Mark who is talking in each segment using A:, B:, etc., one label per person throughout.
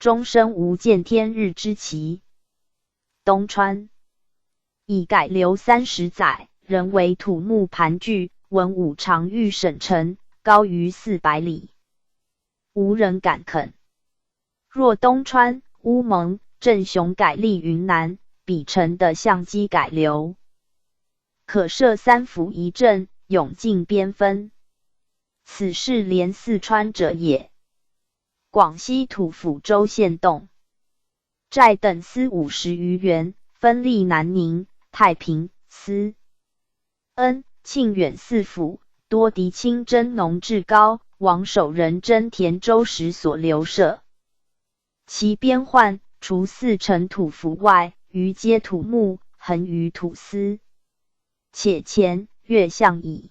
A: 终生无见天日之期。东川已改流30载，仍为土木盘踞，文武常欲省城，高于400里，无人敢垦。若东川、乌蒙、镇雄改立云南，比城的相机改流，可设3府1镇，永尽边分。此事连四川者也。广西土府州县洞寨等司50余员，分隶南宁、太平、思恩、庆远4府，多狄青真农志高、王守仁真田州时所留设。其边患除4城土府外，余皆土木，横于土司。且前越向以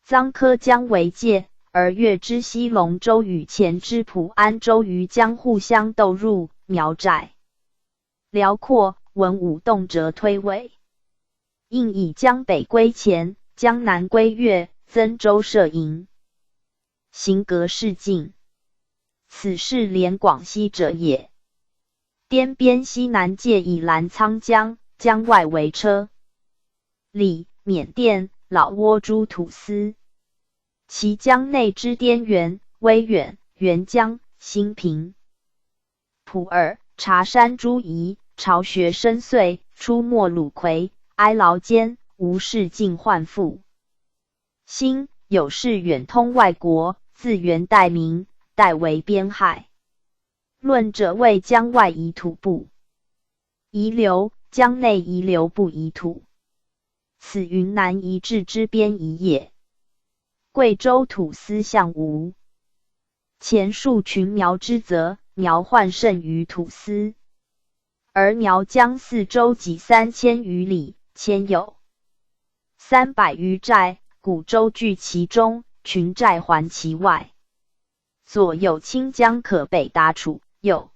A: 臧科江为界，而越之西龙州与前之普安州于江互相斗入，苗寨辽阔，文武动辄推诿。应以江北归前，江南归越，增州设营，行格势尽。此事连广西者也。滇边西南界以澜沧江，江外为车里、缅甸、老挝诸土司。其江内之滇源、威远、沅江、兴平、普洱、茶山诸夷，巢穴深邃，出没鲁葵，哀牢间，无事尽患富。兴有事远通外国，自元代明，代为边害。论者谓江外夷土不遗留，江内遗留不遗土。此云南夷治之边夷也。贵州土司相吴前述群苗之则，苗患甚于土司，而苗江4州几3000余里，迁有300余寨，古州据其中，群寨环其外。左有清江可北达楚，右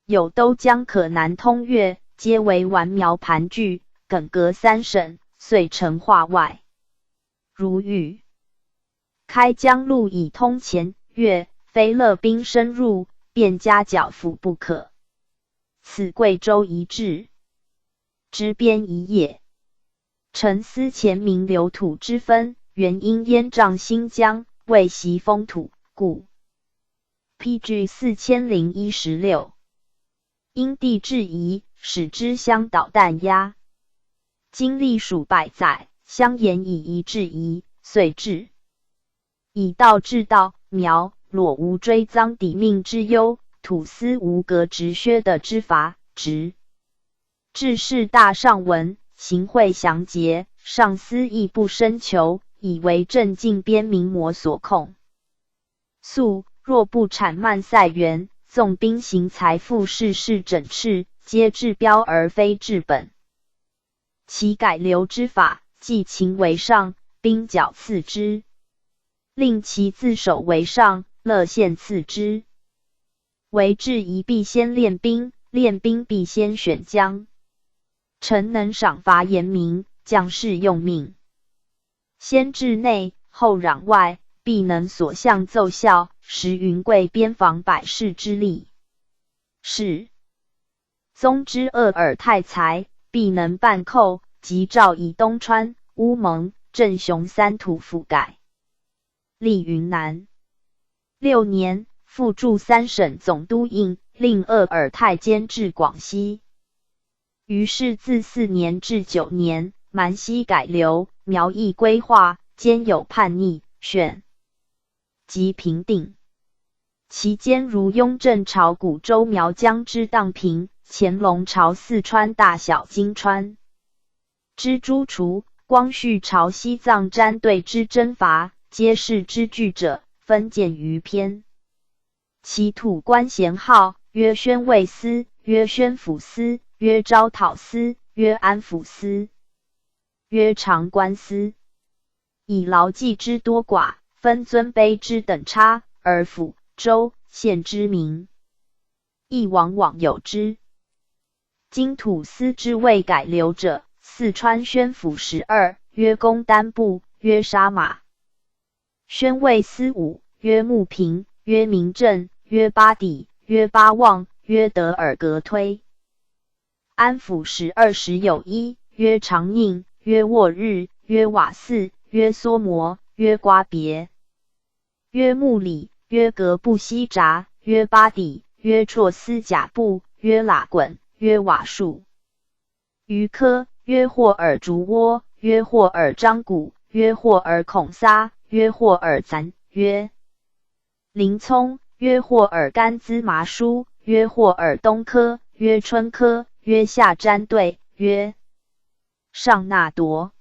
A: 有兜江可南通越，皆为顽苗盘踞，梗隔3省，遂成化外。如豫开江路以通前越，非勒兵深入，便加剿抚不可。此贵州夷治之边夷也。臣思前明流土之分，原因燕瘴新疆，未习风土，故 PG 4016。因地制宜，使之相导弹压。经历数百载，相沿以夷制夷，遂至以道治道，苗裸无追赃抵命之忧，土司无革职削的之罚，直至是大上文，行贿详节，上司亦不深求，以为镇境边民魔所控。素若不产慢塞源，纵兵行财富事事整饬，皆治标而非治本。其改流之法，既秦为上，兵剿次之。令其自守为上，乐县次之。为治夷必先练兵，练兵必先选将。臣能赏罚严明，将士用命。先治内，后攘外，必能所向奏效，实云贵边防百事之力。是宗之鄂尔泰才，必能办寇，即诏以东川、乌蒙、镇雄3土府改立云南。6年，复驻3省总督印，令鄂尔泰监治广西。于是自4年至9年，蛮西改流，苗裔归化，兼有叛逆，选及平定。其间如雍正朝古州苗疆之荡平，乾隆朝四川大小金川之诛除，光绪朝西藏詹对之征伐，皆是之据者，分见于篇。其土官衔号，曰宣慰司，曰宣抚司，曰招讨司，曰安抚司，曰长官司。以劳绩之多寡，分尊卑之等差，而府、州、县之名亦往往有之。今土司之未改流者，四川宣抚12，曰公丹部，曰沙马；宣慰司5，曰穆平，曰明正，曰巴底，曰八望，曰德尔格推。安抚使20有一，曰长应，曰沃日，曰瓦寺，曰梭摩，曰瓜别，曰木里，曰格布西札，曰巴底，曰绰斯甲布，曰喇滚，曰瓦树。于科，曰霍尔竹窝，曰霍尔张古，曰霍尔孔撒，曰霍尔咱，曰林聪，曰霍尔甘孜麻书，曰霍尔东科，曰春科，曰夏詹对，曰上那铎。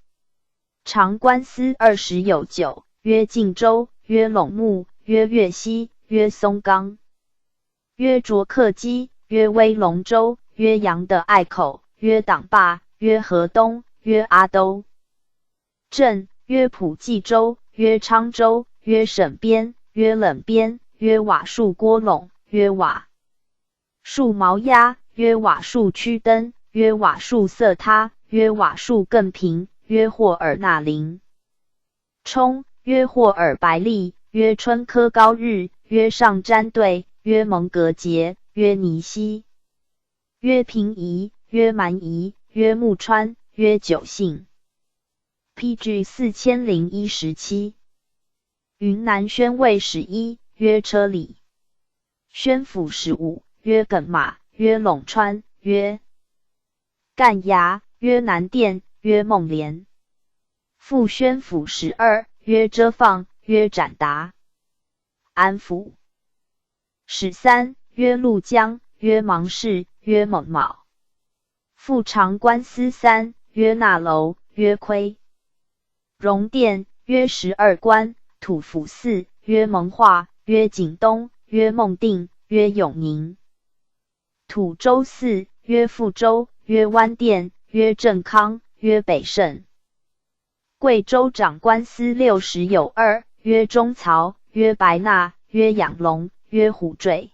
A: 长官司20有9，曰晋州，曰陇木，曰越西，曰松冈，曰卓克基，曰威龙州，曰阳的隘口，曰党坝，曰河东，曰阿都镇，曰普济州，曰昌州，曰沈边，曰冷边，曰瓦树郭陇，曰瓦树毛鸭，曰瓦树曲登，曰瓦树色他，曰瓦树更平，曰霍尔那林冲，曰霍尔白利，曰春科高日，曰上詹对，曰蒙格节，曰尼西，曰平夷，曰蛮夷，曰木川，曰九姓。PG 4017。云南宣慰使一，曰车里。宣抚使5，曰耿马，曰陇川，曰干牙，曰南店，曰孟连。副宣抚使2，曰遮放，曰展达。安抚使3，曰陆江，曰芒氏，曰蒙卯。副长官司3，曰纳楼，曰亏。荣殿，曰12官。土府4，曰蒙化，曰景东，曰孟定，曰永宁。土州4，曰富州，曰湾店，曰正康，曰北胜。贵州长官司60有2，曰中曹，曰白纳，曰养龙，曰虎坠，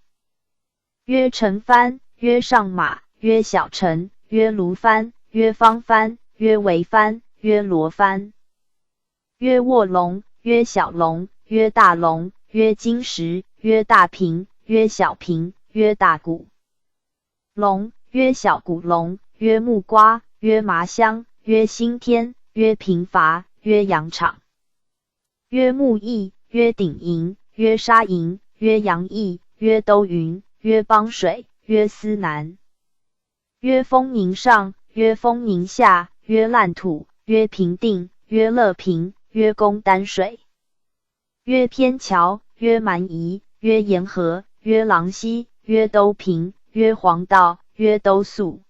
A: 曰陈蕃，曰上马，曰小陈，曰卢蕃，曰方蕃，曰韦蕃，曰罗蕃，曰卧龙，曰小龙，曰大龙，曰金石，曰大平，曰小平，曰大鼓龙，曰小鼓龙，曰木瓜，曰麻香，曰新天，曰平伐，曰羊场，曰木邑，曰鼎营，曰沙营，曰阳邑，曰都匀，曰邦水，曰思南，曰丰宁上，曰丰宁下，曰烂土，曰平定，曰乐平，曰公丹水，曰偏桥，曰蛮夷，曰沿河，曰郎溪，曰都平，曰黄道，曰都宿，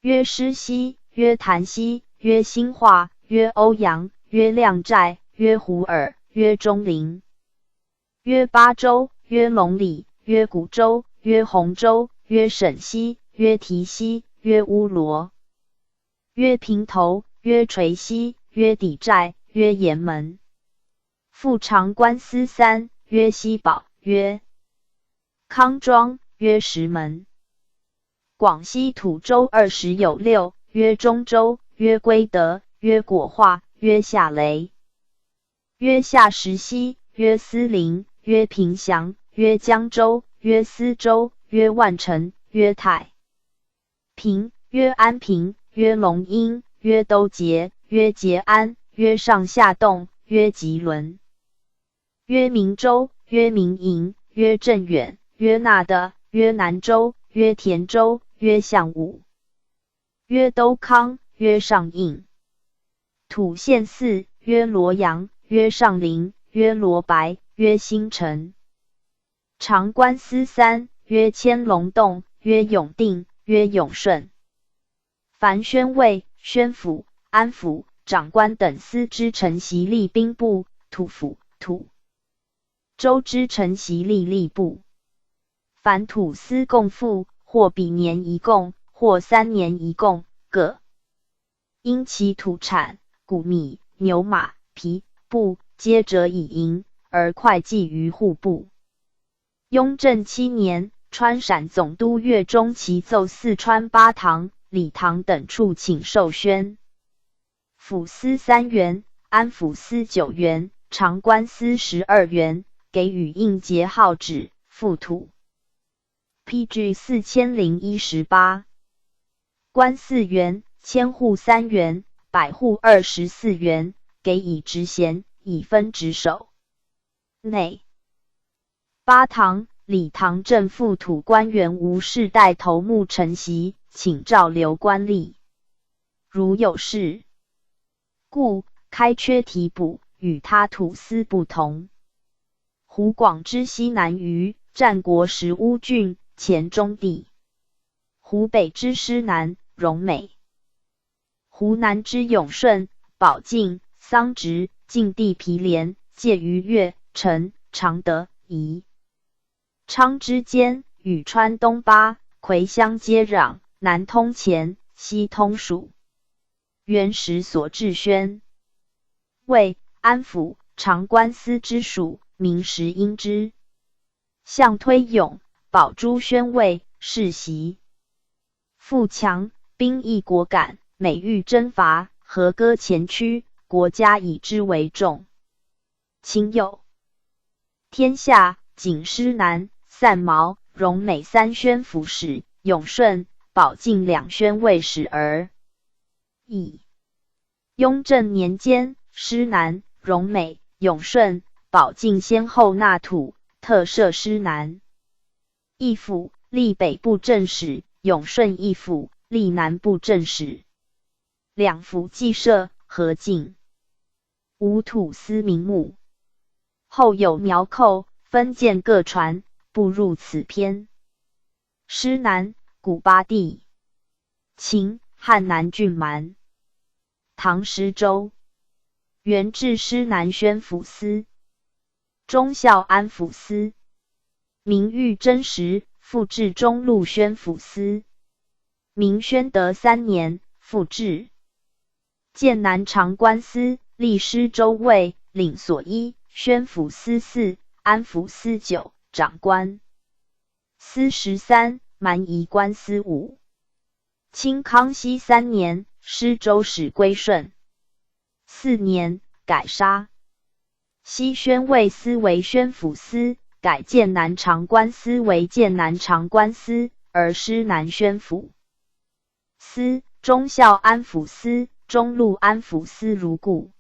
A: 曰师溪，曰潭溪，曰兴化，曰欧阳，曰亮寨，曰胡尔，曰中陵，曰巴州，曰龙里，曰古州，曰洪州，曰沈西，曰提溪，曰乌罗，曰平头，曰垂溪，曰底寨，曰岩门。副长官司3，曰西宝，曰康庄，曰石门。广西土州20有6，曰中州，曰归德，曰果化，曰夏雷，曰夏石溪，曰思陵，曰平祥，曰江州，曰司州，曰万城，曰太平，曰安平，曰龙阴，曰都节，曰节安，曰上下洞，曰吉伦，曰明州，曰明营，曰镇远，曰纳的，曰南州，曰田州，曰象武，曰都康，曰上应。土县4，曰罗阳，曰上林，曰罗白，曰新城。长官司3，曰千龙洞，曰永定，曰永顺。凡宣慰、宣抚、安抚、长官等司之承袭吏兵部、土府、土州之承袭吏吏部。凡土司共赋，或比年一共，或3年一共，各因其土产谷米、牛马、皮、布，皆折以银，而会计于户部。雍正7年，川陕总督岳钟琪奏四川八堂、理堂等处请授宣抚司3员，安抚司9员，长官司12员，给予应节号旨，副土 PG 4018，官4元，千户3元，百户24元，给以职衔，以分职守。内八堂礼堂正副土官员无世代头目承袭，请召留官吏，如有事，故开缺提补，与他土司不同。湖广之西南隅，战国时乌郡，黔中地；湖北之师南，荣美；湖南之永顺、保靖、桑植、晋地毗连，介于越、陈、常德、宜、昌之间，与川东巴、夔相接壤，南通黔，西通蜀。元时所置宣，为安抚长官司之属，名实因之。向推勇、保诸宣慰，世袭。富强，兵役果敢，每遇征伐，和歌前驱，国家以之为重。亲友天下，仅师南、散毛、荣美3宣抚使，永顺、保靖2宣慰使而已。雍正年间，师南、荣美、永顺、保靖先后纳土，特设师南一府，历北部正使；永顺一府，历南部正使。两府既设，合进，无土司名目。后有苗寇分建各传，步入此篇。师南，古巴地，秦汉南郡蛮。唐施州，原至师南宣抚司，忠孝安抚司。明裕真实，复至中路宣抚司。明宣德3年，复置剑南长官司，历师州尉，领所1，宣抚司4，安抚司9，长官司13，蛮夷官司5。清康熙3年，施州使归顺。4年，改沙西宣慰司为宣抚司，改剑南长官司为剑南长官司，而师南宣抚司、忠孝安抚司、中路安抚司如故。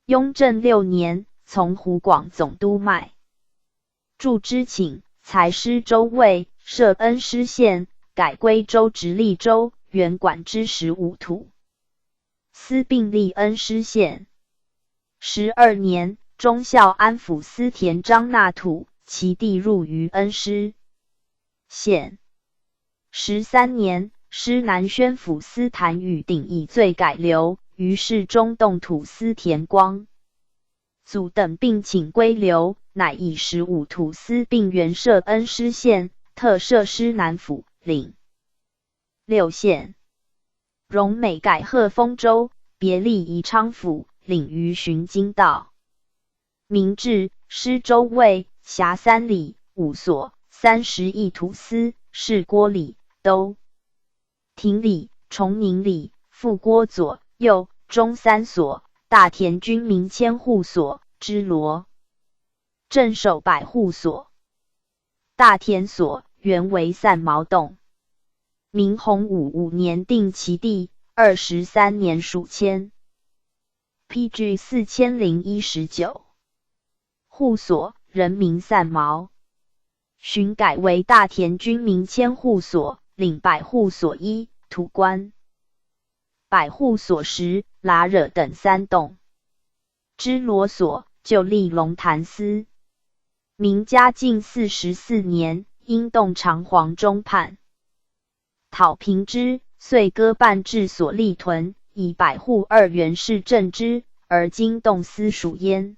A: 雍正6年，从湖广总督脉驻之请，裁施州尉，设恩施县，改归州直隶州，原管之15土司，并立恩施县。12年，忠孝安抚司田章纳土，其地入于恩施县。13年，师南宣抚司谭宇鼎以罪改流，于是中动土司田光祖等并请归流，乃以15土司并原设恩施县，特设师南府，领6县。荣美改鹤丰州，别立宜昌府，领于巡津道。明治，施州尉，辖3里5所，31土司，是郭里、都亭里、崇宁里，副郭左、右、中3所，大田军民1000户所，支罗镇守100户所。大田所原为散毛洞。明洪武5年定其地，23年属迁。PG 4019，户所人民散毛，寻改为大田军民1000户所，领100户所1，土官100户所10，喇惹等3栋。支罗所就立龙潭司。明嘉靖44年，因动长黄中叛，讨平之，遂割半治所立屯，以100户2元市镇之，而今动司属焉。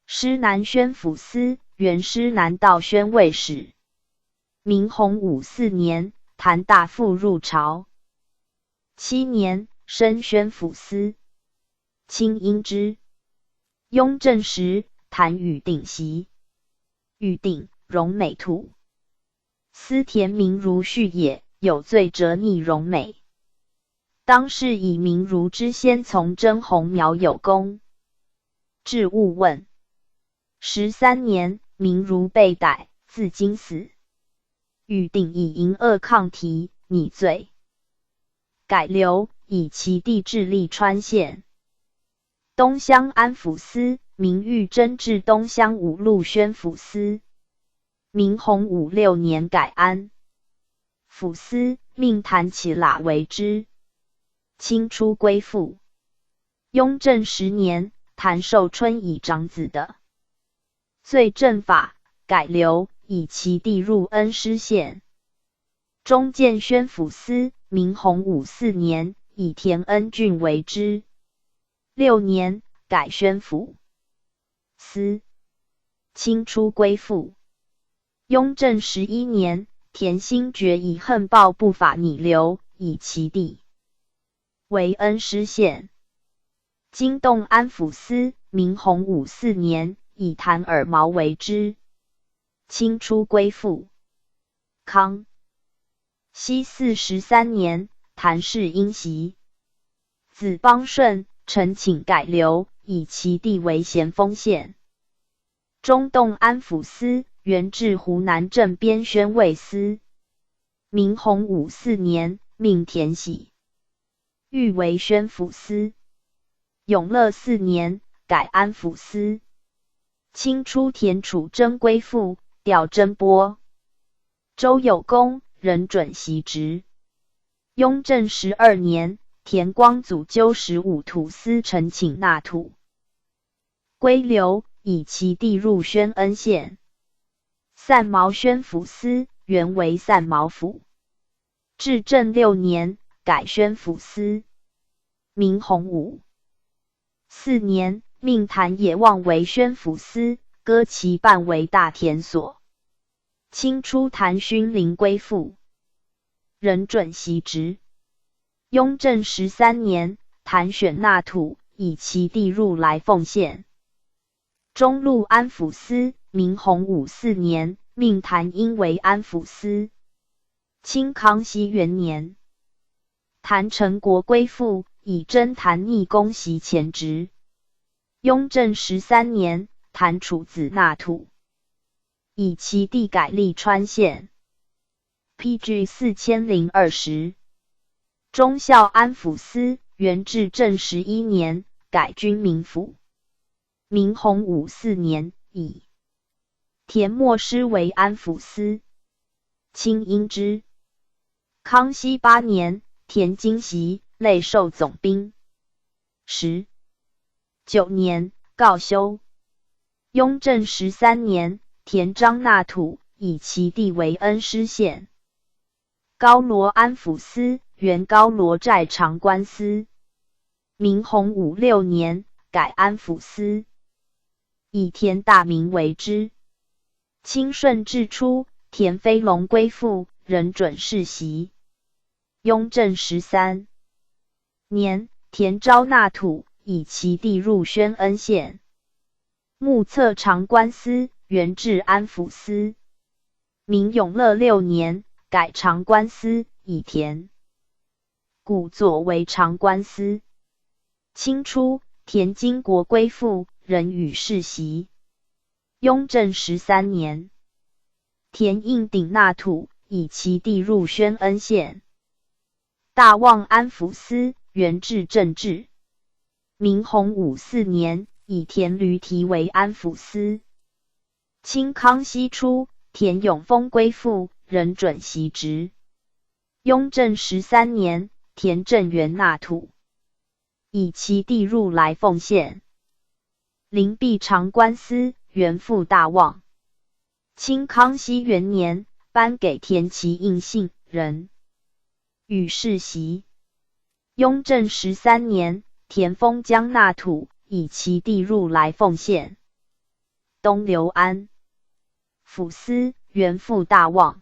A: 师南宣抚司，原师南道宣慰使。明洪武4年，谭大复入朝。7年，升宣抚司。清因之。雍正时，谭宇鼎袭。宇鼎，荣美土司田明如续也，有罪折逆荣美。当是以明如之先从真弘苗有功。至勿问。13年，明如被逮，自京死。预定以银二抗提，拟罪。改流，以其地至利川县。东乡安抚司，明裕贞至东乡五路宣抚司。明洪武6年改安抚司，命谭起喇为之。清初归附。雍正10年，谭寿春以长子的罪正法，改流，以其地入恩施县。中建宣抚司，明洪武4年，以田恩郡为之。6年，改宣抚司。清初归附。雍正11年，田兴觉以恨报不法拟留，以其地为恩施县。京动安抚司，明洪武4年，以谭耳毛为之。清初归附。康熙43年，谭氏因袭子邦顺，呈请改流，以其地为咸丰县。中动安抚司，原至湖南镇边宣慰司。明洪武4年，命田喜欲为宣抚司。永乐4年，改安抚司。清初田楚征归附，调征波。周有功，仍准袭职。雍正12年，田光祖纠15土司，呈请纳土。归流，以其地入宣恩县。散毛宣抚司，原为散毛府。至正6年，改宣抚司。明洪武4年，命谭野望为宣抚司，割其办为大田所。清初谭勋临归附，仍准袭职。雍正13年，谭选纳土，以其地入来凤县。中路安抚司，明洪武4年，命谭因为安抚司。清康熙元年，谭成国归附，以征谭逆公袭前职。雍正13年，谭处子纳土，以其地改利川县。PG 4020。忠孝安抚司，原至正11年，改军民府。明洪武4年，以田默师为安抚司。清因之。康熙8年，田京袭，累授总兵。9年，告休。雍正13年，田章纳土，以其地为恩施县。高罗安抚司，原高罗寨长官司。明洪武6年，改安抚司。以田大名为之。清顺治初，田飞龙归附，仍准世袭。雍正13年，田昭纳土，以其地入宣恩县。目测长官司，原至安抚司。明永乐6年，改长官司，以田故作为长官司。清初，田经国归附，仍予世袭。雍正13年，田应鼎纳土，以其地入宣恩县。大望安抚司，原至正治。明洪武4年，以田驴提为安抚司。清康熙初，田永丰归附，仍准袭职。雍正13年，田正元纳土，以其地入来凤县。灵璧长官司，原附大望。清康熙元年，颁给田其印信，仍予世袭。雍正13年，田丰江纳土，以其地入来凤县。东刘安抚司，原附大望。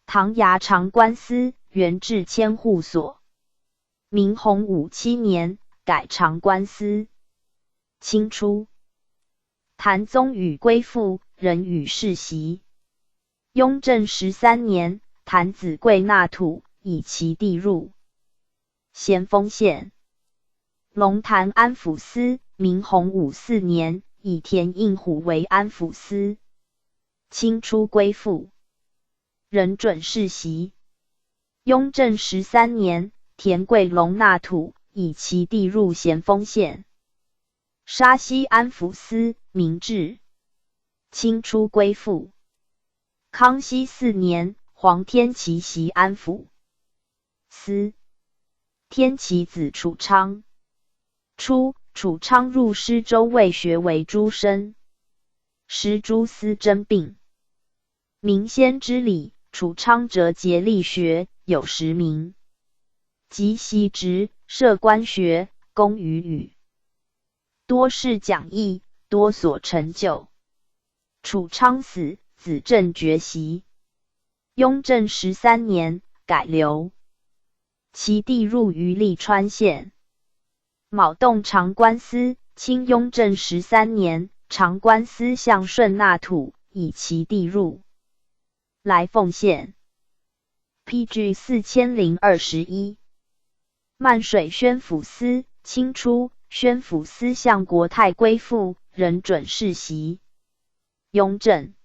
A: 唐衙长官司，原至千户所。明洪武7年，改长官司。清初，谭宗禹归附，仍予世袭。雍正13年，谭子贵纳土，以其地入咸丰县。龙潭安抚司，明洪武4年，以田应虎为安抚司。清初归附。仍准世袭。雍正13年，田贵龙纳土，以其地入咸丰县。沙西安抚司，明制。清初归附。康熙4年，皇天齐袭安抚司。天齐子楚昌。初，楚昌入施州卫学为诸生，时诸司征并。明先之礼，楚昌折节力学，有10名。即习职，设官学，功于语，多事讲义，多所成就。楚昌死，子正爵袭。雍正13年，改流，其地入于利川县。卯动长官司，清雍正13年，长官司向顺纳土，以其地入来凤县。PG 4021。漫水宣抚司，清初，宣抚司向国泰归附，仍准世袭。雍正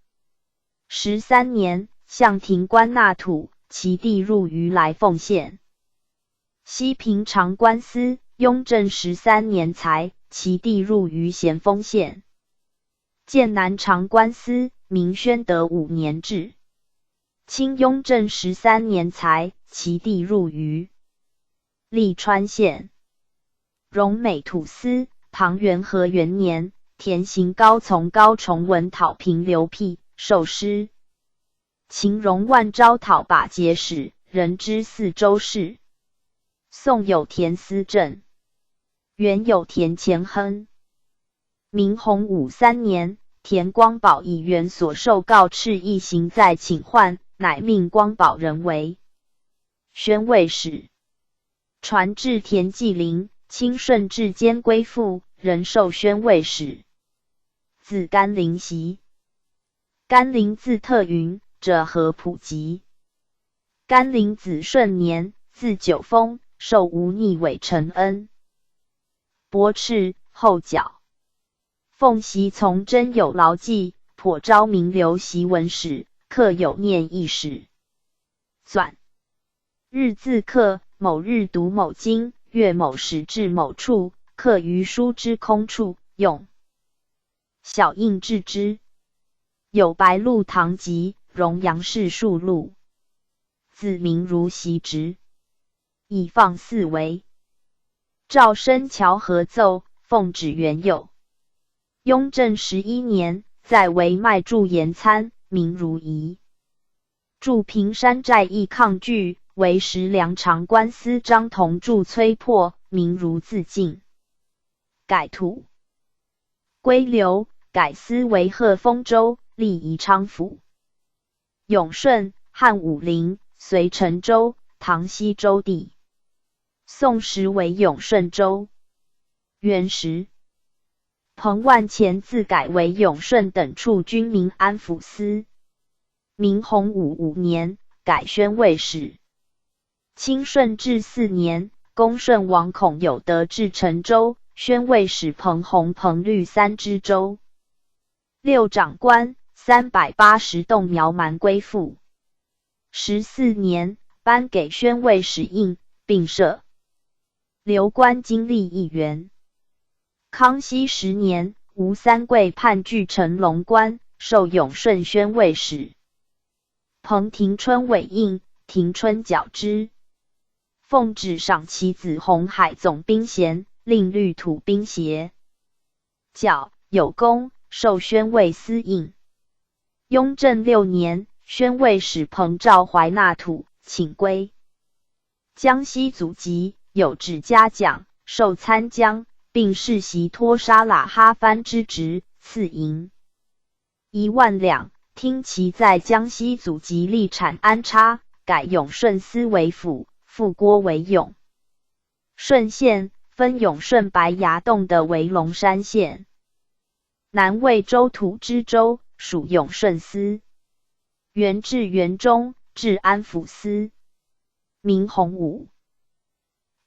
A: 13年，向庭官纳土，其地入于来凤县。西平长官司，雍正13年裁，其地入于咸丰县。剑南长官司，明宣德5年置。清雍正13年裁，其地入于利川县。荣美土司，唐元和元年，田行高从高崇文讨平刘辟，受师。秦荣万招讨把节使，人知4州事。宋有田思政，元有田乾亨。明洪武3年，田光宝以原所受告敕一行在请唤，乃命光宝人为宣慰使。传至田纪灵，清顺治间归附，仍授宣慰使。字甘霖袭。甘霖字特云，者合普及。甘霖子顺年，字九峰，受吴逆伪承恩。伯赤，后角。奉习从真有牢记，颇招名流习文史，刻有念一史。纂。日自刻，某日读某经，月某时至某处，刻于书之空处，用小印制之。有白鹿堂集、荣阳氏数录。子名如习职。以放四为。赵申乔合奏，奉旨原有。雍正11年，在为卖驻延参，名如仪。驻平山寨役抗拒，为时梁长官司张同驻崔破，名如自尽。改土。归流，改司为鹤丰州，历宜昌府。永顺，汉武陵，隋陈州，唐西州地。宋时为永顺州。元时，彭万前自改为永顺等处军民安抚司。明洪武5年，改宣慰使。清顺治4年，恭顺王孔有德至陈州，宣慰使彭弘、彭律3知州。六长官380栋苗蛮归附。14年，颁给宣慰使印，并设留官经历1员。康熙10年，吴三桂判据成龙关，授永顺宣慰使。彭廷春委印，廷春矫之。奉旨赏其子红海总兵衔，令律土兵协。矫有功，授宣慰司印。雍正6年，宣慰使彭肇怀纳土，请归。江西祖籍，有旨嘉奖，授参将，并世袭托沙喇哈藩之职，赐银1万两。听其在江西祖籍立产安插，改永顺司为府，复郭为永顺县，分永顺白崖洞的为龙山县。南魏州土知州，属永顺司。元至元中，至安抚司。明洪武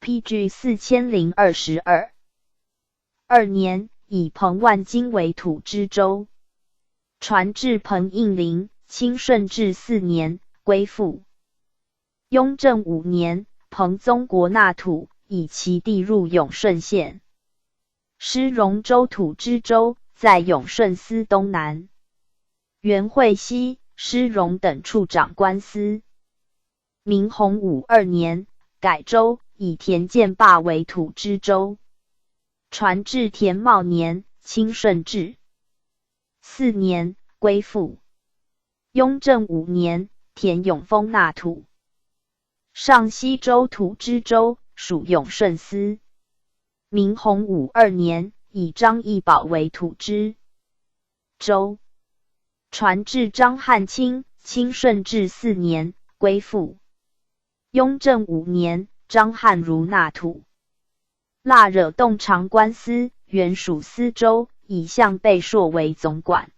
A: PG 4022。2年，以彭万金为土知州。传至彭应麟，清顺治4年，归附。雍正5年，彭宗国纳土，以其地入永顺县。师荣州土知州，在永顺司东南。袁惠熙、师荣等处长官司。明洪武2年，改州，以田建霸为土知州。传至田茂年，清顺治4年，归附。雍正5年，田永丰纳土。上西州土知州，属永顺司。明洪武2年，以张义宝为土知州。传至张汉卿，清顺治4年，归附。雍正5年，张汉如纳土。腊惹洞长官司，原属司州，以向备硕为总管。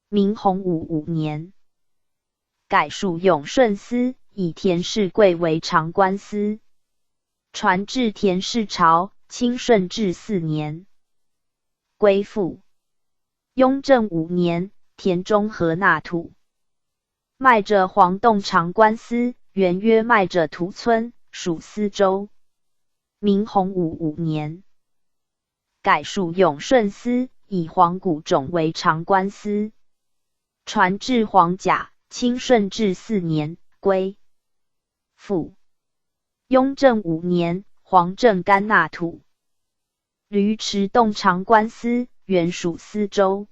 A: 明洪武5年，改属永顺司，以田世贵为长官司。传至田氏朝，清顺治4年，归附。雍正5年，田中和纳土。麦者黄洞长官司，原曰麦者屠村，属司州。明洪武5年，改属永顺司，以黄谷种为长官司。传至黄甲，清顺治4年，归附。雍正5年，黄正干纳土。驴池洞长官司，原属司州。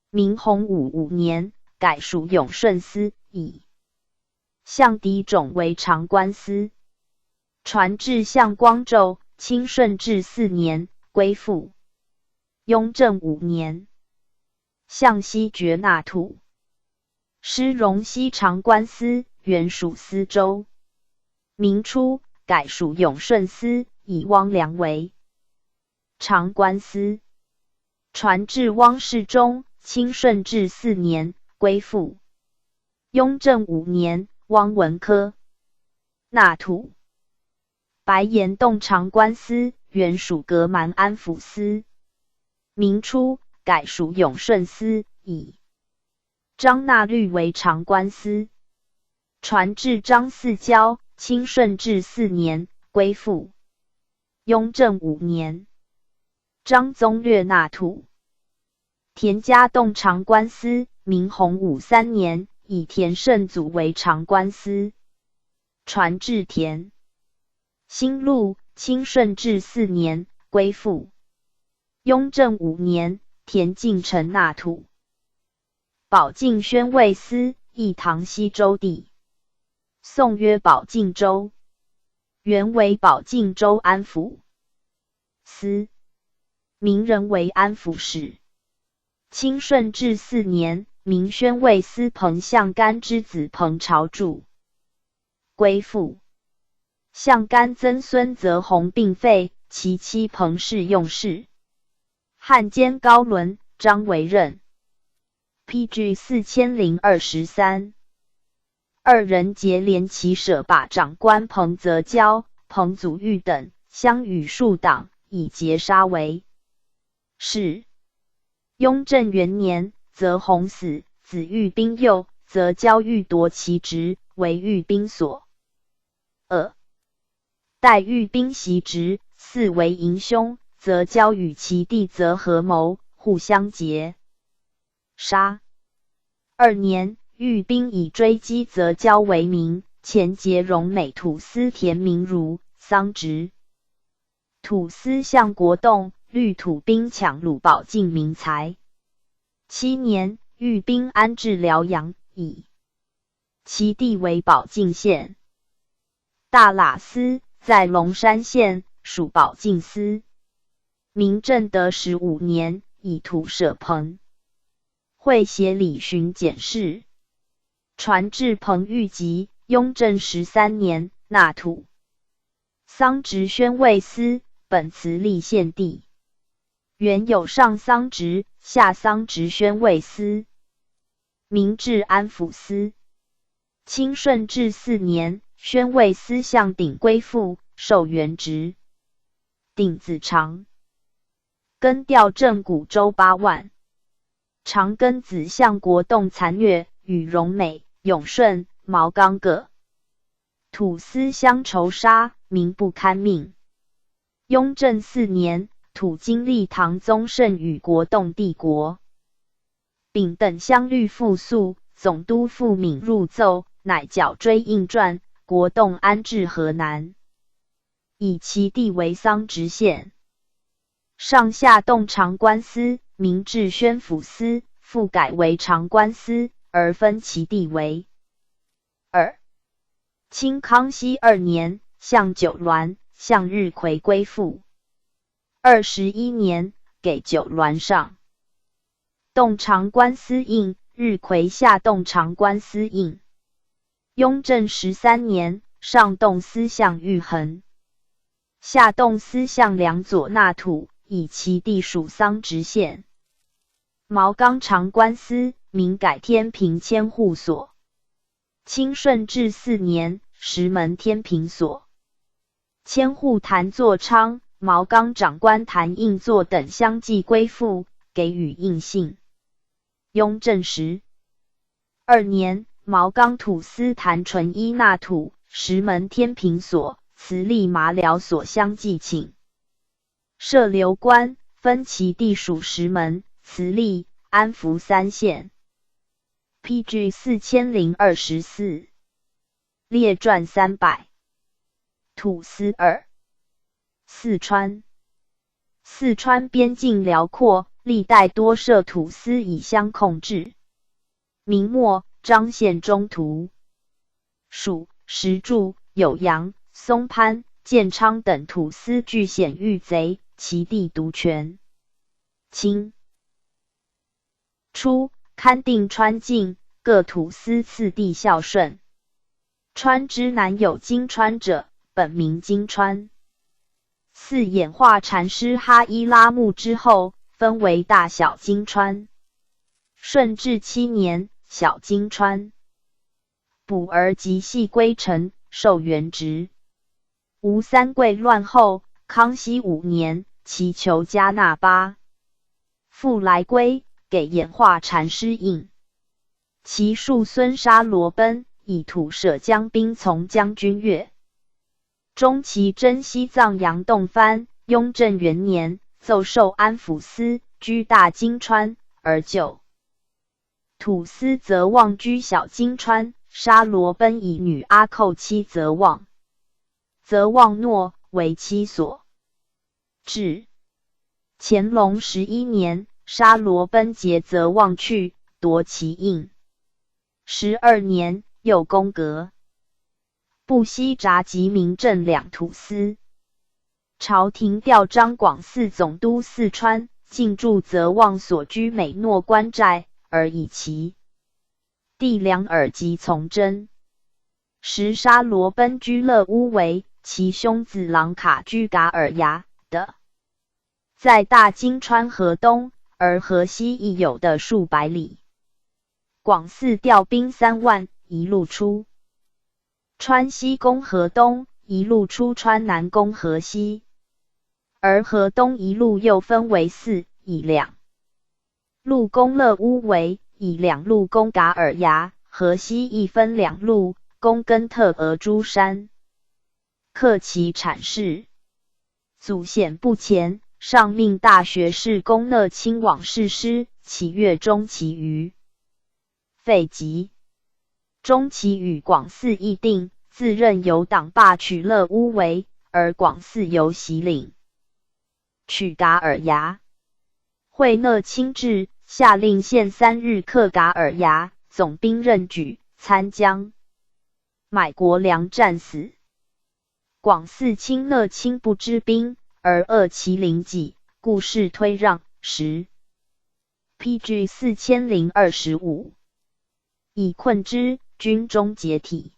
A: 明洪武5年，改属永顺司，以向敌种为长官司。传至向光昼，清顺治4年，归附。雍正5年，向西爵纳土。师荣西长官司，原属司州。明初，改属永顺司，以汪良为长官司。传至汪世忠，清顺治4年，归附。雍正5年，汪文科纳土。白岩洞长官司，原属革蛮安抚司。明初，改属永顺司，以张纳律为长官司。传至张四交，清顺治4年，归附。雍正5年，张宗略纳土。田家洞长官司，明洪武3年，以田胜祖为长官司。传至田新路，清顺治4年，归附。雍正5年，田敬成纳土。保靖宣慰司，亦唐西州地。宋曰保靖州，原为保靖州安抚司，明人为安抚使。清顺治4年，明宣慰司彭向干之子彭朝柱，归附。向干曾孙泽弘病废，其妻彭氏用事。汉奸高伦、张维任。PG 4023。二人结连其舍把长官彭泽交、彭祖玉等，相与数党，以劫杀为是。雍正元年，泽弘死，子玉兵幼，则交欲夺其职，为玉兵所待玉兵袭职，四为迎凶，则交与其弟则合谋，互相劫杀。2年，玉兵以追击则交为名，前劫荣美土司田明如、桑植。土司向国栋、律土兵抢掳保境民财。7年，玉兵安置辽阳，以其地为保境县。大喇司在龙山县，属保境司。明正德15年，以土舍彭。会协理巡检事。传至彭玉吉，雍正13年，纳土。桑植宣慰司，本慈利县地。原有上桑植、下桑植宣慰司。明治安抚司。清顺治4年，宣慰司向鼎归附，授原职。鼎子长根调镇古州8万。长庚子向国栋残虐，与荣美、永顺、毛刚各土司相仇杀，民不堪命。雍正4年，土经历唐宗盛与国栋帝国丙等相率复诉，总督傅敏入奏，乃矫追印传，国栋安置河南，以其地为桑植县。上下动长官司，明治宣抚司，复改为长官司，而分其地为2。清康熙2年，向九銮、向日葵归附。21年，给九銮上动长官司印，日葵下动长官司印。雍正13年，上动司相玉衡，下动司相梁左纳土，以其地属桑植县。毛刚长官司，名改天平千户所。清顺治4年，石门天平所。千户谭作昌、毛刚长官谭应作等相继归附，给予印信。雍正12年，毛刚土司谭纯一纳土，石门天平所、慈利麻寮所相继请。设流官，分其地属石门、慈利、安福3县。PG 4024。列传300。土司2。四川。四川边境辽阔，历代多设土司以相控制。明末张献忠图。蜀、石柱、酉阳、松潘、建昌等土司据险遇贼，其地独权。清初，勘定川境，各土司次第孝顺。川之南有金川者，本名金川。自演化禅师哈伊拉木之后，分为大小金川。顺治7年，小金川补而即系归臣，授原职。吴三桂乱后，康熙5年，祈求加纳巴，复来归，给演化禅师印。其庶孙沙罗奔，以土舍将兵从将军越。中其征西藏杨洞藩，雍正元年，奏授安抚司，居大金川，而就土司则望居小金川。沙罗奔以女阿寇妻则望诺为妻所。至乾隆11年，沙罗奔劫则望去，夺其印。12年，又攻革不西札及明镇两土司。朝廷调张广嗣总督四川，进驻则望所居美诺关寨，而以其地两耳及从征。时沙罗奔居勒乌为，其兄子朗卡居噶尔牙的，在大金川河东，而河西亦有的数百里。广嗣调兵3万，一路出川西攻河东，一路出川南攻河西，而河东一路又分为4，以2路攻勒乌为，以2路攻噶尔牙，河西亦分2路攻根特额诸山，克其产事。祖显不前，上命大学士攻讷亲往誓师，其月中其余废疾。中其与广嗣议定，自任由党罢取勒乌为，而广嗣由袭领取噶尔牙。会讷亲至，下令限3日克噶尔牙，总兵任举参将买国粮战死。广嗣亲讷亲不知兵，而扼其邻己，故事推让。10 PG 4025。以困之，军中解体。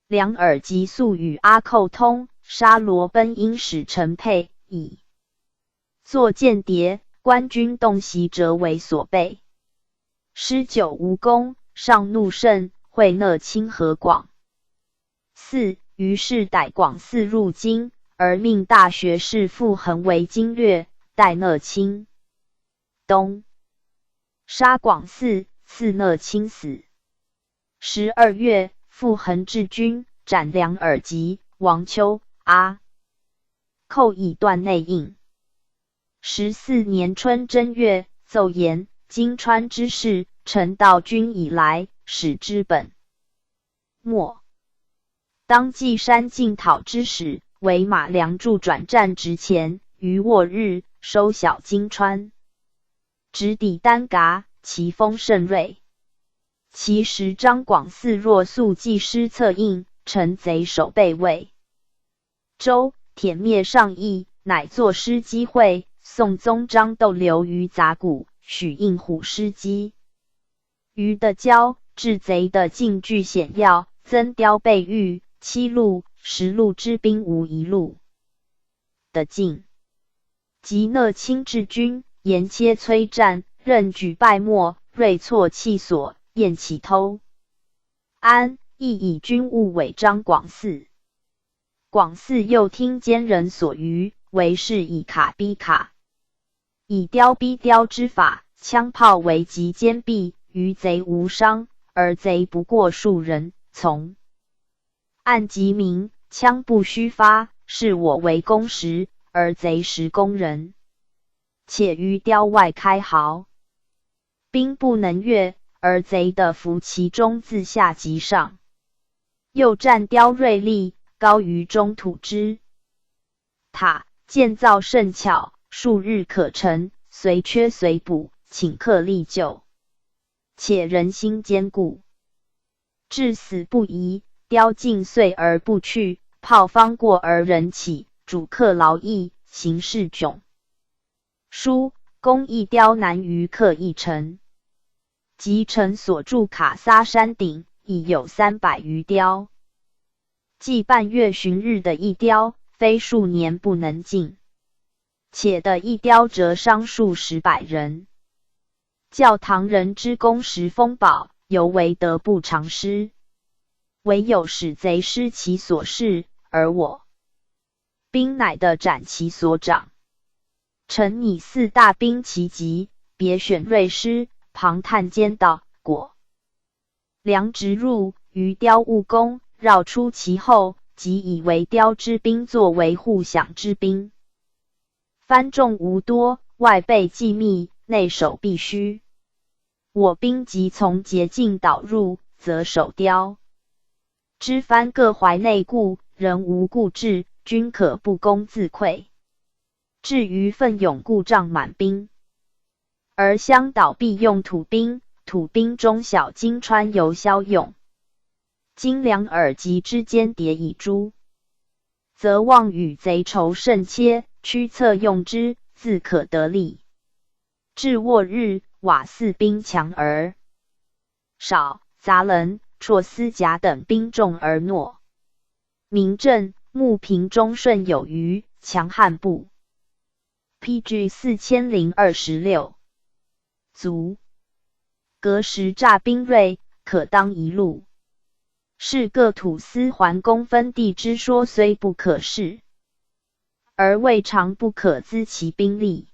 A: 两耳急速与阿寇通，沙罗奔因使臣配，以作间谍，官军洞袭者为所备。施久无功，上怒甚，会讷亲和广嗣，于是逮广嗣入京，而命大学士傅恒为经略，代讷亲。冬，杀广嗣，赐讷亲死。12月，复恒治军，斩梁耳疾，王丘、阿寇以断内应。14年春正月，奏言金川之事，臣道君以来，始之本末。当继山进讨之使，为马良助转战直前，于沃日收小金川，直抵丹嘎，其锋甚锐。其时张广嗣若素记师策应，臣贼守备魏州，殄灭上邑，乃作师机会。宋宗张斗留于杂谷，许应虎师机于的交，治贼的进据险要，增雕备御，7路10路之兵无一路的进。即讷亲治军，沿切摧战，任举败没，锐挫弃所，厌其偷安，亦以军务委张广嗣。广嗣又听奸人所余，为是以卡逼卡，以雕逼雕之法，枪炮为极坚壁，余贼无伤，而贼不过数人，从按即明，枪不须发，是我为攻时，而贼实攻人，且于雕外开壕，兵不能越，而贼的伏其中自下及上，又战雕锐利，高于中土之塔，建造甚巧，数日可成，随缺随补，请客力救，且人心坚固，至死不移。雕尽碎而不去，炮方过而人起，主客劳役，形势窘。书攻一雕难于克一城。及臣所住卡萨山顶，已有300余雕。即半月旬日的一雕，非数年不能尽。且的一雕折伤数十百人。教唐人之攻时丰饱，犹为得不偿失。唯有使贼失其所事，而我兵乃的斩其所长。臣拟4大兵其极，别选锐师，旁探奸道，果良直入，于雕务攻，绕出其后，即以为雕之兵作为护饷之兵。番众无多，外备既密，内守必虚。我兵即从捷径导入，则守雕之番各怀内顾，人无故志，均可不攻自溃。至于奋勇故障满兵，而相导必用土兵，土兵中小金川由骁勇，金梁耳疾之间谍以诛，则望与贼仇甚切，驱策用之，自可得利。至沃日，瓦四兵强而少，杂人绰丝甲等兵众而诺。明镇、穆平忠顺有余，强悍部。PG 4026卒。隔时诈兵锐，可当一路。是各土司还公分地之说虽不可视，而未尝不可资其兵力。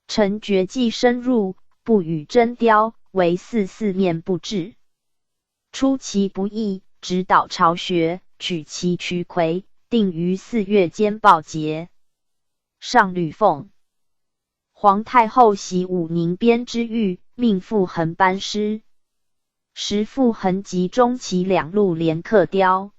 A: 臣决计深入，不与争雕，唯四面不至。出其不意，直捣巢穴，取其渠魁，定于4月间报捷。上吕奉皇太后袭武宁边之狱，命傅恒班师。时傅恒集中其2路连克雕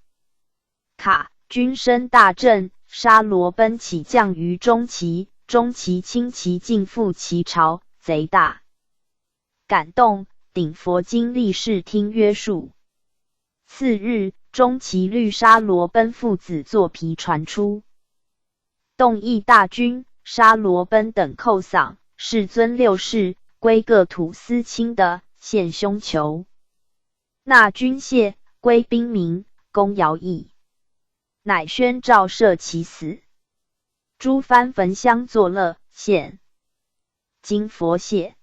A: 卡，军声大振，杀罗奔起降于中旗，中旗轻骑尽赴其巢，贼大感动，顶佛经立誓听约束。次日，中旗律沙罗奔父子坐皮传出，动议大军，沙罗奔等扣丧，世尊6世，归各土司卿的，献凶囚。纳军械，归兵民，公徭役，乃宣诏赦其死。诸藩焚香作乐，献金佛谢。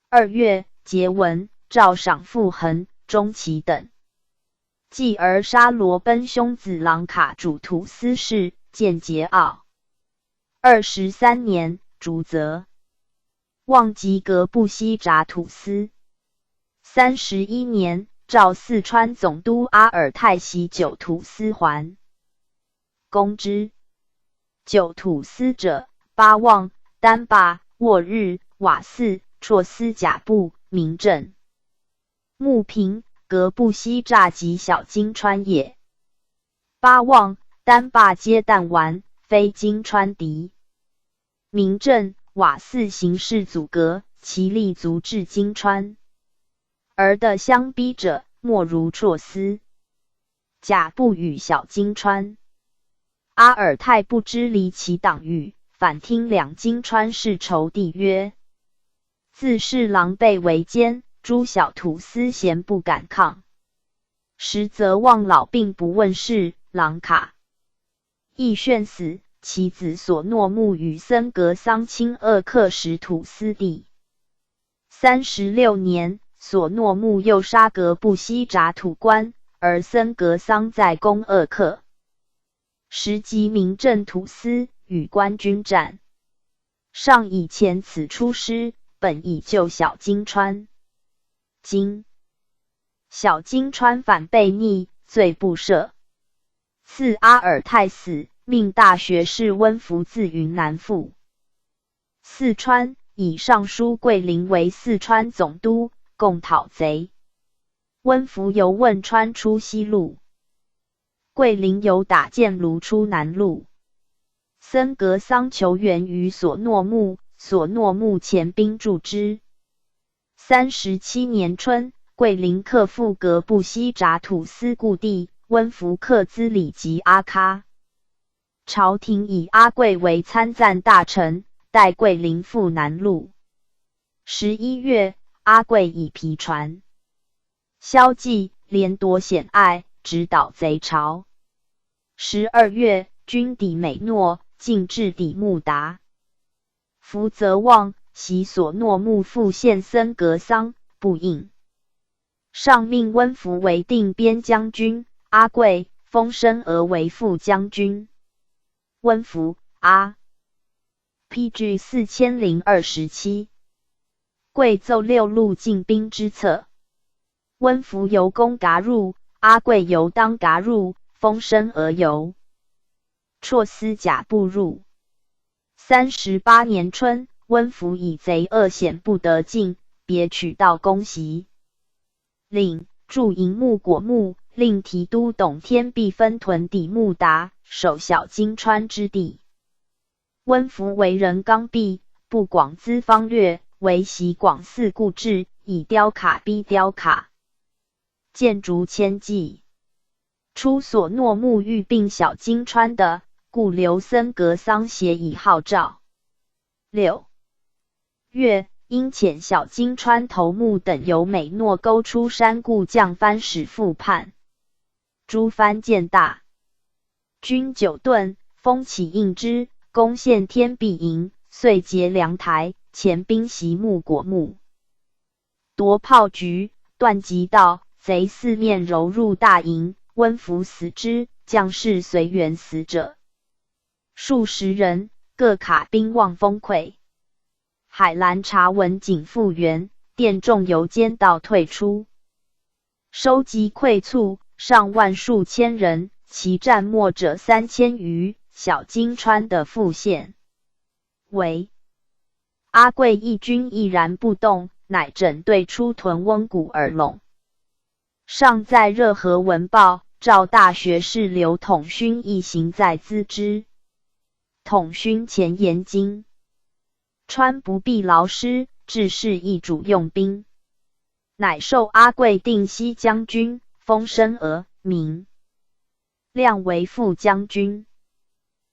A: 2月，节文，诏赏傅恒、钟琪等。继而沙罗奔兄子郎卡主土司事，见桀傲。23年，逐责。望及革布西札土司。31年，召四川总督阿尔泰袭九土司还，攻之。九土司者，巴望、丹坝、沃日、瓦剌、绰斯甲部、明镇、牟平、格布西乍及小金川也。巴望、丹坝皆弹丸，非金川敌。明镇、瓦剌形势阻隔，其力足至金川，而得相逼者，莫如绰斯甲部与小金川。阿尔泰不知离其党羽，反听两金川是仇敌，曰：自是狼狈为奸，诸小土司咸不敢抗。实则望老病不问事，郎卡亦炫死，其子所诺木与森格桑亲鄂克什土司地。36年，所诺木又杀格布西札土官，而森格桑在攻鄂克。时即明镇土司，与官军战。上以前此出师，本以救小金川。今小金川反被逆，罪不赦。赐阿尔泰死，命大学士温福自云南赴四川，以尚书桂林为四川总督，共讨贼。温福由汶川出西路，桂林由打箭炉出南路。森格桑求援于所诺木，所诺木遣兵助之。37年春，桂林克复格布西札土司故地，温福克兹里及阿喀。朝廷以阿贵为参赞大臣，代桂林赴南路。11月，阿贵以皮船萧纪，连夺险隘，直捣贼巢。12月，军抵美诺，进至抵木达。福泽望袭所诺木复献森格桑，不应。上命温福为定边将军，阿贵、封申俄为副将军。温福阿 PG 4027。贵奏六路进兵之策。温福由攻嘎入，阿贵由当嘎入，封申俄由绰斯甲部入。38年春，温福以贼恶险不得进，别取道攻袭。领驻营木果木，令提督董天弼分屯抵木达，守小金川之地。温福为人刚愎，不广资方略，为习广肆固志，以雕卡逼雕卡，建筑千计。初所诺木欲并小金川的，故留森格桑协以号召。6月，因遣小金川头目等由美诺沟出山，故将番使复叛。诸番见大军9顿，风起应之，攻陷天弼营，遂劫粮台，前兵袭木果木，夺炮局，断急道，贼四面揉入大营，温福死之，将士随员死者数十人，各卡兵望风溃。海兰察闻警复原，电众由监道退出，收集溃卒，上万数千人，其战没者3000余。小金川的副县为阿贵义军毅然不动，乃整队出屯翁谷而陇。上在热河文报，召大学士刘统勋一行在咨之。统勋前言金川不必劳师，致是一主用兵，乃授阿贵定西将军，封申俄、明亮为副将军。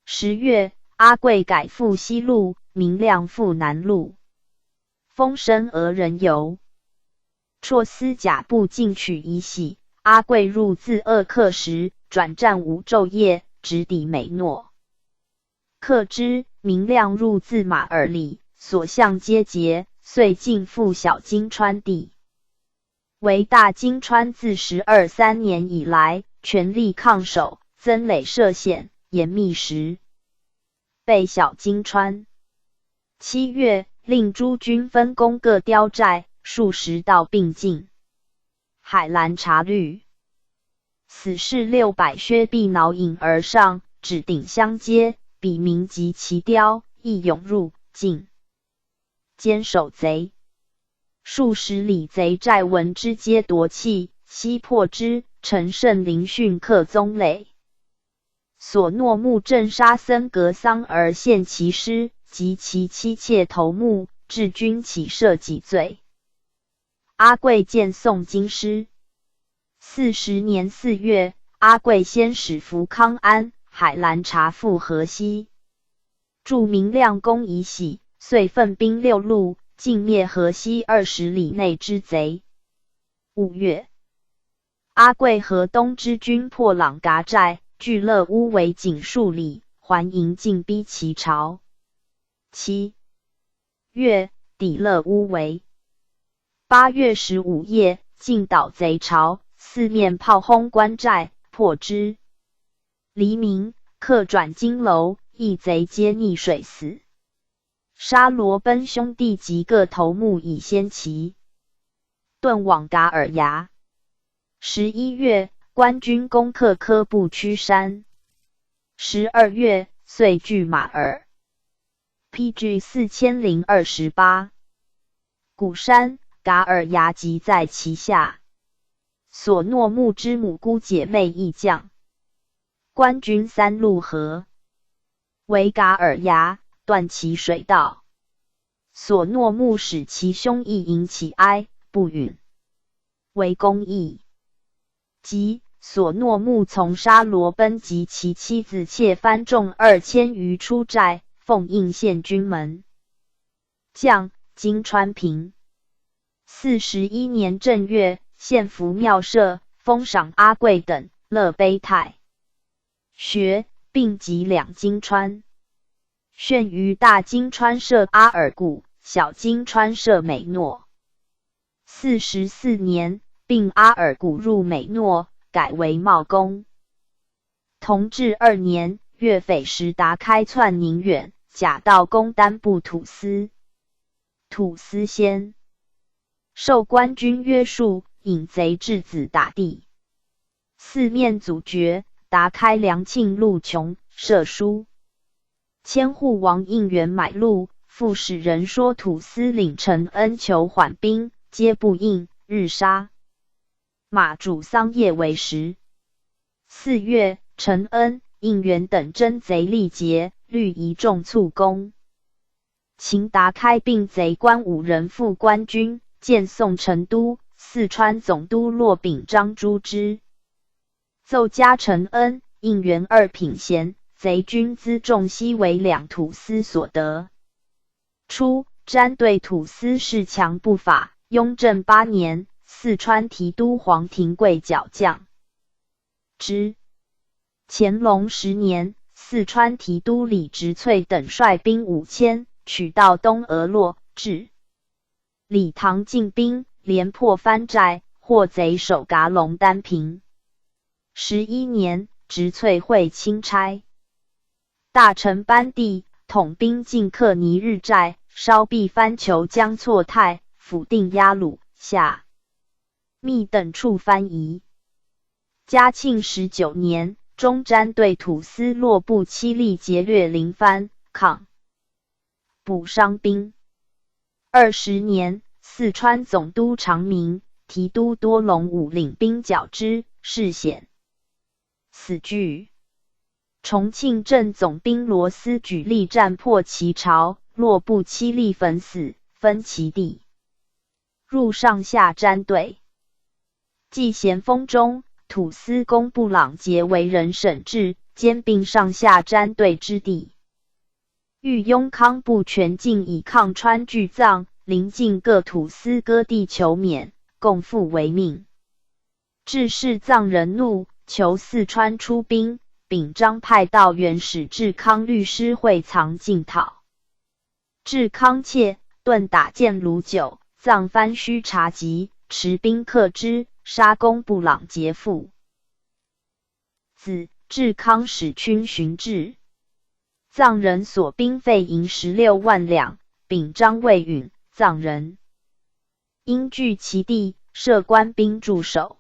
A: 10月，阿贵改赴西路，明亮赴南路。封申俄人由绰斯甲部进取以喜，阿贵入自鄂克什，转战无昼夜，直抵美诺。克之，明亮入自马尔里，所向皆捷，遂进赴小金川地。为大金川自12、3年以来，全力抗守，增垒设险，严密时备小金川。7月，令诸军分攻各碉寨，数十道并进。海兰察律。死士600削臂挠引而上，指顶相接，彼民及其雕，亦涌入境，坚守贼。数十里贼寨闻之，皆夺气，悉破之。陈胜临训克宗垒。所诺木镇杀僧格桑而献其尸，及其妻妾头目，至军起赦己罪。阿贵见诵经师。40年4月，阿贵先使扶康安、海兰察赴河西，驻明亮公以喜，遂奋兵6路，尽灭河西20里内之贼。5月，阿贵河东之军破朗嘎寨，距勒乌为仅数里，还营进逼其巢。7月，抵勒乌为。8月15夜，尽捣贼巢，四面炮轰关寨，破之。黎明，客转金楼，一贼皆溺水死。沙罗奔兄弟及各头目以先齐，遁往噶尔牙。11月，官军攻克科布区山。12月，遂据马尔。PG 4028。鼓山、噶尔牙即在其下。所诺木之母姑姐妹亦将。官军3路合，为噶尔牙，断其水道。所诺木使其兄亦引起哀，不允，为公议。即所诺木从沙罗奔及其妻子妾番众2000余出寨，奉应县军门将金川平。41年正月，献俘庙舍，封赏阿贵等，乐卑太学，并及两金川。炫于大金川设阿尔古，小金川设美诺。44年，并阿尔古入美诺，改为茂公。同治2年，越匪时达开窜宁远，假道攻丹部土司。土司先受官军约束，引贼至子打地。四面阻绝，达开梁庆路穷，设书。千户王应元买路，复使人说土司领陈恩求缓兵，皆不应，日杀。马主桑叶为食。4月，陈恩、应元等征贼力竭，虑宜重卒攻。秦达开并贼官5人赴官军，见宋成都、四川总督骆秉章诛之。奏加陈恩、应元2品衔，贼军辎重悉为两土司所得。初，詹对土司恃强不法，雍正8年，四川提督黄廷贵剿将之。乾隆10年，四川提督李直粹等率兵5000，取道东俄洛，至李唐进兵，连破番寨，获贼首噶龙丹平。11年，直粹会钦差。大臣班第统兵进克尼日寨，烧毕番酋江错泰，抚定鸭鲁、下密等处番夷。嘉庆19年，中詹对土司洛部7力劫掠临番，抗补伤兵。20年，四川总督长明、提督多隆武领兵剿之，事险，死据。重庆镇总兵罗斯举力战破其巢，洛部7力焚死，分其地，入上下詹对。继咸丰中，土司公布朗节为人审治，兼并上下詹对之地。豫雍康部全境以抗川拒藏，临近各土司割地求免，共复为命。致使藏人怒，求四川出兵，秉章派道元使治康律师会藏进讨。治康切顿打箭卢九，藏番须察急，持兵克之，杀公布朗劫父。子治康使勋巡治。藏人所兵费银16万两，秉章未允，藏人因据其地，设官兵驻守。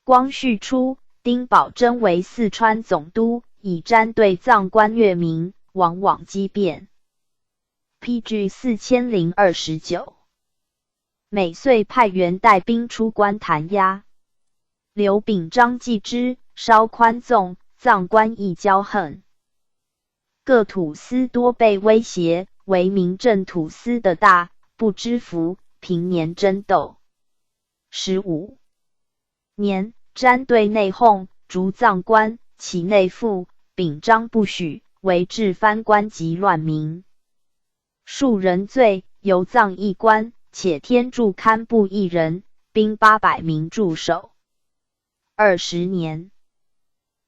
A: 光绪初，丁宝桢为四川总督，以沾对藏官越民，往往激变。PG 4029，每岁派员带兵出关弹压。刘秉章继之，稍宽纵，藏官亦骄横。各土司多被威胁，为民政土司的大不知服，平年争斗。15年，沾对内讧，逐藏官，其内附，秉章不许，为治藩官及乱民。数人罪，由藏一官，且天助堪布一人，兵800名驻守。20年，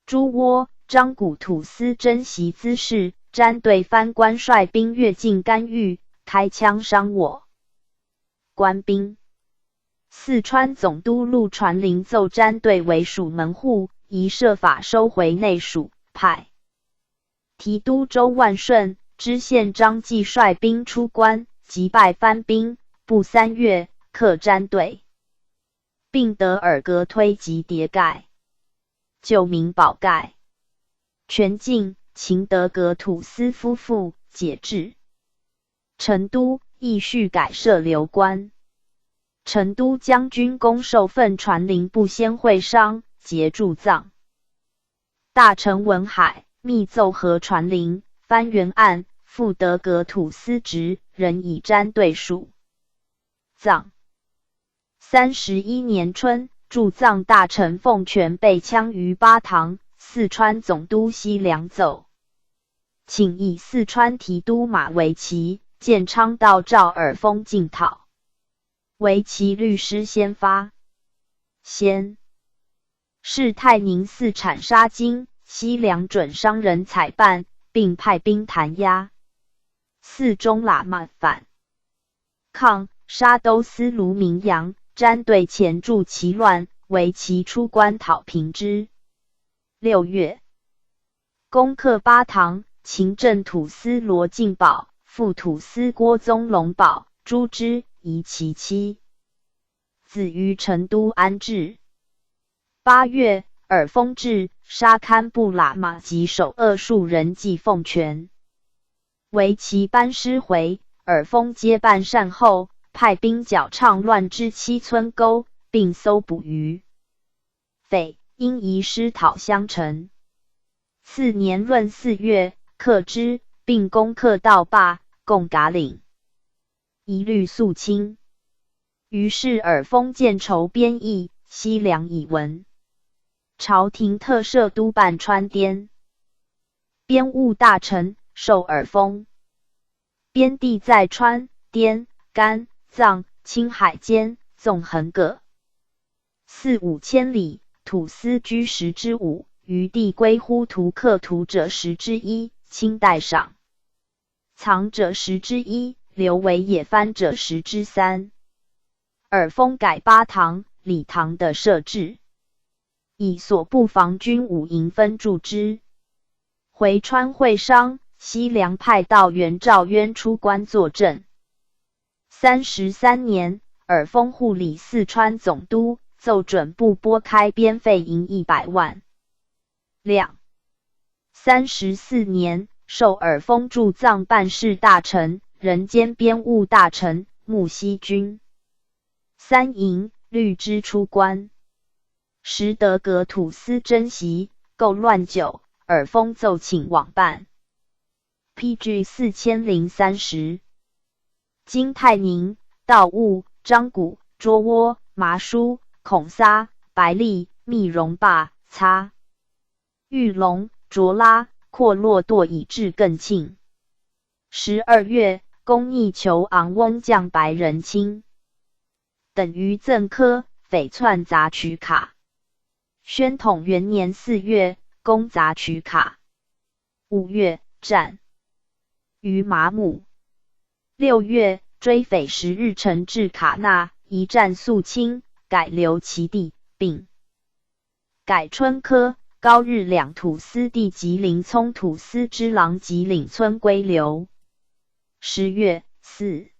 A: 朱窝、张古土司珍袭滋事，沾对藩官率兵越境干预，开枪伤我。官兵。四川总督陆传林奏沾对为属门户，宜设法收回内属，派提督周万顺、知县张继率兵出关，击败藩兵，不3月，克沾对，并得尔格推及迭盖，救民保盖。全境，秦德格土司夫妇解制。成都亦续改设流官。成都将军公受奉传灵部先会商，节驻藏。大臣文海密奏和传灵，藩原案，复德格土司职，仍以沾对属。藏。31年春，驻藏大臣奉权被枪于巴塘，四川总督西凉奏，请以四川提督马维奇、建昌道赵尔丰进讨。维奇律师先发。先是泰宁寺产沙金，西凉准商人采办，并派兵弹压。寺中喇嘛反抗，沙都司卢明阳、沾对前助其乱，维奇出关讨平之。6月，攻克巴塘，秦镇土司罗敬宝、副土司郭宗龙宝、诛之，夷其妻。子于成都安置。8月，尔丰至，杀堪布喇嘛及首恶数人祭奉权。为其班师回，尔丰接办善后，派兵剿唱乱之7村沟，并搜捕余匪，因遗师讨襄城。次年闰4月，克之，并攻克道坝，共嘎岭，一律肃清。于是尔丰建筹编议，西凉以闻。朝廷特设督办川滇边务大臣，授尔丰。边地在川、滇、甘、藏、青海间，纵横各4、5千里，土司居10之5，余地归乎图克图者10之1，清代赏藏者10之1，留为野番者10之3。尔丰改巴塘、理塘的设置，以所部防军5营分驻之。回川会商，西凉派道元赵渊出关作证。33年，尔丰护理四川总督，奏准部拨开边费银100万两。34年，授尔丰驻藏办事大臣，人兼边务大臣、木西军。3营，律之出关。时德格土司珍袭，构乱久，尔丰奏请往办。PG 4030。经泰宁、道务、张古、卓窝、麻书、孔撒、白利、密戎坝、擦、玉龙、卓拉、阔洛垛以至更庆。12月，攻逆求昂翁将白仁卿等于赠科，匪篡杂曲卡。宣统元年4月，攻杂曲卡。5月，战于马姆。6月，追匪10日程至卡纳，一战肃清，改留其地，并改春科、高日两土司地及临聪土司之郎及领村归留。10月，4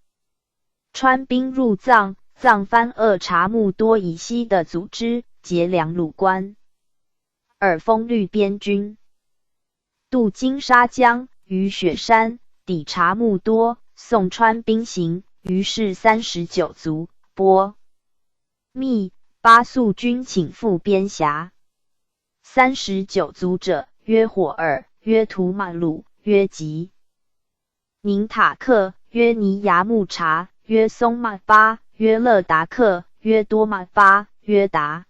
A: 川兵入藏，藏番鄂察木多以西的组织，结两鲁关。尔丰率边军渡金沙江，于雪山抵察木多，宋川兵行，于是39卒。波密巴素军请赴边峡。39卒者，曰火尔，曰图马鲁，曰吉宁塔克，曰尼牙木察，曰松麦巴，曰勒达克，曰多麦巴，曰达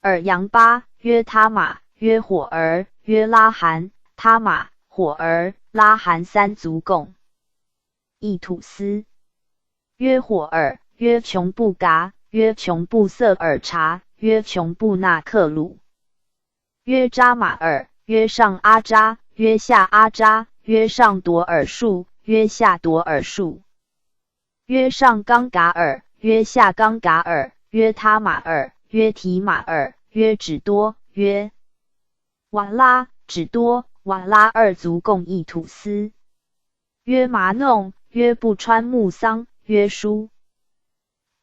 A: 尔扬巴，曰他玛，曰火儿，曰拉罕。他玛、火儿、拉罕三族共一土司。曰火儿，曰琼布嘎，曰琼布瑟尔察，曰琼布纳克鲁，曰扎马尔，曰上阿扎，曰下阿扎，曰上朵尔树，曰下朵尔树，曰上冈嘎尔，曰下冈嘎尔，曰他玛尔，曰提玛尔，曰只多，曰瓦拉、只多、瓦拉二族共一土司。曰麻弄，曰不川木桑，曰舒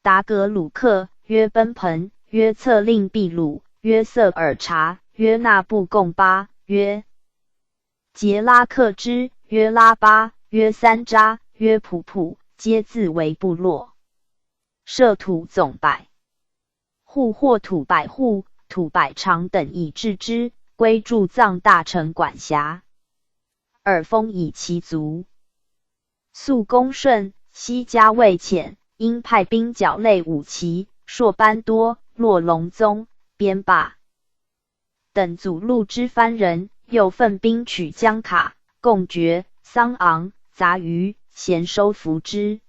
A: 达格鲁克，曰奔盆，曰策令秘鲁，曰瑟尔察，曰那布贡巴，曰杰拉克之，曰拉巴，曰三扎，曰普普，皆自为部落。设土总百户或土百户，土百长等以治之，归驻藏大臣管辖。尔丰以其族速恭顺，西家未浅，因派兵剿类五旗、硕班多、洛龙宗、边霸等祖路之番人，又分兵取江卡、贡觉、桑昂、杂鱼，咸收服之。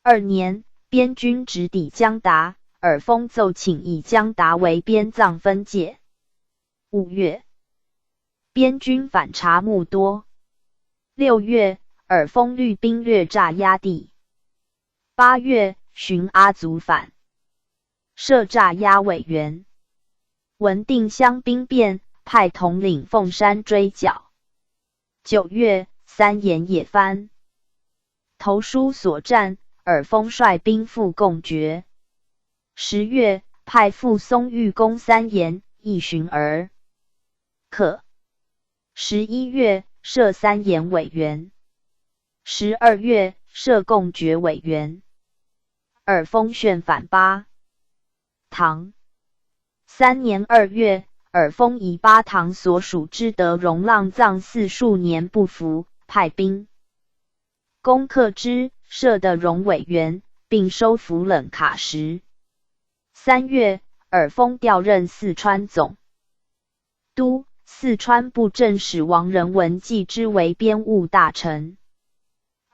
A: 2年，边军直抵江达，尔丰奏请以江达为边藏分界。5月，边军反察木多。6月，尔丰率兵掠诈压地。8月，寻阿族反，设诈压委员。闻定襄兵变，派统领凤山追剿。9月，三岩也番投书所战，尔丰率兵赴贡觉。10月，派赴松玉攻三岩，亦寻而克。11月，设三岩委员。12月，设贡觉委员。尔丰旋反巴唐。3年2月，尔丰以巴唐所属之德容浪藏寺数年不服，派兵攻克之，设的容委员，并收服冷卡什。3月，尔丰调任四川总督，四川布政使王仁文继之为边务大臣。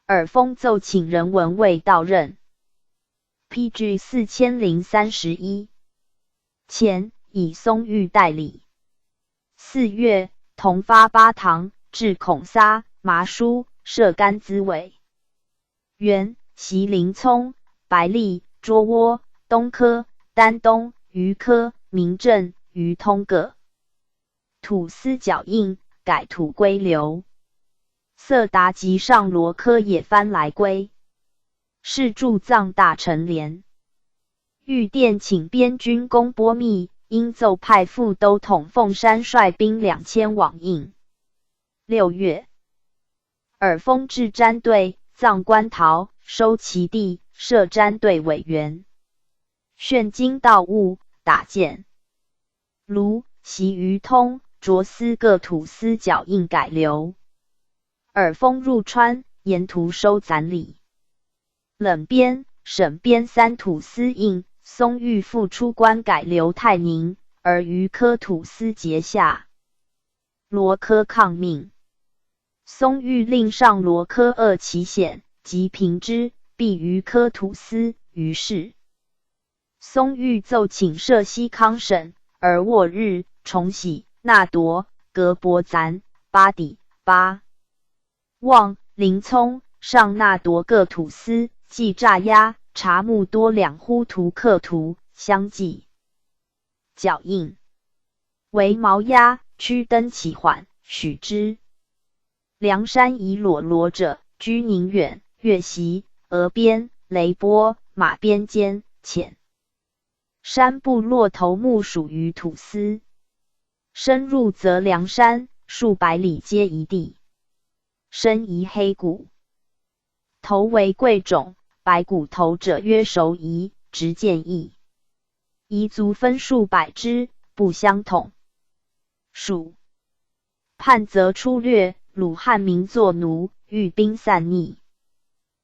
A: 尔丰奏请仁文未到任。PG 4031前，以松玉代理。4月，同发巴唐，至孔撒、麻书，设甘资委员，袭林聪、白利、卓窝、东科、丹东、余科、明正、余通各土司脚印，改土归流。色达及上罗科也番来归，是驻藏大臣连。御殿请边军攻波密，因奏派副都统凤山率兵2000往应。6月，尔丰置詹队，藏官逃，收其地，设詹队委员。炫经盗物，打箭卢、袭于通、卓司各土司脚印改流。尔丰入川，沿途收攒礼。冷边、省边三土司印，松玉复出关改流泰宁，而余科土司节下。罗科抗命，松玉令上罗科扼其险，即平之，必余科土司。于是松玉奏请设西康省，而沃日、重喜、那铎、格伯赞、巴底、巴望、林聪、上那铎各土司，即诈压、察木多两呼图克图，相继脚印。为毛押，屈登其缓，许之。梁山以裸罗者，居宁远、越袭、峨边、雷波、马边间，浅山部落头目属于土司，深入则梁山，数百里皆一地。身宜黑骨，头为贵种，白骨头者曰熟夷，直见异。夷族分数百支，不相同。蜀叛则出掠，鲁汉民作奴，欲兵散逆。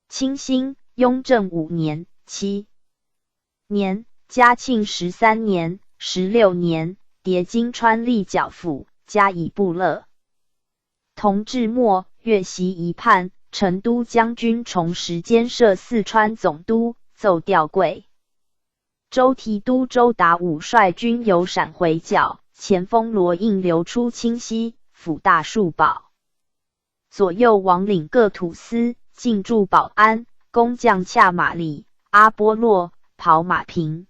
A: 清兴雍正5年、7年、嘉庆13年、16年，迭金川立角府，加以部勒。同治末，越袭一叛，成都将军崇时兼设四川总督，奏调贵州提督周达武率军由陕回剿，前锋罗应流出清溪，抚大数堡。左右王领各土司，进驻保安，工匠洽马里、阿波洛、跑马坪、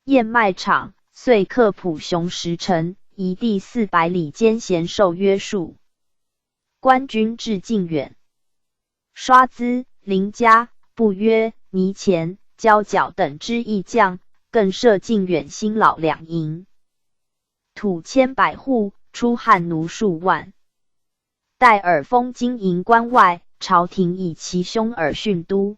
A: 燕麦场，遂克普雄10城，一地400里间咸受约束。官军至靖远，刷资、林家、不约、倪前、焦角等之义将，更设靖远新老2营，土千百户，出汉奴数万。待尔封经营关外，朝廷以其兄尔训都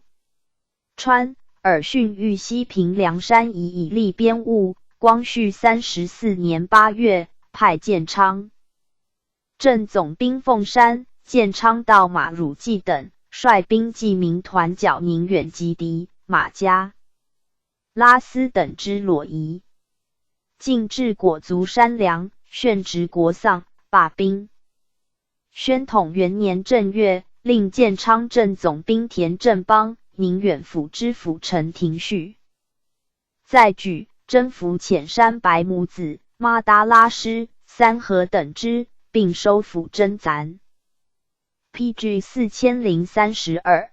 A: 川。尔训欲西平梁山以立边务。光绪34年8月，派建昌镇总兵凤山、建昌道马汝济等率兵济民团剿宁远击敌，马家、拉斯等之裸夷，进至果足山梁，炫职国丧，罢兵。宣统元年正月，令建昌镇总兵田正邦、宁远府知府陈廷绪再举征服浅山白母子、马达拉施、三河等之，并收复真咱。PG 4032，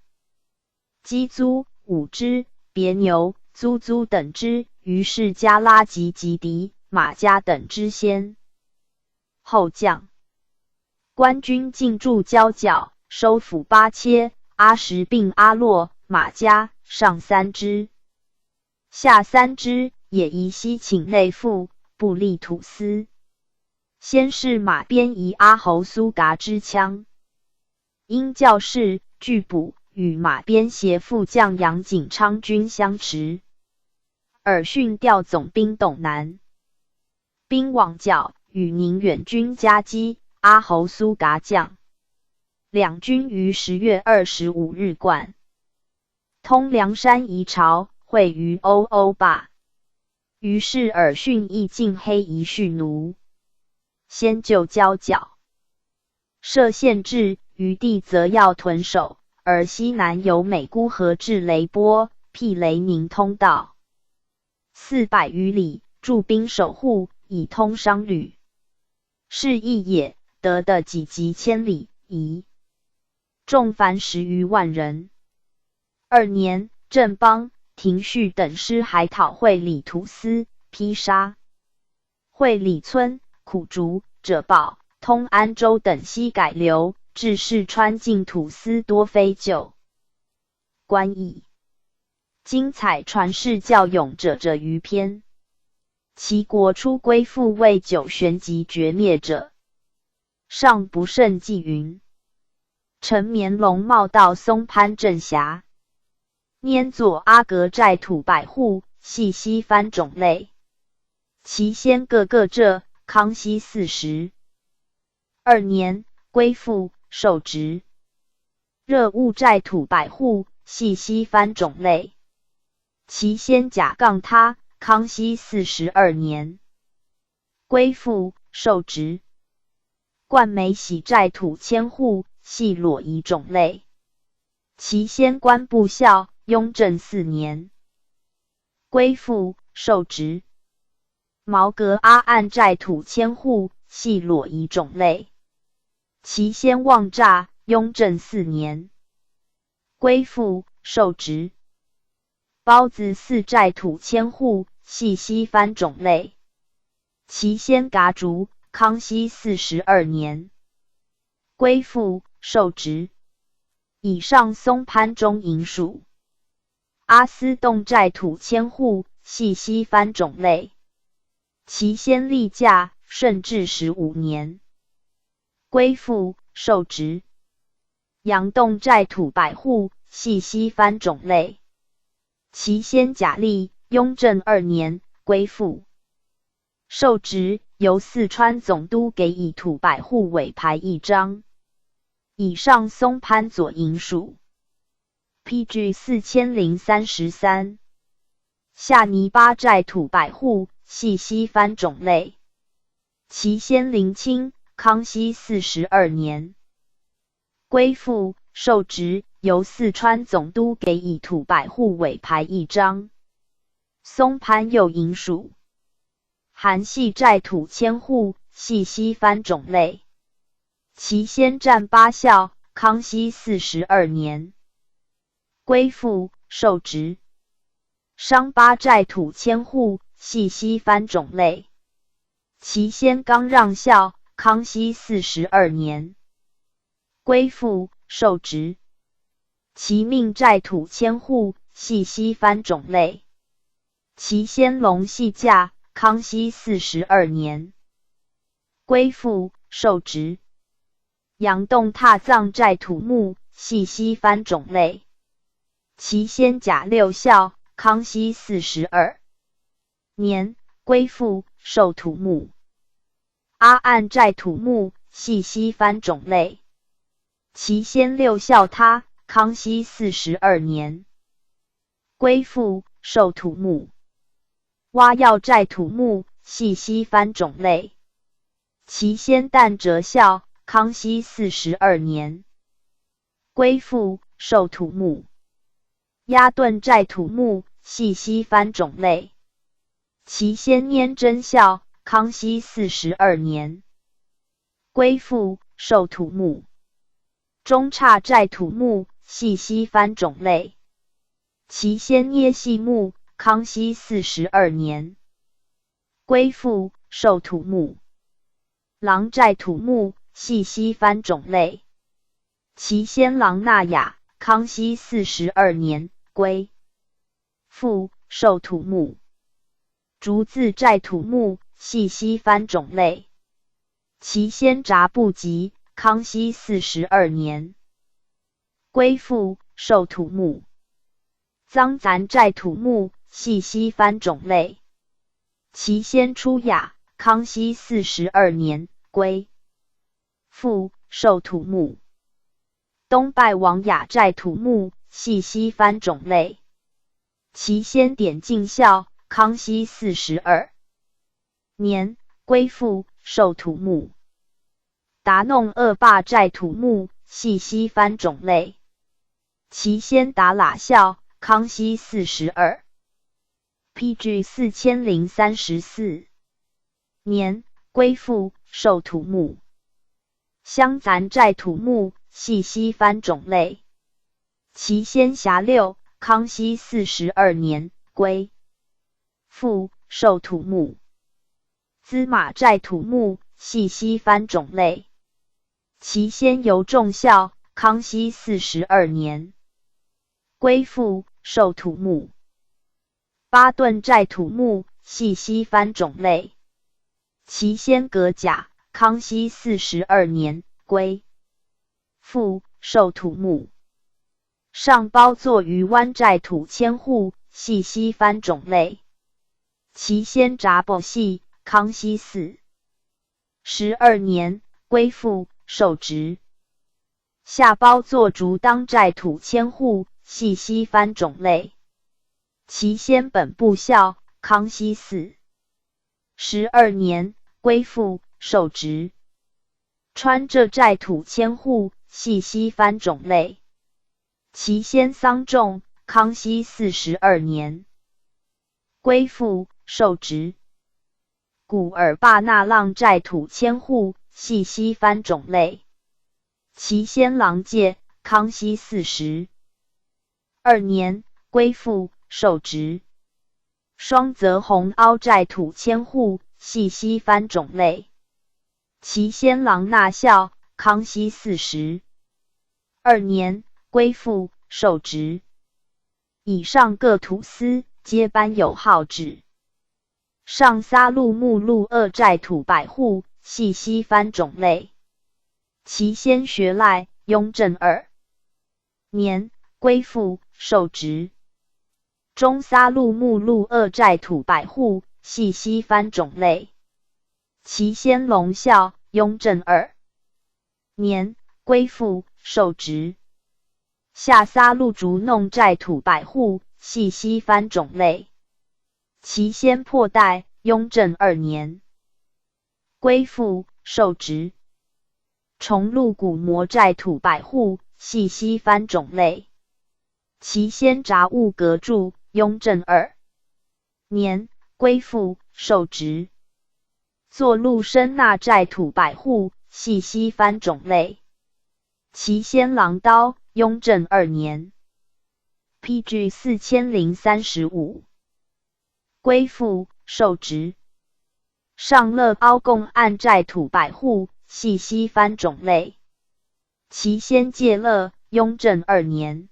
A: 鸡租、五只、别牛、租等之，于是加拉及吉敌、马家等之先后将。官军进驻交角，收复巴切、阿什并阿洛、马家，上3支，下3支，也宜西请内附，不立土司。先是马边夷阿侯苏嘎之枪，因教士拒捕，与马边协副将杨景昌军相持。尔训调总兵董南兵往剿，与宁远军夹击，阿侯苏嘎将。两军于10月25日贯通梁山夷巢，会于瓯坝。于是尔训亦进黑夷蓄奴，先就交角，设县制，余地则要屯守，而西南有美姑河至雷波，辟雷宁通道400余里，驻兵守护，以通商旅。是义也，得的几级千里，夷众凡10余万人。2年，郑邦、廷绪等师还讨会理土司，披杀会理村、苦竹、者保、通安州等西改流，至四川境土司多非旧官役。精彩传世教勇者余篇。其国出归附为9旋即绝灭者，尚不胜计云。陈绵龙茂道松潘镇峡，拈左阿格寨土百户，系西番种类。其先各浙，康熙42年，归附，受职。热务寨土百户，系西番种类。其先甲杠他，康熙42年，归附，受职。灌梅喜寨土1000户，系裸夷种类。其先官部校，雍正4年，归附，受职。毛格阿岸寨土1000户，系裸夷种类。其先望诈，雍正4年，归附，受职。包子4寨土1000户，系西番种类。其先嘎竹，康熙42年，归附，受职。以上松潘中营属。阿斯洞寨土千户，系西番种类。其先历驾，顺治15年，归附，受职。杨洞寨土百户，系西番种类。其先甲历，雍正2年，归附，受职。由四川总督给以土百户委牌1张。以上松潘左营属。PG 4033。下泥巴寨土百户，系西番种类。其先临清，康熙42年，归附，受职。由四川总督给以土百户委牌1张。松潘右营属。韩系寨土千户，系西番种类。其先占8校，康熙42年，归附，受职。商八寨土千户，系西番种类。其先刚让校，康熙42年，归附，受职。其命寨土千户，系西番种类。其先龙系驾，康熙42年，归附，受职。杨洞踏藏寨土木，系西番种类。其先甲6校，康熙42年，归附，受土木。阿岸寨土木，系西番种类。其先6校他，康熙42年，归附，受土木。蛙药寨土木，系西番种类。其先旦哲校，康熙42年，归附，受土木。鸭顿寨土木，系西番种类。其先拈真校，康熙42年，归附，受土木。中岔寨土木，系西番种类。其先捏细木，康熙42年，归附，受土木。郎寨土木，系西番种类。其先郎纳雅，康熙42年，归附，受土木。竹字寨土木，系西番种类。其先札不及，康熙42年，归附，受土木。臧咱寨土木，系西番种类。其先出雅，康熙42年，归附，受土木。东拜王雅寨土木，系西番种类。其先点进校，康熙42年，归附，受土木。达弄恶霸寨土木，系西番种类。其先达喇校，康熙42 PG 4034年，归附，受土木。湘咱寨土木，系西番种类。其先辖6，康熙42年，归附，受土木。资马寨土木，系西番种类。其先由仲校，康熙42年，归附，受土木。巴顿寨土木，系西番种类。其先葛甲，康熙42年，归附，受土木。上包作鱼湾寨土千户，系西番种类。其先札不系，康熙42年，归附，受职。下包作竹当寨土千户，系西番种类。其先本部校，康熙42年，归附，受职。川浙寨土千户，系西番种类。其先桑仲，康熙42年，归附，受职。古尔坝那浪寨土千户，系西番种类。其先郎介，康熙42年，归附，受职。双泽红凹寨土千户，系西番种类。其先郎纳校，康熙42年，归附，受职。以上各土司皆颁有号旨。上撒路目录2寨土百户，系西番种类。其先学赖，雍正2年，归附，受职。中撒路目录2寨土百户，系西番种类。其先隆孝，雍正2年，归附，受职。下撒路竹弄寨土百户，系西番种类。其先破代，雍正2年，归附，受职。重鹿古磨寨土百户，系西番种类。其先札务阁著，雍正2年，归附，受职。作鹿生纳寨土百户，系西番种类。其先郎刀，雍正2年。PG 4035。归附，受职。上乐凹贡按寨土百户，系西番种类。其先介乐，雍正2年。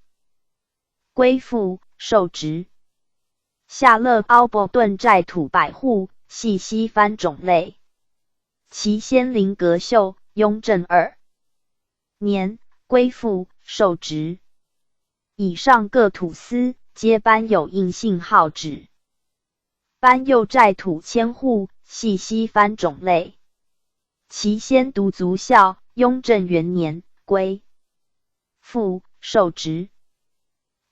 A: 归附，受职。下乐凹伯顿寨土百户，系西番种类。其先林阁秀，雍正2年，归附，受职。以上各土司皆颁有印信号旨。颁右寨土千户，系西番种类。其先独足孝，雍正元年，归附，受职。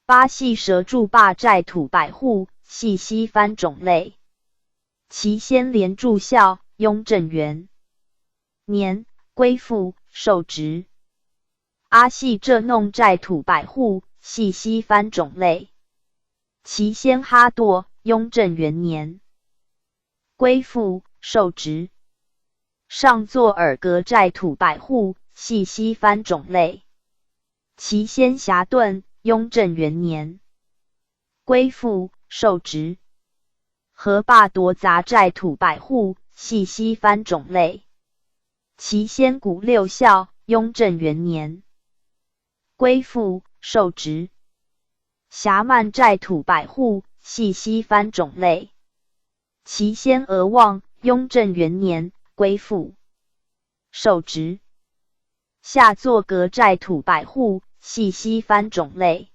A: 八系蛇柱坝寨土百户，系西番种类。其先连柱孝，雍正元年，归附，受职。阿系浙弄寨土百户，系西番种类。其先哈堕，雍正元年，归附，受职。上作尔格寨土百户，系西番种类。其先辖顿，雍正元年，归附，受职。河坝夺杂寨土百户，系西番种类。其先古六孝，雍正元年，归附，受职。辖曼寨土百户，系西番种类。其先俄望，雍正元年，归附，受职。下作阁寨土百户，系西番种类。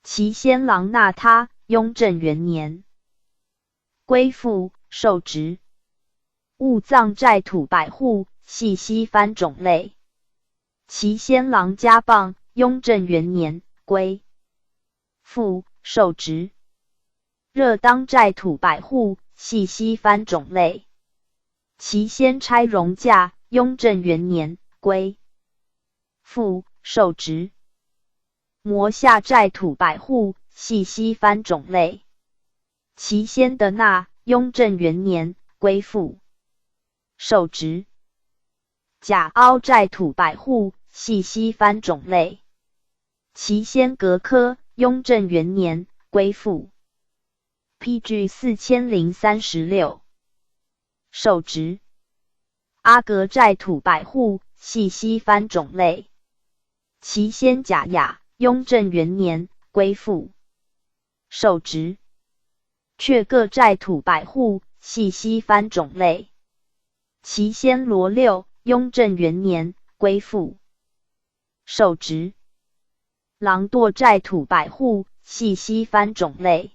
A: 其先郎那他，雍正元年，归附，受职。务藏寨土百户，系西番种类。其先郎家棒，雍正元年，归附，受职。热当寨土百户，系西番种类。其先差荣驾，雍正元年，归附，受职。摩下寨土百户，系西番种类。其先的那，雍正元年，归附，受职。甲凹寨土百户，系西番种类。其先格科，雍正元年，归附。PG 4036。受职。阿格寨土百户，系西番种类。其先甲雅，雍正元年，归附，受职。却各寨土百户，系西番种类。其先罗六，雍正元年，归附，受职。郎堕寨土百户，系西番种类。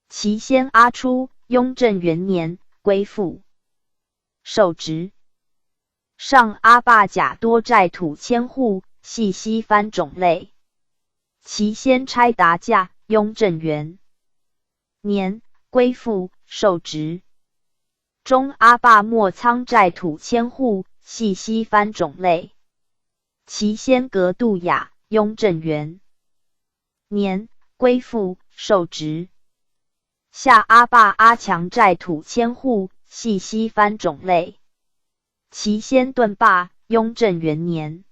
A: 其先阿初，雍正元年，归附，受职。上阿坝甲多寨土千户，系西番种类。其先差达驾，雍正元年，归附，受职。中阿坝莫仓寨土千户，系西番种类。其先格度雅，雍正元年，归附，受职。下阿坝阿强寨土千户，系西番种类。其先顿坝，雍正元年，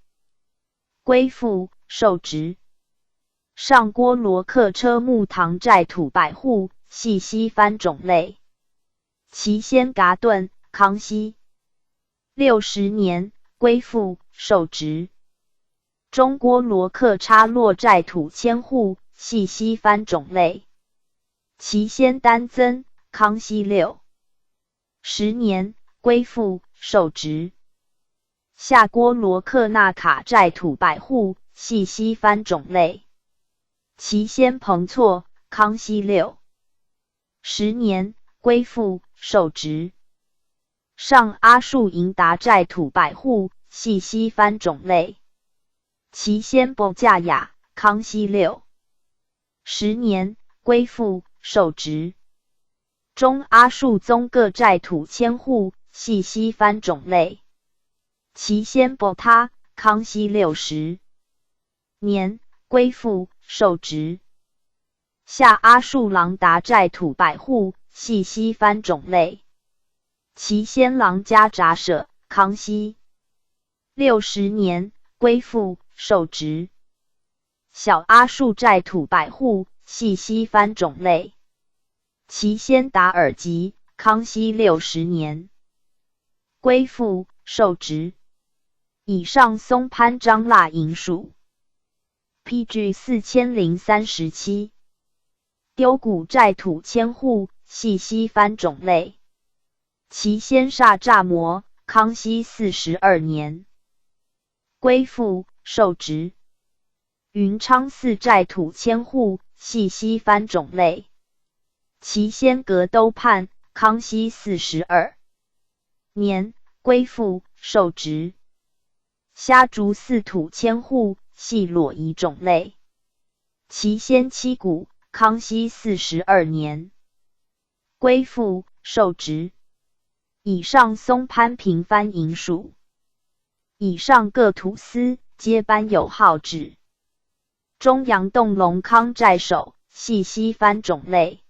A: 归附，受职。上郭罗克车木堂寨土百户，系西番种类。其先噶顿，康熙60年，归附，受职。中郭罗克插落寨土千户，系西番种类。其先丹增，康熙6、10年归附，受职。下郭罗克纳卡寨土百户，系西番种类。其先彭措，康熙6、10年归附，受职。上阿树营达寨土百户，系西番种类。其先博架雅，康熙6、10年归附，受职。中阿树宗各寨土千户，系西番种类。其先博他，康熙60年归附，受职。下阿树郎达寨土百户，系西番种类。其先郎家札舍，康熙60年归附，受职。小阿树寨土百户，系西番种类。其先达尔吉，康熙60年归附，受职。以上松潘张腊营属。PG 4037。丢谷寨土千户，系西番种类。其先煞诈魔，康熙42年归附，受职。云昌寺寨土千户，系西番种类。其先格都判，康熙42年归附，受职。虾竹寺土千户，系裸夷种类。其先七谷，康熙42年归附，受职。以上松潘平番营属。以上各土司皆颁有号旨。中阳洞龙康寨首，系西番种类。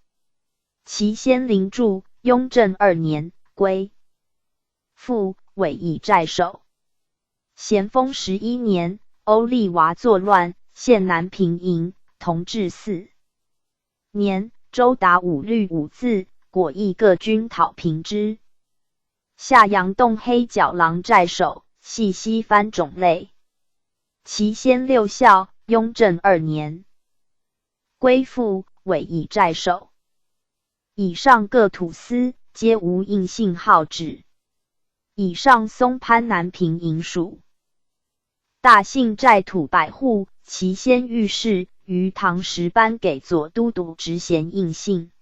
A: 其先灵柱，雍正2年归附，委以寨首。咸丰11年，欧丽娃作乱，陷南平营，同治4年，周达五律五字，果毅各军讨平之。下阳洞黑角狼寨首，系西番种类。其先六校，雍正2年归附，委以寨首。以上各土司皆无应信号旨。以上松潘南平营属。大姓寨土百户，其先御史于唐时颁给左都督职衔印信，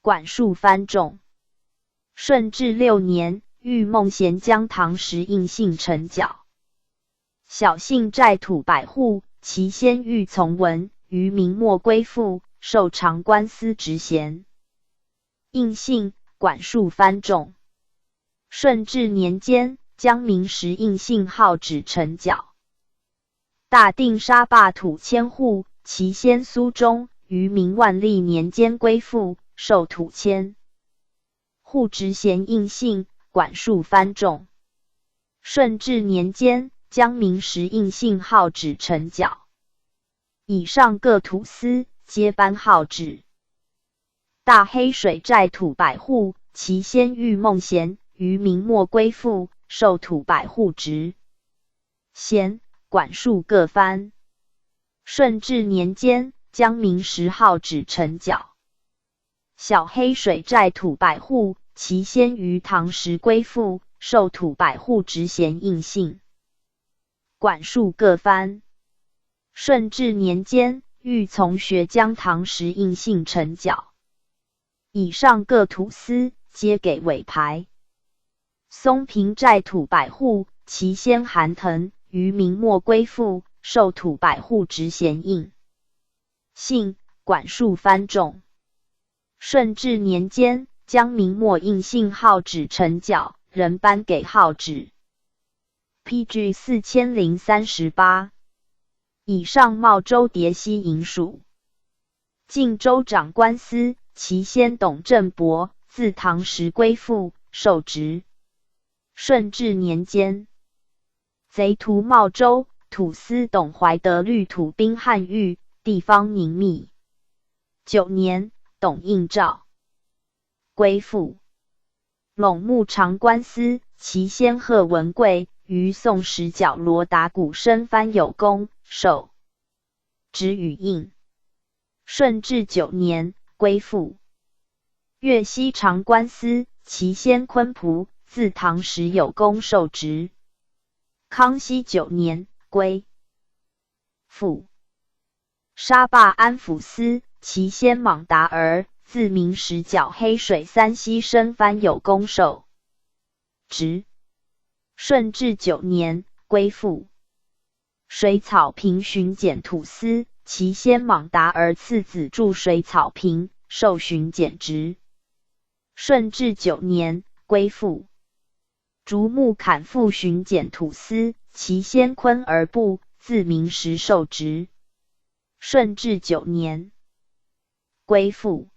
A: 管束番众。顺治6年，御孟贤将唐时印信呈缴。小姓寨土百户，其先御从文，于明末归附，受长官司职衔。印信，管束番众。顺治年间，将明时印信号旨呈缴。大定沙坝土千户，其先苏中，于明万历年间归附，受土迁。户职衔印信，管束番众。顺治年间，将明时印信号旨呈缴。以上各土司皆颁号旨。大黑水寨土百户，其先御孟贤，于明末归附，受土百户职衔，管束各番。顺治年间，将明时号旨呈缴。小黑水寨土百户，其先于唐时归附，受土百户职衔印信，管束各番。顺治年间，欲从学将唐时印信呈缴。以上各土司皆给委牌。松平寨土百户，其先韩腾，于明末归附，受土百户职衔印信，管束番众。顺治年间，将明末印信号旨呈缴，仍颁给号旨。PG 4038。以上茂州蝶溪营属。晋州长官司，其先董正伯，自唐时归附，受职。顺治年间，贼屠茂州，土司董怀德律土兵汉狱，地方宁密。9年，董应召归附。陇木长官司，其先贺文贵，于宋时角罗达古生番有功，受职与印顺治9年，归附粤西长官司，其先昆仆，自唐时有功受职。康熙9年，归附沙坝安抚司，其先莽达儿，自明时剿黑水3溪生番有功受职。顺治9年，归附水草坪巡检土司，其先莽达儿次子驻水草坪，受巡检职。顺治9年，归附竹木砍副巡检土司，其先昆儿部，自明时受职。顺治9年，归附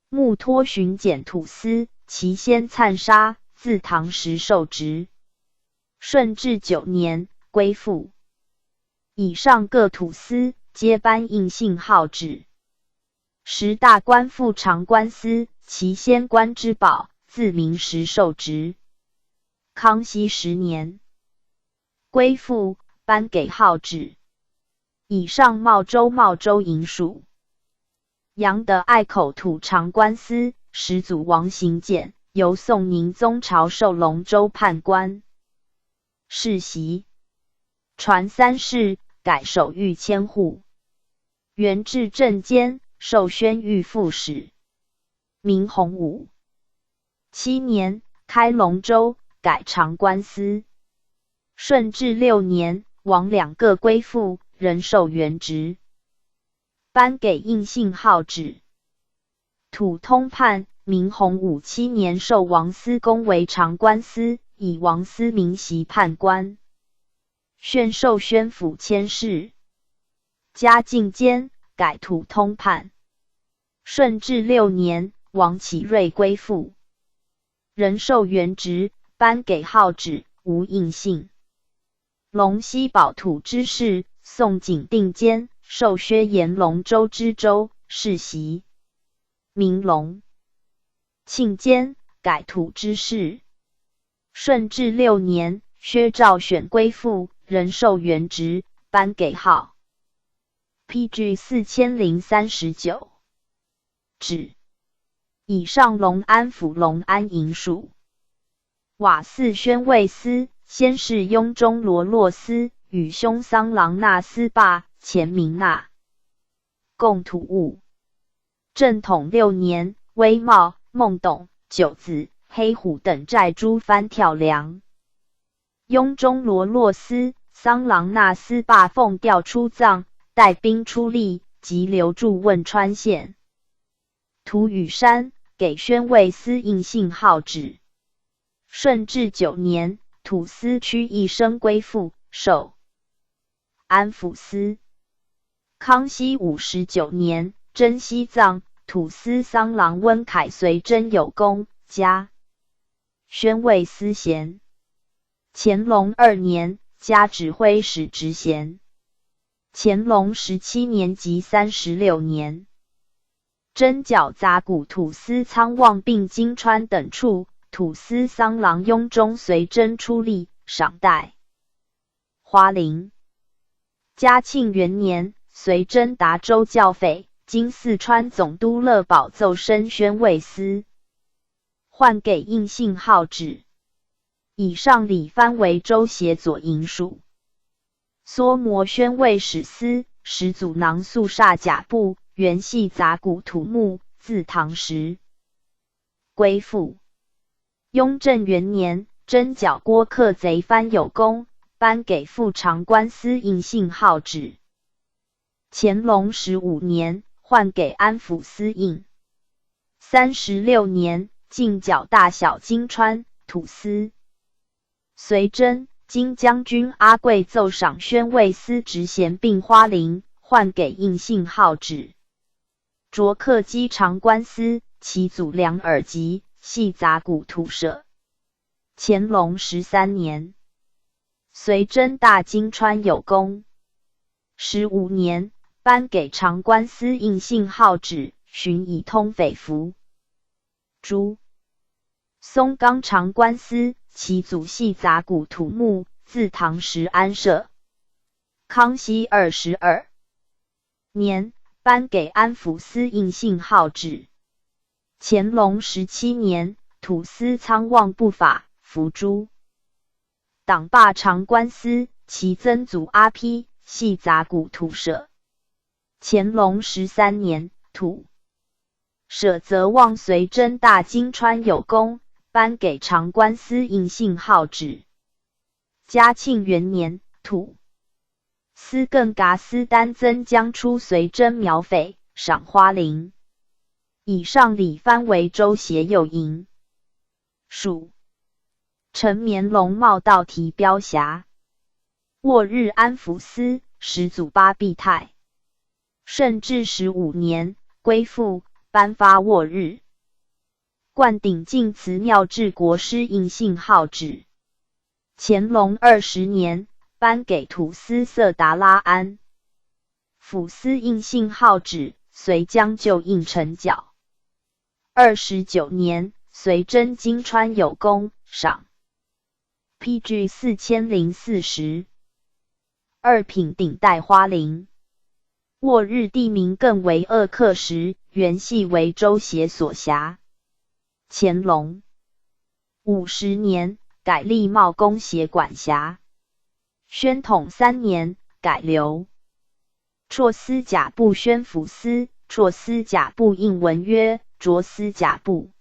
A: 木托巡检土司，其先灿沙，自唐时受职。顺治9年，归附以上各土司，皆颁印信号旨。10大官复长官司，其先官之宝，自明时受职。康熙10年，归附，颁给号旨。以上茂州营属。杨德爱口土长官司，始祖王行简，由宋宁宗朝授龙州判官。世袭传3世，改守御千户。元至正监，授宣谕副使。明洪武7年，开龙州，改长官司。顺治6年，王2个归附，仍受原职。颁给印信号旨。土通判，明洪武7年授王思公为长官司，以王思明袭判官。宣授宣府佥事。嘉靖间，改土通判。顺治6年，王启瑞归附，仍受原职，颁给号旨，无印信。龙溪保土之事，宋景定监，授薛延龙州知州，世袭。明隆庆间，改土之事。顺治6年，薛兆选归附，仍受原职，颁给号PG 4039。旨。以上隆安府隆安营属。瓦寺宣慰司，先是雍中罗洛司，与兄桑郎那司坝，前明那共土务。正统6年，威茂、孟董、九子、黑虎等寨诸番跳梁。雍中罗洛司、桑郎那司坝奉调出藏，带兵出力，即留驻汶川县。吐羽山，给宣慰司印信号旨。顺治9年，土司区一生归附，授安抚司。康熙59年，征西藏，土司桑郎温凯随征有功，加宣慰司衔。乾隆2年，加指挥使职衔。乾隆17年及36年，征剿杂谷土司仓望并金川等处，土司桑郎雍中随征出力，赏戴花翎。嘉庆元年，随征达州教匪，经四川总督乐宝奏升宣慰司，换给印信号旨。以上李藩为州协佐营属。梭摩宣慰使司，始祖囊素煞甲部，原系杂谷土木，自唐时归附。雍正元年，征剿郭克贼藩有功，颁给副长官司印信号旨。乾隆15年，换给安抚司印。36年，进剿大小金川土司。随征，金将军阿贵奏赏宣慰司职衔并花翎，换给印信号旨。卓克基长官司，其祖梁尔吉，系杂谷土舍。乾隆13年，随征大金川有功。15年，颁给长官司印信号旨，巡以通匪服。朱松冈长官司，其祖系杂谷土木，自唐时安设。康熙22年，颁给安抚司印信号旨。乾隆17年，土司仓望不法，伏诛。党罢长官司，其曾祖阿丕系杂谷土舍。乾隆13年，土舍则望随真大金川有功，颁给长官司印信号旨。嘉庆元年，土司更嘎司丹增将出随真苗匪，赏花翎。以上礼藩为州协右营。属陈绵龙茂道提标辖。沃日安抚司始祖八必泰。顺治15年，归附，颁发沃日。灌顶晋祠庙治国师印信号旨。乾隆20年，颁给土司色达拉安。抚司印信号旨，随将就印呈缴。29年，随真金川有功，赏。PG 4040。二品顶戴花翎。沃日地名更为鄂克什，原系为州协所辖。乾隆50年，改吏贸公协管辖。宣统3年，改留绰司甲部宣抚司，绰司甲部印文曰卓司甲部。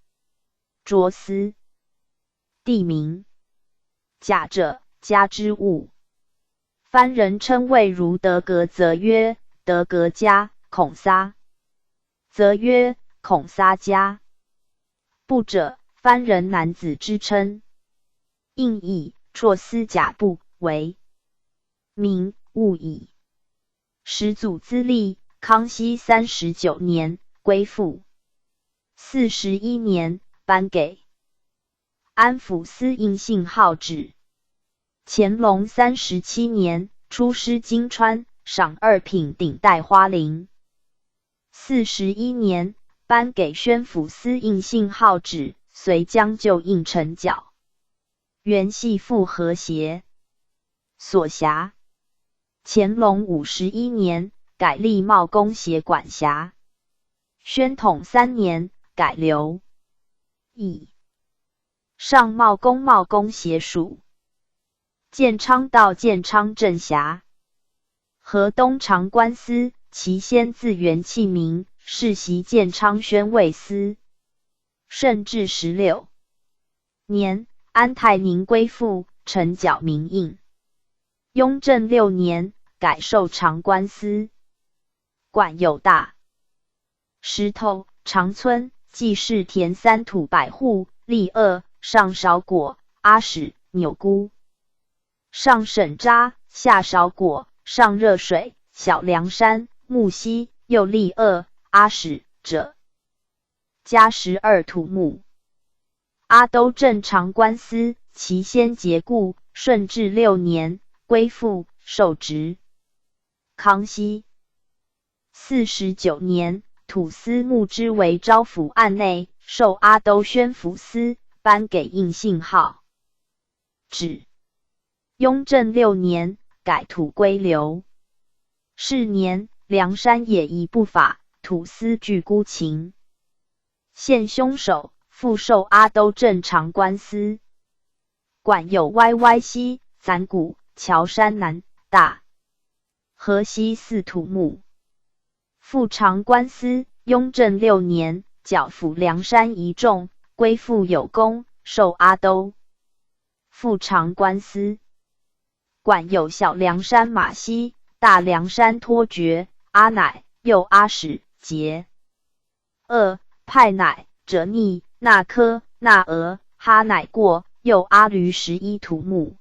A: 卓司地名，甲者，家之物。藩人称谓如德格，则曰德格家；孔撒，则曰孔撒家。部者，藩人男子之称。应以绰司甲部为名，勿以。始祖资历，康熙39年，归附。41年，颁给安抚司印信号旨。乾隆37年，出师金川，赏二品顶戴花翎。41年，颁给宣抚司印信号旨，随将就印呈缴。原系复和谐所辖。乾隆51年，改吏贸公协管辖。宣统3年，改留以上茂公协属。建昌道建昌镇辖。河东长官司，其先自元器名，世袭建昌宣慰司。顺治16年，安泰宁归附，呈缴名印。雍正6年，改授长官司。管有大石头、长村、季氏田3土百户，立2，上少果、阿史、钮姑。上沈扎，下少果，上热水，小梁山、木溪，又立2，阿史者。加12土木。阿都镇长官司，其先节故，顺治6年，归附，受职。康熙49年，土司募之为招抚案内，授阿都宣抚司，颁给印信号旨。雍正6年，改土归流。是年，梁山野夷不法，土司具孤情，现凶手，复授阿都镇长官司。管有歪歪溪、攒谷、桥山南、大河西4土木。复长官司。雍正6年，剿抚梁山一众，归附有功，授阿都。复长官司。管有小梁山马溪、大梁山脱爵、阿乃、又阿史、节。派乃、折逆、那科、那俄、哈乃过、又阿驴11土木。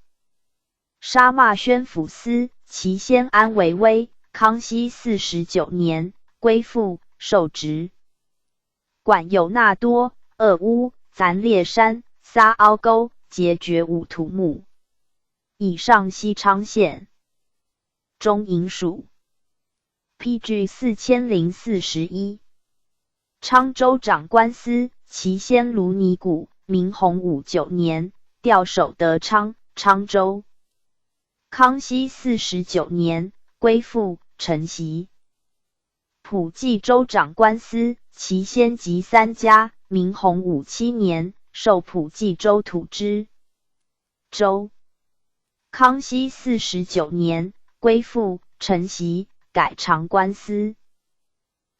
A: 杀骂宣抚司，其先安维威，康熙49年，归附，受职。管有那多、乌、咱烈山、撒凹沟、节爵5土木。以上西昌县。中营属。PG 4041。昌州长官司，其先卢尼谷，明洪59年，调守德昌、昌州。康熙49年，归附，承袭。普济州长官司，其先及3家。明洪武7年，授普济州土知州。康熙49年，归附承袭，改长官司。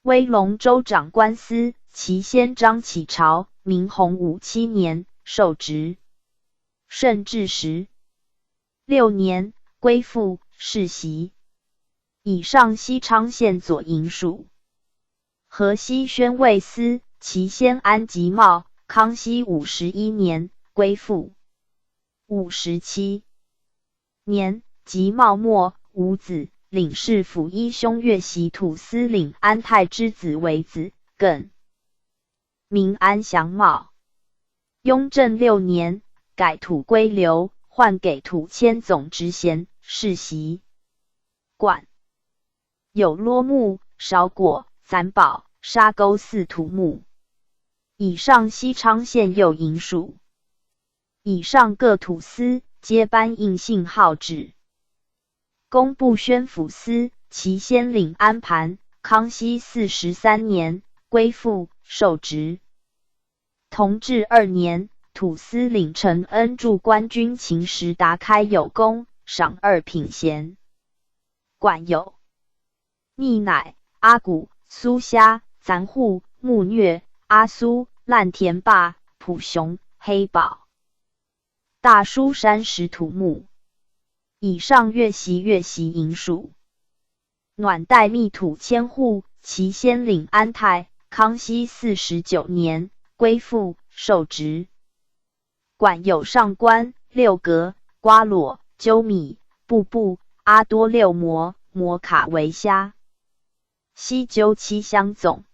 A: 威龙州长官司，其先张启朝，明洪武7年，受职。顺治16年，归附世袭。以上西昌县左营署。河西宣慰司，其先安吉茂，康熙51年，归附。57年，吉茂没，无子，领事府依兄岳袭土司领安泰之子为子，更名安祥茂。雍正6年，改土归流，换给土迁总执衔，世袭。管有落木、韶果、散宝、沙沟4土木。以上西昌县右营署。以上各土司皆颁印信号旨。工部宣抚司，其先领安盘，康熙43年，归附，受职。同治2年，土司领承恩驻官军秦时达开有功，赏2品衔。管有逆奶、阿骨、苏虾、残户、木虐、阿苏、烂田坝、普雄、黑宝、大书山10土木。以上岳袭营署。暖带密土千户，其先领安泰，康熙49年，归附，受职。管有上官、六格、瓜裸、鸠米、布布、阿多六摩、摩卡为虾。西鸠7乡总。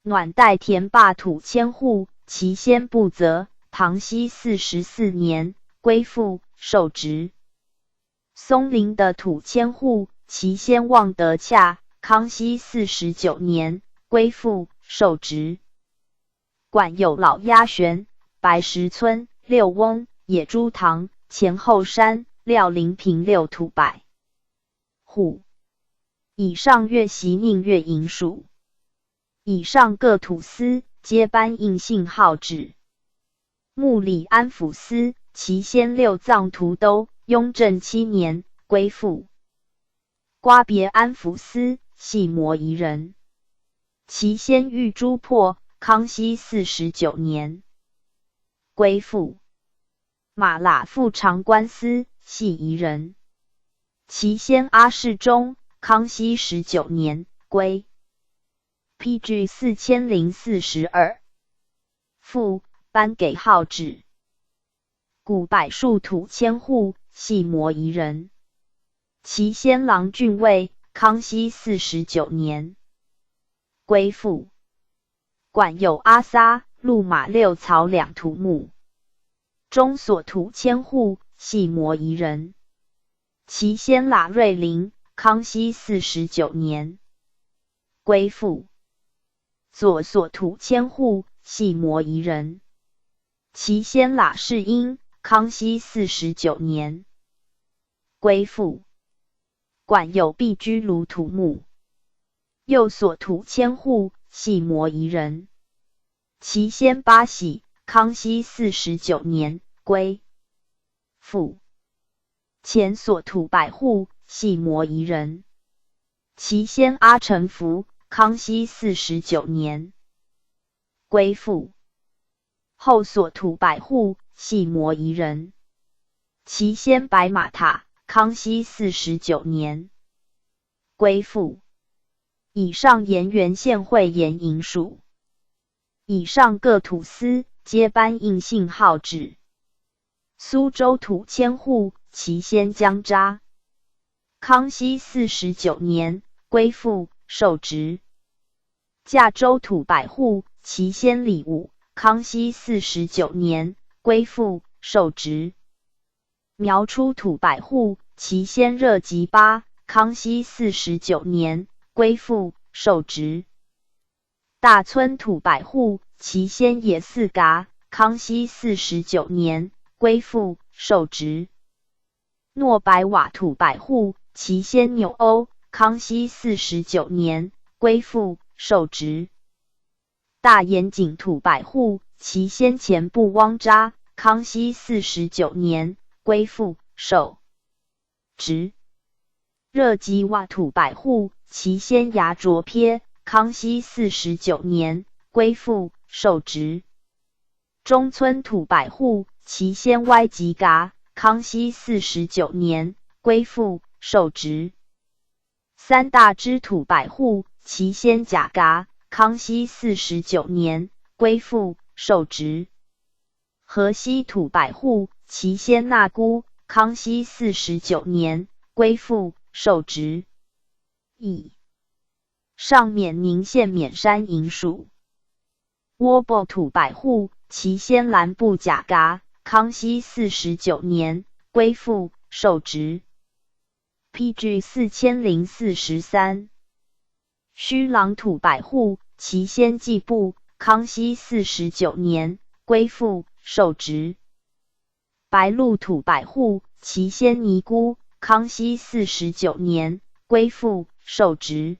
A: 暖带田坝土千户，其先不责，唐熙44年，归附，受职。松林的土千户，其先望德洽，康熙49年，归附，受职。管有老鸭玄、白石村、六翁、野猪塘、前后山、廖林平6土百户。以上岳袭宁岳营署。以上各土司皆颁印信号旨。木里安抚司，其先6藏图都，雍正7年，归附。瓜别安抚司，系摩夷人，其先玉珠破，康熙49年，归附。马喇副长官司，系夷人，其先阿世忠，康熙19年，归。PG 4042。附，颁给号旨。古柏树土千户，系摩夷人，其先郎郡尉，康熙49年，归附。管有阿撒、路马6草2土木。中所土千户，系摩夷人，其先喇瑞林，康熙49年，归附。左所土千户，系摩夷人，其先喇世英，康熙49年，归附。管有必居卢土木。右所土千户，系摩夷人，其先八喜，康熙49年，归附。前所土百户，系摩夷人，其先阿承福，康熙49年，归附。后所土百户，系摩夷人，其先白马塔，康熙49年，归附。以上盐源县会盐营署。以上各土司皆颁印信号旨。苏州土千户，其先江扎，康熙49年，归附，受职。驾州土百户，其先李武，康熙49年，归附，受职。苗出土百户，其先热吉巴，康熙49年，归附，受职。大村土百户，其先也四嘎，康熙49年，归附，受职。诺白瓦土百户，其先纽欧，康熙49年，归附受职。大延景土百户，其先前部汪扎，康熙49年归附受职。热吉瓦土百户，其先牙卓撇，康熙49年归附受职。中村土百户，其先歪吉嘎，康熙49年归附受职。三大支土百户，其先甲嘎，康熙49年归附受职。河西土百户，其先纳姑，康熙49年归附受职。以上缅宁县缅山营属。窝泊土百户，其先兰部甲嘎，康熙49年归附受职。PG 4043。虚郎土百户，其先季部，康熙49年归附受职。白鹿土百户，其先尼姑，康熙49年归附受职。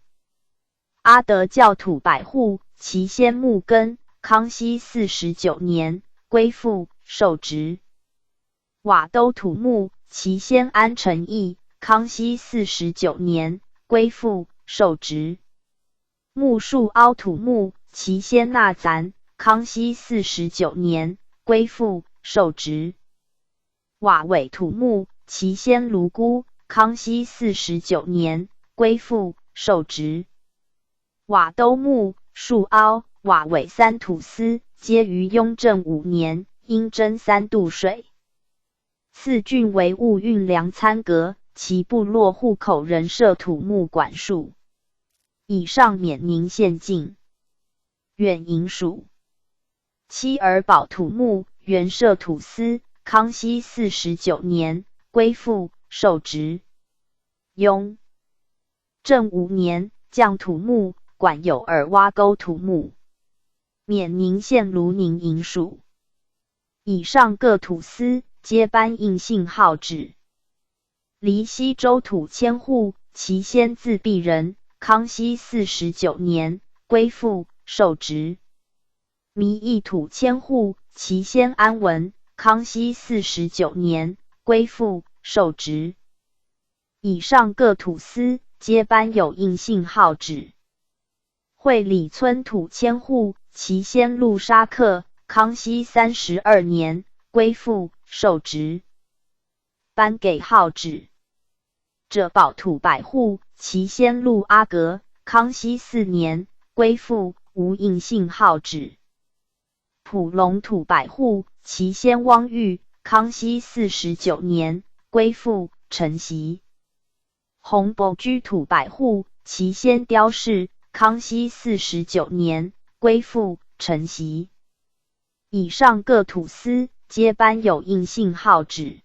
A: 阿德教土百户，其先木根，康熙49年归附受职。瓦都土木，其先安成义，康熙49年归附受职。木树凹土木，其先纳咱，康熙49年归附受职。瓦尾土木，其先卢姑，康熙49年归附受职。瓦都木、树凹、瓦尾三土司，皆于雍正5年应征3度水。四郡为务运粮参阁，其部落户口人设土木管束。以上缅宁县境。远营属。妻儿堡土木，原设土司，康熙49年归附受职。雍正5年降土木，管有耳挖沟土木。缅宁县卢宁营属。以上各土司皆颁印信号旨。黎西州土千户，其先自闭人，康熙49年归附受职。弥义土千户，其先安文，康熙49年归附受职。以上各土司皆颁有印信号旨。会里村土千户，其先陆沙克，康熙32年归附受职。颁给号旨。者保土百户，其先陆阿格，康熙4年归附无印信号旨。普隆土百户，其先汪玉，康熙49年归附承袭。红伯居土百户，其先雕氏，康熙49年归附承袭。以上各土司皆颁有印信号旨。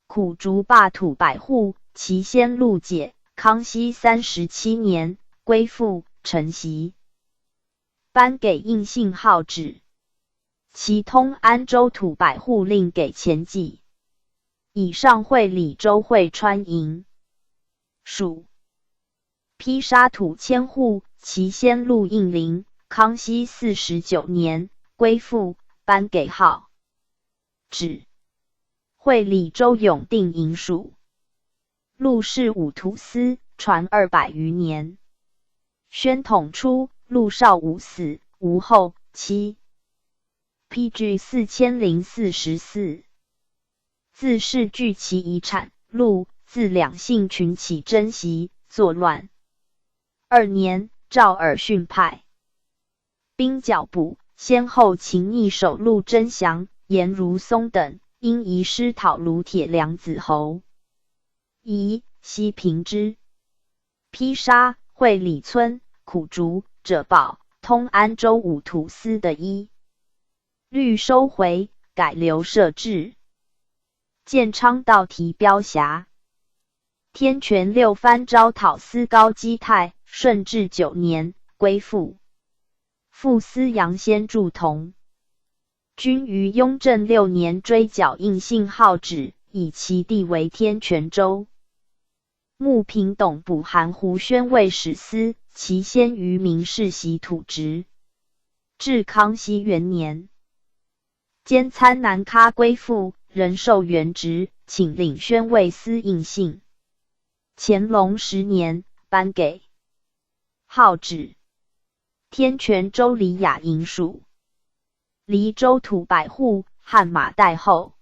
A: 苦竹坝土百户，其先陆解，康熙37年归附承袭。颁给印信号旨。其通安州土百户另给前记。以上会里州会川营属。披沙土千户，其先陆应灵，康熙49年归附，颁给号旨。会里州永定营属。陆氏五土司，传200余年。宣统初，陆少武死，无后妻。PG 4044。自是据其遗产，陆自两姓群起争袭，作乱。2年，赵尔逊派兵剿捕，先后擒逆首陆真祥、颜如松等，因遗失讨卢铁梁子侯。西平之。披沙、会里村、苦竹、者保、通安州五土司的律收回，改留设置。建昌道提标辖。天权6番招讨司高基泰，顺治9年归附。副司杨先助同。均于雍正6年追缴印信号旨，以其地为天权州。穆平董补含胡宣慰使司，其先于明世袭土职。至康熙元年，兼参南喀归附，仍授原职，请领宣慰司印信。乾隆10年，颁给号旨天泉州里雅营属，黎州土百户，汉马代后。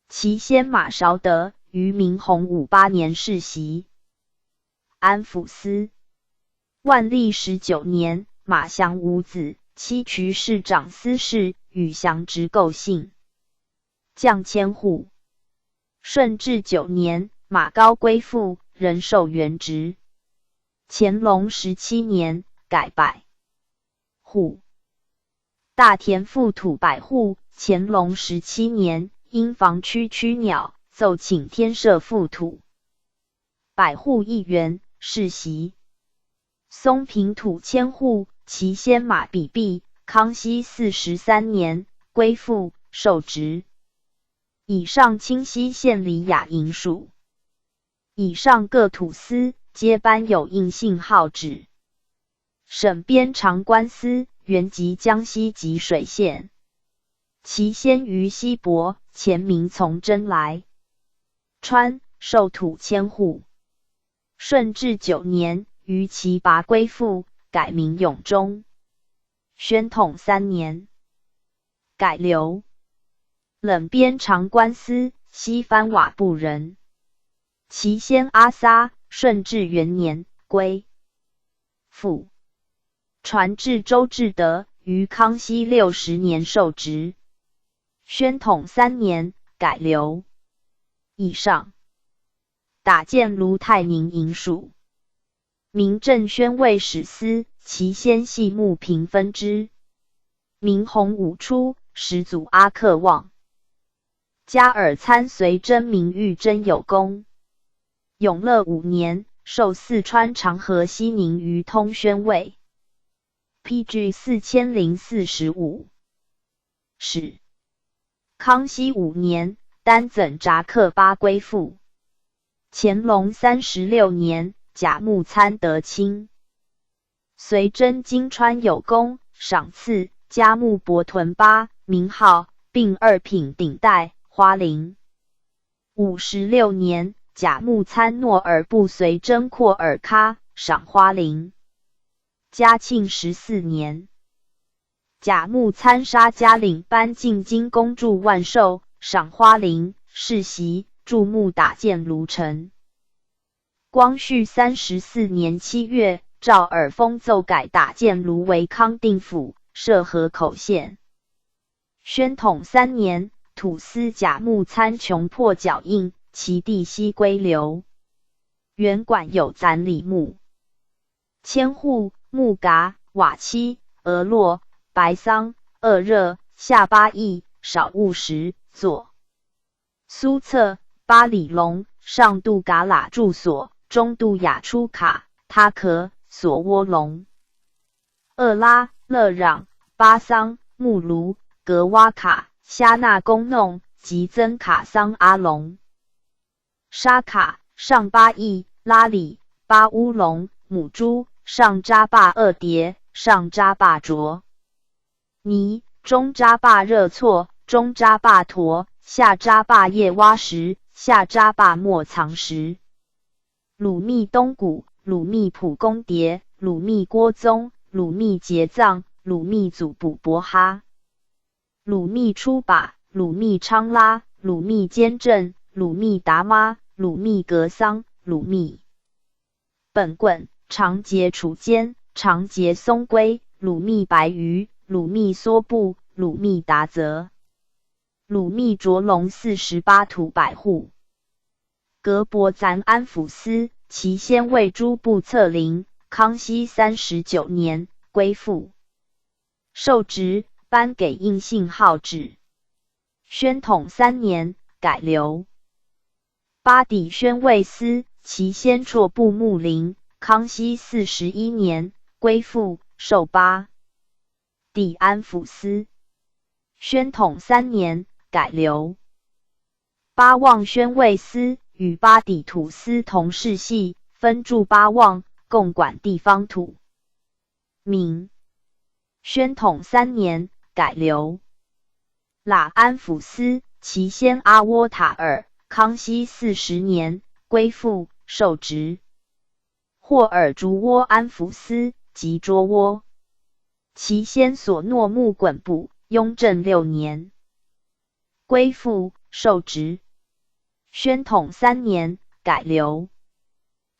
A: 其先马韶德于明洪武8年世袭安抚司。万历19年，马祥无子，妻瞿市长司事，与降职构姓，降千户。顺治9年，马高归附，仍授原职。乾隆17年，改百户。大田赋土百户。乾隆17年，因防区驱鸟，奏请天赦赋土百户1元，世袭。松平土1000户，其先马比弼，康熙43年，归附，受职。以上清溪县里雅营属。以上各土司皆颁有印信号旨。省边长官司原籍江西吉水县，其先于西伯，前名从真来。川授土1000户。顺治9年，于其拔归附，改名永忠。宣统3年，改留冷边长官司，西番瓦部人。其先阿撒，顺治元年，归附。传至周至德，于康熙60年受职。宣统3年，改留以上。打箭卢泰宁营属。明正宣慰使司，其先系穆平分支。明洪武初，始祖阿克旺。加尔参随真名誉真有功。永乐5年，授四川长河西宁于通宣慰。PG 4045。是。康熙5年，单赠札克巴归附。乾隆36年，甲木参得卿。随真金川有功，赏赐嘉木伯屯巴，名号，并2品顶戴花翎。56年，甲木参诺尔部随真廓尔喀，赏花翎。嘉庆14年，甲木参沙嘉领颁进京恭祝万寿，赏花翎，世袭，驻木打箭卢城。光绪34年7月，诏耳封奏改打箭卢为康定府，设河口县。宣统3年，土司甲木参穷破脚印，其地西归流。原管有攒里木1000户，木嘎、瓦漆、俄洛、白桑、鄂热、下巴邑，少务实作。苏策、巴里龙、上杜嘎喇住所，中杜雅出卡、他壳、索窝龙。厄拉、勒壤、巴桑、木卢、格瓦卡、虾纳公弄及增卡桑阿龙。沙卡、上巴邑、拉里、巴乌龙、母猪、上扎坝2叠、上扎坝卓。泥、中扎坝热错、中扎坝驼、下扎坝叶挖石、下扎坝莫藏石。鲁密东谷、鲁密普公蝶、鲁密郭宗、鲁密结藏、鲁密祖卜伯哈。鲁密出把、鲁密昌拉、鲁密坚镇、鲁密达妈、鲁密格桑、鲁密本棍、长节楚坚、长节松龟、鲁密白鱼、鲁密梭布、鲁密达泽。鲁密卓龙48土百户。格伯赞安抚司，其先为诸部策领。康熙39年，归附。受职，颁给印信号旨。宣统3年，改留巴底宣慰司，其先绰部木林。康熙41年，归附，授巴底安抚司。宣统3年，改留巴望宣慰司，与巴底土司同世系，分驻巴望，共管地方土。明宣统3年改留喇安抚司，其先阿窝塔尔。康熙40年归附，受职。霍尔竹窝安抚司及涿窝，其先所诺木衮部。雍正6年归附，受职。宣统3年改留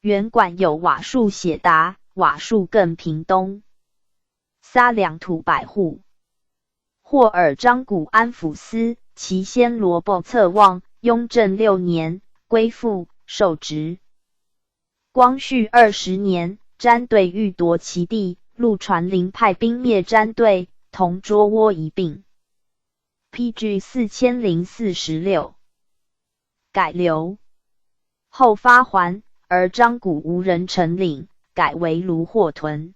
A: 原管有瓦数血达，瓦数更平东撒两土百户。霍尔章古安抚司，其先罗卜策望。雍正6年归附，受职。光绪20年詹对欲夺其地，陆传麟派兵灭詹对，同涿窝一并。PG 4046改留后发还，而章古无人承领，改为卢霍屯。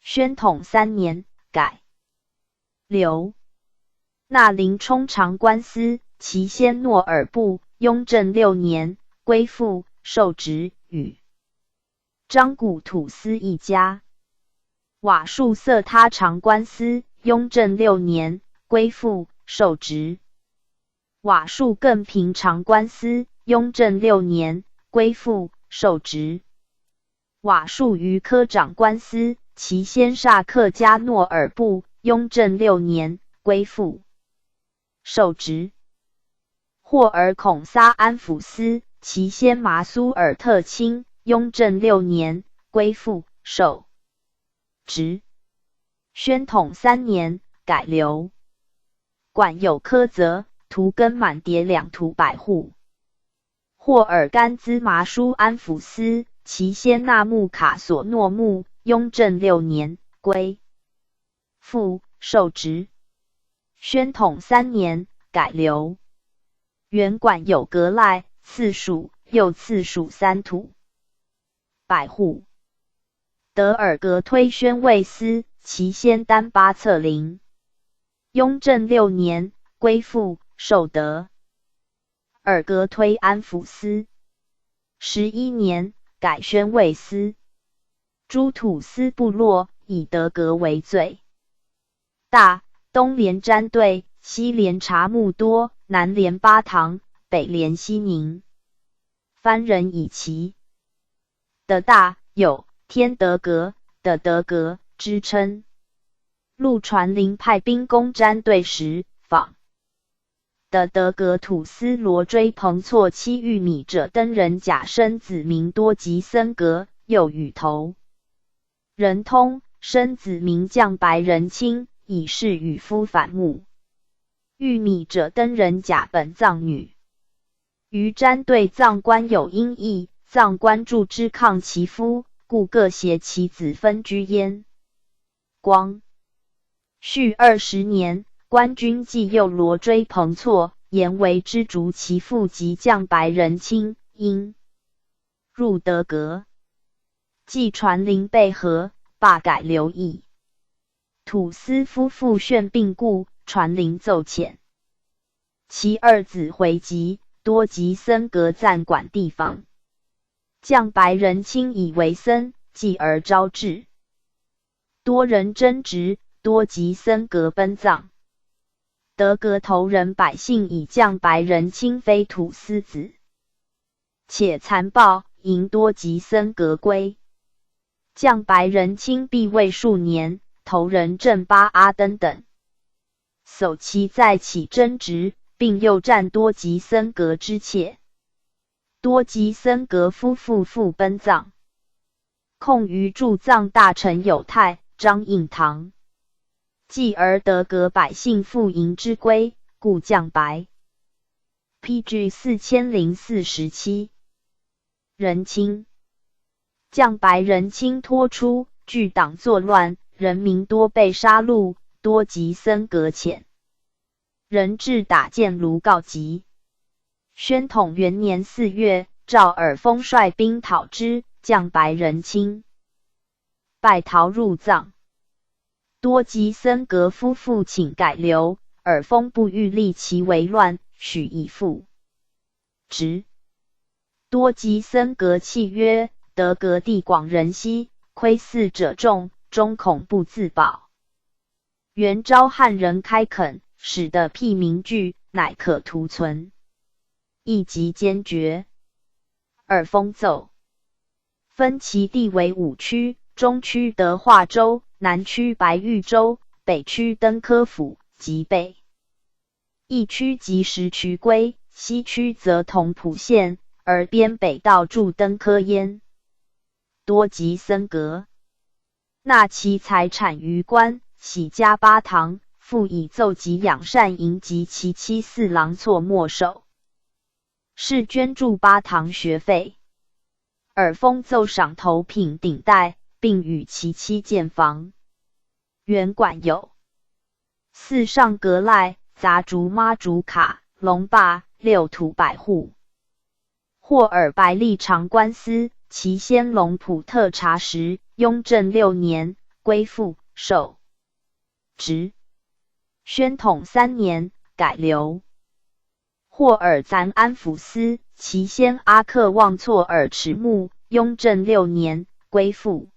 A: 宣统3年改留纳林充长官司，其先诺尔部。雍正6年归附，受职，与章古土司一家。瓦数色他长官司，雍正6年归附，受职。瓦数更平长官司，雍正6年归附，受职。瓦数余科长官司，其先煞客家诺尔部。雍正6年归附，受职。霍尔孔撒安抚司，其先麻苏尔特卿。雍正6年归附，受职。宣统3年改留管有苛责，图根满叠两土百户。霍尔甘孜麻舒安抚司，其先纳木卡索诺木。雍正6年归附，受职。宣统3年改留原管有格赖、次属、右次属3土百户。德尔格推宣慰司，其先丹巴策林。雍正6年归附，受德尔格推安抚司。11年改宣慰司。诸土司部落以德格为最大，东连詹对，西连察木多，南连巴塘，北连西宁。番人以其的大有天德格的德格之称。陆传麟派兵攻詹对时，访的德格土司罗追彭措期玉米者登人甲生子名多吉森格，又与头人通，生子名将白人卿，以是与夫反目。玉米者登人甲本藏女，于詹对藏官有因议，藏官助之抗其夫，故各携其子分居焉。光绪20年，官军既诱罗追彭措，言为之逐其父及将白人卿，因入德格。既传麟被和，罢改留役。土司夫妇炫病故，传麟奏遣其二子回籍，多吉森格暂管地方。将白人卿以为僧，继而招致多人争执，多吉森格奔葬。德格头人百姓以将白人卿非土司子，且残暴，迎多吉森格归。将白人卿避位数年，头人正巴阿登等搜其再起争执，并诱战多吉森格之妾。多吉森格夫妇复奔葬。控于驻藏大臣有泰、张应堂。继而德格百姓复迎之归，故将白。PG 4047人卿。将白人卿拖出，据党作乱，人民多被杀戮，多吉森格遣人至打箭卢告急。宣统元年4月，赵尔丰率兵讨之，将白人卿败逃入藏。多吉森格夫妇请改留，尔丰不欲立其为乱，许以复职。多吉森格契约，德革地广人稀，窥伺者众，终恐不自保。元昭汉人开垦，使得辟民具，乃可图存。亦即坚决。耳封奏，分其地为5区，中区德化州，南区白玉州，北区登科府及北。一区即石渠归，西区则同蒲县，而边北道驻登科焉。多及僧格，纳其财产于官，喜家八堂，复以奏及养善营及其妻4郎错没收。是捐助八堂学费。耳封奏赏头品顶戴，并与其妻建房。原管有4上阁赖、杂竹妈竹卡、龙坝、6土百户。霍尔白吏长官司，其先龙普特察时，雍正6年，归附受职。宣统3年，改流。霍尔暂安抚司，其先阿克旺错尔迟木，雍正6年，归附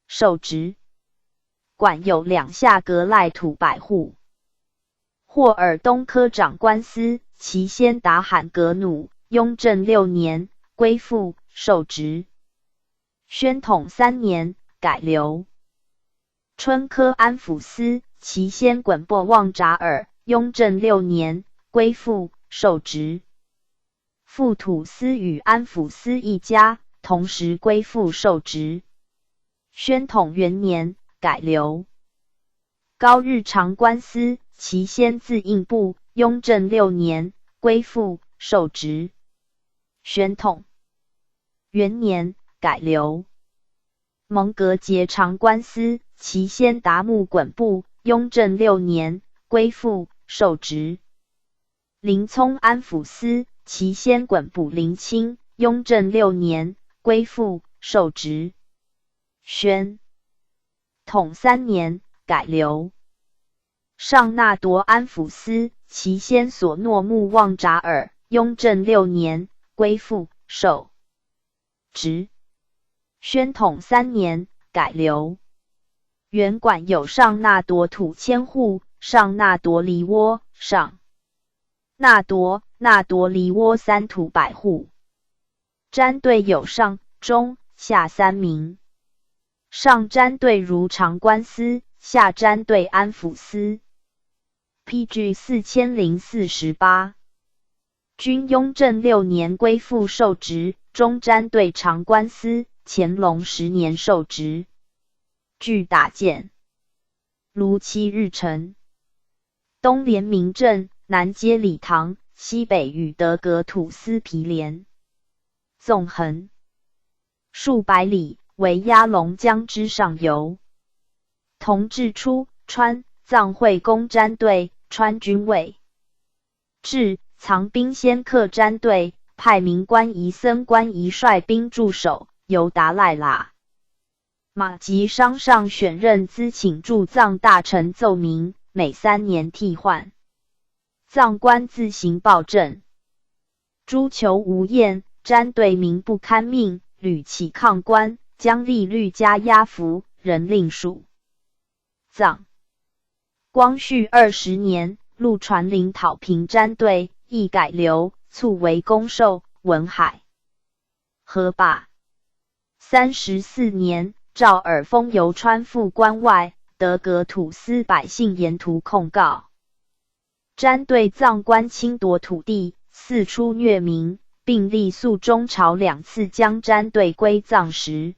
A: 受职。管有2下阁赖土百户。霍尔东科长官司，其先达罕格努，雍正6年，归附受职。宣统3年，改流。春科安抚司，其先滚波旺扎尔，雍正6年，归附受职。副土司与安抚司一家，同时归附受职。宣统元年，改流。高日长官司，其先字应部，雍正6年，归附受职。宣统元年，改流。蒙格节长官司，其先达木衮部，雍正6年，归附受职。林聪安抚司，其先衮部林清，雍正6年，归附受职。宣统3年，改流。上纳铎安抚司，其先所诺木旺扎尔，雍正6年，归附受职。宣统3年，改流。原管有上纳铎土千户，上纳铎梨窝，上纳铎梨窝3土百户。詹队有上、中、下3名。上詹队如长官司，下詹队安抚司。PG 4048。均雍正6年归附受职，中詹队长官司，乾隆10年受职。据打箭。如期日程。东连明镇，南接礼堂，西北与德革土司毗连。纵横数百里，为鸭龙江之上游。同治初，川藏会公詹队，川军尉。至藏兵仙客詹队，派明官仪僧官仪率兵驻守，由达赖喇嘛及商上选任资请驻藏大臣奏明，每3年替换。藏官自行报政。诸囚无厌，詹队民不堪命，屡起抗官，将利率加压服，人令属。藏光绪20年，陆传领讨平詹队，亦改流，促为公授，文海。河坝34年，赵尔丰游川赴关外，德革土司百姓沿途控告。詹队藏官侵夺土地，四处虐民，并立诉中朝2次将詹队归藏时，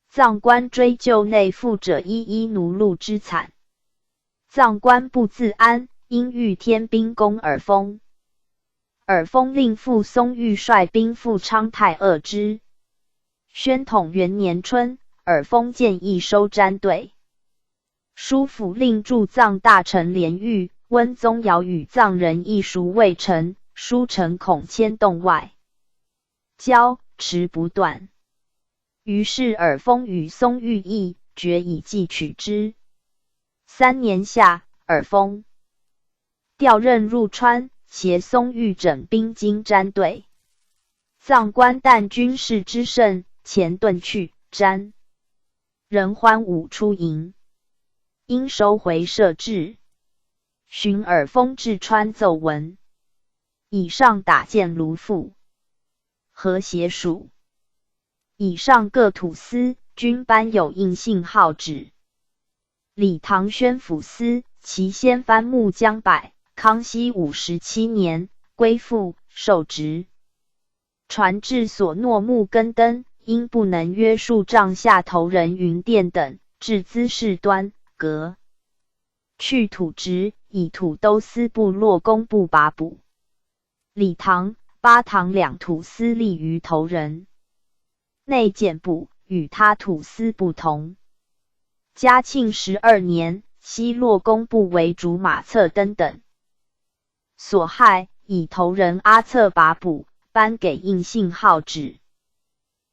A: 藏官追究内附者一一奴戮之惨。藏官不自安，因欲添兵攻尔丰。尔丰令傅松玉率兵赴昌泰遏之。宣统元年春，尔丰建议收詹队。书府令驻藏大臣连玉、温宗尧与藏人一熟未成，书臣恐牵动外交，持不断。于是尔丰与松玉议，决以计取之。3年夏，尔丰调任入川，携松玉整兵经詹队。葬官旦军士之盛，前遁去，瞻人欢舞出营，因收回设置。寻耳风至川奏闻，以上打箭卢父，和谐属。以上各土司均颁有印信号旨。李唐宣抚司其先藩木江柏，康熙57年归附，受职。传至所诺木根登，因不能约束帐下头人云殿等，至滋事端革去土职，以土都司部落工部把补。李唐、巴唐两土司立于头人。内检部与他土司不同。嘉庆12年，西洛工部为主马策登等所害，以头人阿策把补，颁给印信号旨。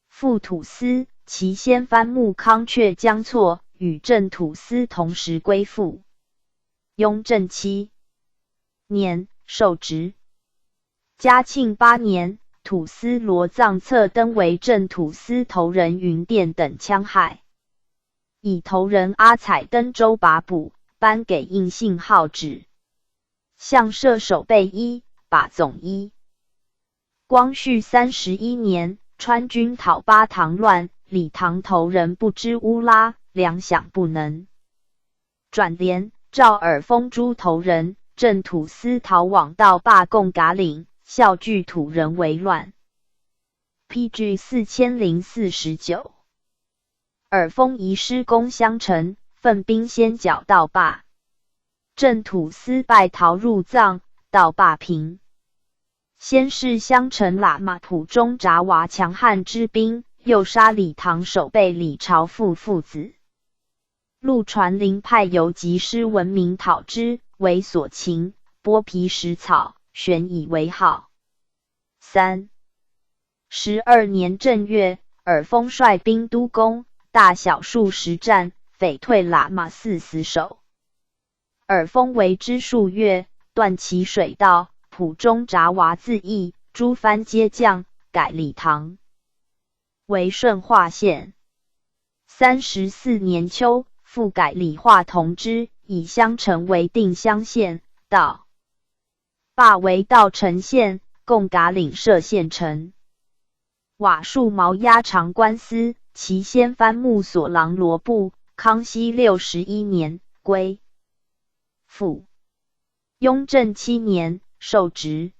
A: 副土司其先藩木康却将错，与正土司同时归附。雍正7年受职。嘉庆8年，土司罗藏策登为正土司头人云殿等戕害，以头人阿采登州把补，颁给印信号旨。向设守备一，把总一。光绪31年，川军讨巴唐乱，李唐头人不知乌拉，粮饷不能转连，赵尔丰诸头人，正土司逃往到罢贡嘎岭，效据土人为乱。PG 4049。尔丰遗师攻襄城，奋兵先剿到罢，正土司败逃入藏，到罢平。先是襄城喇嘛普中札瓦强悍之兵，又杀李唐守备李朝富父子。陆传灵派游击师闻名讨之，为所擒，剥皮食草，悬以为号。12年正月，尔丰率兵督攻，大小数十战，匪退喇嘛4死守。尔丰为之数月，断其水道，普中札瓦自缢，诸藩皆降，改李唐为顺化县。34年秋，复改李化同知，以襄城为定襄县，道罢为道城县，共嘎岭设县城。瓦数毛押长官司，其先藩木所郎罗部，康熙61年归附。雍正7年受职。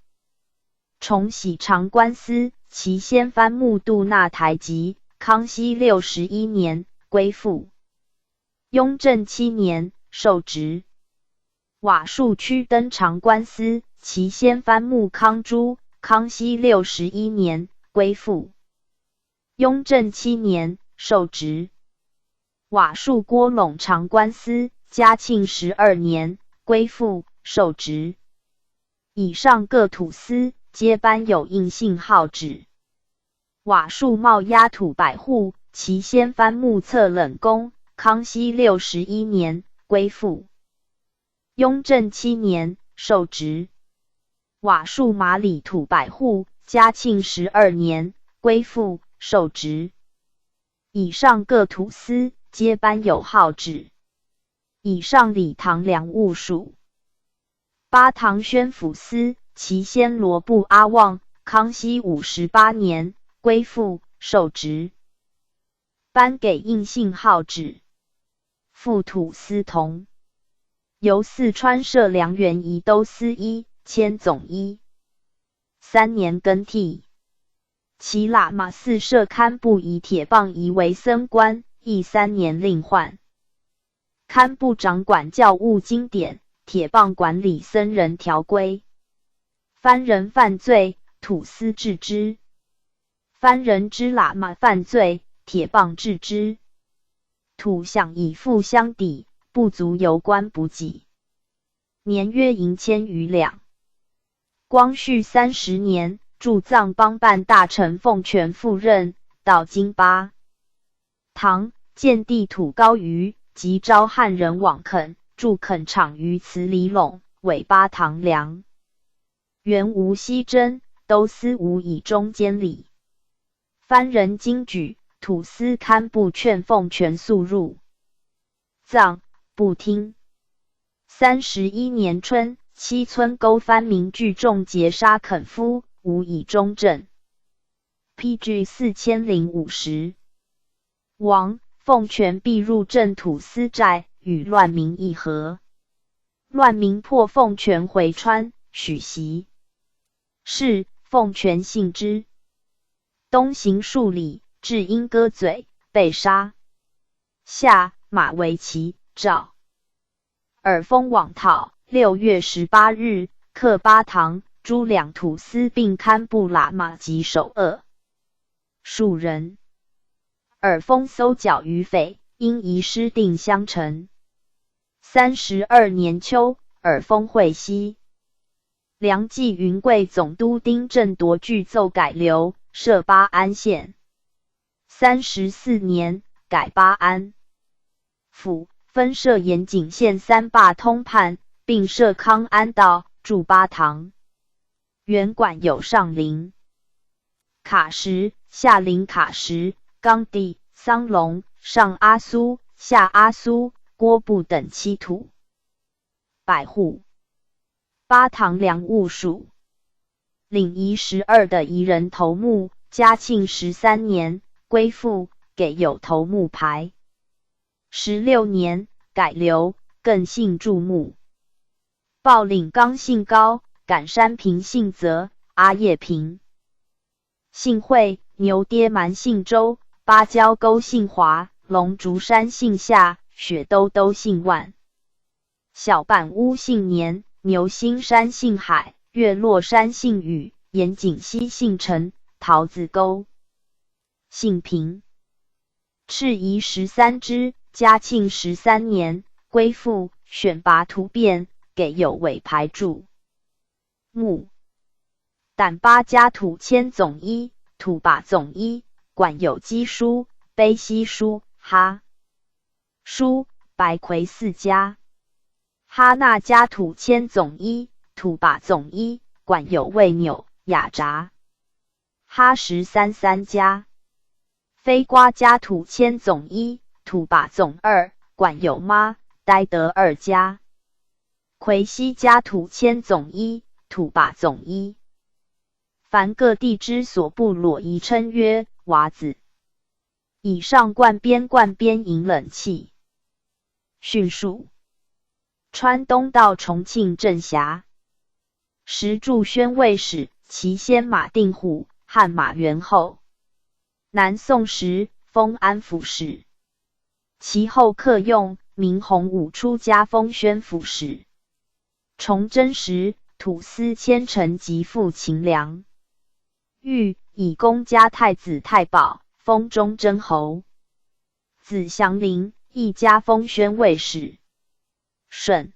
A: 重喜长官司，其先藩木杜纳台吉，康熙61年归附。雍正7年受职。瓦数区登长官司，其先藩木康珠，康熙61年归附。雍正7年受职。瓦数郭陇长官司，嘉庆12年归附，受职。以上各土司皆颁有印信号旨。瓦数冒押土百户，其先藩木策冷宫，康熙61年归附。雍正7年受职。瓦数马里土百户，嘉庆12年归附，受职。以上各土司皆颁有号旨。以上李唐粮务属。巴唐宣抚司，其先罗部阿旺，康熙58年归附，受职。颁给印信号旨。副土司同。由四川设粮员宜都司一，迁总一。3年更替。其喇嘛寺设堪布以铁棒仪为僧官，亦3年另换。堪布掌管教务经典，铁棒管理僧人条规。藩人犯罪，土司治之；藩人之喇嘛犯罪，铁棒治之。土饷以赋相抵，不足由官补给，年约银1000余两。光绪30年，驻藏邦办大臣奉权赴任，到今巴唐，建地土高于，即招汉人往垦，筑垦场于慈里陇，委巴唐粮。原无西征，都司无以中监理。藩人惊举，土司堪不劝奉权速入，葬，不听。31年春，七村沟藩民聚众劫杀垦夫，无以中正。PG 4050。王奉权必入镇土司寨，与乱民议和。乱民迫奉权回川，许袭。是奉权信之。东行数里，至莺歌嘴，被杀。下马为其诏。耳封往讨。6月18日，刻巴堂，诸两土司并堪布喇嘛及首恶数人。耳封搜剿于匪，因遗失定襄城。32年秋，耳封会西。梁冀云贵总督丁正铎具奏改流，设巴安县。34年，改巴安府，分设盐井县3坝通判，并设康安道，筑巴堂。原管有上林、卡什、下林卡什、冈地、桑龙、上阿苏、下阿苏、郭布等7土，100户。巴堂粮务属。领夷12的夷人头目，嘉庆13年归附，给有头目牌。16年改流，更姓注目。报领刚姓高，感山平姓泽，阿叶平姓惠，牛跌蛮姓周，芭蕉沟姓华，龙竹山姓夏，雪兜兜姓万。小板屋姓年，牛心山姓海，月落山姓雨，盐井溪姓陈，桃子沟姓平。赤夷13支，嘉庆13年归附，选拔突变，给有委排注目。胆巴家土迁总一，土把总一，管有基书、卑西书、哈书、白魁4家。哈那家土迁总一，土把总一，管有魏纽、雅札。哈13 3家。非瓜家土迁总一，土把总2，管有妈、呆德2家。魁西家土迁总一，土把总一。凡各地之所部落宜称曰娃子。以上冠边引冷气。训述。川东到重庆镇辖。时驻宣慰使，其先马定虎，汉马元后。南宋时封安抚使，其后客用，明洪武初加封宣抚使。崇祯时，土司千城即复秦梁。欲以公加太子太保，封忠贞侯。子祥林亦加封宣慰使。顺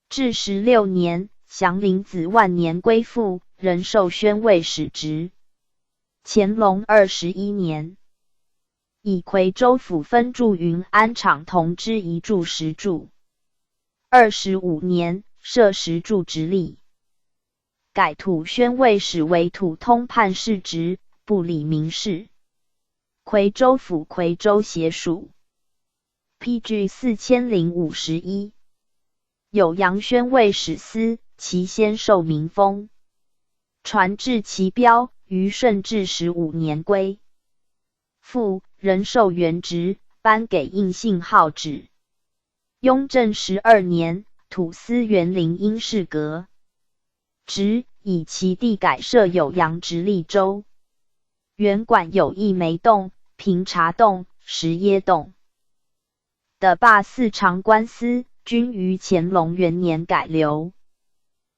A: 至16年，祥林子万年归附，仍授宣慰使职。乾隆21年，以夔州府分驻云安场同知一助10助。25年，设10助直隶。改土宣慰使为土通判事职，不理民事。夔州府夔州协署。PG 4051。有杨宣慰使司，其先受民封。传至其标，于顺治15年归附，仍受原职，颁给应信号旨。雍正12年，土司园林因事革职，以其地改设酉阳直隶州。原管有一梅洞、平茶洞、石椰洞的罢4常官司，均于乾隆元年改流。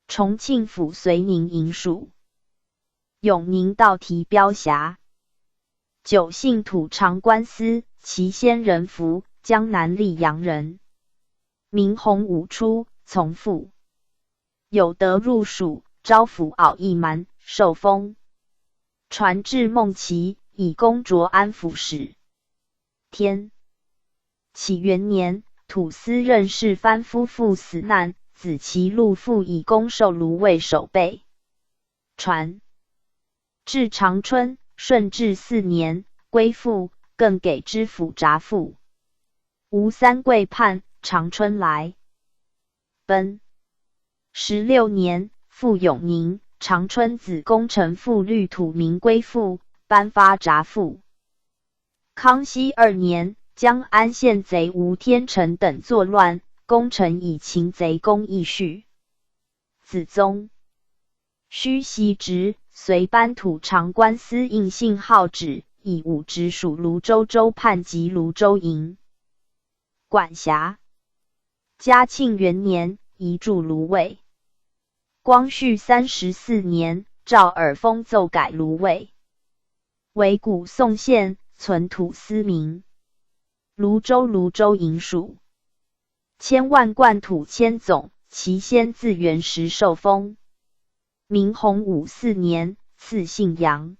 A: 重庆府绥宁营属。永宁道提标辖。9姓土常官司，其先人福，江南溧阳人。明洪武初，从父。有德入蜀，招抚敖义蛮，受封。传至孟祺，以公卓安抚使。天启元年，土司任氏藩夫妇死难，子其禄父以公受卢卫守备。传至长春，顺治4年，归附，更给知府札赋。吴三桂叛，长春来。奔16年，复永宁、长春子功臣复律土民归附，颁发札赋。康熙2年，江安县贼吴天成等作乱，功臣以擒贼功义绪。子宗须袭职，随颁土长官司印信号旨，以武直属泸州州判及泸州营管辖。嘉庆元年，移驻芦苇。光绪34年，诏耳封奏改芦苇为古宋县，存土司名。泸州营属。千万贯土千总，其先自元时受封。明洪武4年，赐姓杨。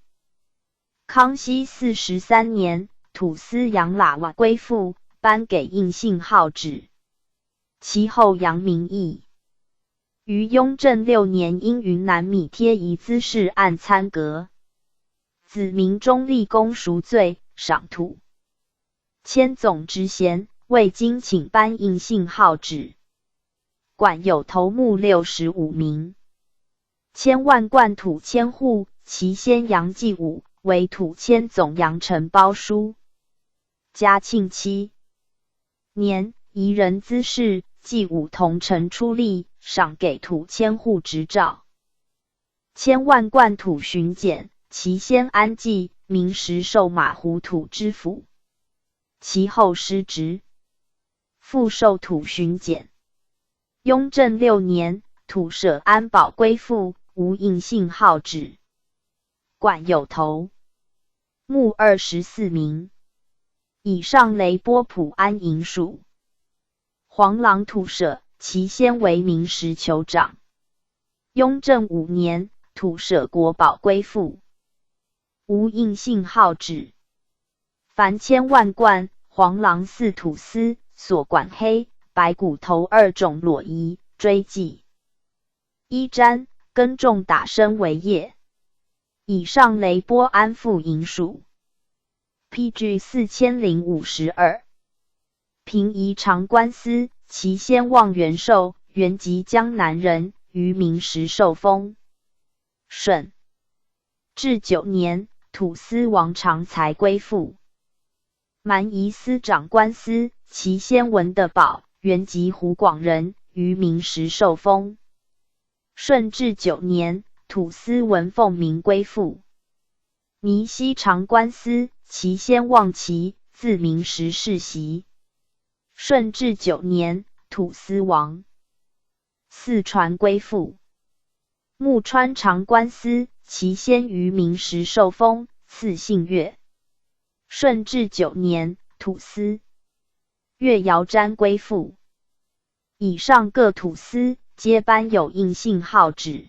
A: 康熙43年，土司杨喇瓦归附，颁给印信号旨。其后杨名义。于雍正6年，因云南米贴夷滋事案参革，子明中立功赎罪，赏土千总职衔，未经请颁印信号旨。管有头目65名。千万贯土千户，其先杨继武为土千总杨承包书。嘉庆7年，夷人滋事，继武同城出力，赏给土千户执照。千万贯土巡检，其先安济明时授马湖土知府，其后失职，复授土巡检。雍正6年，土舍安保归附，无印信号旨。管有头目24名。以上雷波普安营属。黄廊土舍，其先为明时酋长。雍正5年，土舍国宝归附，无印信号旨。凡千万贯，黄廊4土司所管黑、白骨头2种裸衣，追记衣毡，耕种打生为业。以上雷波安附营属。PG 4052。平夷长官司，其先望元寿，原籍江南人，于明时受封。顺治9年，土司王长才归附。蛮夷司长官司，其先文德宝，原籍湖广人，于明时受封。顺治9年，土司文凤鸣归附。弥西长官司，其先望其，自明时世袭。顺治9年，土司王四川归附。木川长官司，其先于明时受封，赐姓岳。顺治9年，土司岳瑶瞻归附。以上各土司皆颁有印信号旨。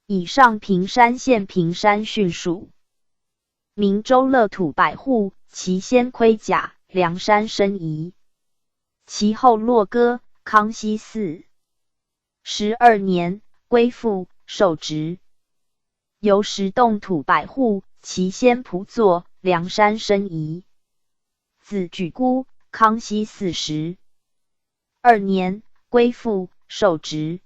A: 以上平山县平山训属。明州乐土百户，其先盔甲，梁山申遗。其后落歌，康熙12年，归附，受职。由石洞土百户，其先仆坐，梁山申遗。子举孤，康熙42年，归附，受职。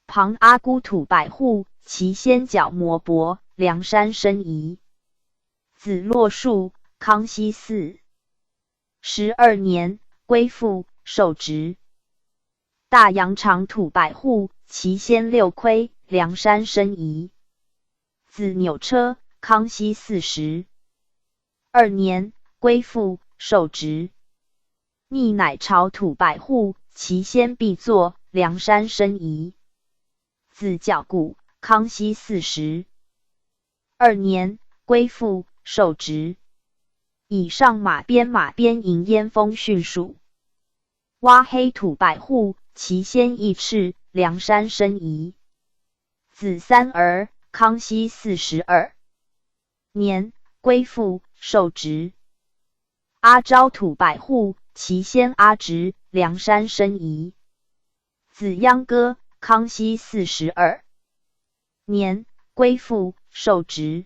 A: 庞阿姑土百户，其先角磨薄，梁山申遗。子洛树，康熙12年，归附，受职。大洋长土百户，其先六盔，梁山申遗。子纽车，康熙42年，归附，受职。逆乃朝土百户，其先必作，梁山申遗。子角固，康熙42年，归附，受职。以上马边营燕丰训属。挖黑土百户，其先义赤，梁山申遗。子三儿，康熙42年，归附，受职。阿昭土百户，其先阿直，梁山申遗。子秧歌，康熙42年，归附，受职。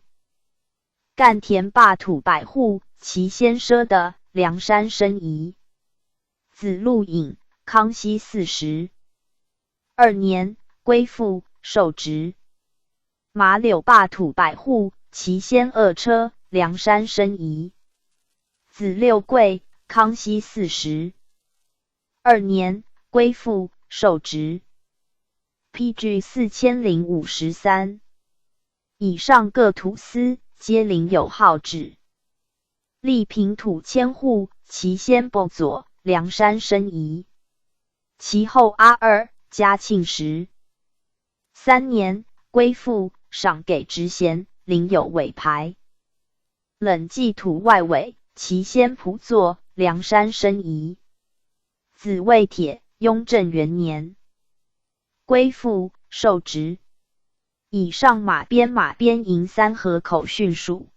A: 干田坝土百户，其先赊的梁山申遗。子陆隐，康熙42年，归附，受职。马柳坝土百户，其先二车，梁山申遗。子六贵，康熙42年，归附，受职。PG 4053。以上各土司皆领有号旨。历平土千户，其先不左，梁山申遗。其后阿二，嘉庆13年，归附，赏给职衔，领有尾牌。冷记土外委，其先仆坐，梁山申遗。子魏铁，雍正元年，归附，受职。以上马边营三河口训属。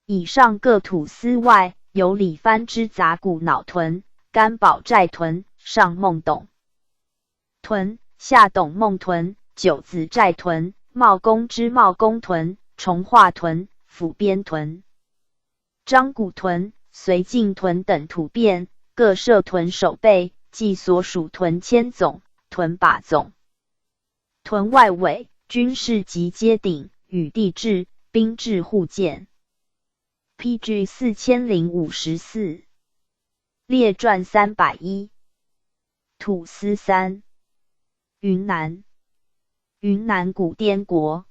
A: 以上各土司外，有李藩之杂谷脑屯、甘宝寨屯、上孟董屯、下董孟屯、九子寨屯、茂公之茂公屯、崇化屯、府边屯、张古屯、绥靖屯等土变，各设屯守备，即所属屯千总、屯把总。屯外委，军事及阶顶，与地制、兵制互鉴。PG 4054。列传310。土司3。云南。云南古滇国。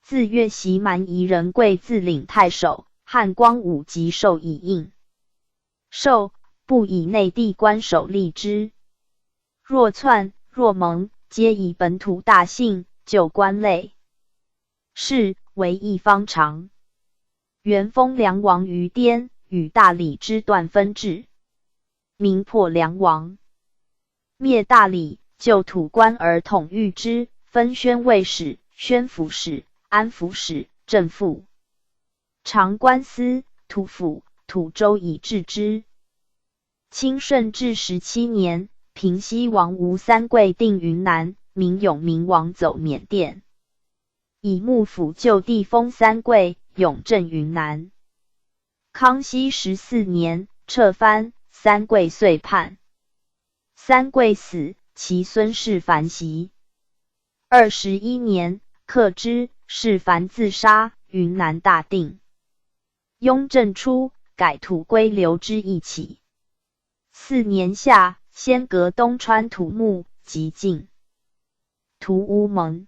A: 自越袭蛮夷人贵自领太守，汉光武即授以印。授，不以内地官守立之。若篡，若蒙，皆以本土大姓，就官类。是为一方长。元封梁王于滇，与大理之断分治。民破梁王，灭大理，就土官而统御之，分宣慰使、宣抚使、安抚使、正副、长官司、土府、土州以治之。清顺治17年，平西王吴三桂定云南，明永明王走缅甸。以幕府就地封三桂，永镇云南。康熙14年，撤藩，三桂遂叛。三桂死，其孙世蕃袭。21年，克之，世蕃自杀，云南大定。雍正初，改土归流之一起。4年夏，先革东川土木，即进。图乌蒙。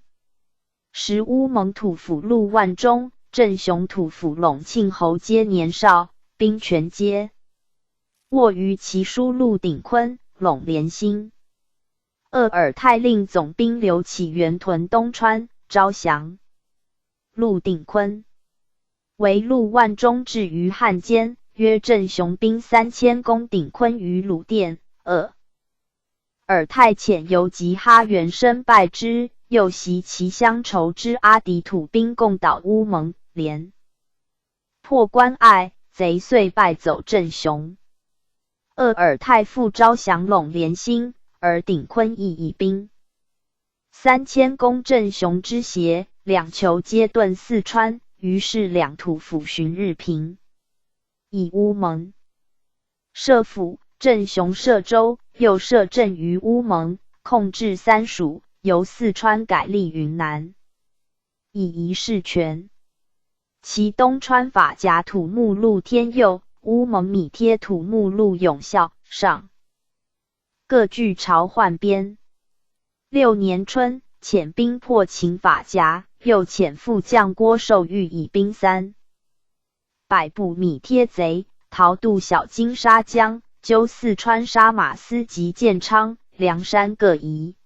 A: 时乌蒙土府陆万中、镇雄土府陇庆侯皆年少，兵权皆握于其叔陆鼎坤、陇连兴。鄂尔泰令总兵刘启元屯东川，招降。陆鼎坤为陆万中至于汉间，约镇雄兵3000攻鼎坤于鲁店。尔泰遣游击哈元生败之，又袭其乡仇之阿迪土兵共捣乌蒙，连破关隘，贼遂败走镇雄。尔泰复招降陇连兴，而鼎坤亦以兵3000攻镇雄之胁，两酋皆遁四川，于是两土抚寻日平。以乌蒙设府，镇雄设州，又设镇于乌蒙，控制三蜀，由四川改隶云南，以夷事权。其东川法甲土木路天佑，乌蒙米贴土木路永孝、上，各据朝换边。6年春，遣兵破秦法甲，又遣副将郭寿玉以兵300部米贴贼，逃渡小金沙江，纠四川沙马司及建昌、凉山各夷。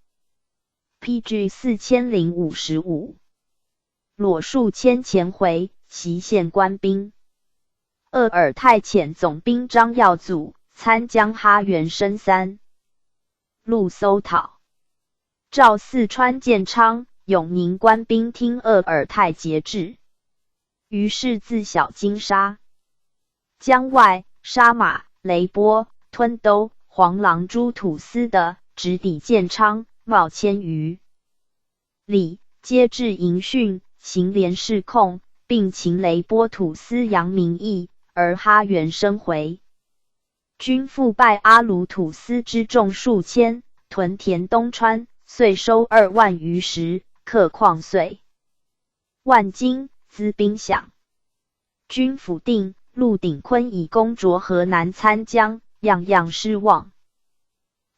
A: PG 4055。裸数千前回，袭县官兵。尔泰遣总兵张耀祖参将哈元生3路搜讨，召四川建昌、永宁官兵听尔泰节制，于是自小金沙江外、沙马、雷波、吞兜、黄狼诸土司的直抵建昌，冒1000余里，皆至营训，行连事控，并擒雷波土司杨明义，而哈原生回。军复败阿鲁土司之众数千，屯田东川，遂收2万余石，克矿遂万金，资兵饷。军府定，陆鼎坤以攻卓河南参将，样样失望。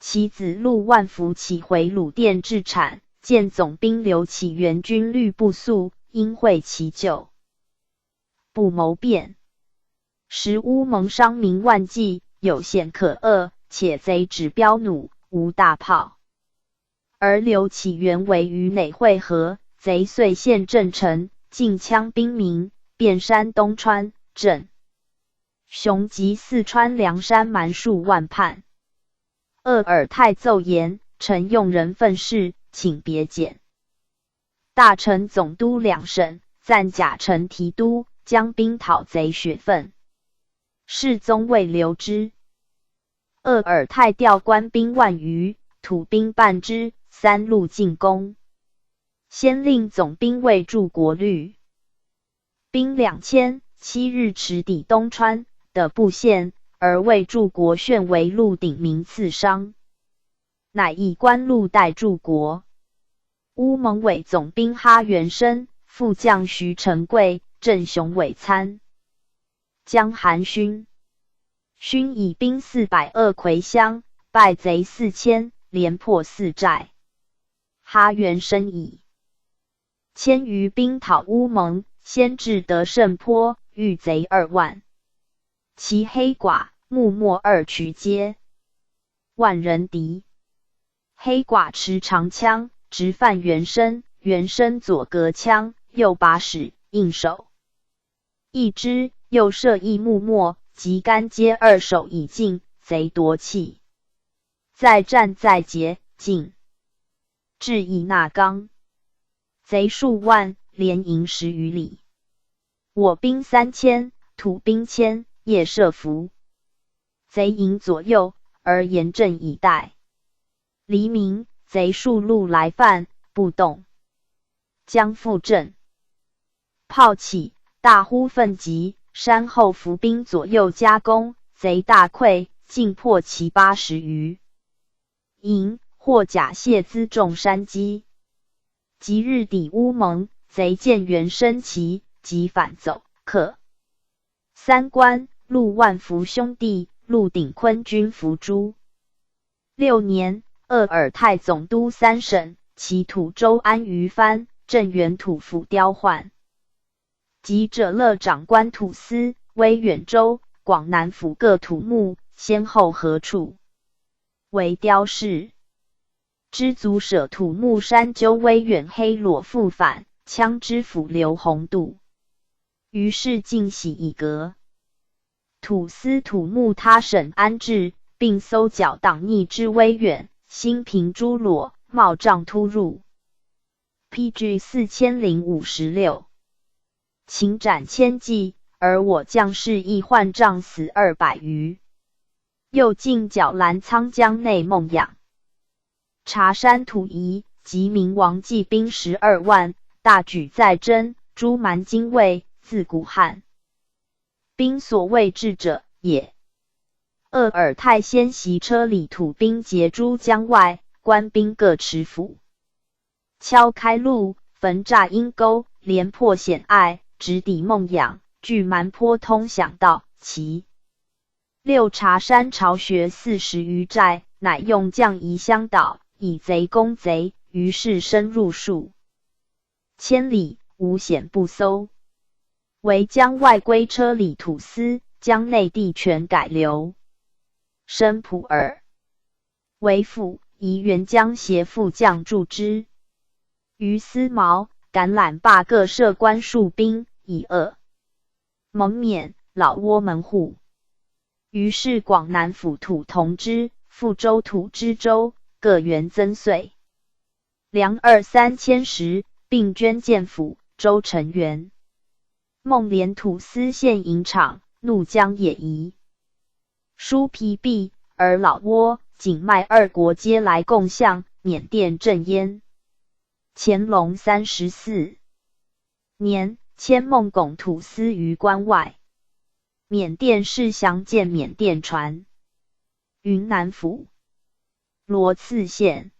A: 其子陆万福起回鲁店置产，见总兵刘启元军律不肃，因会其咎，不谋变。时乌蒙伤民万计，有险可遏，且贼指标弩，无大炮。而刘启元为于内会合，贼遂陷镇城，尽羌兵民，遍山东川、镇雄及四川凉山蛮数万叛。鄂尔泰奏言，臣用人愤事，请别检。大臣总督两省，暂甲臣提督，将兵讨贼血愤。世宗未留之。鄂尔泰调官兵万余，土兵半之，3路进攻。先令总兵卫驻国律，兵2000，7日驰抵东川的布县，而卫驻国炫为陆鼎名刺伤，乃以官路代驻国。乌蒙伪总兵哈元生，副将徐承贵，镇雄伪参将韩勋。勋以兵420葵乡，败贼4000，连破4寨。哈元生以1000余兵讨乌蒙，先至得胜坡，遇贼2万。其黑寡、木末2渠皆万人敌。黑寡持长枪，直犯元生，元生左隔枪，右把矢，应手一支，右射一木末，及干皆2手已尽，贼夺气。再战再捷，尽至以纳冈。贼数万，连营10余里。我兵3000，土兵1000，夜设伏。贼营左右，而严阵以待。黎明，贼数路来犯，不动。将复阵，炮起，大呼奋急，山后伏兵左右夹攻，贼大溃，尽破其80余营，获甲械辎重山积。即日抵乌蒙，贼见元生骑，即反走，克3关。陆万福兄弟，陆鼎坤军伏诛。6年，鄂尔泰总督3省，其土州安于藩，镇原土府雕换。及者乐长官土司、威远州、广南府各土木，先后何处？为雕饰。知足舍土木山鸠威远黑裸复返，羌知府刘宏度。于是尽喜以革。土司土木他省安置，并搜剿党逆之威远，兴平诸裸，冒障突入。PG 4056。擒斩千计，而我将士亦患杖死200余。又进剿澜沧江内孟养。察山土夷，及明王骑兵12万，大举在征，诸蛮精卫，自古汉兵所谓智者也。鄂尔泰先袭车里土兵截诸江外，官兵各持斧，敲开路，焚炸阴沟，连破险隘，直抵孟养，据蛮坡通响道，其6察山巢穴40余寨，乃用将夷相导，以贼攻贼，于是深入数千里，无险不搜。为江外归车里土司，江内地全改流。申普洱为府，宜元江协副将助之。于思毛、橄榄坝各设官戍兵，以蒙免老挝门户。于是广南府土同知、富州土知州各原增岁，粮2、3千石，并捐建府、州成员。孟连土司县营场，怒江也夷。疏疲弊，而老挝、景迈2国皆来共相，缅甸镇焉。乾隆34年，迁孟拱土司于关外。缅甸事详见缅甸传。云南府罗次县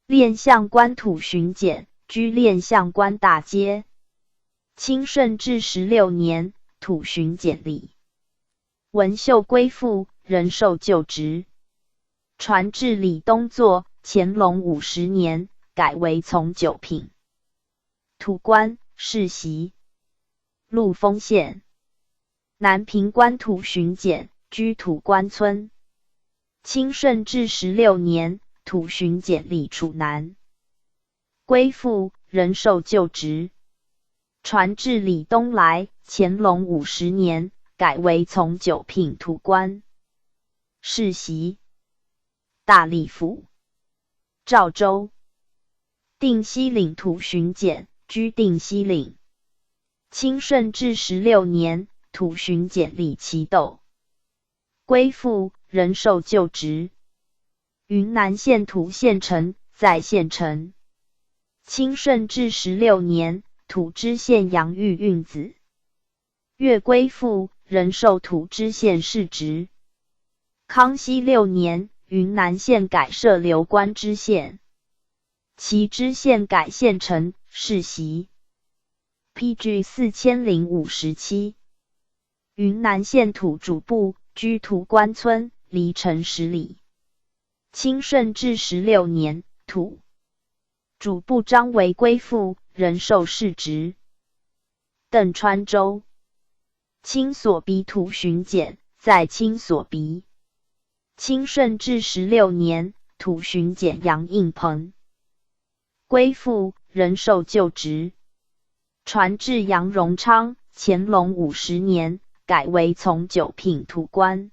A: 练相关土巡检，居练相关大街。清顺治16年，土巡检吏。文秀归附，仍受旧职。传至李东作，乾隆50年，改为从九品。土官世袭。陆丰县南平关土巡检，居土官村。清顺治16年，土巡检吏处南。归附，仍受旧职。传至李东来，乾隆50年，改为从九品土官。世袭。大理府赵州定西岭土巡检，居定西岭。清顺治16年，土巡检吏祁斗。归附，仍受旧职。云南县土县丞，在县丞。清顺治16年，土知县杨玉运子。越归附，仍受土知县世职。康熙6年，云南县改设流关知县。其知县改县丞，世袭。PG 4057。云南县土主部，居土官村，离城10里。清顺治16年，土主部张为归附，仍受世职。邓川州清所鼻土巡检，在清所鼻。清顺治16年，土巡检杨应鹏。归附，仍受旧职。传至杨荣昌，乾隆50年，改为从九品土官。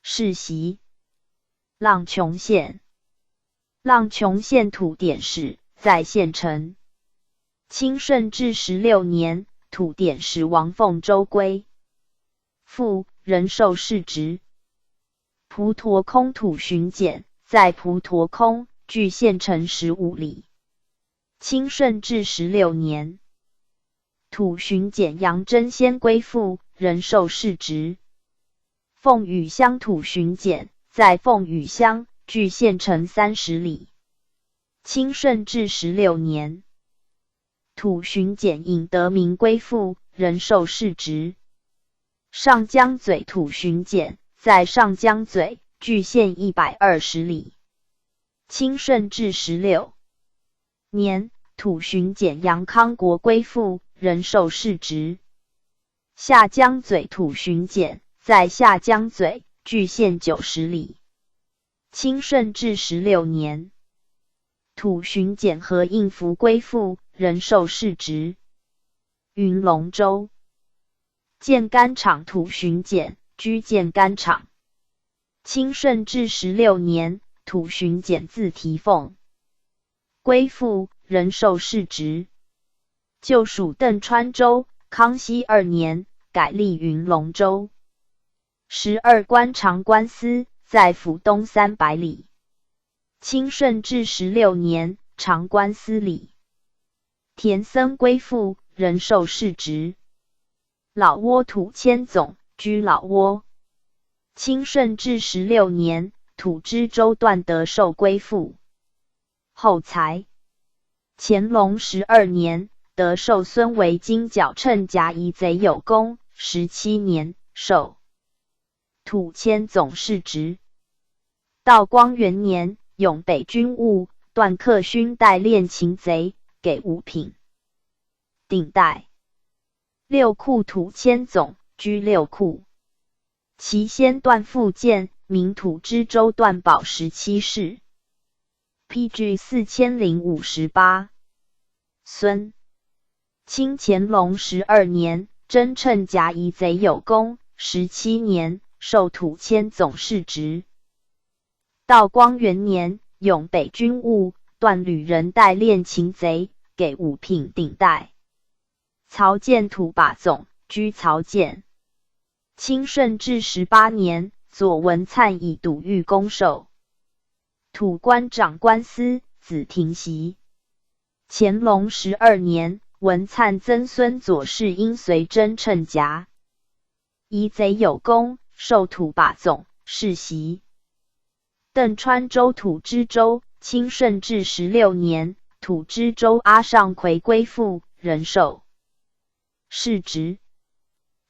A: 世袭。浪琼县浪琼县土典使，在县丞。清顺治16年，土典使王凤州归附，仍受世职。蒲陀空土巡检，在蒲陀空，距县城15里。清顺治16年，土巡检杨真先归附，仍受世职。凤羽乡土巡检，在凤羽乡，距县城30里。清顺治16年，土巡检尹德明归附，仍受世职。上江嘴土巡检，在上江嘴，距县120里。清顺治16年，土巡检杨康国归附，仍受世职。下江嘴土巡检，在下江嘴，距县90里。清顺治16年，土巡检何应福归附，仍受世职。云龙州建干场土巡检，居建干场。清顺治16年，土巡检字提凤。归附，仍受世职。旧属邓川州，康熙2年，改隶云龙州。12官长官司，在府东300里。清顺治16年，长官司理。田僧归附，仍受世职。老挝土迁总，居老挝。清顺治16年，土知州段德寿归附。后才。乾隆12年，德寿孙为金角称甲夷贼有功，17年，授土迁总世职。道光元年，永北军务，段克勋代练擒贼，给5品。顶戴六库土迁总，居六库。其先段复建，名土知州段宝17世。PG 4058。孙清乾隆12年，真称甲夷贼有功，17年，授土迁总世职。道光元年，永北军务，段旅人代练擒贼，给5品顶戴。曹建土把总，居曹建。清顺治18年，左文灿以笃裕公授。土官长官司，子廷袭。乾隆12年，文粲曾孙左氏因随真称颊，夷贼有功，受土把总，世袭。邓川州土知州，清顺治16年，土知州阿尚奎归附，仍受世职。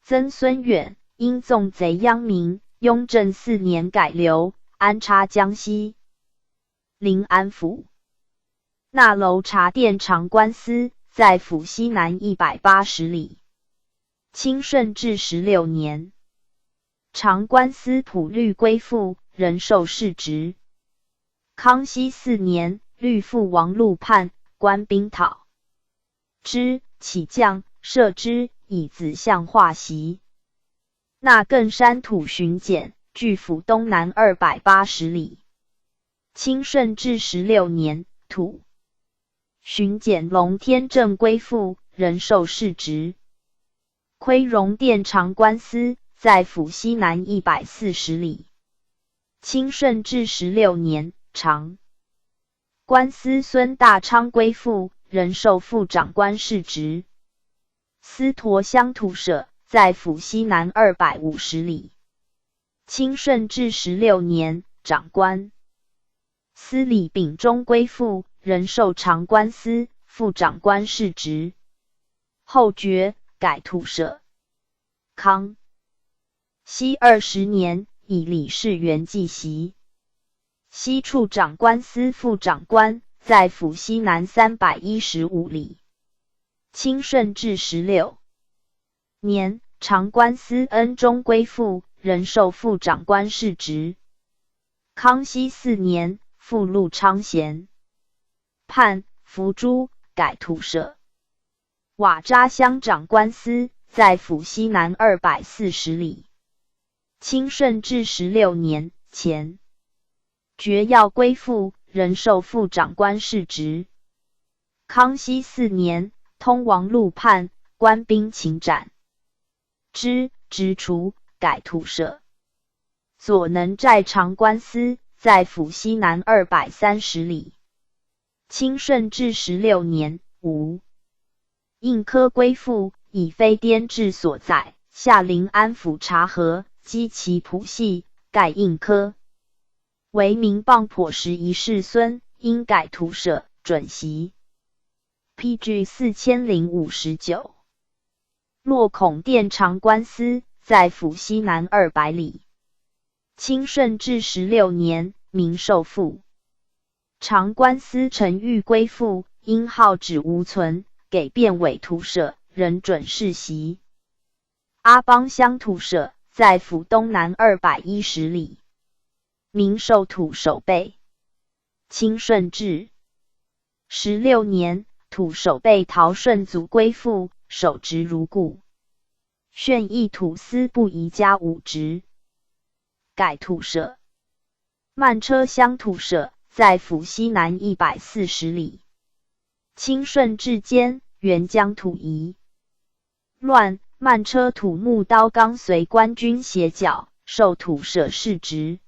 A: 曾孙远因纵贼殃民，雍正4年改流，安插江西临安府。那楼察殿长官司，在府西南180里。清顺治16年，长官司普律归附，仍受世职。康熙4年，律父王禄叛，官兵讨之，起将射之，以子相化袭。那更山土巡检，距府东南280里。清顺治16年，土巡检龙天正归附，仍受世职。窥容殿长官司，在府西南140里。清顺治16年，长官司孙大昌归附，仍受副长官世职。司陀乡土舍，在府西南250里。清顺治16年，长官司李秉忠归附，仍受长官司、副长官世职。后爵，改土舍。康熙20年，以理事员继袭。西处长官司副长官，在府西南315里。清顺治16年，长官司恩忠归附，仍受副长官世职。康熙4年，复录昌贤判，伏诛，改土舍。瓦扎乡长官司，在府西南240里。清顺治16年，前爵要归附，仍受副长官世职。康熙4年，通王禄叛，官兵擒斩之，职除，改土舍。左能寨长官司，在府西南230里。清顺治16年，吴应科归附，以非颠治所在，下临安府察合，击其谱系，改应科。为民谤颇时一世孙，因改土舍，准袭。PG 4059。落孔殿长官司，在府西南200里。清顺治16年，民受附。长官司陈玉归附，因号旨无存，给变委土舍，仍准世袭。阿邦乡土舍，在府东南210里。民受土守备。清顺治16年，土守备陶顺祖归附，守职如故。宣议土司不宜加武职，改土舍。曼车乡土舍，在府西南140里。清顺治间，原将土夷乱，曼车土木刀刚随官军协剿，受土舍世职。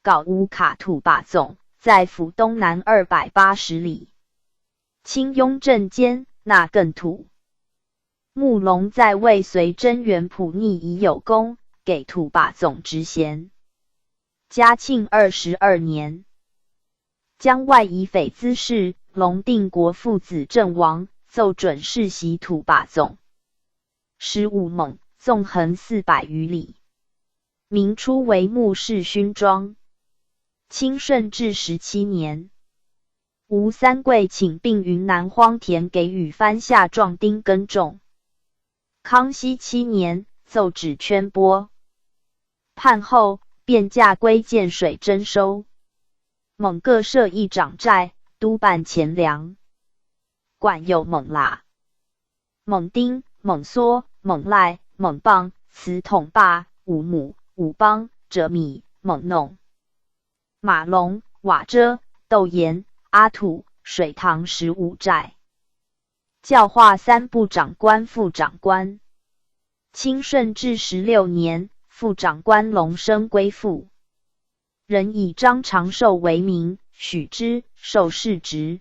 A: 搞乌卡土把总，在府东南280里。清雍正间，纳更土穆龙在位随真元普逆已有功，给土把总职衔。嘉庆22年，将外夷匪滋事，隆定国父子郑王，奏准世袭土把总。15猛，纵横400余里。明初为幕士勋庄。清顺治17年，吴三桂请并云南荒田，给予番下壮丁耕种。康熙7年，奏旨圈拨。判后，便驾归建水征收。蒙各设一长寨，督办钱粮。管有蒙喇、蒙丁、蒙梭、蒙赖、蒙棒、祠统霸、五亩、五邦、折米、蒙弄、马龙、瓦遮、窦岩、阿土、水塘15寨。教化3部长官、副长官。清顺治16年，副长官龙生归附。仍以张长寿为名，许之，受世职。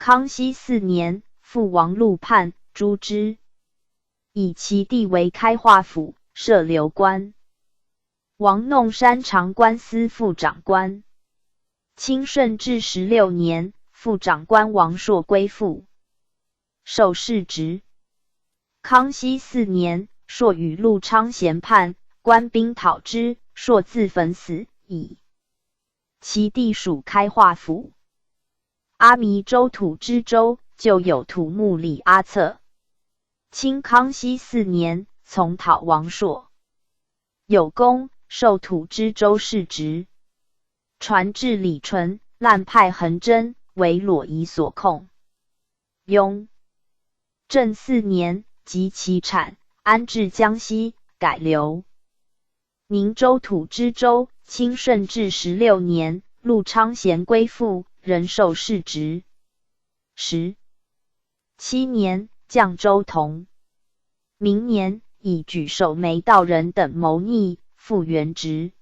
A: 康熙4年，复王禄叛，诛之，以其弟为开化府，设流官。王弄山长官司副长官。清顺治16年，副长官王朔归附，受世职。康熙4年，朔与陆昌咸叛，官兵讨之，朔自焚死矣。其弟属开化府。阿弥州土知州，就有土木李阿策。清康熙4年，从讨王朔，有功，授土知州事职。传至李纯，滥派横征，为裸夷所控。雍正4年，及其产，安置江西，改留宁州土知州。清顺治16年，陆昌咸归附，仍受世职。17年，降州同。明年，以举守梅道人等谋逆，复原职。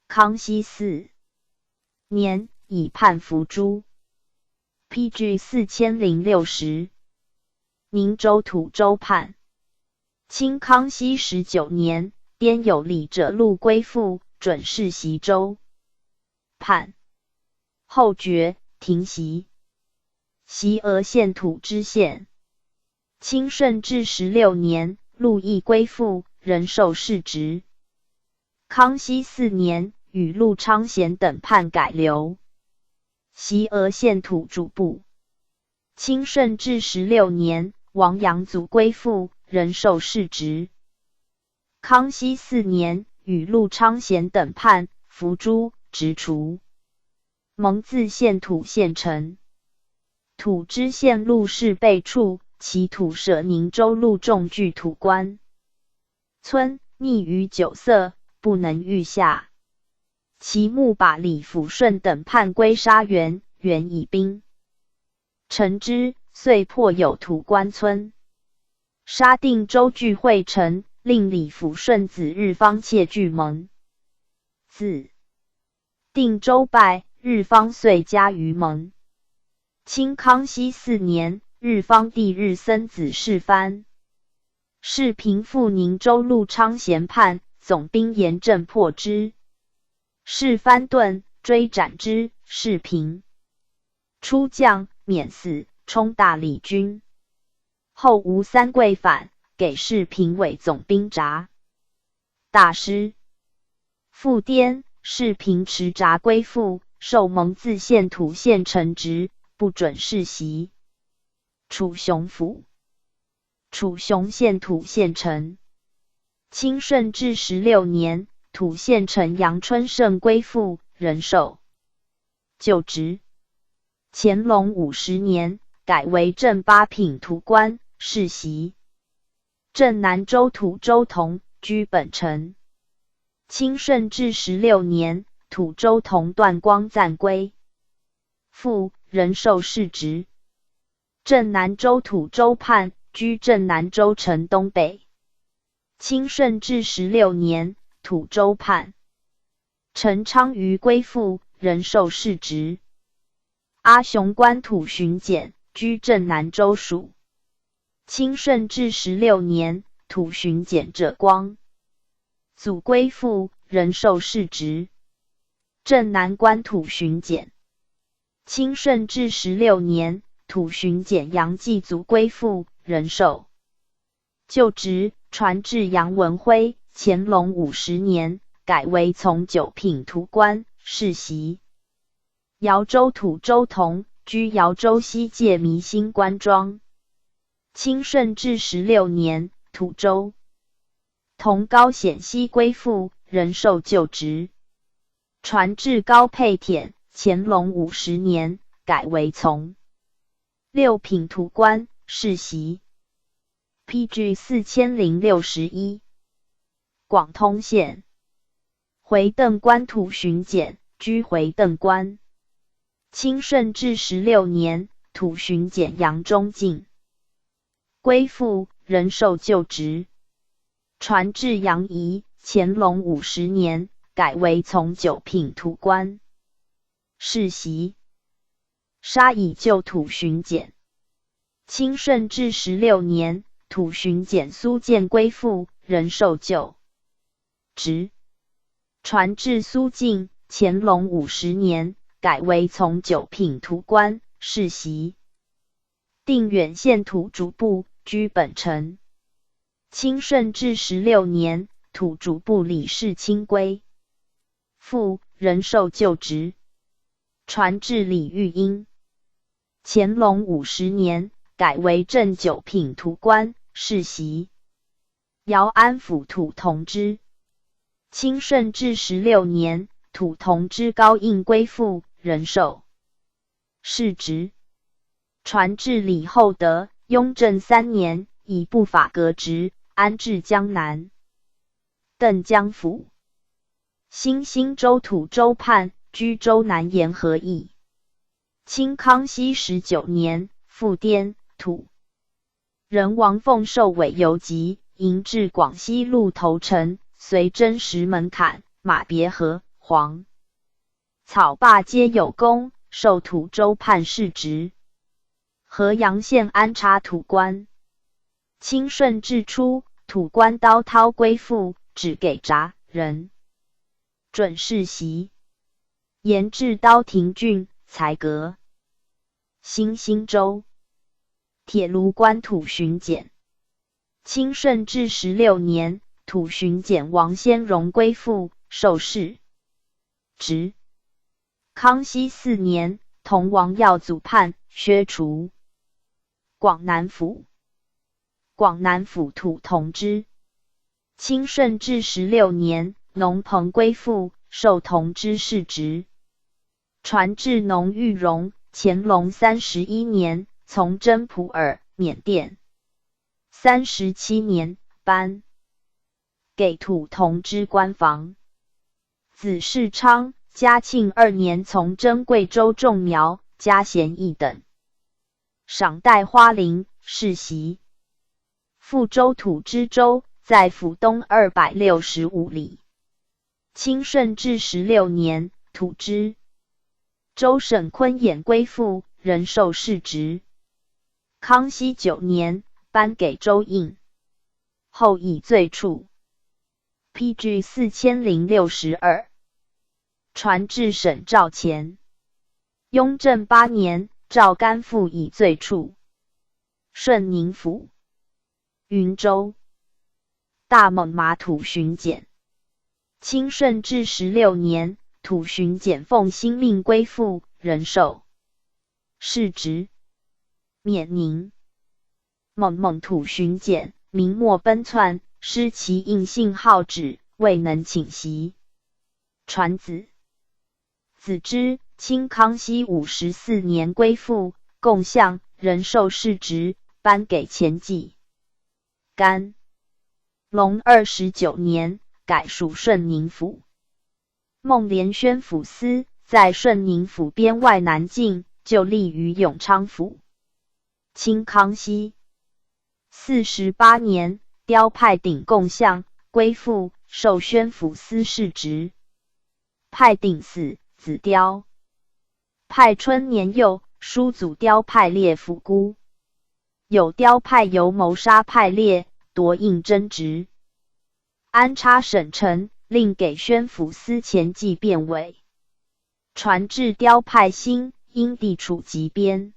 A: 康熙4年，以判伏诛。PG 4060。宁州土州判。清康熙19年，颠有礼者陆归附，准世袭州判。后爵，停袭。袭峨县土知县。清顺治16年，陆毅归附，仍受世职。康熙4年，与陆昌咸等判改流，袭峨县土主簿。清顺治16年，王阳祖归附，仍受世职。康熙4年，与陆昌咸等判，伏诛，职除。蒙自县土县丞。土知县陆氏被处，其土舍宁州陆仲据土官。村溺于酒色，不能御下。其目把李辅顺等判归沙原，原以兵陈之，遂破有土官村。沙定州聚会城，令李辅顺子日方窃据盟。自定州败，日方遂加于盟。清康熙4年，日方弟日森子世蕃，是平复宁州陆昌咸叛，总兵严正破之。世蕃遁，追斩之，世平出将，免死，充大理军。后吴三桂反，给世平为总兵札大师。复颠，世平持札归附，受蒙自县土县丞职，不准世袭。楚雄府。楚雄县土县丞。清顺治16年，土县丞杨春盛归附，仍受就职。乾隆50年，改为正八品土官，世袭。正南州土州同，居本城。清顺治16年，土州同段光暂归附，仍受世职。正南州土州判，居正南州城东北。清顺治16年，土州判。陈昌瑜归附，仍受世职。阿雄官土巡检，居正南州署。清顺治16年，土巡检者光祖归附，仍受世职。正南官土巡检。清顺治16年，土巡检杨继祖归附，仍受就职。传至杨文辉，乾隆50年，改为从9品土官，世袭。姚州土州同，居姚州西界弥兴官庄。清顺治16年，土州同高显西归附，仍受就职。传至高沛田，乾隆50年，改为从6品土官，世袭。PG 4061。广通县。回邓官土巡检，居回邓官。清顺治16年，土巡检杨忠敬归附，仍受就职。传至杨仪，乾隆50年，改为从9品土官，世袭。杀以旧土巡检。清顺治16年，土巡检苏建归附，仍受旧职。传至苏晋乾隆50年，改为从九品土官，世袭。定远县土主簿，居本城。清顺治16年，土主簿李世清归附，仍受旧职。传至李玉英。乾隆50年，改为正九品土官，世袭。姚安府土同知。清顺治16年，土同知高应归附，仍受世职。传至李厚德。雍正3年，以不法革职，安置江南邓江府。新兴州土州判，居州南沿河邑。清康熙19年，复颠土人王凤受委游籍，迎至广西路头城，随真实门槛、马别河、黄草坝皆有功，受土州判事职。河阳县安插土官。清顺治初，土官刀涛归附，只给札人准世袭。延至刀庭郡，才革新兴州铁炉官土巡检。清顺治16年，土巡检王先荣归附，受世职。康熙4年，同王耀祖判，削除。广南府。广南府土同知。清顺治16年，农朋归附，受同知世职。传至农玉荣。乾隆31年，从真普洱，缅甸。37年，颁给土同知官房。子世昌，嘉庆2年从征贵州种苗，加衔1等。赏戴花翎，世袭。富州土知州，在府东265里。清顺治16年，土知州沈坤衍归附，仍受世职。康熙9年，颁给州印，后以罪处。PG 4062。传至沈肇前。雍正8年，诏甘复以罪处。顺宁府。云州大猛马土巡检。清顺治16年，土巡检奉新命归附，仍受世职。缅宁猛土巡检，明末奔窜，失其印信号旨，未能请袭。传子之，清康熙54年归附，贡相，仍受世职，颁给前记。甘隆29年，改属顺宁府。孟连宣府司，在顺宁府边外南境，就立于永昌府。清康熙48年，雕派鼎贡相，归附，受宣府司事职。派鼎死，子雕派春年幼，叔祖雕派列府孤。有雕派由谋杀派列，夺印真职。安插省城，令给宣府司前记变委。传至雕派兴，因地处籍边。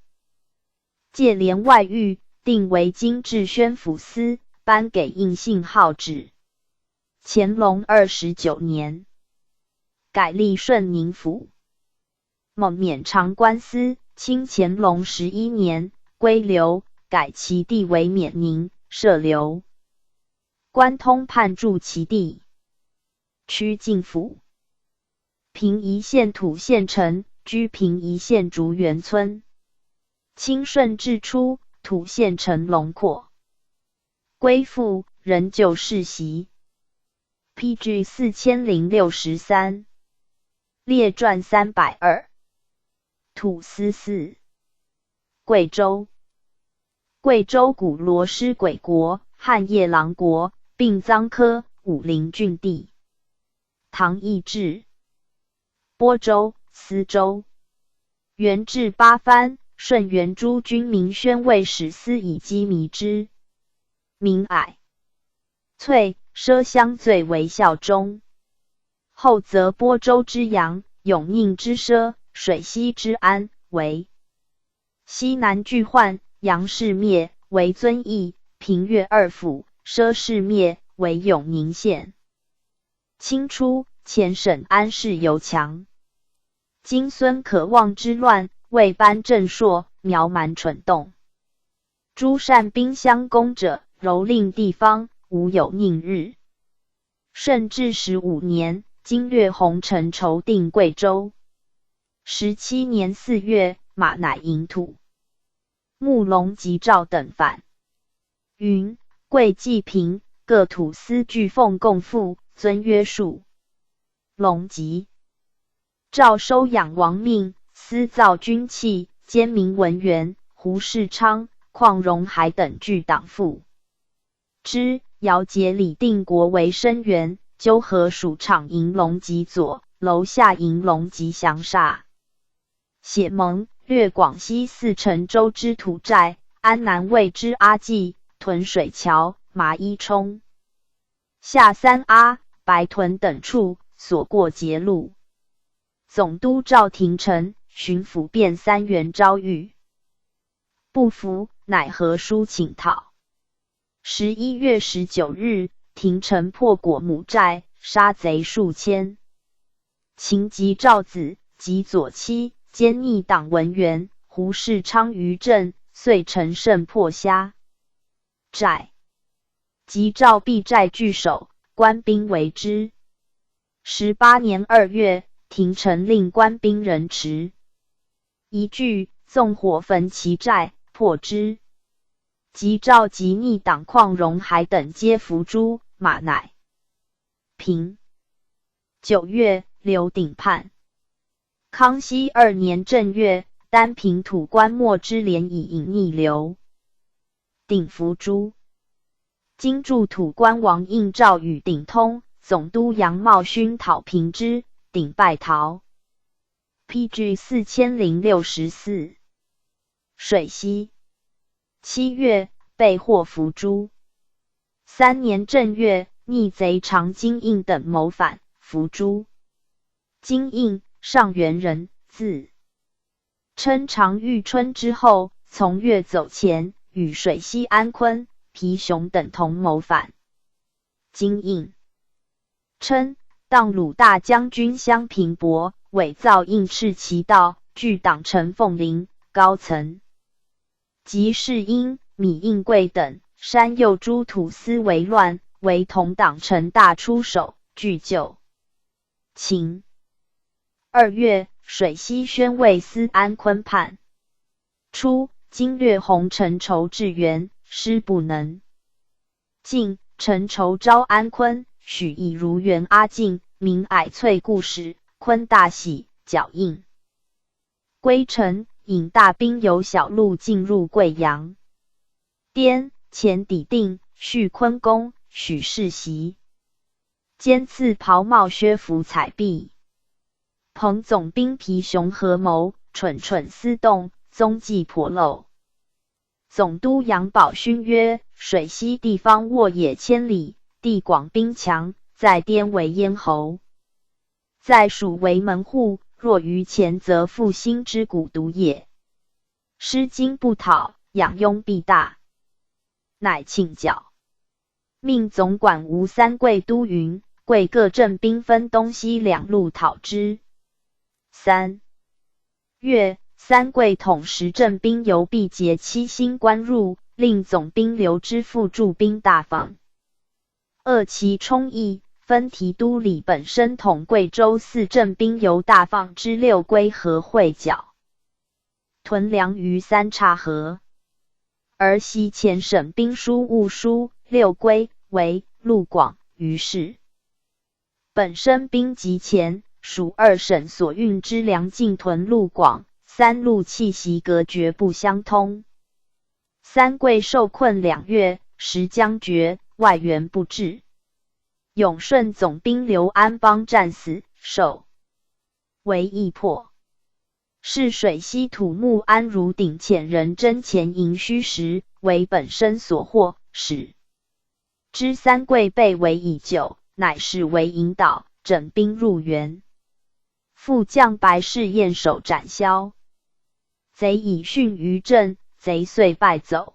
A: 戒廉外狱，定为今治宣府司，颁给印信号旨。乾隆29年，改隶顺宁府。蒙免长官司，清乾隆11年，归流，改其地为缅宁，设流关通判驻其地。曲靖府。平宜县土县城，居平宜县竹园村。清顺治初，土县城隆阔，归附，仍旧世袭。PG 4063。列传320。土司司。贵州。贵州古罗师鬼国，汉夜郎国，并臧科，武陵郡地。唐义治。播州、司州。元至八藩，顺元诸军民宣慰使司以击靡之。民矮翠奢相罪为效忠。后则播州之阳、永宁之奢、水西之安为西南巨患，阳氏灭为遵义、平越二府，奢氏灭为永宁县。清初前沈安氏尤强。今孙可望之乱，为班正朔，苗蛮蠢动。诸善兵相攻者，蹂躏地方，无有宁日。顺治15年，经略洪承筹定贵州。17年4月，马乃营土。慕龙及赵等反。云贵济平各土司俱奉共赋，遵约束。龙吉赵收养亡命，私造军器，兼明文元、胡世昌、邝荣海等俱党附之。姚节李定国为声援，纠合署场迎龙吉左，楼下迎龙吉降煞。血盟略广西4城州之土寨，安南卫之阿济、屯水桥、麻衣冲、下三阿、白屯等处所过节路。总督赵廷臣、巡抚卞三元招谕，不服，乃和书请讨。11月19日，廷臣破果母寨，杀贼数千。秦及赵子及左妻，奸逆党文员、胡世昌于镇，遂乘胜破虾寨。及赵避寨据守，官兵围之。18年2月，廷臣令官兵人持一炬，纵火焚其寨，破之。及赵及逆党邝荣海等皆伏诛，马乃平。9月，刘鼎叛。康熙2年正月，单平土官莫之廉以隐匿刘鼎伏诛。今驻土官王应召与鼎通，总督杨茂勋讨平之，鼎败逃。PG 4064。水西7月，被获伏诛。3年正月，逆贼常金应等谋反，伏诛。金应，上元人，字称常遇春之后，从越走前，与水西安坤、皮熊等同谋反。金应称当鲁大将军相平伯，伪造应赤其道，据党陈凤林、高层及世英、米应贵等，山右诸土司为乱，为同党陈大出手，拒救。秦2月，水西宣慰司安坤叛。初，经略洪承筹致援，师不能进，承筹招安坤，许以如原阿进，名矮翠故使，坤大喜，脚印。归程，引大兵由小路进入贵阳。滇前抵定，续坤公，许世袭。兼赐袍帽靴服彩璧。彭总兵皮熊合谋，蠢蠢私动，踪迹颇露。总督杨宝勋曰：水西地方沃野千里，地广兵强，在滇为咽喉，在蜀为门户，若于前则复兴之古毒也。失今不讨，养拥必大。乃请教，命总管吴三桂都匀、贵各镇兵分东西两路讨之。3月，三桂统十镇兵由毕节七星关入，令总兵刘知复驻兵大放。二其冲义，分提督李本身统贵州4镇兵由大放之六归河会剿，屯粮于三岔河。而西前省兵书务书六归为陆广、于是本身兵及前，属二省所运之粮进屯陆广，三路气息隔绝不相通。三桂受困2月，时将绝，外援不至。永顺总兵刘安邦战死，受为义破。是水西土木安如鼎遣人真钱银虚实，为本身所获，使之三桂被围已久，乃是为引导，整兵入园。副将白氏燕首斩枭，贼以殉于阵，贼遂败走。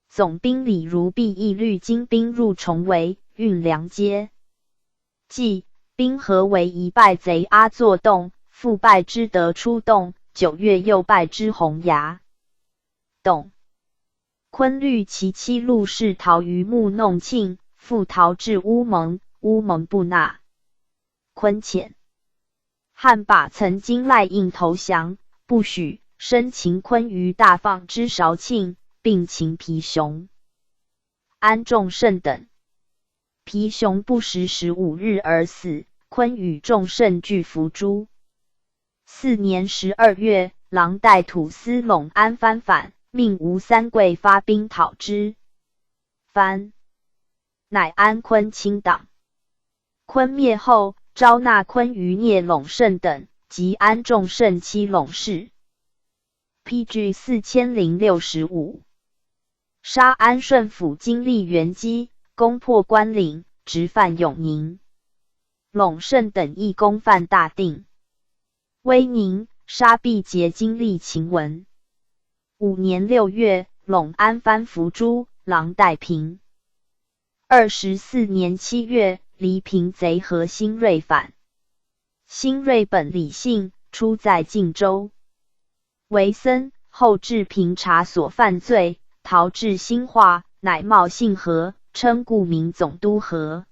A: 总兵李如弼亦率精兵入重围，运粮街。即兵合围一败贼阿作洞，复败之得出洞，9月又败之洪崖。董昆虑其妻陆氏逃于木弄庆，复逃至乌蒙，乌蒙不纳。昆遣汉把曾经赖应投降，不许，生擒昆于大放之韶庆，并擒皮熊、安仲胜等。皮熊不时15日而死，昆与仲胜俱伏诛。4年12月，郎带土司陇安藩反，命吴三桂发兵讨之。藩乃安昆亲党。昆灭后，招纳昆于聂陇胜等及安仲胜妻陇氏。PG 4065。杀安顺府经历元基，攻破关岭，直犯永宁。陇胜等亦攻犯大定、威宁，杀毕节经历秦文。5年6月，陇安藩伏诛，郎带平。24年7月，黎平贼何兴瑞反。兴瑞本李姓，出在晋州，为僧，后至平察所犯罪，逃至兴化，乃冒姓何，称故名总督何。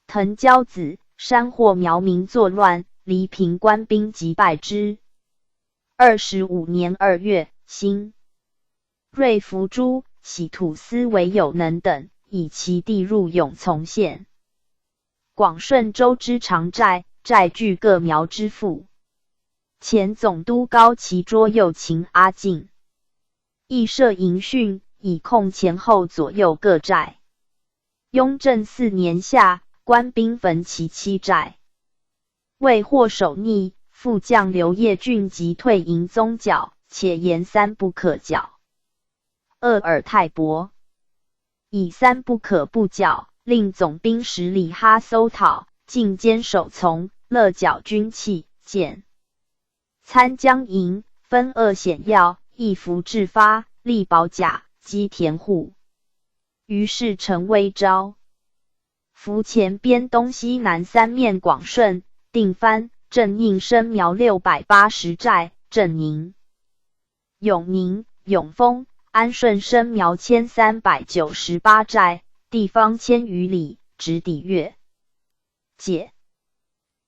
A: 滕交子，山获苗民作乱，黎平官兵击败之。25年2月，兴瑞伏诛，喜土司为有能等，以其地入永从县。广顺州之长寨，寨据各苗之父。前总督高齐捉右秦阿进，亦设营训，以控前后左右各寨。雍正4年夏，官兵焚其7寨。为获守逆，副将刘业俊即退营宗剿，且言3不可剿。鄂尔泰伯以3不可不剿，令总兵10里哈搜讨，进坚守从，勒剿军器剑。参将营，分扼险要，一服制发，力保甲，击田户。于是陈威昭伏前边东西南3面广顺、定藩、镇应生苗680寨，镇宁、永宁、永丰、安顺生苗1398寨，地方1000余里，直抵越界。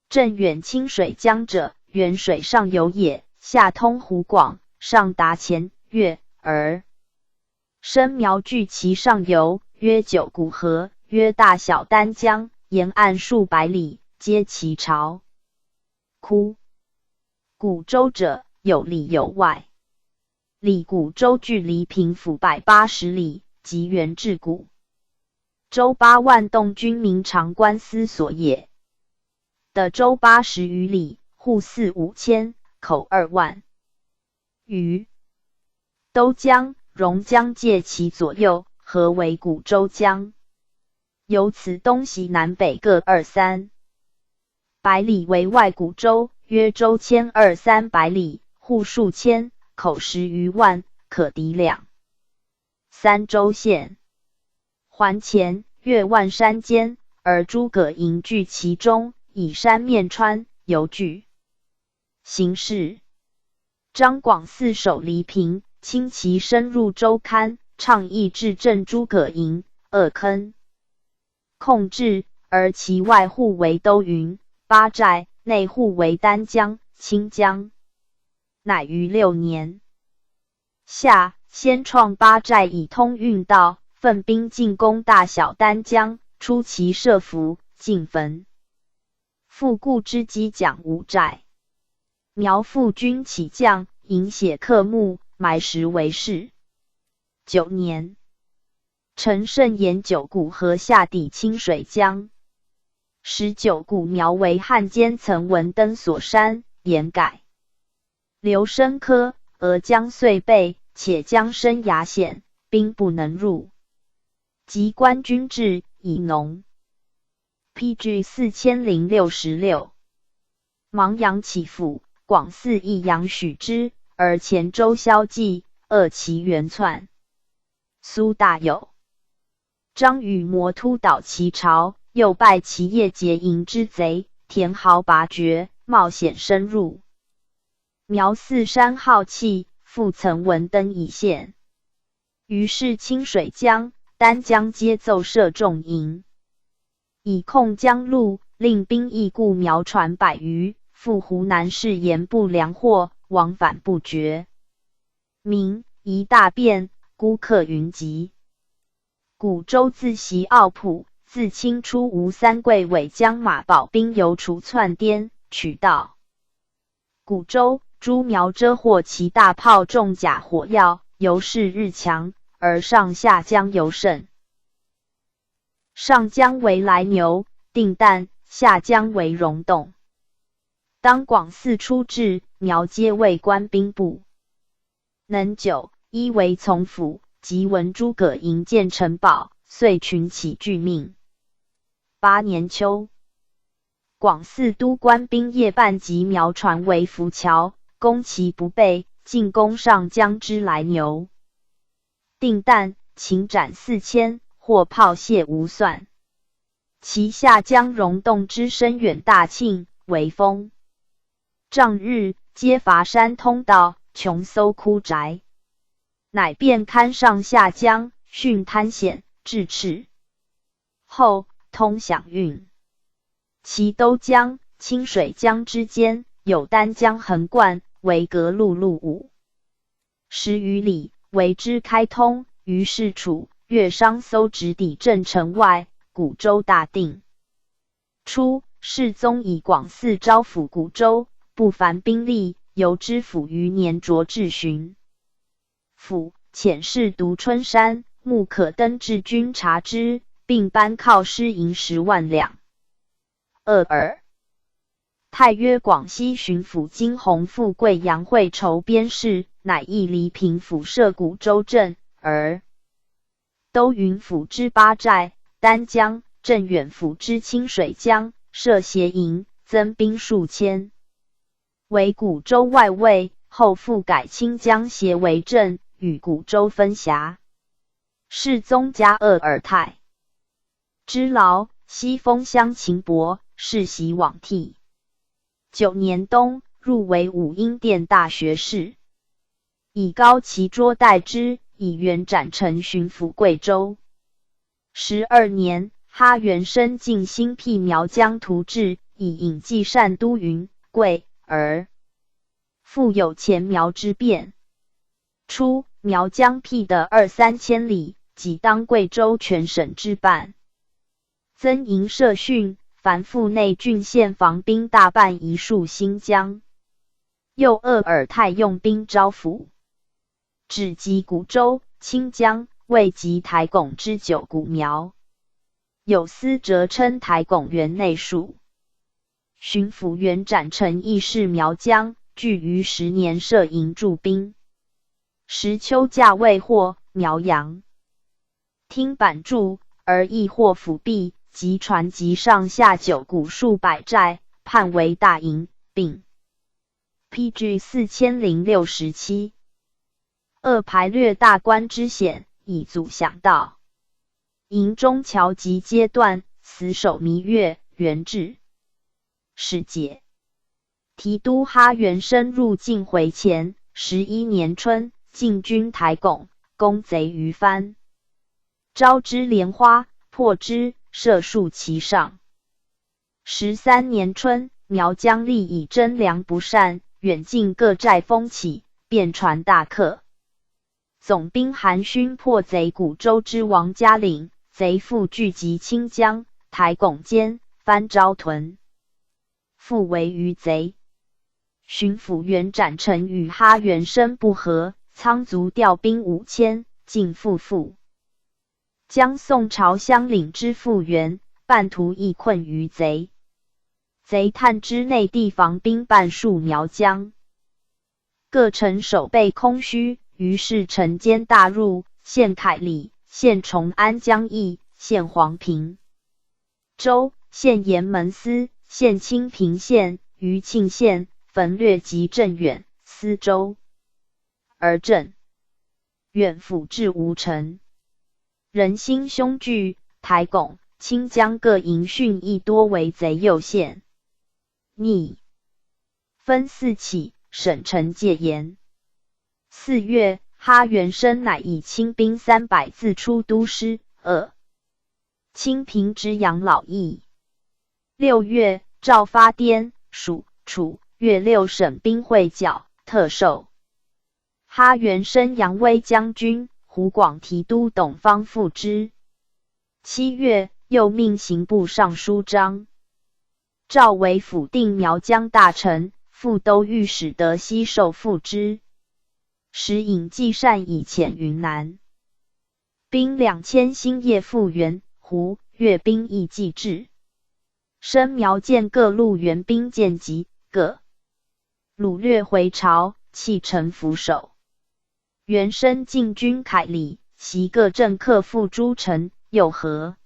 A: 镇远清水江者，原水上游也，下通湖广，上达前越，而生苗据其上游，约9股河，约大小丹江，沿岸数百里，皆其巢。窟古州者，有里有外。里古州距黎平府180里，即原治谷。州8万洞军民常官司所也。的州80余里，户4、5千，口2万余。都江、榕江界其左右，合为古州江。由此东西南北各2、3百里为外古州，约州1200、300里，户数千，口10余万，可敌两。3州县环前，越万山间，而诸葛营据其中，以山面川，游据。形势张广泗守黎平，轻骑深入州勘，倡议至镇诸葛营，扼坑控制，而其外户为都匀、八寨，内户为丹江、清江。乃于6年夏，先创八寨以通运道，奋兵进攻大小丹江，出其设伏，进焚。复故之击蒋吴寨。苗复军起将，引血克木，埋石为誓。9年，陈胜沿9股河下抵清水江。19股苗为汉奸曾文登所山，沿改。刘申科，江遂备，且江深崖险，兵不能入。及官军至，以农。PG 4066。芒阳起伏，广嗣益阳许之，而前周萧纪，其元篡。苏大有。张羽摩突捣其巢，又败其业结营之贼，田豪拔绝，冒险深入。苗四山好气，复曾闻登以县。于是清水江、丹江皆奏设重营，以控江路，令兵役故苗船100余，赴湖南市盐不粮货，往返不绝。明一大变，孤客云集。古州自袭奥普，自清初吴三桂伪将马保兵由除窜滇，取道。古州诸苗遮获其大炮重甲火药，由是日强，而上下江尤甚。上江为来牛、定旦，下江为溶洞。当广嗣出至，苗皆为官兵部。能久，一为从府，即闻诸葛营建城堡，遂群起拒命。8年秋，广嗣督官兵夜半及苗船为浮桥，攻其不备，进攻上江之来牛。定旦，擒斩4000，获炮械无算。其下江溶洞之深远大庆，为风。仗日，皆伐山通道，穷搜枯宅。乃便勘上下江，汛滩险，至赤。后通响运。其都江、清水江之间，有丹江横贯，为隔陆路5、10余里，为之开通。于是楚、越商搜直抵镇城外，古州大定。初，世宗以广嗣招抚古州，不凡兵力，由知府余年着至巡抚，遣使独春山，目可登至军察之，并颁犒师银10万两。太约广西巡抚金鸿富贵阳会筹边事，乃诣黎平府设古州镇，而都匀府之八寨、丹江、镇远府之清水江，设协营，增兵数千，为古州外卫。后复改清江协为镇，与古州分辖。世宗加太之劳，西封乡秦伯，世袭罔替。9年冬，入为武英殿大学士，以高齐卓代之，以元展成巡抚贵州。12年，哈元深进新辟苗疆图治，以引济善都云、贵，而复有前苗之变。初，苗疆辟的2-3千里，即当贵州全省之半。增营设训，凡阜内郡县防兵大半移戍新疆。又太用兵招抚，只及古州、清江，未及台拱之9股苗。有司谪称台拱原内属。巡抚元展成亦是苗疆，据于10年设营驻兵。时秋假未获，苗阳听版筑，而亦获府壁，及船及上下9股数百寨，判为大营，并 PG 4067。排略大关之险，以阻响道。营中桥及阶段，死守弥月，元至。是解。提督哈元深入晋回前11年春，进军台拱，攻贼于番。招之莲花，破之，射戍其上。13年春，苗疆吏以征粮不善，远近各寨风起，便传大克。总兵韩勋破贼古州之王家岭，贼复聚集清江、台拱间，番招屯，复为余贼。巡抚元展成与哈元深不和，仓卒调兵5000，进复。将宋朝乡领之复原，半途亦困于贼。贼探知内地防兵半数苗疆。各城守备空虚，于是城间大入，陷凯里，陷崇安江邑，陷黄平州，陷岩门司，陷清平县、余庆县，焚掠及镇远、司州，而镇远府至吴城。人心凶惧，台拱、清江各营汛亦多为贼右县。逆分四起，省城戒严。4月，哈元生乃以亲兵300自出都师。清平之养老役。6月，诏发滇、蜀、楚、粤6省兵会剿，特授哈元生扬威将军、湖广提督董方副之。7月，又命刑部尚书张昭为辅定苗疆大臣，副都御史德熙受副之。时尹继善以遣云南兵2000新业复原，湖、粤兵亦继至。生苗见各路援兵见急，各掳掠回朝，弃城俯首。元生进军凯里，袭各镇克复诸城，又合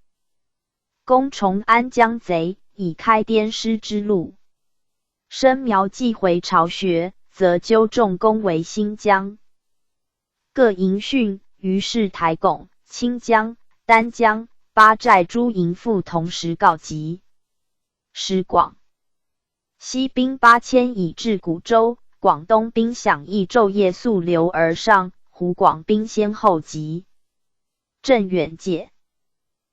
A: 攻崇安江贼，以开滇师之路。生苗既回巢穴，则纠众攻为新疆。各营汛，于是台拱、清江、丹江、八寨诸营复同时告急。使广西兵8000以至古州，广东兵响应昼夜速流而上，湖广兵先后及。镇远界。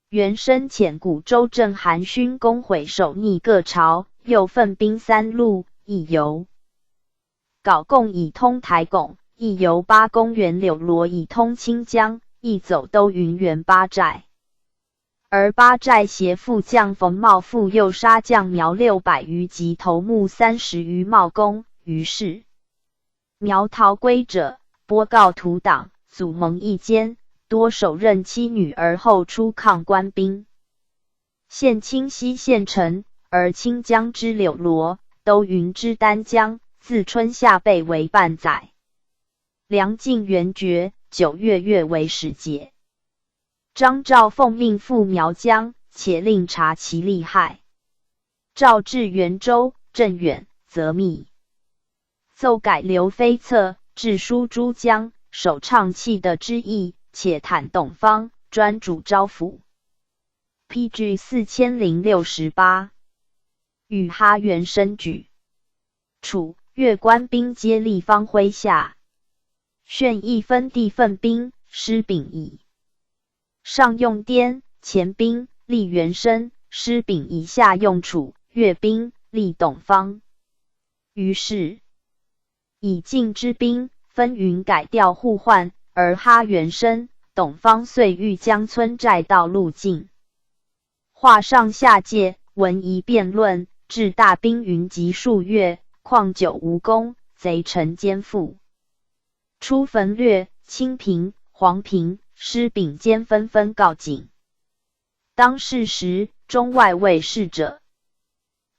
A: 元生遣古州镇韩勋攻毁守逆各巢，又分兵3路，亦由皋贡以通台拱，亦由巴公园柳罗以通清江，亦走都云原八寨。而八寨协副将冯茂复又杀将苗600余及头目30余冒功，于是苗逃归者，拨告土党，祖盟一间，多手刃妻女而后出抗官兵。现清溪县城，而清江之柳罗，都云之丹江，自春夏被为半载。梁晋元爵9月月为使节。张昭奉命赴苗疆，且令查其利害。诏至元州、镇远，则密奏改刘飞策，致书诸江，首倡弃的之意，且袒董方，专主招抚。PG 4068。与哈元生举。楚、越官兵皆立方麾下。炫亦分地分兵，施秉以上用滇、黔兵，立元生；施秉以下用楚、越兵，立董方。于是以晋之兵分云改调互换，而哈元生、董方遂遇江村寨道路径。画上下界，文疑辩论，至大兵云集数月，况久无功，贼臣兼附。初焚掠清平、黄平，施秉间纷纷告警。当世时，中外卫士者，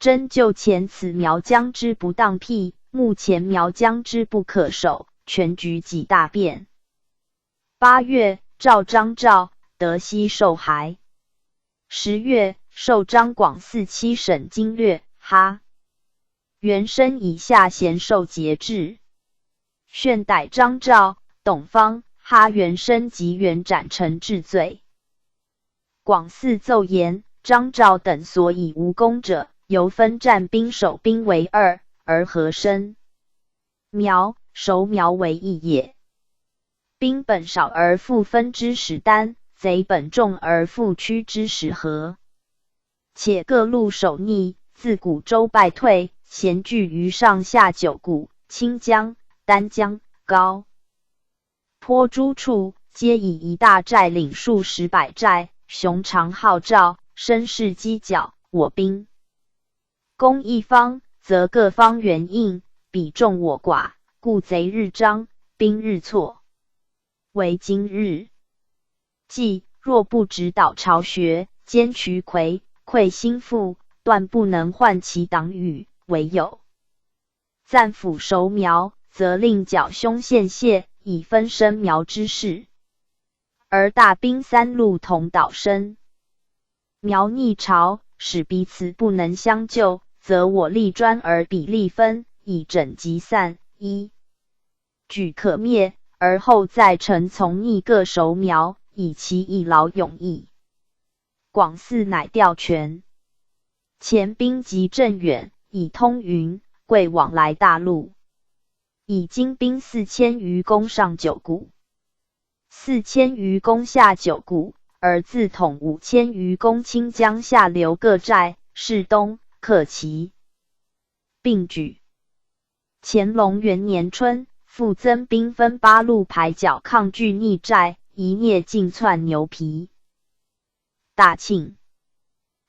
A: 真就前此苗疆之不当辟，目前苗疆之不可守，全局几大变。8月，诏张昭、德熙受还。10月，授张广4七省经略，哈元生以下咸受节制。炫逮张昭、董方、哈元生及元斩成治罪。广嗣奏言，张昭等所以无功者，由分战兵守兵为2，而合生苗、守苗为一也。兵本少而复分之使单，贼本众而复驱之使合。且各路守逆，自古州败退，咸聚于上下9股、清江、丹江、高坡诸处，皆以一大寨领数十百寨，雄长号召，声势激剿。我兵攻一方，则各方援应，彼众我寡，故贼日张，兵日挫。为今日计，若不直捣巢穴，歼渠夔，溃心腹，断不能换其党羽，唯有暂抚守苗，则令剿凶献谢，以分生苗之势。而大兵三路同导生，苗逆朝，使彼此不能相救，则我力专而彼力分，以整集散。一举可灭，而后再乘从逆各守苗，以其一劳永逸。广嗣乃调权，前兵及镇远，以通云贵往来大路，以精兵4000余攻上九谷，4000余攻下九谷，而自统5000余攻清江下流各寨，是东克齐，并举。乾隆元年春，复增兵分8路排剿抗拒逆寨，一聂尽窜牛皮。大庆，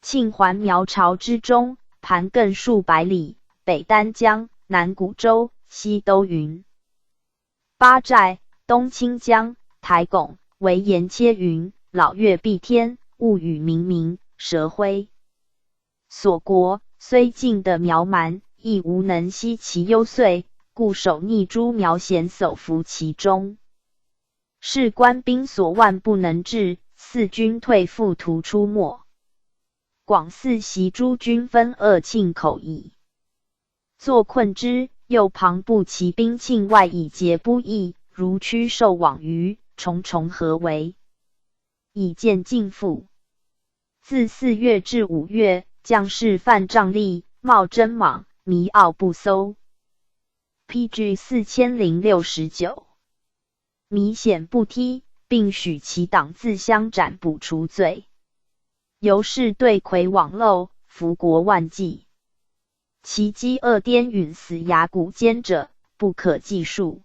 A: 庆还苗朝之中，盘亘数百里，北丹江，南古州，西都云。八寨，东清江，台拱，为沿切云，老月蔽天，雾雨冥冥，蛇辉。所国虽尽的苗蛮，亦无能息其忧岁，故守逆诸苗贤叟伏其中。是官兵所万不能治，四军退复图出没。广嗣袭诸军分2庆口矣。作困之，右旁部骑兵庆外以节不义，如驱兽往鱼，重重合围，以见尽复。自4月至5月，将士犯瘴疠，冒真莽，迷傲不搜。PG 4069。迷险不踢，并许其党自相斩捕除罪。由是对魁罔漏，福国万计。其饥饿颠陨死崖谷间者，不可计数。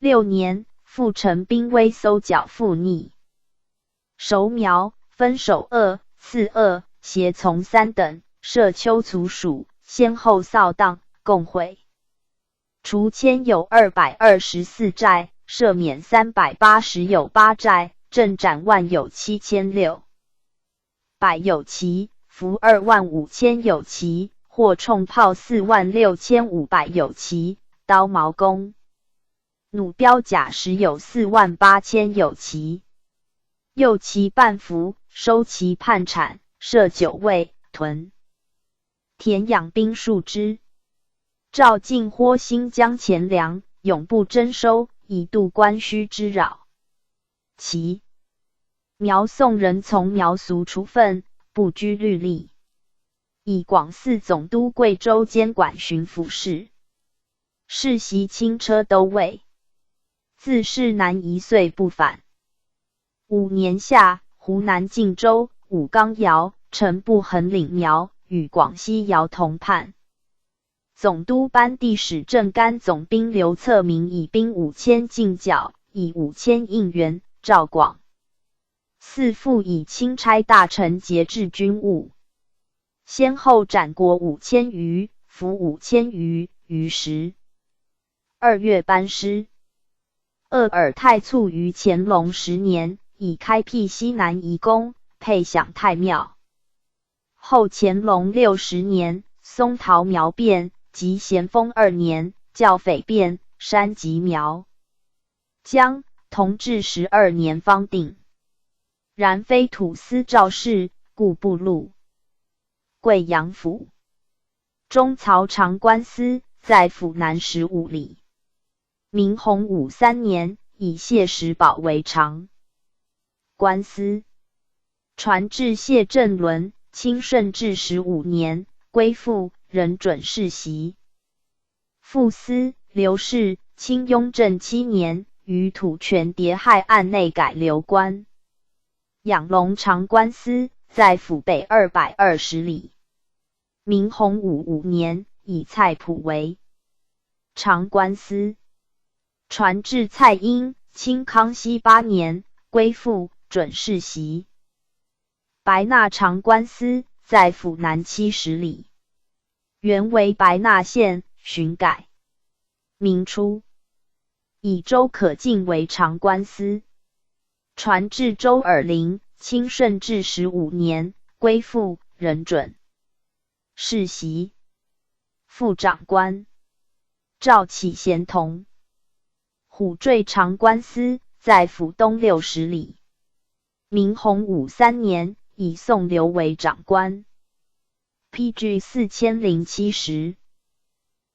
A: 6年，复陈兵威搜剿复逆。守苗，分守2、次2，协从3等，设丘卒署，先后扫荡，共毁。除迁有224寨，赦免380有8寨，镇斩万有7600有骑，俘25000有骑，或冲炮46500有骑，刀矛弓弩标甲10有48000有骑。右骑半服，收其叛产，设9位屯田养兵数之。赵进豁新疆钱粮，永不征收，以度官虚之扰。其苗宋人从苗俗处分，不拘律例。以广嗣总督贵州监管巡抚事，世袭轻车都尉。自是南1岁不返。5年夏，湖南靖州武冈窑陈不横领苗，与广西窑同叛。总督班第使正甘总兵刘策明以兵5000进剿，以5000应援。赵广嗣复以钦差大臣节制军务，先后斩国5000余，俘5000余。于时2月班师。鄂尔太卒于乾隆10年，以开辟西南夷宫，配享太庙。后乾隆60年，松桃苗变，及咸丰2年，教匪变，山及苗疆，同治12年方定。然非土司赵氏，故不录。贵阳府中曹长官司，在府南15里。明洪武3年，以谢石宝为长官司。传至谢振伦，清顺治15年，归附，仍准世袭。副司刘氏，清雍正7年，于土权谍害案内改流官。养龙长官司，在府北220里。明洪武5年，以蔡普为长官司。传至蔡英，清康熙8年，归附，准世袭。白纳长官司，在府南70里。原为白纳县，巡改。明初，以周可进为长官司。传至周尔陵，清顺治15年，归附，仍准世袭。副长官赵启贤同。虎坠长官司，在府东60里。明洪武3年，以宋留为长官。PG 4070。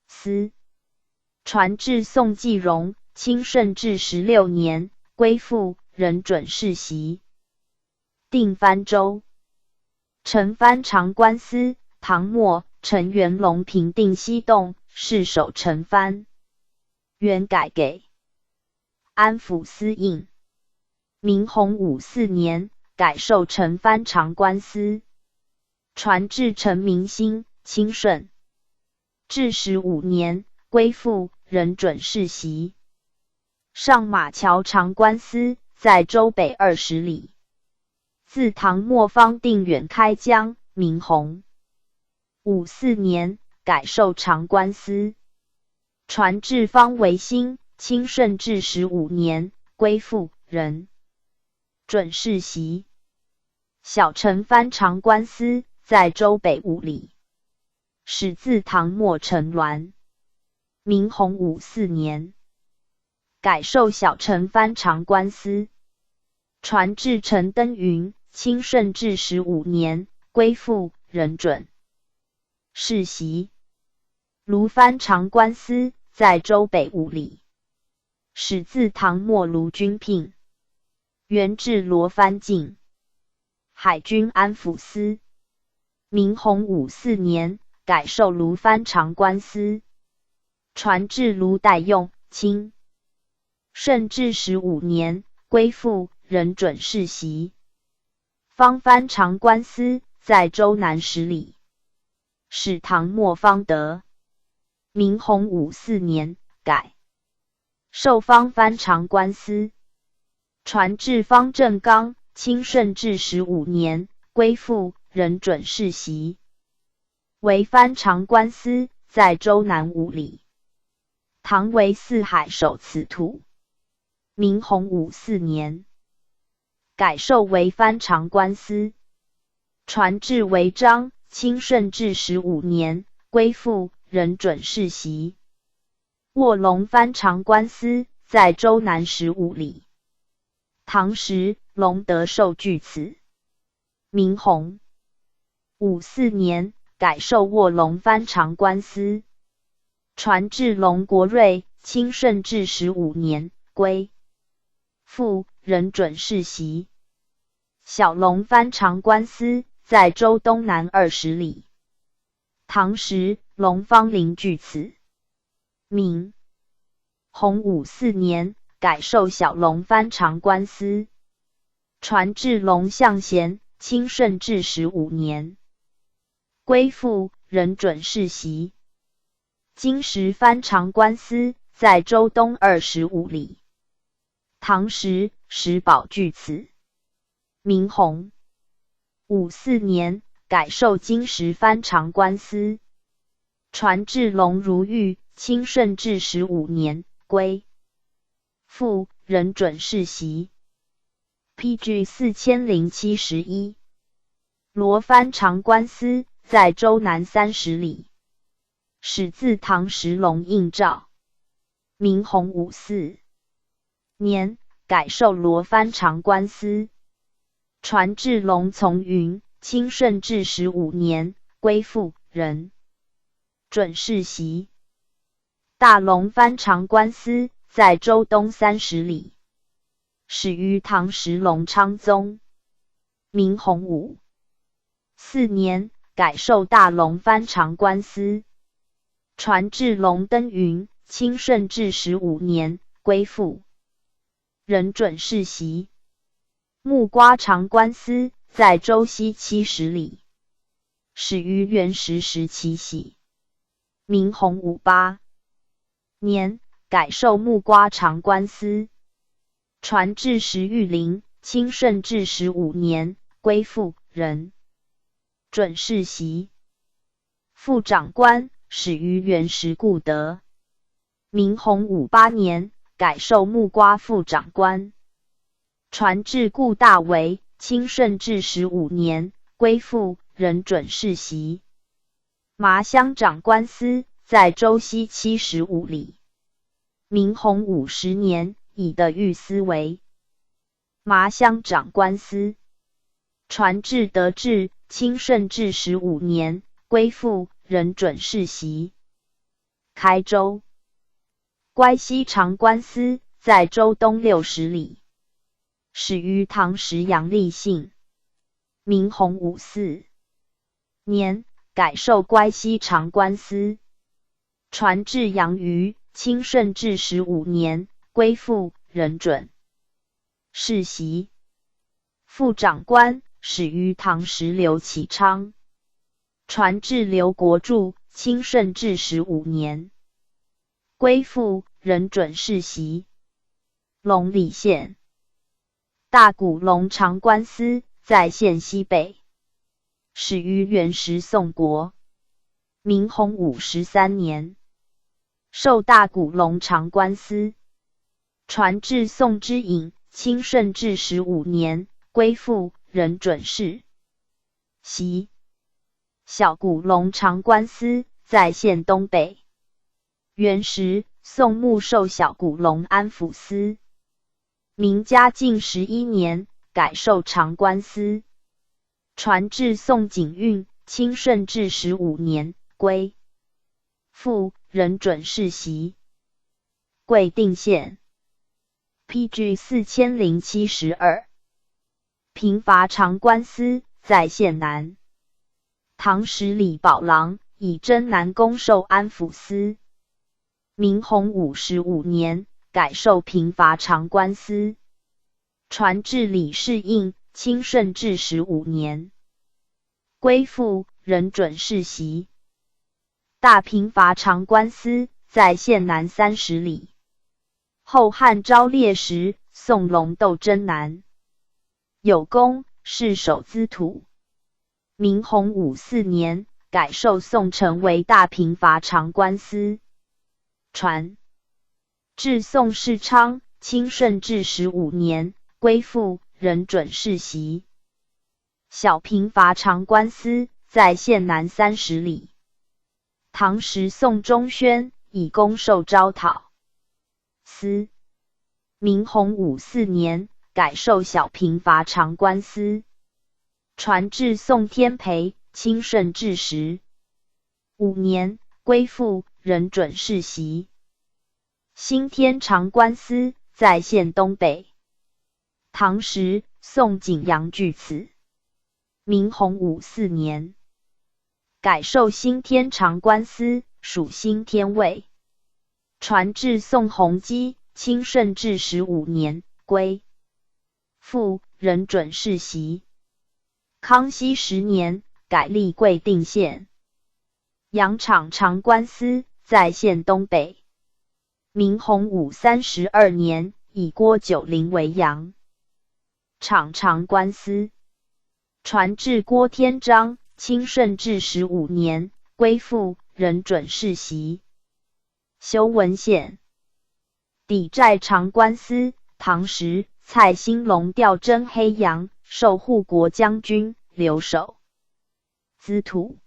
A: 司传至宋继荣，清顺治16年，归附，仍准世袭。定藩州。承藩长官司，唐末，陈元龙平定西洞，世守承藩。原改给安抚司印。明洪武4年，改授承藩长官司。传至陈明兴，清顺治15年，归附，仍准世袭。上马桥长官司，在州北20里。自唐末方定远开疆。明洪武4年，改授长官司。传至方维新，清顺治15年，归附，仍准世袭。小承藩长官司，在州北5里。始自唐末承鸾。明洪武4年，改授小承藩长官司。传至陈登云，清顺治15年，归附，仍准世袭。卢藩长官司，在州北5里。始自唐末卢君聘。元至罗藩境。海军安抚司。明洪武4年，改授卢藩长官司。传至卢代用，清顺治15年，归附，仍准世袭。方藩长官司，在州南10里。始唐末方德。明洪武4年，改授方藩长官司。传至方正刚，清顺治15年，归附，仍准世袭。为藩长官司，在州南5里。唐为四海守此土。明洪武4年，改授为藩长官司。传至为章，清顺治15年，归附，仍准世袭。卧龙藩长官司，在州南15里。唐时，龙德授据此。明洪武4年，改授卧龙藩长官司。传至龙国瑞，清顺治15年，归附，仍准世袭。小龙藩长官司，在州东南20里。唐时，龙方陵据此。明洪武4年，改授小龙藩长官司。传至龙象贤，清顺治15年，归附，仍准世袭。金石藩长官司，在州东25里。唐时，石宝据此。明洪武4年，改授金石藩长官司。传至龙如玉，清顺治15年，归附，仍准世袭。PG 4071。罗藩长官司，在州南30里。始自唐时龙应诏。明洪武4年，改授罗藩长官司。传至龙从云，清顺治15年，归附，仍准世袭。大龙藩长官司，在州东30里。始于唐时隆昌宗。明洪武4年，改授大龙藩长官司。传至龙登云，清顺治15年，归附，仍准世袭。木瓜长官司，在州西70里。始于元时时期起。明洪武8年，改授木瓜长官司。传至石玉林，清顺治15年，归附，仍准世袭。副长官，始于元时故得。明洪武8年，改授木瓜副长官。传至顾大为，清顺治15年，归附，仍准世袭。麻乡长官司，在州西75里。明洪50年，以的御司为麻乡长官司。传至德治，清顺治15年，归附，仍准世袭。开州乖西长官司在州东60里，始于唐时阳历姓。明洪54年，改授乖西长官司。传至杨虞，清顺治15年，归附，仍准世袭。副长官始于唐时刘启昌。传至刘国柱，清顺治15年，归附，仍准世袭。龙里县大古龙长官司在县西北，始于元时宋国。明洪53年，授大古龙长官司。传至宋之隐，清顺治15年，归附，仍准世袭。小古龙长官司在县东北。元时，宋穆授小古龙安抚司。明嘉靖11年，改授长官司。传至宋景运，清顺治15年，归附，仍准世袭。贵定县 PG 4072。平伐长官司在县南。唐时李宝郎以征南宫授安抚司。明洪55年，改授平伐长官司。传至李世应，清顺治15年，归附，仍准世袭。大平伐长官司在县南30里。后汉昭烈时，宋龙斗争南。有功，是守资土。明洪54年，改授宋成为大平伐长官司。传至宋世昌，清顺治15年，归附，仍准世袭。小平伐长官司在县南30里。唐时宋中宣以功授招讨司。明洪54年，改授小平伐长官司。传至宋天培，清顺治15年，归附，仍准世袭。新天长官司在县东北。唐时宋景阳据此。明洪54年，改授新天长官司，属新天尉。传至宋弘基，清顺治15年，归附，仍准世袭。康熙10年，改立贵定县。羊场长官司在县东北。明洪32年，以郭九龄为羊场长官司。传至郭天章，清顺治15年，归附，仍准世袭。修文县抵寨长官司，唐时蔡兴隆调征黑羊，授护国将军，留守资土。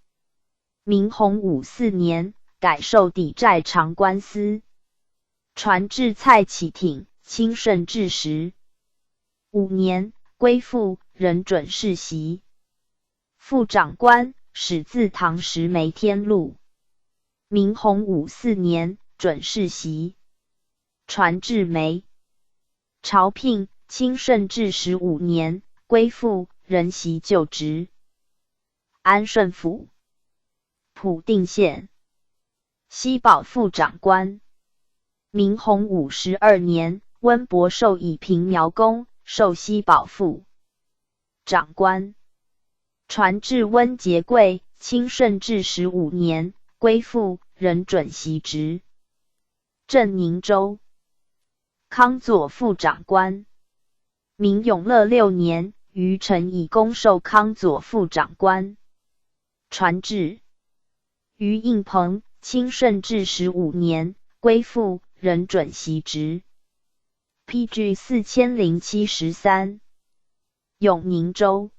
A: 明洪54年，改授抵寨长官司。传至蔡启挺，清顺治15年，归附，仍准世袭。副长官始自唐时梅天禄。明洪54年，准世袭。传至梅朝聘，清顺治15年，归附，仍袭旧职。安顺府普定县西保副长官。明洪52年，温伯授以平苗公，授西保副长官。传至温节贵，清顺治15年，归附，仍准袭职。镇宁州康左副长官。明永乐6年，于臣以功授康左副长官。传至于应鹏，清顺治15年，归附，仍准袭职。PG 4073。永宁州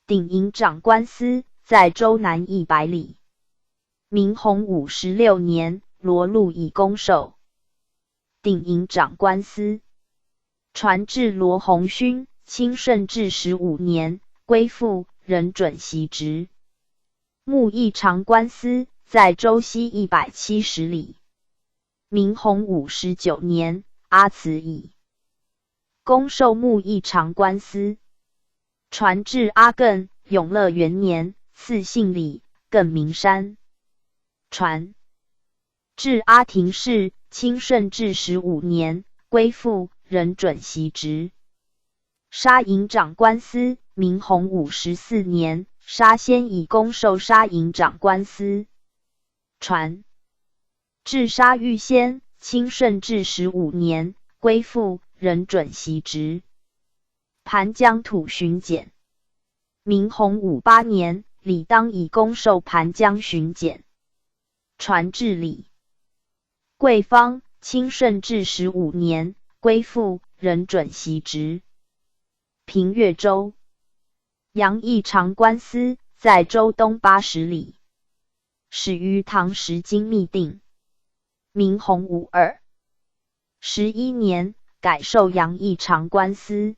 A: 鼎营长官司在州南100里。明洪武16年，罗禄以公授定营长官司，传至罗鸿勋，清顺治15年，归附，仍准袭职。牧义长官司在州西170里。明洪武19年，阿慈以公授牧义长官司，传至阿艮，永乐元年，赐姓李，艮名山。传至阿廷氏，清顺治15年，归附，仍准袭职。沙营长官司，明洪武14年，沙先以公授沙营长官司。传至沙御先，清顺治15年，归附，仍准袭职。盘江土巡检，明洪武8年，李当以公授盘江巡检。传至李桂芳，清顺治15年，归附，仍准袭职。平越州杨义长官司在州东80里，始于唐时经密定。明洪武11年，改授杨义长官司。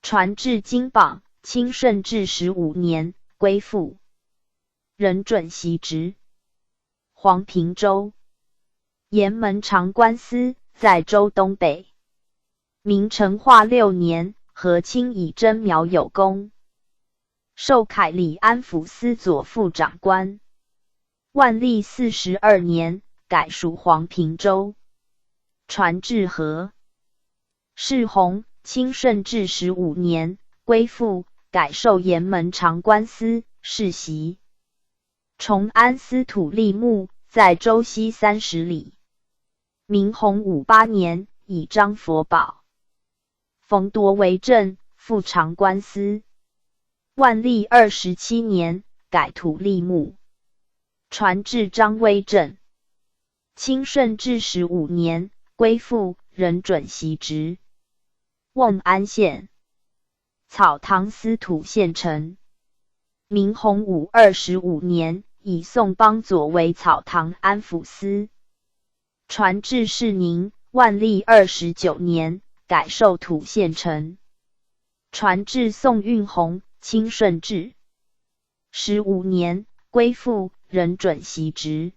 A: 传至金榜，清顺治15年，归附，仍准袭职。黄平州盐门长官司在州东北。明成化6年，和亲以真苗有功，授凯里安抚司左副长官。万历42年，改属黄平州。传至和世弘，清顺治15年，归附，改授盐门长官司，世袭。崇安司土利木在州西30里。明洪武8年，以张佛宝、冯铎为镇，副长官司。万历27年，改土利木。传至张威镇。清顺治15年，归附，仍准袭职。瓮安县草堂司土县丞。明洪武25年，以宋邦佐为草堂安抚司。传至士宁，万历29年，改授土县丞。传至宋运宏，清顺治15年，归附，仍准袭职。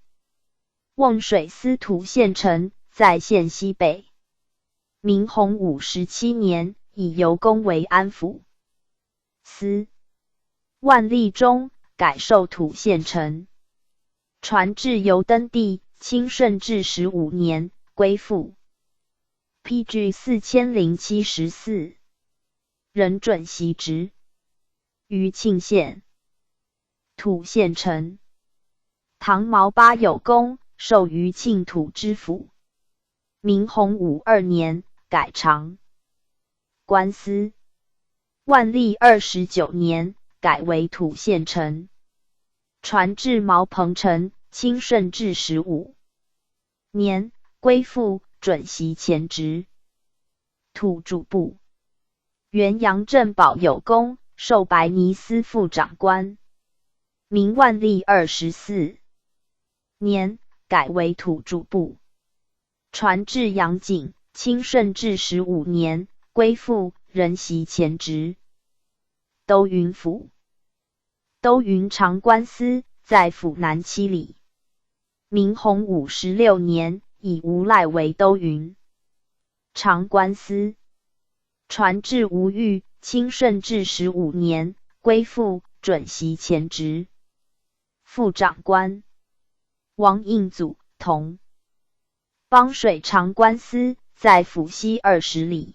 A: 瓮水司土县丞，在县西北。明洪武17年，以尤公为安抚司。万历中，改授土县丞。传至尤登第，清顺治15年，归附。PG 4074，仍准袭职。余庆县土县丞。唐毛八有功，授余庆土知府。明洪武2年，改长官司。万历29年，改为土县丞。传至毛鹏程，清顺治15年，归附，准袭前职。土主簿原阳镇保有功，授白泥司副长官。明万历24年，改为土主簿。传至杨景，清顺治15年，归附，仍袭前职。都匀府都匀长官司在府南7里。明洪武16年，以吴赖为都匀长官司。传至吴玉，清顺治15年，归附，准袭前职。副长官王应祖，同邦水长官司在府西20里。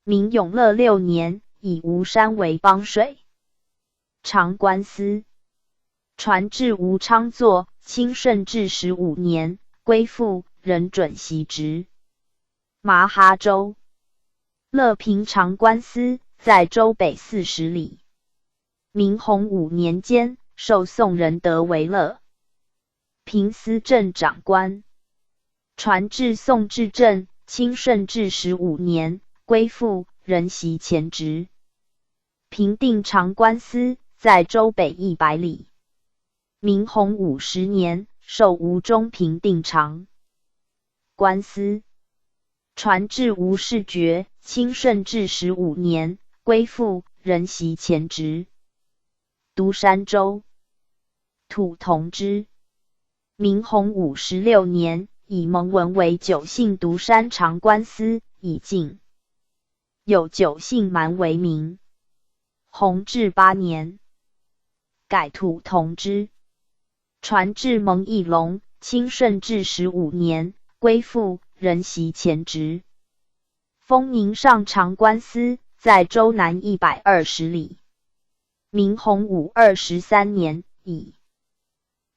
A: 明永乐6年，以吴山为邦水长官司。传至吴昌作，清顺治15年，归附，仍准袭职。麻哈州乐平长官司在州北40里。明洪武年间，授宋仁德为乐平司正长官。传至宋至正，清顺治15年，归附，仍袭前职。平定长官司在州北100里。明洪武10年，授吴中平定长官司。传至吴世爵，清顺治15年，归附，任袭前职。都山州土同知。明洪武16年，以蒙文为九姓独山长官司，以进。有九姓蛮为名。弘治8年，改土同知。传至蒙义隆，清顺治15年，归附，任袭前职。封宁上长官司，在州南120里。明洪武23年，以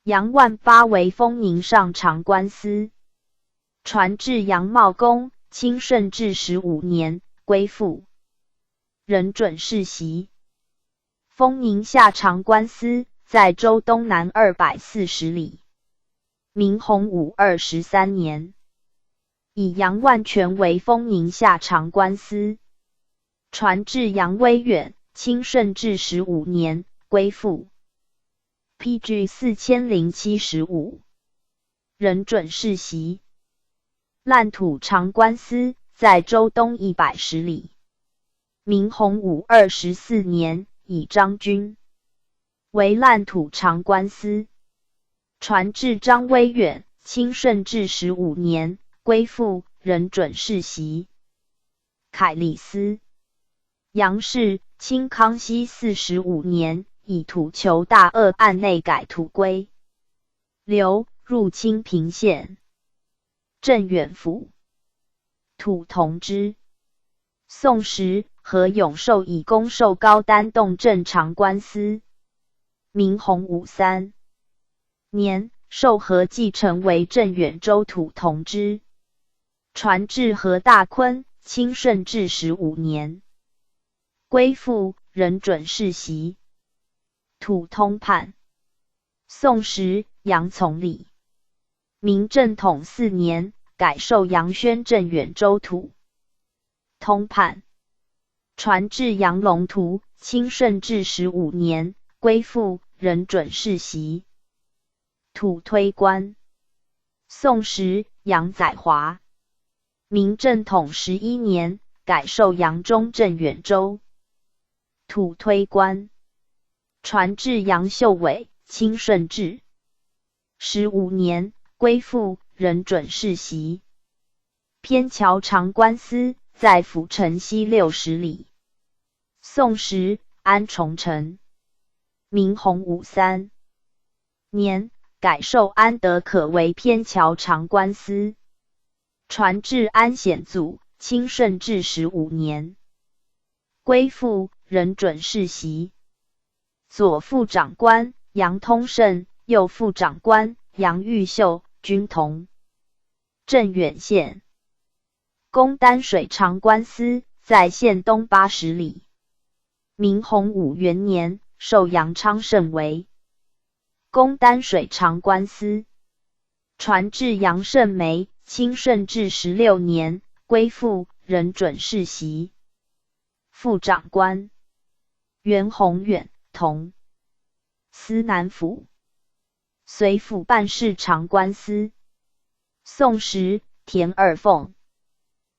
A: 杨万发为封宁上长官司。传至杨茂公，清顺治15年，归附，任准世袭。封宁下长官司，在州东南240里。明洪武23年，以杨万全为封宁下长官司。传至杨威远，清顺治15年，归附。PG 4075，任准世袭。烂土长官司，在州东110里。明洪武24年，以张君为烂土长官司。传至张威远，清顺治15年，归附，任准世袭。凯里司。杨氏，清康熙45年，以土求大鄂案内改土归。刘，入清平县。镇远府。土同知。宋时，何永寿以公授高丹洞镇长官司。明洪武3年，授何继承为镇远州土同知。传至何大坤，清顺治15年，归附，任准世袭。土通判。宋时，杨从礼。明正统4年，改授杨宣镇远州土通判。传至杨龙图，清顺治15年，归附，任准世袭。土推官。宋时，杨载华。明正统11年，改授扬中镇远州土推官。传至杨秀伟，清顺治15年，归附，任准世袭。偏侨长官司，在府城西60里。宋时，安重臣。明洪武3年，改授安德可为偏侨长官司。传至安显祖，清顺治15年，归附，任准世袭。左副长官杨通胜，右副长官杨玉秀，均同。镇远县。公丹水长官司，在县东80里。明洪武元年，授杨昌盛为公丹水长官司。传至杨胜梅，清顺治16年，归附，任准世袭。副长官袁宏远，同司南府。随府办事长官司。宋时，田二凤。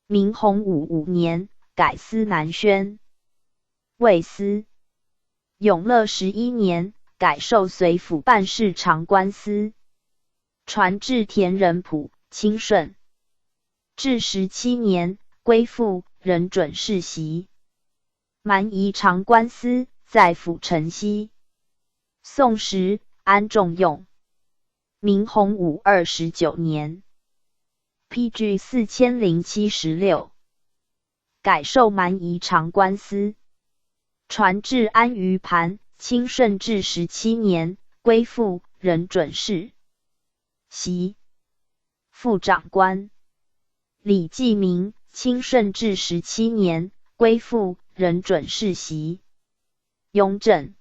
A: 明洪武5年，改司南宣尉司。永乐11年，改授随府办事长官司。传至田仁甫，清顺至17年，归附，任准世袭。蛮夷长官司，在府城西。宋时，安重用。明洪武29年。PG 4076，改授蛮夷长官司。传至安于盘，清顺治17年，归附，任准世袭。副长官李继明，清顺治17年，归附，任准世袭。雍正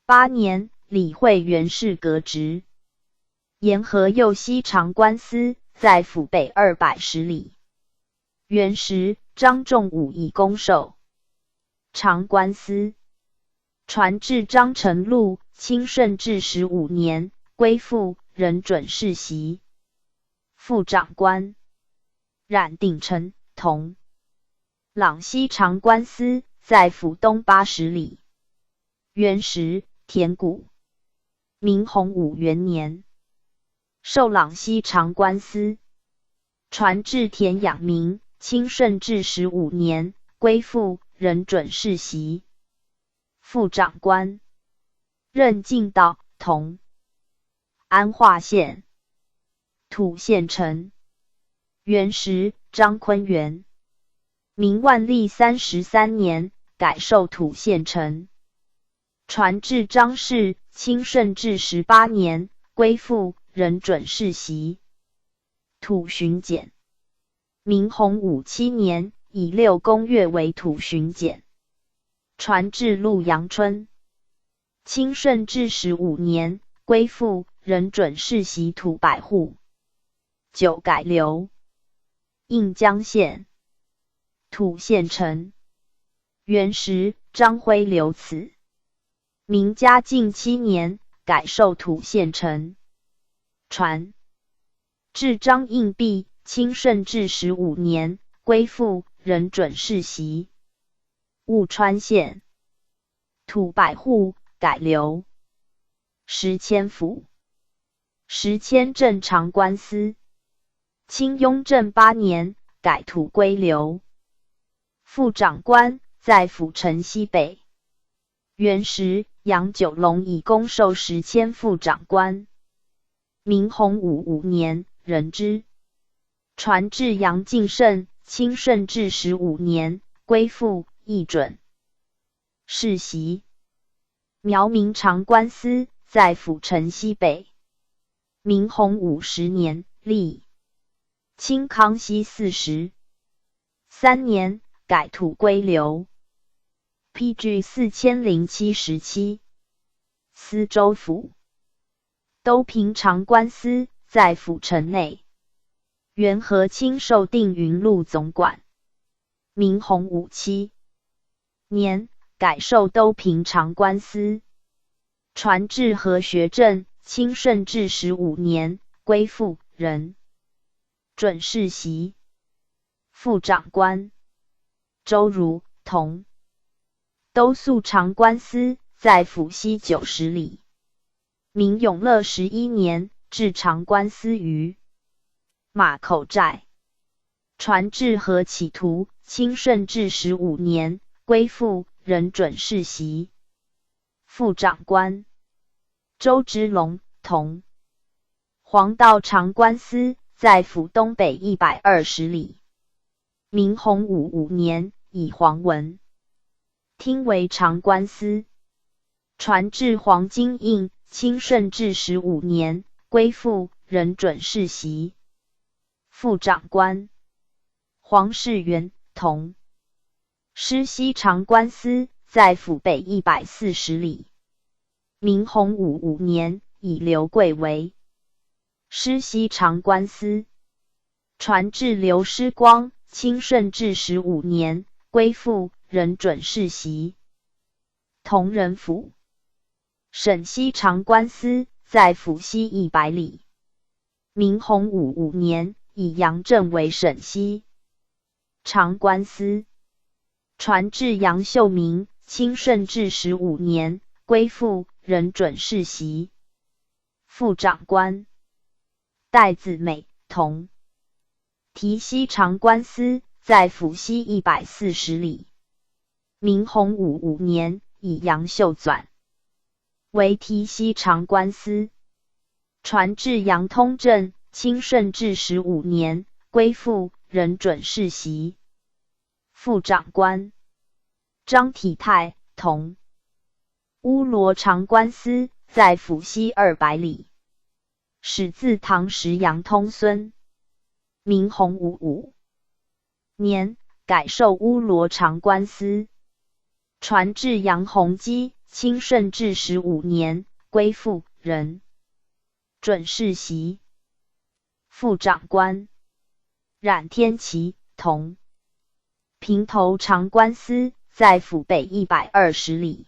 A: 8年，理会元氏革职。沿河右西长官司，在府北210里。元时，张仲武以公授长官司。传至张承禄，清顺治15年，归附，仍准世袭。副长官冉定成，同。朗西长官司，在府东80里。元时，田谷。明洪武元年，授朗西长官司。传至田养民，清顺治15年，归附，仍准世袭。副长官任进道，同。安化县土县丞。元时，张坤元。明万历33年，改授土县丞。传至张氏，清顺治18年，归附，仍准世袭。土巡检。明洪武7年，以6公月为土巡检。传至陆阳春。清顺治15年，归附，仍准世袭土百户。9改流。应江县土县丞。元时，张辉留此。明嘉靖7年，改授土县丞。传至张应弼，清顺治15年，归附，仍准世袭。务川县土百户，改流。石迁府。石迁镇长官司。清雍正8年，改土归流。副长官在府城西北。元时，杨九龙以公授石迁副长官。明洪武5年，任之。传至杨敬圣，清顺治15年，归附，亦准世袭。苗明长官司，在府城西北。明洪武10年，立。清康熙43年，改土归流。PG 4077。司州府。都平长官司，在府城内。元和亲授定云路总管。明洪武7年，改授都平长官司。传至和学镇，清顺治15年，归附，仍准世袭。副长官周儒，同。都肃长官司，在府西90里。明永乐11年，置长官司于马口寨。传至和企图，清顺治15年，归附，仍准世袭。副长官周之龙，同。黄道长官司，在府东北120里。明洪武5年，以黄文听为长官司。传至黄金印，清顺治15年，归附，仍准世袭。副长官黄世元，同。师西长官司，在府北140里。明洪武5年，以刘贵为师西长官司。传至刘师光，清顺治15年，归附，仍准世袭。同仁府。陕西长官司，在府西100里。明洪武5年，以杨震为陕西长官司。传至杨秀明，清顺治15年，归附，仍准世袭。副长官戴子美，同。提西长官司，在府西140里。明洪武5年，以杨秀转为提西长官司。传至杨通正，清顺治15年，归附，仍准世袭。副长官张体泰，同。乌罗长官司，在府西200里。始自唐时杨通孙。明洪武5年，改授乌罗长官司。传至杨弘基，清顺治15年，归附，仍准世袭。副长官冉天琪，同。平头长官司，在府北120里。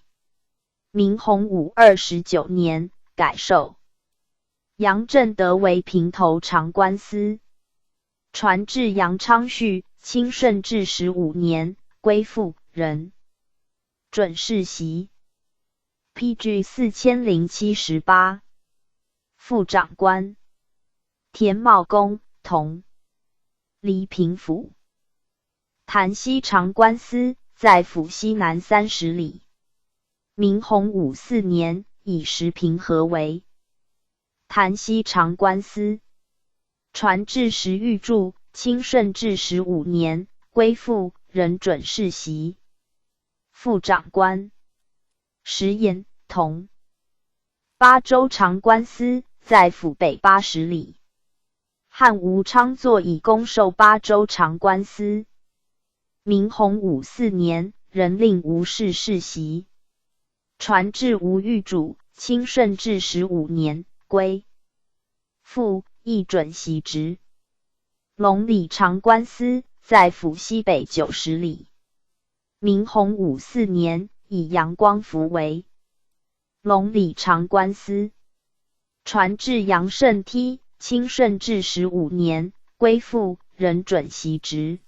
A: 明洪武29年改授。杨正德为平头长官司，传至杨昌绪，清顺治15年，归附，人准世袭。PG 4078，副长官，田茂公，同黎平府。潭西长官司，在府西南30里。明洪武4年，以石平和为潭西长官司，传至石玉柱，清顺治15年，归附，人准世袭。副长官，石岩，同巴州长官司，在府北80里。汉吴昌作以公授巴州长官司。明洪武4年，人令吴氏世袭。传至吴玉主，清顺治15年，归附，亦准袭职。龙里长官司，在府西北90里。明洪武4年，以杨光福为龙里长官司。传至杨胜梯，清顺治15年，归附，人准袭职。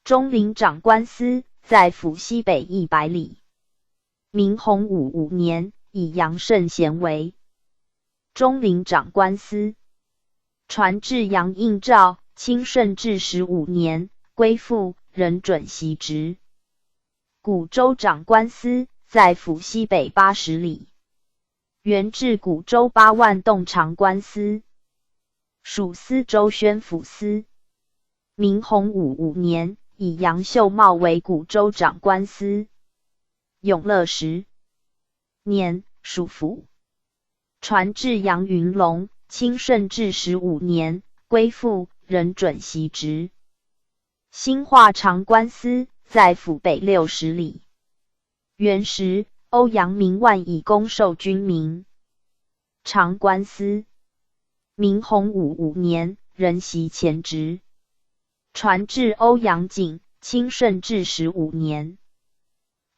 A: 中陵长官司，在府西北100里。明洪武5年，以杨胜贤为中陵长官司。传至杨应照，清顺治15年，归附，人准袭职。古州长官司，在府西北80里。原至古州8万洞长官司，属司州宣抚司。明洪武5年，以杨秀茂为古州长官司。永乐10年，属府。传至杨云龙，清顺治15年，归附，人准袭职。兴化长官司，在府北60里。元时，欧阳明万以公授军名长官司。明洪武5年，人袭前职。传至欧阳景，清顺治15年，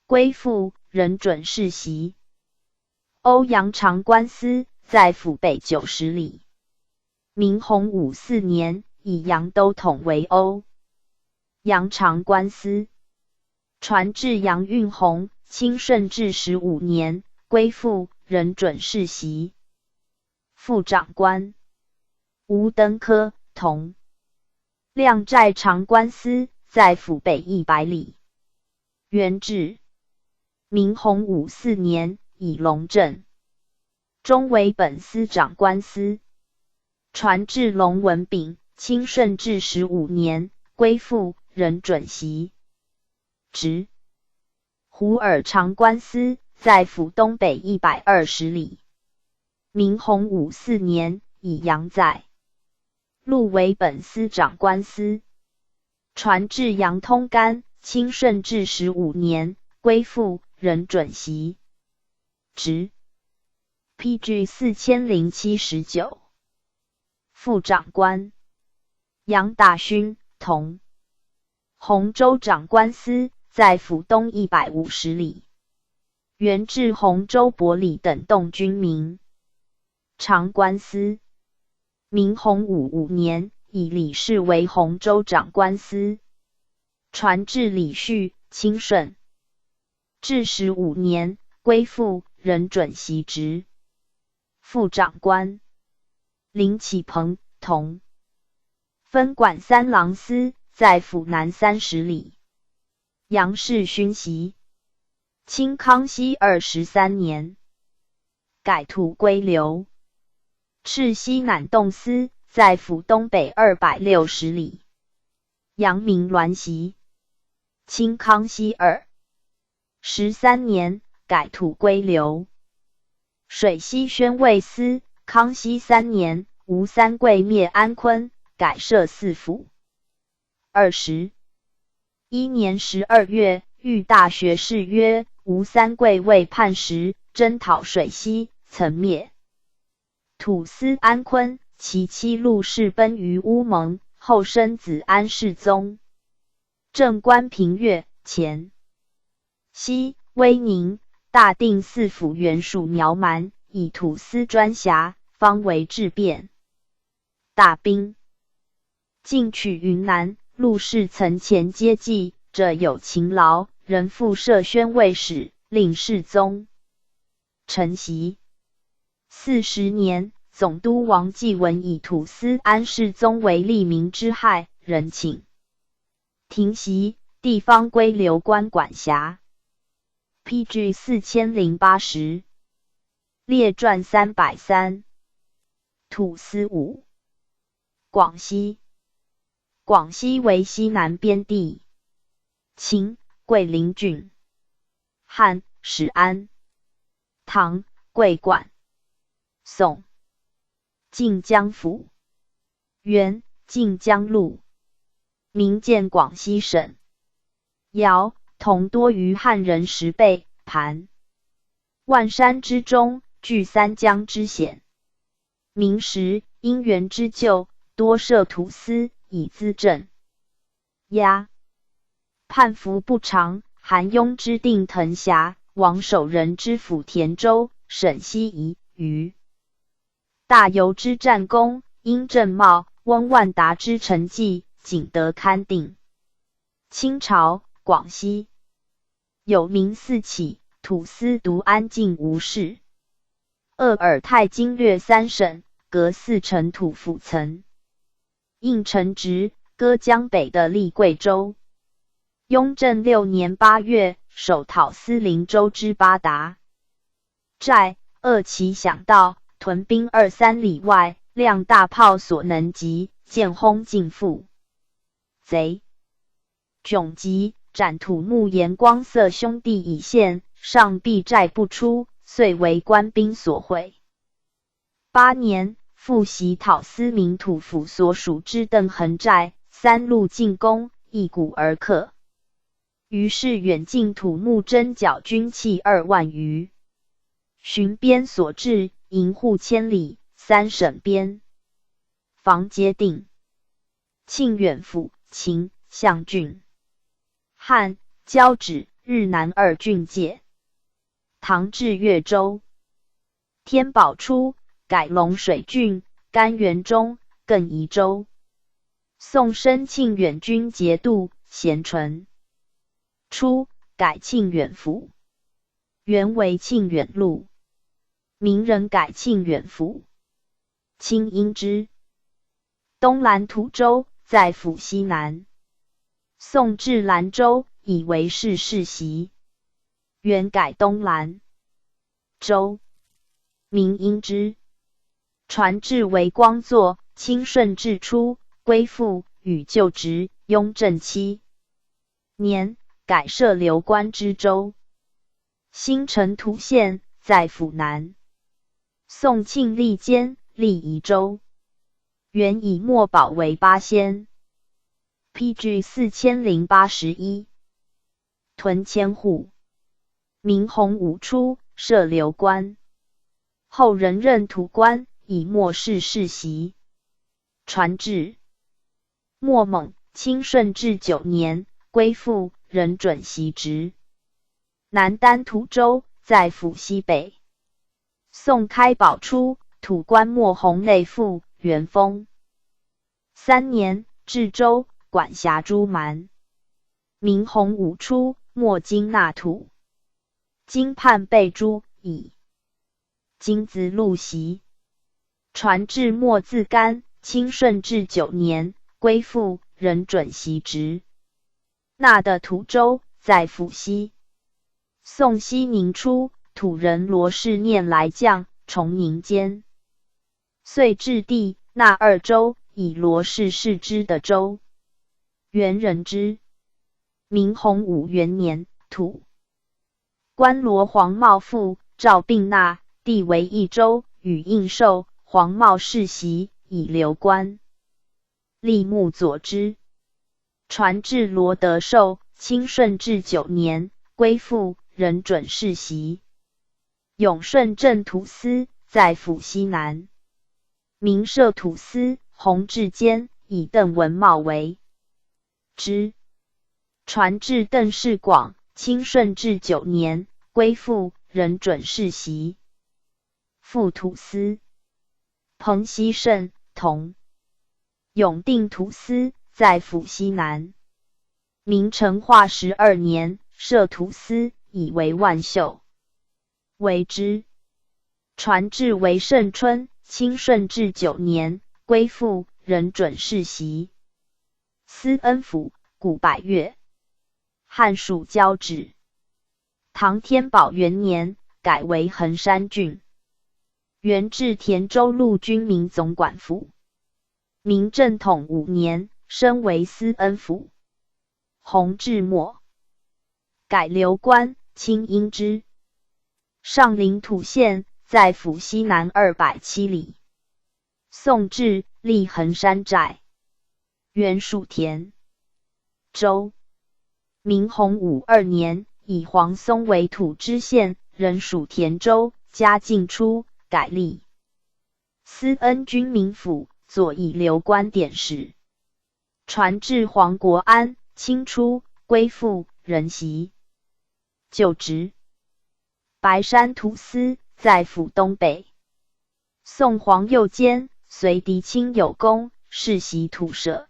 A: 归附，人准世袭。欧阳长官司，在府北90里。明洪武4年，以杨都统为欧阳长官司。传至杨运宏，清顺治15年，归附，人准世袭。副长官，吴登科，同亮寨长官司，在府北100里。元至，明洪武4年，以龙镇中为本司长官司。传至龙文炳，清顺治15年，归附，人准袭职。胡尔长官司，在府东北120里。明洪武4年，以杨载禄为本司长官司。传至杨通干，清顺治15年，归附，人准袭职。PG 4079，副长官，杨大勋，同洪州长官司，在府东150里。原至洪州伯里等洞军名长官司。明洪武5年，以李氏为洪州长官司。传至李旭，清顺治15年，归附，人准袭职。副长官，林启鹏，同分管3郎司，在府南30里。杨氏勋袭。清康熙23年，改土归流。赤西南洞司，在府东北260里。杨明銮袭。清康熙13年，改土归流。水西宣慰司，康熙3年，吴三桂灭安坤，改设四府。21年12月，御大学士曰：吴三桂为叛时，征讨水西，曾灭土司安坤，其妻陆氏奔于乌蒙，后生子安世宗。正官平越前西威宁，大定寺府原属苗蛮，以土司专辖，方为质变。大兵进取云南，陆氏曾前接济者有勤劳，仍复设宣慰使，令世宗承袭。40年，总督王继文以土司安世宗为利民之害，仍请停袭，地方归流官管辖。PG 4080列传303土司5广西。广西为西南边地，清桂林郡，汉始安，唐桂管，宋晋江府，元晋江路，民建广西省。尧同多于汉人10倍，盘万山之中，据三江之险。明时因缘之旧，多设土司以资镇压。叛服不长，韩雍之定藤峡，王守仁之府田州，沈西夷于大猷之战功，殷正茂、翁万达之成绩，仅得勘定。清朝广西有名四起，土司独安静无事。鄂尔泰经略3省，隔4城土府曾应承职，割江北的立贵州。雍正6年8月，首讨司灵州之八达寨，扼其响道，屯兵2-3里外，亮大炮所能及，见轰尽覆。贼窘急，斩土木盐光色兄弟以献，上避寨不出，遂为官兵所毁。8年，复袭讨司民土府所属之邓恒寨，3路进攻，一鼓而克。于是远近土木征剿军器2万余，巡边所至，营户千里，3省边防皆定。庆远府，秦象郡，汉交趾、日南2郡界。唐至越州。天宝初，改龙水郡，甘源中，更宜州。宋升庆远军节度，咸淳。初，改庆远府，原为庆远路，明人改庆远府。清因之。东兰土州，在府西南。宋至兰州，以为市世袭，原改东兰州，明因之。传至为光作，清顺治初，归附，与就职。雍正7年，改设流官知州。新城涂县，在府南。宋庆历间，历宜州，原以墨宝为八仙。PG 4081屯千户。明洪武初，设流官，后人任土官，以墨市世袭。传至末猛，清顺治9年，归附，仍准袭职。南丹涂州，在府西北。宋开宝初，土官莫弘内附，元丰3年，治州，管辖诸蛮。明洪武初，莫经纳土，经判被诛，以金子禄袭。传至末自干，清顺治9年，归附，仍准袭职。纳的涂州，在府西。宋熙宁初，土人罗氏念来将，崇宁间。遂置地，纳2州，以罗氏世之的州。元人之。明洪武元年，土官罗黄茂父，诏并纳，地为益州，与应受，黄茂世袭，以流官。立木佐之。传至罗德寿，清顺治9年，归附，仍准世袭。永顺镇土司，在府西南。明设土司，弘治间，以邓文茂为之。传至邓世广，清顺治9年，归附，人准世袭。副土司彭熙盛同。永定土司在府西南。明成化12年，设土司，以为万秀。为之。传至为盛春，清顺治9年，归附，人准世袭。司恩府，古百越。汉属交趾。唐天宝元年，改为衡山郡。原至田州路军民总管府。明正统5年，升为司恩府。弘治末，改流官，清因之。上林土县，在府西南207里。宋治，立衡山寨。原属田州。明洪武2年，以黄松为土知县，仍属田州。嘉靖初，改立司恩军民府，左翼流官典史。传至黄国安，清初，归附，人袭。就职。白山土司，在府东北。宋皇右监，随嫡亲有功，世袭土舍。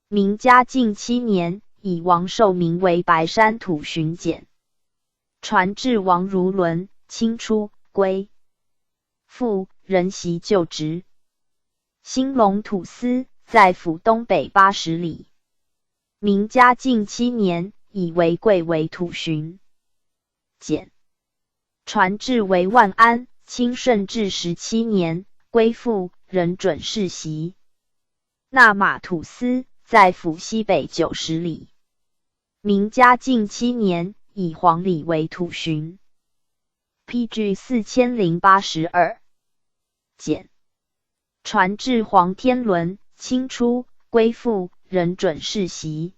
A: 明嘉靖7年，以王寿明为白山土巡检。传至王如伦，清初，归附，人袭就职。兴隆土司，在府东北80里。明嘉靖7年，以为贵为土巡检。传至为万安，清顺治17年，归附，人准世袭。纳马土司，在府西北90里。明嘉靖7年，以黄里为土巡。PG 4082检。传至黄天伦，清初，归附，人准世袭。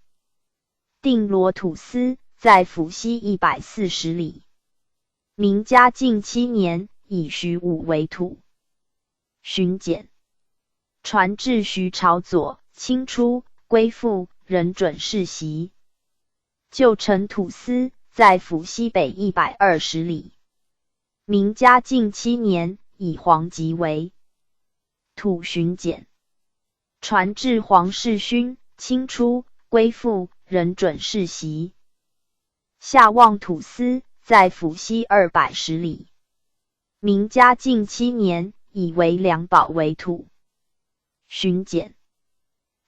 A: 定罗土司，在府西140里。明嘉靖7年，以徐武为土巡检。传至徐朝左，清初，归附，人准世袭。旧城土司，在府西北120里。明嘉靖7年，以黄吉为土巡检。传至黄世勋，清初，归附，人准世袭。下望土司，在府西210里。明嘉靖7年，以为良宝为土巡检。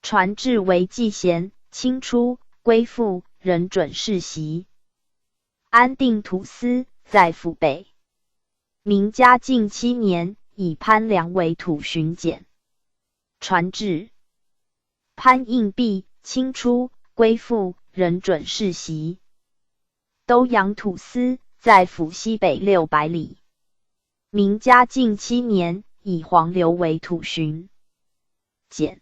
A: 传至为纪贤，清初，归附，人准世袭。安定土司，在府北。明嘉靖7年，以潘良为土巡检。传至潘应弼，清初，归附，人准世袭。都阳土司，在府西北600里。明嘉靖7年，以黄流为土巡检。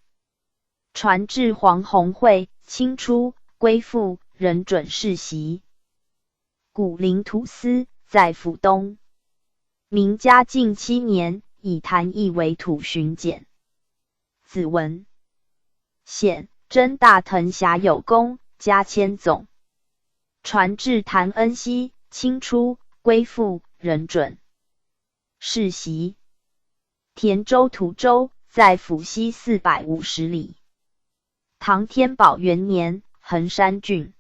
A: 传至黄弘会，清初，归附，人准世袭。古陵土司，在府东。明嘉靖7年，以谭毅为土巡检。子文显真大藤辖有功，加迁总。传至谭恩熙，清初，归附，人准世袭。田州土州，在府西450里。唐天宝元年，衡山郡。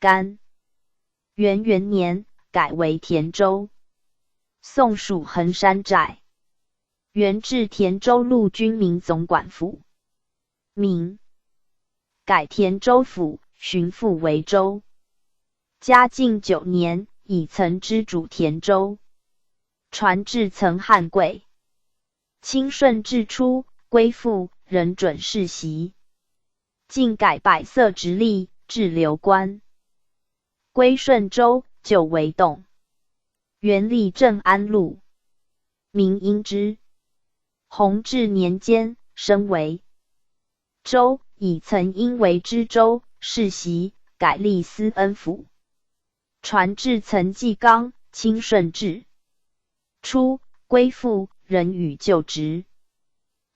A: 甘元元年，改为田州。宋属衡山寨。原至田州路军民总管府。明改田州府，巡抚为州。嘉靖9年，以曾知主田州。传至曾汉贵。清顺治初，归附，人准世袭。竟改百色直隶，至流官。归顺州，就为洞。原立正安路。明因之。弘治年间，升为州，以曾因为知州，世袭，改立司恩府。传至曾纪刚，清顺治初，归附，人与就职。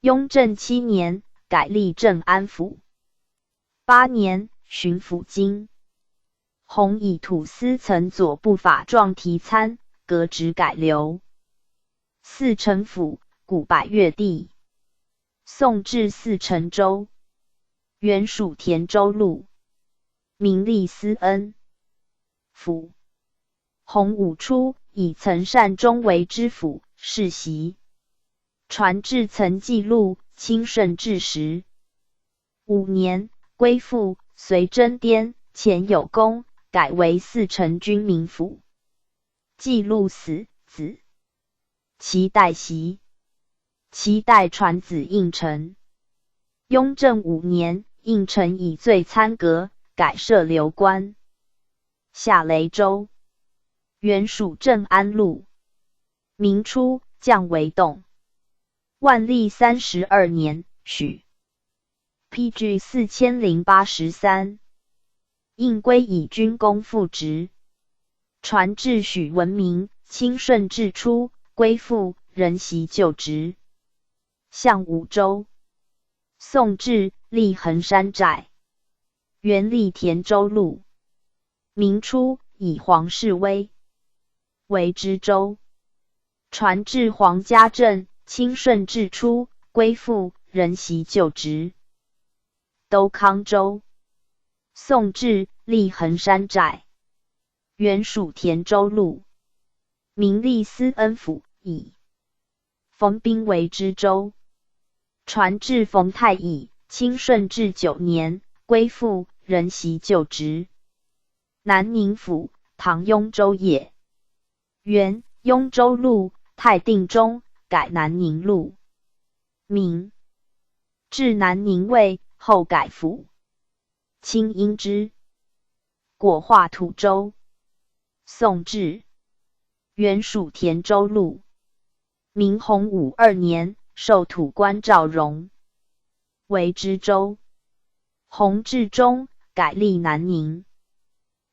A: 雍正7年，改立正安府。8年，巡抚京弘以土司曾左部法状题参，革职改流。四城府，古百越地。宋至四城州，原属田州路，名立思恩府。洪武初，以曾善终为知府、世袭。传至曾记录，清顺治时5年，归附，随征滇，前有功，改为四城军民府。记录死，子其代袭，其代传子应成。雍正5年，应成以罪参革，改设流官。下雷州，原属镇安路。明初，降为洞。万历32年，许。PG 4083，应归以军功复职。传至许文明，清顺治初，归附，仍袭旧职。向武州。宋至，立衡山寨。原立田州路。明初，以黄世威为知州。传至黄家镇，清顺治初，归附，仍袭旧职。都康州。宋至，立衡山寨。原属田州路。名立思恩府，以冯彬为知州。传至冯太乙，清顺治9年，归附，仍袭旧职。南宁府，唐雍州也。原雍州路，太定中，改南宁路。明至南宁卫，后改府。清因之。果化土州。宋至，原属田州路。明洪武2年，授土官赵荣为知州。洪治中，改立南宁。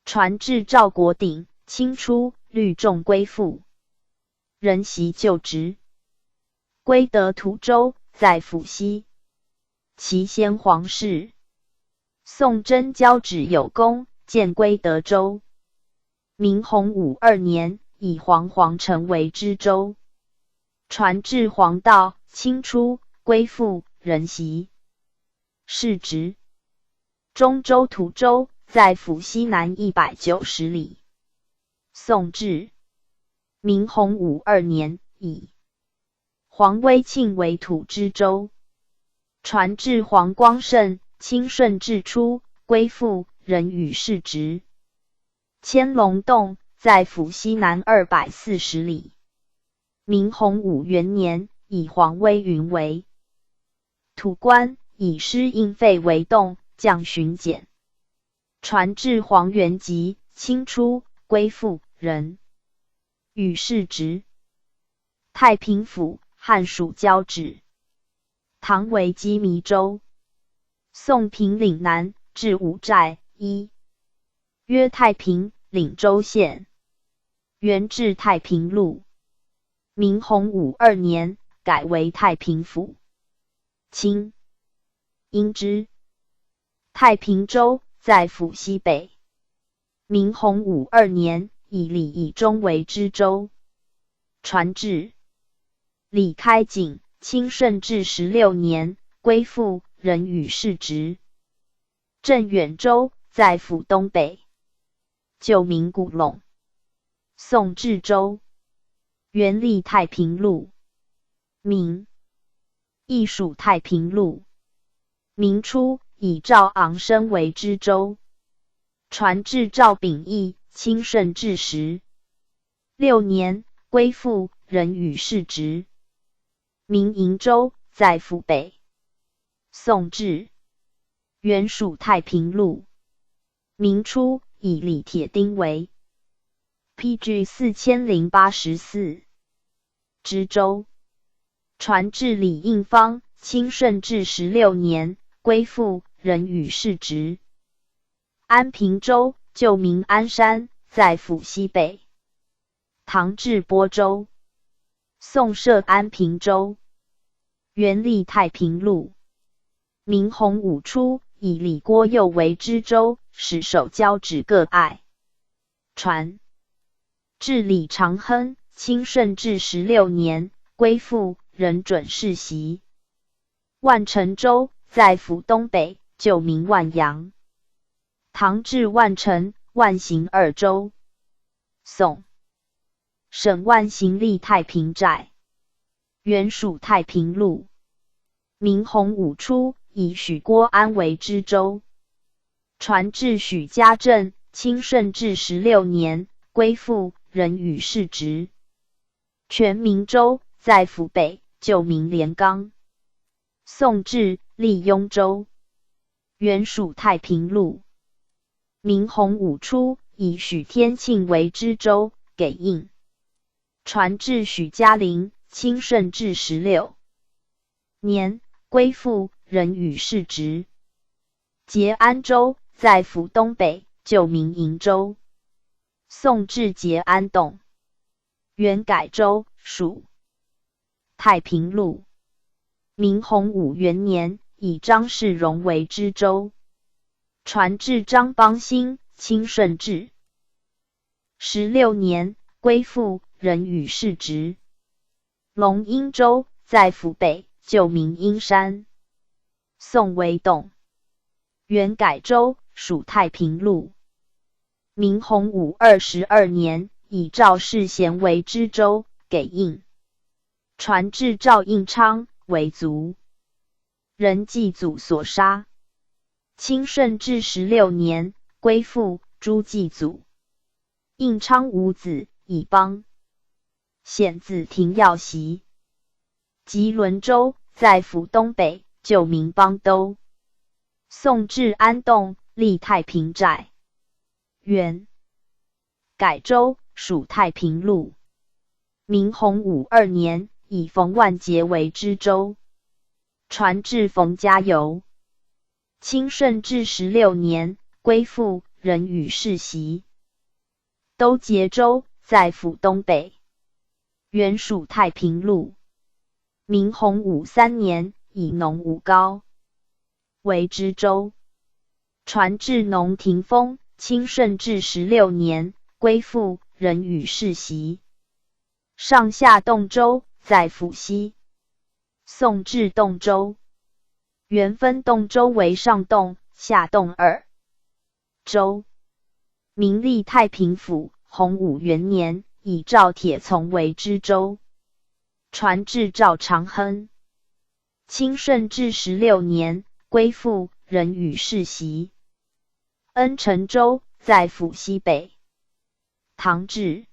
A: 传至赵国鼎，清初，律众归附，仍袭旧职。归得土州，在府西。其先皇室。宋真交趾有功，建归德州。明洪武2年，以黄城为知州。传至黄道，清初，归附，仍袭世职。中州土州，在府西南190里。宋至。明洪武2年，以黄威庆为土知州。传至黄光胜，清顺治初，归附，仍与世职。千龙洞，在府西南240里。明洪武元年，以黄威云为土官，以施应费为洞将巡检。传至黄元吉，清初，归附，仍与世职。太平府，汉属交趾。唐为羁縻州。宋平岭南，至五寨一，曰太平，岭州县。原至太平路。明洪武2年，改为太平府。清因之。太平州，在府西北。明洪武2年，以李义忠为知州。传至李开景，清顺治16年，归附，仍与世职。镇远州，在府东北。旧名古陇。宋治州。原立太平路。明亦属太平路。明初，以赵昂升为知州。传至赵秉义，清顺治时6年，归附，仍与世职。明营州，在府北。宋至。原属太平路。明初，以李铁丁为 PG 4084知州。传至李应方，清顺治16年，归附，仍与世职。安平州，旧名安山，在府西北。唐至播州。宋设安平州。原立太平路。明洪武初，以李郭佑为知州，使守交趾各隘。传至李长亨，清顺治16年，归附，仍准世袭。万城州在府东北，旧名万阳。唐至万城，万行2州。宋省万行立太平寨，原属太平路。明洪武初，以许郭安为知州。传至许家镇，清顺治16年，归附，仍与世职。全明州在府北，旧名连冈。宋至，立雍州，原属太平路。明洪武初，以许天庆为知州，给印。传至许嘉陵，清顺治16年，归附，仍与世职。节安州在府东北，旧名瀛州。宋至节安洞，原改州，属太平路。明洪武元年，以张世荣为知州。传至张邦兴，清顺治16年，归附，仍与世职。龙阴州在府北，旧名阴山。宋为洞，原改州，属太平路。明洪武22年，以赵世贤为知州，给印。传至赵应昌，为卒，人祭祖所杀。清顺治16年，归附，诛祭祖。应昌无子，以邦显子廷耀袭。吉伦州在府东北，旧名邦都。宋至安洞，立太平寨，原改州，属太平路。明洪武2年，以冯万杰为知州。传至冯家猷。清顺治16年，归附，仍与世袭。都节州在府东北，原属太平路。明洪武3年，以农武高为知州。传至农廷丰，清顺治16年，归附，仍与世袭。上下洞州在府西。宋至洞州，原分洞州为上洞、下洞2州。明立太平府，洪武元年，以赵铁从为知州。传至赵长亨。清顺治16年，归附，仍与世袭。恩城州在府西北。唐至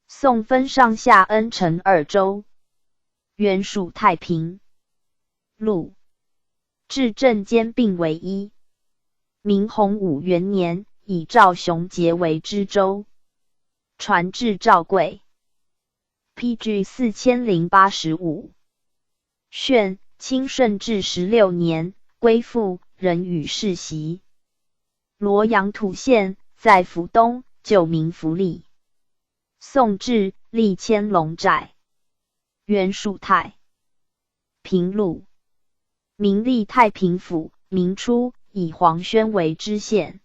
A: 宋分上下恩城2州，原属太平路。至正兼并为一。明洪武元年，以赵雄杰为知州。传至赵贵。PG 4085。炫，清顺治16年，归附，仍与世袭。罗阳土县在府东，旧名福利。宋至，立千龙寨，原属太平路。明立太平府，明初，以黄宣为知县。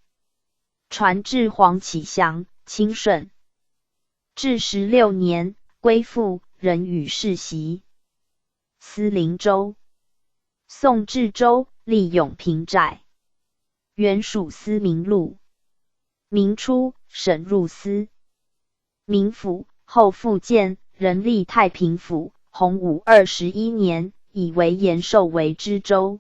A: 传至黄启祥，清顺治16年，归附，仍与世袭。司灵州。宋至州，立永平寨，原属司明路。明初，省入司明府，后复建，仍立太平府。洪武21年，以为延寿为知州。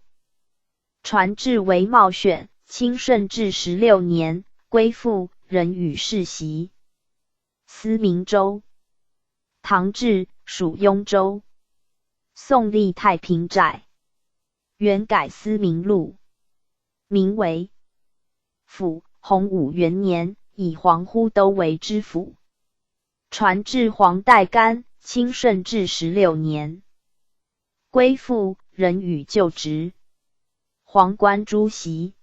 A: 传至韦茂选，清顺治16年，归附，仍与世袭。司明州。唐至，属雍州。宋立太平寨，原改司明路，名为府。洪武元年，以黄呼都为知府。传至黄代干，清顺治16年，归附，仍与旧职。黄官诸袭，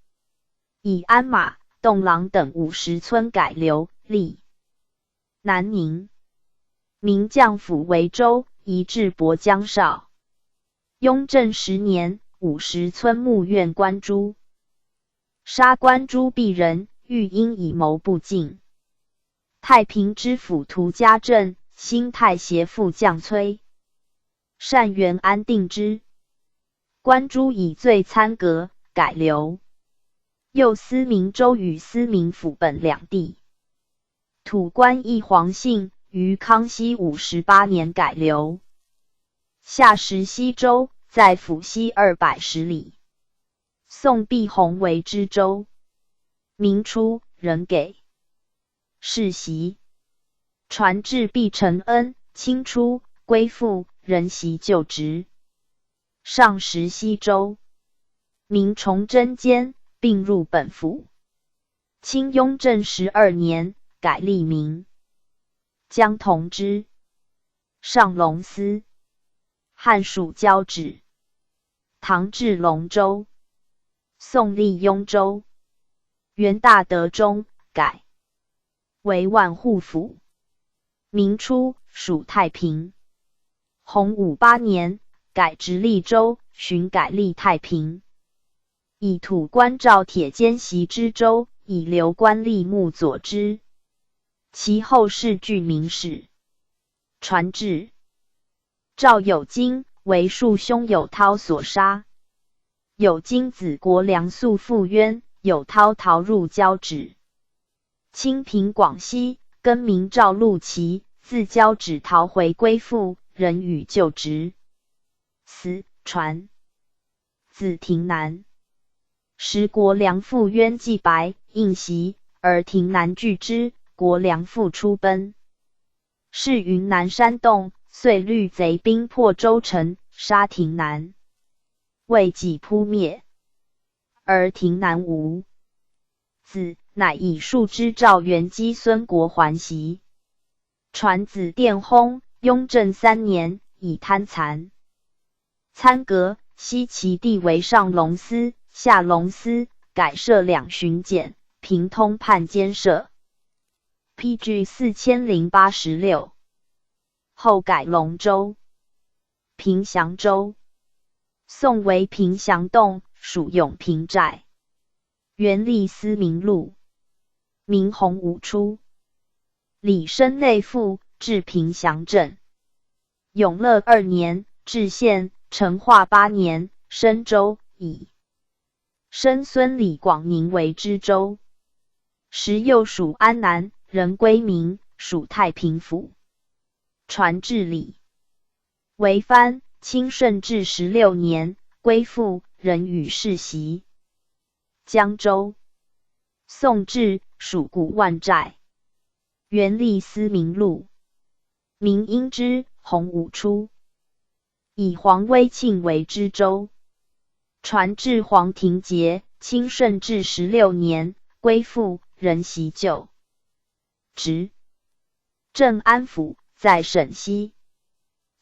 A: 以鞍马、洞廊等50村改流，立南宁。明将府为州，移至亳江少。雍正10年，50村牧院官诸，杀官诸鄙人，欲因以谋不敬。太平知府涂家正、新太协副将崔善元安定之。官诸以罪参革，改流。右司明州与司明府本两地。土官议黄姓，于康熙58年改流。下石西州，在府西210里。宋毕弘为知州。明初，仍给世袭。传至毕承恩，清初，归附，仍袭旧职。上石西州。明崇祯间，并入本府。清雍正12年，改吏名。江同之。上龙司。汉属交趾。唐至龙州。宋立雍州。元大德中，改为万户府。明初，属太平。洪58年，改直隶州，寻改隶太平。以土官赵铁监袭知州，以留官吏目佐之。其后世具名史。传至赵有经，为庶兄有涛所杀。有经子国梁素复冤，有涛逃入交趾。清平广西，更名赵陆奇，自交趾逃回归附，仍与旧职。死，传子亭南。时国梁复冤既白，应袭，而亭南拒之，国梁复出奔。是云南山洞，遂率贼兵破州城，杀亭南。为己扑灭，而亭南无子，乃以庶之赵元基孙国还袭。传子殿薨，雍正3年，以贪残。参革，西其地为上龙司、下龙司，改设两巡检，平通判监舍。PG 4086。后改龙州。平祥州。宋为平祥洞，属永平寨。元历司明录。明洪武初，李升内附，至平祥镇。永乐2年，置县。成化8年，升州，以生孙李广宁为知州。时又属安南，仍归明，属太平府。传至礼。为藩，清顺治16年，归附，仍与世袭。江州。宋治，属古万寨。元历司明录。明英之，洪武初，以黄威庆为知州。传至黄庭节，清顺治16年，归附，仍袭旧职。镇安府，在陕西。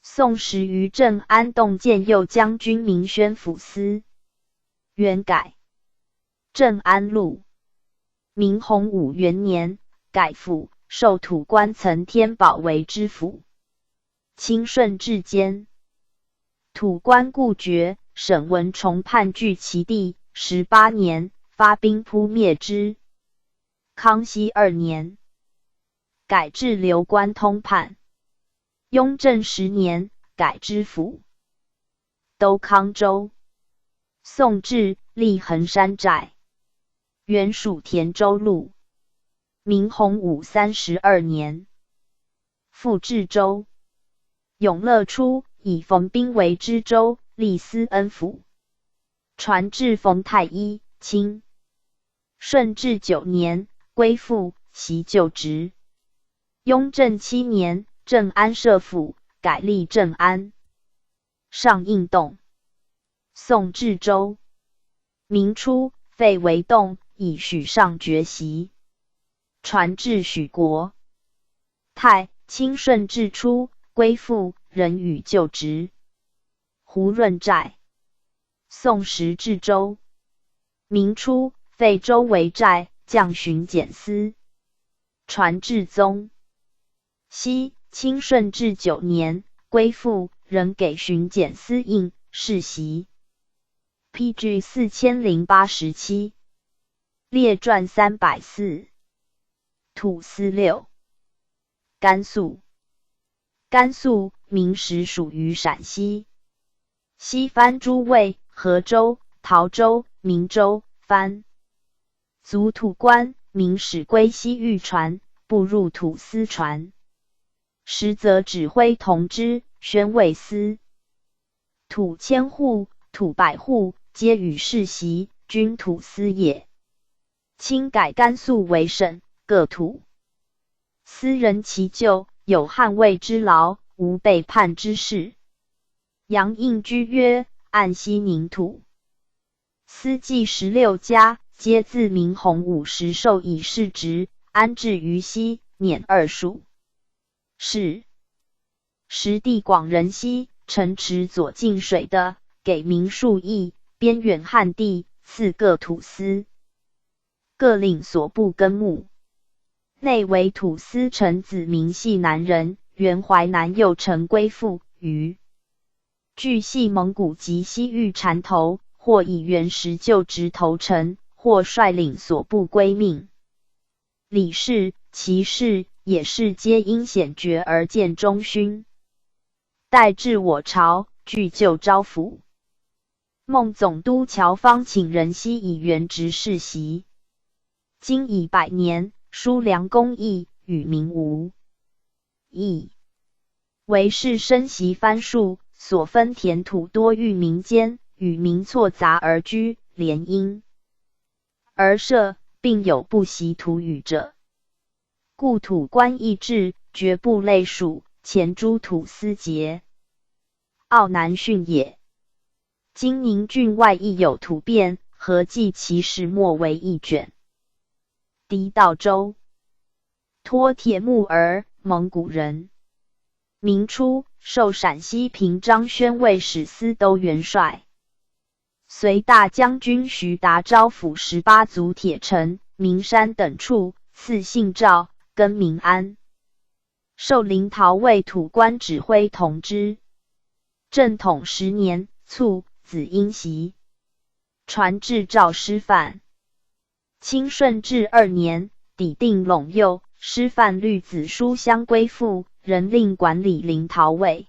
A: 宋时于镇安洞建右将军明宣抚司。元改镇安路。明洪武元年，改府，授土官岑天宝为知府。清顺治间，土官顾绝，沈文崇叛据其地，18年，发兵扑灭之。康熙2年，改至流官通判。雍正10年，改知府。都康州。宋治，立衡山寨。原属田州路。明洪武32年，复治州。永乐初，以冯彬为知州，立思恩府。传至冯太医，清顺治9年，归附，袭旧职。雍正7年，镇安设府，改立镇安。上应洞。宋治州。明初，废为洞，以许上爵袭。传至许国。太清顺治初，归附，仍与旧职。胡润寨。宋时治州。明初，废州为寨，降巡检司。传至宗熙，清顺治9年，归附，仍给巡检司印，世袭。PG 4087。列传304。土司6。甘肃。甘肃明时属于陕西。西藩诸卫：河州、陶州、明州、藩。卒土官，明使归西域传，步入土司传。实则指挥同知、宣慰司。土千户、土百户，皆与世袭，均土司也。清改甘肃为省，各土司人其旧，有捍卫之劳，无背叛之事。杨应居曰：按西宁土司计16家，皆自明洪50授以世职，安置于西，辇2属。是时地广人稀，城池左近水的，给民数邑，边远汉地，赐各土司，各领所部耕牧。内为土司臣子民系南人，原淮南右丞归附于据系蒙古及西域缠头，或以原时就职投诚，或率领所部归命。李氏、齐氏、也氏皆因显爵而见中勋。待至我朝，具就招抚。孟总督乔方请仁熙以原职世袭。今已100年，疏良公义，与民无异。为是生习藩术，所分田土多寓民间，与民错杂而居，联姻而设，并有不习土语者。故土官议制，绝不类属，前诸土司节。傲难训也。今宁郡外亦有土变，合计其始末为一卷。狄道州，托铁木儿，蒙古人。明初，授陕西平章宣慰使司都元帅。随大将军徐达招抚18族铁城、名山等处，赐姓赵，更名安。授临洮卫土官指挥同知。正统10年卒，子婴袭。传至赵师范。清顺治2年，抵定陇右，师范律子书相归附，仍令管理临洮卫，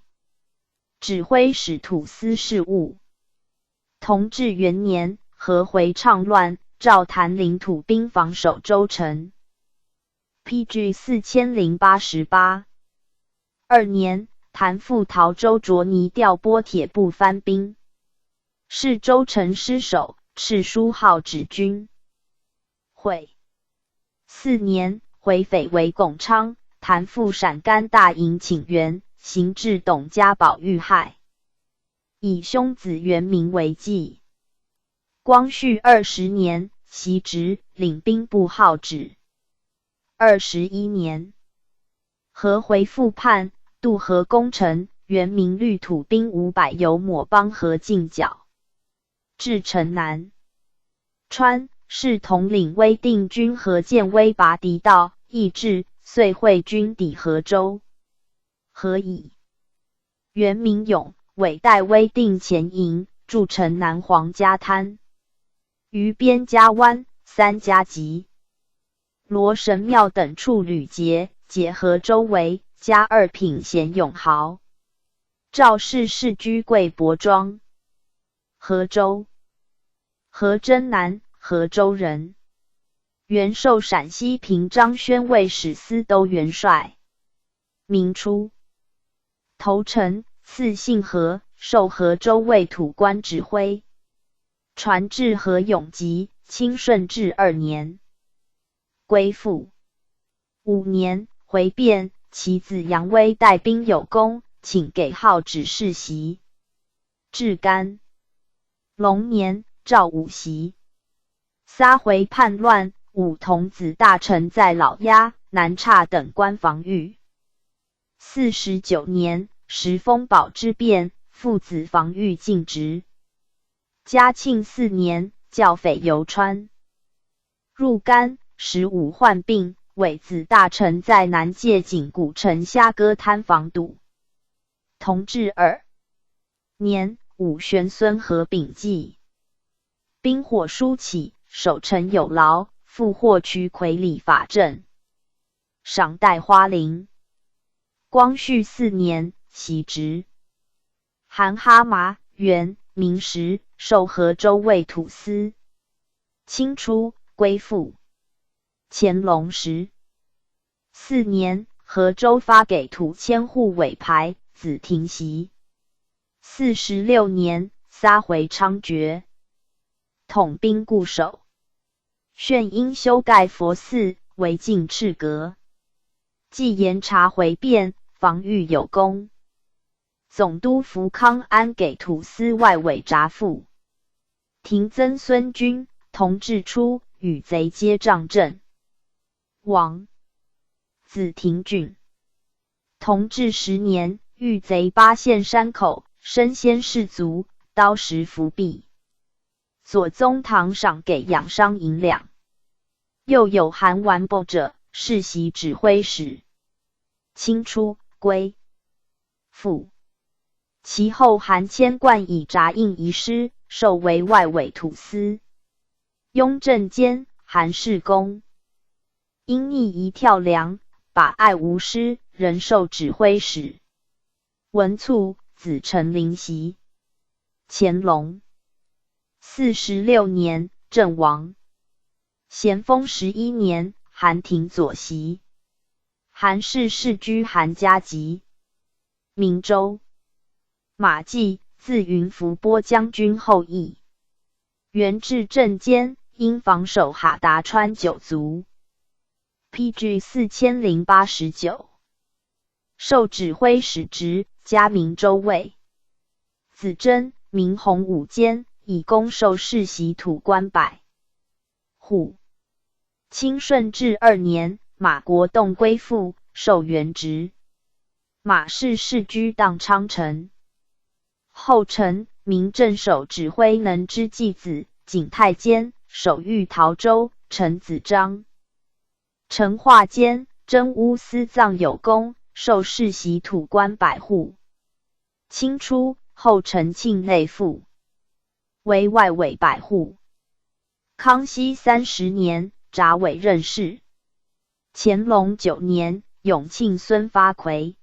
A: 指挥使土司事务。同治元年，合回倡乱，赵谭领土兵防守州城。PG 4088。2年，谭赴陶州卓尼调拨铁部番兵，是州城失守，敕书号指军。会4年，回匪为巩昌，谭赴陕甘大营请援，行至董家堡遇害，以兄子元明为祭。光绪20年，袭职，领兵部号旨。21年，合回复叛，渡河攻城，元明率土兵500由抹帮河进剿，至城南川，是统领威定军何建威拔敌道，易至，遂会军抵河州。何以元明勇，委带威定前营，筑城南黄家滩，于边家湾、三家集、罗神庙等处屡劫，解河周围，加2品贤勇豪。赵氏世居贵博庄。河州，河真南，河州人。原授陕西平章宣慰使司都元帅。明初，投诚，赐姓何，授河州卫土官指挥。传至何永吉，清顺治2年，归附。5年，回变，其子杨威带兵有功，请给号指世袭。至甘隆年，赵武袭。撒回叛乱，武童子大臣在老鸭、南岔等官防御。49年，时丰宝之变，父子防御尽职。嘉庆4年，教匪游川。入甘，15患病，伪子大臣在南界井古城虾歌滩防堵。同治2年，武玄孙何秉继。兵火疏起，守城有劳，复获驱魁礼法正。赏戴花翎。光绪4年袭职。韩哈麻元明时授河州卫土司。清初归附。乾隆14年，河州发给土千户委牌，子廷袭。46年，撒回猖獗。统兵固守。炫因修盖佛寺，为禁敕阁。既严查回变，防御有功。总督福康安给土司外委札付。廷增孙均、同治初与贼皆仗阵。亡。子廷俊。同治10年，遇贼8陷山口，身先士卒，刀石伏毙。左宗棠赏给养伤银两。又有韩完博者，世袭指挥使。清初归附。其后韩谦冠以札印遗失，授为外委土司。雍正监韩世功。因逆一跳梁，把爱无失，仍授指挥使。文卒子陈麟袭。乾隆46年，阵亡。咸丰11年，韩廷左袭。韩氏世居韩家集。明州。马季，字云福波将军后裔。元至正监，因防守哈达川9族。PG 4089。授指挥使职，加明州尉。子珍，明洪武监，以功授世袭土官百户。清顺治2年，马国栋归附，授元职。马氏世居荡昌城。后陈，明镇守指挥能之继子，景太监，守御陶州，陈子章。陈化监，真乌司葬有功，授世袭土官百户。清初，后陈庆内附，为外委百户。康熙30年，札委任事。乾隆9年，永庆孙发奎。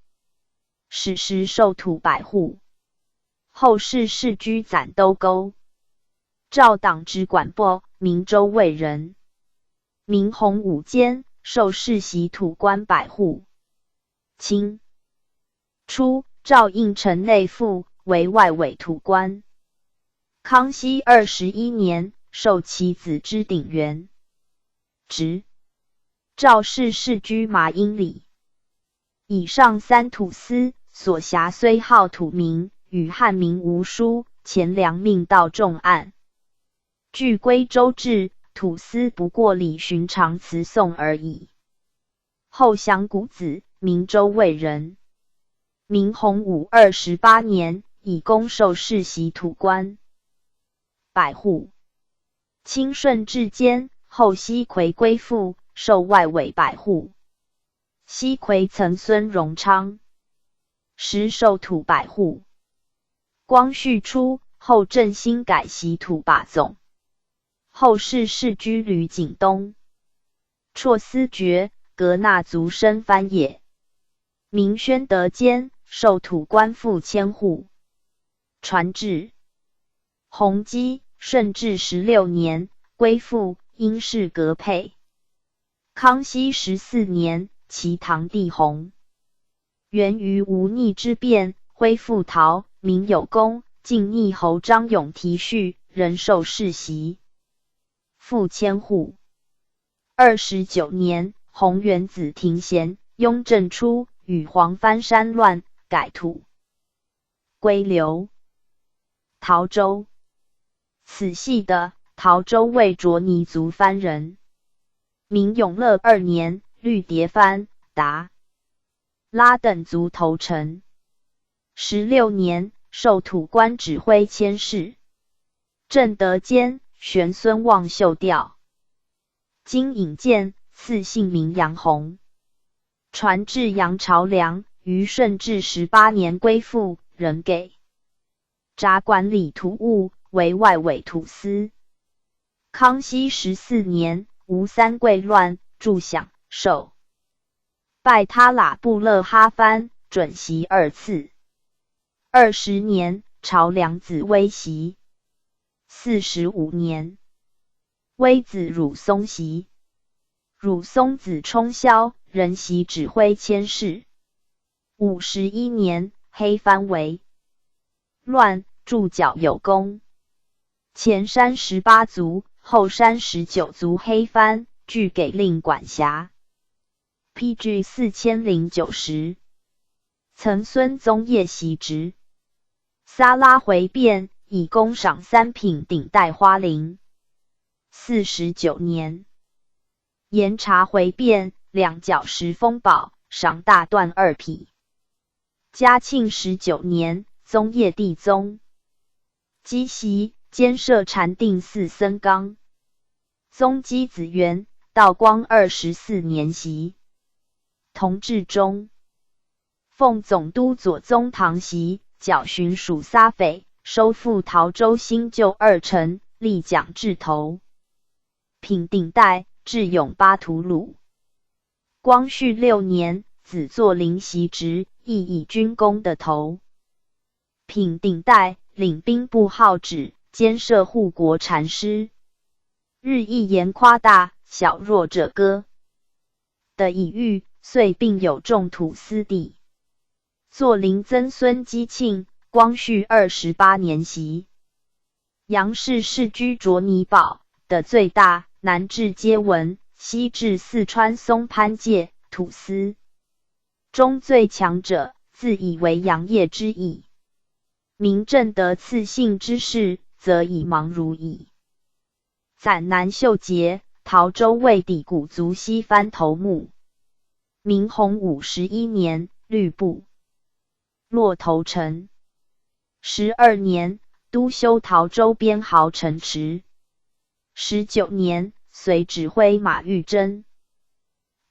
A: 史时授土百户。后世世居攒都沟。赵党直管部，明州卫人。明洪武监，授世袭土官百户。清初，赵应成内附，为外委土官。康熙21年，授其子之鼎元职。赵氏世居马英里。以上3土司所辖虽号土民，与汉民无殊，前良命道重案。据归州志，土司不过理寻常词颂而已。后降谷子，明州卫人。明洪武28年，以功授世袭土官百户。清顺治间，后西奎归附，授外委百户。西奎曾孙荣昌。时授土百户。光绪初，后振兴改袭土把总。后世世居吕景东。绰司爵，格纳族生藩也。明宣德间，授土官赋1000户。传至弘基，顺治16年，归附，因事革配。康熙14年，其堂弟弘源于无逆之变，恢复陶，明有功，晋逆侯张永提叙，仍授世袭。赋1000户。29年，弘元子廷贤，雍正初，与黄藩山乱，改土归流。陶州。此系的陶州卫卓尼族藩人。明永乐2年，绿蝶藩、达拉等族投诚。16年，授土官指挥佥事。正德间，玄孙望秀调。经引荐，赐姓名杨弘。传至杨朝良，于顺治18年归附，仍给札管理土务，为外委土司。康熙14年，吴三桂乱，助饷授拜他喇布勒哈藩，准袭2次。20年，朝梁子威袭。45年，威子汝松袭。汝松子冲霄，任袭指挥佥事。51年，黑藩为乱，驻剿有功。前山18族，后山19族黑藩，俱给令管辖。PG 4090。曾孙宗业袭职。撒拉回变，以功赏3品顶戴花翎。49年，严察回变，2角10封宝，赏大缎2匹。嘉庆19年，宗业帝宗基袭，兼摄禅定寺僧纲。宗基子元，道光24年袭。同治中，奉总督左宗棠袭，剿巡属撒匪，收复陶州新旧2城，立蒋至头。品顶戴，至永巴图鲁。光绪6年，子作临袭职，亦以军功的头。品顶戴，领兵部号旨，兼摄护国禅师。日益言夸大，小弱者歌的以喻，遂并有众土司地。作临曾孙基庆，光绪28年袭。杨氏世居卓尼堡的最大，南至接文，西至四川松潘界，土司中最强者，自以为杨业之意。明正得赐姓之事，则以忙如矣。暂南秀节，陶州卫抵古族西藩头目。明洪51年，律部落头城。12年，都修陶州边壕城池。19年，随指挥马玉珍。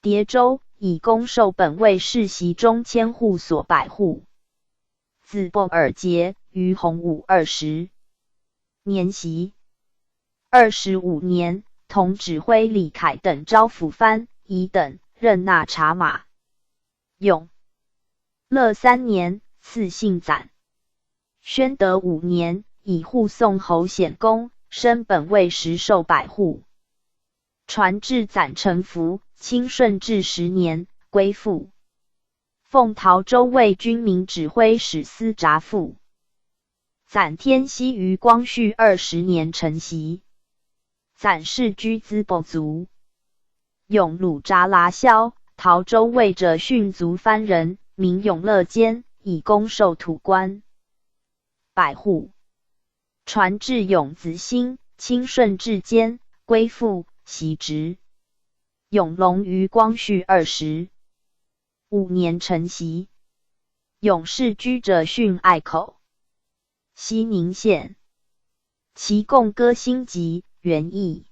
A: 叠州，以攻受本卫世袭中千户所百户。自布尔节，于洪武20年袭。25年，同指挥李凯等招抚藩乙等，任纳察马。永乐3年，赐姓攒。宣德5年，以护送侯显公，升本卫时受百户。传至攒臣服，清顺治10年，归附。奉陶州卫军民指挥使司札副。攒天熙于光绪20年承袭。攒世居资伯族。永鲁札剌萧，陶州卫者训族藩人，名永乐监，以功受土官。百户。传至永子兴，清顺治间，归附，袭职。永隆于光绪25年承袭。永世居者训隘口。西宁县。其贡歌辛集，元义。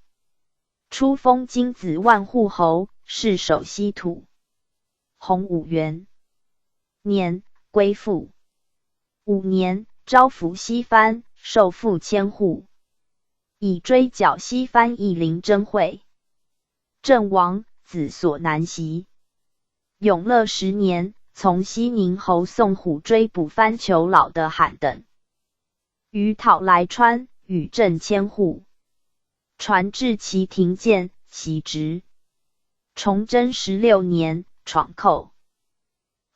A: 初封金子万户侯，世守西土。洪武元年，归附。5年，招抚西藩，受赋1000户，以追剿西藩以临征会。郑王子所南袭。永乐10年，从西宁侯宋虎追捕藩求老的罕等，于讨来川，与镇1000户。传至其庭建，袭职。崇祯16年，闯寇。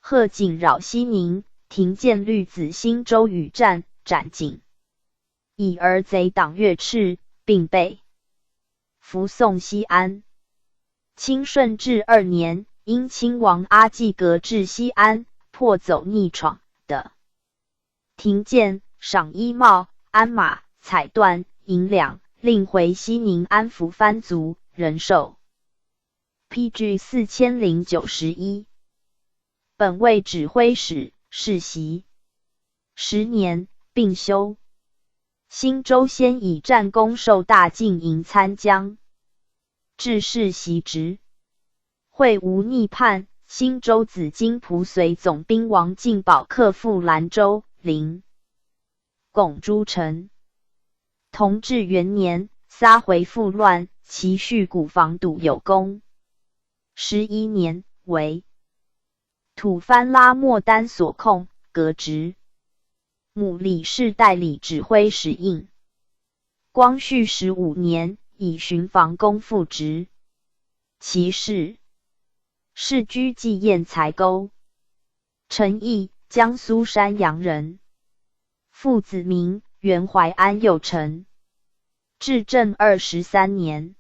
A: 贺景扰西宁，庭建律子兴州与战，斩景。以儿贼党岳赤，并被扶送西安。清顺治2年，因亲王阿济格至西安，破走逆闯的庭建，赏衣帽、鞍马、彩缎、银两，令回西宁安抚藩族，人寿。PG 4091。本卫指挥使，世袭。10年，并修。新州先以战功受大进营参将。致仕袭职。会无逆叛，新州紫金蒲随总兵王进保克复兰州、临拱诸城。同治元年，撒回复乱，其续古防堵有功。11年，为吐蕃拉莫丹所控，革职。母李氏代理指挥使应。光绪15年，以巡防公复职。其氏，世居济堰才沟。陈毅，江苏山阳人。父子名，原淮安右丞。至正23年，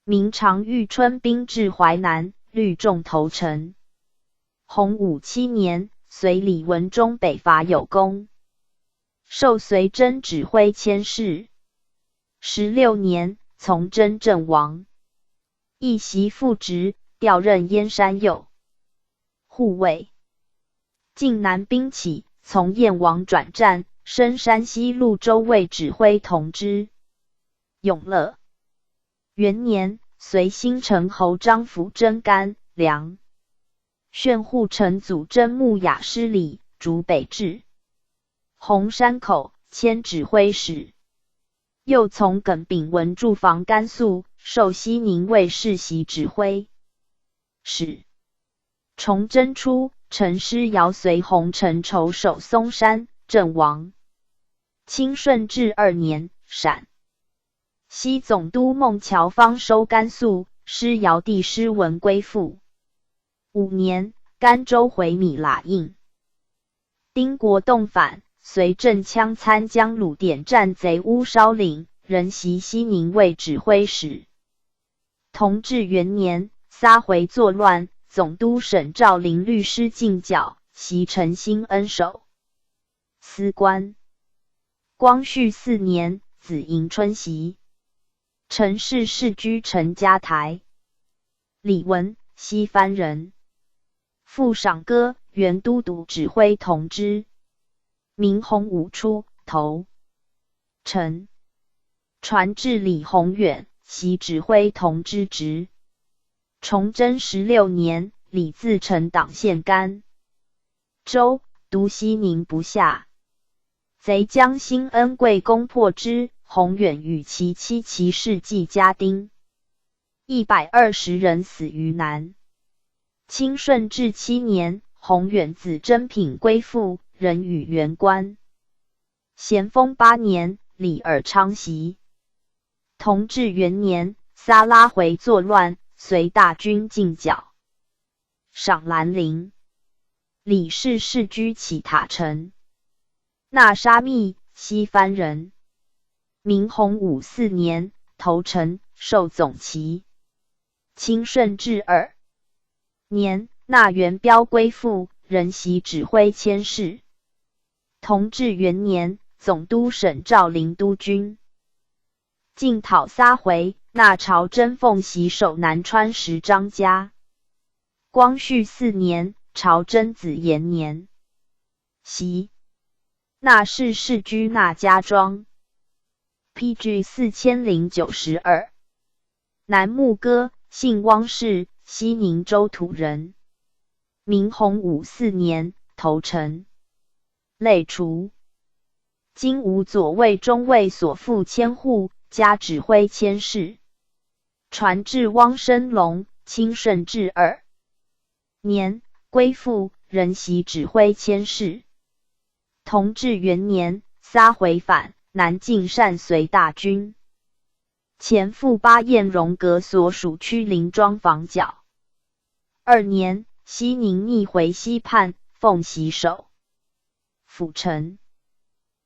A: 明常遇春兵至淮南，率众投诚。洪武7年，随李文忠北伐有功，授随真指挥佥事。16年，从真阵亡。一袭复职，调任燕山右护卫。晋南兵起，从燕王转战，升山西潞州卫指挥同知。永乐元年，随新城侯张辅征甘梁。宣护城祖真木雅失礼，逐北至红山口，迁指挥使。又从耿炳文驻防甘肃，授西宁卫世袭指挥使。崇祯初，陈师尧随洪承畴守嵩山，阵亡。清顺治2年，陕西总督孟乔方收甘肃，师尧弟师文归附。5年，甘州回米喇应。丁国栋反，随镇羌参将鲁典战贼乌烧岭，任袭西宁卫指挥使。同治元年，撒回作乱，总督沈兆麟律师进剿，袭陈兴恩守司官。光绪4年，子迎春袭。陈氏世居陈家台。李文，西番人。父赏歌，原都督指挥同知。明洪武初，投诚。传至李宏远，袭指挥同知职。崇祯16年，李自成党献甘州，督西宁不下。贼将兴恩贵攻破之，宏远与其妻齐氏计家丁，120人死于难。清顺治7年，宏远子真品归附，仍与原官。咸丰8年，李尔昌袭。同治元年，撒拉回作乱，随大军进剿，赏兰陵。李氏世居乞塔城。那沙密，西番人。明洪武4年，投诚，授总旗。清顺治2年，纳元彪归附，仍袭指挥佥事。同治元年，总督沈兆麟督军。进讨撒回，纳朝真奉袭守南川石张家。光绪4年，朝真子延年，袭。那氏世居那家庄。PG 4092。南牧歌，姓汪氏，西宁州土人。明洪武4年，投诚。类除。今无左卫中尉所附千户，加指挥佥事。传至汪生龙，清顺治2年，归附，仍袭指挥佥事。同治元年，撒回返，南进善随大军。前赴巴彦荣阁所属区林庄防剿。2年，西宁逆回西叛，奉袭守府城。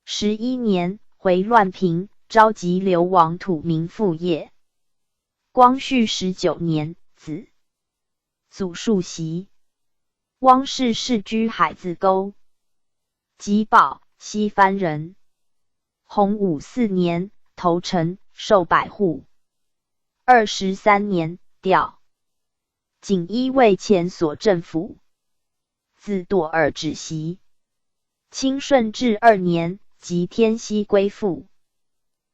A: 11年，回乱平，召集流亡土民复业。光绪19年，子祖树袭。汪氏世居海子沟。吉宝，西番人。洪武4年，投诚，授百户。23年，调锦衣卫前所镇抚。自堕尔止袭。清顺治2年，即天西归附。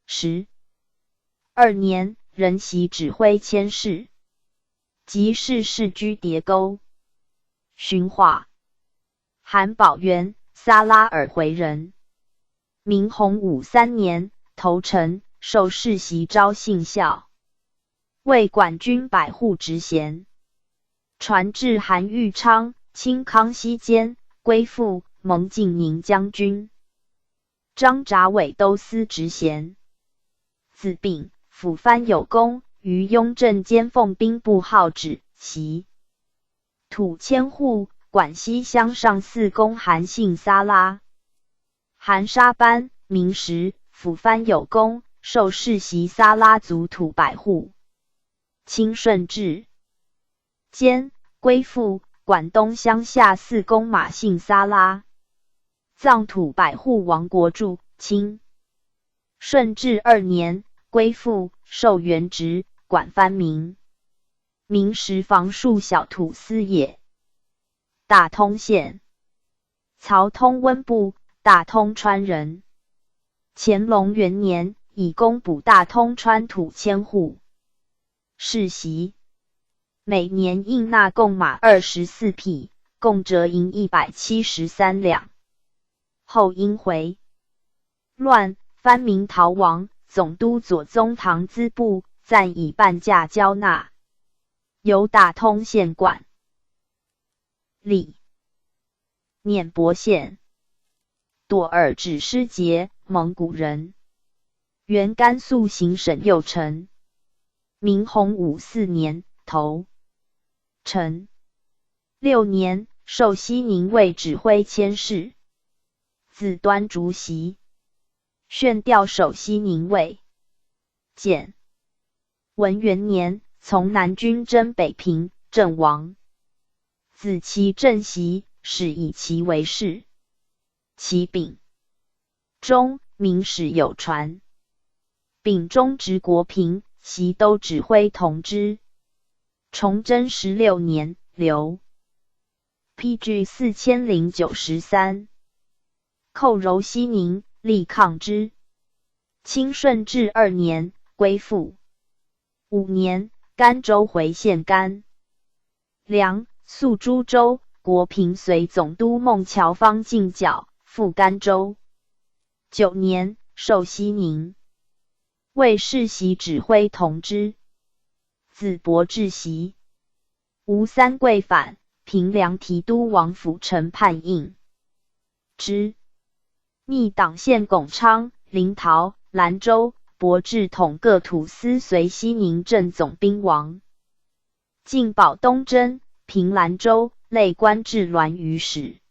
A: 12年，仍袭指挥佥事。即是世居叠沟。训话。韩宝元，撒拉尔回人。明洪武3年，投诚，授世袭昭信校，为管军百户职衔。传至韩玉昌，清康熙间，归附蒙靖宁将军。张札伪都司直衔。子秉，辅藩有功，于雍正兼奉兵部号旨，袭土千户，管西乡上寺公韩信撒拉。韩沙班，名实，辅藩有功，受世袭撒拉族土百户。清顺治间，归附广东乡下寺公马姓撒拉。藏土百户王国柱，清顺治2年，归附，受原职，管藩民。明时防戍小土司也。大通县，曹通温部，大通川人。乾隆元年，以公补大通川土千户。世袭，每年应纳贡马24匹，共折银173两。后因回乱，藩民逃亡，总督左宗棠资部，暂以半价交纳，由大通县管理。碾伯县，朵尔只师节，蒙古人，原甘肃行省右丞。明洪武4年，投臣。6年，授西宁卫指挥佥事。子端竹袭，宣调守西宁卫。简文元年，从南军征北平，阵亡。子其镇袭，始以其为事。其丙中，明史有传。丙中直国平，袭都指挥同知。崇祯16年，留 PG 4093。寇柔西宁，力抗之。清顺治2年，归附。5年，甘州回县甘梁、肃诸州，国平随总督孟乔方进剿，赴甘州。9年，授西宁为世袭指挥同知。子伯至袭。吴三桂反，平凉提督王辅臣叛应之。逆党县巩昌、临洮、兰州、博志统各土司随西宁镇总兵王。进保东征，平兰州，累官至滦舆使。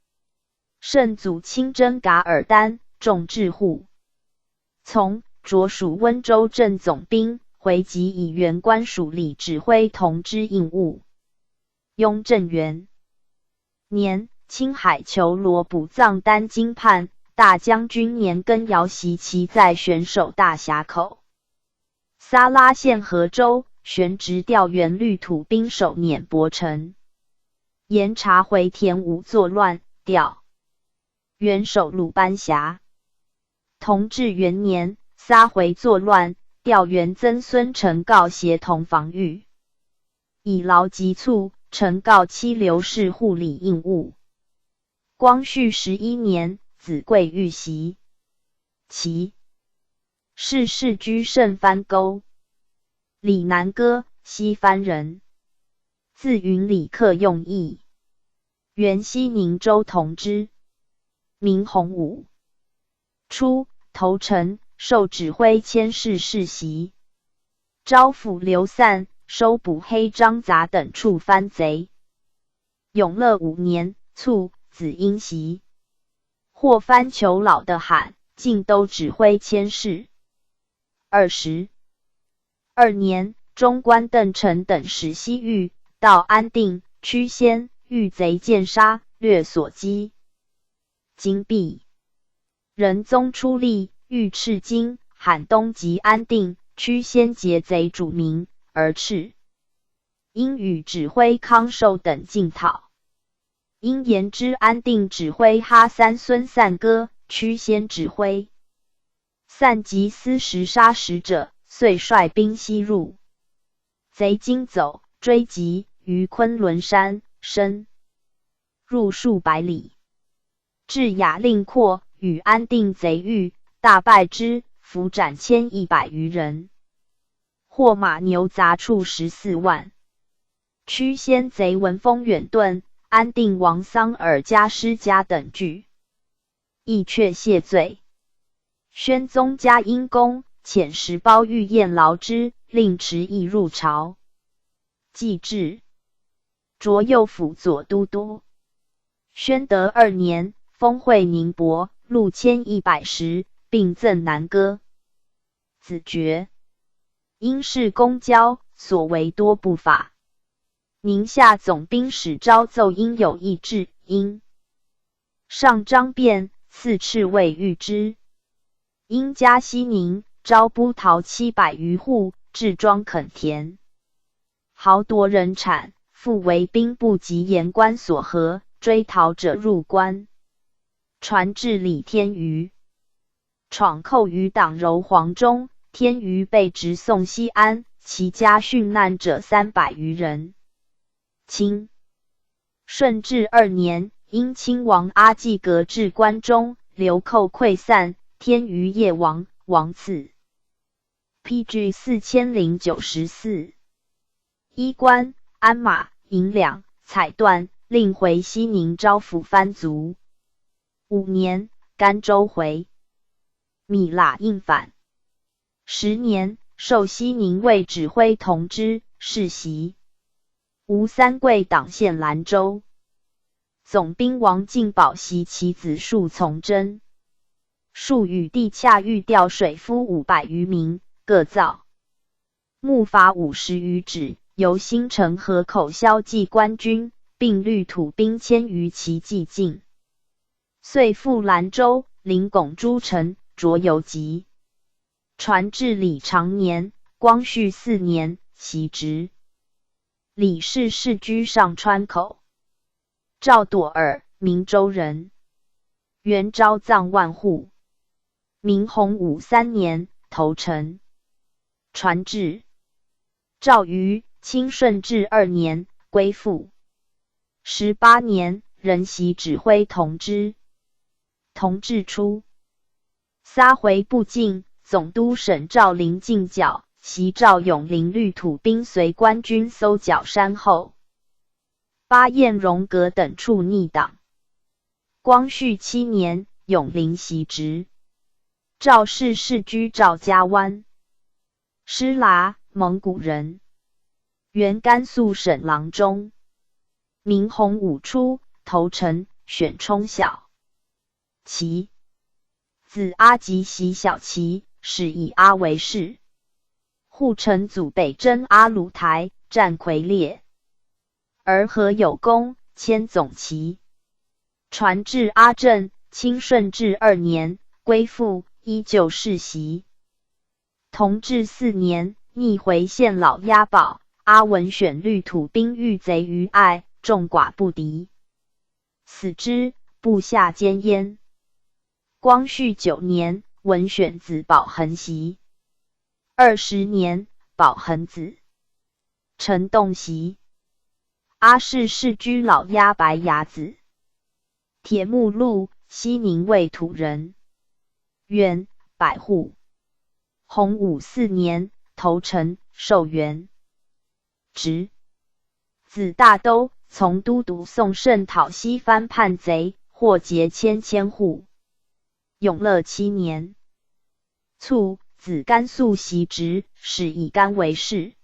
A: 圣祖亲征噶尔丹，众治户。从着属温州镇总兵，回籍以原官署理指挥同知应务。雍正元年，青海求罗补藏丹经判。大将军年羹尧袭其在选守大峡口。撒拉县河州，旋直调原律土兵守碾伯城。严查回田吴作乱，调原守鲁班峡。同治元年，撒回作乱，调原曾孙陈告协同防御。以劳急促，陈告妻刘氏护理应务。光绪11年，子贵遇袭。其世世居圣藩沟。李南歌，西藩人，字云里客用义，原西宁州同知。明洪武初，投诚，受指挥佥事世袭。招抚流散，收捕黑张杂等处藩贼。永乐5年，卒，子因袭。获藩求老的罕，晋都指挥佥事。22年，中官邓承等使西域，到安定、曲仙，遇贼剑杀，掠所击。金币仁宗出力，欲斥金，罕东及安定、曲仙劫贼主名，而斥。因与指挥康寿等进讨。因言之安定指挥哈三孙散歌，曲仙指挥散及私食杀使者，遂率兵西入。贼经走，追击于昆仑山，深入数百里，至雅令廓，与安定贼遇，大败之，俘斩1100余人，获马牛杂畜14万。曲仙贼闻风远遁，安定王桑尔加施家等据，亦却谢罪。宣宗加因功，遣使褒御宴劳之，令迟邑入朝。既至，擢右辅左都督。宣德2年，封惠宁伯，禄1100石，并赠南歌。子爵。因事公交，所为多不法。宁夏总兵使昭奏因有异志，因上张辩，赐敕未谕之。因加西宁，招布陶700余户，置庄垦田，豪夺人产，复为兵部及言官所合，追逃者入关。传至李天瑜，闯寇于党柔黄中，天瑜被直送西安，其家殉难者300余人。清顺治2年，因亲王阿济格至关中，流寇溃散，天瑜夜亡，王赐。PG 4094。衣冠、鞍马、银两、彩缎，令回西宁招抚藩卒。5年，甘州回。米喇应反。10年，授西宁卫指挥同知、世袭。吴三桂党县兰州。总兵王进保袭其子树从征。树与地洽欲调水夫500余名，各造木筏50余只，由新城河口销济官军，并率土兵1000余骑既进。遂赴兰州，领拱诸城，着游籍。传至李长年，光绪4年，袭职。李氏世居上川口。赵朵儿，明州人，原招藏万户。明洪武3年，投诚。传至赵瑜，清顺治2年，归附。18年，任袭指挥同知。同治初，撒回部境，总督沈兆麟进剿，袭赵永领率土兵随官军搜剿山后。巴彦荣阁等处逆党。光绪7年，永领袭职。赵氏世居赵家湾。施剌，蒙古人，原甘肃省郎中。明洪武初，投诚，选充小旗。子阿吉袭小旗，始以阿为氏。护城祖北征阿鲁台，战溃裂。而何有功，迁总旗。传至阿正，清顺治2年，归附，依旧世袭。同治4年，逆回县老押宝，阿文选率土兵遇贼于隘，众寡不敌，死之，部下奸焉。光绪9年，文选子宝恒袭。20年，宝恒子陈栋袭。阿氏世居老押白牙子。铁木禄，西宁卫土人，原百户。洪武4年，投诚，授元职。子大都，从都督宋胜讨西番叛贼，获劫千户。永乐7年卒，子甘肃袭职，始以甘为氏。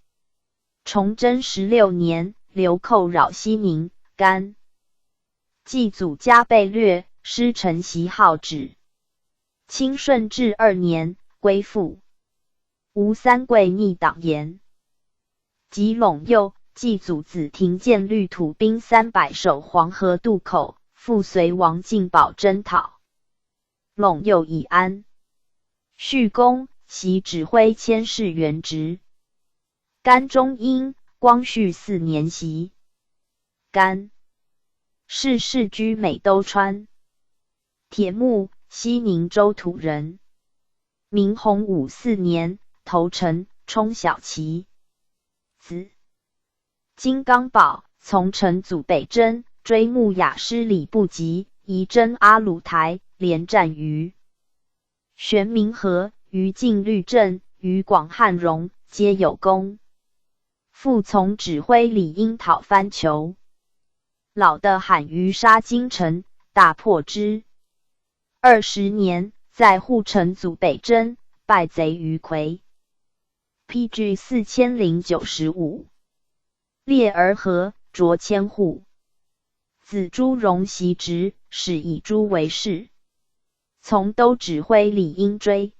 A: 崇祯16年，流寇扰西宁，甘继祖家被掠，师承袭号旨。清顺治2年，归附。吴三桂逆党言。及陇右，继祖子廷建率土兵300守黄河渡口，复随王进保征讨。陇右已安。续功，袭指挥佥事元职。甘中英，光绪4年袭。甘氏世居美都川。铁木，西宁州土人。明洪武4年，投诚，充小旗。子金刚宝，从成祖北征，追穆雅失礼不及，移征阿鲁台，连战于玄明河、于禁律镇、于广汉荣，皆有功。复从指挥李应讨番酋。老的罕于杀京城，大破之。20年，在护城阻北征，败贼于夔。PG 4095。列而和，擢千户。子朱荣袭职，始以朱为事。从都指挥李应追。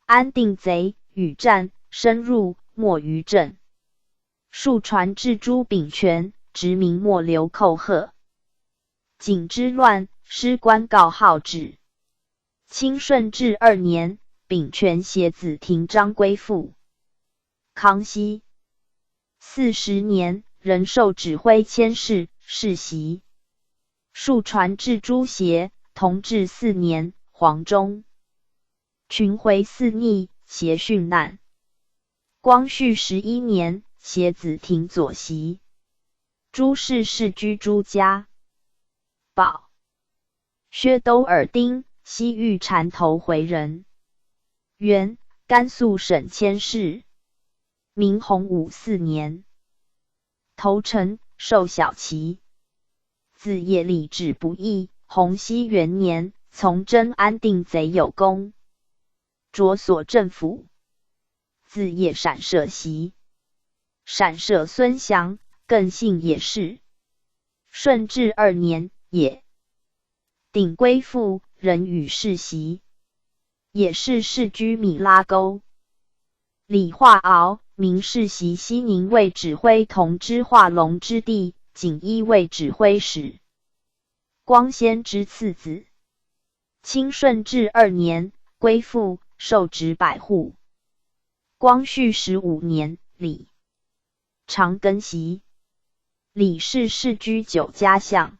A: 安定贼，与战，深入，没于阵。数传至朱秉权，执明末流寇贺。景之乱，师官告号旨。清顺治2年，秉权携子廷章归附。康熙40年，仍授指挥佥事，世袭。数传至朱协，同治4年，黄忠。群回肆逆，携殉难。光绪11年，携子廷左袭。朱氏世居朱家。宝薛都尔丁，西域缠头回人。原甘肃省佥事。明洪武4年，投诚，授小旗。自业立志不义，洪熙元年，从征安定贼有功，着所政府。自业闪射袭。闪射孙祥，更姓也氏。顺治2年，也顶归附，仍与世袭。也氏世居米拉沟。李化鳌，明世袭西宁卫指挥同知化龙之弟，锦衣卫指挥使。光先之次子。清顺治2年，归附，授职百户。光绪15年，李长庚袭。李氏世居九家巷。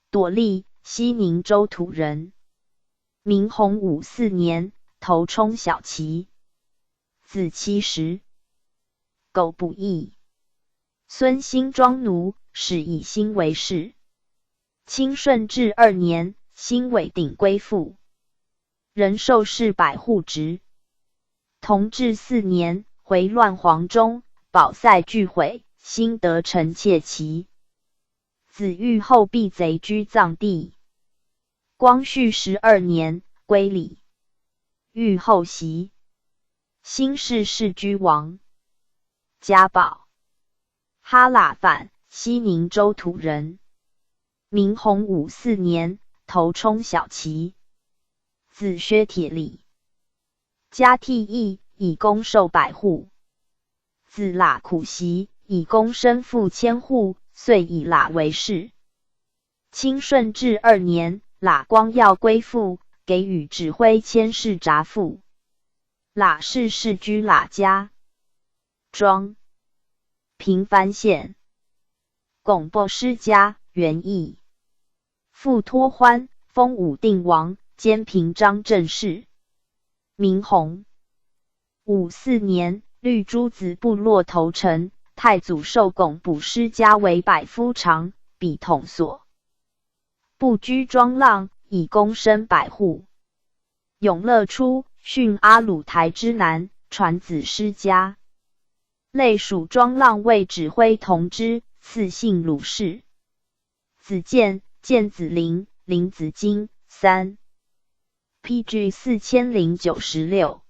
A: 朵利，西宁州土人。明洪武4年，头冲小旗。自70。苟不义。孙兴庄奴，始以兴为事。清顺治2年，兴委顶归附。仍授事百户职。同治4年，回乱黄忠，保塞俱毁，兴得臣窃旗。子欲后避贼居藏地。光绪12年，归里。欲后袭。兴氏世居王。家宝。哈喇范，西宁州土人。明洪武4年，头冲小旗。子薛铁礼。家替役，以功授百户。自喇苦袭，以功身负千户，遂以喇为事。清顺治2年，喇光耀归附，给予指挥佥事札赋。喇氏世居喇家。庄。平番县。巩博世家，原义。父托欢，封武定王，兼平章政事。明洪武4年，绿诸子部落投诚，太祖授巩补师家为百夫长，比统所。不居庄浪，以功升百户。永乐初，训阿鲁台之南，传子师家。类属庄浪卫指挥同知，赐姓鲁氏。子建，建子陵，陵子金。3。PG 4096。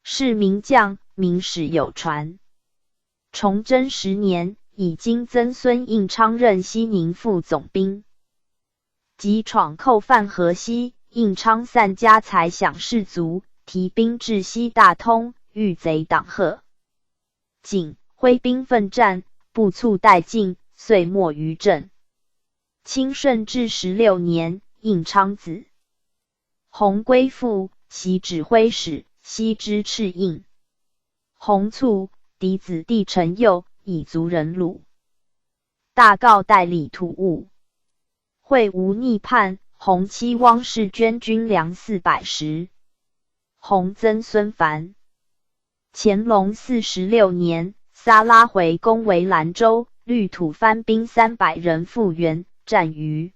A: 是名将，明史有传。崇祯10年，以金曾孙应昌任西宁副总兵。即闯寇犯河西，应昌散家财享士卒，提兵至西大通，遇贼党贺。景挥兵奋战，不促殆尽，遂没于阵。清顺治16年，应昌子弘归附，袭指挥使，西之赤印。弘卒，嫡子弟陈佑，以族人虏。大告代理土务。会无逆叛，弘妻汪氏捐军粮400石。弘曾孙凡。乾隆46年，撒拉回攻为兰州，绿土番兵300人复原，战于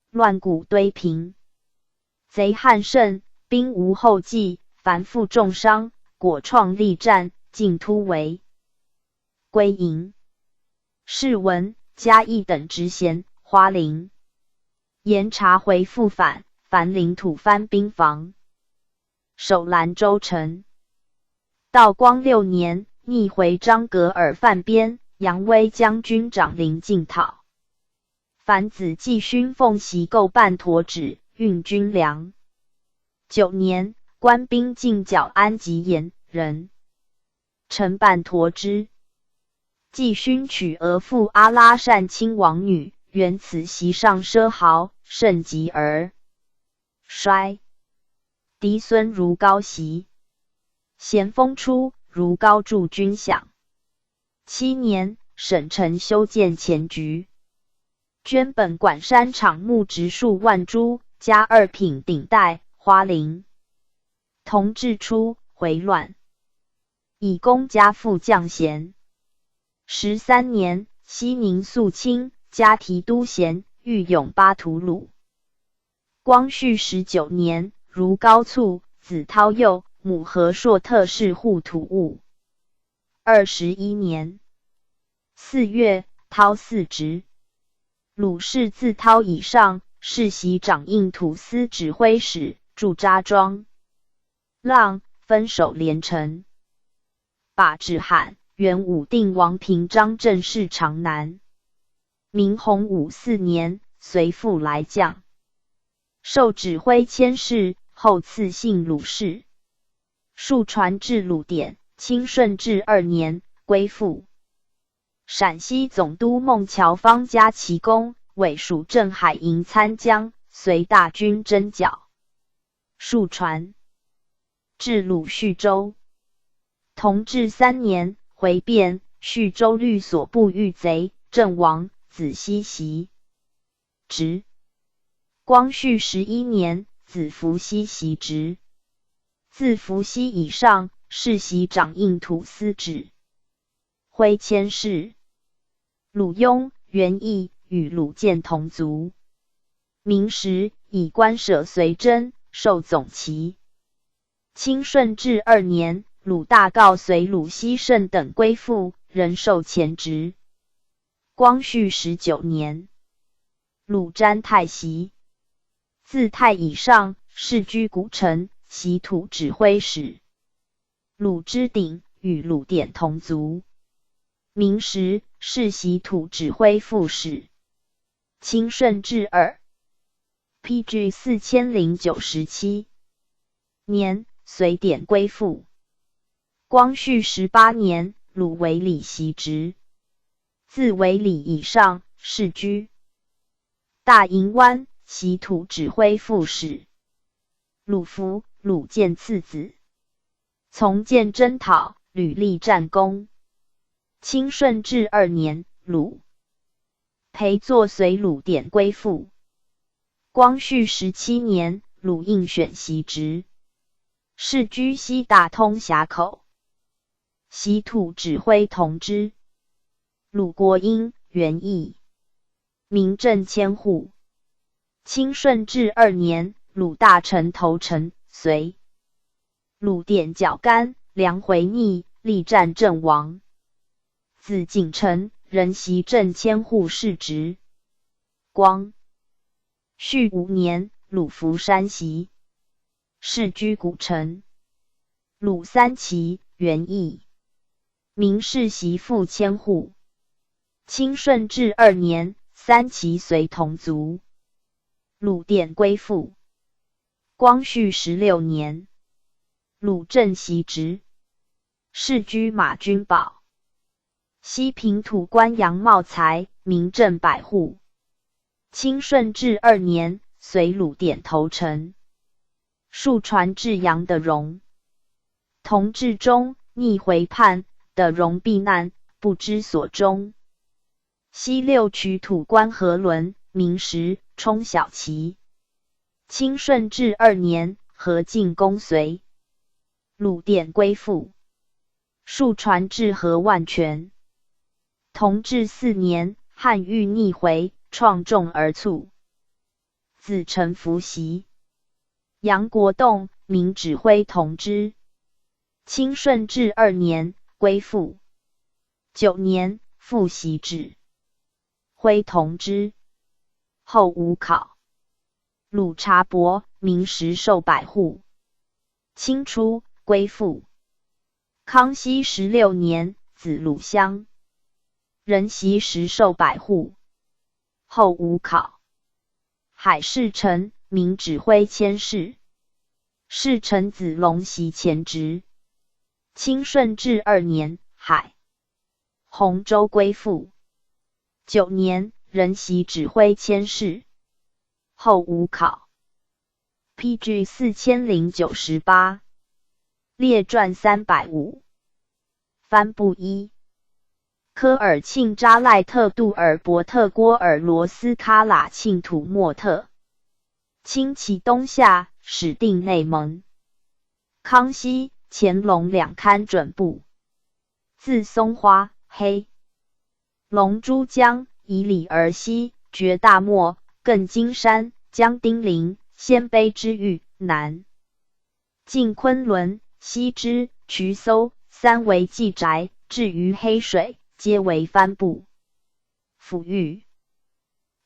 A: 乱谷堆平。贼悍盛，兵无后继，凡负重伤，果创力战，尽突围归营。试闻嘉义等职衔，花陵。严查回复返，凡领土藩兵防，守兰州城。道光6年，逆回张格尔犯边，扬威将军长临进讨。凡子继勋奉袭构办驮旨，运军粮。9年，官兵进剿安吉延人，承办驮之。继勋娶额驸阿拉善亲王女，原此席上奢豪，甚极而衰。嫡孙如高袭。咸丰初，如高驻军饷。7年，省城修建前局，捐本馆山场木植数万株，加2品顶戴，花翎。同治初，回乱，以功加副将衔。13年，西宁肃清，加提督衔，御永巴图鲁。光绪19年，如高卒，子涛幼，母和硕特氏护土务。21年4月，涛嗣职。鲁氏自涛以上，世袭掌印土司指挥使，驻扎庄。浪分守连城。把治罕，原武定王平章正事长南。明洪武4年，随父来将，受指挥佥事，后赐姓鲁氏。数传至鲁典，清顺治2年，归附。陕西总督孟乔方加其功，委属镇海营参将，随大军征剿。数传至鲁叙州。同治3年，回变，叙州律所部遇贼，阵亡，子西袭职。光绪11年，子伏羲袭职。自伏羲以上，世袭掌印土司指挥佥事。鲁雍、元义与鲁建同族。明时以官舍随征，授总旗。清顺治2年，鲁大诰随鲁西胜等归附，仍授前职。光绪19年，鲁瞻太袭。自太以上，世居古城，袭土指挥使。鲁之鼎与鲁典同族。明时世袭土指挥副使。清顺治2 PG4097 年，随典归附。光绪18年，鲁为礼袭职。自为礼以上，世居大营湾，袭土指挥副使。鲁福、鲁建次子。从建征讨，屡立战功。清顺治2年，鲁裴作随鲁典归附。光绪17年，鲁应选袭职。世居西大通峡口。袭土指挥同知。鲁国英、元义。明正千户。清顺治2年，鲁大臣投诚，随鲁典剿干，梁回逆，力战阵亡。子景臣，仍袭正千户世职。光绪5年，鲁伏山袭。世居古城。鲁三旗、元义。明世袭副千户。清顺治2年，三旗随同族。鲁典归附。光绪16年，鲁正袭职。世居马君堡。西平土官杨茂才，明正百户。清顺治2年，随鲁典投诚。数传至杨的荣。同治中，逆回叛，的荣避难，不知所终。西六曲土官何伦，明时，冲小旗。清顺治2年，何进公随。鲁典归附。数传至何万全。同治4年，汉遇逆回，创众而卒。子承伏袭。杨国栋，明指挥同知。清顺治2年，归附。9年，复袭职。徽同之，后无考。鲁察伯，名实授百户。清初归附。康熙16年，子鲁乡。任袭实授百户，后无考。海士臣，名指挥佥事。侍臣子龙袭前职。清顺治2年，海洪州归附。9年，任袭指挥佥事，后无考。PG 4098。列传350。帆布衣。科尔沁扎赖特杜尔伯特郭尔罗斯喀喇沁土默特。清其东夏，始定内蒙。康熙、乾隆2刊准部。字松花，黑。龙珠江以里而西，绝大漠，亘金山，江丁陵，鲜卑之域，南晋昆仑，西之渠搜，三为纪宅，至于黑水，皆为帆布。抚育。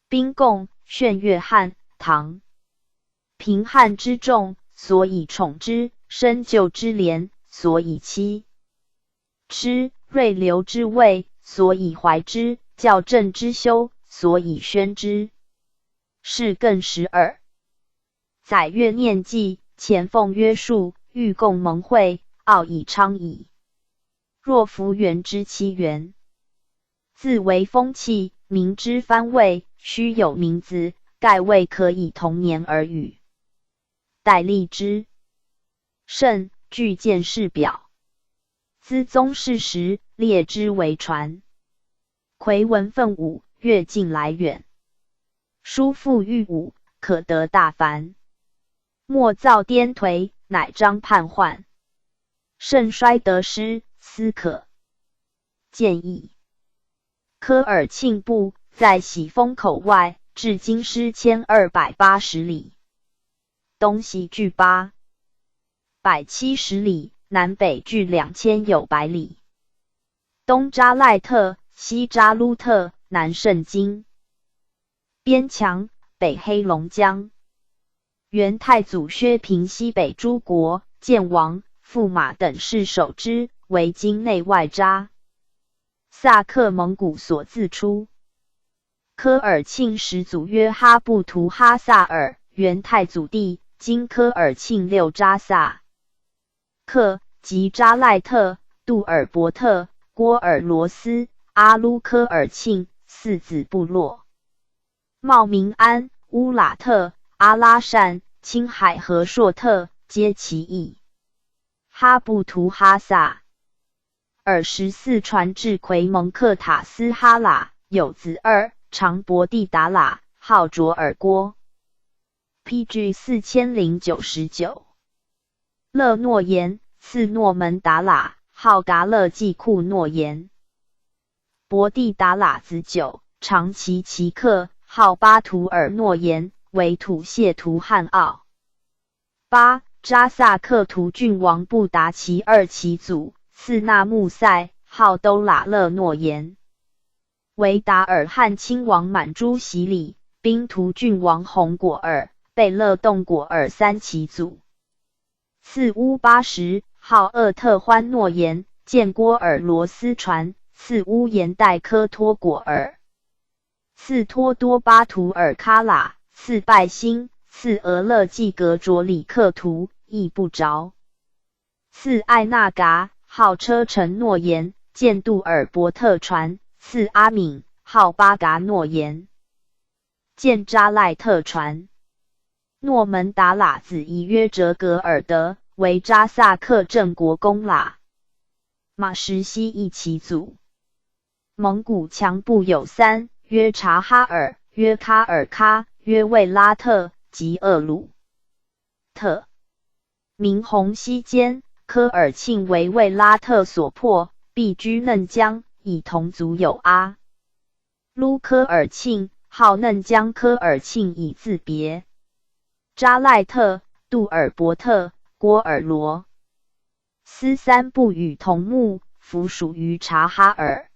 A: 宾贡，炫岳汉，唐。平汉之众，所以宠之；深旧之廉，所以欺之；锐流之畏，所以怀之；校正之修，所以宣之。是艮12。载月念记，前奉约束，欲共盟会，傲以昌矣。若夫元之7元。自为风气，名之藩位，须有名字，盖未可以同年而语。戴立之。慎，具见世表。资宗室时，列之为传。魁文奋武，越近来远。书赋御武，可得大凡。莫造颠颓，乃彰叛患。盛衰得失，斯可见矣。科尔沁部，在喜峰口外，至京师1280里。东西距870里，南北距2000有百里。东扎赖特，西扎卢特，南胜京。边墙，北黑龙江。元太祖薛平西北诸国，建王、驸马等事守之，为京内外扎萨克蒙古所自出。科尔沁始祖曰哈布图哈萨尔，元太祖弟，今科尔沁6扎萨克，即扎赖特、杜尔伯特、郭尔罗斯、阿卢科尔沁4子部落。茂明安、乌拉特、阿拉善、青海和硕特，皆其裔。哈布图哈萨尔14传至奎蒙克塔斯哈喇，有子2，长伯地达喇，号卓尔郭。PG 4099。勒诺言，次诺门达喇，号噶勒季库诺言。伯地达喇子9，长其克，号巴图尔诺言，为土谢图汗奥。扎萨克图郡王布达其2其祖，次纳木塞，号都喇勒诺言。为达尔汉亲王满珠洗礼，宾图郡王洪果尔，贝勒洞果尔3其祖。次乌80，号厄特欢诺言，见郭尔罗斯传，次乌延代科托果尔。次托多巴图尔喀喇，次拜辛，次俄勒季格卓里克图，亦不着。次艾纳嘎，号车臣诺言，见杜尔伯特传，次阿敏，号巴嘎诺言，见扎赖特传。诺门达喇子以约哲格尔德，为扎萨克正国公喇。马什西一其祖。蒙古强部有3，约察哈尔，约喀尔喀，约卫拉特，及鄂鲁特。明洪熙间，科尔沁为卫拉特所破，避居嫩江，以同族有阿卢科尔沁，号嫩江科尔沁以自别。扎赖特、杜尔伯特、郭尔罗斯3部与同墓，服属于察哈尔。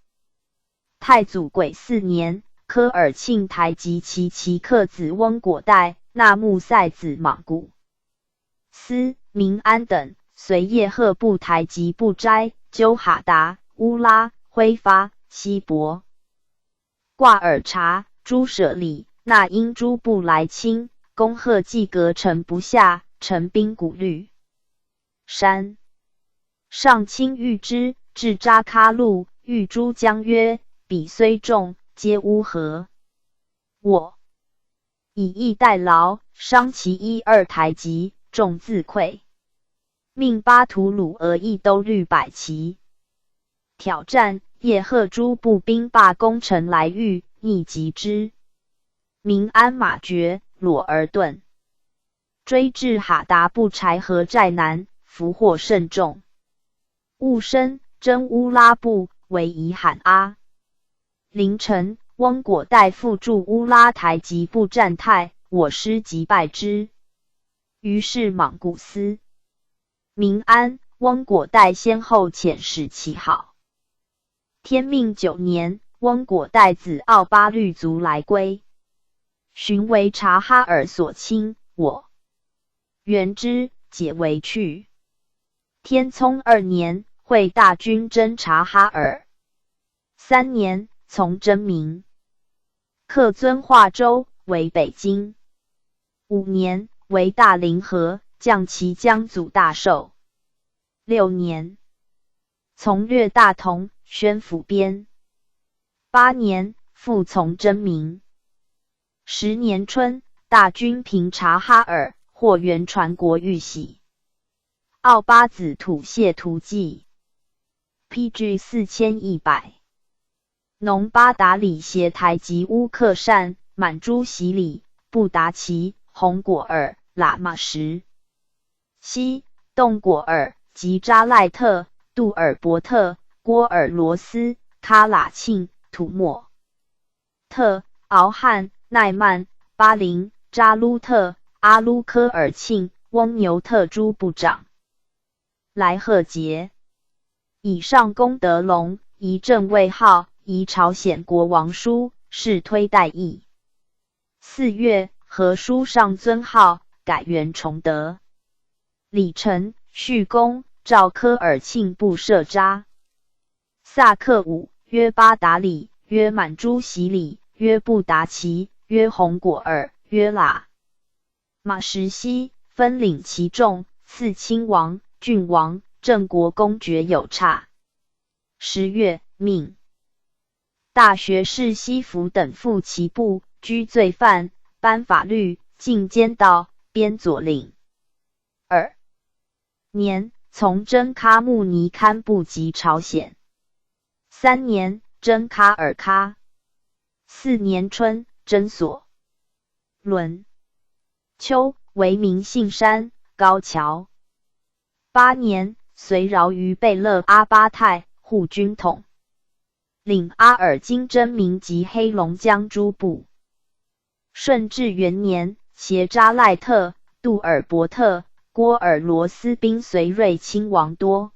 A: 太祖癸4年，科尔沁台及其克子翁果代、那木塞子莽古斯、明安等，随叶赫部台及布斋、鸠哈达、乌拉、挥发、希伯、挂耳察、朱舍里、那因诸部来侵，恭贺季革城不下，陈兵鼓律山。上卿欲之，至扎喀路，欲诸将曰：彼虽众，皆乌合。我以逸待劳，伤其一二台籍，众自溃。命巴图鲁俄亦都率百骑挑战，叶赫诸步兵罢攻城来遇，逆击之。明安马绝，裸而遁，追至哈达布柴河寨南，俘获甚众。兀生征乌拉部，为以罕阿。凌晨，翁果代复驻乌拉台及布战泰，我师即败之。于是莽古斯、明安、翁果代先后遣使其好。天命9年，翁果代子奥巴律族来归，寻为察哈尔所侵，我援之，解围去。天聪2年，会大军征察哈尔。3年，从征明，克遵化州，为北京。5年，为大凌河，降其江祖大寿。6年，从略大同，宣府边。8年，复从征明。10年春，大军平察哈尔，获元传国玉玺。奥巴子吐谢图记 PG 4100。农巴达里携台及乌克善、满珠洗礼、布达奇、红果尔、喇嘛什、西、洞果尔、及扎赖特、杜尔伯特、郭尔罗斯、喀喇沁、土默特、敖汉、奈曼、巴林、扎鲁特、阿鲁科尔沁、翁牛特诸部长来贺节。以上功德龙，仪正位号，仪朝鲜国王书，是推代议。4月，和书上尊号，改元崇德。李成、续公、赵科尔沁部设扎。萨克武，约巴达里，约满珠洗礼，约布达奇，约红果尔，约喇嘛什西，分领其众，赐亲王、郡王、郑国公爵有差。10月，命大学士西服等副其部，拘罪犯，颁法律，禁奸盗，编左领。2年，从征喀木尼堪布及朝鲜。3年，征喀尔喀。4年春，征所伦、丘，为名信山、高桥。8年，随饶于贝勒阿巴泰，护军统。领阿尔金征明及黑龙江诸部。顺治元年，携扎赖特、杜尔伯特、郭尔罗斯兵随瑞亲王多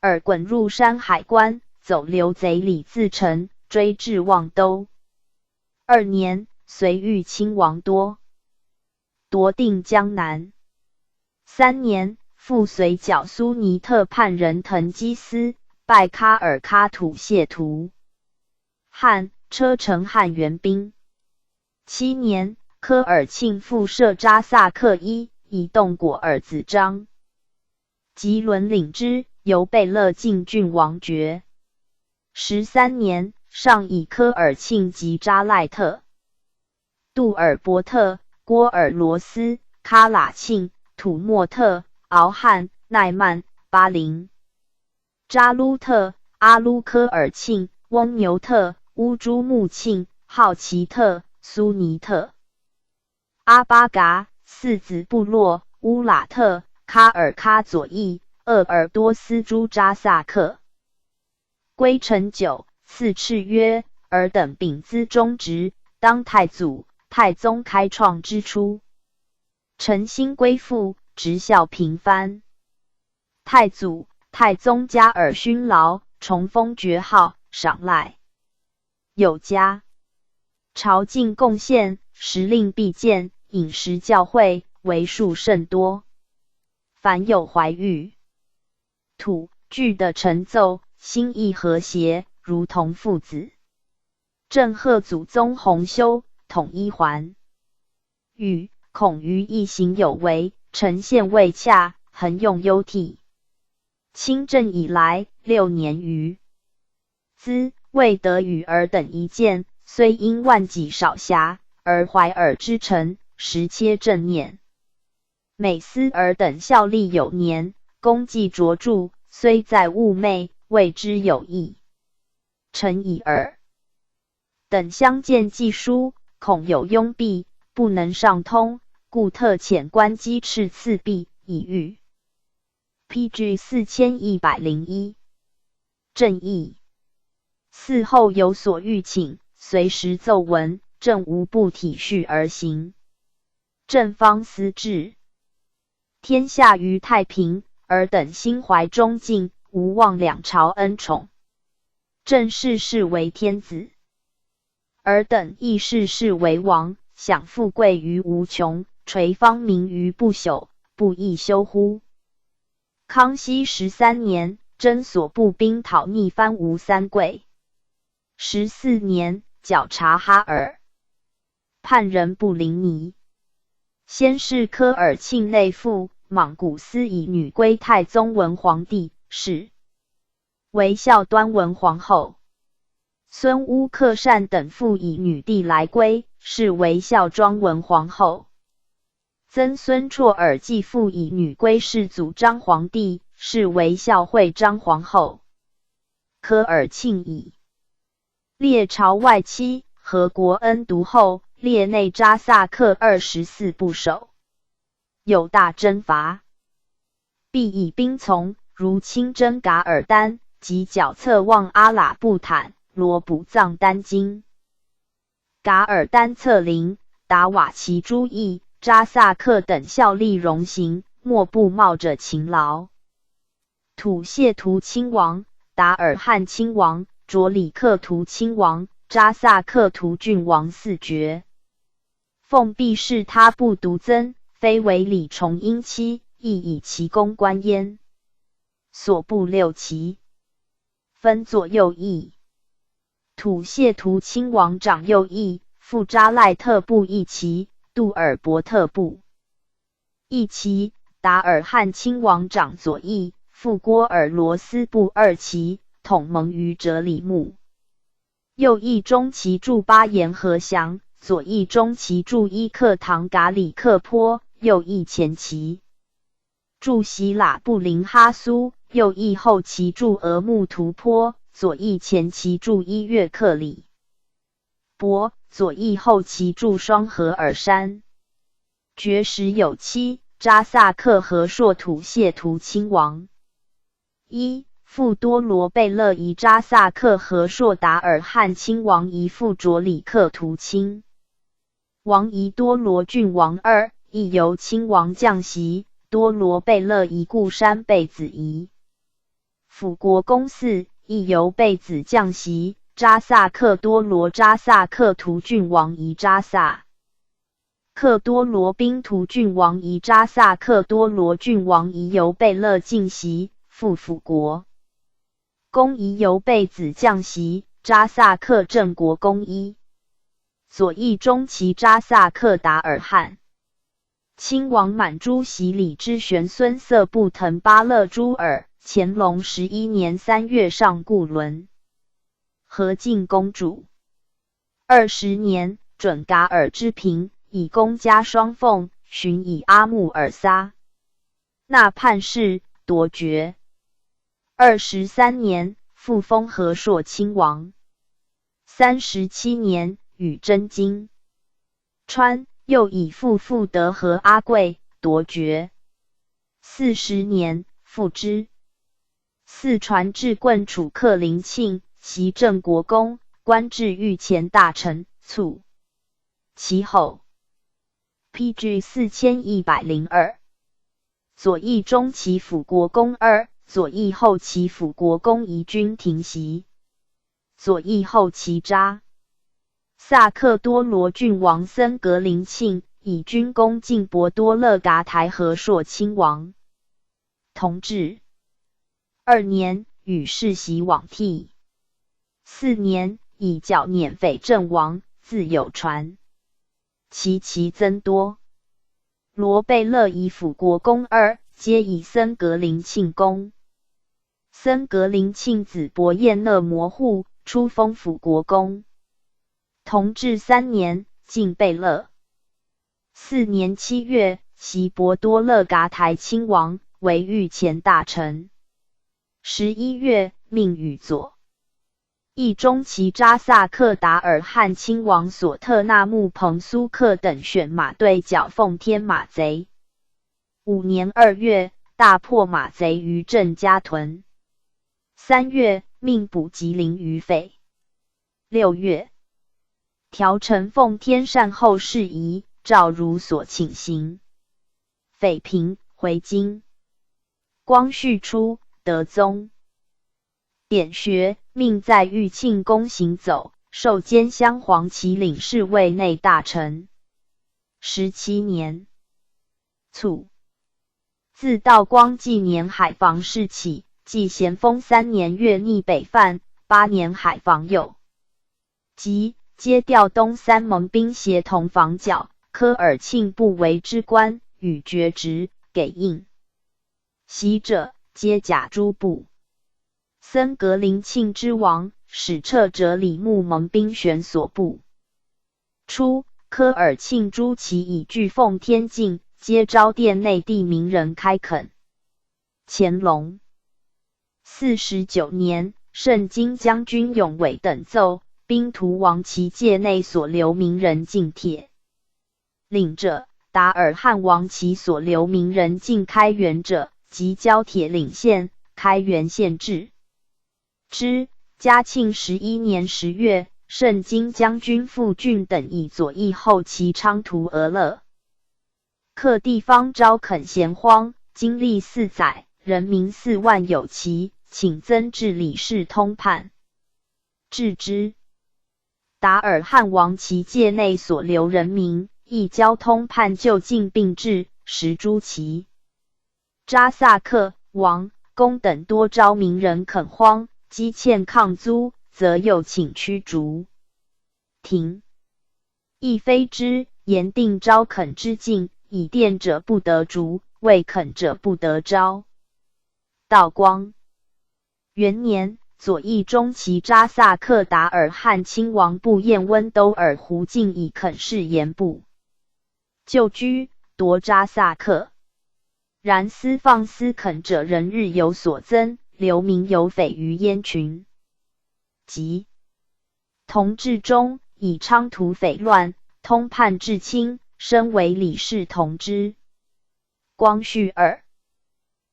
A: 尔滚入山海关，走流贼李自成，追至望都。2年，随豫亲王多夺定江南。3年，复随剿苏尼特叛人腾基斯，拜喀尔喀吐谢图汉，车乘汉援兵。7年，科尔沁复设扎萨克伊，以动果尔子张及伦领之，由贝勒进郡王爵。13年，上以科尔沁及扎赖特、杜尔伯特、郭尔罗斯、喀喇沁、土默特、敖汉、奈曼、巴林、扎鲁特、阿鲁科尔沁、翁牛特、乌珠穆沁、浩奇特、苏尼特、阿巴嘎、四子部落、乌拉特、喀尔喀左翼、鄂尔多斯诸扎萨克。归臣9，赐敕曰：尔等秉资忠直，当太祖、太宗开创之初，诚心归附，直效平藩。太祖、太宗加尔勋劳，重封爵号，赏赖有加。朝觐贡献，时令必见，饮食教诲，为数甚多。凡有怀玉、土、具的陈奏，心意和谐，如同父子。正贺祖宗弘修，统一还。玉恐于一行有违，呈现未洽，恒用忧惕。清正以来6年余，兹未得与尔等一见，虽因万己少暇，而怀尔之诚，实切正念。每思尔等效力有年，功绩卓著，虽在寤寐，谓之有益。诚以尔等相见寄书，恐有拥蔽，不能上通，故特遣官机敕赐币，以谕。PG 4101。正义。嗣后有所欲请，随时奏闻，正无不体恤而行。正方思治，天下于太平，尔等心怀忠敬，无忘两朝恩宠。正世世为天子，尔等亦世世为王，享富贵于无穷，垂芳名于不朽，不亦休乎？康熙13年，征所部兵讨逆藩吴三桂。14年，剿察哈尔，叛人不临泥。先是科尔沁内附，莽古斯以女归太宗文皇帝，是为孝端文皇后。孙乌克善等复以女弟来归，是为孝庄文皇后。曾孙绰尔继父以女归世祖张皇帝，是为孝惠张皇后。科尔沁以列朝外戚，和国恩独后，列内扎萨克24部首，有大征伐，必以兵从，如亲征噶尔丹，及剿策望阿喇布坦、罗卜藏丹津。噶尔丹策凌、达瓦齐诸役，扎萨克等效力荣行，莫不冒着勤劳。土谢图亲王、达尔汉亲王、卓里克图亲王、扎萨克图郡王4爵。奉必是他不独增，非为李崇英妻，亦以其功官焉。所部6旗，分左右翼。土谢图亲王掌右翼，副扎赖特部1旗，杜尔伯特部1旗。达尔汉亲王掌左翼，副郭尔罗斯部2旗，统蒙于哲里木。右翼中旗驻巴彦和降，左翼中旗驻伊克唐噶里克坡，右翼前旗驻希喇布林哈苏，右翼后旗驻额木图坡，左翼前旗驻伊月克里博，左翼后旗驻双河尔山。爵实有7，扎萨克和硕土谢图亲王。1. 富多罗贝勒夷扎萨克和硕达尔汉亲王夷富卓里克图亲王夷多罗郡王2，亦由亲王降袭，多罗贝勒夷固山贝子夷。辅国公4，亦由贝子降袭，扎萨克多罗扎萨克图郡王夷扎萨克多罗兵图郡王夷扎萨克多罗郡王夷由贝勒进袭，复辅国公夷由贝子降袭，扎萨克正国公1。左翼中旗扎萨克达尔汉亲王满珠喜礼之玄孙色布腾巴勒朱尔，乾隆11年3月上固伦。和敬公主。20年，准噶尔之平，以公加双凤，寻以阿木尔撒那叛士，夺爵。23年，复封和硕亲王。37年，与征金川，又以复德和阿贵，夺爵。40年，复之。四传至棍楚克林庆，袭正国公，官至御前大臣，卒。其后 PG 4102。左翼中旗辅国公2，左翼后旗辅国公夷军停袭。左翼后旗扎萨克多罗郡王森格林庆以军攻进博多勒噶台和朔亲王。同治2年，与世袭罔替。4年，以剿捻匪阵亡，自有传。其增多。罗贝勒以辅国公2，皆以森格林庆功。森格林庆子伯彦勒摩户，出封辅国公。同治3年，进贝勒。4年7月，袭博多勒噶台亲王，为御前大臣。11月，命与左翼中旗扎萨克达尔汉亲王索特纳木彭苏克等选马队剿奉天马贼。5年2月，大破马贼于镇家屯。3月，命捕吉林余匪。6月，调陈奉天善后事宜，照如所请行。匪平，回京。光绪初，德宗典学，命在玉庆宫行走，授兼镶黄旗领侍卫内大臣。17年卒。自道光纪年海防事起，继咸丰3年越逆北犯，8年海防有即皆调东三盟兵协同防剿，科尔庆部为之官，与爵职，给印。袭者皆甲诸部。森格林庆之王，使撤者李牧盟兵选所部。初，科尔庆诸旗以据奉天境，皆招殿内地名人开垦。乾隆49年，盛京将军永伟等奏，兵屠王旗界内所留名人进帖。领者达尔汉王旗所留名人进开元者，即交帖领县，开元县制。之嘉庆11年10月，盛京将军傅俊等以左翼后旗昌图俄勒。克地方招垦闲荒，经历4载，人民4万有奇，请增治理事通判。治之。达尔汉王旗界内所留人民，亦交通判就近并治，实诸旗。扎萨克王公等多招名人垦荒，积欠抗租，则又请驱逐。庭亦非之，严定招垦之禁，以佃者不得逐，未垦者不得招。道光元年，左翼中旗扎萨克达尔汉亲王部彦温都尔胡进以垦事严部，就居夺扎萨克。然私放私垦者人日有所增，流民有匪于燕群。即同治中，以昌图匪乱，通判至清，升为理事同知。光绪2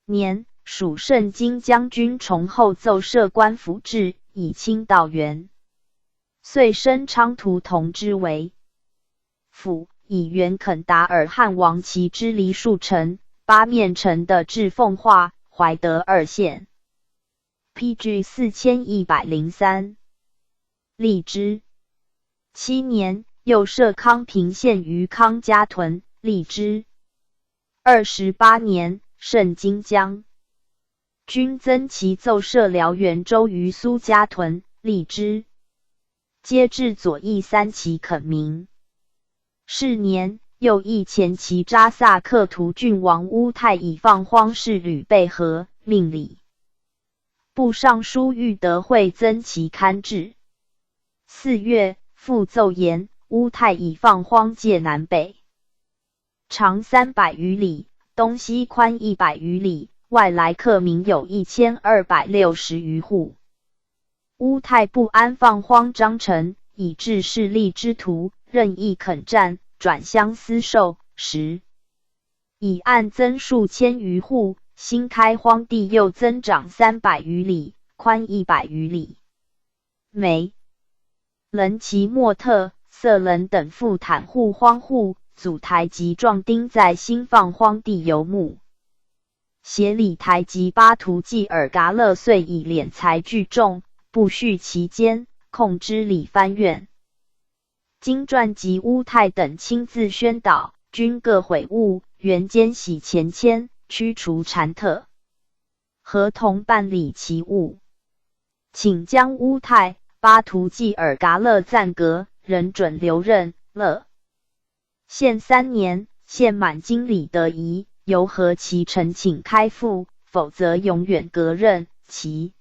A: 年，属盛京将军崇厚奏设官府制，以清道员。遂升昌图同知为府，以原垦达尔汉王旗之梨树城、八面城的至奉化、怀德2县。PG 4103。立之7年，又设康平县于康家屯。立之28年，盛京将军增其奏设辽源州于苏家屯。立之皆至左翼3旗垦民。是年，又议前旗扎萨克图郡王乌泰以放荒事屡备和，命礼部尚书玉德会增其刊制。4月，复奏言乌泰以放荒界南北，长300余里，东西宽100余里，外来客民有1260余户。乌泰不安放荒章程，以致势力之徒任意垦占，转相私售，时以案增数千余户，新开荒地又增长300余里，宽100余里。梅棱其莫特、色棱等复袒护荒户，阻台及壮丁在新放荒地游牧。协理台及巴图济尔噶勒遂以敛财聚众，不恤其间，控之理藩院。经传及乌太等亲自宣导，均各悔悟，原兼喜前迁，驱除禅特，合同办理其务。请将乌太、巴图济尔噶勒赞格，仍准留任。勒宪3年，宪满经理得宜，由何其陈请开复，否则永远革任。其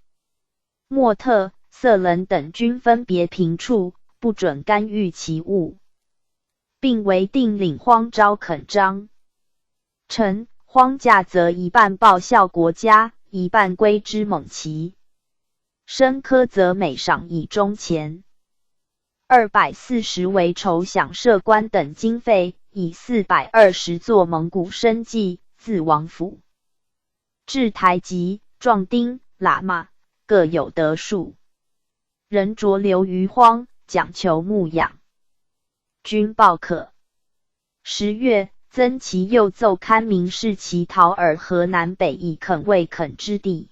A: 莫特、色冷等均分别平处，不准干预其务，并为定领荒招垦章臣，荒价则一半报效国家，一半归之蒙旗。升科则每赏以钟钱240为筹饷设官等经费，以420做蒙古生计，自王府至台吉、壮丁、喇嘛各有得数，人着流于荒，讲求牧养。均报可。10月，曾其又奏刊明示其讨尔河南北以垦未垦之地，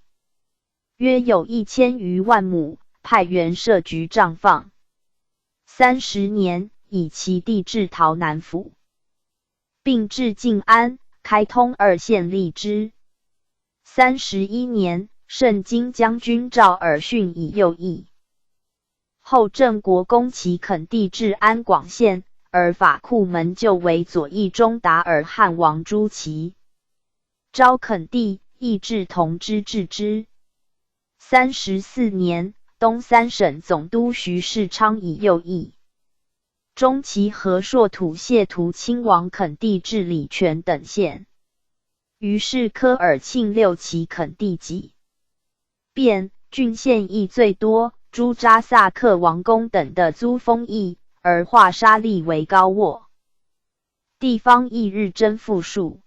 A: 约有1000余万亩，派员设局帐放。30年，以其地至洮南府，并至晋安，开通2县立之。31年，盛京将军赵尔训以右翼。后郑国攻其垦地至安广县，而法库门就为左翼中达尔汉王朱祁。招垦地，亦至同知治之。34年，东三省总督徐世昌以右翼。中其和硕土谢图亲王垦地至礼泉等县。于是科尔沁6其垦地己变，郡县邑最多，朱扎萨克王公等的租封邑，而化沙利为高沃。地方亦日增富庶。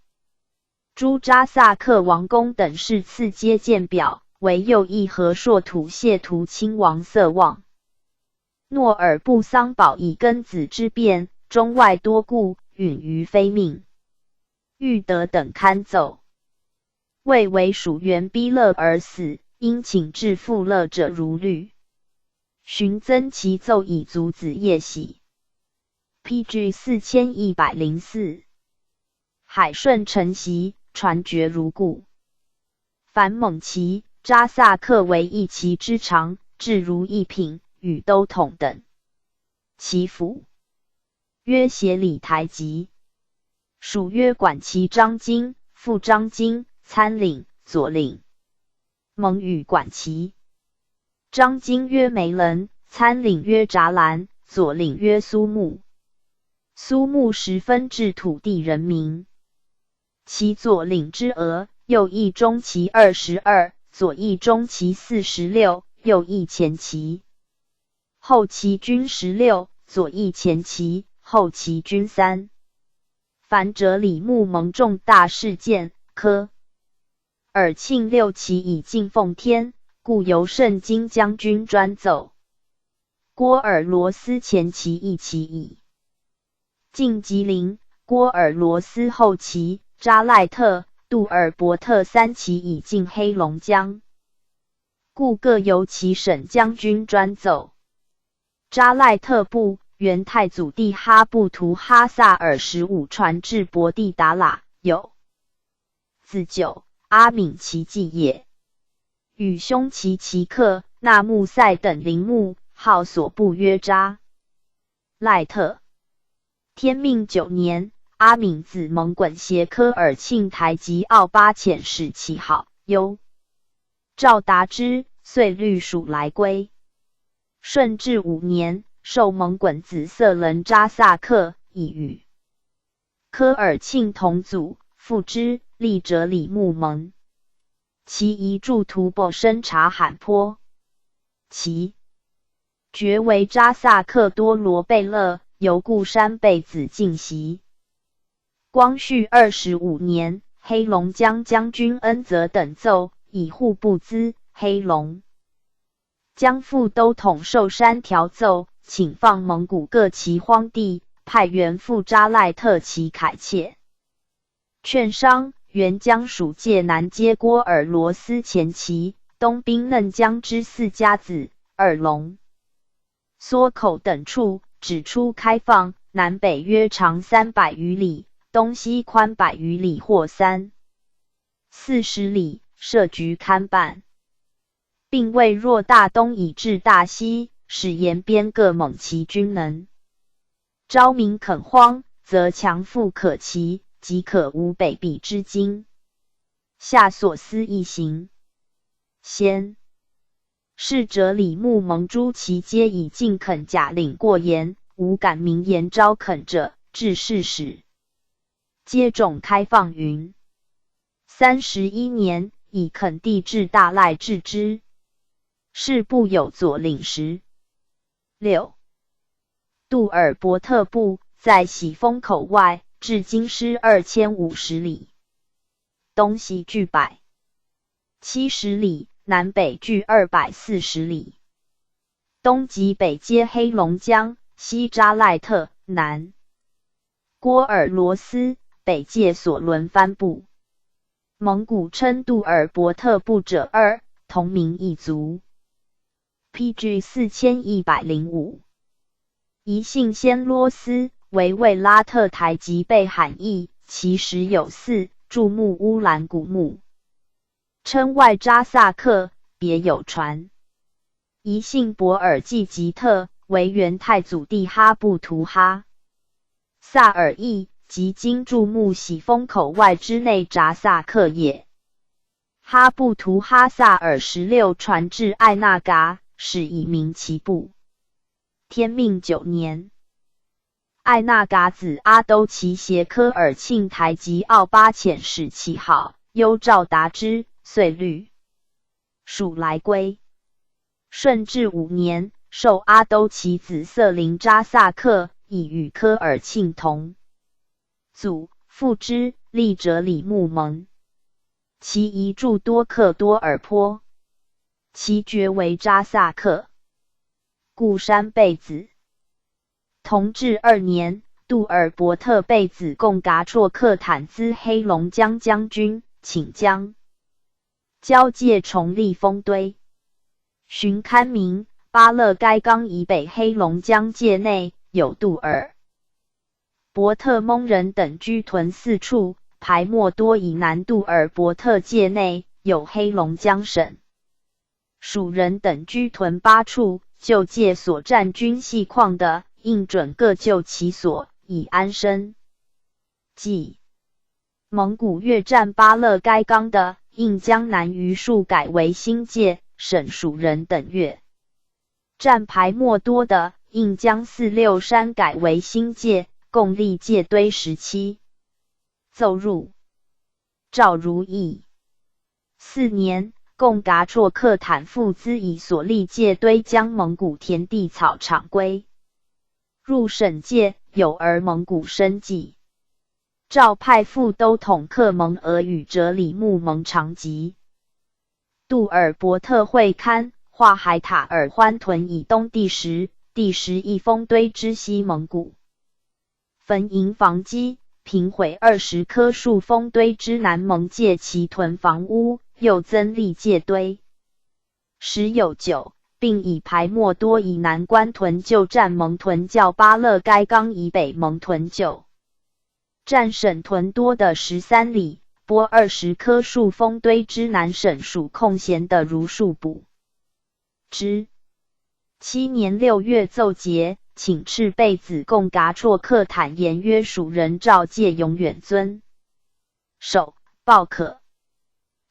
A: 朱扎萨克王公等是次皆见表，为右翼和硕土谢图亲王色望。诺尔布桑堡以庚子之变，中外多故，允于非命。欲得等刊奏，为为属原逼勒而死，因请致复勒者如律。寻曾其奏以卒子夜喜。PG 4104。海顺承袭，传绝如故。凡蒙旗、扎萨克为一旗之长，至如一品，与都统等。其府曰协理台吉，属曰管旗章京、副章京、参领、左领。蒙与管旗。章京曰梅棱，参领曰札兰，左领曰苏木。苏木十分治土地人民。其左领之额，右翼中旗22，左翼中旗46，右翼前旗。后旗均16，左翼前旗，后旗均3。凡者李牧蒙重大事件，科尔沁6旗以敬奉天，故由盛京将军专奏。郭尔罗斯前旗1旗矣。晋吉林，郭尔罗斯后旗，扎赖特、杜尔伯特3旗以进黑龙江，故各由其省将军专奏。扎赖特部，元太祖帝哈布图哈萨尔15传至博地达喇，有子九阿敏其继也，与兄其其克纳木塞等陵墓，号所部曰扎赖特。天命9年，阿敏子蒙衮携科尔沁台吉奥巴遣使其好忧赵达之，遂律属来归。顺治5年，受蒙衮子色棱扎萨克，以与科尔沁同祖，父之，立者李牧蒙。其遗著图博生察罕坡。其爵为扎萨克多罗贝勒，由固山贝子进袭。光绪25年，黑龙江将军恩泽等奏，以户部资黑龙江副都统寿山条奏，请放蒙古各旗荒地，派员赴扎赖特其凯切。劝商原江属界南接郭尔罗斯前旗，东兵嫩江之4家子、尔龙、缩口等处，指出开放，南北约长300余里，东西宽100余里或340里，设局勘办，并为若大东以至大西，使沿边各蒙其军能昭民垦荒，则强富可齐，即可无北避之惊。下所思一行，先是者李牧蒙诸其皆以进垦甲领过言，无敢明言招垦者，至是使皆种开放云。31年，以垦地至大赖治之，是部有左领时。6. 杜尔伯特部在喜峰口外，至京师2050里，东西距170里，南北距240里，东及北接黑龙江，西扎赖特，南郭尔罗斯，北界索伦藩部。蒙古称杜尔伯特部者2，同名一族。PG 4105。一姓暹罗斯，为卫拉特台吉贝罕裔，其实有4，注目乌兰古木。称外扎萨克，别有传。一姓博尔济吉特，为元太祖弟哈布图哈萨尔裔，即今注目喜峰口外之内扎萨克也。哈布图哈萨尔16传至艾纳嘎，始以名其部。天命9年，艾纳嘎子阿都齐协科尔庆台吉奥巴遣使其号，幽赵达之，遂律属来归。顺治5年，授阿都齐子色林扎萨克，以与科尔庆同祖，父之，立者李牧蒙。其遗著多克多尔颇，其爵为扎萨克。固山贝子。同治2年，杜尔伯特贝子贡噶绰克坦兹黑龙江将军，请将交界重立封堆。寻刊明，巴勒该纲以北黑龙江界内有杜尔伯特蒙人等居屯4处，排莫多以南杜尔伯特界内有黑龙江省属人等居屯8处，就界所占军系况的，应准各就其所，以安身。即蒙古越占巴勒该纲的，应将南榆树改为新界，省属人等越占排莫多的，应将4、6山改为新界，共立界堆17。奏入赵如意4年，贡噶绰克坦父资以所立界堆将蒙古田地草场归入省界，有而蒙古生计。赵派副都统克蒙俄语者李牧蒙长吉。杜尔伯特会刊，画海塔尔欢屯以东第11封堆之西蒙古。焚营房基，平毁20棵树封堆之南蒙界其屯房屋，又增立界堆。时有9，并以排莫多以南关屯旧占蒙屯较巴勒该纲以北蒙屯旧占省屯多的13里，拨20棵树封堆之南省属空闲的如数补之。7年6月奏节，请敕贝子贡噶绰克坦言曰：属人赵界永远遵守，报可。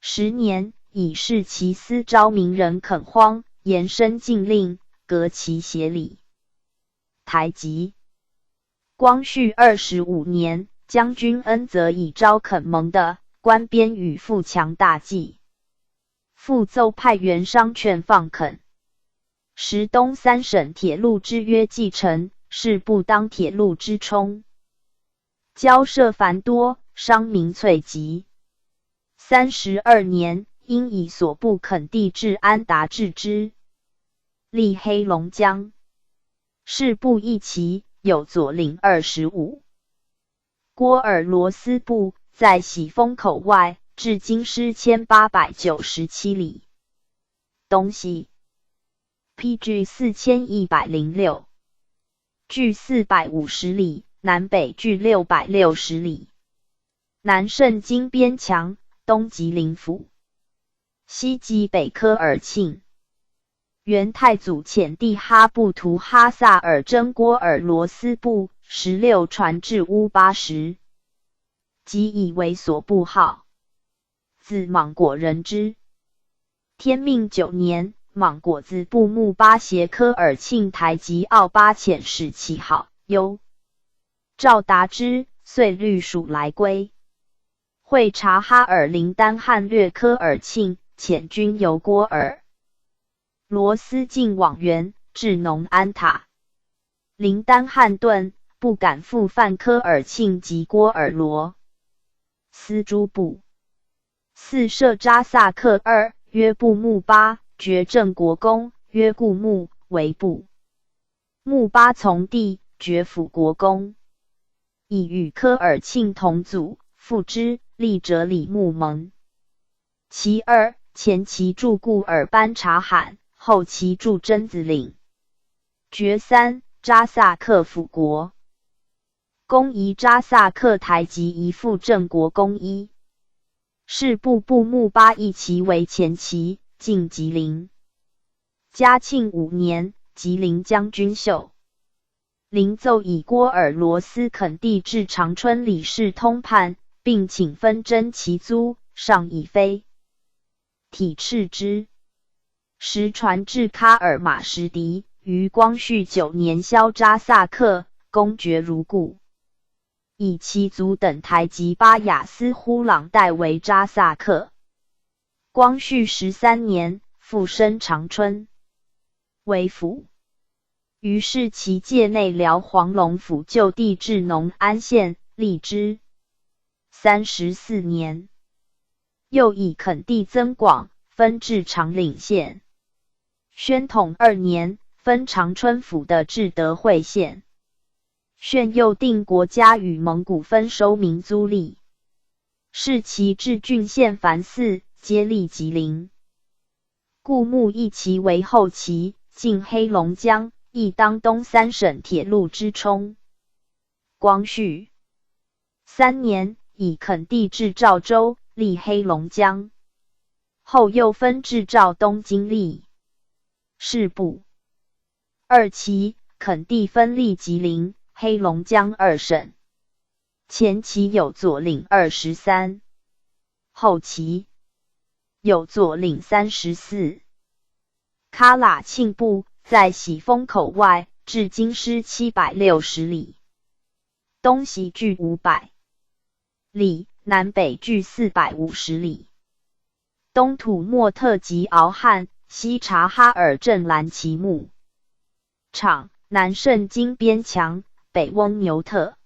A: 10年，以示其私招民人垦荒，延伸禁令，革其协理。台吉光绪25年，将军恩泽以招垦蒙的官边与富强大计，复奏派员商劝放垦。时东3省铁路之约继承，是不当铁路之冲，交涉繁多，商民瘁疾。32年，因以所部垦地至安达治之，立黑龙江。是部一旗，有左领25。郭尔罗斯部在喜峰口外，至京师1897里，东西。PG 4106。距450里，南北距660里。南胜金边墙，东吉林府，西击北科尔沁。元太祖遣帝哈布图哈萨尔真郭尔罗斯部16传至乌巴什，即以为所部号。字莽果人之。天命9年，莽果自部木巴协科尔沁台及奥巴遣使其号忧。赵达之，遂律属来归。会察哈尔林丹汉略科尔沁，遣军游郭尔罗斯进往援，至农安塔。林丹汉顿，不敢复犯科尔沁及郭尔罗斯诸部。四设扎萨克2，约部木巴，爵正国公，约固木，为部木巴从弟，爵辅国公。以与科尔沁同祖，父之，立者李木蒙。其2，前其驻固尔班察罕，后其驻榛子岭。爵3，扎萨克辅国公仪扎萨克台及一副正国公一。是部部木巴一旗为前旗，进吉林。嘉庆5年，吉林将军秀临奏以郭尔罗斯垦地至长春李氏通判，并请分征其租，上以非体斥之。时传至喀尔马什迪，于光绪9年萧扎萨克，公爵如故。以其族等台及巴雅斯呼朗代为扎萨克。光绪13年，复升长春为府。于是其界内辽黄龙府就地至农安县，立之34年。又以垦地增广，分至长岭县。宣统2年，分长春府的至德会县。宣又定国家与蒙古分收民租吏，是其至郡县凡4，皆立吉林。故木一旗为后旗，进黑龙江，亦当东3省铁路之冲。光绪3年，以垦地至赵州，立黑龙江。后又分至赵东经历。是部2旗，垦地分立吉林、黑龙江2省。前旗有左领23，后旗有左领34。喀喇沁部在喜峰口外，至京师760里，东西距500里，南北距450里。东土默特及敖汉，西察哈尔镇兰旗木场，南胜金边墙，北翁牛特。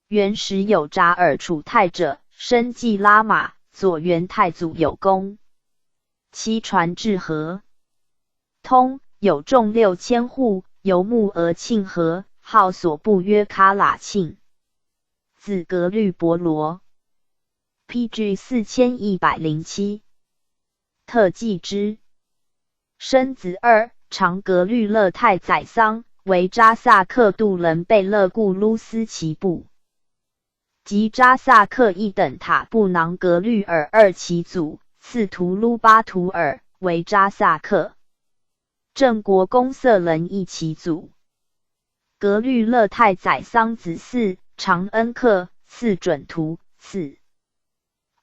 A: 元时有扎尔楚泰者，身骑拉马，左元太祖有功。其传至河通，有众6000户，游牧俄沁河，号所部曰喀喇沁。子格律伯罗 ，PG 4107。特记之。生子2，长格律勒泰宰桑，为扎萨克杜伦贝勒固卢斯旗部。及扎萨克一等塔布囊格律尔2旗祖，次图卢巴图尔，为扎萨克正国公色伦一旗祖。格律勒泰宰桑子4，长恩克，次准图，次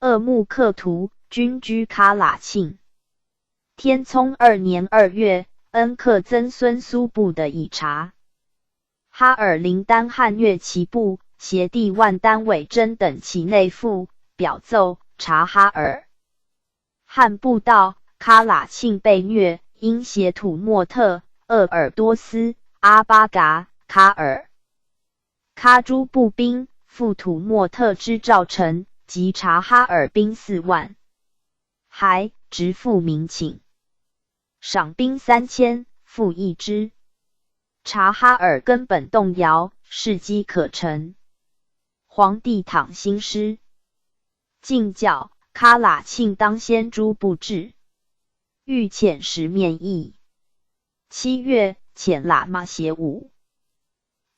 A: 鄂木克图，均居喀喇沁。天聪2年2月，恩克曾孙苏部的以察。哈尔林丹汉越旗部，协弟万丹伟真等其内附，表奏察哈尔汉部道，喀喇沁被虐，因协土默特、鄂尔多斯、阿巴嘎、喀尔喀诸步兵，赴土默特之赵城，及察哈尔兵4万，还直赴民请。赏兵3000，复议之。察哈尔根本动摇，事机可成。皇帝倘兴师，进教喀喇沁当先诸部至，欲遣使面议。7月，遣喇嘛协武。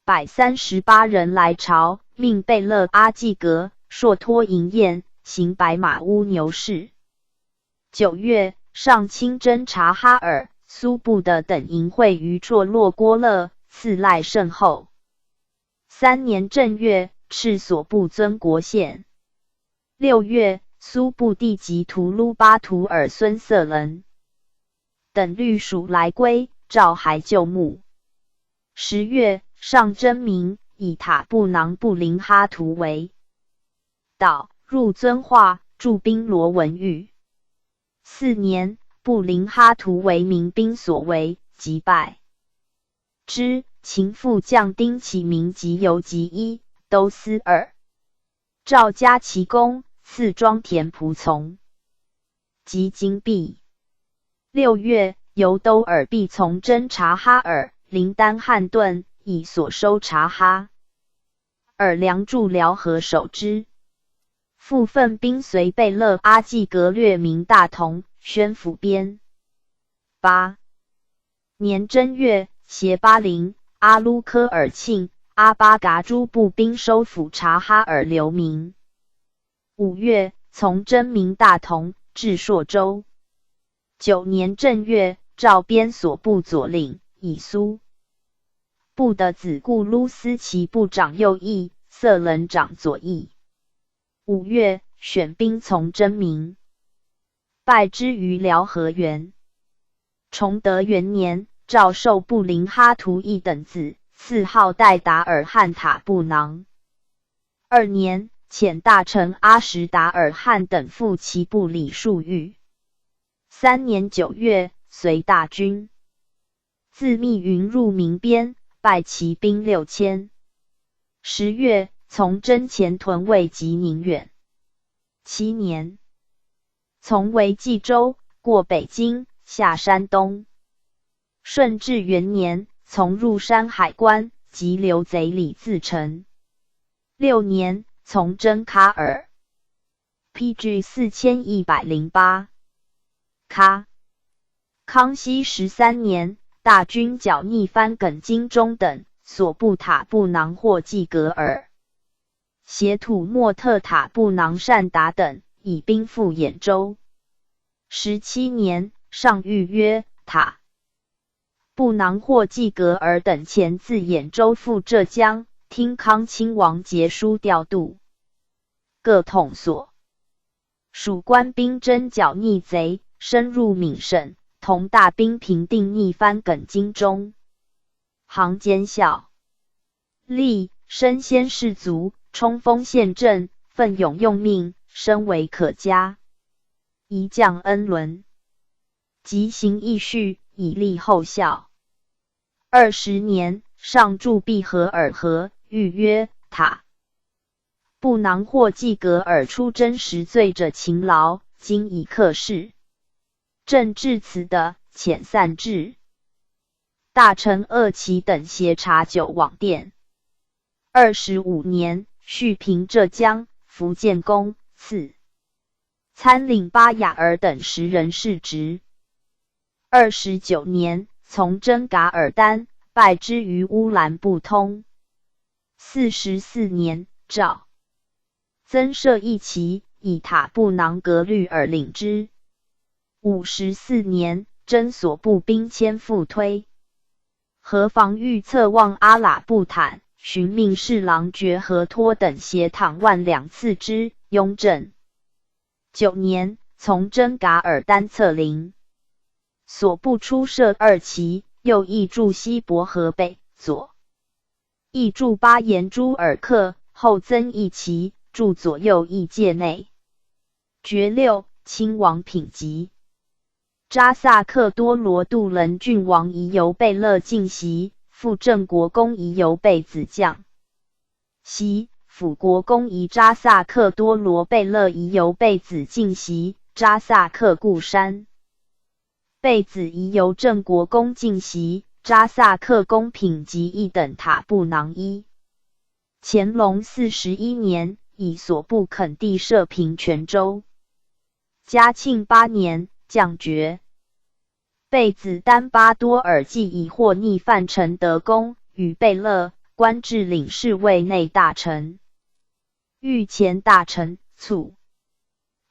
A: 138人来朝，命贝勒阿济格硕托迎宴，行白马乌牛事。9月，上亲征察哈尔、苏布的等营会于绰洛郭勒，赐赖甚厚。3年正月，敕所部尊国宪。6月，苏布地及图卢巴图尔孙色人等律属来归，召还就墓。10月，上征明，以塔布囊布林哈图为岛，入遵化，驻兵罗文玉。4年，布林哈图为民兵所为，击败之。秦副将丁启明及游击1，都司2。赵家齐公，赐庄田仆从及金币。6月，由都尔必从征察哈尔、林丹汉顿，以所收察哈尔粮驻辽河守之。复分兵随贝勒阿济格略明大同，宣府边。8年正月，携巴林、阿鲁科尔庆、阿巴嘎诸步兵收复察哈尔流民。5月，从征明大同，至朔州。9年正月，召边所部左领，以苏部的子固卢斯其部长右翼，色人长左翼。5月，选兵从征明，败之于辽河原。崇德元年，诏授布林哈图一等子，赐号代达尔汉塔布囊。2年，遣大臣阿什达尔汉等赴其部里数谕。3年9月，随大军自密云入民边，败其兵6000。10月，从征前屯卫及宁远。7年，从为冀州，过北京，下山东。顺治元年，从入山海关，及刘贼李自成。6年，从征喀尔。PG 4108。康熙13年，大军剿逆藩耿精忠等，所部塔布囊或济格尔。携土默特塔布囊善达等，以兵赴兖州。17年，上谕曰：塔布囊或济格尔等前自兖州赴浙江，听康亲王节书调度，各统所属官兵征剿逆贼，深入闽省，同大兵平定逆藩耿精忠。行监校吏，身先士卒，冲锋陷阵，奋勇用命，深为可嘉。一将恩伦，即行义序，以立后效。20年，上筑毕合尔河，谕曰：塔布囊或济格尔出征时罪者勤劳，今已克事。正至此的，遣散至。大臣鄂奇等携茶酒往殿。25年，续平浙江、福建公，赐参领巴雅尔等10人世职。29年，从征噶尔丹，败之于乌兰布通。44年，诏增设一旗，以塔布囊格律尔领之。54年，征所部兵迁赴推。河防御策望阿喇布坦，寻命侍郎觉和托等携倘万两赐之，雍正9年，从征噶尔丹策临。所部出设2旗，右翼驻西伯河北，左翼驻巴彦朱尔克，后增一旗，驻左右翼界内。爵6，亲王品级。扎萨克多罗杜伦郡王仪由贝勒进袭，副正国公仪由贝子将袭，辅国公仪扎萨克多罗贝勒仪由贝子进袭，扎萨克固山。贝子仪由正国公进袭，扎萨克公品级一等塔布囊一。乾隆41年，以所部垦地设平泉州。嘉庆8年，降爵。贝子丹巴多尔济以获逆犯陈德公，与贝勒、官至领侍卫内大臣、御前大臣。卒。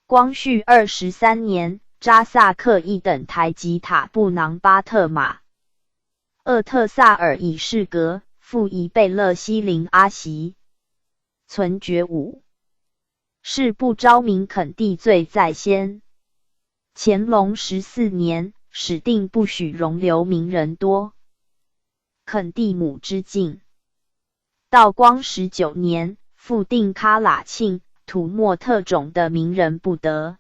A: 光绪23年，扎萨克一等台吉塔布囊巴特马厄特萨尔以示格，复以贝勒西林阿袭，存爵武。事部昭明垦地罪在先。乾隆14年，始定不许容留名人多。垦地母之禁。道光19年，复定喀喇沁、土默特种的名人不得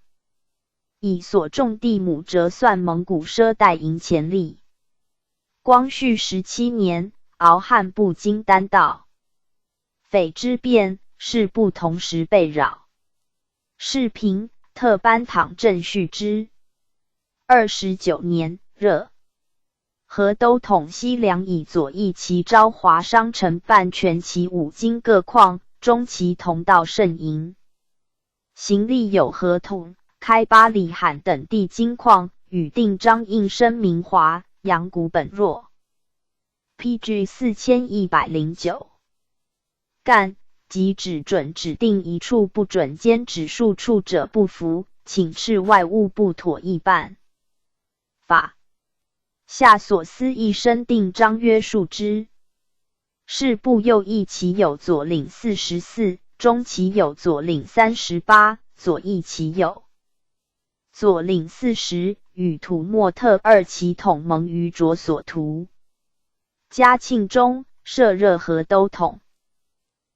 A: 以所种地亩折算蒙古赊贷银钱利。光绪17年，敖汉部经单道匪之变，事部同时被扰。世平特颁躺镇续之。29年，热河都统西凉以左翼其昭华商臣办全其五经各矿，中其同道甚盈。行吏有合同，开巴里罕等地金矿，与定章印声明华、阳谷本若。PG 4109。干即指准指定一处不准兼指数处者不服，请示外务部妥议办法。下所司亦申定章约束之。事部又议其有左领44，中其有左领38，左翼其有左领40，与土默特二其统盟于着所图。嘉庆中，设热河都统。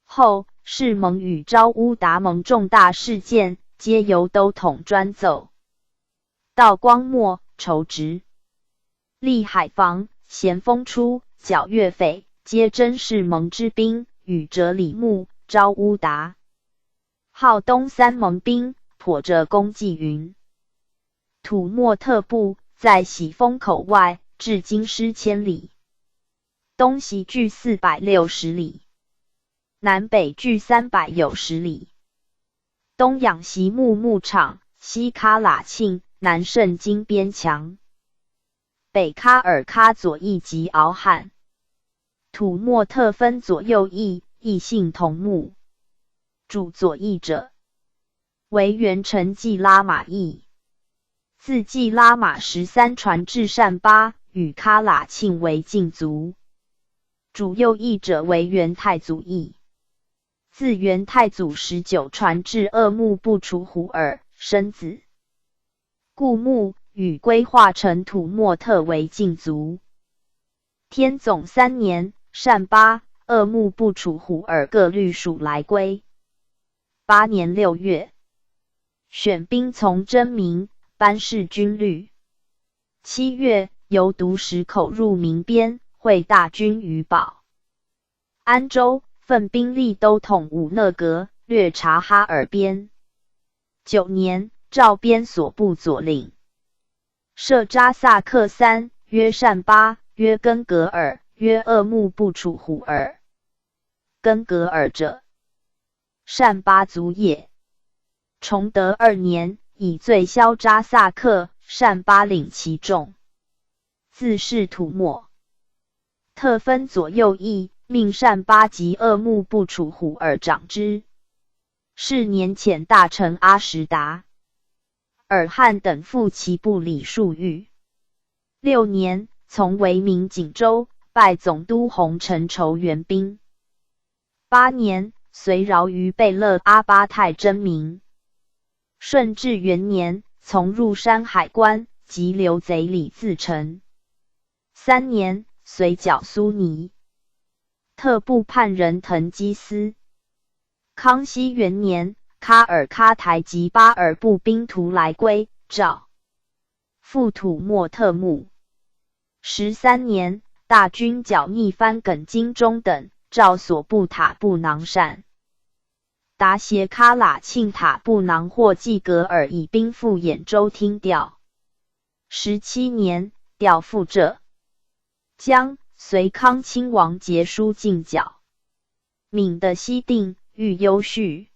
A: 后世盟与昭乌达盟重大事件，皆由都统专奏。道光末，筹职。立海防、咸丰初、剿粤匪，皆真世盟之兵，与哲里木、昭乌达号东三盟兵，颇着功绩云。土默特部在喜峰口外，至京师千里，东西距460里。南北距390里，东仰席木牧场，西喀喇沁，南胜金边墙，北喀尔喀左翼及敖汉。土默特分左右翼，异姓同目。主左翼者为元臣季拉玛义，自季拉玛13传至善巴，与喀喇沁为禁族。主右翼者为元太祖义，自元太祖19传至鄂木不除胡尔，生子故木，与规划成土默特为禁族。天总3年，善巴、鄂木不除胡尔各律属来归。8年6月，选兵从征明，颁示军律。7月，由独石口入民边，会大军于保安州，分兵力都统武勒格，略察哈尔边。9年，赵边所部左领，设扎萨克3，约善巴，约根格尔，约鄂木不除胡尔。根格尔者，善巴族也。崇德2年，以罪消扎萨克，善巴领其众，自是土默特分左右翼，命善巴及鄂木不除胡尔掌之。是年遣大臣阿什达、尔汗等赴其部理数谕。6年，从为民锦州，拜总督洪承畴援兵。8年，随饶于贝勒阿巴泰真名。顺治元年，从入山海关，及刘贼李自成。3年，随剿苏尼特部判人腾基斯。康熙元年，喀尔喀台及巴尔部兵徒来归，诏复土默特墓。13年，大军剿逆番耿精忠等，诏所部塔布囊善达协喀喇沁塔布囊或济格尔以兵赴兖州听调。17年，调赴浙江，随康亲王节书进剿。闽的西定，豫幽绪。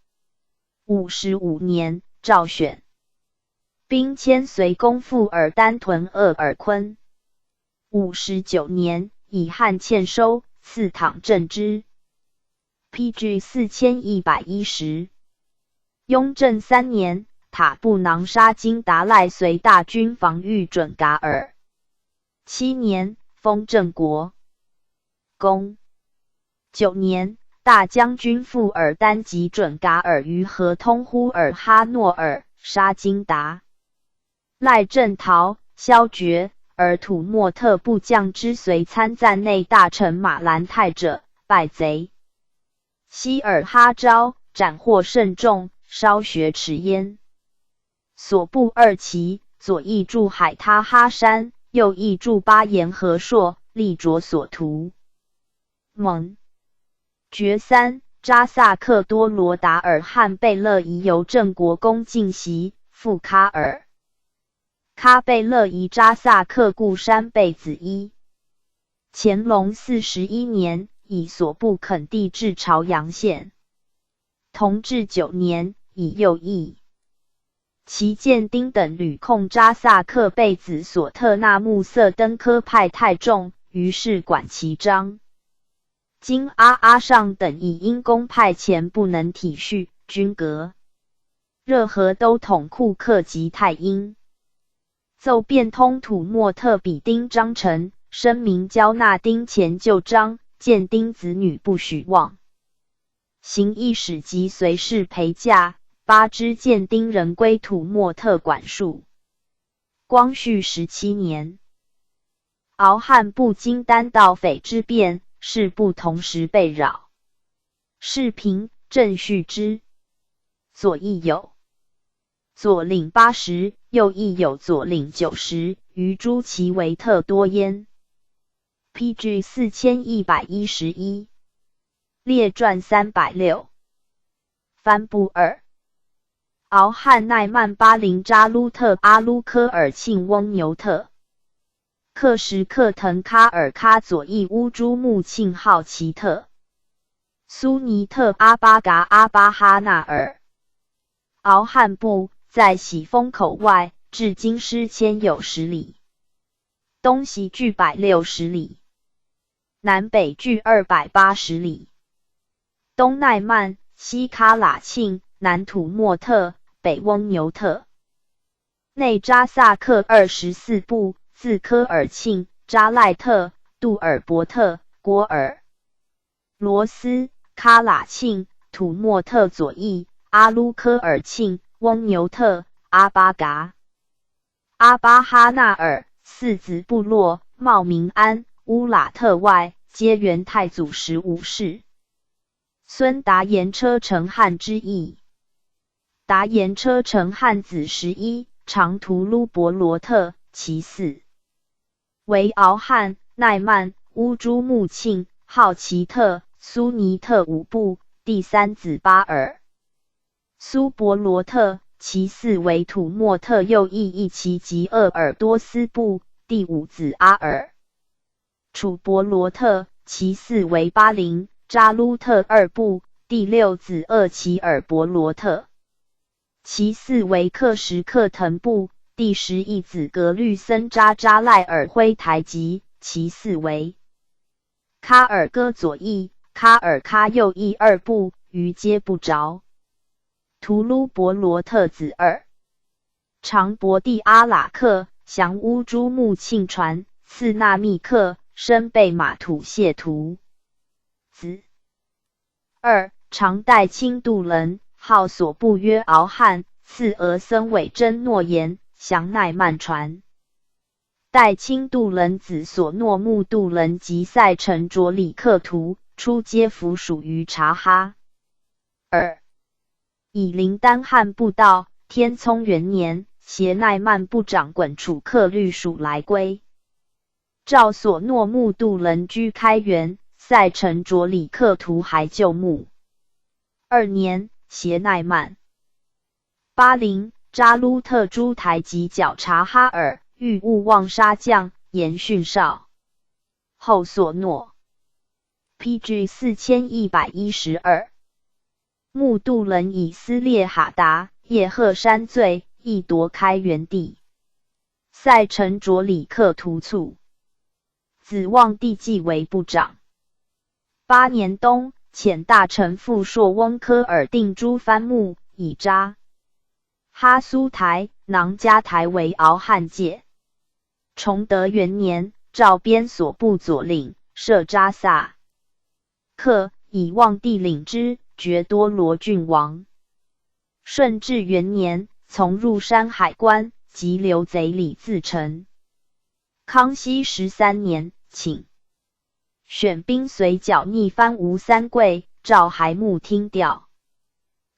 A: 55年，赵选兵迁随公赴尔丹屯鄂尔昆。59年，以汉欠收，赐躺镇之。PG 4110。雍正3年，塔布囊沙金达赖随大军防御准噶尔。7年，封正国公。9年，大将军傅尔丹及准噶尔于河通呼尔哈诺尔沙金达赖正逃，消绝。而土默特部将之随参赞内大臣马兰泰者，败贼。希尔哈昭斩获甚众，烧雪耻焉。所部2旗，左翼驻海他哈山，右翼驻巴颜和硕，力着所图。蒙决3，扎萨克多罗达尔汉贝勒疑由郑国公进袭，赴喀尔。喀贝勒疑扎萨克固山贝子一。乾隆41年，以所部垦地至朝阳县。同治9年，以右翼其舰丁等屡控扎萨克贝子所特纳木色登科派太重，于是管其章。今阿尚等以因公派遣不能体恤，均革。热河都统库克及太阴。奏变通土默特比丁章程，声明交纳丁前旧章，见丁子女不许忘。行议使及随侍陪驾，8支见丁人归土默特管束。光绪17年，敖汉部经单盗匪之变，事部同时被扰。世平郑续之。左翼有左领80，右翼有左领90，余诸其为特多焉。PG 4111。列传306。帆布2。敖汉奈曼巴林扎鲁特阿鲁科尔庆翁牛特。克什克腾卡尔喀左翼乌珠穆庆号奇特。苏尼特阿巴嘎阿巴哈纳尔。敖汉部在喜峰口外，至今失千有10里，东西距160里，南北距280里。东奈曼，西喀喇沁，南土默特，北翁牛特。内扎萨克24部，自科尔沁、扎赖特、杜尔伯特、郭尔罗斯、喀喇沁、土默特左翼，阿鲁科尔沁、翁牛特、阿巴嘎、阿巴哈纳尔4子部落，茂明安、乌喇特外，皆元太祖15世。孙达延车成汉之裔。达延车成汉子11，长图卢伯罗特，其4。为敖汉、奈曼、乌珠穆庆、浩奇特、苏尼特5部，第3子巴尔。苏伯罗特，其4为土默特右翼一旗及鄂尔多斯部，第5子阿尔。楚伯罗特，其4为巴林、扎鲁特2部，第6子鄂齐尔伯罗特。其4为克什克腾部，第11子格律森扎扎赖尔辉台吉，其4为喀尔戈左翼、喀尔喀右翼2部，余皆不着。图卢伯罗特子2。长伯第阿喇克，降乌珠穆庆传，赐纳密克，身被马土谢图。子2。长代清度伦，号所部曰敖汉，赐俄僧韦真诺言，降奈曼传。代清度伦子所诺木度伦及塞城卓里克图，初皆服属于察哈尔。以林丹汉部道，天聪元年，携奈曼部长衮楚克律属来归。赵所诺木度伦居开元，塞城卓里克图还旧墓。2年，携奈曼、巴林、扎鲁特诸台及剿察哈尔，欲勿忘杀将，言训少。后所诺。PG 4112。木度伦以撕裂哈达、叶赫山罪，亦夺开元地。塞城卓里克图卒。子望帝继为部长。8年冬，遣大臣傅硕翁科尔定诸藩牧，以扎哈苏台、囊加台为敖汉界。崇德元年，诏编所部左领，设扎萨克，以望帝领之，爵多罗郡王。顺治元年，从入山海关，及刘贼李自成。康熙13年，请选兵随剿逆藩吴三桂，召还牧听调。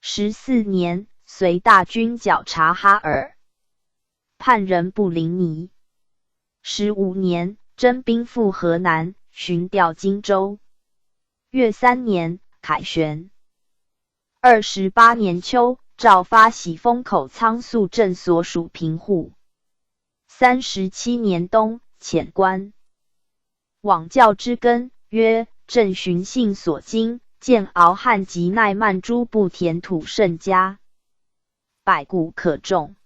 A: 14年，随大军剿察哈尔，叛人不临泥。15年，征兵赴河南，巡调荆州。岳3年，凯旋。28年秋，诏发喜丰口仓粟镇所属平户。37年冬，遣官往教之根，曰：朕寻信所经，见敖汉及奈曼诸部田土甚佳，百谷可种。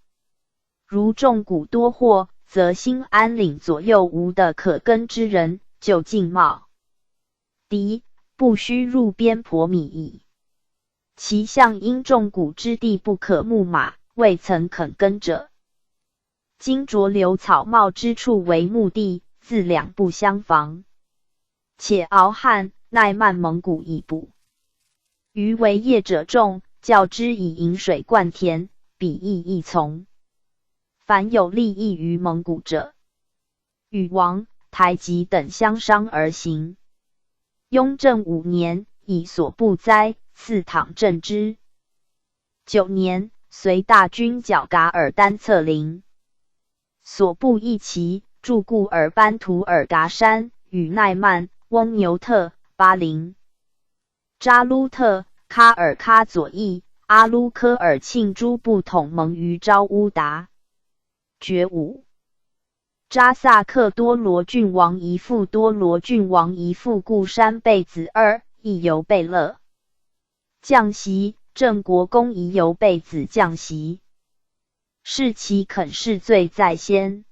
A: 如种谷多获，则新安岭左右无的可耕之人，就近茂敌，不须入边婆米矣。其向因种谷之地不可牧马，未曾肯耕者，今着留草茂之处为牧地，自两不相妨。且敖汉、奈曼蒙古已补，余为业者众，教之以引水灌田，彼亦易从。凡有利益于蒙古者，与王、台吉等相商而行。雍正5年，以所部灾，赐讨镇之。9年，随大军剿噶尔丹策陵，所部一齐，驻固尔班图尔噶山，与奈曼、翁牛特、巴林、扎鲁特、喀尔喀左翼、阿鲁科尔沁诸部统盟于昭乌达。爵武扎萨克多罗郡王一父，多罗郡王一父固山贝子2，亦由贝勒降袭，郑国公宜由贝子降袭。是其肯是罪在先。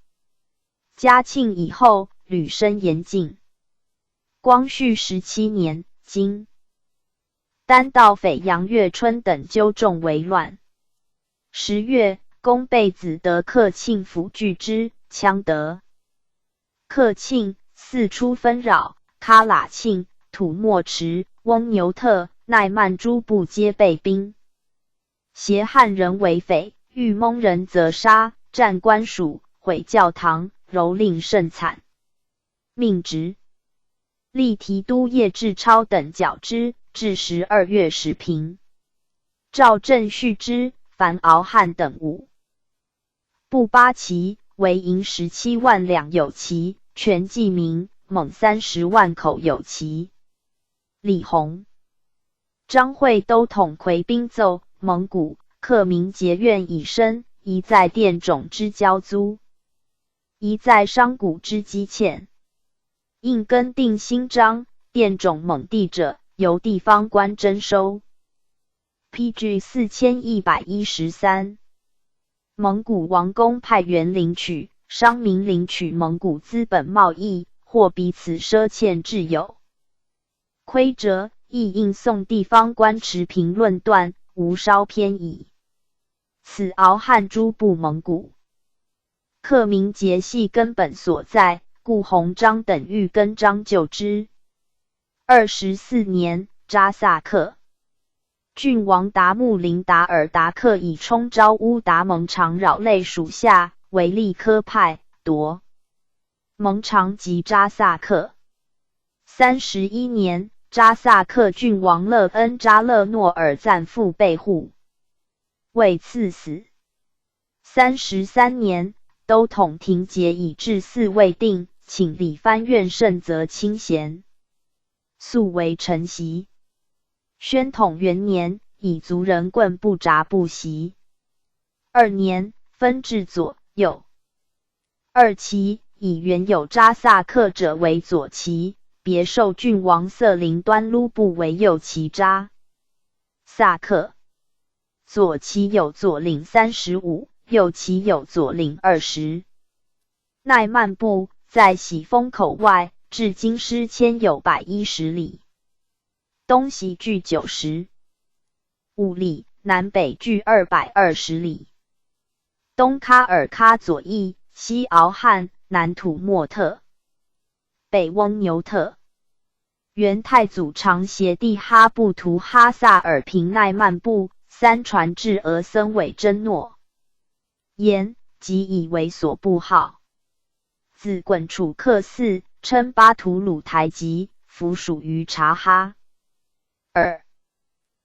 A: 嘉庆以后，屡生严禁。光绪17年，经丹道匪杨月春等纠众为乱。10月，公贝子得克庆府拒之，羌得克庆，四出纷扰，喀喇庆、土默池、翁牛特、奈曼诸部皆被兵。挟汉人为匪，欲蒙人则杀，占官署，毁教堂，蹂躏甚惨。命职立提督叶志超等剿之，至12月始平。诏郑续之、樊敖汉等5部8旗，为营17万两有旗，全记名，蒙30万口有旗。李弘、张惠都统魁兵奏，蒙古克民结怨已深，一在佃种之交租，一在商贾之积欠。应更定新章，佃种蒙地者，由地方官征收。PG 4113。蒙古王公派员领取，商民领取蒙古资本贸易，或彼此赊欠至有亏折，亦应送地方官持平论断，无稍偏倚。此敖汉诸部蒙古克民节系根本所在，故弘章等欲更章就之。24年，扎萨克郡王达木林达尔达克以充昭乌达蒙常扰类属下，为利科派，夺蒙常及扎萨克。31年，扎萨克郡王勒恩扎勒诺尔赞父被护，为赐死。33年，都统廷节以至嗣未定，请理藩院圣则清贤，素为承袭。宣统元年，以族人棍不札不袭。2年，分至左右2旗，以原有扎萨克者为左旗，别授郡王色林端卢部为右旗扎萨克。左旗有左领35，右旗有左领20。奈曼部在喜丰口外，至京师迁有110里。东西距95里，南北距220里。东喀尔喀左翼，西敖汉，南土默特，北翁牛特。元太祖常携帝哈布图哈萨尔平奈曼部3传至俄僧韦真诺言，即以为所部号。自衮楚克嗣，称巴图鲁台吉，附属于察哈尔。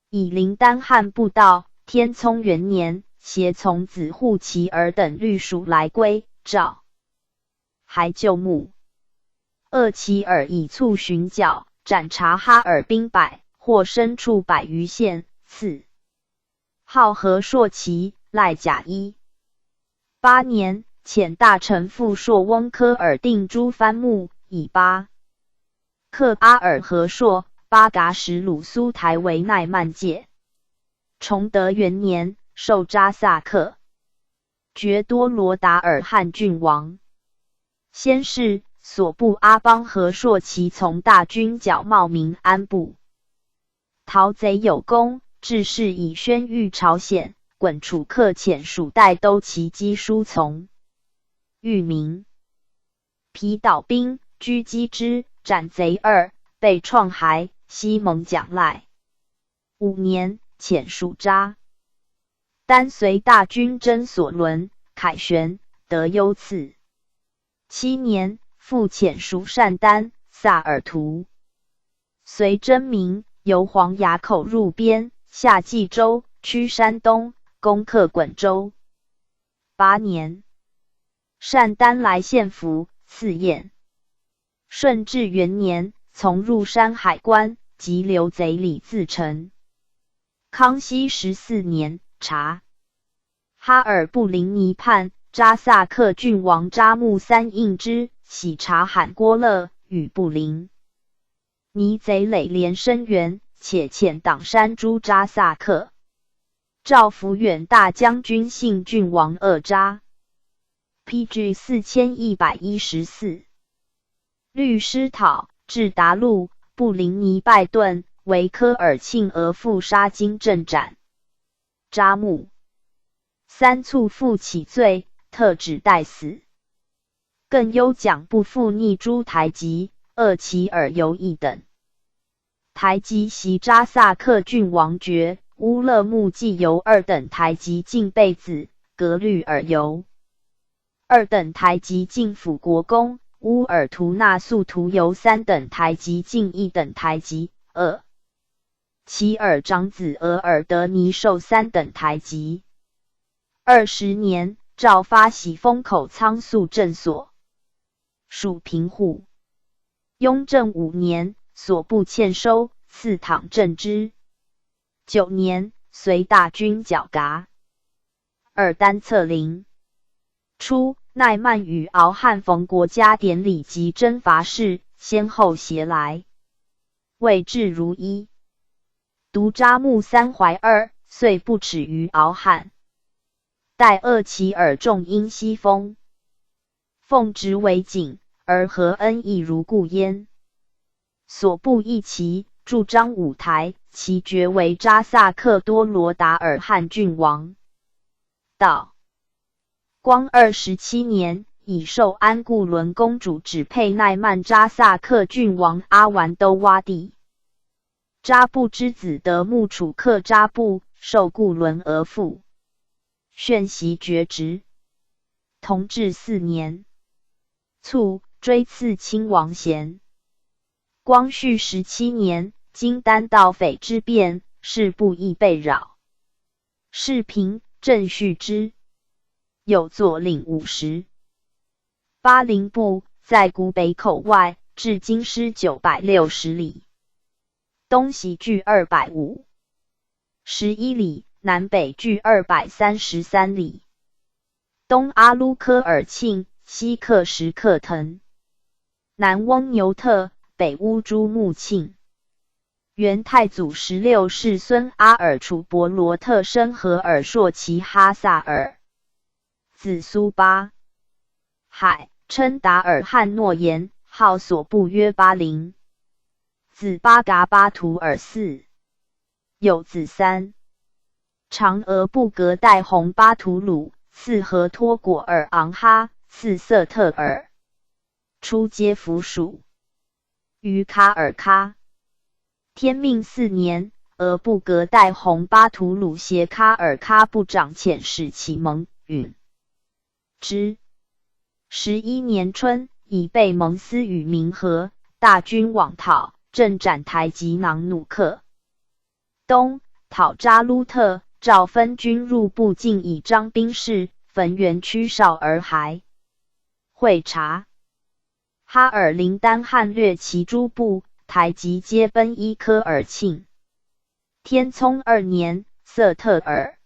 A: 以林丹汗部道，天聪元年，携从子护其儿等律属来归，诏还旧墓。鄂其尔以促寻剿，斩察哈尔兵百，获身处100余县，赐号和硕旗，赖甲衣。8年，遣大臣傅硕翁科尔定诸藩牧，以巴克阿尔和硕、巴嘎什鲁苏台为奈曼界。崇德元年，受扎萨克觉多罗达尔汗郡王。先是，所部阿邦和硕其从大军剿茂民安部，讨贼有功，致仕以宣谕朝鲜。衮楚克遣蜀代都其击书从，谕明皮岛兵，狙击之，斩贼2，被创骸，西蒙蒋赖。5年，遣蜀扎丹随大军征索伦、凯旋，得优次。7年，复遣蜀善丹、萨尔图随真名，由黄崖口入边，下冀州，趋山东，攻克衮州。8年，善丹来献俘，赐宴。顺治元年，从入山海关，及留贼李自成。康熙14年，察哈尔布林尼畔，扎萨克郡王扎木三应之，喜察罕郭勒，与布林尼贼累连声援，且遣党山诸扎萨克。赵福远大将军信郡王鄂扎 ，PG 4114。律师讨至达路，布林尼败遁，为科尔沁额父杀金镇斩。扎木3促复起罪，特指待死。更优奖不复逆诸台吉、鄂其尔尤义等。台吉袭扎萨克郡王爵。乌勒木既由2等台吉进贝子，格律尔尤2等台吉进辅国公，乌尔图纳素图由3等台吉进1等台吉，其尔长子额尔德尼受3等台吉。20年，诏发喜丰口仓粟镇所，属平户。雍正5年，所部欠收，赐躺镇之。9年，随大军剿嘎尔丹策陵。初，奈曼与敖汉逢国家典礼及征伐事，先后携来，未至如一。独扎木3怀2，遂不耻于敖汉。待鄂其尔众因西风，奉职为警，而和恩义如故焉。所部一旗，驻张武台，其爵为扎萨克多罗达尔汗郡王。道光27年，以受安固伦公主指配奈曼扎萨克郡王阿完都洼地。扎布之子德木楚克扎布，受固伦而父，炫袭爵职。同治4年，卒，追赐亲王衔。光绪17年，经丹道匪之变，事部亦被扰。世平，郑续之，有作领50。巴陵部在古北口外，至京师960里，东西距250 11里，南北距233里。东阿鲁科尔沁，西克什克腾，南翁牛特，北乌珠穆沁。元太祖16世孙阿尔楚伯罗特生和尔硕齐哈萨尔，子苏巴海，称达尔汉诺言，号所部约巴陵。子巴嘎巴图尔4，有子3。长额布格代洪巴图鲁，次和托果尔昂哈，次瑟特尔，出皆附属于卡尔喀。天命4年，额布格代洪巴图鲁携卡尔喀部长遣使启蒙允之。11年春，以被蒙斯与民和，大军往讨，正斩台吉囊努克。冬，讨扎卢特，赵分军入部境，以张兵士，焚园区少而还。会察哈尔林丹汉略其诸部，台吉皆奔伊科尔沁。天聪2年，瑟特尔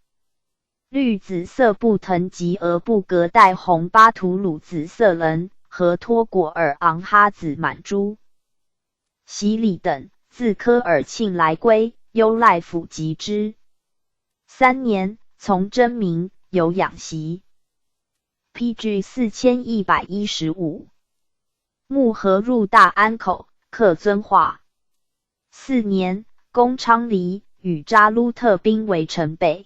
A: 律子色布腾及额布格代洪巴图鲁子色人和托果尔昂哈子满珠洗礼等自科尔沁来归，优赖府及之。3年，从真名，有养习。PG 4115。穆和入大安口，克遵化。4年，攻昌黎，与扎卢特兵围城北。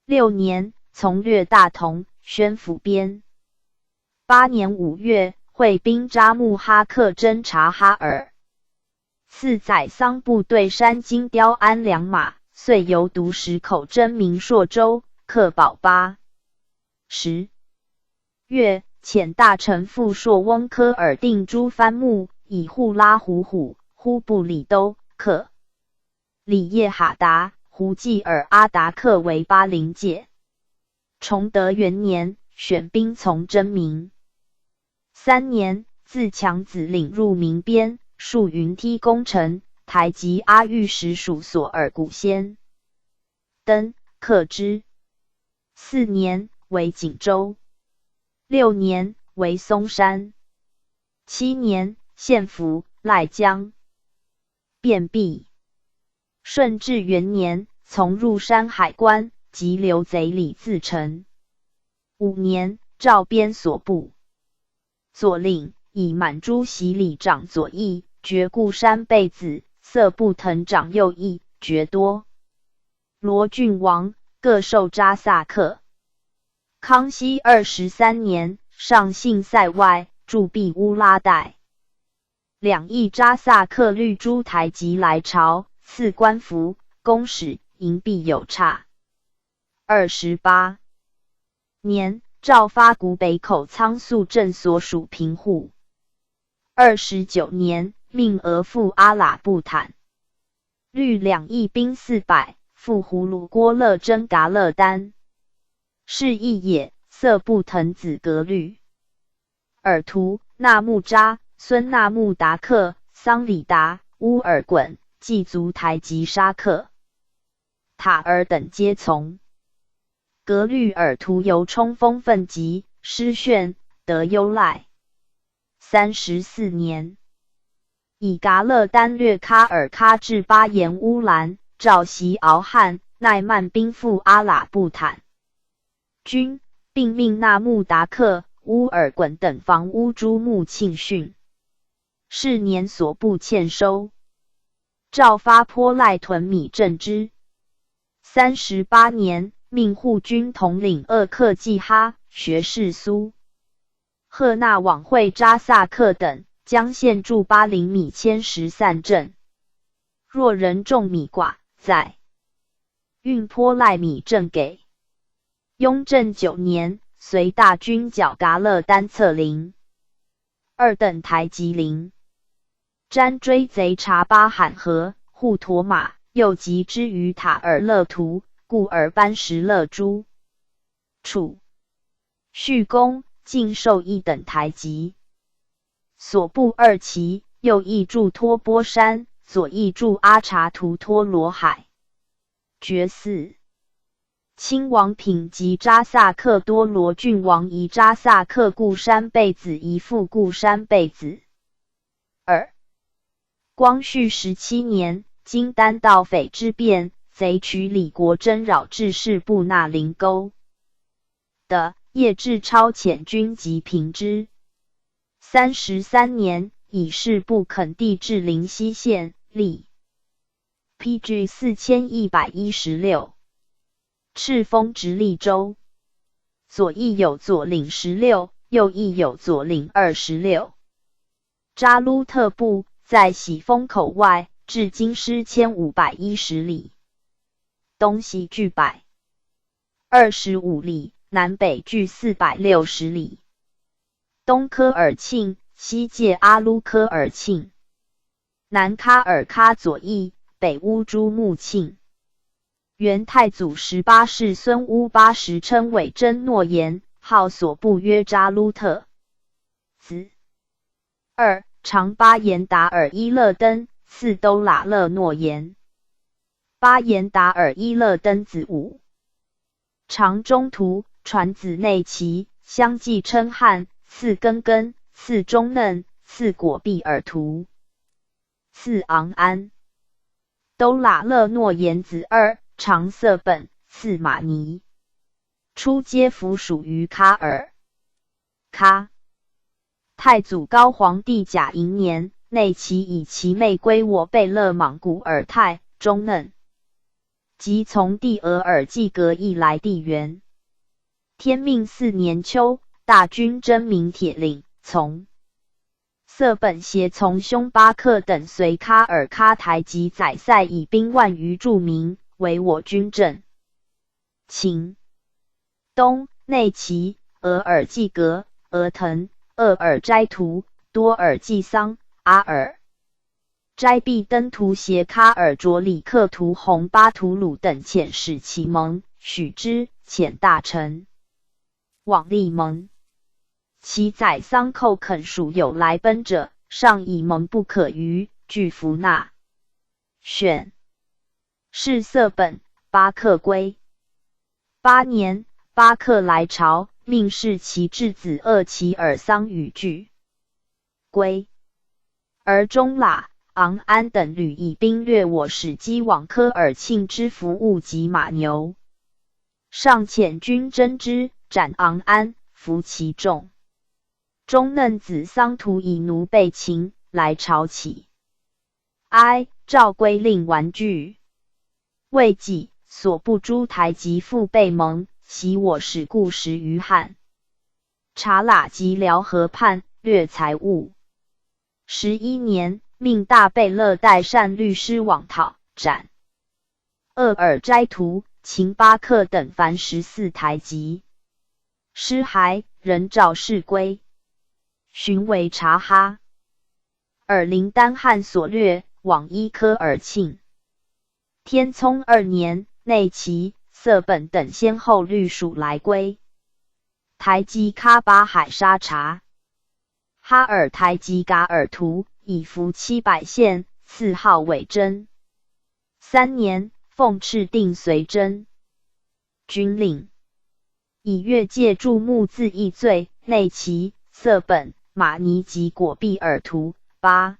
A: 6年，从略大同，宣府边。8年5月，会兵扎木哈克侦察哈尔。次载桑部队山金雕安良马，遂游独10口真名朔州，克保巴。10月，遣大臣傅硕翁科尔定诸藩木，以护拉胡虎、忽布里都、克里叶哈达、胡济尔阿达克为巴陵界。崇德元年，选兵从真名。3年，自强子领入民边，戍云梯攻城，台吉阿育实属索尔古先。登，克之。4年，为锦州。6年，为松山。7年，献俘赖江。变壁。顺治元年，从入山海关，及刘贼李自成。5年，赵边所部左令，以满珠洗礼长左翼，绝固山贝子，色布腾长右翼，绝多罗郡王，各受扎萨克。康熙23年，上幸塞外，驻庇乌拉代。2邑扎萨克律诸台吉来朝，赐官服、公使，银币有差。28年，诏发古北口仓宿镇所属平户。29年，命额驸阿喇布坦律2邑兵400，赴葫芦郭勒真噶勒丹。是义也，色布腾子格律。尔图、纳木扎、孙纳木达克、桑里达、乌尔衮、祭族台吉沙克、塔尔等皆从。格律尔图由冲锋奋击，师炫，得优赖。34年，以噶勒丹略喀尔喀至巴颜乌兰，召袭敖汉、奈曼兵赴阿喇布坦军，并命纳木达克、乌尔衮等防乌珠穆庆训。是年所部欠收。诏发颇赖屯米镇之。38年，命护军统领鄂克季哈、学士苏赫纳往会扎萨克等，将献驻巴陵米千石散镇。若人众米寡，在运颇赖米镇给。雍正9年，随大军剿噶勒丹策陵。2等台吉陵。詹追贼察巴罕河，护驼马，又集之于塔尔勒图，故而班什勒诸处。续公，尽授1等台吉。所部2旗，右翼驻托波山，左翼驻阿察图托罗海。爵嗣。亲王品及扎萨克多罗郡王夷扎萨克固山贝子夷父固山贝子。2光绪17年，经丹道匪之变，贼取李国珍扰至士部纳林沟的叶志超遣军击平之。33年，以示不肯地至临西县，历 PG 4116。敕封直隶州，左翼有左领16，右翼有左领26。扎卢特部在喜峰口外，至京师1510里，东西距125里，南北距460里。东科尔沁，西界阿卢科尔沁，南喀尔喀左翼，北乌珠穆沁。元太祖18世孙乌巴时称伪真诺言，号所部曰扎卢特。子2长巴颜达尔伊勒登，次都喇勒诺言。巴颜达尔伊勒登子5长中途，传子内齐，相继称汉，次根根，次中嫩，次果毕尔图，次昂安。都喇勒诺言子2长色本，次马尼。初皆服属于喀尔喀。太祖高皇帝甲寅年，内齐以其妹归我贝勒莽古尔泰，中嫩。即从帝额尔济格一来地缘。天命4年秋，大军征明铁岭，从色本协从兄巴克等随喀尔喀台及宰塞以兵万余驻民，为我军阵。秦东内齐、额尔济格、额腾、鄂尔斋图、多尔济桑、阿尔斋必登图协喀尔卓里克图洪巴图鲁等遣使其盟，许之，遣大臣往立盟。其宰桑寇肯属有来奔者，上以盟不可逾，俱服纳。选是色本，巴克归。8年，巴克来朝，命视其质子鄂其尔桑与俱归。而中喇、昂安等旅以兵掠我使击往科尔沁之服务及马牛，上遣军征之，斩昂安，俘其众。中嫩子桑图以奴被擒，来朝起。哀，诏归令完具。未几，所部诸台及复被蒙，袭我使故10余汉。察喇及辽河畔，掠财物。11年，命大贝勒代善律师往讨，斩鄂尔斋图、秦巴克等凡14台籍。尸骸，人诏释归。寻为察哈尔林丹汉所掠，往伊科尔沁。天聪2年，内齐、色本等先后律属来归。台吉喀巴海沙察哈尔台吉噶尔图，以服700县，赐号伪真。3年，奉敕定随真军令，以越界注目自缢罪，内齐、色本、马尼及果毕尔图、巴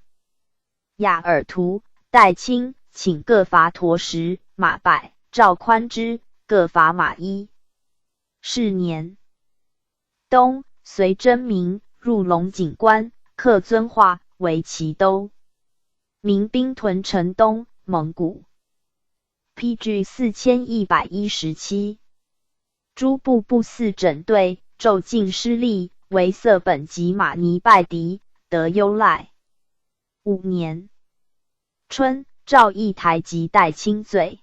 A: 雅尔图、代清，请各罚驼10、马100，诏宽之，各罚马1。是年冬，随真名入龙井关，克遵化，为其都。民兵屯城东，蒙古。PG 4117。诸部部四整队，骤进失利，为色本及马尼败敌，得优赖。5年春，诏议台及代清罪。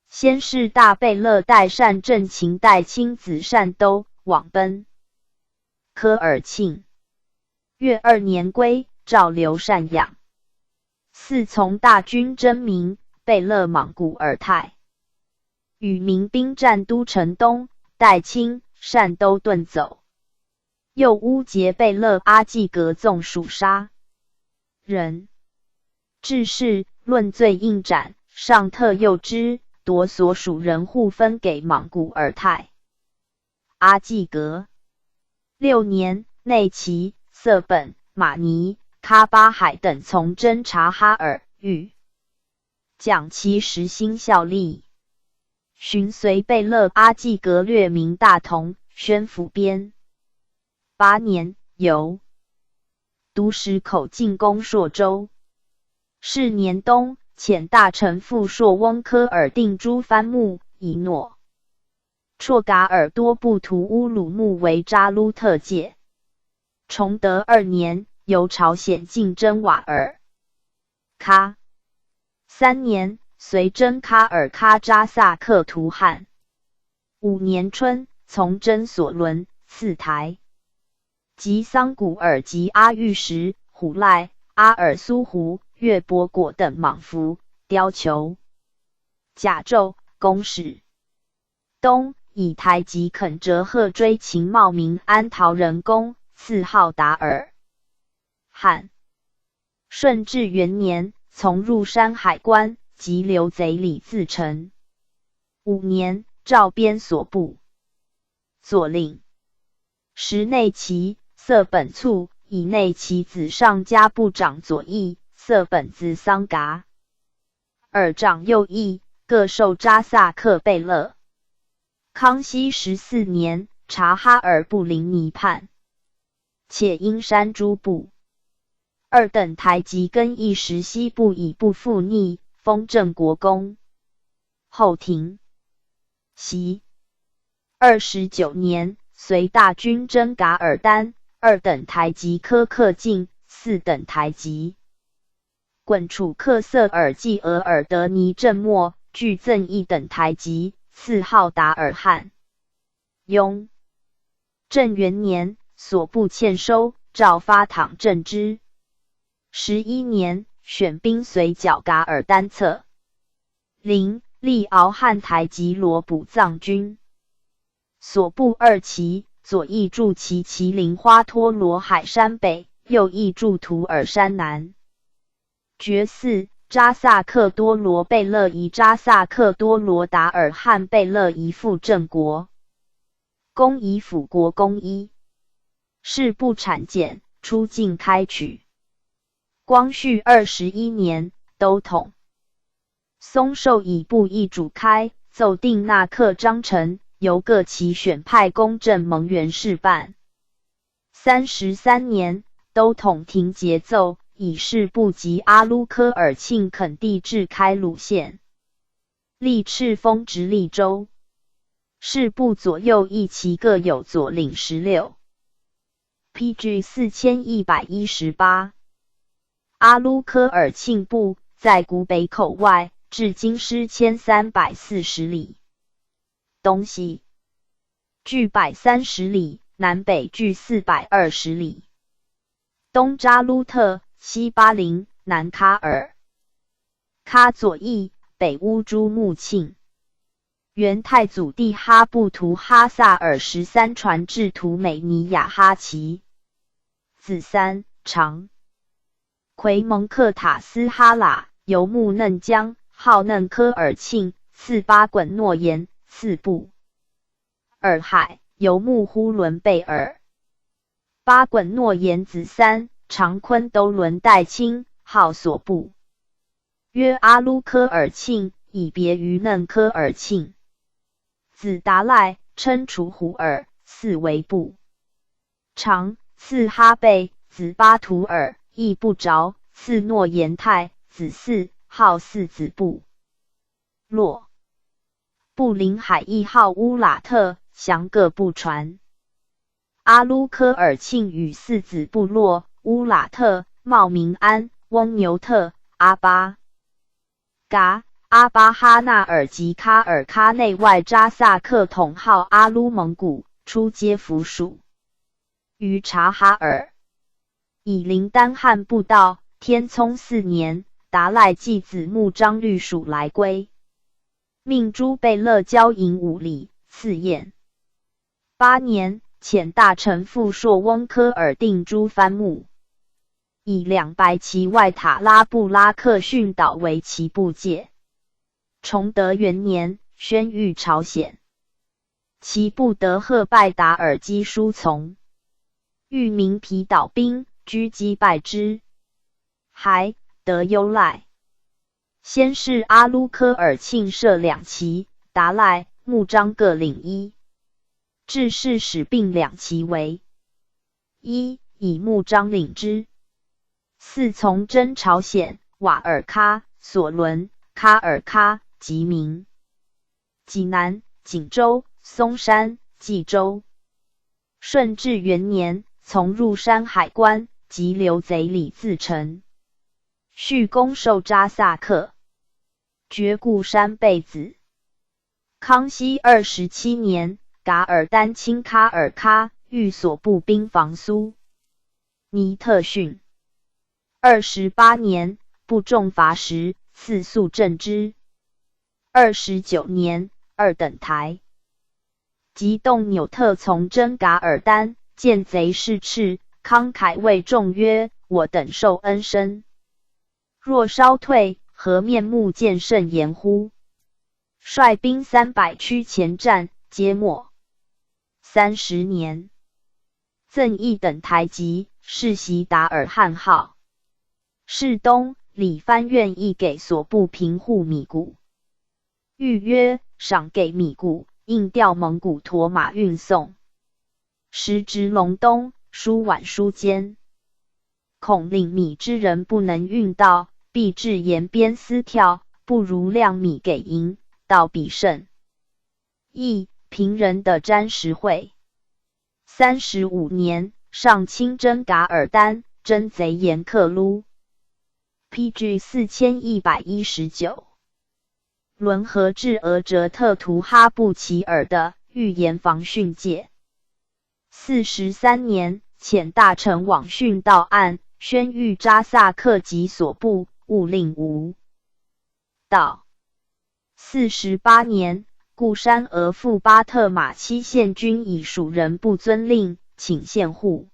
A: 先是大贝勒代善镇秦代清子善都，往奔科尔沁。月2年归，诏留善养。4从大军征明，贝勒莽古尔泰与民兵战都城东，代清、善都遁走。又乌节贝勒阿济格纵属杀人，致仕，论罪应斩，上特诱之，夺所属人户分给莽古尔泰。阿济格6年，内齐、色本、马尼、喀巴海等从征察哈尔、豫将其实心效力。寻随贝勒阿济格略明大同，宣府边。8年，由独使口进攻朔州。是年冬，遣大臣赴朔翁科尔定诸藩墓，以诺。绰噶尔多布图乌鲁木为扎卢特界。崇德2年，由朝鲜进征瓦尔喀。3年，随征喀尔喀扎萨克图汗。5年春，从征索伦、次台及桑古尔及阿育什、虎赖、阿尔苏胡、月波果等莽夫、貂裘、甲胄、公使。冬，以台及肯哲贺追秦茂明安陶仁公，赐号达尔汗。顺治元年，从入山海关，及刘贼李自成。5年，召编所部左领。时内其色本簇，以内其子上家部长左翼，色本子桑嘎。尔长右翼，各受扎萨克贝勒。康熙14年，察哈尔布林尼叛，且因山诸部2等台及更一时西部以不复逆，封正国公。后庭袭。29年，随大军征噶尔丹，2等台及科克进，4等台及衮楚克瑟尔济额尔德尼正末，俱赠1等台及，赐号达尔汗。雍正元年，所部欠收，诏发讨郑之。11年，选兵随剿噶尔丹策。临，立敖汉台及罗卜藏军。所部2旗，左翼驻其麒麟花托罗海山北，右翼驻图尔山南。决4，扎萨克多罗贝勒夷扎萨克多罗达尔汗贝勒夷复正国公夷辅国公一。事部产检，出境开取。光绪21年，都统松寿以部议主开，奏定纳克章程，由各旗选派公正蒙元事办。33年，都统廷节奏，以事部及阿卢科尔沁垦地至开鲁县，历敕封直隶州。事部左右一旗各有左领16。PG 4118。阿卢科尔沁部在古北口外，至今师1340里，东西距130里，南北距420里。东扎卢特，西巴林，南喀尔喀左翼，北乌珠穆沁。元太祖帝哈布图哈萨尔13传至图美尼亚哈齐。子3，长奎蒙克塔斯哈喇，游牧嫩江，号嫩科尔沁，赐巴衮诺言，4部。尔海，游牧呼伦贝尔。巴衮诺言子3，长昆都伦代卿，号所部。曰阿卢科尔沁，以别于嫩科尔沁。子达赖，称楚虎尔，嗣为部长，赐哈贝，子巴图尔，亦不着，赐诺言泰，子嗣，号四子部落。布林海亦号乌喇特，降各部传。阿卢科尔沁与四子部落乌喇特、茂明安、翁牛特、阿巴嘎、阿巴哈纳尔及喀尔喀内外扎萨克统号阿卢蒙古，出皆附属于察哈尔。以林丹汗布道，天聪4年，达赖继子穆章律属来归，命诸贝勒交银5里，赐宴。8年，遣大臣赴朔翁科尔定诸藩墓，以2白旗外塔拉布拉克训导为其部界。崇德元年，宣谕朝鲜，其部得贺拜达尔基书从，欲明皮倒兵，居击败之，还得优赖。先是阿卢科尔沁设2旗，达赖、穆章各领1。致仕使并2旗为1，以穆章领之。4从征朝鲜、瓦尔喀、索伦、喀尔喀、吉明、济南、锦州、松山、冀州。顺治元年，从入山海关，及刘贼李自成。续攻受扎萨克，绝固山贝子。康熙27年，噶尔丹侵喀尔喀，寓所部兵防苏尼特逊。28年，部众伐时，赐肃镇之。29年，二等台。即动纽特从征噶尔丹，见贼势赤，慷慨谓众曰：“我等受恩深，若稍退，何面目见甚颜乎？”率兵300驱前战，皆没。30年，赠一等台籍，世袭达尔汉号。世东李藩愿意给所部平户米谷，谕曰：“赏给米谷，应调蒙古驮马运送。时值隆冬，疏晚疏间，恐令米之人不能运到，必至沿边私跳，不如量米给银，道必胜。”亦平人的詹实惠。35年，上清征噶尔丹，征贼严克撸。PG 4119。伦和至额哲特图哈布齐尔的预言防训界。43年，遣大臣往训到案，宣谕扎萨克及所部，勿令无道。48年，固山额驸巴特马七县军以属人不遵令，请献户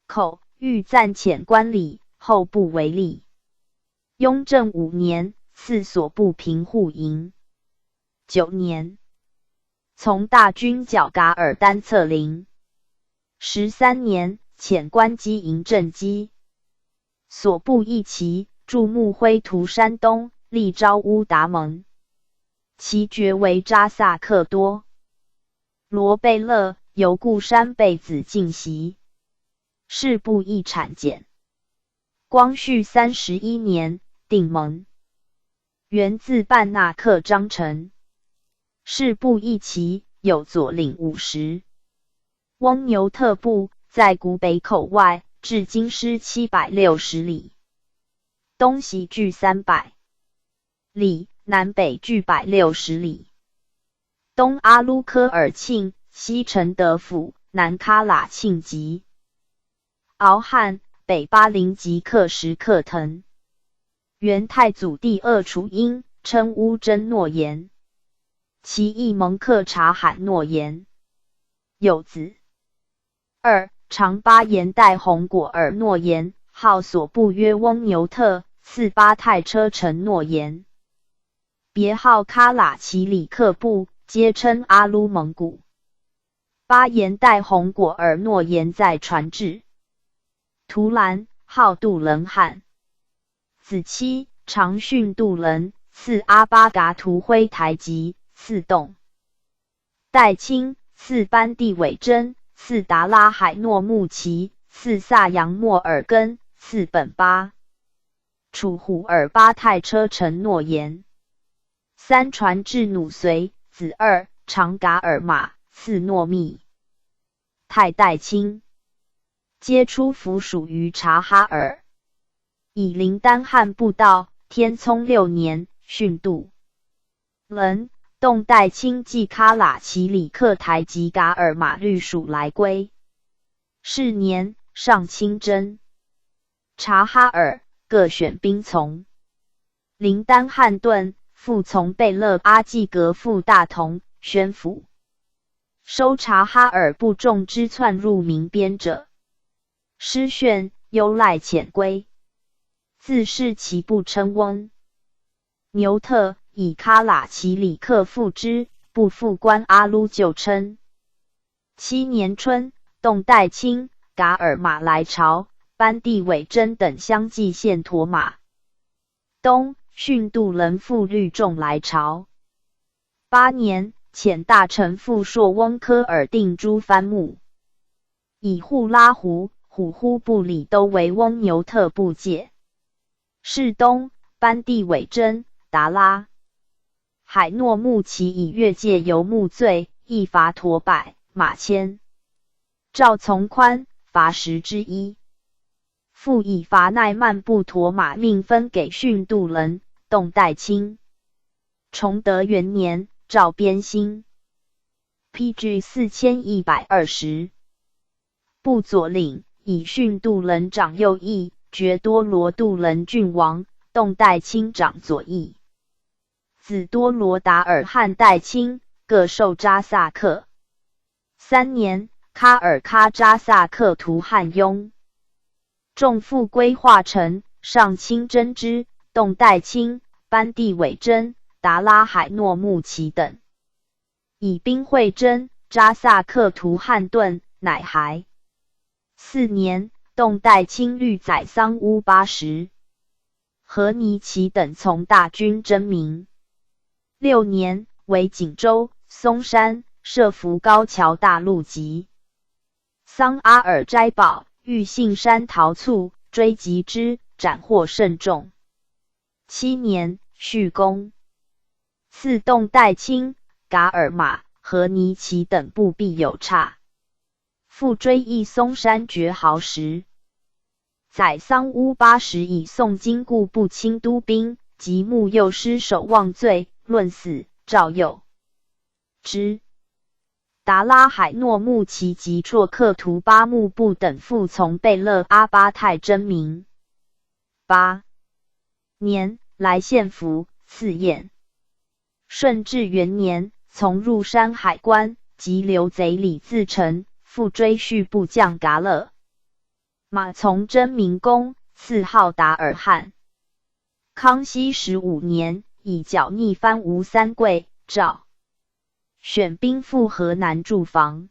A: 口，欲暂遣官礼，后不为例。雍正5年，赐所部平户营。9年，从大军剿噶尔丹策凌。13年，遣官击营镇击。所部一骑，驻木灰图山东，立昭乌达盟。其爵为扎萨克多。罗贝勒由固山贝子进袭，事部亦产检。光绪31年，定盟。源自半纳克章程。事部一骑，有左领50。翁牛特部在古北口外，至京师760里，东西距300里，南北距160里。东阿鲁科尔沁，西承德府，南喀喇沁集。敖汉，北巴林吉克什克腾。元太祖第2楚英称乌真诺言，其义蒙克察罕诺言。有子。2长巴颜代红果尔诺言，号所部曰翁牛特，赐巴泰车臣诺言。别号喀喇齐里克部，皆称阿鲁蒙古。巴颜代红果尔诺言在传至。图兰，号杜伦汗。子期，长训杜伦，赐阿巴嘎图徽台籍，赐洞代清，赐班地伟真，赐达拉海诺木齐，赐萨扬莫尔根，赐本巴楚虎尔巴泰车臣诺言。3传至努随，子2长噶尔玛，赐诺密太代清，皆出服属于察哈尔。以林丹汗布道，天聪6年，训杜伦，洞代清继喀喇齐里克台及噶尔玛律属来归。是年，上清征察哈尔，各选兵从。林丹汗顿，复从贝勒阿济格副大同、宣府，收察哈尔部众之窜入民边者，失炫，忧赖遣归。自是其部称翁。牛特以喀喇齐里克复之，不复关阿鲁旧称。7年春，洞代清、噶尔玛来朝，班地伟真等相继献驮马。冬，训杜伦复律众来朝。8年，遣大臣傅硕翁科尔定诸藩牧，以护拉胡、虎忽部里都为翁牛特部界。是东班地伪真、达拉、海诺木齐以越界游牧罪，亦罚驼百、马千。赵从宽罚10之1。复以罚奈曼部驼马命分给训度人董代卿。崇德元年，赵编兴。PG 4120。部左领以训度人长右翼，觉多罗度人郡王，董代卿长左翼。子多罗达尔汉代卿各受扎萨克。3年，喀尔喀扎萨克图汉雍。众复归化成，上卿真之、董代卿、班地伪真、达拉海诺木齐等。以兵会真，扎萨克图汉顿，乃还。4年，董代卿律宰桑乌80。何尼齐等从大军征明。6年，为锦州、松山设伏高桥大路集。桑阿尔斋堡，欲信山逃卒，追击之，斩获甚众。7年，续功。赐董代卿、噶尔玛、何尼齐等部必有差。复追忆松山绝壕时，宰桑乌80以宋金固部清都兵及穆右师守望罪，论死，诏诱之。达拉海诺木齐及绰克图巴木部等复从贝勒阿巴泰征明。8年，来献俘，赐宴。顺治元年，从入山海关，及刘贼李自成，复追叙部将噶勒马从征明公，赐号达尔汉。康熙15年，以剿逆藩吴三桂，诏选兵赴河南驻防。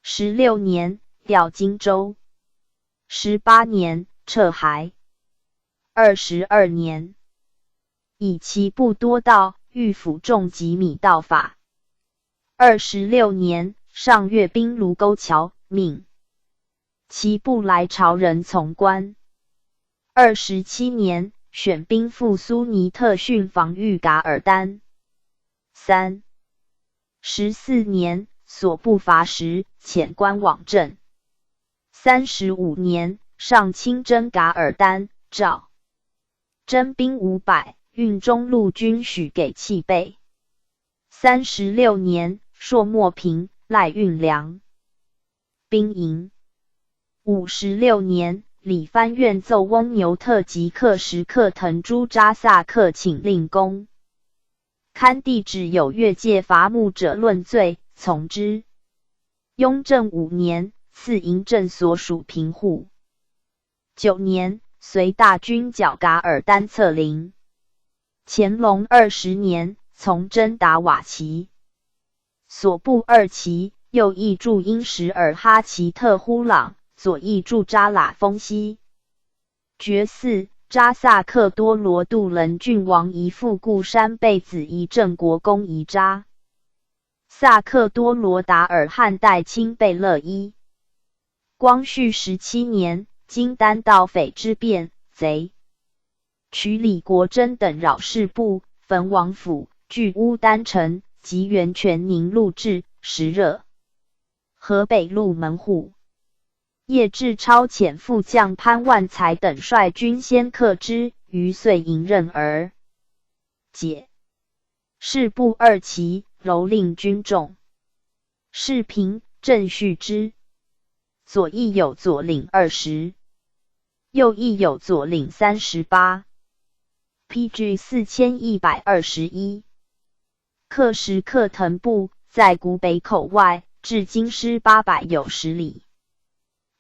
A: 16年，调荆州。18年，撤还。22年，以其部多盗，欲抚众及米盗法。26年，上阅兵卢沟桥，命其部来朝人从官。27年，选兵赴苏尼特训防御噶尔丹。14年，所部伐时，遣官往镇。35年，上亲征噶尔丹，诏征兵500，运中路军许给弃备。36年，朔漠平，赖运粮兵营。56年，李藩院奏翁牛特及克什克腾诸扎萨克请令公。堪地指有越界伐木者论罪，从之。雍正5年，赐营镇所属平户。9年，随大军剿噶尔丹策凌。乾隆20年，从征达瓦齐。所部2旗，右翼驻英什尔哈齐特呼朗，左翼驻扎喇丰西。决4，扎萨克多罗度人郡王遗父固山贝子遗郑国公遗扎。萨克多罗达尔汉代钦贝勒一。光绪17年，经丹盗匪之变，贼取李国珍等扰事部，焚王府，据乌丹城及源泉宁路至时热。河北路门户。叶志超遣副将潘万才等率军先克之，余遂迎刃而解。士部2旗，蹂躏军众。士平，郑续之。左翼有左领20，右翼有左领38。PG 4121。克什克腾部在古北口外，至京师800有10里。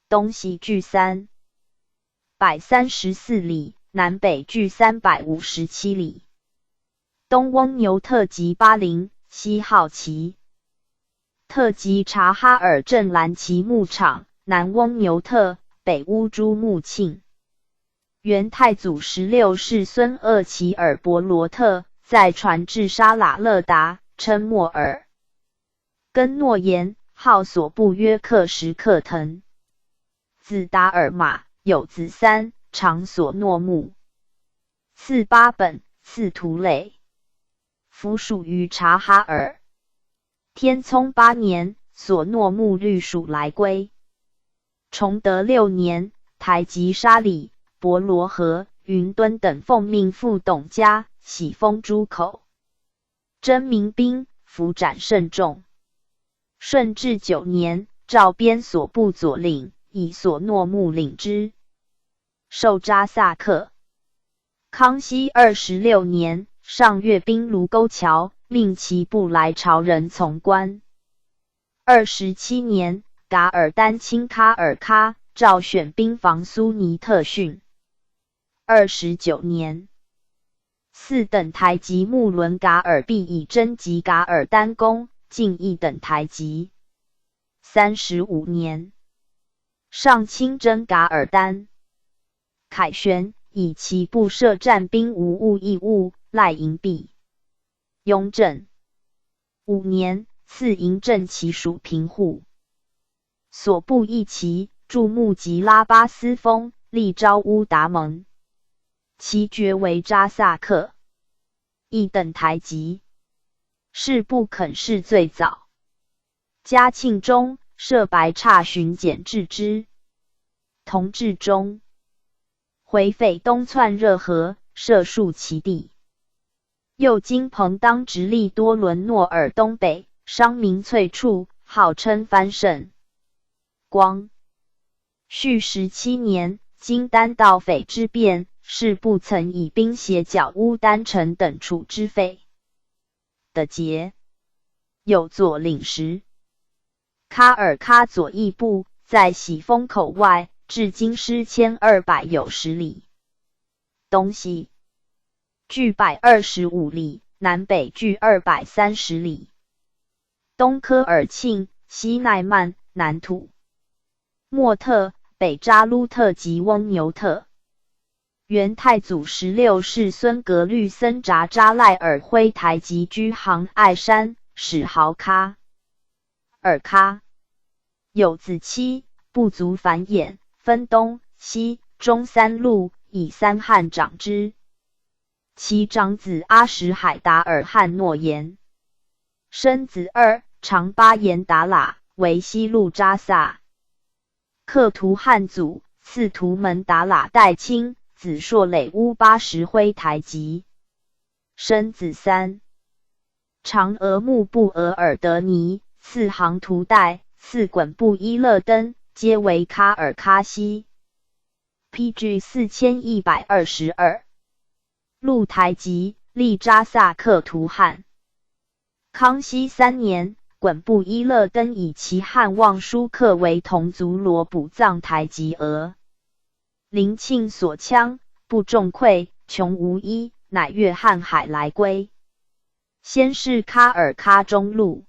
A: 东西距334里，南北距357里。东翁牛特及巴林，西好奇特及察哈尔镇蓝旗牧场，南翁牛特，北乌珠穆庆。元太祖16世孙鄂齐尔伯罗特在传至沙喇勒达，称莫尔根诺言，号所部约克什克腾。子达尔玛，有子三，长所诺木。次巴本，次图累，服属于察哈尔。天聪8年，所诺木律属来归。崇德6年，台吉沙里、博罗河、云敦等奉命赴董家，喜封诸口。征民兵，服斩甚众。顺治9年，诏编所部左领，以所诺木领之，授扎萨克。康熙26年，上阅兵卢沟桥，命其部来朝人从官。27年，噶尔丹亲喀尔喀，诏选兵防苏尼特逊。29年，4等台吉木伦噶尔必以征集噶尔丹公，进1等台吉。35年，上亲征噶尔丹。凯旋，以其部设战兵无误义务，赖营毕。雍正5年，赐营正旗属平户。所部一旗，驻木吉拉巴斯峰，立昭乌达盟。其爵为扎萨克。1等台吉。是不肯是最早。嘉庆中，设白刹巡检治之。同治中，回匪东窜热河，设戍其地。又经彭当直隶多伦诺尔东北，商民粹处，号称藩圣。光绪17年，经丹道匪之变，是不曾以兵胁剿乌丹城等处之匪的节，有左领时。喀尔喀左翼部，在喜峰口外，至今失1200有10里，东西距125里，南北距230里。东科尔沁，西奈曼，南土莫特，北扎卢特及翁牛特。元太祖16世孙格律森札扎赖尔辉台吉居杭爱山，始豪喀尔喀。有子7，不足繁衍，分东西中3路，以3汉长之。其长子阿什海达尔汗诺言，生子2，长巴颜达喇，为西路扎萨克图汗祖，次图门达喇代亲，子硕累乌80辉台吉。生子3，长额木布额尔德尼，次杭图代，次衮布伊勒登，皆为喀尔喀西。PG 4122。陆台吉，立扎萨克图汗。康熙3年，衮布伊勒登以其汉望舒克为同族罗补藏台吉额。林庆所羌，不重溃，穷无依，乃越瀚海来归。先是喀尔喀中路。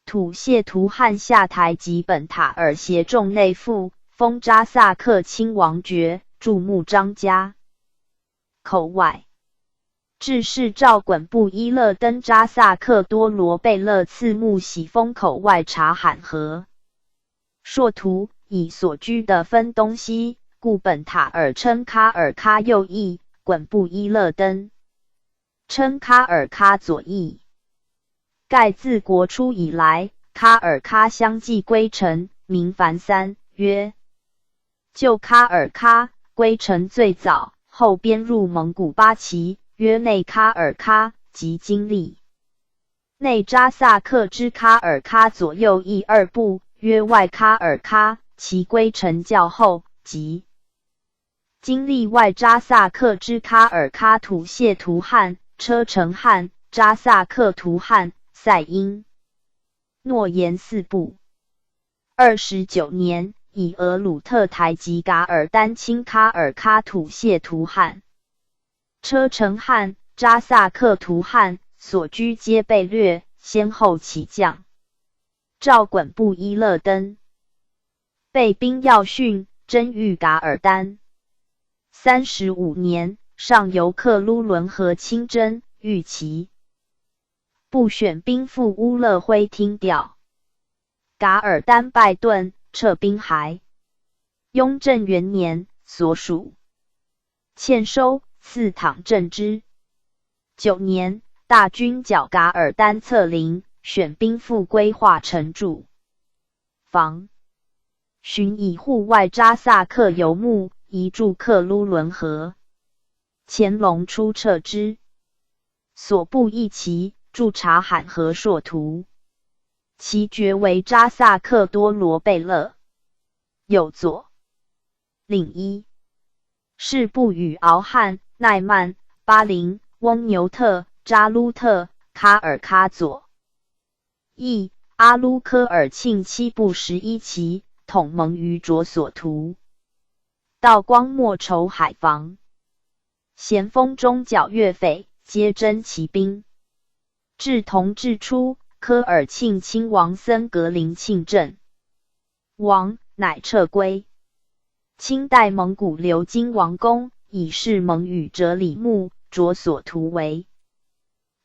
A: 土谢图汗下台吉本塔尔协众内附，封扎萨克亲王爵，驻木张家。口外，致仕诏衮布伊勒登扎萨克多罗贝勒次木喜封口外察罕河。硕图以所居的分东西，故本塔尔称喀尔喀右翼，衮布伊勒登称喀尔喀左翼。盖自国初以来，喀尔喀相继归臣，名凡三，曰就喀尔喀归臣最早，后编入蒙古八旗，曰内喀尔喀及金历。内扎萨克之喀尔喀左右翼2部，曰外喀尔喀，其归臣较后，即金历外扎萨克之喀尔喀土谢图汗、车臣汗、扎萨克图汗、塞因诺言4部。29年，以额鲁特台吉噶尔丹亲喀尔喀土谢图汗、车臣汗、扎萨克图汗所居皆被掠，先后起降。诏衮布伊勒登被兵要训，征谕噶尔丹。35年，上游克卢伦河亲征，遇其不选兵赴乌勒辉听调。噶尔丹败遁，撤兵还。雍正元年所属。欠收，赐躺正之。9年，大军剿噶尔丹策临，选兵复归化城驻。防寻以户外扎萨克游牧，移驻克卢伦河。乾隆初撤之。所部一旗，驻察罕和硕图。其爵为扎萨克多罗贝勒。右佐。领一。是部与敖汉、奈曼、巴林、翁牛特、扎鲁特、卡尔喀佐。义阿鲁科尔庆七部11旗，统盟于卓所图。道光末筹海防。咸丰中剿越匪，皆征其兵。至同治初，科尔庆亲王森格林庆镇王，乃撤归。清代蒙古鎏金王公以是蒙语哲里木卓所图为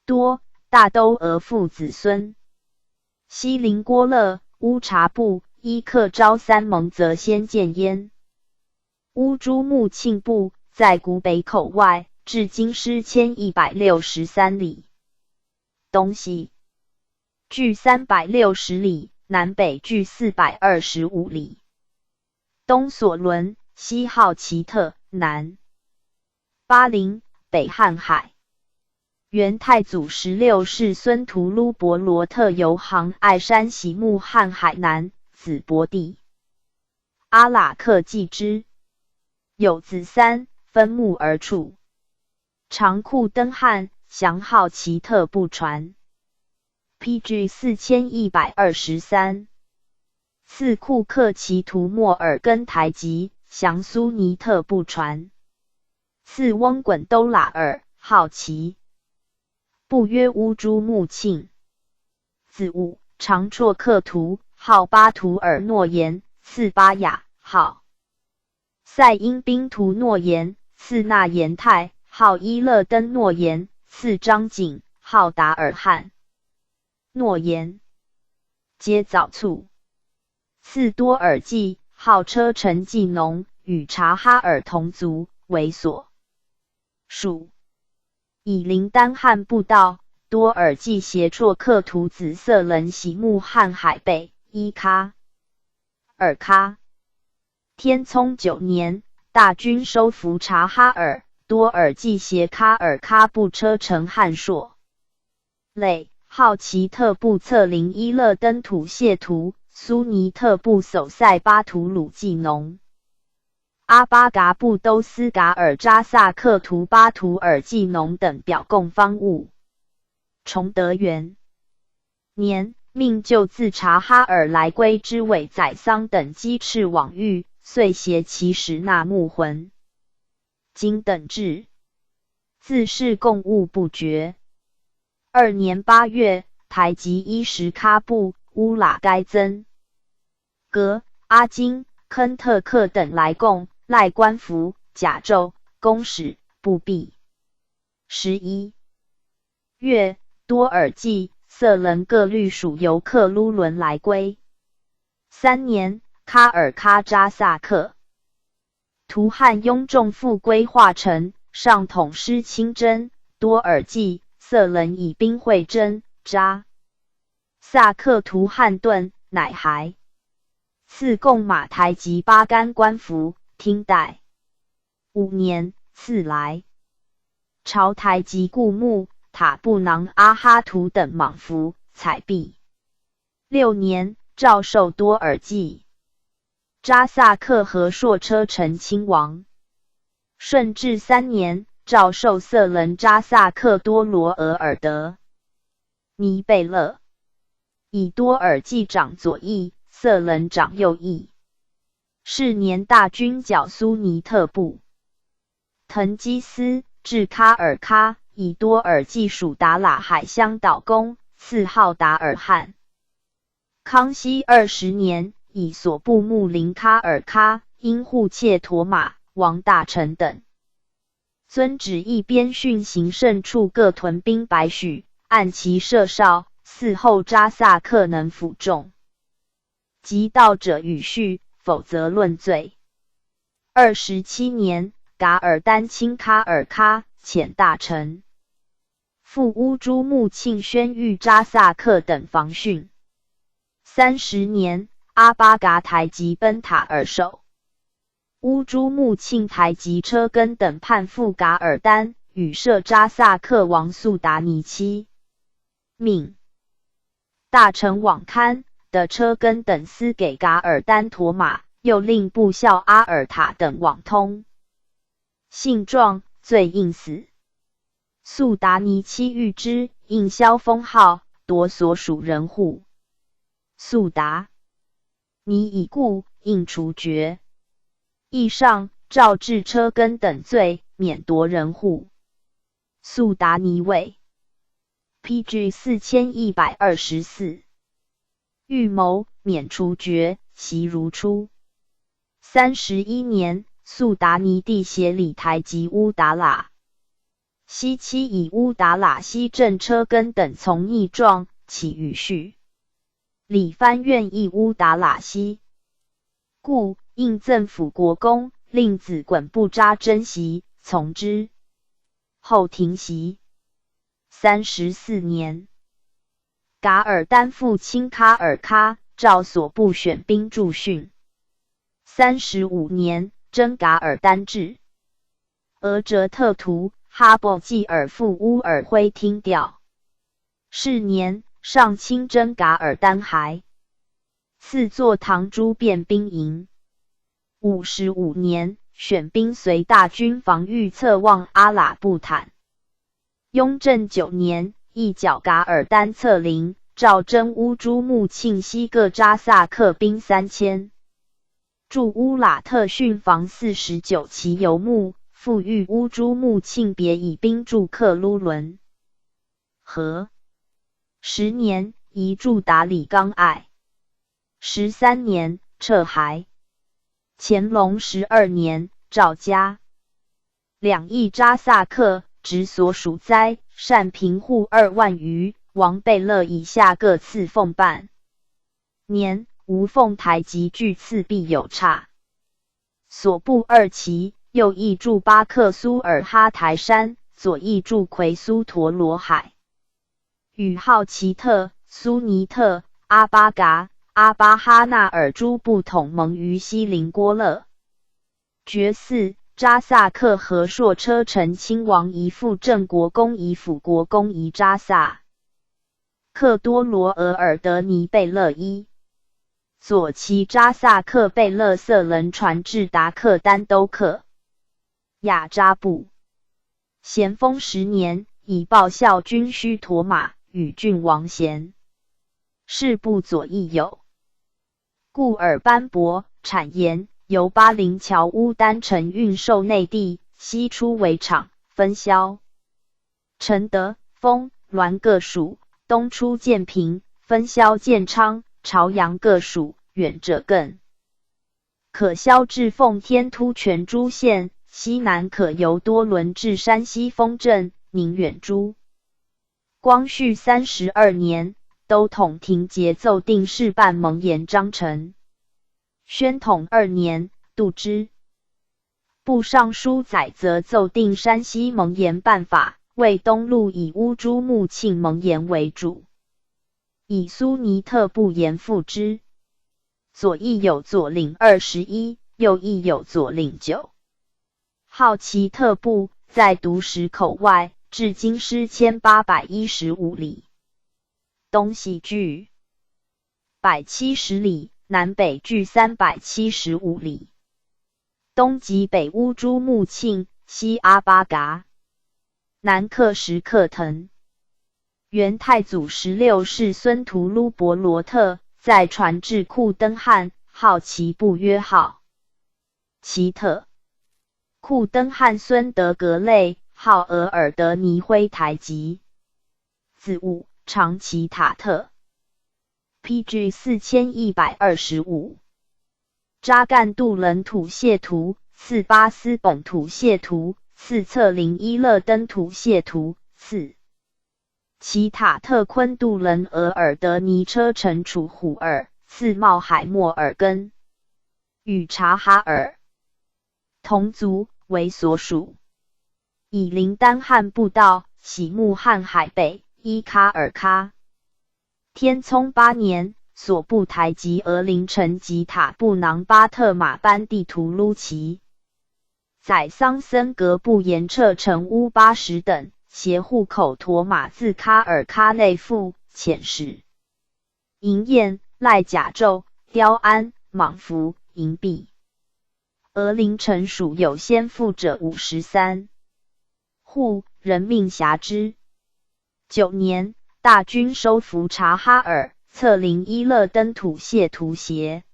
A: 多大都额父子孙。西陵郭勒乌察部依克昭三蒙则先见焉。乌珠穆庆部在古北口外，至今失1163里，东西距360里，南北距425里。东索伦，西号奇特，南巴林，北瀚海。元太祖16世孙图卢伯罗特游杭爱山喜木瀚海南，子伯弟阿喇克继之，有子三，分墓而处。长库登汉，降号奇特不传。PG 4123。次库克奇图莫尔根台吉，降苏尼特不传。次翁滚都喇尔，号奇。部约乌珠穆庆。子午长绰克图，号巴图尔诺言，次巴雅，号塞因宾图诺言，次那言泰，号伊勒登诺言，次张景，号达尔汉诺言，皆早卒。次多尔济，号车臣济农，与察哈尔同族，为所属。以林丹汉布道，多尔济协绰克图紫色人喜木瀚海北伊喀尔喀。天聪9年，大军收服察哈尔，多尔济携喀尔喀布车臣汉硕累，号奇特布策临伊勒登土谢图，苏尼特部首塞巴图鲁济农。阿巴嘎布都斯噶尔扎萨克图巴图尔济农等表供方物。崇德元年，命就自察哈尔来归之伪宰桑等击斥往狱，遂携其实纳木魂。今等至，自是贡物不绝。2年8月，台吉伊什喀布乌喇该增格阿金坑特克等来贡，赖官服甲胄公使不必。11月，多尔济色人各律属由克卢伦来归。3年，喀尔喀扎萨克图汉雍仲复归化城，上统师亲征，多尔济色人以兵会征，扎萨克图汉顿，乃还。赐贡马台及巴干官服，听代。5年，赐来朝台及固木、塔布囊阿哈图等莽服、彩璧。6年，诏授多尔济扎萨克和硕车臣亲王。顺治3年，诏授色人扎萨克多罗额尔德尼贝勒，以多尔济长左翼，色人长右翼。是年，大军剿苏尼特部。腾基斯至喀尔喀，以多尔济属达喇海乡岛公，赐号达尔汉。康熙20年，以所部睦邻喀尔喀，因护切陀马、王大臣等，遵旨意边训行胜处各屯兵100许，按其设哨，嗣后扎萨克能服众。及到者与序，否则论罪。27年，噶尔丹亲喀尔喀遣大臣赴乌珠穆庆宣谕扎萨克等防汛。30年，阿巴嘎台吉奔塔尔首。乌珠穆庆台吉车根等叛赴噶尔丹，与摄扎萨克王速达尼妻命大臣网堪的车根等私给噶尔丹驮马，又令部校阿尔塔等网通。信状，罪应死。速达尼妻遇之，应削封号，夺所属人户。速达尼已故，应处决。议上诏治车根等罪，免夺人户。速达尼位 PG 4124。预谋，免处决，袭如初。31年，速达尼弟协理台吉乌达喇西期以乌达喇西镇车根等从逆状，起语序。理藩愿意乌达喇西，故应赠辅国公，令子衮布扎珍袭，从之。后停袭。34年，噶尔丹赴亲喀尔喀，召所部选兵驻训。35年，征噶尔丹至。额哲特图哈布济尔赴乌尔辉听调。是年，上亲征噶尔丹还。赐作唐诸便兵营。55年，选兵随大军防御侧望阿喇布坦。雍正9年，一剿噶尔丹策凌，诏征乌珠穆庆西各扎萨克兵3000。驻乌喇特训防49骑游牧，复谕乌珠穆庆别以兵驻克卢伦。和10年，移驻达里冈隘。13年，撤还。乾隆12年，诏加2亿扎萨克，直所属灾，善平户2万余，王贝勒以下各赐俸半年，无俸台及据赐必有差。所部2旗，右翼驻巴克苏尔哈台山，左翼驻奎苏陀罗海。与号奇特、苏尼特、阿巴嘎、阿巴哈纳尔诸部统盟于西林郭勒。决4，扎萨克和硕车臣亲王一副正国公一辅国公一扎萨克多罗额尔德尼贝勒一。左旗扎萨克贝勒色人传至达克丹都克雅扎布。咸丰10年，以报效军需驮马，与郡王衔。事部左翼有固尔班伯、产盐，由巴林乔乌丹城运售内地，西出围场，分销承德、丰、滦各属，东出建平，分销建昌、朝阳各属，远者更可销至奉天突泉诸县，西南可由多伦至山西丰镇、宁远诸。光绪32年，都统廷节奏定事办盟言章程。宣统2年，杜之部尚书载则奏定山西盟言办法，为东路以乌珠穆庆盟言为主，以苏尼特部言附之。左翼有左领21，右翼有左领9。号奇特部在独石口外，至今失1815里，东西距170里，南北距375里。东及北乌珠穆庆，西阿巴嘎，南克什克腾。元太祖16世孙图卢伯罗特在传至库登汉，号其部曰号奇特。库登汉孙德格类，号额尔德尼辉台吉。子午，长其塔特。PG 4125。扎干杜伦土谢图，次巴斯本土谢图，次策林伊勒登土谢图，次其塔特昆杜伦额尔德尼车臣楚虎尔，次茂海默尔根与察哈尔。同族为所属。以林丹汗部道，喜木汗海北伊喀尔喀。天聪8年，所部台吉额林城及塔布囊巴特马班地图卢齐。宰桑森格布延彻城乌80等，携户口陀马自喀尔喀内附遣使。银燕、赖甲胄、雕鞍、蟒服、银璧。额林城属有先附者53户，人命辖之。9年，大军收服察哈尔，策临伊勒登土谢图协。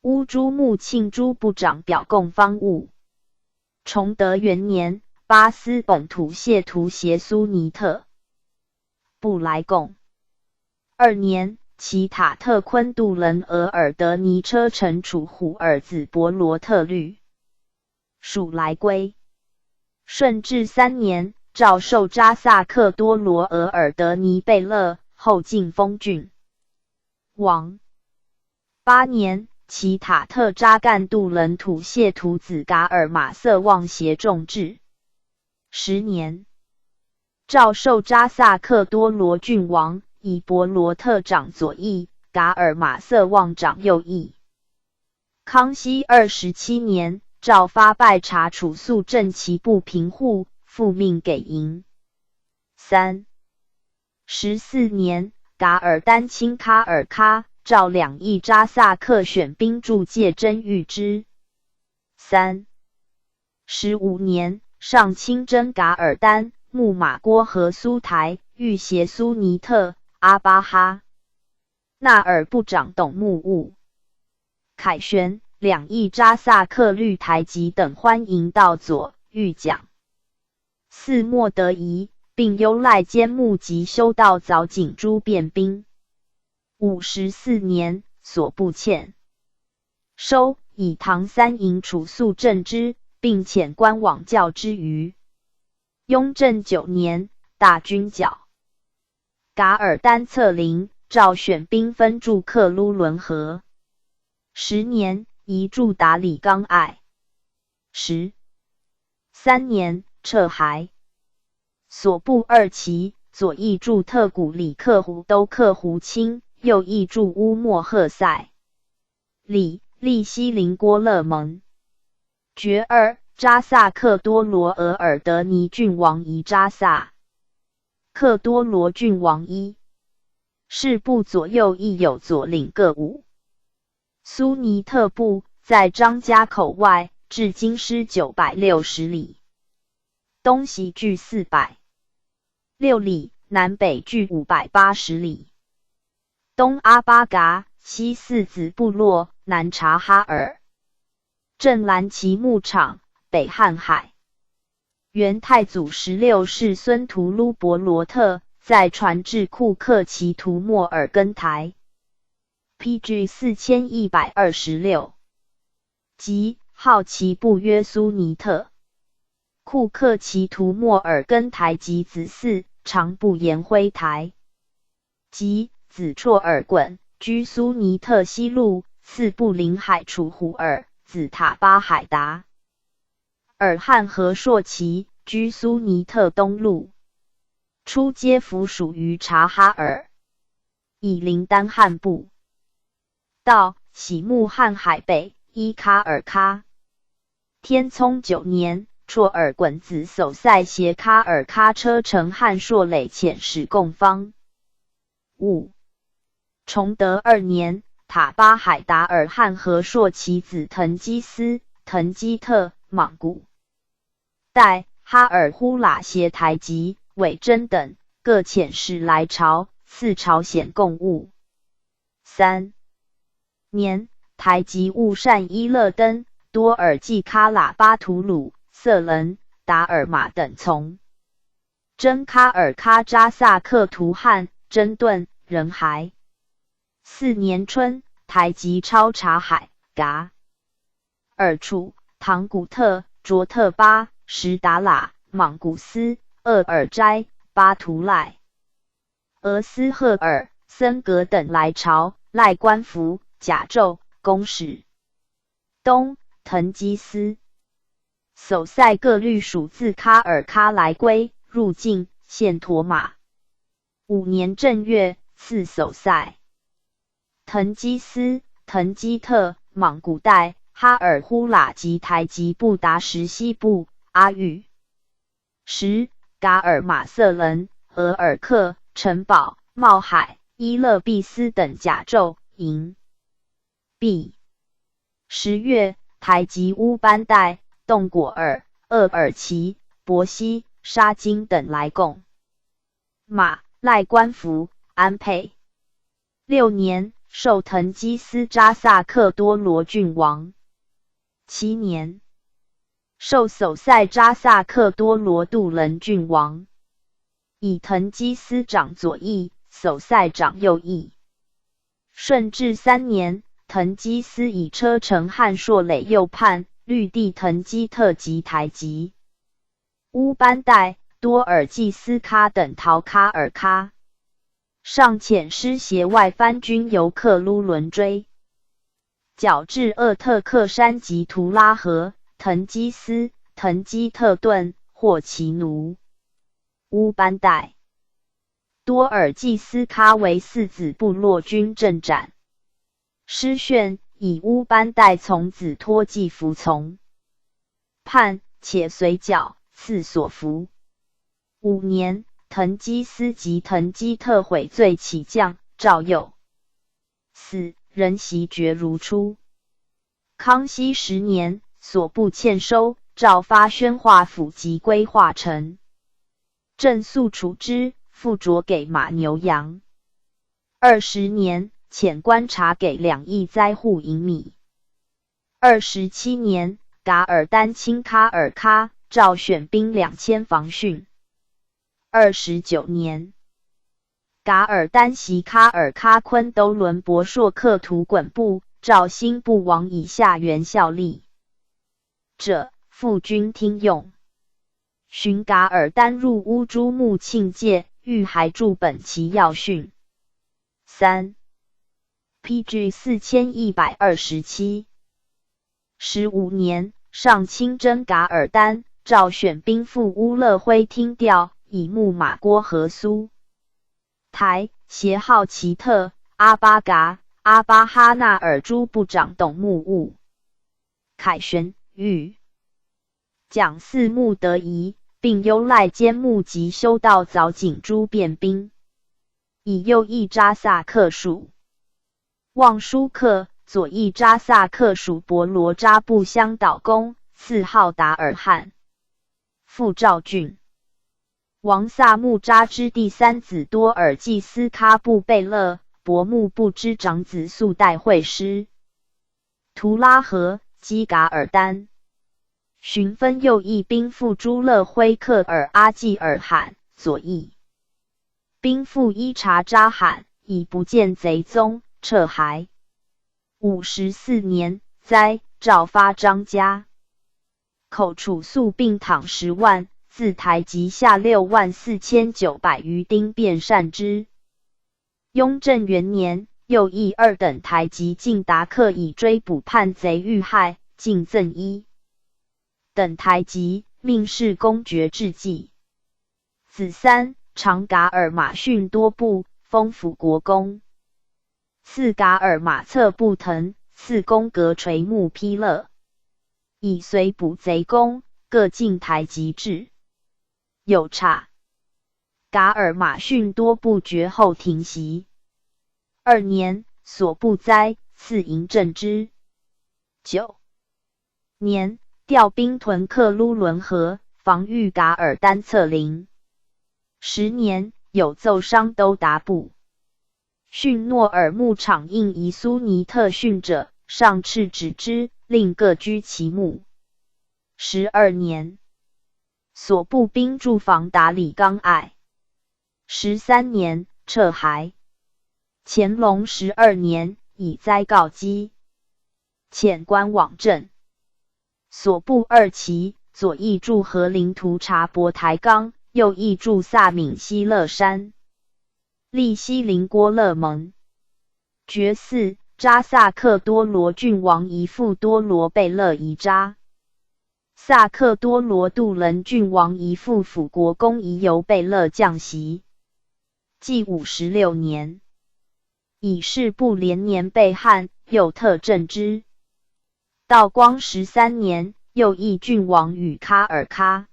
A: 乌珠穆庆珠部长表供方务。崇德元年，巴斯本土谢图协苏尼特布来贡。2年，其塔特昆杜伦额尔德尼车臣楚虎儿子伯罗特律属来归。顺治3年，诏授扎萨克多罗额尔德尼贝勒，后晋封郡王。8年，其塔特扎干杜伦土谢图子噶尔马瑟旺协众治。10年，诏授扎萨克多罗郡王，以伯罗特长左翼，噶尔马瑟旺长右翼。康熙27年，诏发拜查处肃正其部平户，复命给银。14年，噶尔丹亲喀尔喀，诏2翼扎萨克选兵驻戒真谕之。15年，上亲征噶尔丹、木马郭和苏台，欲挟苏尼特、阿巴哈纳尔部长董木务、凯旋2翼扎萨克律台吉等欢迎到左，欲讲4莫得宜，并优赖兼募及修道藻井诸变兵。54年，所部欠收，以唐3营处肃正之，并遣官往教之余。雍正9年，大军剿噶尔丹策临，诏选兵分驻克卢伦河。10年，移驻达里冈隘。13年，撤还。所部2旗，左翼驻特古里克胡都克胡清，右翼驻乌莫赫塞里利西林郭勒蒙。决2，扎萨克多罗额尔德尼郡王夷扎萨克多罗郡王1。是部左右亦有左领各5。苏尼特部在张家口外，至京师960里，东西距406里，南北距580里。东阿巴嘎，西四子部落，南察哈尔，正蓝旗牧场，北瀚海。元太祖16世孙图卢伯罗特在传至库克奇图莫尔根台 PG 4126，即号其部约苏尼特。库克奇图莫尔根台及子嗣常部延辉台，即子绰尔衮居苏尼特西路，次部临海楚胡尔子塔巴海达尔汉和硕旗居苏尼特东路，初皆附属于察哈尔。以林丹汗部道，喜木汗海北伊喀尔喀。天聪9年，绰尔衮子叟塞携喀尔喀车乘汉硕累遣使贡方。崇德2年，塔巴海达尔汉和硕其子腾基斯、腾基特、莽古代哈尔呼喇协台吉、韦真等各遣使来朝，赐朝鲜贡物。3年，台吉务善伊勒登、多尔济喀喇巴图鲁、色伦、达尔玛等从征喀尔喀扎萨克图汗、真顿、仁还。4年春，台吉超察海、噶尔楚、唐古特、卓特巴、什达喇、莽古斯、鄂尔斋、巴图赖、俄斯赫尔、森格等来朝，赖官服、甲胄、公使。东腾基斯叟塞各律属自喀尔喀来归，入境献驼马。5年正月，赐叟塞。腾基斯、腾基特、莽古代、哈尔呼喇及台吉布达什西部、阿育什、噶尔马瑟伦、额尔克、城堡、茂海、伊勒毕斯等甲胄、银币。10月，台吉乌班代、洞果尔、鄂尔齐、伯西、沙金等来贡。马、赖官服、安沛。6年，授腾基斯扎萨克多罗郡王。7年，授叟塞扎萨克多罗杜伦郡王，以腾基斯长左翼，叟塞长右翼。顺治3年，腾基斯以车臣汉朔垒右叛，律地腾基特及台吉乌班代、多尔济斯喀等逃喀尔喀，上遣师携外藩军由克撸伦追，剿至鄂特克山及图拉河，腾基斯、腾基特顿，获其奴。乌班代、多尔济斯喀为4子部落军阵斩。师炫以乌班代从子托季服从，叛且随剿，赐所服。5年，腾基斯及腾基特悔罪起降，赵佑死，人袭爵如初。康熙10年，所部欠收，诏发宣化府及归化城，正肃处之，复擢给马牛羊。20年，遣观察给2亿灾户银米。27年，噶尔丹侵喀尔喀，诏选兵2000防汛。29年，噶尔丹袭喀尔喀昆都伦博硕克图衮部，诏新部王以下元效力者，复军听用。寻噶尔丹入乌珠穆庆界，欲还驻本其要训。3 PG 4127。15年，上亲征噶尔丹，诏选兵赴乌勒辉听调，以牧马郭和苏台，协号奇特、阿巴嘎、阿巴哈纳尔诸部长董木务、凯旋、玉蒋四穆德仪，并优赖兼牧及修道凿井诸便兵，以右翼扎萨克属望舒克，左翼扎萨克属博罗扎布乡岛公，赐号达尔汗。复赵郡王萨木扎之第3子多尔济斯喀布贝勒，伯木部之长子速代会师。图拉河、基噶尔丹。寻分右翼兵赴朱勒辉克尔阿济尔罕，左翼兵赴伊察扎罕，以不见贼踪，撤还。54年，灾，诏发张家口处粟并躺10万，自台及下64900余丁便善之。雍正元年，又议2等台及进达克以追捕叛贼遇害，进赠1等台及，命事公爵致祭。子3长噶尔马逊多部，封辅国公。赐噶尔马策布腾，赐宫格垂木披勒，以随捕贼功，各进台及至。有差。噶尔马逊多部绝后停息。2年，所部灾，赐嬴政之。9年，调兵屯克撸伦河，防御噶尔丹策陵。10年，有奏商都达部逊诺尔牧场应以苏尼特逊者，上敕止之，令各居其墓。12年，所部兵驻防达里冈隘。13年，撤还。乾隆12年，以灾告基，遣官往镇。所部2旗，左翼驻和林图察博台冈，右翼驻萨闽西乐山。利西林郭勒盟。爵4扎萨克多罗郡王姨父多罗贝勒遗扎。萨克多罗杜伦郡王一父辅国公仪由贝勒降袭。纪56年，以事部连年被汉，又特镇之。道光13年，又议郡王与喀尔喀。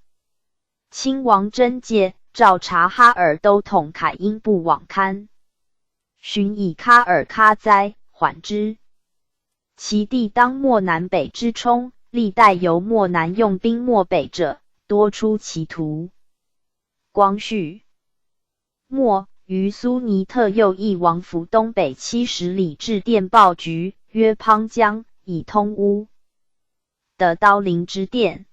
A: 亲王真介召察哈尔都统凯因部往堪，寻以喀尔喀灾，缓之。其地当漠南北之冲，历代由漠南用兵漠北者，多出其途。光绪末，于苏尼特右翼王府东北70里致电报局，曰滂江以通乌的刀陵之电。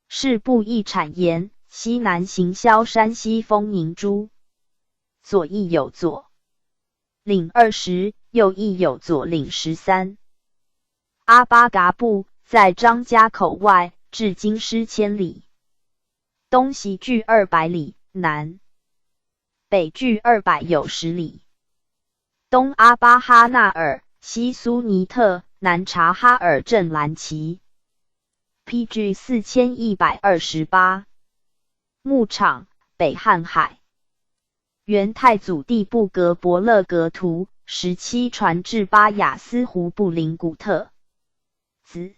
A: 事部议产言，西南行销山西丰宁诸，左翼有左领20，右翼有左领13。阿巴嘎部在张家口外，至今失1000里，东西距200里，南北距200有10里。东阿巴哈纳尔，西苏尼特，南察哈尔镇兰旗。PG 4128。牧场，北瀚海。元太祖帝布格伯勒格图17传至巴雅斯湖布林古特。子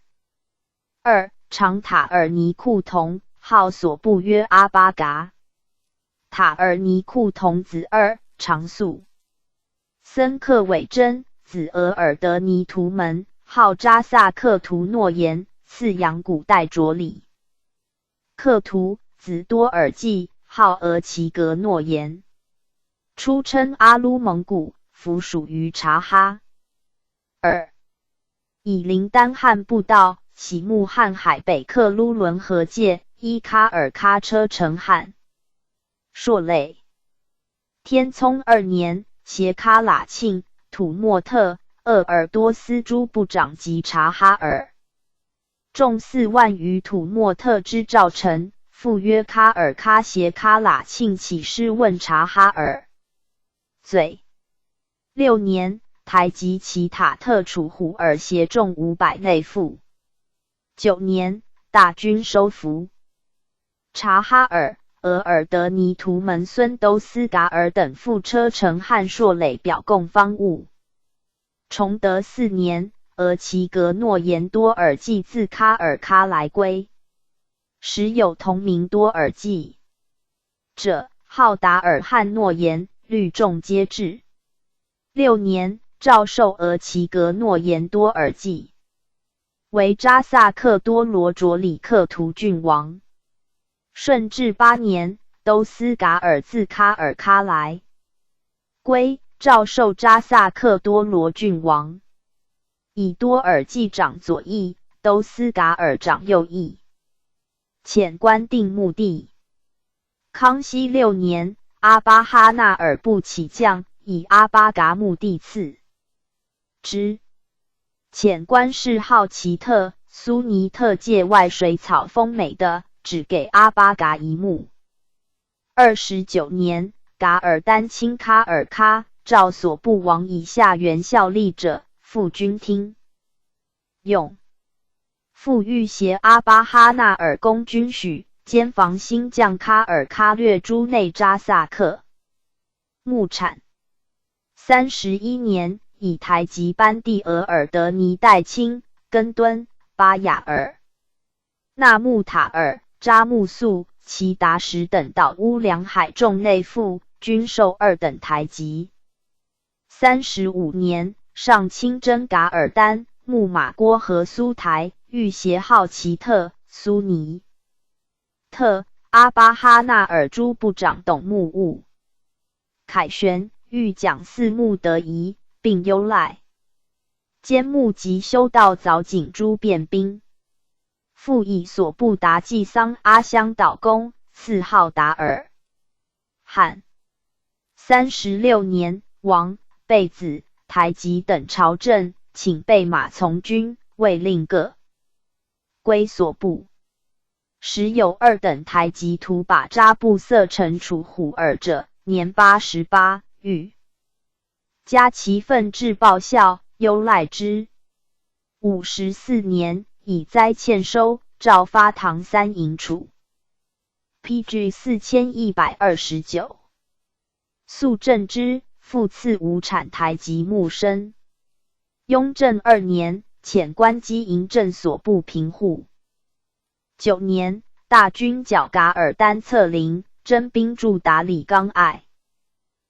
A: 2长塔尔尼库同，号所部曰阿巴嘎。塔尔尼库同子2长宿。森克伟真，子额尔德尼图门，号扎萨克图诺言，赐阳古代着里。克图，子多尔济，号额齐格诺言，出称阿鲁蒙古，服属于察哈尔。以林丹汉步道，喜慕瀚海北克鲁伦河界，依喀尔喀车城汉朔类。天聪2年，携喀喇庆、土默特、鄂尔多斯诸部长及察哈尔众4万余土默特之诏臣，复约喀尔喀携喀喇庆起师问察哈尔。罪。6年，台吉其塔特楚虎尔协众500内附。9年，大军收服察哈尔。额尔德尼图门孙都斯噶尔等副车乘汉朔垒表供方物。崇德4年，额齐格诺言多尔济自喀尔喀来归，时有同名多尔济者，号达尔汉诺言，律众皆至。6年，诏授额齐格诺言多尔济为扎萨克多罗卓里克图郡王。顺治8年，都斯噶尔自喀尔喀来归，诏授扎萨克多罗郡王，以多尔济长左翼，都斯噶尔长右翼。遣官定墓地。康熙6年，阿巴哈纳尔部起将，以阿巴嘎墓地赐之。遣官谥号奇特，苏尼特界外水草丰美的，只给阿巴嘎一墓。29年，噶尔丹亲喀尔喀，诏所部王以下原效力者，赴军听用。复欲携阿巴哈纳尔攻军许，兼防新将喀尔喀掠诸内扎萨克。牧产。31年，以台吉班第额尔德尼代清、根敦、巴雅尔、纳木塔尔、扎木素、齐达什等岛乌梁海众内附，均授2等台吉。35年，上清真噶尔丹、木马郭和苏台，欲携号奇特、苏尼特、阿巴哈纳尔诸部长董木务、凯旋，欲讲四木得宜，并优赖兼募及修道凿井诸便兵。复以所部达济桑阿香岛公，赐号达尔汉。36年，王贝子、台吉等朝政，请备马从军，未令各归所部。时有2等台吉图把扎布色臣楚虎尔者，年88，欲加其分至报效，优赖之。54年，以灾欠收，诏发唐3营处。PG 4129。肃正之，复赐无产台籍木生。雍正2年，遣官击营正所部平户。9年，大军剿噶尔丹策凌，征兵驻达里冈隘。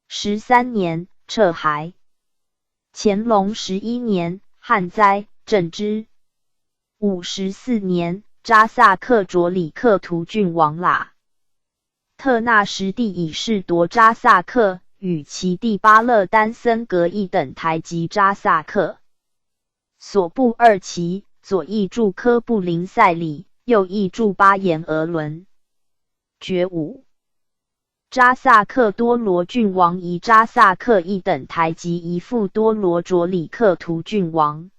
A: 13年，撤还。乾隆11年，旱灾，赈之。54年，扎萨克卓里克图郡王喇。特纳什地以示夺扎萨克，与其弟巴勒丹森格一等台籍扎萨克。所部2旗，左翼驻科布林塞里，右翼驻巴彦额伦。觉悟。扎萨克多罗郡王以扎萨克一等台籍一父多罗卓里克图郡王。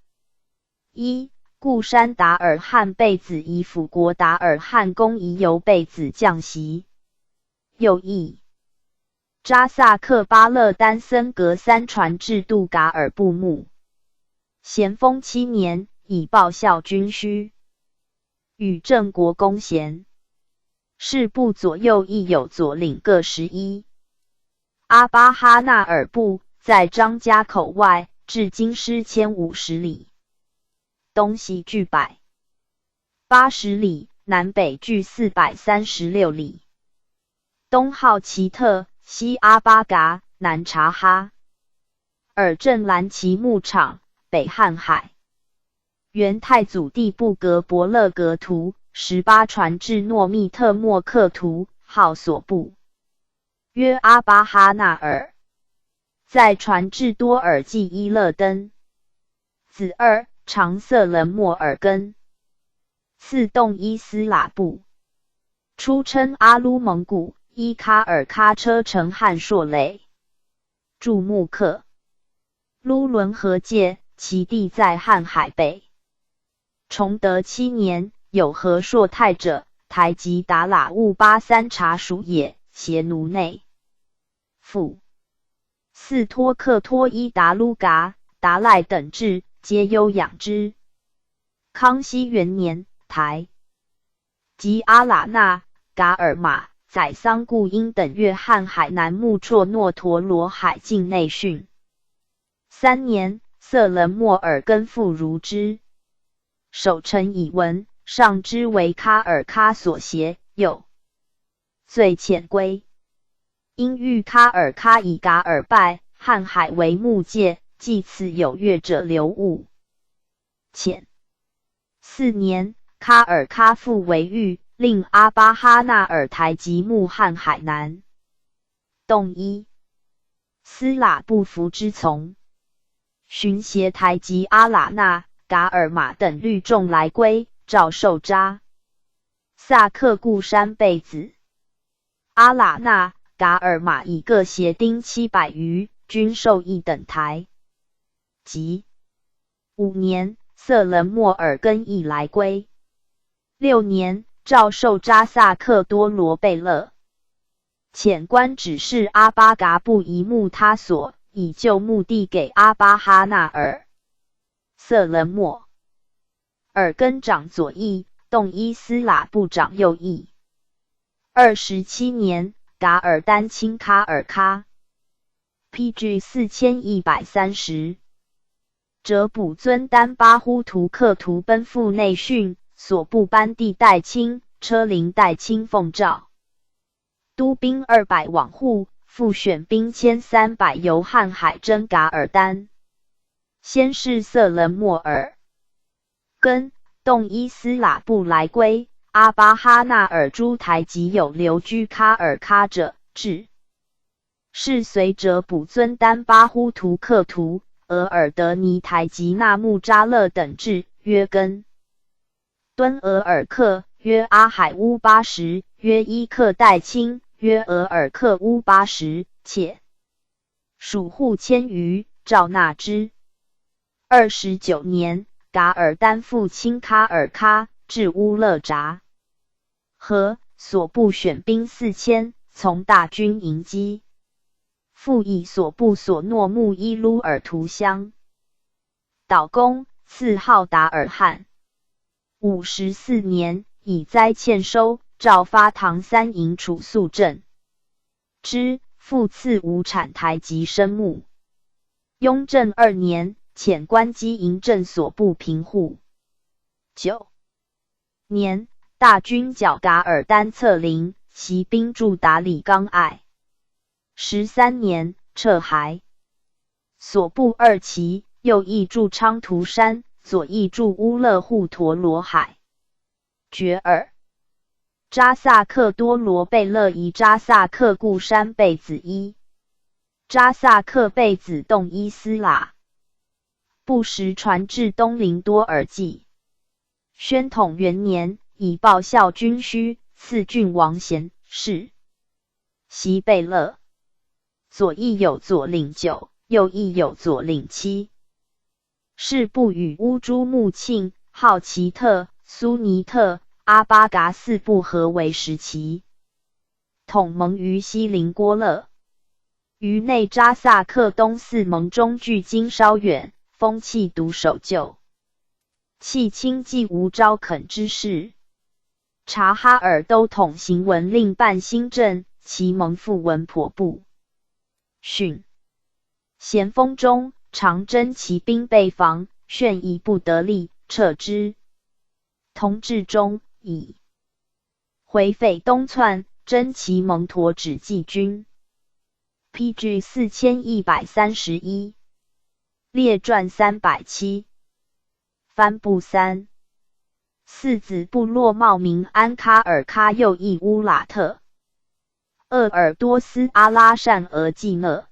A: 1. 固山达尔汗贝子以辅国达尔汗公宜由贝子降袭。右翼。扎萨克巴勒丹森格3传至杜噶尔布木。咸丰7年，以报效军需。与郑国公衔。士部左右翼有左领各11。阿巴哈纳尔部在张家口外，至京师1050里，东西距180里，南北距436里。东号奇特，西阿巴嘎，南察哈尔镇蓝旗牧场，北瀚海。元太祖帝布格伯勒格图18传至诺密特莫克图，号所部，约阿巴哈纳尔，再传至多尔济伊勒登。子2，长色伦莫尔根。次洞伊斯喇布，初称阿鲁蒙古，伊卡尔喀车城汉硕垒。注木克。卢伦河界，其地在瀚海北。崇德7年，有和硕泰者，台籍达喇兀巴三察属也，携奴内。父4托克托伊达鲁嘎、达赖等至，皆优养之。康熙元年，台及阿喇那、噶尔玛、宰桑固因等越瀚海南木绰诺陀罗海境内训。3年，色伦莫尔根复如之。守臣以闻，上之为喀尔喀所挟，又罪遣归。因遇喀尔喀以噶尔拜，瀚海为牧界，继此有越者留物。遣。4年，喀尔喀复为豫，令阿巴哈纳尔台籍牧瀚海南。洞一。斯喇布服之从。巡协台籍阿喇那、噶尔玛等律众来归，诏授扎萨克固山贝子。阿喇那、噶尔玛以各协丁700余，均授一等台。即5年，色伦莫尔根亦来归。6年，诏授扎萨克多罗贝勒。遣官指示阿巴嘎布移牧他所，以就墓地给阿巴哈纳尔。色伦莫尔根长左翼，洞伊斯喇布长右翼。27年，噶尔丹亲喀尔喀。PG 4130。哲卜尊丹巴呼图克图奔赴内训，所部班第代清，车灵代清奉诏。督兵200往护，复选兵1300由瀚海征噶尔丹。先是色伦莫尔根、洞伊斯喇布来归，阿巴哈纳尔诸台籍有留居喀尔喀者，至。是随哲卜尊丹巴呼图克图、额尔德尼台籍纳木扎勒等至，约根。敦额尔克，约阿海乌80，约伊克代清，约额尔克乌80，且属户1000余，诏纳之。29年，噶尔丹复亲喀尔喀，至乌勒扎。和所部选兵4000，从大军迎击。复以所部所诺木伊鲁尔图乡。岛公，赐号达尔汗。54年，以灾欠收，诏发唐三营处肃镇之，复赐无产台及生木。雍正2年，遣官击营镇所部平户。9年，大军剿噶尔丹策凌，袭兵驻达里冈隘。13年，撤还。所部2旗，右翼驻昌图山，左翼驻乌勒护陀罗海。决尔。扎萨克多罗贝勒夷扎萨克固山贝子伊。扎萨克贝子洞伊斯喇。不时传至东林多尔济。宣统元年，以报效军需，赐郡王衔，是袭贝勒。左翼有左领9，右翼有左领7。是部与乌珠穆庆、浩奇特、苏尼特、阿巴嘎4部合为10旗，统盟于西林郭勒。于内扎萨克东4盟中距今稍远，风气独守旧。弃清既无招垦之事。察哈尔都统行文令办新政，其盟复文颇部。训咸丰中，常征骑兵备防，旋夷不得力，撤之。同治中，以回匪东窜，征其蒙陀止骑军。PG 4131。列传307。番部3。四子部落茂名安卡尔喀右翼乌拉特。鄂尔多斯阿拉善额济讷。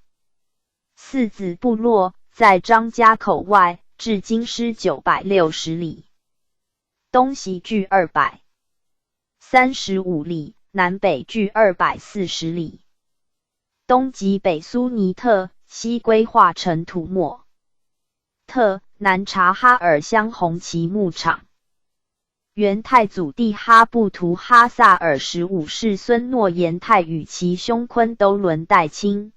A: 四子部落在张家口外，至今师960里，东西距235里，南北距240里。东及北苏尼特，西规划成土默特，南察哈尔乡红旗牧场。元太祖弟哈布图哈萨尔15世孙诺延泰与其兄昆都伦代亲，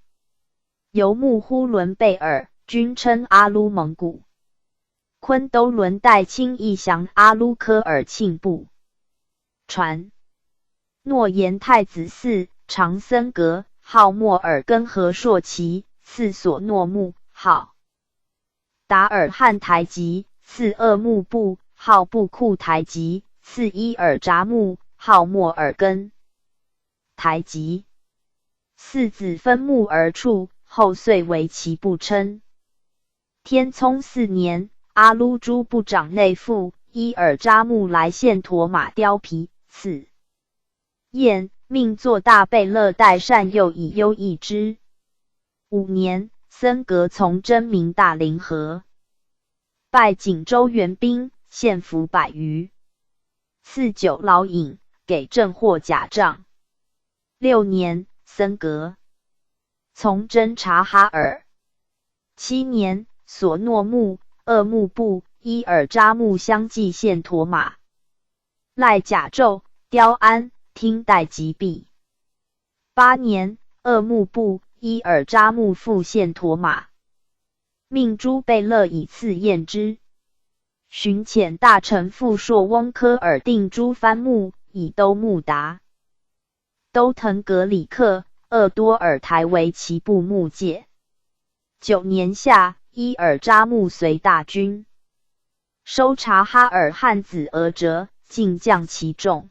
A: 游牧呼伦贝尔，均称阿鲁蒙古。昆都伦代亲亦降阿鲁科尔沁部。传诺延太子嗣长森格，号莫尔根和硕旗，赐所诺木，号达尔汉台吉，赐鄂木部，号布库台吉，赐伊尔扎木，号莫尔根台吉。四子分木而处，后遂为其部称。天聪4年，阿鲁珠部长内附伊尔扎木来献驼马貂皮，赐宴，命作大贝勒代善诱以优异之。5年，森格从征明大凌河，拜锦州援兵，献俘100余，赐酒老饮，给赠获甲仗。6年，森格从征察哈尔。7年，索诺木、鄂木部、伊尔扎木相继献驼马，赖甲胄、雕鞍，听代及毕。8年，鄂木部、伊尔扎木复献驼马，命诸贝勒以赐宴之。巡遣大臣傅硕翁科尔定诸藩木，以都木达、都腾格里克、鄂多尔台为其部木界。9年夏，伊尔扎木随大军收察哈尔汉子额哲，尽降其众。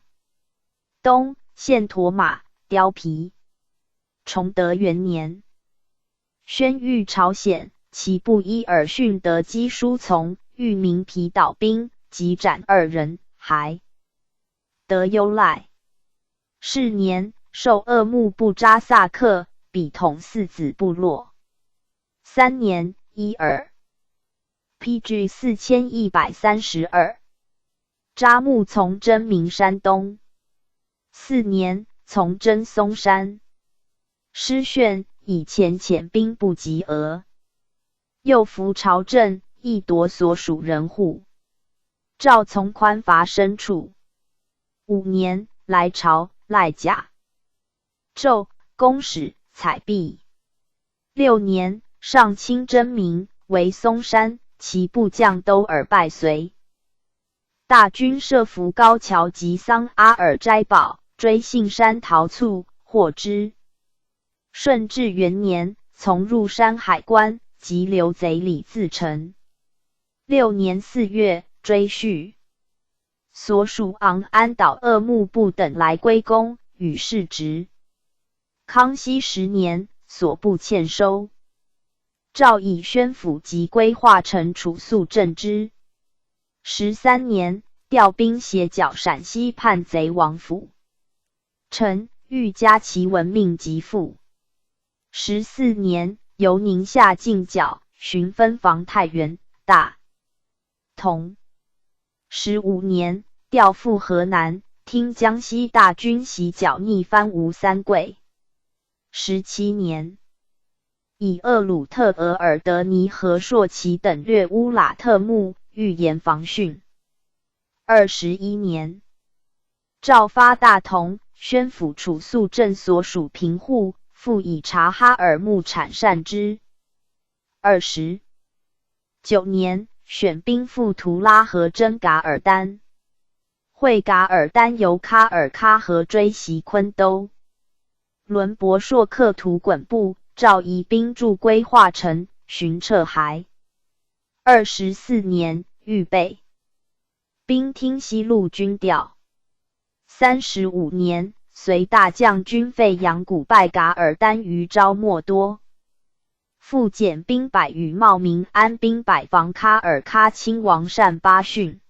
A: 冬，献驼马、貂皮。崇德元年，宣谕朝鲜，其部伊尔逊德基书从，欲明皮倒兵，即斩2人，还得优赖。是年，受鄂木部扎萨克，比统四子部落。3年，伊尔 PG 4132。扎木从征明山东。4年，从征松山。师炫以前遣兵不及俄，又伏朝政，亦夺所属人户。赵从宽罚牲畜。5年，来朝，赖甲胄，公使，采璧。6年，上清征明，为松山，其部将都尔败随。大军设伏高桥及桑阿尔斋堡，追信山逃卒，获之。顺治元年，从入山海关，及刘贼李自成。6年4月，追叙。所属昂安岛鄂木部等来归公，与世职。康熙10年，所部欠收。诏以宣抚及规划成处肃正之。13年，调兵协剿陕西叛贼王府。臣欲加其文命及赋。14年，由宁夏进剿，寻分防太原、大同。15年，调赴河南，听江西大军袭剿逆藩吴三桂。17年，以厄鲁特额尔德尼和硕奇等掠乌拉特木，预严防汛。21年，诏发大同、宣抚处肃正所属平户，复以察哈尔木产善之。29年，选兵赴图拉和征噶尔丹。会噶尔丹由喀尔喀河追袭昆都。伦博硕克图衮部，诏移兵驻归化城，寻撤还。24年，预备兵听西路军调。35年，随大将军费扬古拜噶尔丹于昭莫多。复减兵百与茂名安兵百防喀尔喀亲王善巴逊。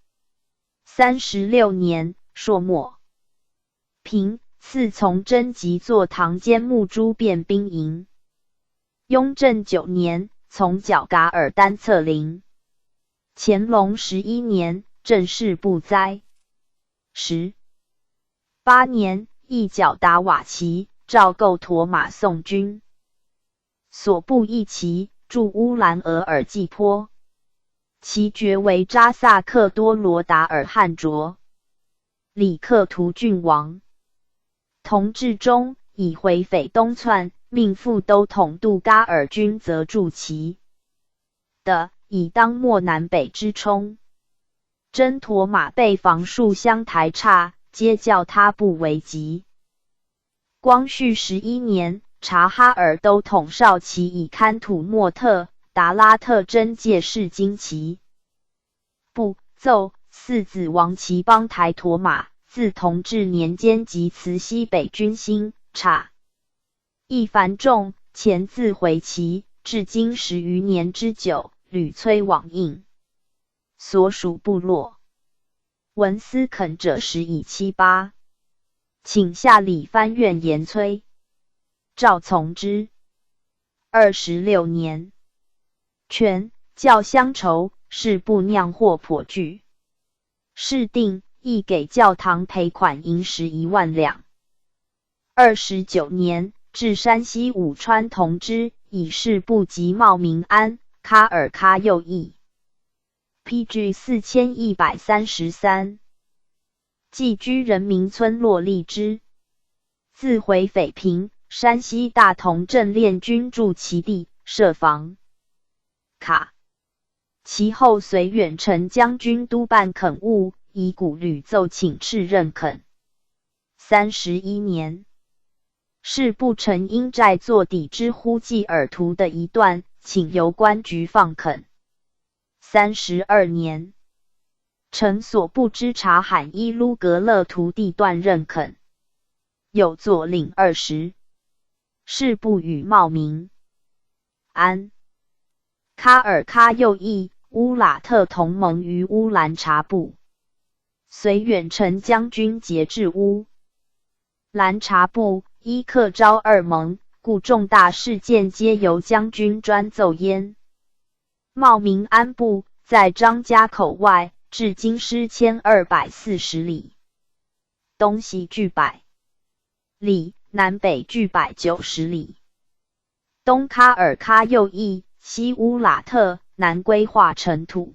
A: 36年，朔漠平，赐从征集作唐坚木诸变兵营。雍正9年，从剿噶尔丹策凌。乾隆11年，正式不灾。18年，一剿达瓦齐，诏构驼马送军。所部一骑，驻乌兰额尔济坡。其爵为扎萨克多罗达尔汗卓。里克图郡王。同治中，以回匪东窜，命副都统杜噶尔军则驻其的，以当漠南北之冲。真驼马被防数相台岔，皆叫他不为急。光绪11年，察哈尔都统少奇以堪土莫特、达拉特真介释经旗。不奏四子王齐帮台驼马，自同治年间即辞西北军兴，察亦繁重，前自回齐，至今10余年之久，屡催往应。所属部落文思恳者10以78，请下礼藩院言催，诏从之。26年，权教乡筹，事部酿货颇巨，事定亦给教堂赔款银11万两。29年，至山西武川同知，以事部及茂名安、喀尔喀右翼。PG 4133，寄居人民村落立之。自回匪平，山西大同镇练军驻其地，设防。卡其后随远程将军督办垦务，以古屡奏请敕任垦。31年，事部陈英寨作抵之呼济尔图的一段，请由官局放垦。32年，臣所不知察罕伊卢格勒图地段任垦，有作领20。事部与茂名安、喀尔喀右翼、乌拉特同盟于乌兰察布，随远程将军节制乌兰察布，依克昭二盟，故重大事件皆由将军专奏焉。茂名安部在张家口外，至今失1240里，东西距100里，南北距190里。东喀尔喀右翼，西乌拉特，南归化尘土。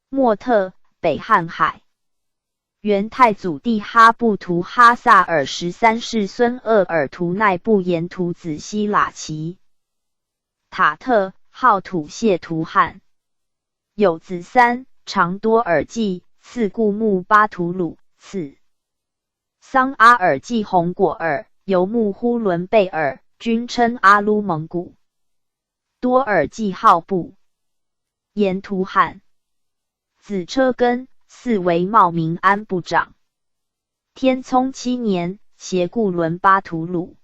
A: 莫特，北瀚海。元太祖帝哈布图哈萨尔13世孙鄂尔图奈布延图子希喇齐。塔特，号土谢图汗。有子3，长多尔济，次固木巴图鲁，次桑阿尔济红果尔，游牧呼伦贝尔，均称阿鲁蒙古。多尔济号部，沿途汉，子车根，嗣为茂明安部长。天聪7年，携固伦巴图鲁。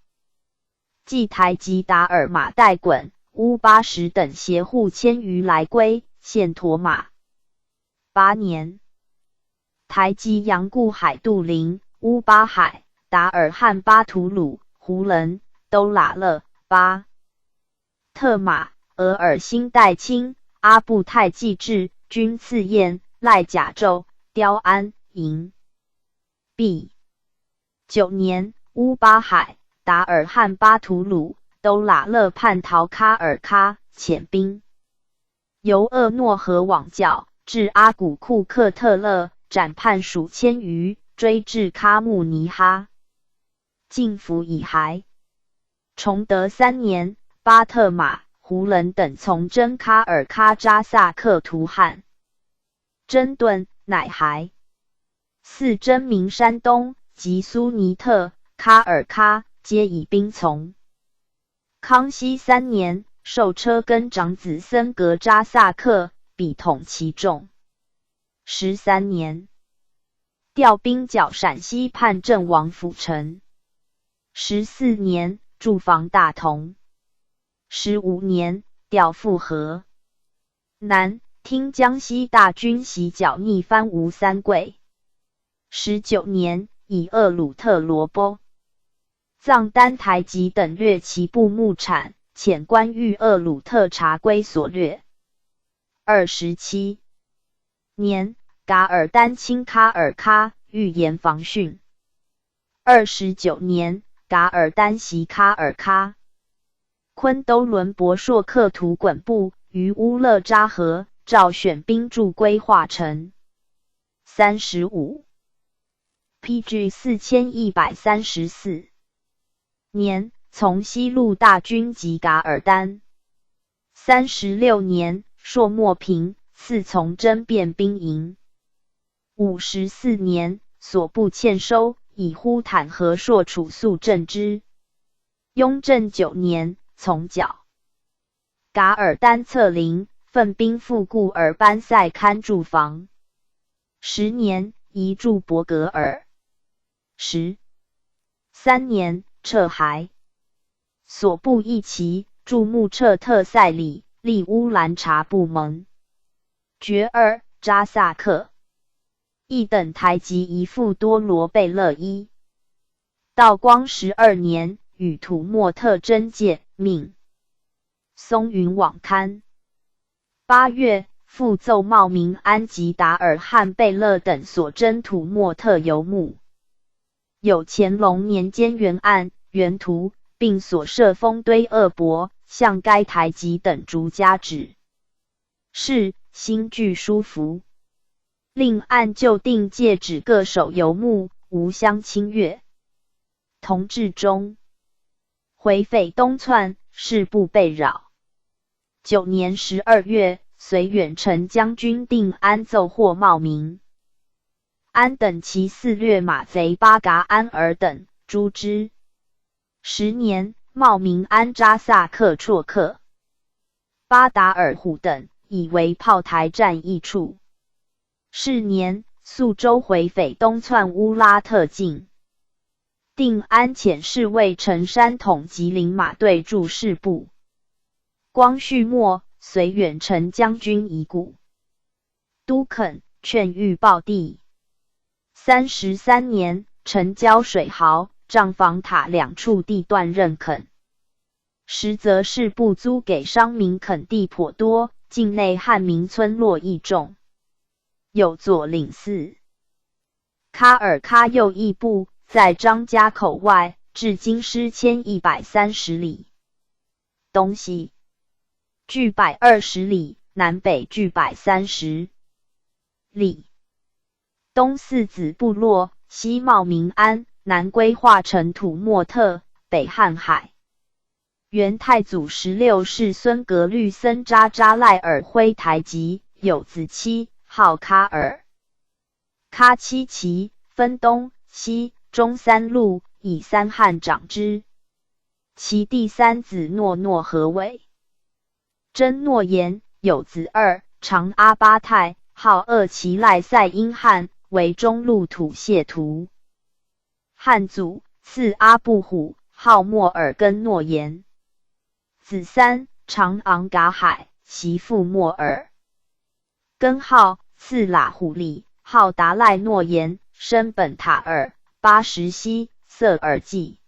A: 继台吉达尔马代衮、乌巴什等携户千余来归，献驮马。8年，台吉杨固海杜林、乌巴海、达尔汉巴图鲁、胡伦、都喇勒、巴特马、额尔辛代钦、阿布泰继志、均次彦、赖甲胄、刁安、营。毕9年，乌巴海、达尔汉巴图鲁、都喇勒叛逃喀尔喀，遣兵由厄诺河往教，至阿古库克特勒，斩叛数千余，追至喀木尼哈，尽服以骸。崇德3年，巴特马、胡伦等从征喀尔喀扎萨克图汉，征顿，乃骸。4征明山东及苏尼特、喀尔喀，皆以兵从。康熙3年，授车根长子森格扎萨克，比统其众。13年，调兵剿陕西叛郑王辅臣。14年，驻防大同。15年，调赴河南，听江西大军袭剿逆藩吴三桂。19年，以厄鲁特罗波、藏丹台吉等掠其部牧产，遣关御厄鲁特察归所掠。27年，噶尔丹侵喀尔喀，欲严防汛。29年，噶尔丹袭喀尔喀。昆都伦博硕克图衮部于乌勒扎河，诏选兵驻归化城。35 PG 4134年，从西路大军及噶尔丹。36年，朔漠平，赐从征便兵营。54年，所部欠收，以呼坦和硕处肃镇之。雍正9年，从剿噶尔丹策凌，奋兵复固尔班塞堪驻防。10年，移驻博格尔。13年，撤骸。所部一旗，驻穆彻特塞里，立乌兰察布盟。觉2扎萨克。一等台吉一副多罗贝勒一。道光12年，与土默特征界，命松云网刊。8月，复奏茂明安及达尔汉贝勒等所征土默特游牧。有乾隆年间原案、原图，并所设封堆恶帛，向该台吉等逐加旨。是新具书符，另按旧定戒指各守游牧，无相侵越。同治中，回匪东窜，事不被扰。9年12月，随远程将军定安奏获茂明安等其4掠马贼巴嘎安尔等，诛之。10年，茂明安扎萨克绰克、巴达尔虎等，以为炮台战役处。是年，肃州回匪东窜乌拉特境。定安遣侍卫陈山统吉林马队驻士部。光绪末，随远程将军遗故。都肯劝谕报帝。33年，城郊水壕、帐房塔2处地段认垦。实则士部租给商民垦地颇多，境内汉民村落亦众。有左领事。喀尔喀右翼部，在张家口外，至今失1130里，东西距120里，南北距130里。东四子部落，西茂明安，南归化成土默特，北瀚海。元太祖16世孙格律森扎扎赖尔辉台吉，有子妻，号喀尔。喀七旗，分东西中三路，以三汉长之。其第三子诺诺何为真诺言，有子二，长阿巴泰，号鄂其赖塞因汗，为中路土谢图。汉祖赐阿布虎，号莫尔根诺言。子三，长昂噶海，其父莫尔根号，赐喇虎利，号达赖诺言，生本塔尔，巴什西，色尔济。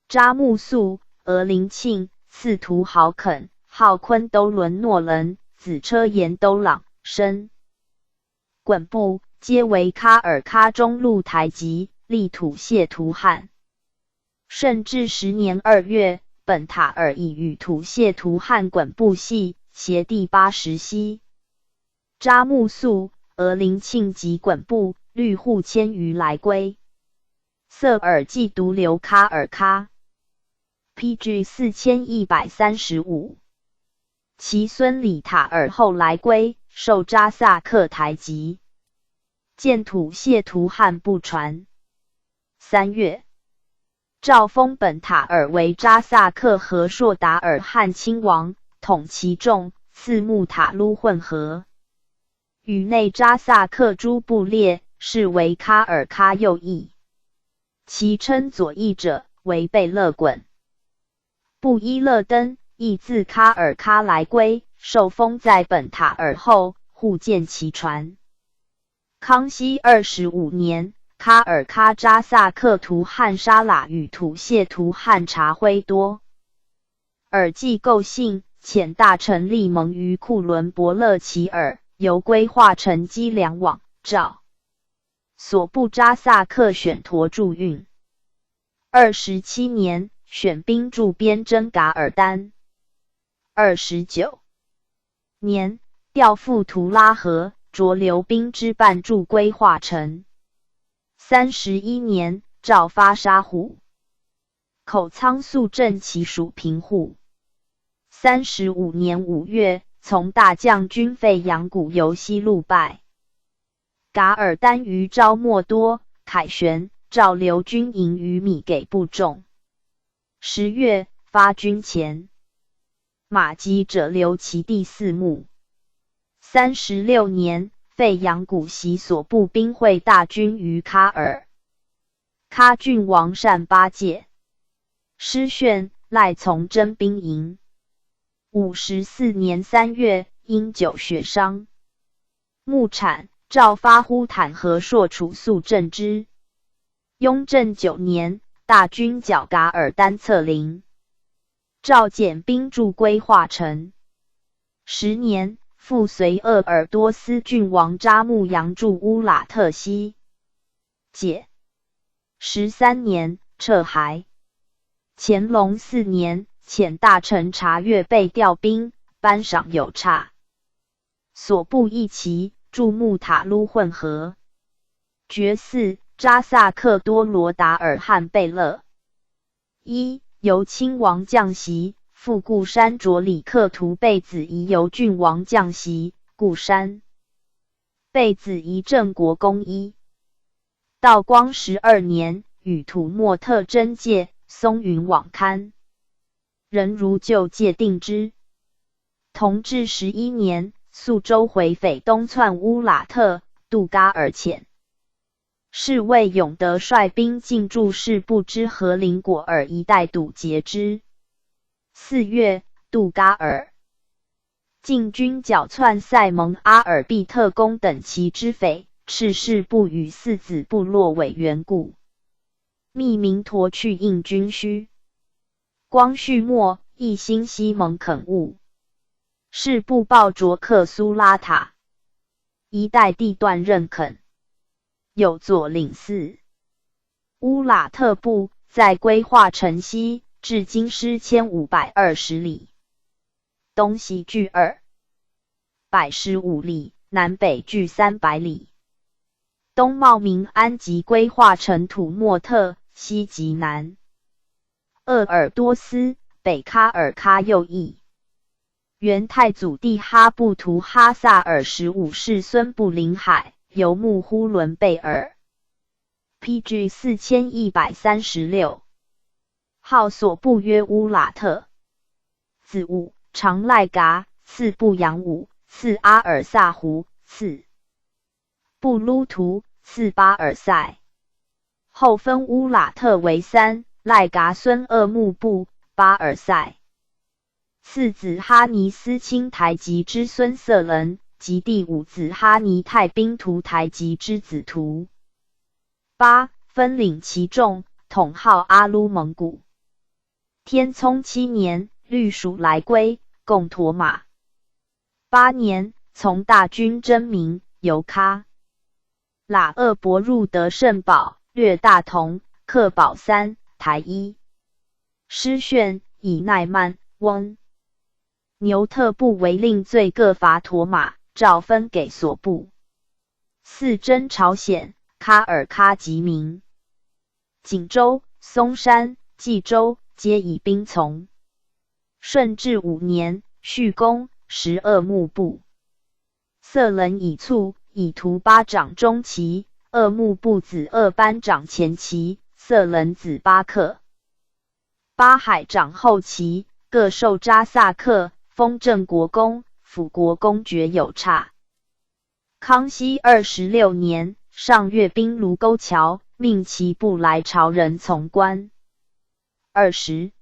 A: 扎木素，俄林庆，赐图豪肯，号昆都伦诺人，子车延都朗，生衮部，皆为喀尔喀中路台吉，立土谢图汗。顺治10年2月，本塔尔已与土谢图汗衮部系，协第80西。扎木素、俄林庆及衮部，律户迁于来归。色尔济独留喀尔喀。PG 4135。其孙李塔尔后来归，受扎萨克台吉。见土谢图汗不传。3月，诏封本塔尔为扎萨克和硕达尔汗亲王，统其众，赐木塔撸混合。与内扎萨克诸部列，是为喀尔喀右翼。其称左翼者，为贝勒衮。布伊勒登亦自喀尔喀来归，受封在本塔尔后，互见其传。康熙25年，喀尔喀扎萨克图汗沙喇与土谢图汗察辉多尔济构信，遣大臣立盟于库伦伯勒齐尔，由规划成机粮网，诏所部扎萨克选陀驻运。27年，选兵驻边征噶尔丹。29年，调赴图拉河，着留兵之半驻规划城。31年，诏发沙虎口仓肃镇其属平户。35年5月，从大将军费扬古由西路败。噶尔丹于昭莫多、凯旋，诏留军营于米给部众。10月，发军前。马吉者留其第四目。36年，费扬古袭所部兵会大军于喀尔喀郡王善八戒。失炫，赖从征兵营。54年3月，因酒血伤。木产，诏发呼坦和硕处肃镇之。雍正9年，大军剿噶尔丹策凌，诏减兵驻规划城。10年，复随鄂尔多斯郡王扎木扬驻乌喇特西。解。13年，撤还。乾隆4年，遣大臣查阅被调兵，颁赏有差。所部一旗，驻木塔撸混合。爵嗣扎萨克多罗达尔汗贝勒。1. 由亲王降袭，复固山卓里克图贝子仪由郡王降袭，固山。贝子仪正国公1。道光12年，与土默特征界，松云网刊。人如旧界定之。同治11年，肃州回匪东窜乌喇特，渡噶尔潜。是为永德率兵进驻士部之和林果尔一带堵截之。4月，渡噶尔。晋军剿窜塞蒙阿尔毕特公等其之匪，赤士部与四子部落委员故。密明陀去应军需。光绪末，一心西蒙垦务。士部报卓克苏拉塔。一带地段任垦。有左领事。乌喇特部在规划城西，至今师1520里，东西距215里，南北距300里。东茂明安及规划城土默特，西极南。鄂尔多斯，北喀尔喀右翼。元太祖帝哈布图哈萨尔15世孙布临海，游牧呼伦贝尔。PG 4136。号所部约乌拉特。子午，长赖嘎，次布扬武，次阿尔萨胡，次布鲁图，次巴尔塞。后分乌拉特为三，赖嘎孙厄木布，巴尔塞。次子哈尼斯清台吉之孙色伦，及第五子哈尼太兵图台吉之子图。八，分领其众，统号阿鲁蒙古。天聪7年，律属来归，共驮马。8年，从大军征明，由喀喇鄂伯入得胜堡，略大同，克保三，台一。师炫、以奈曼、翁牛特部为令罪各罚驮马，诏分给所部。四征朝鲜，喀尔喀即明。锦州、松山、冀州皆以兵从。顺治5年，续公12木部。色伦以卒，以图巴掌中旗，鄂木部子鄂班掌前旗，色伦子巴克。巴海掌后旗，各授扎萨克，封正国公、辅国公爵有差。康熙26年，上阅兵卢沟桥，命其部来朝人从官。27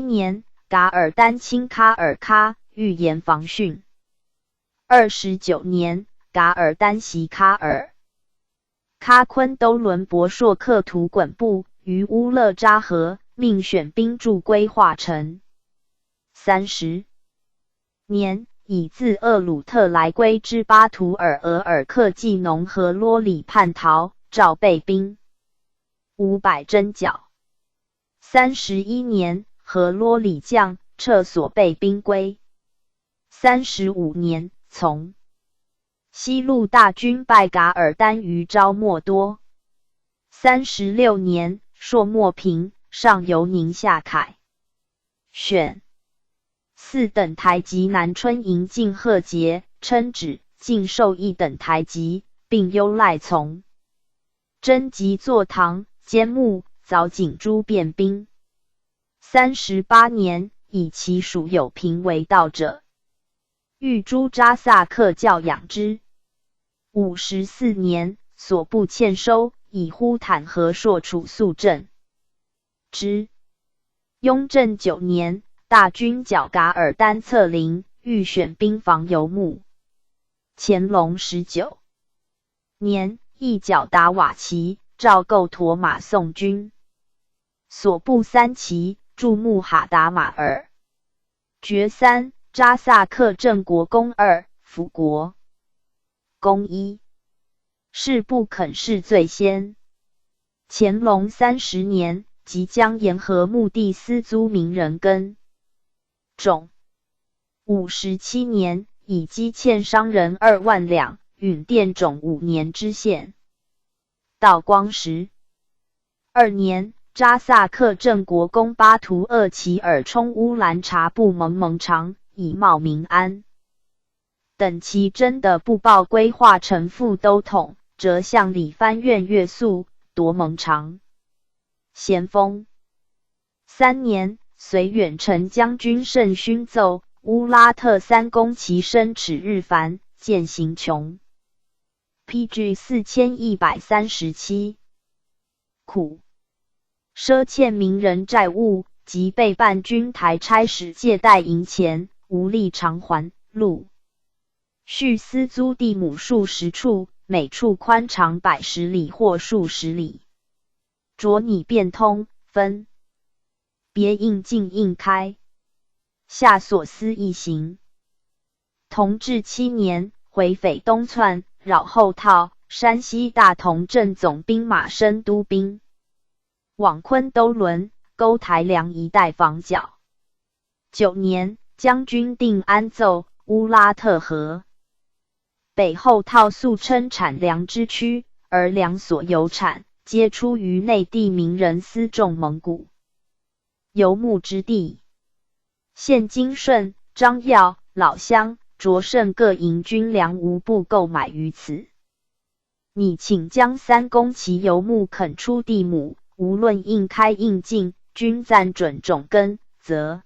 A: 年，噶尔丹亲喀尔喀，预言防汛。29年，噶尔丹袭喀尔喀昆都伦博硕克图衮部于乌勒扎河，命选兵驻归化城。30年，以自厄鲁特来归之巴图尔额尔克济农和罗里叛逃，召备兵500征剿。31年，和罗里将撤所备兵归。35年，从西路大军败噶尔丹于昭莫多。36年，朔漠平，上游宁夏凯选4等台籍南春营进贺节，称旨，尽授1等台籍，并优赖从征集坐堂、监牧、凿井诸便兵。38年，以其属有平为道者，欲诛扎萨克教养之。54年，所部欠收，以呼坦和硕处肃正之。雍正9年，大军剿噶尔丹策凌，欲选兵防游牧。乾隆19年，亦剿达瓦齐，诏构驮马送军。所部3旗，驻穆哈达马尔。爵3，扎萨克正国公2，辅国公1。事不肯事最先。乾隆30年，即将沿河墓地私租名人耕种。57年，以积欠商人2万两，允佃种5年之限。道光12年，扎萨克正国公巴图鄂齐尔冲乌兰察布蒙长，以冒民安等其真的不报归化成副都统，则向理藩院阅诉，夺蒙长。咸丰3年，随远程将军盛勋奏，乌拉特3公其身齿日繁，渐行穷。PG 4137。苦赊欠名人债务，及被办军台差使借贷银钱，无力偿还。录续私租地亩数10处，每处宽长110里或数十里，着拟变通，分别印进印开。下所思一行。同治7年，回匪东窜，扰后套，山西大同镇总兵马升都兵，往昆都伦、沟台梁一带防剿。9年，将军定安奏，乌拉特河北后套素称产粮之区，而粮所有产，皆出于内地名人私种蒙古游牧之地。现今顺、张耀、老乡、卓胜各营军粮无不购买于此。拟请将3公其游牧垦出地亩，无论应开应进，均暂准种耕，则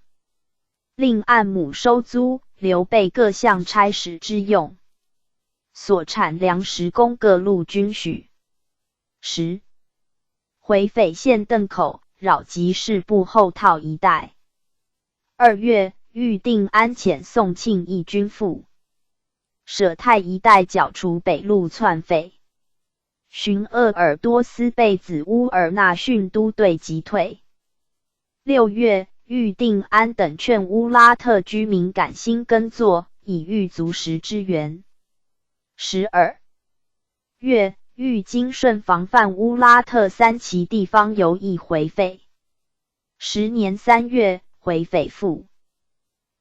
A: 另按亩收租，留备各项差使之用。所产粮食供各路均许。10. 回匪县邓口、扰集市部后套一带。2月，预定安遣宋庆义军赴舍太一带剿除北路窜匪。寻鄂尔多斯被子乌尔纳逊都队击退。6月，预定安等劝乌拉特居民赶新耕作，以御足食之源。12月，欲经顺防范乌拉特3其地方游弋回匪。10年3月，回匪复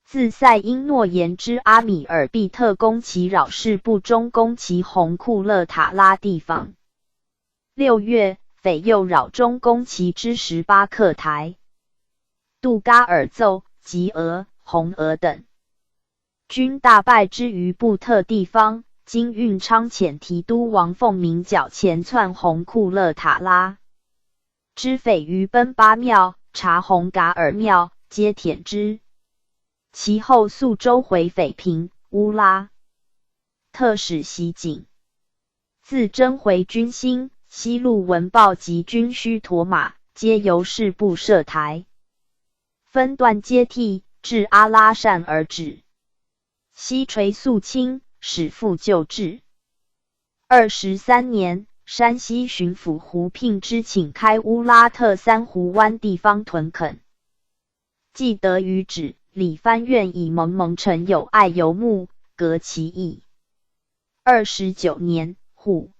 A: 自塞因诺言之阿米尔毕特攻其扰事部中攻其红库勒塔拉地方。6月，匪又扰中攻其之18克台、杜嘎尔奏、吉俄、红俄等，军大败之于布特地方。经运昌遣提督王凤鸣剿前窜红库勒塔拉之匪于奔巴庙、察红噶尔庙，皆舔之。其后宿州回匪平乌拉特使袭警，自征回军心。西路文报及军需驮马，皆由事部设台，分段接替，至阿拉善而止。西垂肃清，使复旧制。23年，山西巡抚胡聘之请开乌拉特3湖湾地方屯垦，既得于止，李藩愿以蒙蒙城有爱游牧，革其意。29年，户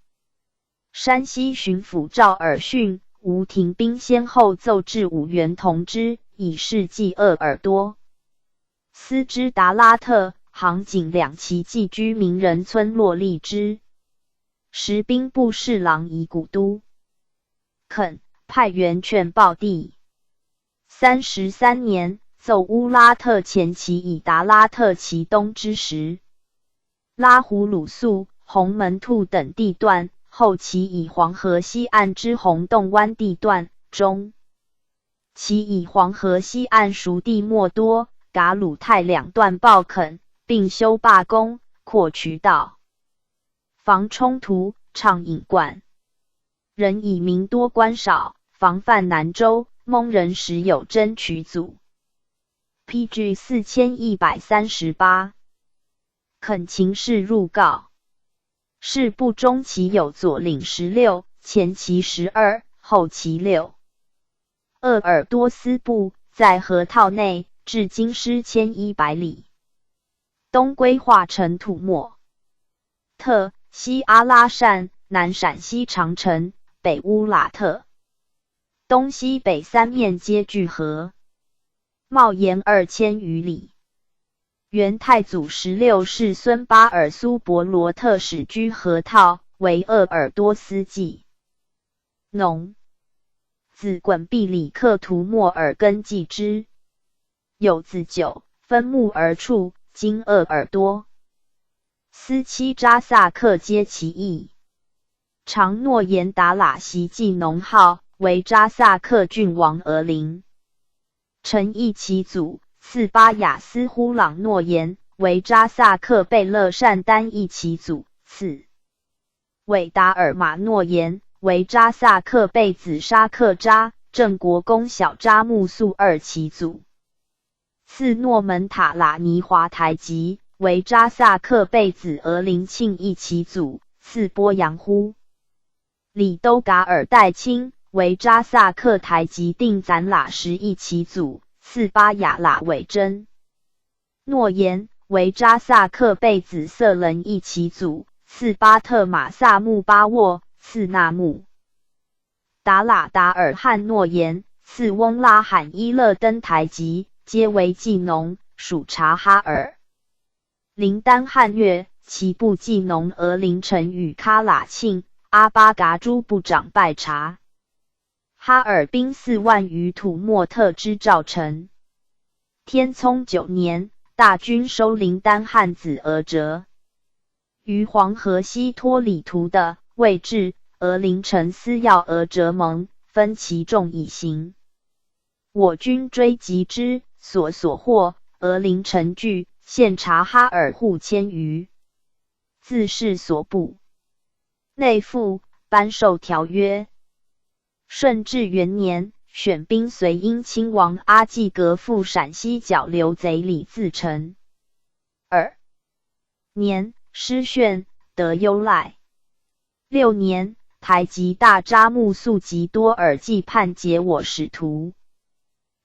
A: 山西巡抚赵尔巽、吴廷斌先后奏至伍元同之，以示济鄂尔多斯之达拉特、杭景2其寄居名人村落立之。时兵部侍郎以古都垦派员劝报地。33年，奏乌拉特前期以达拉特其东之时，拉胡鲁素、红门兔等地段，后期以黄河西岸之红洞湾地段，中其以黄河西岸熟地莫多、噶鲁泰2段暴垦，并修罢工、扩渠道，防冲突，畅饮灌。人以民多官少，防范南州，蒙人时有真渠阻。PG 4138。恳请示入告。事部中期有左领16，前期12，后期6。鄂尔多斯部在河套内，至京师1100里。东规划成土默特，西阿拉善，南陕西长城，北乌拉特，东西北3面皆据河，冒延2000余里。元太祖16世孙巴尔苏伯罗特始居河套，为鄂尔多斯记农子衮毕里克图莫尔根继之，有子9，分牧而处，今鄂尔多斯妻扎萨克皆其邑。常诺言达喇袭记农号，为扎萨克郡王额陵。陈义其祖次巴雅斯呼朗诺言，为扎萨克贝勒善丹义其祖次韦达尔马诺言，为扎萨克贝子沙克扎郑国公小扎木素2其祖次诺门塔拉尼华台吉，为扎萨克贝子额陵庆义其祖次波扬呼里都噶尔代钦，为扎萨克台吉定攒喇什义其祖次巴雅喇韦真诺言，为扎萨克贝子色伦义其祖次巴特马萨木巴沃次纳木达喇达尔汉诺言，次翁拉罕伊勒登台吉，皆为记农，属察哈尔。林丹汉月，其部记农额陵城与喀喇庆、阿巴嘎诸部长拜察。哈尔兵4万余土默特之赵城。天聪9年，大军收林丹汉子额哲。于黄河西托里图的未至，俄凌臣私要而折盟，分其众以行。我军追击之，所获，俄凌臣据，现察哈尔户千余，自是所部。内附颁授条约。顺治元年，选兵随英亲王阿济格赴陕西剿刘贼李自成。2年，师炫得优赖。6年，台籍大扎木肃及多尔济叛劫我使徒。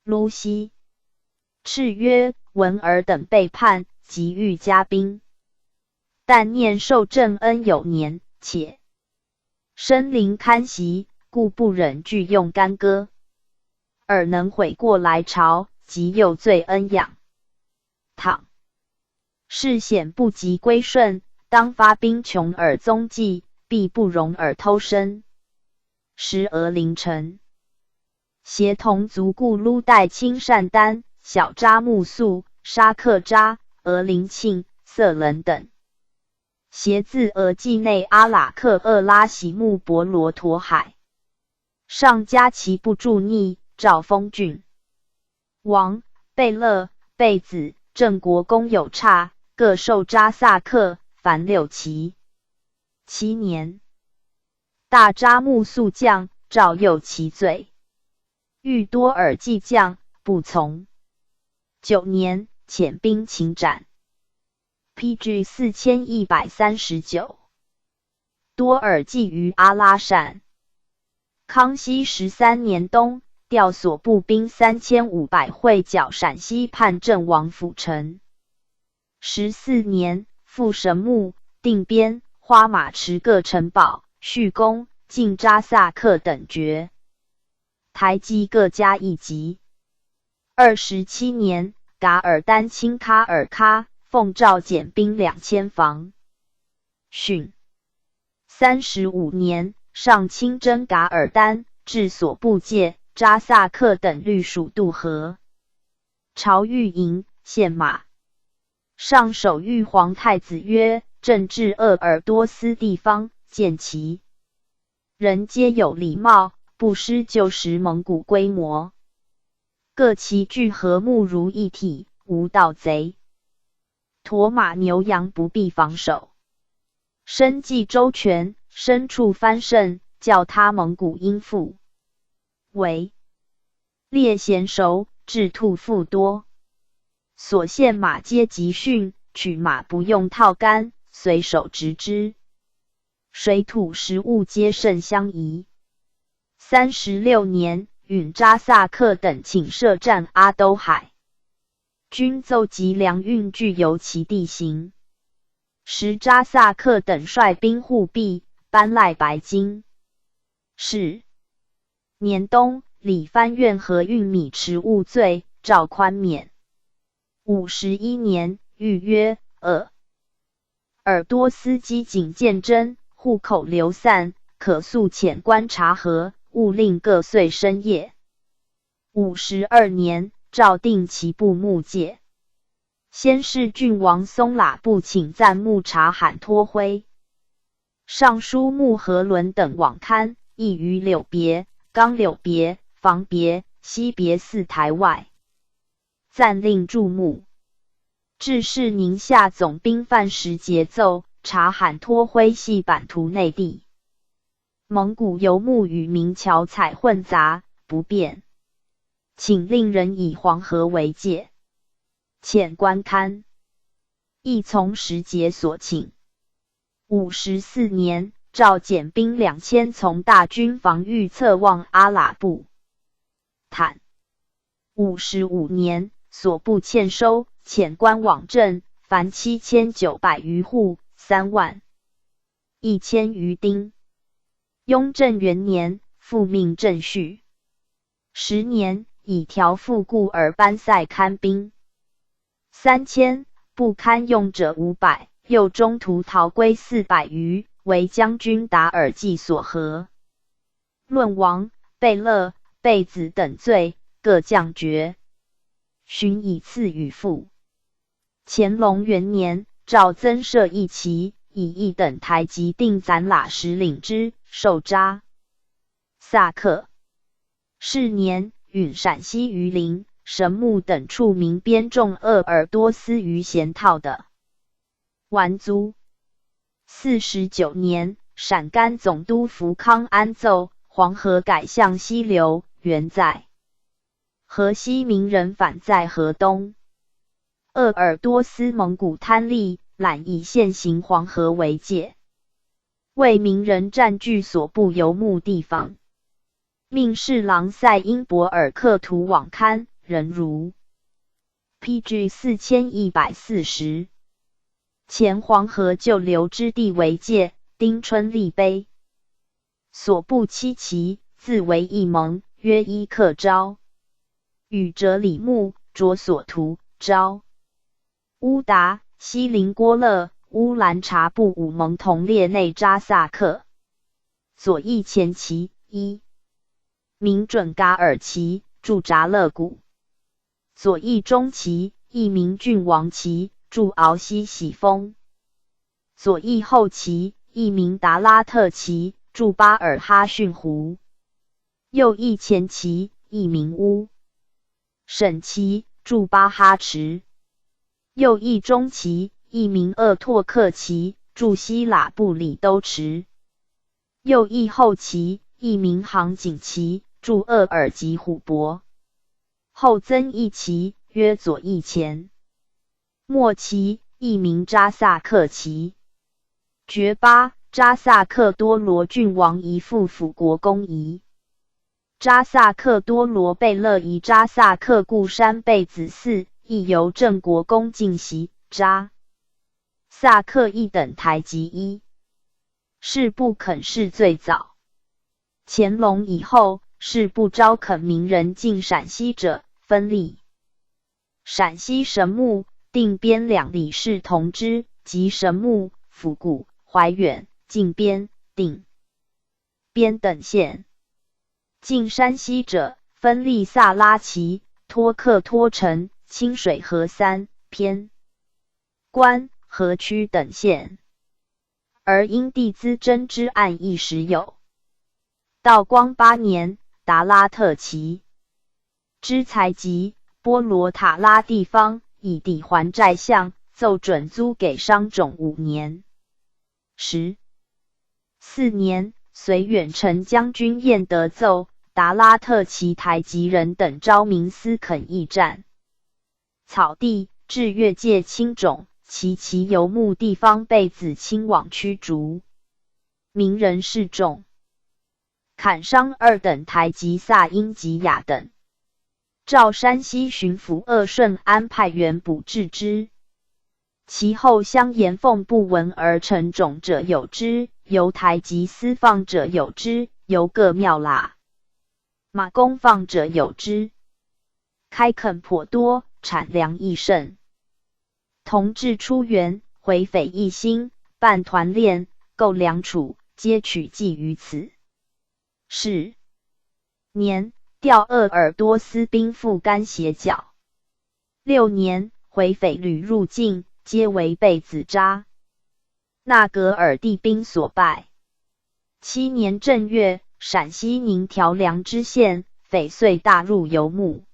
A: 卢西敕曰：文尔等背叛，即欲加兵。但念受朕恩有年，且身临堪袭，故不忍拒用干戈。尔能悔过来朝，即又罪恩养。倘事险不及归顺，当发兵穷尔踪迹，必不容尔偷生。时俄凌臣协同族故撸代亲善丹、小扎木肃、沙克扎、俄凌庆、色冷等。携自俄境内阿喇克厄拉喜木博罗陀海，上加其不助逆，赵封郡王贝勒、贝子、郑国公有差，各受扎萨克，凡6骑。7年，大扎木肃将赵右其罪，欲多尔济将不从。9年，遣兵擒斩。PG 4139，多尔济于阿拉善。康熙13年冬，调所部兵3500会剿陕西叛郑王府城。14年，复神木、定边、花马池各城堡，续攻，进扎萨克等绝。台籍各加1级。27年，噶尔丹亲喀尔喀，奉诏减兵2000防。训35年，上亲征噶尔丹，至所部界、扎萨克等律属渡河。朝御营献马。上首谕皇太子曰：朕至鄂尔多斯地方，见其人皆有礼貌，不失旧时蒙古规模，各其具和睦如一体，无盗贼。驼马牛羊不必防守，生计周全，牲畜繁盛，较他蒙古应付。为猎贤熟，雉兔富多。所献马皆集训，取马不用套杆，随手执之。水土食物皆甚相宜。36年，允扎萨克等请设战阿都海。军奏及粮运具由其地形。时扎萨克等率兵护壁，颁赖白金。是年冬，理藩院和运米迟误罪，诏宽免。51年，谕曰：尔多斯基警见真，户口流散，可速遣官察核，勿令各岁深夜。52年，诏定其部牧界。先是郡王松喇部请赞木察罕托辉。尚书穆和伦等网刊，亦于柳别、冈柳别、房别、西别4台外。暂令注目。致仕宁夏总兵范时节奏，察罕托辉系版图内地。蒙古游牧与明侨采混杂，不便，请令人以黄河为界。遣官刊，亦从时节所请。54年，诏减兵2000，从大军防御侧望阿喇部。坦55年，所部欠收，遣官往镇，凡7900余户，3万1000余丁。雍正元年，复命正序。10年，以条复故而班塞刊兵3000，不堪用者500，又中途逃归400余，为将军达尔济所合。论王、贝勒、贝子等罪，各降爵。寻以赐予父。乾隆元年，诏增设1旗，以一等台及定攒喇时领之，受扎萨克。是年，允陕西榆林、神木等处民编种鄂尔多斯于咸套的完租。49年，陕甘总督福康安奏，黄河改向西流，原在河西，民人反在河东。鄂尔多斯蒙古贪利，揽以现行黄河为界，为民人占据所不游牧地方，命侍郎塞因博尔克图网刊，人如 PG 4140。前黄河旧流之地为界，丁春立碑，所部七旗，自为一盟，约一克昭。禹哲李牧，着所图，昭。乌达、西林郭勒、乌兰察布五盟同列内扎萨克。左翼前旗一。名准噶尔旗，驻扎勒古。左翼中旗，一名郡王旗，驻敖西喜峰。左翼后旗，一名达拉特旗，驻巴尔哈逊湖。右翼前旗，一名乌省旗，驻巴哈池。右翼中旗，一名鄂拓克旗，驻西喇布里兜池。右翼后旗，一名杭锦旗，驻鄂尔吉虎博。后增一旗，约左翼前。末旗，一名扎萨克旗。爵巴扎萨克多罗郡王遗父辅国公仪。扎萨克多罗贝勒仪扎萨克固山贝子嗣，亦由郑国公进袭。扎萨克一等台及一。是不肯是最早。乾隆以后，是不招肯民人进陕西者，分立陕西神木、定边两里市同知，及神木、府谷、怀远、靖边、定边等县。进山西者，分立萨拉齐、托克托城、清水河三偏关、河区等县。而因地资征之案亦时有。道光8年，达拉特旗之财及波罗塔拉地方，以抵还债项，奏准租给商种5年。14年，随远程将军晏德奏，达拉特旗台籍人等招民私垦驿站草地，至越界侵种，其游牧地方被子亲往驱逐。民人示众，砍伤2等台及萨因及雅等。召山西巡抚鄂顺安派员捕治之。其后乡言奉不闻而成种者有之，由台及私放者有之，由各庙喇马公放者有之。开垦颇多，产粮亦甚。同治初元，回匪一心，办团练，购粮储，皆取计于此。是年，调鄂尔多斯兵赴甘斜角。6年，回匪屡入境，皆为被子扎那格尔地兵所败。7年正月，陕西宁条梁知县，匪遂大入游牧，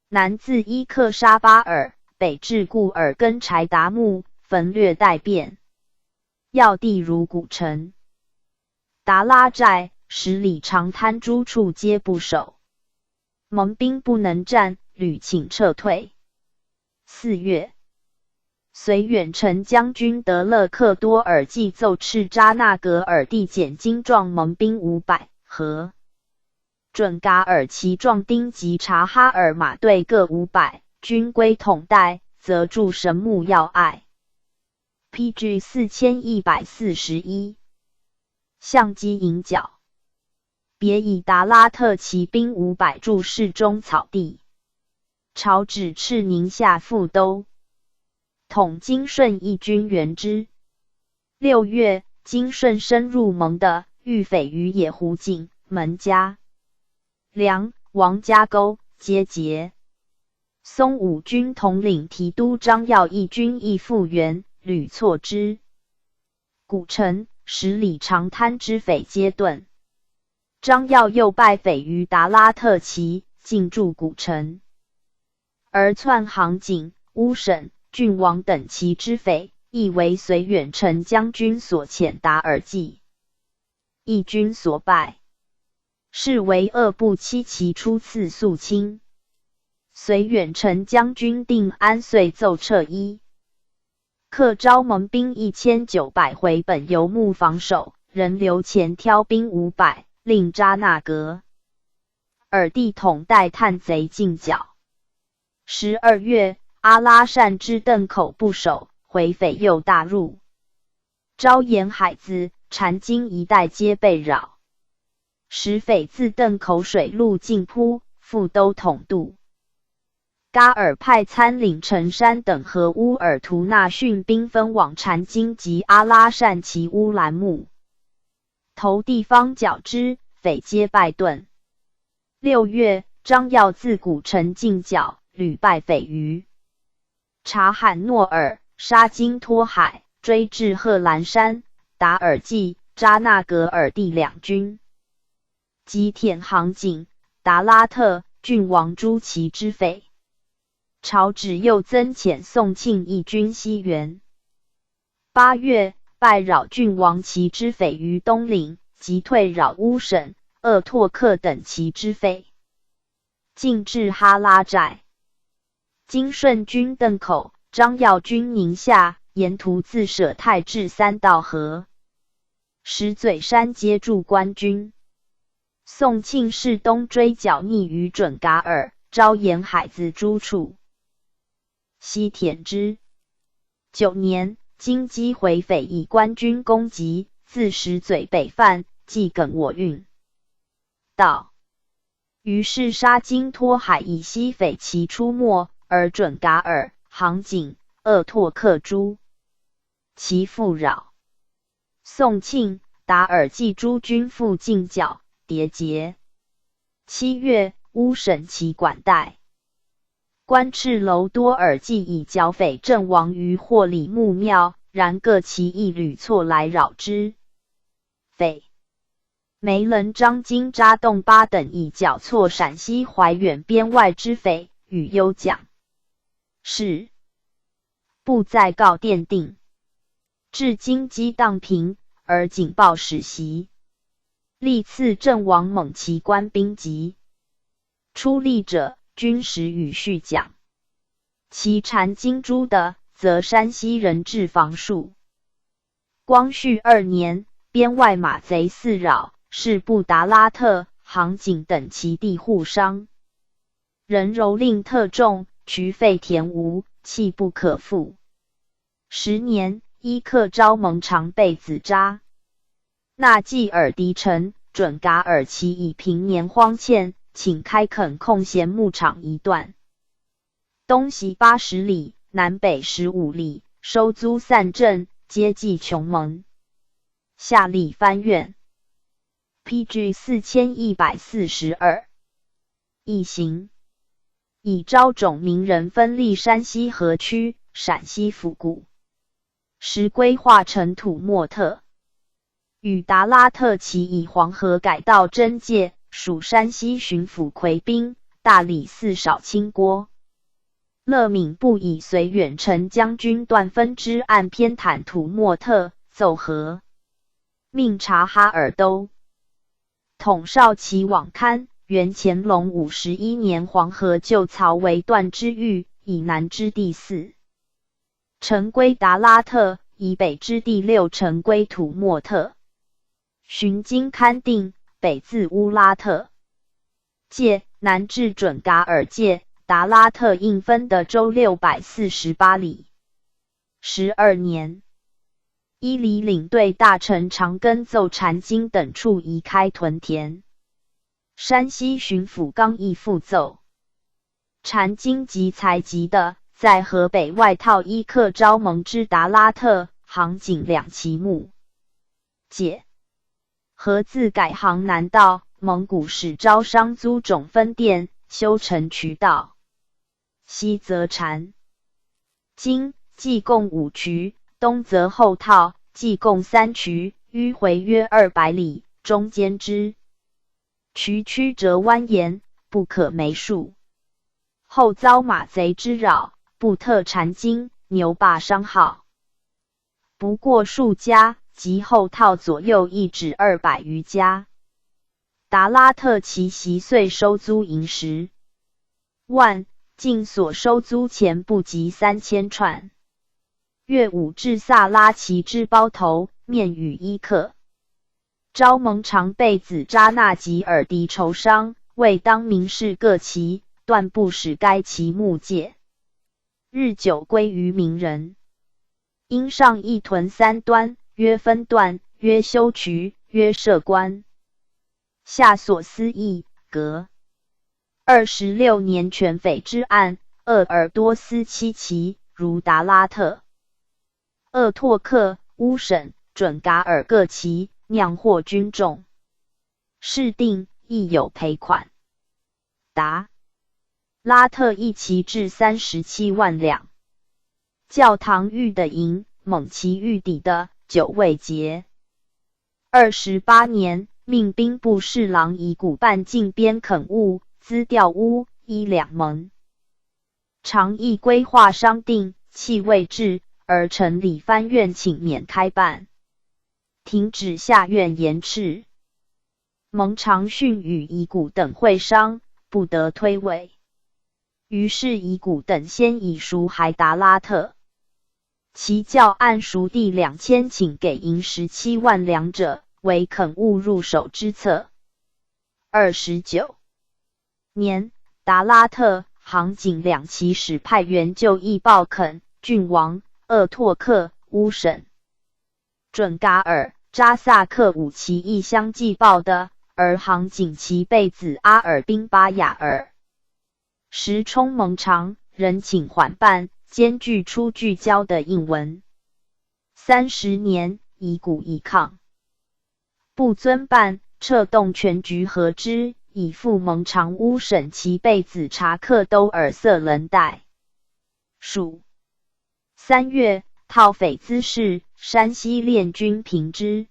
A: 南自伊克沙巴尔，北至固尔根柴达木，焚掠待变，要地如古城。达拉寨10里长滩诸处皆不守，蒙兵不能战，屡请撤退。4月，随远程将军德勒克多尔济奏敕扎那格尔地减精壮蒙兵500，和准噶尔旗壮丁及察哈尔马队各500，军归统带，则驻神木要隘。PG 4141。相机引角。别以达拉特骑兵500驻市中草地。朝旨敕宁夏副都统金顺义军援之。6月，金顺深入蒙的，遇匪于野湖井、门家、梁、王家沟，皆捷。松武军统领提督张耀义军亦复援，屡挫之。古城10里长滩之匪皆遁。张耀又败匪于达拉特旗，进驻古城，而窜杭景、乌省、郡王等其之匪，亦为随远城将军所遣达而计，义军所败。是为恶部七骑初次肃清。随远城将军定安遂奏撤一。克昭盟兵1900回本游牧防守，仍留前挑兵500，令扎那格尔地统带探贼进剿。12月，阿拉善之邓口不守，回匪又大入，招沿海子、禅津一带皆被扰。使匪自邓口水路进扑，复都统渡。噶尔派参领陈山等和乌尔图纳训兵分往禅津及阿拉善其乌兰木，投地方剿之，匪皆败遁。6月，张耀自古城进剿，屡败匪于察罕诺尔、沙金托海，追至贺兰山、达尔济、扎那格尔地两军。击殄杭景、达拉特、郡王诸其之匪。朝旨又增遣宋庆义军西援。8月，败扰郡王其之匪于东岭，即退扰乌省、鄂拓克等其之匪，进至哈拉寨。经顺军邓口，张耀军宁夏，沿途自舍太至3道河，石嘴山接住官军。宋庆是东追剿逆于准噶尔，招沿海子诸处，西殄之。9年，金击回匪以官军攻击，自石嘴北犯，即梗我运道。于是沙金托海以西匪齐出没，而准噶尔、杭景、鄂拓克诸其复扰。宋庆、达尔济诸军复进剿，迭结。7月，乌省其管带。官赤楼多尔济以剿匪阵亡于霍里木庙，然各其一旅错来扰之。匪梅人张金扎洞巴等以剿错陕西怀远边外之匪，与幽讲。是不在告奠定。至今激荡平，而警报始袭。历次阵亡猛其官兵籍。出力者，军时与续讲。其禅津诸的，则山西人治防戍。光绪2年，边外马贼四扰，是布达拉特、杭景等其地户商。人蹂躏特重，渠废田无，弃不可复。10年，伊克昭盟常被子扎。那季尔迪城、准噶尔其以平年荒欠，请开垦空闲牧场一段，东西80里，南北15里，收租散镇，皆济穷盟。下吏藩院 PG 4142。一行以招种名人分立山西河区、陕西府谷，时规划成土默特。与达拉特其以黄河改道真界，属山西巡抚魁兵，大理寺少卿郭乐敏部以随远城将军段分之案偏袒土默特，奏和，命察哈尔都统少其往刊。元乾隆51年，黄河旧曹为段之域，以南之第4城归达拉特，以北之第6城归土默特。巡经勘定，北自乌拉特界，南至准噶尔界，达拉特应分的州648里。12年，伊犁领队大臣长庚奏禅津等处移开屯田。山西巡抚刚毅复奏，禅津及才及的，在河北外套伊克昭盟之达拉特、杭景两其目。解。河自改行南道，蒙古使招商租种分店，修成渠道。西则禅津，冀共5渠，东则后套，计共3渠，迂回约200里，中间之渠曲折蜿蜒，不可枚数。后遭马贼之扰，不特缠经，牛罢伤耗。不过数家，及后套左右一指200余家。达拉特其息岁收租银10万，净所收租钱不及3000串。月5至萨拉齐之包头，面与伊克。昭蒙常被子扎纳吉尔迪仇伤，为当名士各旗，断不使该旗木戒。日久归于民人。因上一屯3端，曰分段，曰修渠，曰设官。下所思议，革。26年犬匪之案，鄂尔多斯7旗，如达拉特、鄂拓克、乌省、准噶尔各旗，酿获军众。事定亦有赔款。达拉特一旗至37万两。教堂玉的银，蒙其玉底的9未结。28年，命兵部侍郎以古办进边垦务，资调屋1两蒙。常议规划商定，气未至，而陈理藩院请免开办，停止下院延斥。蒙常训与以古等会商，不得推诿。于是以古等先以赎还达拉特。其教按赎地2000请给银17万两者，为垦务入手之策。29年，达拉特、杭景2旗使派员就义报垦郡王、鄂拓克、乌省、准噶尔、扎萨克5旗亦相继报的，而杭景其辈子阿尔宾巴雅尔时冲蒙长，仍请缓办，兼具出具交的印文。30年，以古以抗，不遵办，撤动全局合之，以复蒙长乌省其辈子查克都尔瑟伦代。属3月，讨匪滋事，山西练军平之。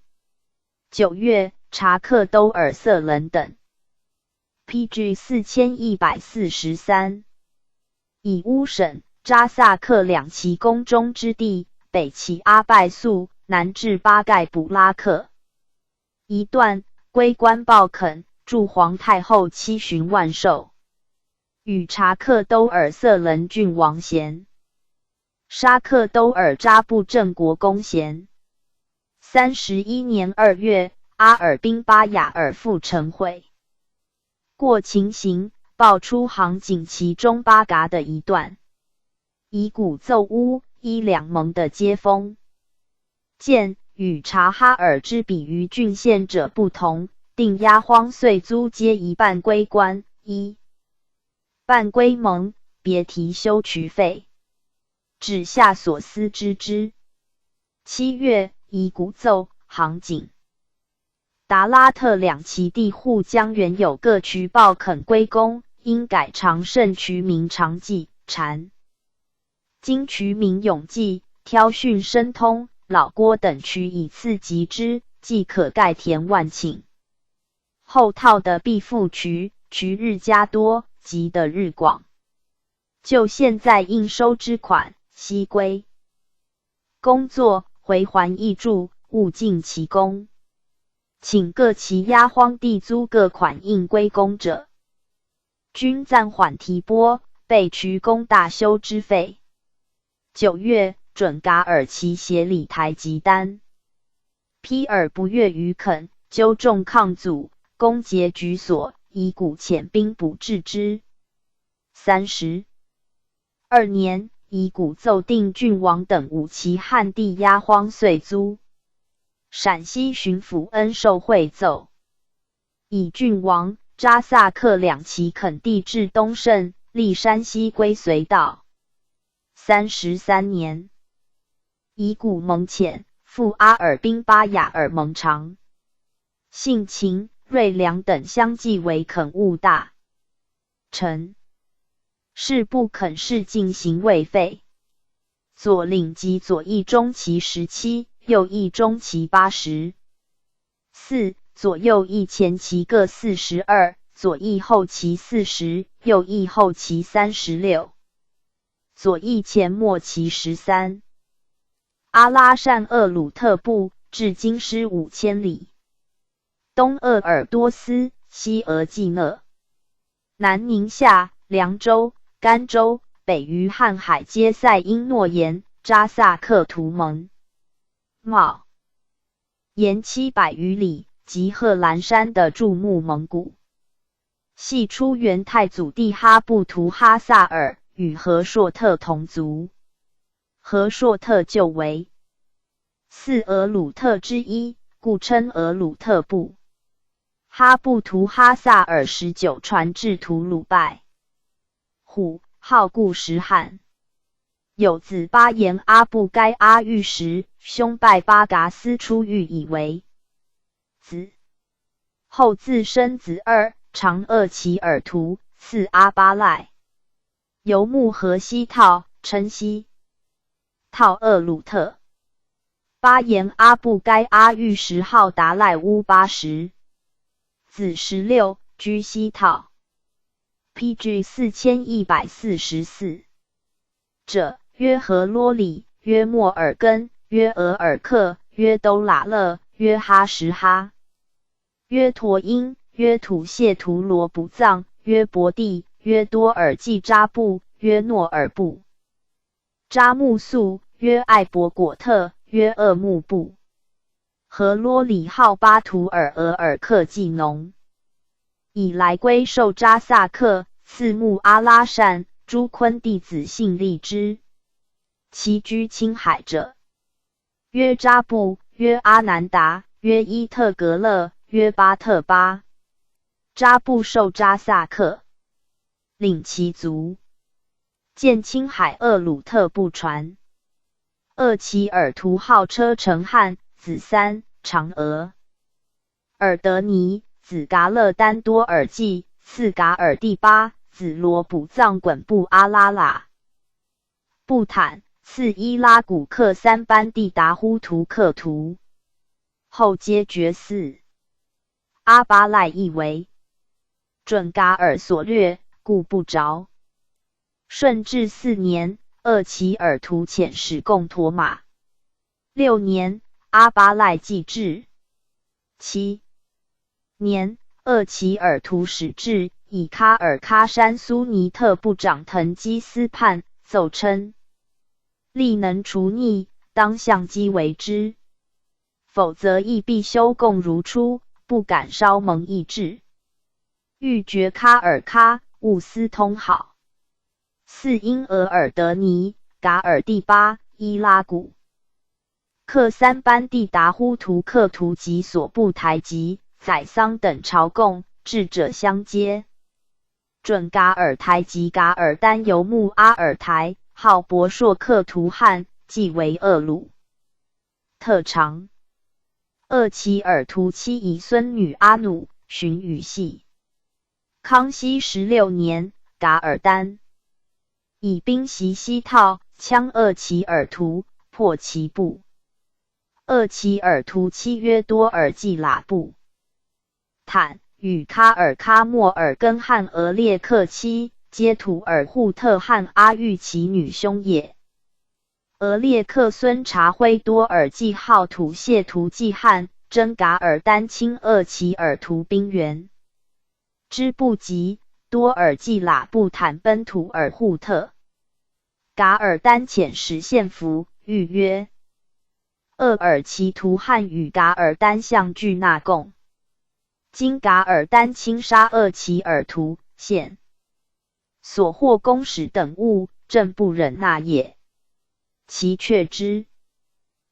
A: 9月，查克都尔瑟伦等。PG 4143。以乌省、扎萨克2旗宫中之地，北起阿拜素，南至巴盖卜拉克一段，归官报垦，驻皇太后7旬万寿。与查克都尔瑟伦郡王衔。沙克都尔扎布镇国公衔。31年2月，阿尔宾巴雅尔复晨会。过情形，报出杭景其中巴嘎的一段。以古奏乌1两蒙的接风。见与察哈尔之比于郡县者不同，定押荒岁租皆一半归官，1半归蒙，别提修渠费。指下所思知之。7月，以古奏杭景。达拉特2旗地户将原有各渠报垦归公，应改常胜渠名常记禅。今渠名永记，挑训申通、老郭等渠以次及之，即可盖田万顷。后套的必复渠，渠日加多，及的日广。就现在应收之款，悉归工作，回还挹注，勿尽其功。请各其押荒地租各款应归公者，均暂缓提拨，备渠工大修之费。9月，准噶尔其协理台吉丹。披尔不悦于垦，纠众抗阻，攻劫局所，以古遣兵补治之。32年，以古奏定郡王等5旗汉地押荒岁租。陕西巡抚恩寿会奏，以郡王、扎萨克2旗垦地至东胜，历山西归隋道。33年，以古蒙潜，复阿尔宾巴雅尔蒙长。姓秦、瑞良等相继为垦务大臣。事不肯事进行未废。左领及左翼中旗17右翼中旗80。4. 左右翼前旗各42，左翼后旗40，右翼后旗36。左翼前末旗13。阿拉善鄂鲁特部至京师5000里，东鄂尔多斯，西额济讷，南宁夏、凉州、甘州，北于瀚海接塞因诺言、扎萨克图盟。茂沿700余里，及贺兰山的注目蒙古。系出元太祖帝哈布图哈萨尔，与和硕特同族。和硕特旧为4额鲁特之一，故称额鲁特部。哈布图哈萨尔19传至吐鲁拜。虎号固什汗，有子巴颜阿布该阿育什，兄拜巴嘎斯出狱以为子，后自生子2，长鄂齐尔图，赐阿巴赖。游牧河西套，称西套鄂鲁特。巴颜阿布该阿育什号达赖乌80，子16，居西套。PG 4144者，约和罗里，约莫尔根，约额尔克，约兜喇勒，约哈什哈，约陀因，约土谢图罗卜藏，约伯地，约多尔济扎布，约诺尔布，扎木素，约艾伯果特，约厄木布。和罗里号巴图尔额尔克季农，以来归受扎萨克，次木阿拉善，朱坤弟子信立之。其居青海者，约扎布，约阿南达，约伊特格勒，约巴特巴。扎布受扎萨克，领其族。见青海鄂鲁特部传。鄂齐尔图号车成汉，子3，长额。尔德尼，子噶勒丹多尔济，次噶尔第8，子罗卜藏滚布阿拉喇。布坦，次伊拉古克3班第达呼图克图，后皆绝嗣。阿巴赖亦为准噶尔所掠，故不着。顺治4年，鄂齐尔图遣使贡驼马。6年，阿巴赖继至。7年，鄂齐尔图使至，以喀尔喀山苏尼特部长腾基斯判，奏称力能除逆，当相机为之，否则亦必修贡如初，不敢稍蒙意志。欲绝喀尔喀，勿私通好。4因额尔德尼，噶尔第8，伊拉古克3班第达呼图克图及所部台吉、宰桑等朝贡，智者相接。准噶尔台及噶尔丹游牧阿尔台，号博硕克图汗，即为鄂鲁特长。鄂齐尔图妻以孙女阿努，寻羽系。康熙16年，噶尔丹以兵袭西套，羌鄂齐尔图，破其部。鄂齐尔图妻约多尔济喇部坦与喀尔喀莫尔根汗额列克妻，皆土尔扈特汗阿育其女兄也。额列克孙察辉多尔济号土谢图济汗，征噶尔丹亲鄂齐尔图兵员，之不及，多尔济喇部坦奔土尔扈特。噶尔丹遣使献俘，谕曰：鄂尔齐图汗与噶尔丹相俱纳贡，今噶尔丹亲杀鄂齐尔图，现所获公使等物，正不忍纳也。其却之。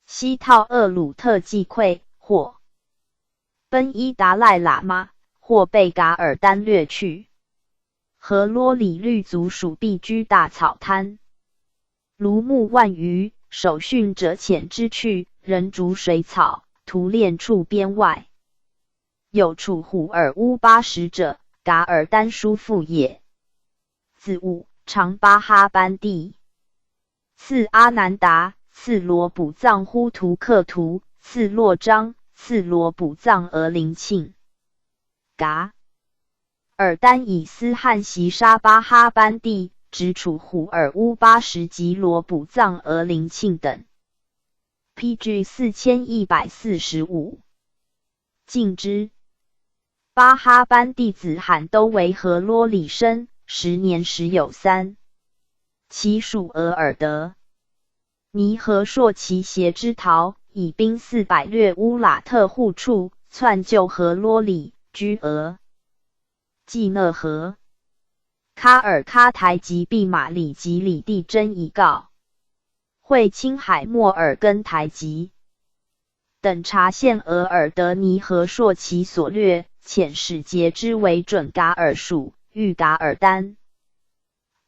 A: 西套鄂鲁特既溃，或奔伊达赖喇嘛，或被噶尔丹掠去。和罗里律族属必居大草滩，卢木万余，守训者遣之去，人逐水草，屠炼处边外。有处虎尔乌80者，噶尔丹叔父也。子午，长巴哈班第。次阿南达，次罗卜藏呼图克图，次洛章，次罗卜藏额陵庆。噶尔丹以斯汉袭杀巴哈班第，直处虎尔乌80及罗卜藏额陵庆等。PG 4145。晋之。巴哈班弟子罕都为和罗里生，10年时有3。其属额尔德。尼和硕其邪之逃，以兵400掠乌拉特户处，窜救和罗里，居俄。季讷河。喀尔喀台及毕马里及里地真遗告。会青海莫尔根台吉等察现额尔德尼和硕其所掠，遣使节之为准噶尔属，欲噶尔丹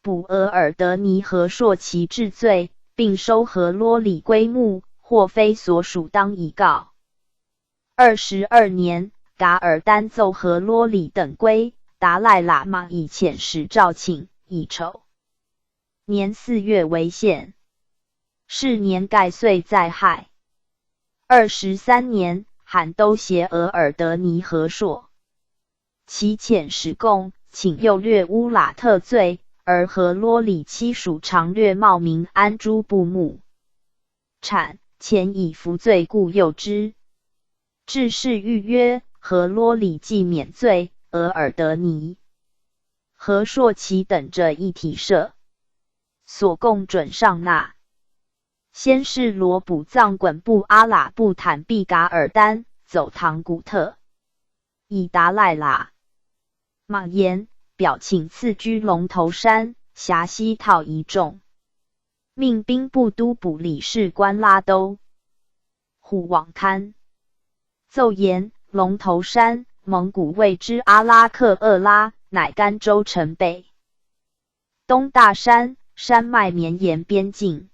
A: 捕额尔德尼和硕其治罪，并收和罗里归墓，或非所属当以告。22年，噶尔丹奏和罗里等归，达赖喇嘛以遣使召请，乙丑年4月为县。是年盖岁在亥。23年，罕都携额尔德尼和硕其遣使贡，请诱掠乌拉特罪，而和罗里妻属常掠茂名安诸部墓产，前以服罪故诱之。致仕谕曰：和罗里既免罪，额尔德尼、和硕其等着一体赦，所贡准上纳。先是罗卜藏滚布阿喇布坦毕噶尔丹，走唐古特，以达赖喇嘛言，表请赐居龙头山，辖西套一众，命兵部都捕理事官拉都虎往堪奏言：龙头山，蒙古谓之阿拉克厄拉，乃甘州城北东大山，山脉绵延边境。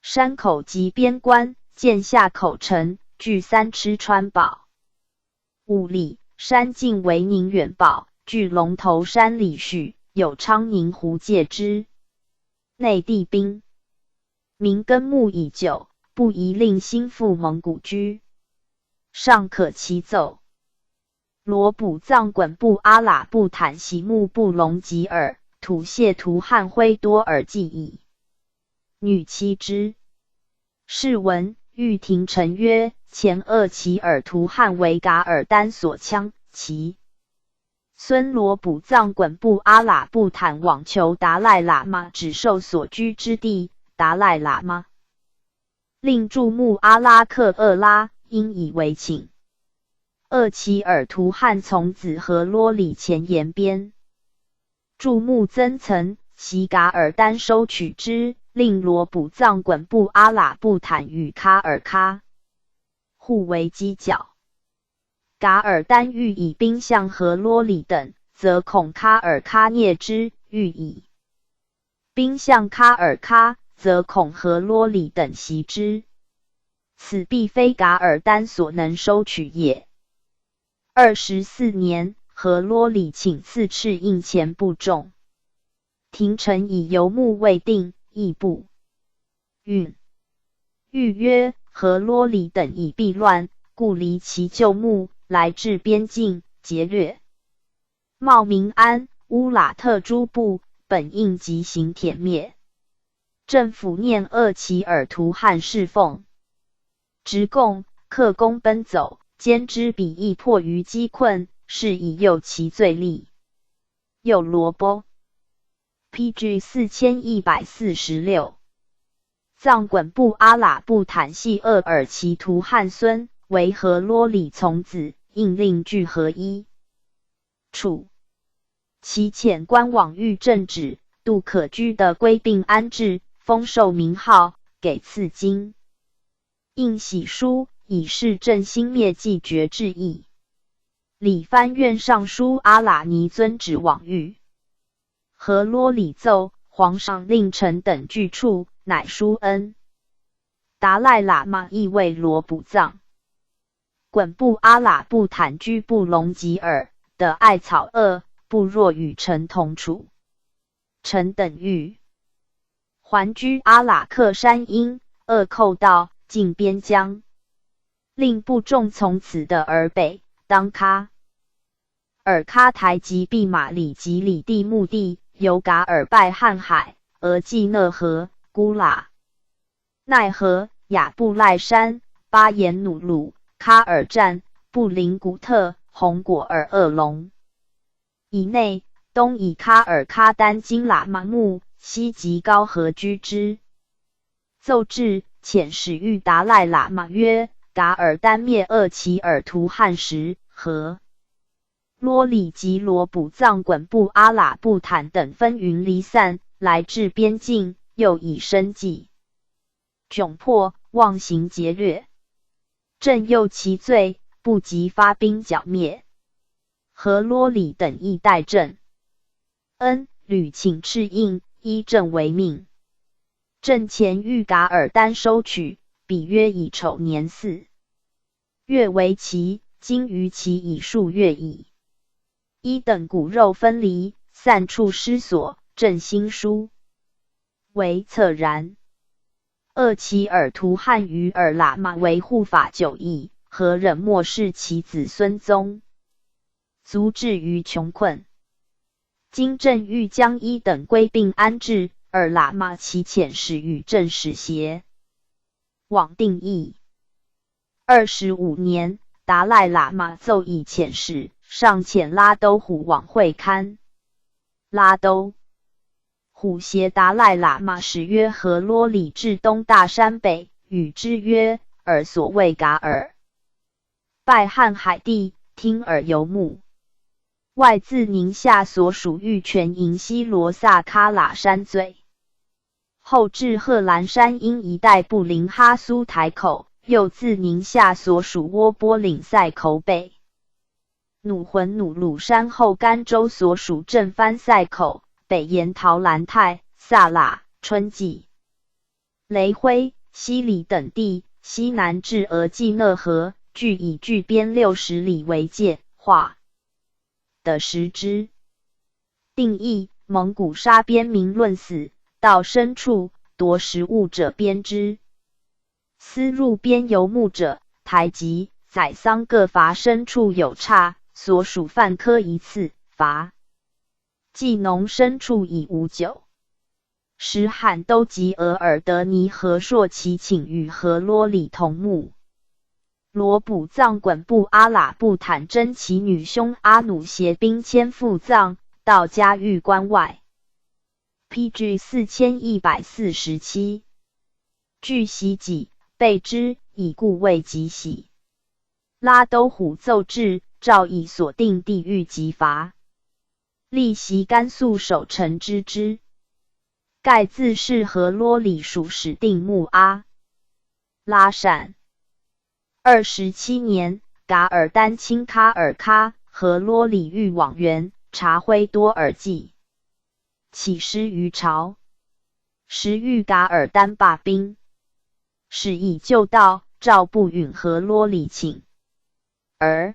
A: 山口及边关，建下口城，据3吃川堡。5里，山境为宁远堡，据龙头山里许，有昌宁湖界之。内地兵民耕牧已久，不宜令新赴蒙古居。尚可其奏。罗卜藏滚布阿喇布坦喜木布隆吉尔，土谢图汉辉多尔记矣。女妻之。是闻玉廷臣曰：前鄂其尔图汉为噶尔丹所羌，其孙罗卜藏滚布阿喇布坦往求达赖喇嘛只受所居之地，达赖喇嘛令驻穆阿拉克厄拉，因以为请。鄂其尔图汉从子和罗里前沿边，驻穆增曾袭噶尔丹收取之，令罗卜藏滚布阿喇布坦与喀尔喀互为犄角。噶尔丹欲以兵向和罗里等，则恐喀尔喀孽之，欲以兵向喀尔喀，则恐和罗里等袭之。此必非噶尔丹所能收取也。24年，和罗里请赐敕印前部众。廷臣以游牧未定，亦不允。谕曰：和罗里等以避乱，故离其旧牧，来至边境，劫掠茂名安、乌拉特诸部，本应即行殄灭。政府念鄂其尔图汉侍奉，直贡克功奔走，兼之彼亦迫于饥困，是以诱其罪力。又罗波。PG 4146。藏滚布阿喇布坦系鄂尔其图汉孙，为和罗里从子，应令具合一处。其遣官往谕正旨，杜可居的归并安置，封授名号，给赐金。印玺书，以示正兴灭迹绝志意。理藩院尚书阿喇尼遵旨往谕。和罗里奏，皇上令臣等具处，乃书恩。达赖喇嘛亦为罗卜藏滚布阿喇布坦居布隆吉尔的艾草鄂不若与臣同处。臣等欲还居阿喇克山因，扼寇到，进边疆，令部众从此的而北，当喀台及弼马里及里地目的，由噶尔拜瀚海，额济讷河、孤喇奈河、雅布赖山、巴颜努鲁、喀尔战、布林古特、红果尔鄂隆以内，东以喀尔喀丹金喇嘛木，西及高河居之。奏至，遣使谕达赖喇嘛曰：噶尔丹灭鄂齐尔图汉时，和啰里及罗卜藏衮布阿喇布坦等纷纭离散，来至边境，又以生计窘迫，妄行劫掠。朕诱其罪，不及发兵剿灭。和啰里等亦待朕恩，屡请敕应，依朕为命。朕前谕噶尔丹收取，比约以丑年4月为期，今于期已数月矣。一等骨肉分离，散处失所，朕心疏为恻然。鄂齐尔图汉于尔喇嘛为护法久矣，何忍漠视其子孙宗卒至于穷困？今朕欲将一等归并安置，尔喇嘛其遣使与朕使协往定义。25年，达赖喇嘛奏以遣使，上遣拉都虎往会勘。拉都虎携达赖喇嘛使约和啰里至东大山北，与之曰：尔所谓噶尔拜瀚海地，听尔游牧。外自宁夏所属玉泉营西罗萨喀喇山最，后至贺兰山阴一带布林哈苏台口，又自宁夏所属窝波岭塞口北，努浑努鲁山后甘州所属镇番塞口，北沿陶兰泰、萨喇、春季、雷辉、西里等地，西南至额济讷河，距以距边60里为界，划的时之。定义：蒙古杀边民论死，到深处夺食物者鞭之。私入边游牧者，台籍、宰桑各罚深处有差，所属犯科一次，罚。技农深处以无酒。时罕都及额尔德尼和硕其请与和啰里同牧。罗卜藏衮布阿喇布坦真其女兄阿努携兵迁赴藏，到嘉峪关外。PG 4147。据袭己，备之，以故未及喜。拉都虎奏至，诏以所定地域及罚。历袭甘肃守城之。盖自是和啰里属始定木阿拉善。27年，噶尔丹亲喀尔喀和啰里欲往援，察辉多尔济起师于朝，时欲噶尔丹罢兵，使以就道，诏不允和啰里请。而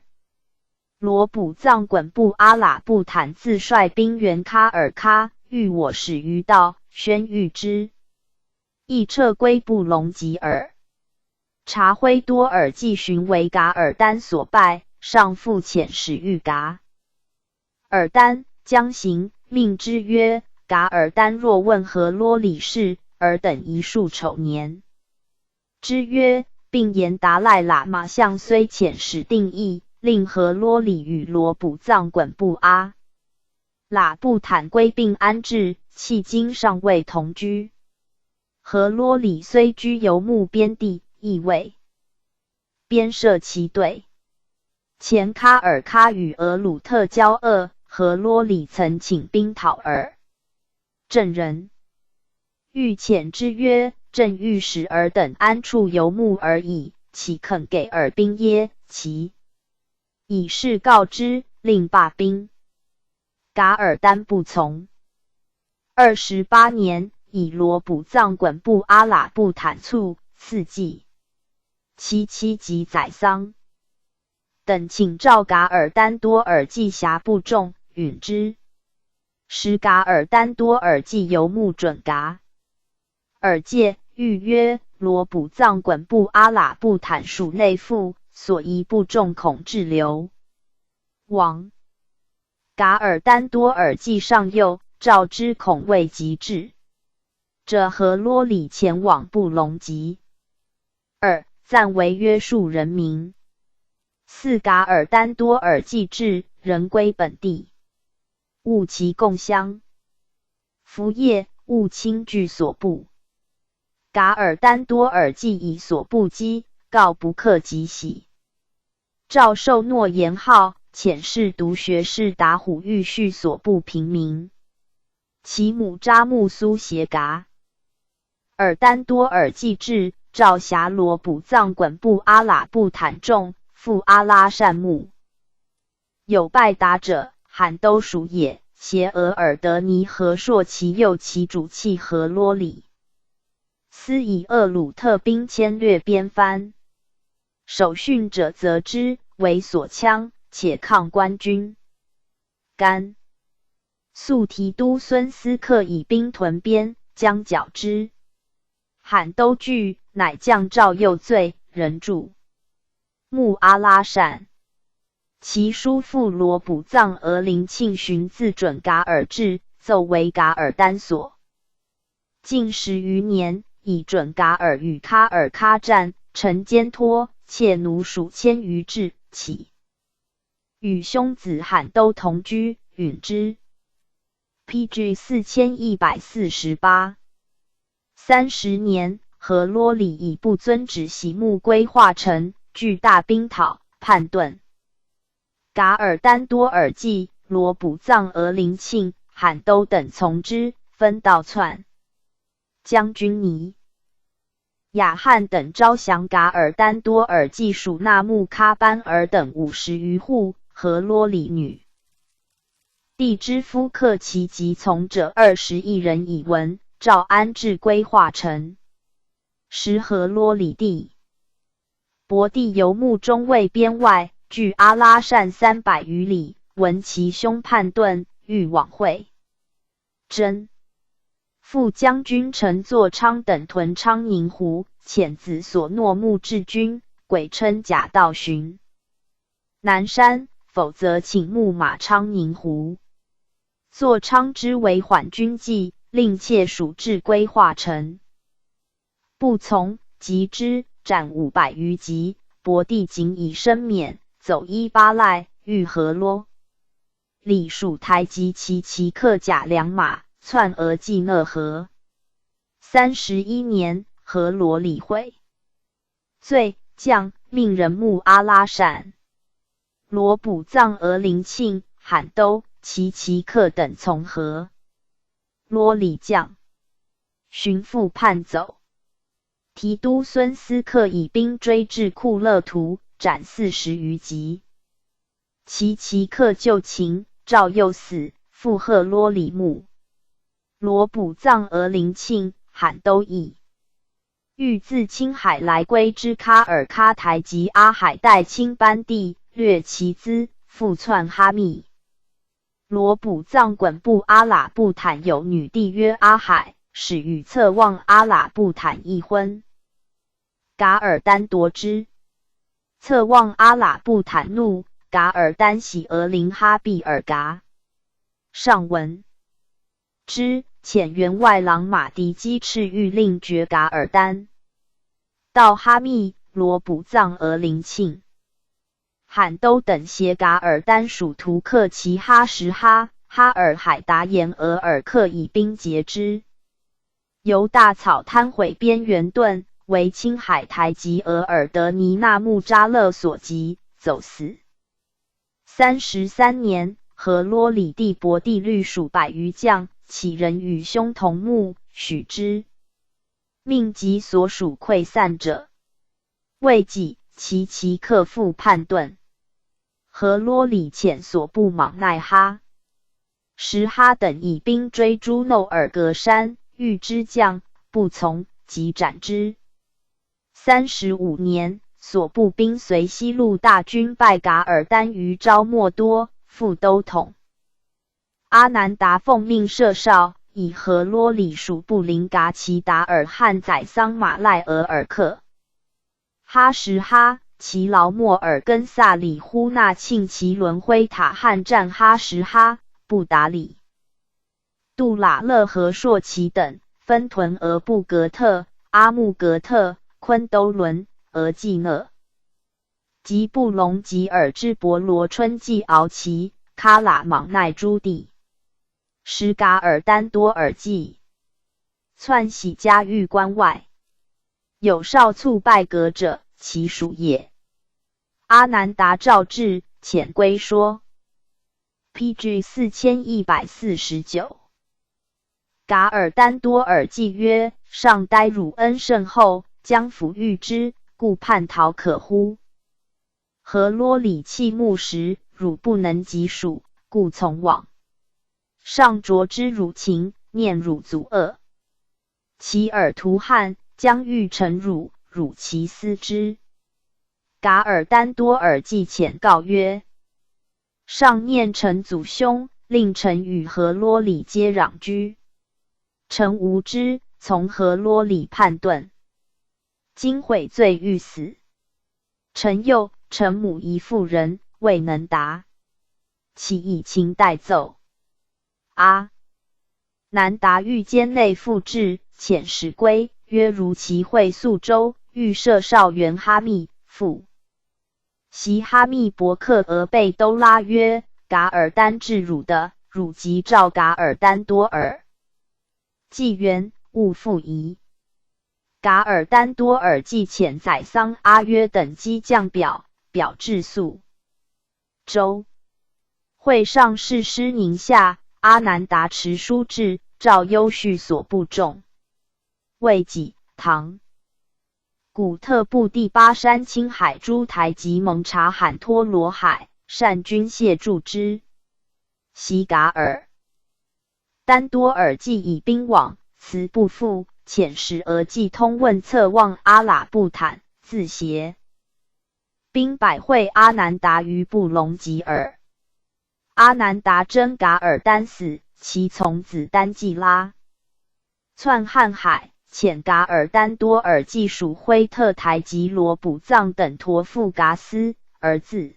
A: 罗卜藏衮布阿喇布坦自率兵援喀尔喀，欲我使于道，宣谕之，亦撤归布隆吉尔。察辉多尔济寻为噶尔丹所败，上复遣使谕噶尔丹，将行，命之曰：噶尔丹若问和啰里事，尔等一数丑年。之曰：并言达赖喇嘛相虽遣使定义，令和啰里与罗卜藏衮布阿喇布坦归并安置，迄今尚未同居。和啰里虽居游牧边地，亦未边设其队。前喀尔喀与额鲁特交恶，和啰里曾请兵讨尔镇人，欲遣之曰：朕欲使尔等安处游牧而已，岂肯给尔兵耶？其以示告之，令罢兵。噶尔丹不从。28年，以罗卜藏衮布阿喇布坦卒，赐祭其妻及宰桑等，请召噶尔丹多尔济辖部众，允之。时噶尔丹多尔济游牧准噶尔界，谕曰：罗卜藏衮布阿喇布坦属内附，所宜部众恐滞留。王噶尔丹多尔济上右，召之恐未及至，者何啰里前往布隆吉。2. 暂为约束人民。4. 噶尔丹多尔济至，人归本地，务其共乡。服业，务亲据所部。噶尔丹多尔济以所部机，告不克即喜。诏受诺言号，遣士读学士达虎欲叙所部平民。其母扎木苏协噶尔丹多尔济至，诏辖罗卜藏衮布阿喇布坦众，复阿拉善木。有拜达者，罕都属也。协额尔德尼和硕其右其主契和啰里。斯以厄鲁特兵侵略边藩，守训者责之，为所羌，且抗官军。甘肃提督孙思克以兵屯边，将剿之。罕都惧，乃降诏宥罪，人助。穆阿拉善其叔父罗卜藏额林庆寻自准噶尔制，奏为噶尔丹所。近10余年，以准噶尔与喀尔喀战，陈坚托，窃奴数千余至，起。与兄子罕都同居，允之。PG 4148。30年，和啰里以不遵旨徙牧归化城，据大兵讨，叛遁。噶尔丹多尔济、罗卜藏额林庆、罕都等从之，分道窜。将军尼雅汉等招降噶尔丹多尔济属纳木喀班尔等50余户，和啰里女。帝之夫克其及从者21人以闻，诏安置归化城。时和啰里地博地游牧中卫边外，距阿拉善300余里，闻其兄叛遁，欲往会真。副将军陈作昌等屯昌宁湖，遣子所诺木至军，鬼称假道寻南山，否则请木马昌宁湖。作昌之为缓军计，令妾属至归化城，不从，及之，斩500余级。博地仅以身免，走18赖，欲和啰里属台及其客甲良马，窜而济讷河。31年，和罗里会罪，降，命人穆阿拉善、罗卜藏额林庆、罕都、其客等从和啰里将，寻复叛走。提督孙思克以兵追至库勒图，斩40余级。其客就擒，诏又死，复贺啰里木。罗卜藏额林庆、罕都邑欲自青海来归之喀尔喀台及阿海代亲班地，掠其资，复窜哈密。罗卜藏衮布阿喇布坦有女弟曰阿海，使与策妄阿喇布坦一婚。噶尔丹夺之，策妄阿喇布坦怒，噶尔丹喜额林哈毕尔噶。上文之，遣员外郎马迪基敕谕令绝噶尔丹。到哈密，罗卜藏额林庆、罕都等携噶尔丹属图克其哈什哈、哈尔海达延额尔克以兵截之。由大草滩毁边缘盾，为青海台及额尔德尼纳木扎勒所击，走死。33年，和啰里地博地律属100余将，其人与兄同墓，许之。命及所属溃散者，未几，其客复叛遁。和啰里遣所部莽奈哈、什哈等以兵追诸诺尔格山，欲之将，不从，即斩之。35年，所部兵随西路大军败噶尔丹于昭莫多，复都统阿南达奉命设哨，以和罗里属布林噶齐达尔汉宰桑马赖俄尔克哈什哈其劳莫尔根萨里呼纳庆其伦辉塔汉战哈什哈布达里杜拉勒和硕奇等分屯俄布格特阿木格特昆都伦俄季讷及布隆吉尔之伯罗春季敖奇喀喇莽奈诸地什噶尔丹多尔季窜喜家域关外有少卒拜阁者其属也。阿难达诏至遣归说 PG 4149噶尔丹多尔季曰：上待汝恩甚厚，将抚育之，故叛逃可乎？何罗里弃木时，汝不能及属，故从往。上着之汝情，念汝足恶，其耳图汉，将欲臣汝，汝其思之。噶尔丹多尔季遣告曰：上念臣祖兄，令臣与何罗里皆攘居。臣无知，从何罗里叛遁，今悔罪欲死。臣幼，臣母一妇人，未能达，其以情代奏。南达欲监内复至，遣使归，曰：如其会宿州，欲设少元哈密，复袭哈密伯克俄贝都拉曰：噶尔丹至汝的，汝即召噶尔丹多尔。纪元勿复疑。噶尔丹多尔季遣宰桑阿约等机将表至宿州。会上士师宁夏，阿难达持书至，诏优叙所部众。魏己唐古特部第八山青海诸台及蒙察罕托罗海，善军谢助之。袭噶尔丹多尔季以兵往，辞不复，遣使俄季通问策望阿喇布坦，自携兵百会阿难达于布隆吉尔。阿难达真噶尔丹死，其从子丹季拉窜瀚海，遣噶尔丹多尔季属辉特台及罗卜藏等陀覆噶斯，而自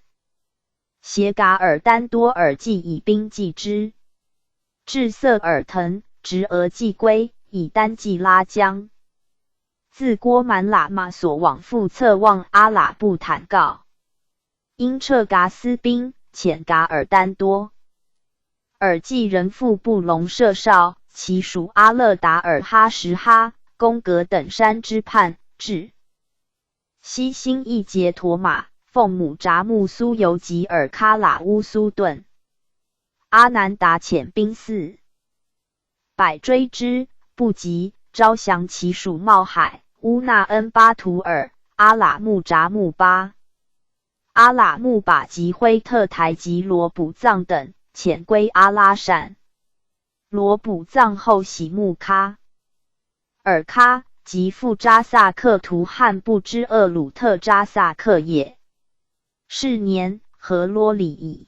A: 携噶尔丹多尔季以兵继之。至色尔腾，执俄季归，以丹季拉江。自郭满喇嘛所往复策望阿喇布坦告，因撤噶斯兵，遣噶尔丹多尔季人复布隆舍少，其属阿勒达尔哈什哈、宫格等山之畔，至西辛一节陀马、奉母札木苏尤吉尔喀喇乌苏顿。阿难达遣兵400追之，不及，招降其属冒海、乌那恩巴图尔、阿喇木札木巴、阿喇木把及辉特台及罗卜藏等，遣归阿拉善。罗卜藏后喜木喀尔喀及复扎萨克图汉部之厄鲁特扎萨克也。是年，何罗里以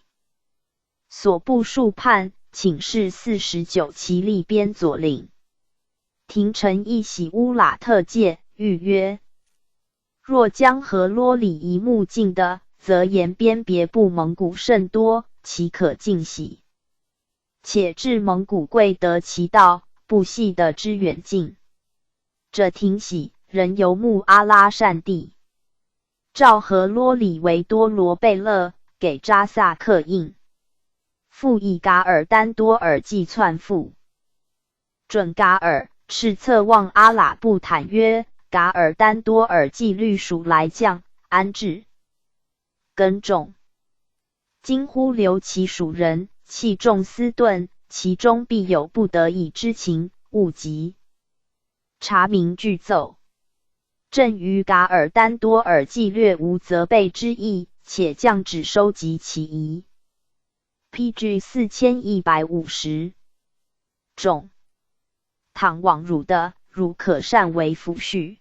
A: 所部数叛，请示49其利边左领。廷臣一喜乌喇特戒，谕曰：若将何罗里一目尽的，则延边别部蒙古甚多，岂可尽喜？且至蒙古贵得其道，不系的之远近。者廷喜，仍游牧阿拉善地，召何罗里为多罗贝勒，给扎萨克印。复以噶尔丹多尔季窜复。准噶尔敕策望阿喇布坦曰：噶尔丹多尔季律属来将，安置耕种，今忽留其属人，弃众私遁，其中必有不得已之情，勿急。查明具奏。朕于噶尔丹多尔季略无责备之意，且降旨收集其疑。PG 4150种。倘往汝的，汝可善为抚恤。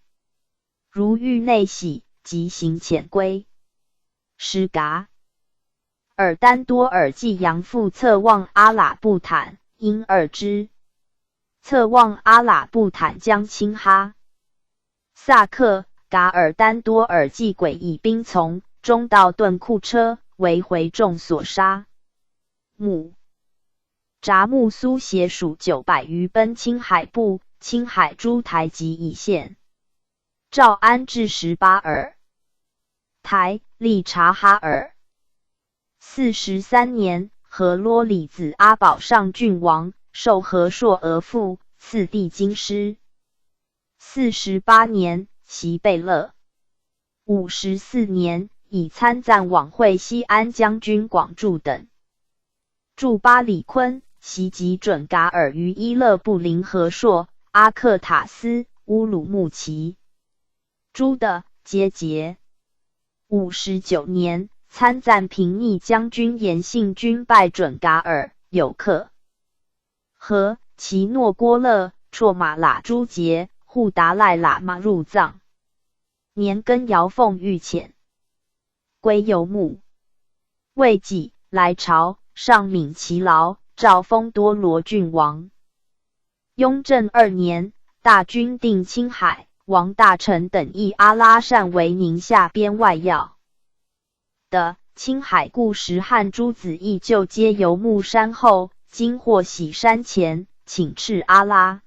A: 如遇内喜，即行遣归。施噶尔丹多尔季扬复策望阿喇布坦，因尔之。策妄阿喇布坦将亲哈萨克、噶尔丹多尔济鬼以兵从，中道盾库车，为回众所杀。札木苏协属900余奔青海部，青海诸台及以县。诏安置18尔。台，利察哈尔。43年，和罗里子阿保上郡王，受和硕额驸，赐地京师。48年，袭贝勒。54年，以参赞往会西安将军广柱等。驻巴里坤，袭击准噶尔于伊勒布林和硕、阿克塔斯、乌鲁木齐。朱的皆捷。59年，参赞平逆将军严信军败准噶尔、有克和齐诺郭勒、绰马喇朱杰、护达赖喇嘛入藏。年庚尧凤御遣，归游牧。未几，来朝，上闽其劳，诏封多罗郡王。雍正2年，大军定青海，王大臣等诣阿拉善为宁夏边外要的青海固实汉诸子义就皆游牧山后，今或喜山前，请敕阿拉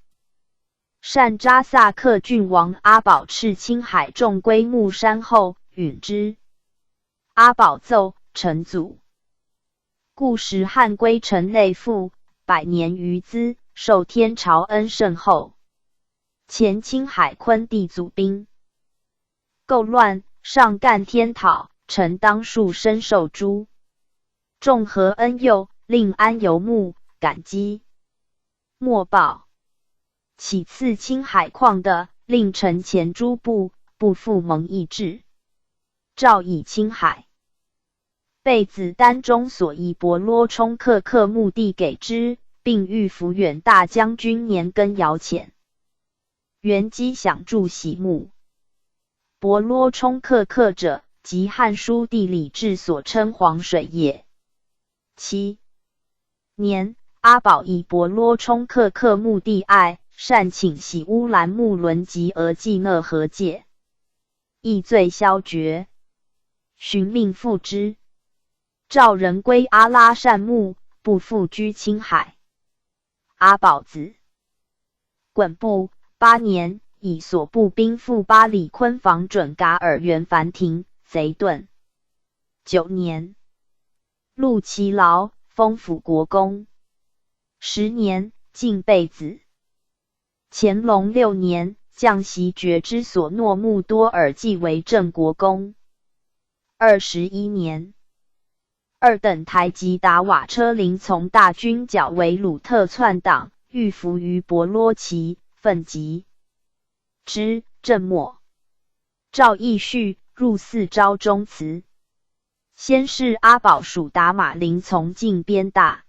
A: 善扎萨克郡王阿保敕青海众归牧山后，允之。阿保奏，臣祖固实汉归城内附100年余资，受天朝恩甚厚。前青海昆地祖兵构乱，上干天讨，臣当数深受诸众和恩佑，令安游牧，感激莫报。其次青海旷的，令臣前诸部，不复蒙义制。诏以青海被子丹中所遗博罗冲克克墓地给之，并谕抚远大将军年庚尧遣元基享筑席墓。博罗冲克克者，即《汉书地理志》所称黄水也。7年，阿保以博罗冲克克墓地爱，善请喜乌兰木伦及额济讷和解，亦罪消绝，寻命复之。召人归阿拉善墓，不复居青海。阿保子衮部8年，以所部兵赴巴里坤防准噶尔元繁廷，贼遁。9年，陆其劳，封辅国公。10年，进贝子。乾隆6年，降袭爵之所诺木多尔济为正国公。21年，2等台吉达瓦车林从大军剿为鲁特篡党，欲伏于博罗奇，奋击之，正末。诏义序，入寺昭宗祠。先是阿保属达马林从进边大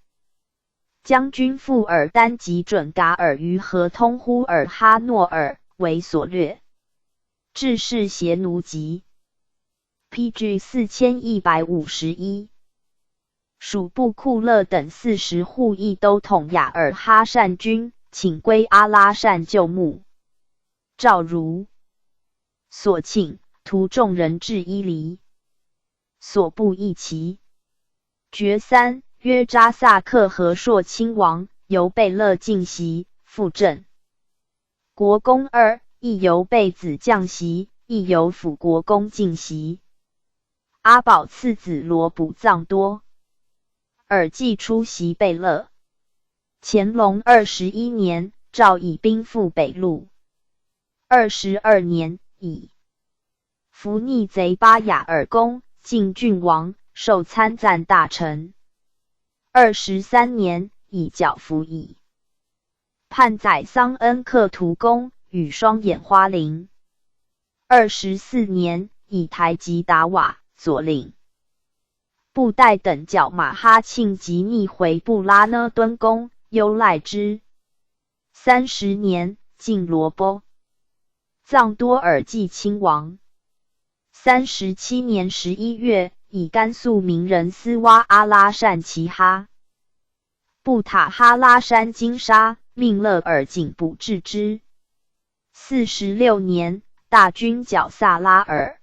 A: 将军富尔丹及准噶尔于河通呼尔哈诺尔为所掠，致仕邪奴籍 PG 4151。属部库勒等40户亦都统雅尔哈善军，请归阿拉善就牧。诏如所请，徒众人至伊犁，所部一齐。决3，约扎萨克和硕亲王，由贝勒进袭，复正。国公2，亦由贝子降袭，亦由辅国公进袭。阿保次子罗卜藏多尔济出袭贝勒。乾隆21年，诏以兵赴北路。22年，以伏逆贼巴雅尔公，晋郡王，受参赞大臣。23年，以剿服役。判宰桑恩克图公，与双眼花翎。24年，以台吉达瓦、左领布代等剿马哈庆及逆回布拉呢敦公，优赖之。30年，晋罗波藏多尔济亲王。37年11月，以甘肃名人斯哇阿拉善齐哈布塔哈拉山金沙命勒尔警捕治之。46年，大军剿萨拉尔，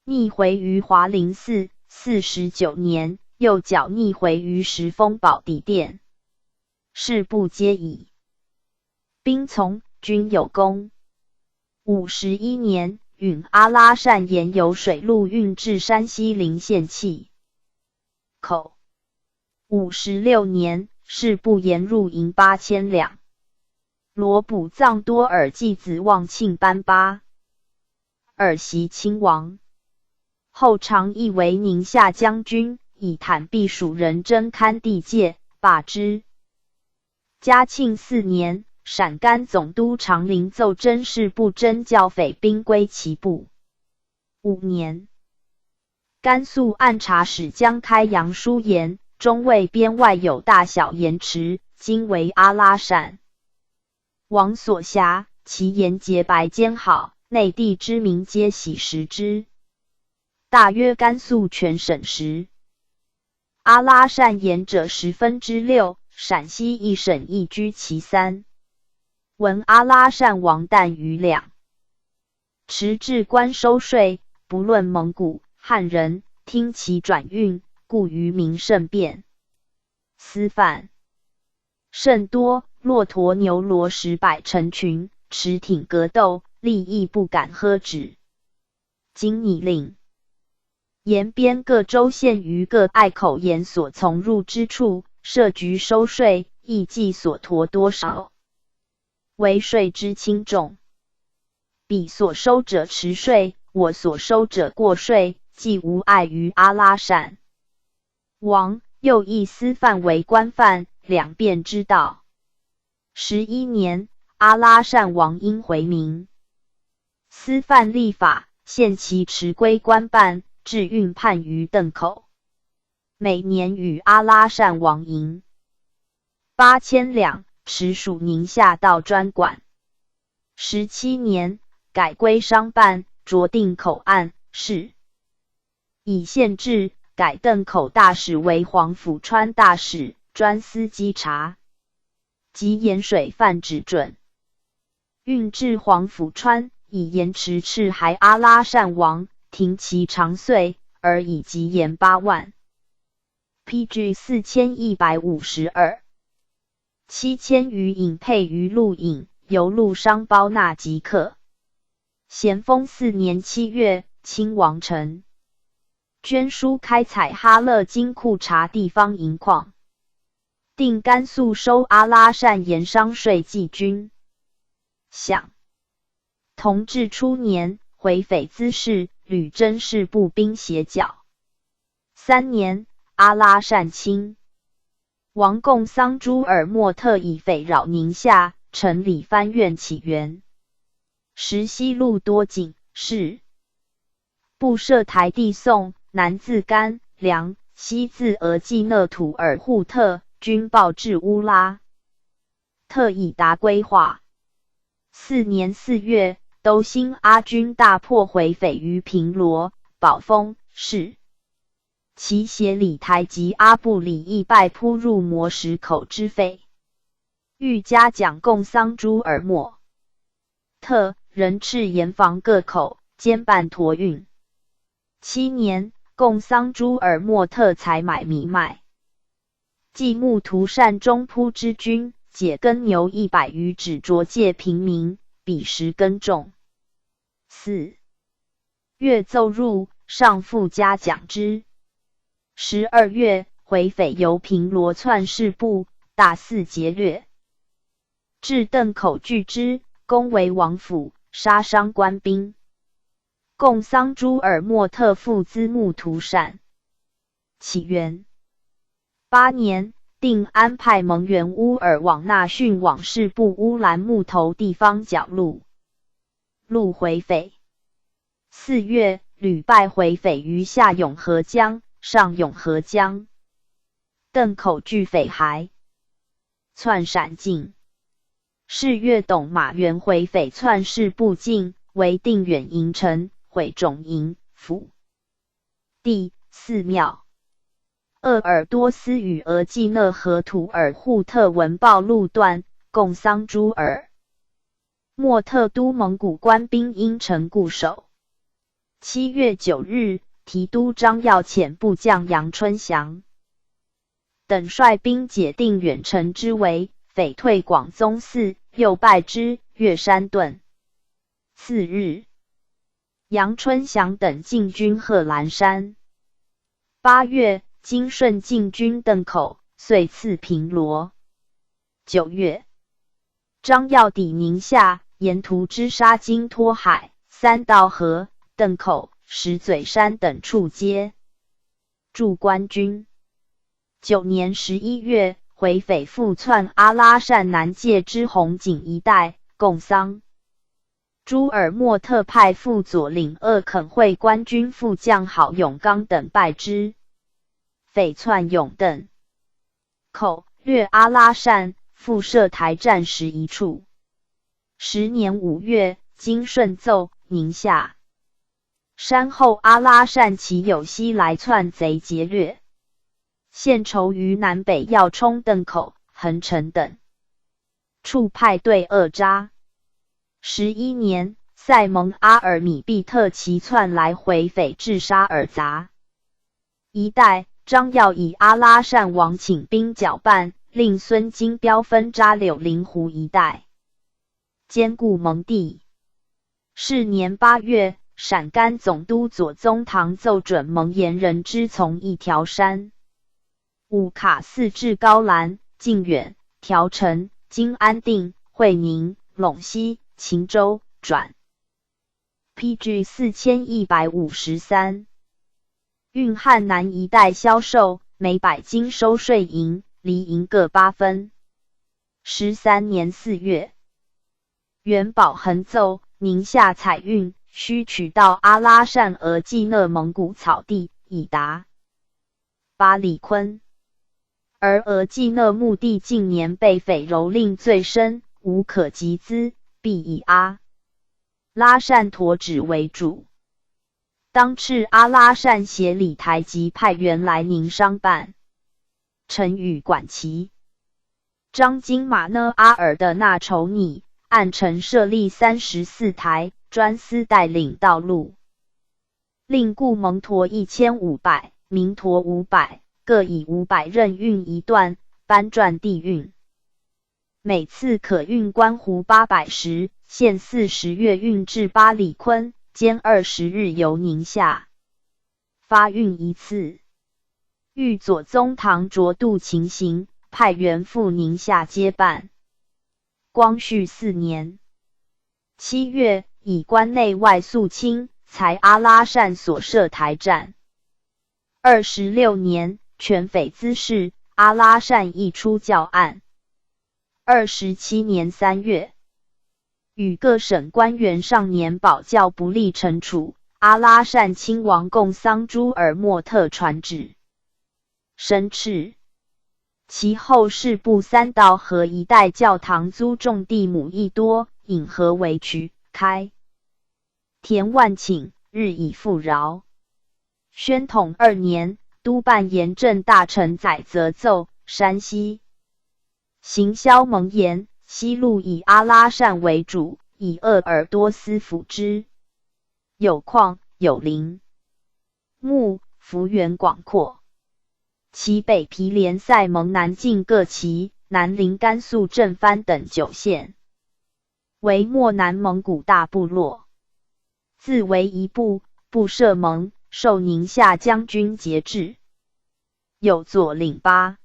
A: 逆回于华林寺。49年，又剿逆回于石峰宝地殿。事不皆已，兵从，军有功。51年，允阿拉善言由水路运至山西临县契口。56年，事部沿入银8000两。罗卜藏多尔继子望庆班巴，尔袭亲王。后常议为宁夏将军，以坦避蜀人征勘地界，罢之。嘉庆4年，陕甘总督长林奏真事部征剿匪兵归其部。5年，甘肃按察使江开杨书言，中卫边外有大小盐池，今为阿拉善王所辖，其盐洁白坚好，内地之民皆喜食之。大约甘肃全省时，阿拉善盐者6/10，陕西一省亦居其3。闻阿拉善王旦余两，持至官收税，不论蒙古、汉人，听其转运，故于民甚变。私贩甚多，骆驼牛骡10百成群，持挺格斗，利益不敢喝止。今拟令沿边各州县于各隘口沿所从入之处设局收税，亦计所驮多少，为税之轻重。彼所收者迟税，我所收者过税，既无碍于阿拉善王，又以私贩为官犯，两便之道。11年，阿拉善王因回民，私贩立法，限其持归官办，至运判于邓口。每年与阿拉善王银8000两，持属宁夏道专管。17年，改归商办，酌定口岸，是以县制，改邓口大使为黄甫川大使，专司稽查及盐水贩指准。运至黄甫川，以盐池赤还阿拉善王，停其长岁，而以及盐8万。PG 4152。7000余引配于陆引，由陆商包纳即可。咸丰4年7月，清王陈捐书开采哈勒金库查地方银矿，定甘肃收阿拉善盐商税计军。享同治初年，回匪滋事，屡征事部兵协剿。3年，阿拉善亲王贡桑朱尔莫特以匪扰宁夏，城里藩院起源。时西路多景，是布设台地宋，南自甘、梁，西自额济讷土尔扈特，军报至乌拉特以达规划。4年4月，都兴阿军大破回匪于平罗、宝丰，是其协理台及阿布里亦败扑入磨石口之匪，欲嘉奖贡桑朱尔莫特，人斥严防各口，兼办驮运。7年，贡桑朱尔莫特采买弥卖，继木涂善中扑之军，解耕牛100余指着借平民，彼时耕种。4月奏入，上复嘉奖之。12月，回匪由平罗窜事部，大肆劫掠，至邓口拒之，攻为王府，杀伤官兵。贡桑朱尔莫特父资木涂善。起源8年，定安派蒙元乌尔往纳逊往事部乌兰木头地方剿戮，路回匪。4月，屡败回匪于下永河江、上永河江。邓口拒匪还窜陕境。是月，董马元回匪窜事部境，为定远营城，毁种营、府、地、寺庙。鄂尔多斯与额济讷河图尔扈特文报路段，贡桑朱尔。莫特都蒙古官兵因城固守。7月9日，提督张耀遣部将杨春祥等率兵解定远城之围，匪退广宗寺，又败之，越山顿。次日，杨春祥等进军贺兰山。8月，金顺进军邓口，遂次平罗。9月，张耀抵宁夏，沿途之沙经托海、三道河、邓口、石嘴山等处皆驻官军。9年11月，回匪复窜阿拉善南界之红井一带，贡桑朱尔莫特派副左领鄂肯会官军副将郝永刚等败之。匪窜永邓口，略阿拉善，复设台战11处。10年5月，金顺奏宁夏山后阿拉善其有西来窜贼劫掠，献筹于南北要冲邓口、横城等处派队扼扎。11年，塞蒙阿尔米毕特其窜来回匪至沙尔杂一带，张耀以阿拉善王请兵搅拌，令孙金彪分扎柳林湖一带，兼顾蒙地。是年8月，陕甘总督左宗棠奏准蒙延人之从一条山、五卡寺至高兰、靖远、条城、今安定、会宁、陇西、秦州转 PG 4153。运汉南一带销售，每100斤收税银，厘银各8分。13年4月，元宝恒奏宁夏采运需取到阿拉善额济讷蒙古草地，已达8里昆。而额济讷墓地近年被匪蹂躏最深，无可集资，必以阿拉善陀指为主。当敕阿拉善协理台及派员来宁商办，陈宇管其。张金马呢阿尔的那筹拟，按陈设立34台，专司带领道路，令故蒙陀1500，明陀500，各以500任运一段，班转地运。每次可运关湖800石，限40月运至8里昆，兼20日游宁夏，发运一次。欲左宗棠着度情形，派员赴宁夏接办。光绪4年7月，以关内外肃清，裁阿拉善所设台站。26年，全匪滋事，阿拉善亦出教案。27年3月，与各省官员上年保教不力惩处，阿拉善亲王贡桑朱尔莫特传旨，申斥。其后事部三道河一带教堂租种地亩亦多，引河为渠，开田万顷，日以复饶。宣统2年，督办盐政大臣载泽奏，山西行销蒙盐，西路以阿拉善为主，以鄂尔多斯辅之，有矿有林木，幅员广阔。其北毗连塞蒙南境各旗，南临甘肃正藩等9县，为漠南蒙古大部落。自为一部，部设蒙，受宁夏将军节制。有左领巴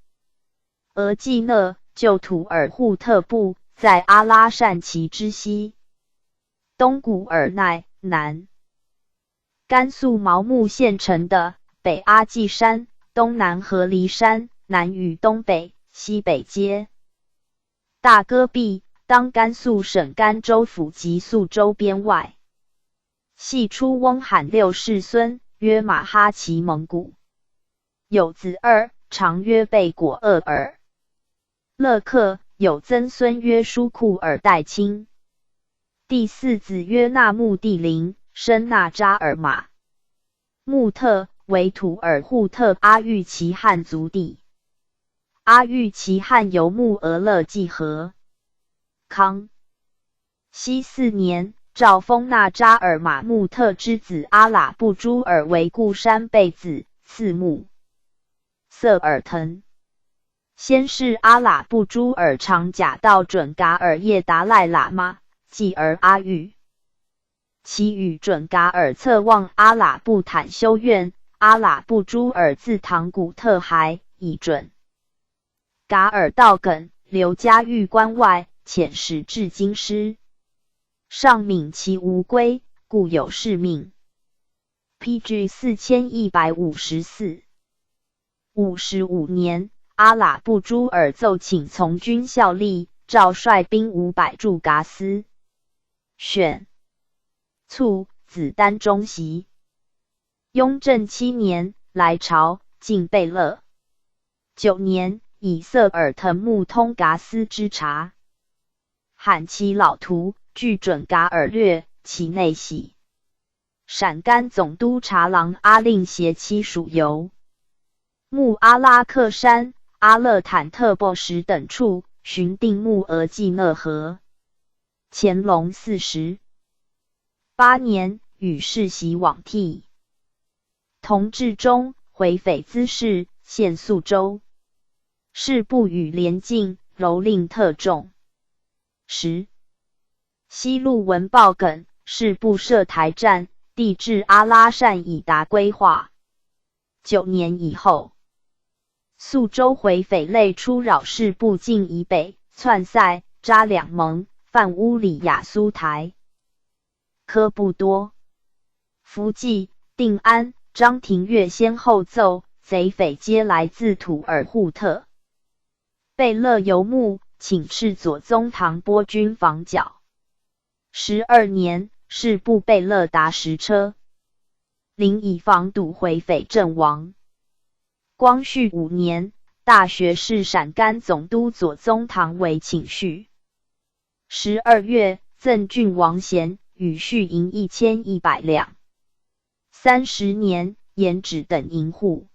A: 额济讷旧土尔扈特部，在阿拉善旗之西，东古尔奈，南甘肃毛木县城的，北阿济山，东南合离山，南与东北、西北接大戈壁，当甘肃省甘州府及肃州边外。系出翁罕6世孙，曰马哈齐蒙古。有子2，长曰贝果鄂尔勒克，有曾孙曰舒库尔代钦。第4子曰纳木地林，生纳扎尔马穆特，为土尔扈特阿育其汗族弟。阿育其汗游木俄勒济河。康熙4年，诏封纳扎尔马木特之子阿喇布朱尔为固山贝子，次木色尔腾。先是阿喇布朱尔常假道准噶尔叶达赖喇嘛，继而阿育。其与准噶尔侧望阿喇布坦修院，阿喇布朱尔自唐古特还，以准噶尔道梗，留家狱关外，遣使至京师。上悯其无归，故有谥命。PG 4154。55年，阿喇布朱尔奏请从军效力，诏率兵500驻噶斯。选卒，子丹中袭。雍正7年，来朝，进贝勒。9年，以色尔腾木通噶斯之察，罕其老徒，据准噶尔略，其内喜。陕甘总督察郎阿令携妻属游。木阿拉克山、阿勒坦特布什等处，寻定木额济讷河。乾隆48年，与世袭往替。同治中，回匪滋事，献肃州。事部与连晋，蹂躏特重。西路文报耿，事部设台站，地至阿拉善以达规划。9年以后，肃州回匪类出扰事部境以北，窜塞、扎两盟、犯乌里雅苏台。科不多。福记、定安、张廷岳先后奏，贼匪皆来自土尔扈特。贝勒游牧，请示左宗棠波军防剿。12年，事部贝勒达什车。临以防堵回匪阵亡。光绪5年，大学士陕甘总督左宗棠为请叙。12月，赠郡王衔，与序银1100两。30年，盐指等银户。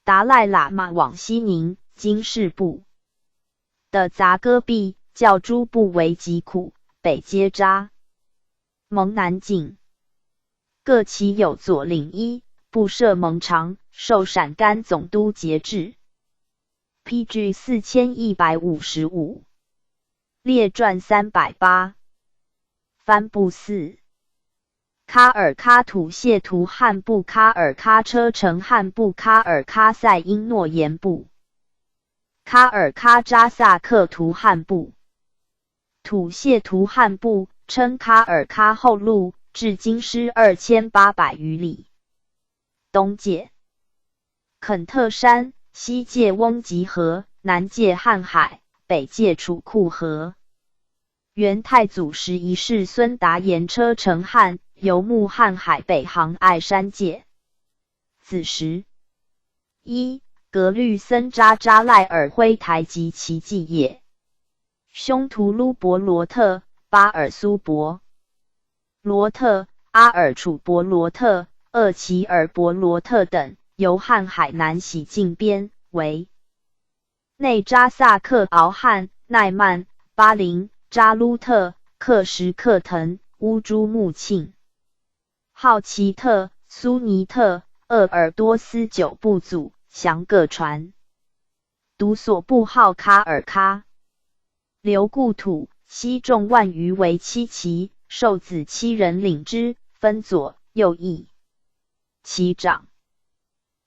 A: 达赖喇嘛往西宁，经事部的杂戈壁，教诸部为疾苦，北接扎蒙南境，各其有左领一，部设蒙长，受陕甘总督节制。PG 4155。列传308。帆布寺。喀尔喀土谢图汉部喀尔喀车城汉部喀尔喀塞因诺言部喀尔喀扎萨克图汉部土谢图汉部称喀尔喀后路，至京师2800余里。东界肯特山，西界翁吉河，南界瀚海，北界楚库河。元太祖11世孙达延车城汉，游牧瀚海北航爱山界。子时1格律僧扎扎赖尔辉台及其继业。兄图卢伯罗特、巴尔苏伯罗特、阿尔楚伯罗特、厄齐尔伯罗特等，由瀚海南徙进边，为内扎萨克敖汉、奈曼、巴林、扎卢特、克什克腾、乌珠穆庆、浩奇特、苏尼特、鄂尔多斯9部族，降各传。独所部号喀尔喀。留故土，西众万余为7骑，受子7人领之，分左右翼。其长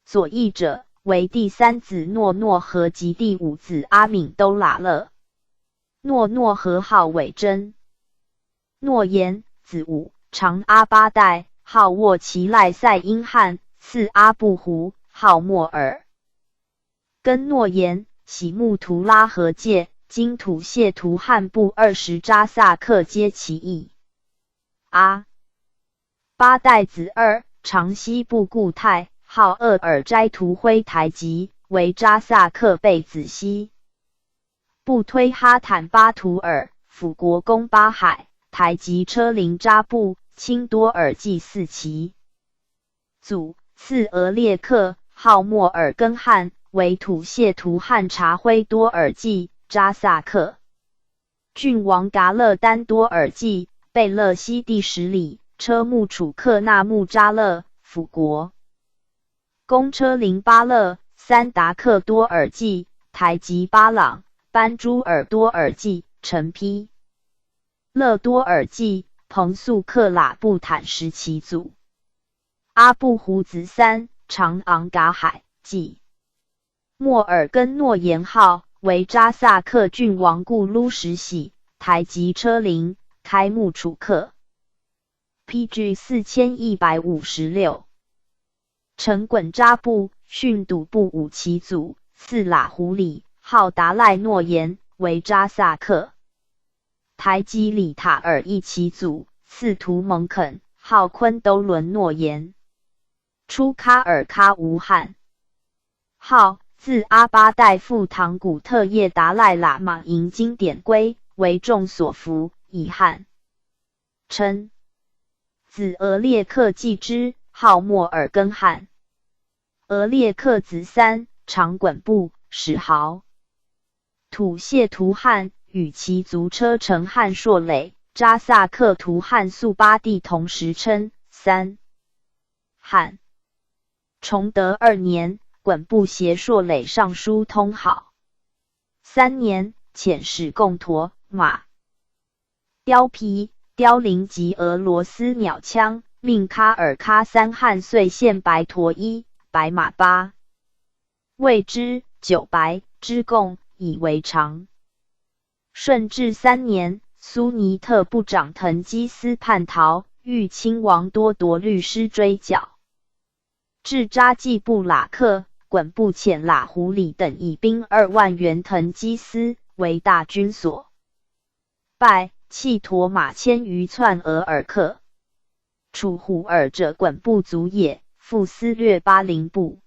A: 左翼者，为第3子诺诺和及第5子阿敏都喇勒。诺诺和号伟真。诺言，子午，长阿八代，号沃齐赖塞因汉，次阿布胡，号莫尔。跟诺言，喜木图拉和界，今土谢图汉部20扎萨克皆其裔。阿八代子2，长西部固泰，号鄂尔斋图辉台吉，为扎萨克贝子西。部推哈坦巴图尔，辅国公巴海，台吉车林扎布，钦多尔济4骑。祖次俄列克，号莫尔根汉，为土谢图汉察辉多尔济扎萨克。郡王噶勒丹多尔济，贝勒西第10里，车木楚克纳木扎勒，辅国。公车林巴勒，三达克多尔济，台吉巴朗，班朱尔多尔济，陈丕勒多尔济，彭素克喇布坦什其祖。阿布胡子3，长昂噶海，即莫尔根诺延号，为扎萨克郡王固撸什喜，台吉车林，开木楚克。PG 4156。陈衮扎布，训笃布武其祖，四喇胡里，号达赖诺延，为扎萨克。台吉里塔尔一其祖，四图蒙肯，号昆都伦诺延。出喀尔喀吴汗。号自阿巴代赴唐古特叶达赖喇嘛营经典归，为众所服，以汉称。子俄列克继之，号莫尔根汗。俄列克子3，长衮部，史豪。土谢图汗，与其族车臣汗硕累，扎萨克图汗速巴地同时称3汗。崇德2年，衮部携硕累上书通好。3年，遣使贡驼、马、貂皮、凋零及俄罗斯鸟枪，命喀尔喀3汗遂献白驼1，白马8，谓之9白之贡，以为常。顺治3年，苏尼特部长腾基斯叛逃，欲亲王多铎律师追剿。至扎济布喇克，衮部遣喇胡里等以兵2万援腾基斯，为大军所败，弃驼马千余窜额尔克。楚胡尔者衮部卒也，复私掠巴陵部。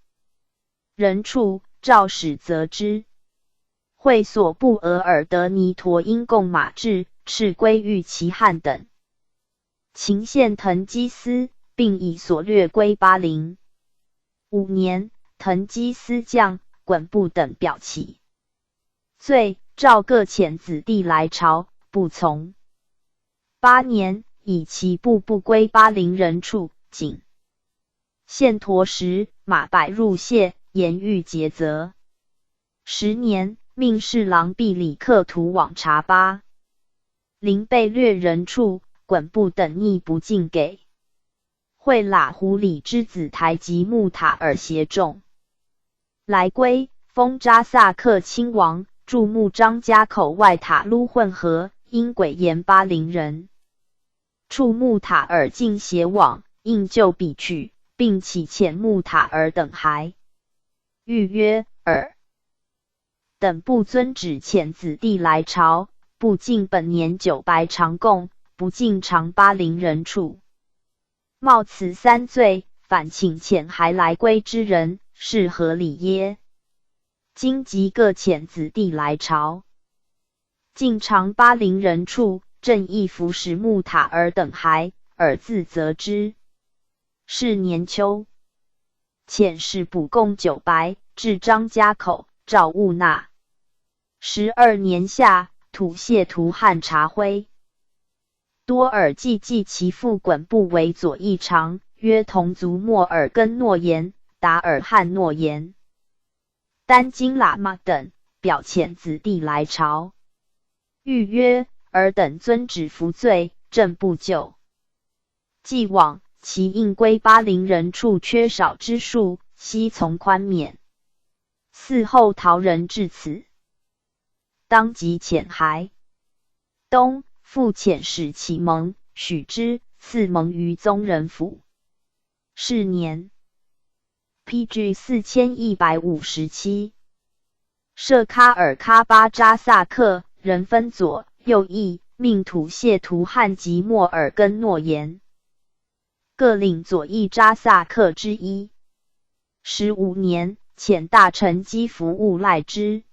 A: 人处，诏使责之。会所部额尔德尼陀因贡马至，敕归于其汉等。秦献腾基斯，并以所掠归巴陵。5年，腾基斯将、衮部等表起罪，诏各遣子弟来朝，不从。8年，以其部不归巴陵人处，仅献驼石、马百入谢，言欲诘责。10年，命侍郎毕里克图往察巴陵被掠人处，衮部等逆不进给。会喇胡里之子台吉木塔尔协众来归，封扎萨克亲王，驻木张家口外塔撸混合，因诡言巴陵人。处木塔尔进协往，应就彼去，并起遣木塔尔等还。谕曰：尔等不遵旨，遣子弟来朝，不尽本年9白长贡，不尽偿巴陵人处。冒此3罪，反请遣还来归之人，是合理耶？今即各遣子弟来朝，尽偿巴陵人处，正义服使木塔尔等还，尔自责之。是年秋，遣使补贡9白，至张家口，诏勿纳。12年夏，土谢图汗察徽。多尔济继其父衮部为左翼长，约同族莫尔根诺言、达尔汉诺言、丹金喇嘛等，表遣子弟来朝。谕曰：尔等遵旨服罪，正不就。既往，其应归巴陵人处缺少之数，悉从宽免。嗣后逃人至此，当即遣还。冬，复遣使启蒙，许之，赐蒙于宗人府。是年 PG 4157。设喀尔喀巴扎萨克，人分左右翼，命土谢图汗及莫尔根诺言各领左翼扎萨克之一。15年，遣大臣基服务赖之。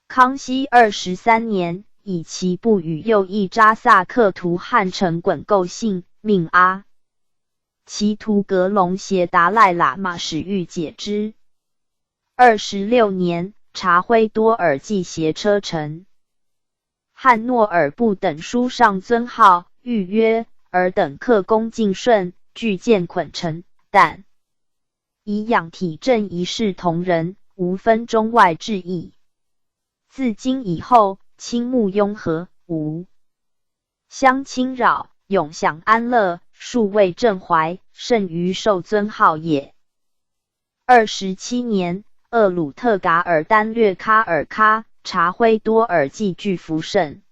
A: 康熙23年，以其部与右翼扎萨克图汗陈衮构信，命阿其图格隆携达赖喇嘛使欲解之。26年，察徽多尔济携车臣汉诺尔部等书上尊号，谕曰：尔等克恭敬顺，具见捆陈，但以养体正一视同仁，无分中外之意。自今以后，亲睦雍和，无相侵扰，永享安乐，数谓正怀，甚于受尊号也。27年，厄鲁特噶尔丹略喀尔喀、察辉多尔济具福盛，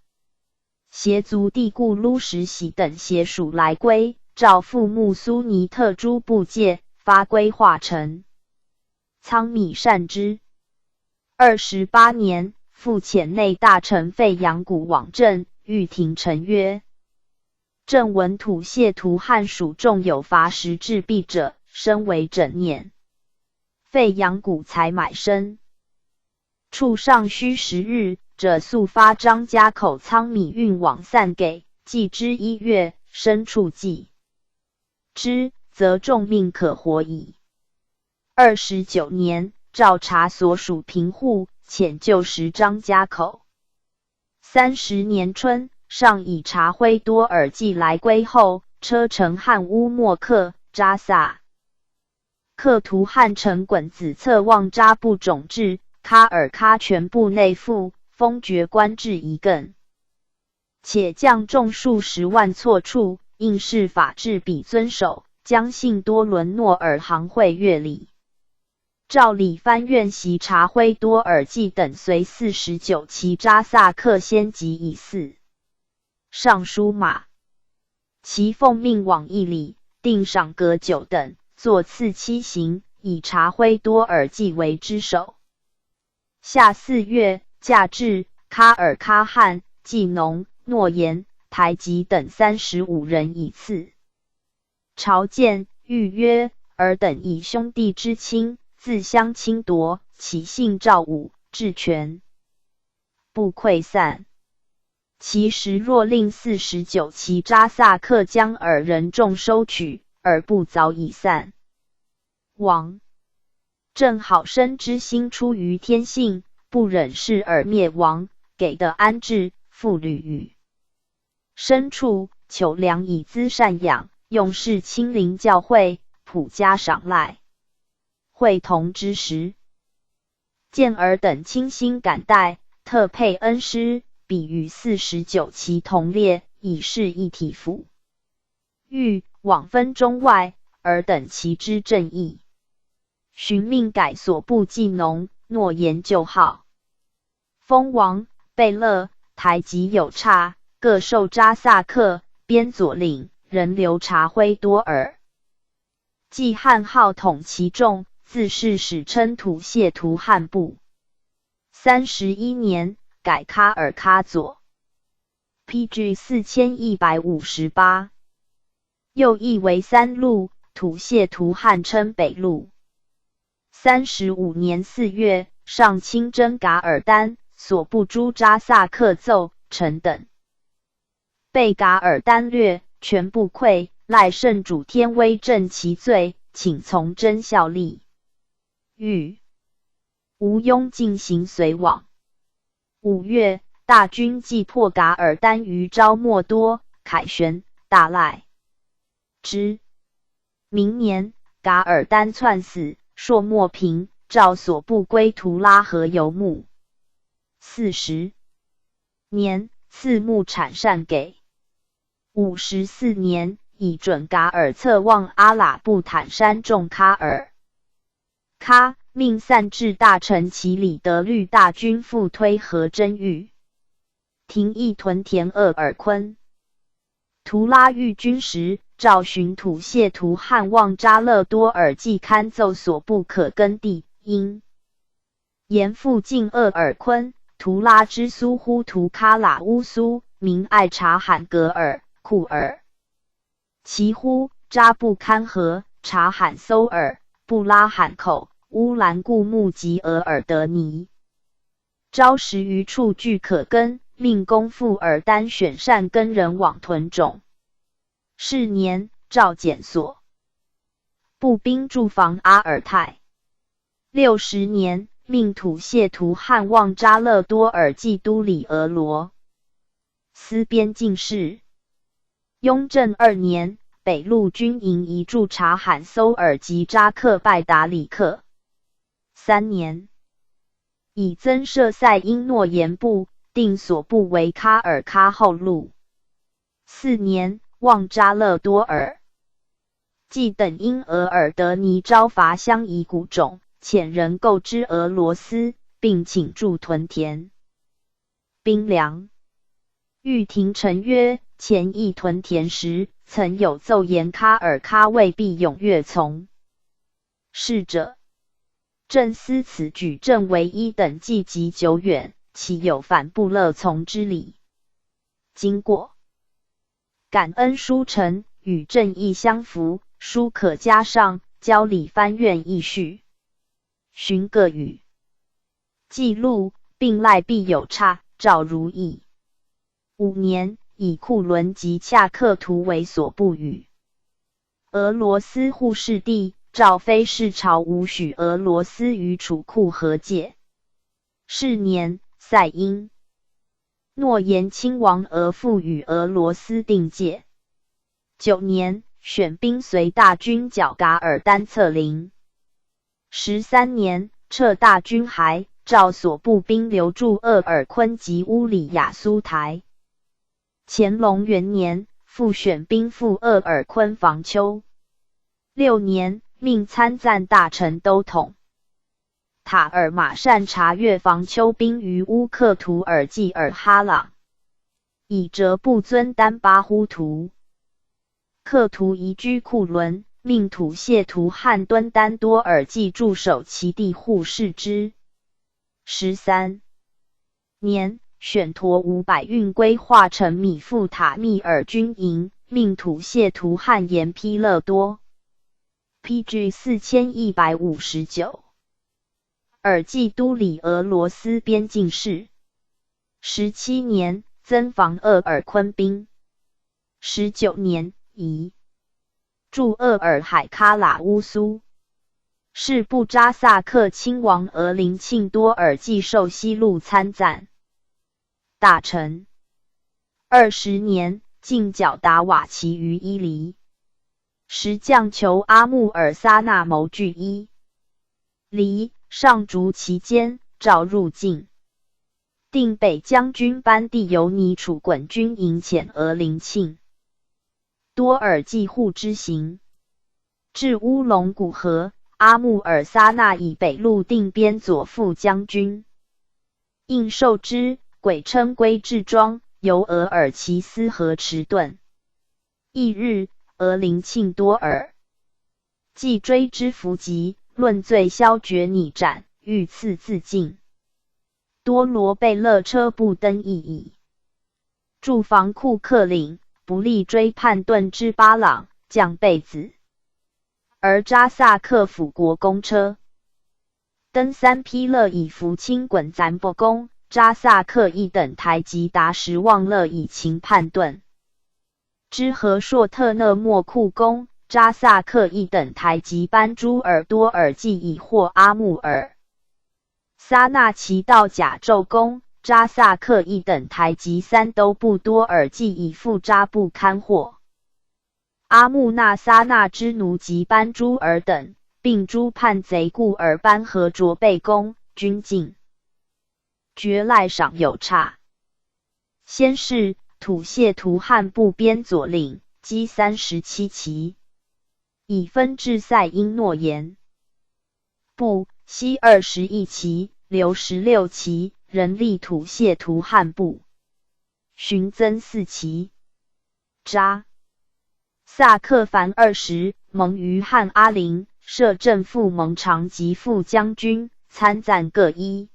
A: 协族地固撸什喜等协属来归，诏复穆苏尼特诸部界，发归化成仓米善之。28年，复遣内大臣费扬古往镇，谕廷臣曰：朕闻吐谢图汉属众有伐时至弊者，深为枕念。费扬古才买身，处尚须10日，者速发张家口仓米运往散给，既之1月，身处计之，则众命可活矣。29年，照察所属贫户，遣就食张家口。30年春，上以察辉多尔济来归后，车乘汉乌莫克、扎萨克图汉城衮子策望扎部种制，喀尔喀全部内附，封爵官至一艮，且将众数10万错处，应试法制比遵守，将信多伦诺尔行会乐礼。诏理藩院袭察辉多尔济等随49骑扎萨克先及以4。尚书马其奉命往义礼，定赏阁9等，作赐7行，以察辉多尔济为之首。夏4月，驾至喀尔喀汗、济农、诺言、台吉等35人以次。朝见，谕曰：尔等以兄弟之亲，自相侵夺，其性赵武，治权不溃散。其时若令49骑扎萨克将尔人众收取，尔不早已散亡。朕好生之心出于天性，不忍视尔灭亡，给的安置，复旅与牲畜，求粮以资赡养，用事亲临教会，普加赏赖。会同之时，见尔等倾心感戴，特配恩师，比与49骑同列，以示一体辅。欲往分中外，尔等其之正义。寻命改所部技农，诺言就号。封王、贝勒、台吉有差，各受扎萨克、边佐领，人留察辉多尔济汉号统其众，自是史称吐谢图汉部。31年，改喀尔喀左。PG 4158。又译为3路，吐谢图汉称北路。35年4月，上亲征噶尔丹，所部诸扎萨克奏臣等被噶尔丹掠，全部溃，赖圣主天威正其罪，请从真效力。谕吴庸进行随往。5月，大军既破噶尔丹于昭莫多、凯旋、大赖之。明年，噶尔丹窜死，朔莫平，诏所部归图拉和游牧。40年，赐牧产善给。54年，以准噶尔策望阿喇布坦山种喀尔喀，命散至大臣其里德律大军复推和真狱，廷义屯田鄂尔昆。图拉遇军时，诏寻吐谢图汉望扎勒多尔济堪奏所不可耕地，因言复进鄂尔昆。图拉之苏呼图喀喇乌苏，名爱察罕格尔、库尔。其呼扎布堪河、察罕搜尔、布拉罕口、乌兰固木及额尔德尼。朝10余处俱可耕，命公复尔丹选善耕人往屯种。是年，诏检所步兵驻防阿尔泰。60年，命吐谢图汉望扎勒多尔济都里俄罗。斯边境事。雍正2年，北路军营移驻察罕搜尔及扎克拜达里克。3年，以增设塞因诺言部，定所部为喀尔喀后路。4年，望扎勒多尔。既等因额尔德尼招伐相夷古种，遣人购之俄罗斯，并请驻屯田。兵粮。御廷臣曰：前议屯田时，曾有奏言喀尔喀未必踊跃从事者。朕思此举正为一等计极久远，岂有反不乐从之理？经过。感恩书臣，与朕意相符，书可加上，交礼藩院议序。寻各语。记录，并赖必有差，照如意。5年，以库伦及恰克图为所部语。俄罗斯护世帝赵非是朝无许俄罗斯与楚库和解。是年，塞因诺言亲王而复与俄罗斯定界。9年，选兵随大军剿噶尔丹策陵。13年，撤大军还，赵所部兵留驻鄂尔昆及乌里雅苏台。乾隆元年，复选兵赴鄂尔昆防丘。6年，命参赞大臣都统塔尔马善察阅防丘兵于乌克图尔济尔哈朗，以折不尊丹巴忽图。克图移居库伦，命土谢图汉敦丹多尔济驻守其地护视之。13年，选陀500运归化成米富塔密尔军营，命土谢图汉延披勒多。PG 4159。尔济都理俄罗斯边境事。17年，增防鄂尔昆兵。19年，移驻鄂尔海喀喇乌苏。是布扎萨克亲王额林庆多尔济受西路参赞大臣。20年，进剿达瓦齐于伊犁。时将求阿穆尔撒那谋据伊犁，上逐其间，召入境。定北将军班第由尼楚衮军营遣额林庆多尔济护之行，至乌龙古河。阿穆尔撒那以北路定边左副将军，应受之，鬼称归至庄，由额尔齐斯河迟钝。翌日，额林庆多尔既追之伏击，论罪削决拟斩，欲赐自尽。多罗贝勒车不登亦矣。驻防库克岭，不利追叛顿之巴朗，将被子。而扎萨克辅国公车登3匹勒以扶清滚咱伯公，扎萨克一等台及达什望勒以擒叛顿。之和硕特勒莫库公，扎萨克一等台及班朱尔多尔济以获阿穆尔撒那齐到甲胄公，扎萨克一等台及3都部多尔济以复扎布堪获。阿穆纳撒那之奴及班朱尔等，并诸叛贼故而班和卓贝公，均尽。爵赖赏有差。先是，土谢图汉部边左领，击37骑，以分至塞因诺言部，西21骑，留16骑，人力土谢图汉部，寻增4骑。扎萨克凡20，蒙于汉阿林，摄正副蒙长及副将军，参赞各一。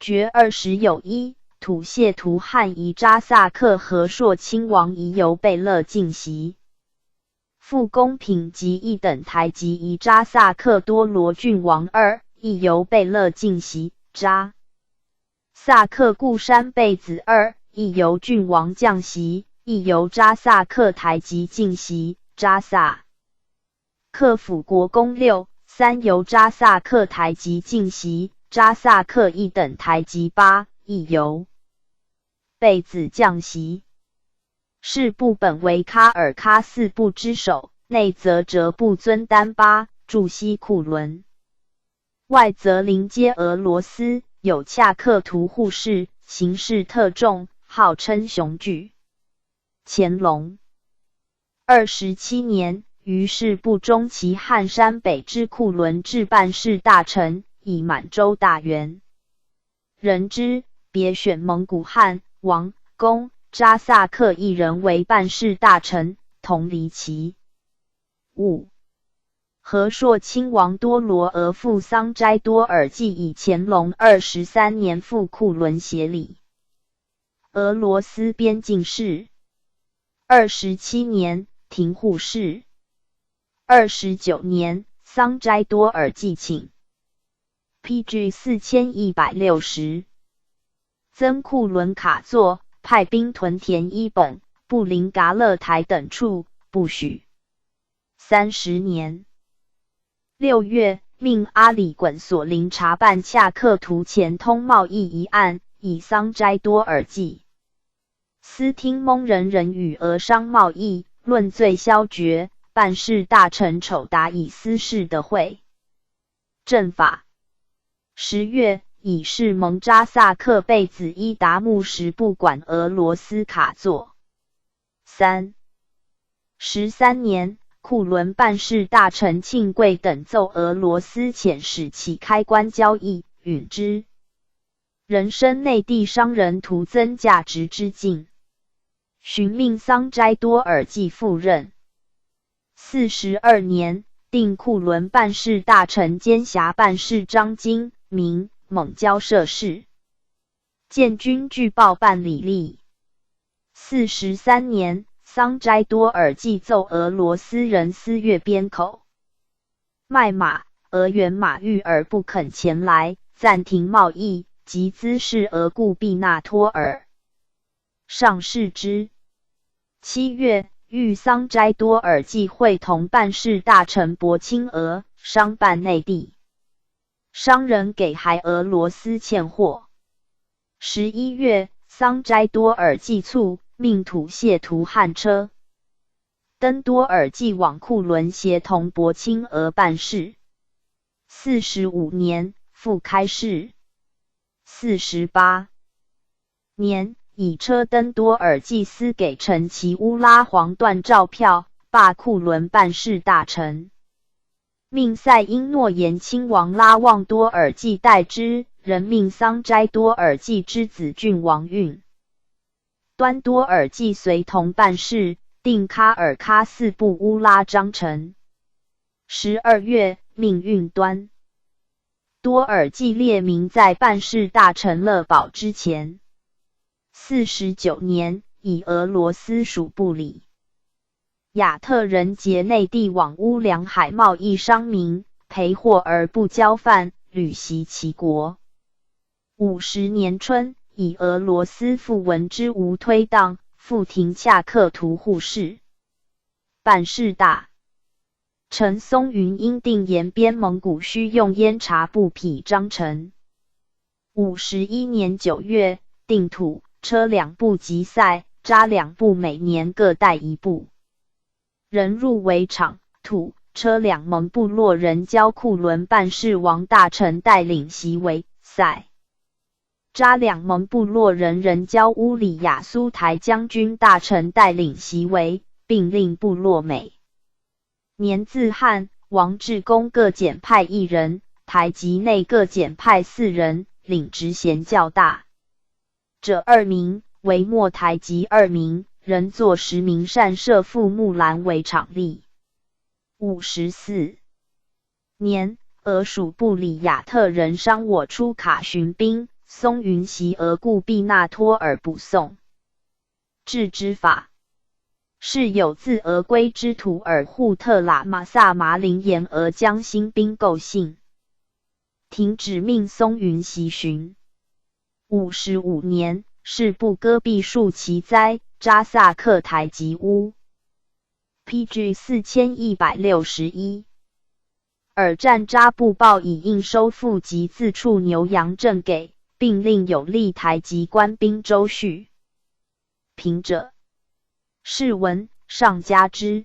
A: 爵20有1，土谢图汉夷扎萨克和硕亲王夷由贝勒进袭。副公品及一等台及夷扎萨克多罗郡王2，亦由贝勒进袭。扎萨克固山贝子2，亦由郡王降袭。亦由扎萨克台及进袭。扎萨克辅国公6， 3由扎萨克台及进袭。扎萨克一等台及8，亦由被子降袭。是部本为喀尔喀四部之首，内则哲布尊丹巴驻西库伦，外则临接俄罗斯，有恰克图护士，形势特重，号称雄踞。乾隆27年，于是部中其汉山北之库伦置办事大臣，以满洲大员。人之，别选蒙古汉王公扎萨克一人为办事大臣，同离其。5. 和硕亲王多罗额父桑斋多尔济以乾隆23年赴库伦协理。俄罗斯边境事。27年，廷护事。29年，桑斋多尔济请。PG 4160。增库伦卡座，派兵屯田伊本、布林噶勒台等处，不许。30年6月，命阿里衮索林查办恰克图钱通贸易一案，以桑斋多尔济斯听蒙人与俄商贸易论罪消决，办事大臣丑达以私事的会正法。10月，以示蒙扎萨克贝子伊达木什不管俄罗斯卡座。13年，库伦办事大臣庆贵等奏俄罗斯遣使其开关交易，允之。人生内地商人图增价值之境，寻命桑斋多尔济赴任。42年，定库伦办事大臣兼辖办事张金明蒙交涉事，建军据报办理吏。43年，桑斋多尔济奏俄罗斯人私越边口卖马，俄元马遇而不肯前来，暂停贸易，即滋事俄故必纳托尔。上士之。7月，谕桑斋多尔济会同办事大臣博清俄商办内地。商人给还俄罗斯欠货。11月，桑斋多尔济卒，命土谢图汉车。登多尔济往库伦协同博清俄办事。45年，复开市。48年，以车登多尔济私给陈其乌拉黄缎诏票，罢库伦办事大臣。命塞因诺言亲王拉旺多尔济代之，人命桑斋多尔济之子郡王运。端多尔济随同办事，定喀尔喀四部乌拉章程。12月，命运端多尔济列名在办事大臣勒保之前。49年，以俄罗斯属部里。亚特人劫内地往乌梁海贸易商民，赔货而不交贩，屡袭其国。50年春，以俄罗斯复闻之无推当，复停恰克图护士。办事大臣松云因定延边蒙古需用烟察布匹章程。51年9月，定土车2部及塞扎2部每年各带1部。人入围场，土车2蒙部落人交库伦办事王大臣带领袭为塞扎2蒙部落人交乌里雅苏台将军大臣带领袭为，并令部落每年自汉王志公各检派1人，台籍内各检派4人，领职衔较大者2名，为末台籍2名，人作10名善射赴木兰为场吏。54年，俄属部里亚特人商我出卡寻兵，松云袭俄故必纳托尔不送。治之法。是有自俄归之土尔扈特喇嘛萨麻林沿俄将新兵构信，停止命松云袭寻。55年，是部戈壁树其灾，扎萨克台吉乌。PG 4161。尔战扎布报以应收复及自处牛羊镇给，并令有利台籍官兵周续。平者。是文上加之。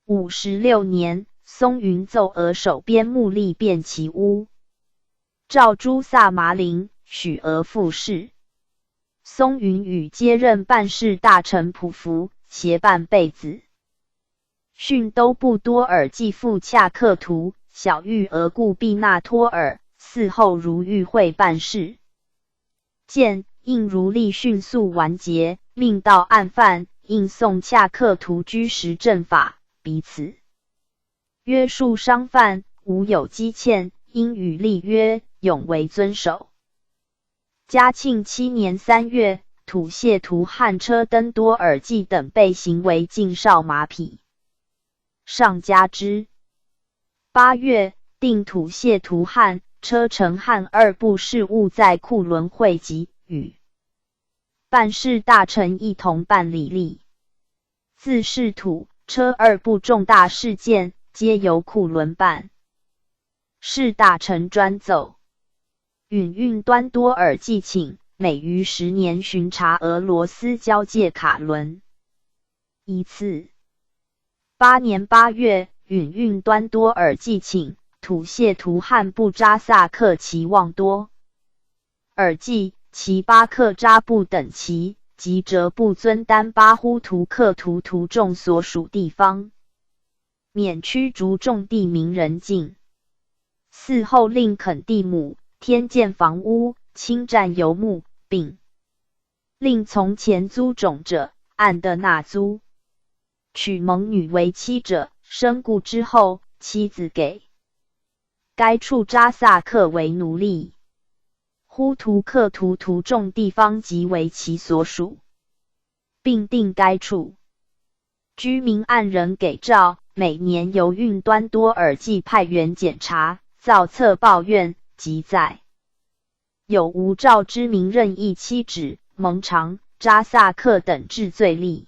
A: 56年，松云奏俄守边牧吏变其屋，诏诛萨麻陵，许俄复事。松云与接任办事大臣仆服，协办备子。训都部多尔继父恰克图，小谕俄固毕纳托尔，嗣后如遇会办事。见应如例迅速完结，命到案犯，应送恰克图居时正法，彼此约束商贩，无有积欠，应与立约，永为遵守。嘉庆7年3月，吐谢图汉车登多尔济等被行为禁哨马匹，上加之。8月，定吐谢图汉、车承汉二部事务在库伦会集，与办事大臣一同办理例。自是土、车二部重大事件，皆由库伦办。是大臣专奏。允运端多尔济请，每于10年巡查俄罗斯交界卡伦。一次。8年8月，允运端多尔济请，吐谢图汉部扎萨克齐望多尔济、齐巴克扎布等齐及哲布尊丹巴呼图克图图众所属地方，免驱逐众地名人境。嗣后令垦地亩，添建房屋，侵占游牧，并令从前租种者按的纳租。娶蒙女为妻者，身故之后，妻子给该处扎萨克为奴隶。呼图克图图众地方即为其所属，并定该处居民按人给诏，每年由运端多尔济派员检查，造册报怨，即在有无诏之民任意妻止、蒙长、扎萨克等治罪例。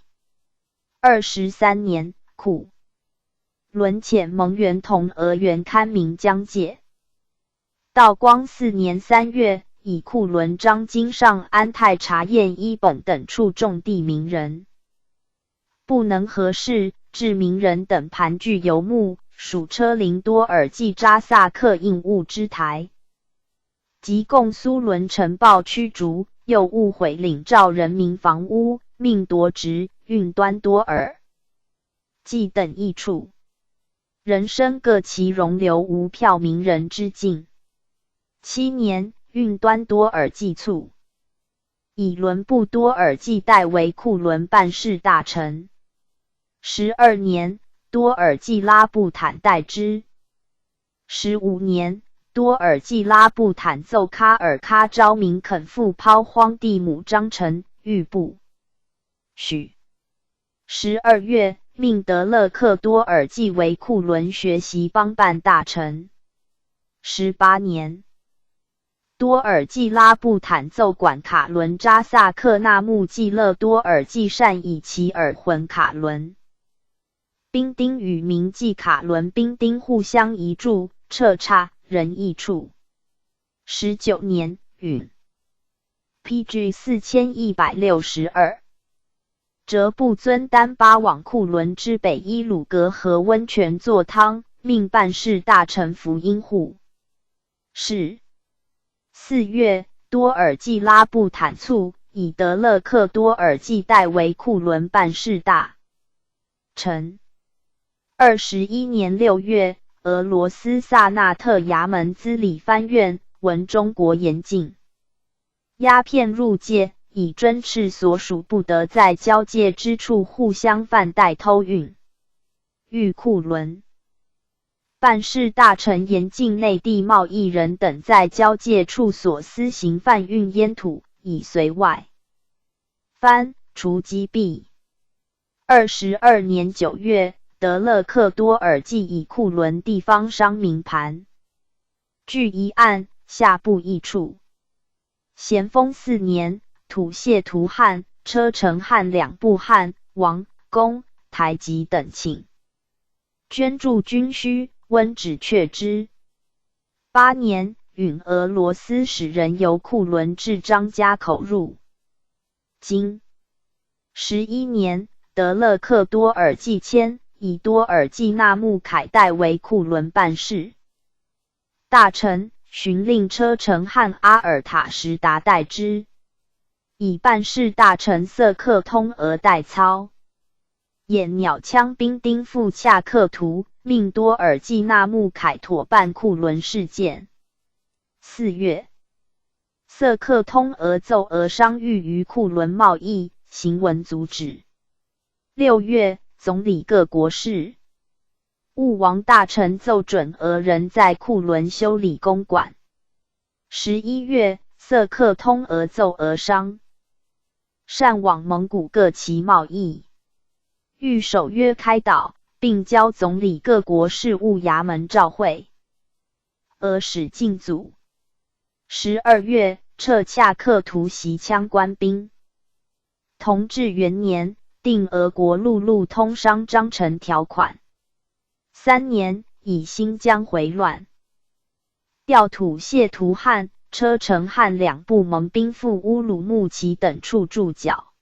A: 23年，库伦遣蒙元同俄元堪明疆界。道光4年3月，以库伦章京上安泰察验一本等处众地名人，不能合事，致名人等盘踞游牧，属车林多尔济扎萨克应物之台，即共苏伦呈报驱逐，又误毁领诏人民房屋，命夺职运端多尔济等一处，人生各其容留无票名人之境。7年，运端多尔济卒，以伦布多尔济代为库伦办事大臣。12年，多尔济拉布坦代之。15年，多尔济拉布坦奏喀尔喀昭明垦复抛荒地亩章程，欲不许。12月，命德勒克多尔济为库伦学习邦办大臣。18年，多尔济拉布坦奏管卡伦扎萨克纳木济勒多尔济善以其尔浑卡伦兵丁与名记卡伦兵丁互相移驻，彻差人异处。19年，允 PG 4162。哲布尊丹巴往库伦之北伊鲁格河温泉做汤，命办事大臣福音护是。4月，多尔济拉布坦卒，以德勒克多尔济代为库伦办事大臣。21年6月，俄罗斯萨纳特衙门资理藩院闻中国严禁鸦片入界，以遵敕所属不得在交界之处互相贩带偷运。欲库伦办事大臣严禁内地贸易人等在交界处所私行贩运烟土，以随外藩除击毙。22年9月，德勒克多尔济以库伦地方商民盘据一案，下布一处。咸丰4年，吐谢图汉、车承汉两部汉、王、公、台吉等请捐助军需，温止却之。8年，允俄罗斯使人由库伦至张家口入京。11年，德勒克多尔济迁，以多尔济纳木凯代为库伦办事大臣，巡令车臣汉阿尔塔什达代之，以办事大臣色克通俄代操。眼鸟枪兵丁富恰克图，命多尔济纳木凯妥办库伦事件。4月，色克通俄奏俄商誉于库伦贸易，行文阻止。6月，总理各国事务王大臣奏准俄人在库伦修理公馆。11月，色克通俄奏俄商善往蒙古各其贸易，欲守约开导，并交总理各国事务衙门照会。俄使禁阻。12月，撤恰克图袭羌官兵。同治元年，定俄国陆路通商章程条款。3年，以新疆回乱，调土谢图汉、车臣汉两部盟兵赴乌鲁木齐等处驻脚。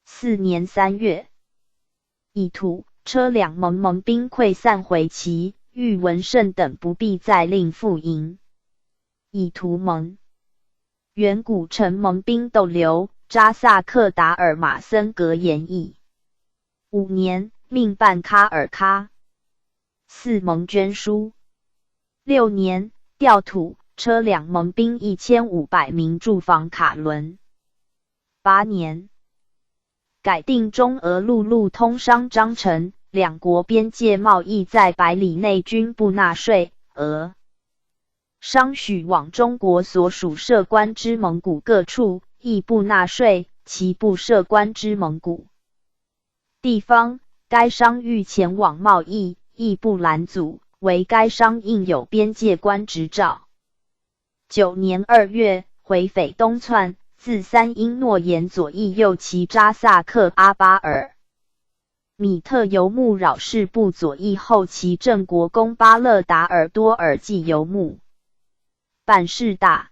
A: 4年3月，以土、车两盟兵溃散回齐，遇文胜等不必再令复营。以图盟远古城盟兵逗留，扎萨克达尔马森格言议。5年，命办喀尔喀。4盟捐书。6年，调土、车两盟兵1500名驻防卡伦。8年，改定中俄陆路通商章程，两国边界贸易在100里内均不纳税，俄商许往中国所属设关之蒙古各处，亦不纳税，其不设关之蒙古地方，该商欲前往贸易，亦不拦阻，为该商应有边界关执照。9年2月，回匪东窜，自三因诺言左翼右旗扎萨克阿巴尔米特游牧扰事部左翼后旗正国公巴勒达尔多尔济游牧办事大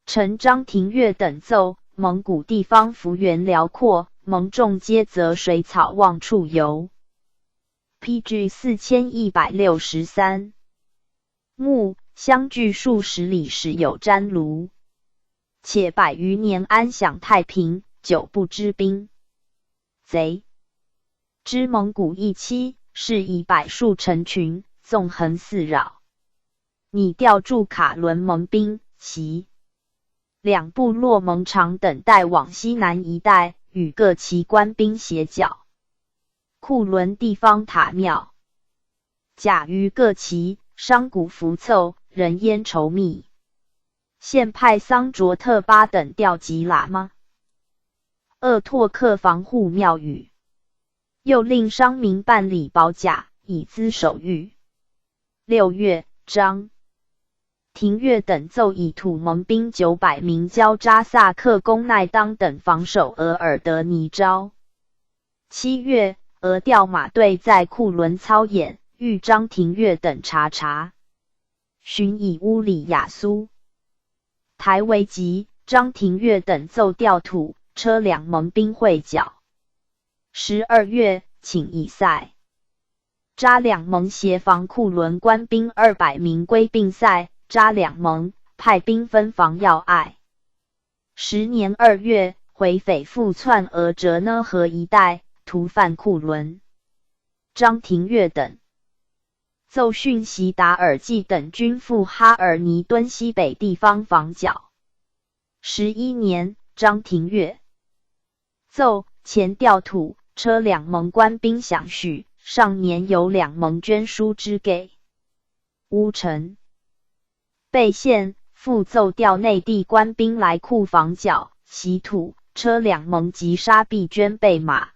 A: 臣张廷岳等奏，蒙古地方幅员辽阔，蒙众皆择水草望处游。PG 4163。木相距数十里时有詹卢，且100余年安享太平，久不知兵。贼之蒙古一期，是以百数成群，纵横四扰。拟调驻卡伦盟兵，其两部落蒙长等待往西南一带，与各旗官兵协剿。库伦地方塔庙，甲于各旗，商贾浮凑，人烟稠密。现派桑卓特巴等调集喇嘛、鄂拓克防护庙宇，又令商民办理保甲，以资守御。6月，张廷岳等奏以土盟兵900名交扎萨克公奈当等防守额尔德尼昭。7月，俄调马队在库伦操演，遇张廷岳等查巡以乌里雅苏台为急，张廷岳等奏调土、车两盟兵会剿。12月，请以塞扎两盟协防库伦官兵200名归并塞，扎两盟派兵分防要隘。10年2月，回匪复窜俄哲呢河一带，屠犯库伦。张廷岳等奏讯息达尔济等军赴哈尔尼敦西北地方防剿。11年，张廷岳奏前调土、车两盟官兵饷许，上年有两盟捐书之给。乌臣被县复奏调内地官兵来库防剿，袭土、车两盟及沙必捐备马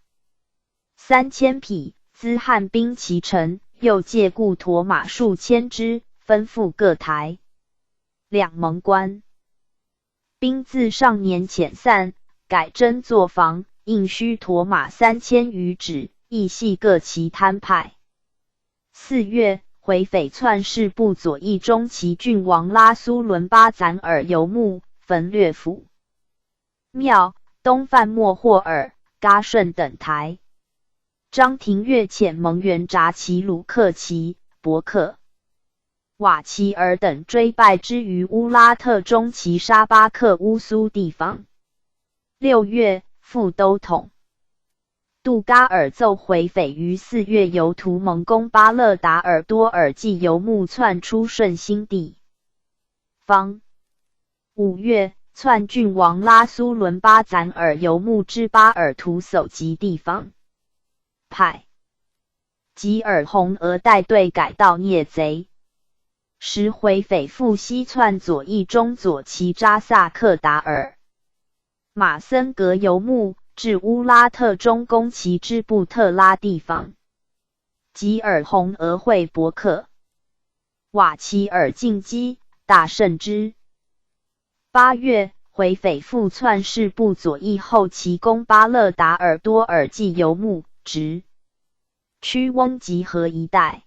A: 3000匹，资汉兵骑乘，又借故驮马数千只，分赴各台。两盟官兵自上年遣散，改征作防，应需驮马3000余指，亦系各旗摊派。4月，回匪窜事部左翼中旗郡王拉苏伦巴赞尔游牧，焚掠府庙，东犯莫霍尔，嘎顺等台。张廷岳遣蒙元札其鲁克旗、伯克、瓦齐尔等追败之于乌拉特中其沙巴克乌苏地方。6月，复都统杜嘎尔奏回匪于4月由图蒙攻巴勒达尔多尔济由木窜出顺兴地方。5月，窜郡王拉苏伦巴赞尔由木之巴尔图搜集地方，派吉尔洪额带队改道聂贼。时回匪复西窜左翼中左旗扎萨克达尔、马森格由木至乌拉特中攻其之布特拉地方。吉尔洪额会伯克、瓦齐尔进击，大胜之。8月，回匪复窜士部左翼后旗攻巴勒达尔多尔济由木直区翁集合一带。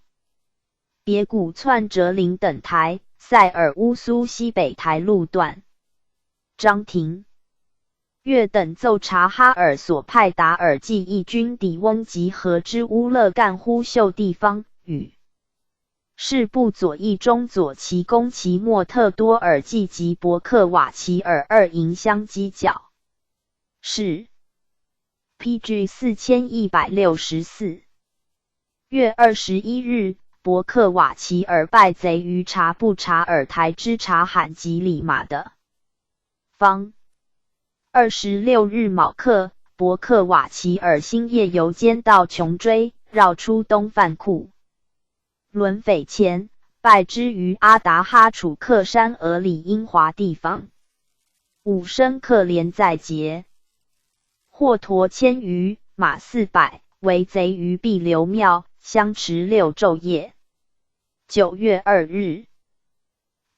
A: 别古窜哲林等台，塞尔乌苏西北台路段。张廷岳等奏察哈尔所派达尔济义军抵翁集合之乌勒干呼秀地方，与士部左翼中左旗攻其莫特多尔济及伯克瓦齐尔2营相犄角。是 PG 4164。月21日，伯克瓦齐尔败贼于察布查尔台之察罕及里马的方。26日卯刻，伯克瓦齐尔星夜由间到琼追，绕出东范库伦匪前，败之于阿达哈楚克山俄里英华地方。5申克连在节，霍驼1000余，马400，为贼于碧流庙，相持6昼夜。9月2日，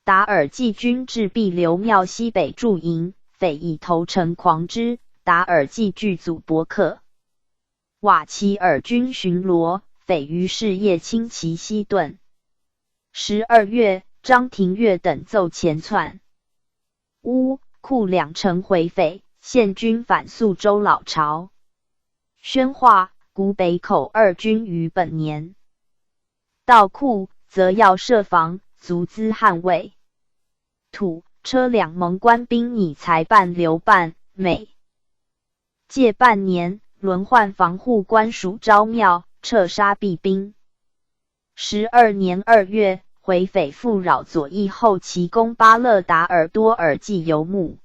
A: 达尔济军至碧流庙西北驻营，匪以投诚狂之，达尔济剧组伯克瓦齐尔军巡逻，匪于是夜轻其西遁。12月，张廷岳等奏前窜乌库2城回匪，献军反宿州老巢。宣化、古北口2军于本年到库，则要设防，足资捍卫。土车2蒙官兵拟裁半留半，每借半年，轮换防护官署招庙，撤杀避兵。12年2月，回匪复扰左翼后旗攻巴勒达尔多尔济由木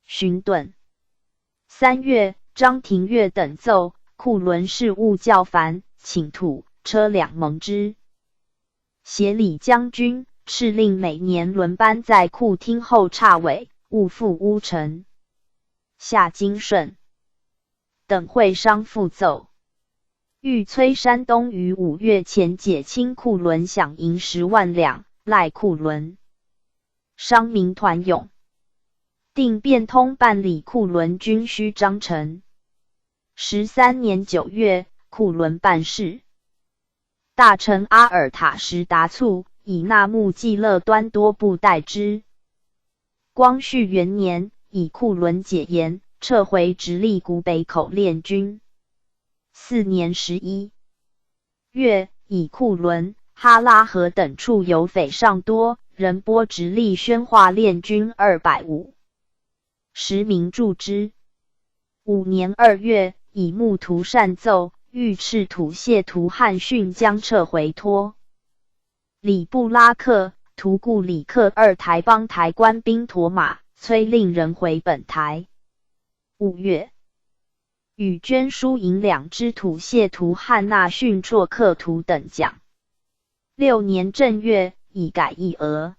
A: 寻遁。3月，张廷岳等奏库伦事务较繁，请土车2蒙之。协理将军敕令每年轮班在库厅后岔尾，勿赴乌城。夏金顺等会商复奏，欲催山东于5月前解清库伦饷银10万两，赖库伦商民团勇，定变通办理库伦军需章程。13年9月，库伦办事。大臣阿尔塔什达促以纳木济勒端多部代之。光绪元年，以库伦解严，撤回直隶古北口练军。4年11月，以库伦、哈拉河等处有匪尚多，仍拨直隶宣化练军250名助之。5年2月，以木图善奏，御赤土谢图汉训将撤回托里布拉克、图固里克2台帮台官兵驮马，催令人回本台。5月，与捐书银2支土谢图汉纳训绰克图等奖。6年正月，以改议俄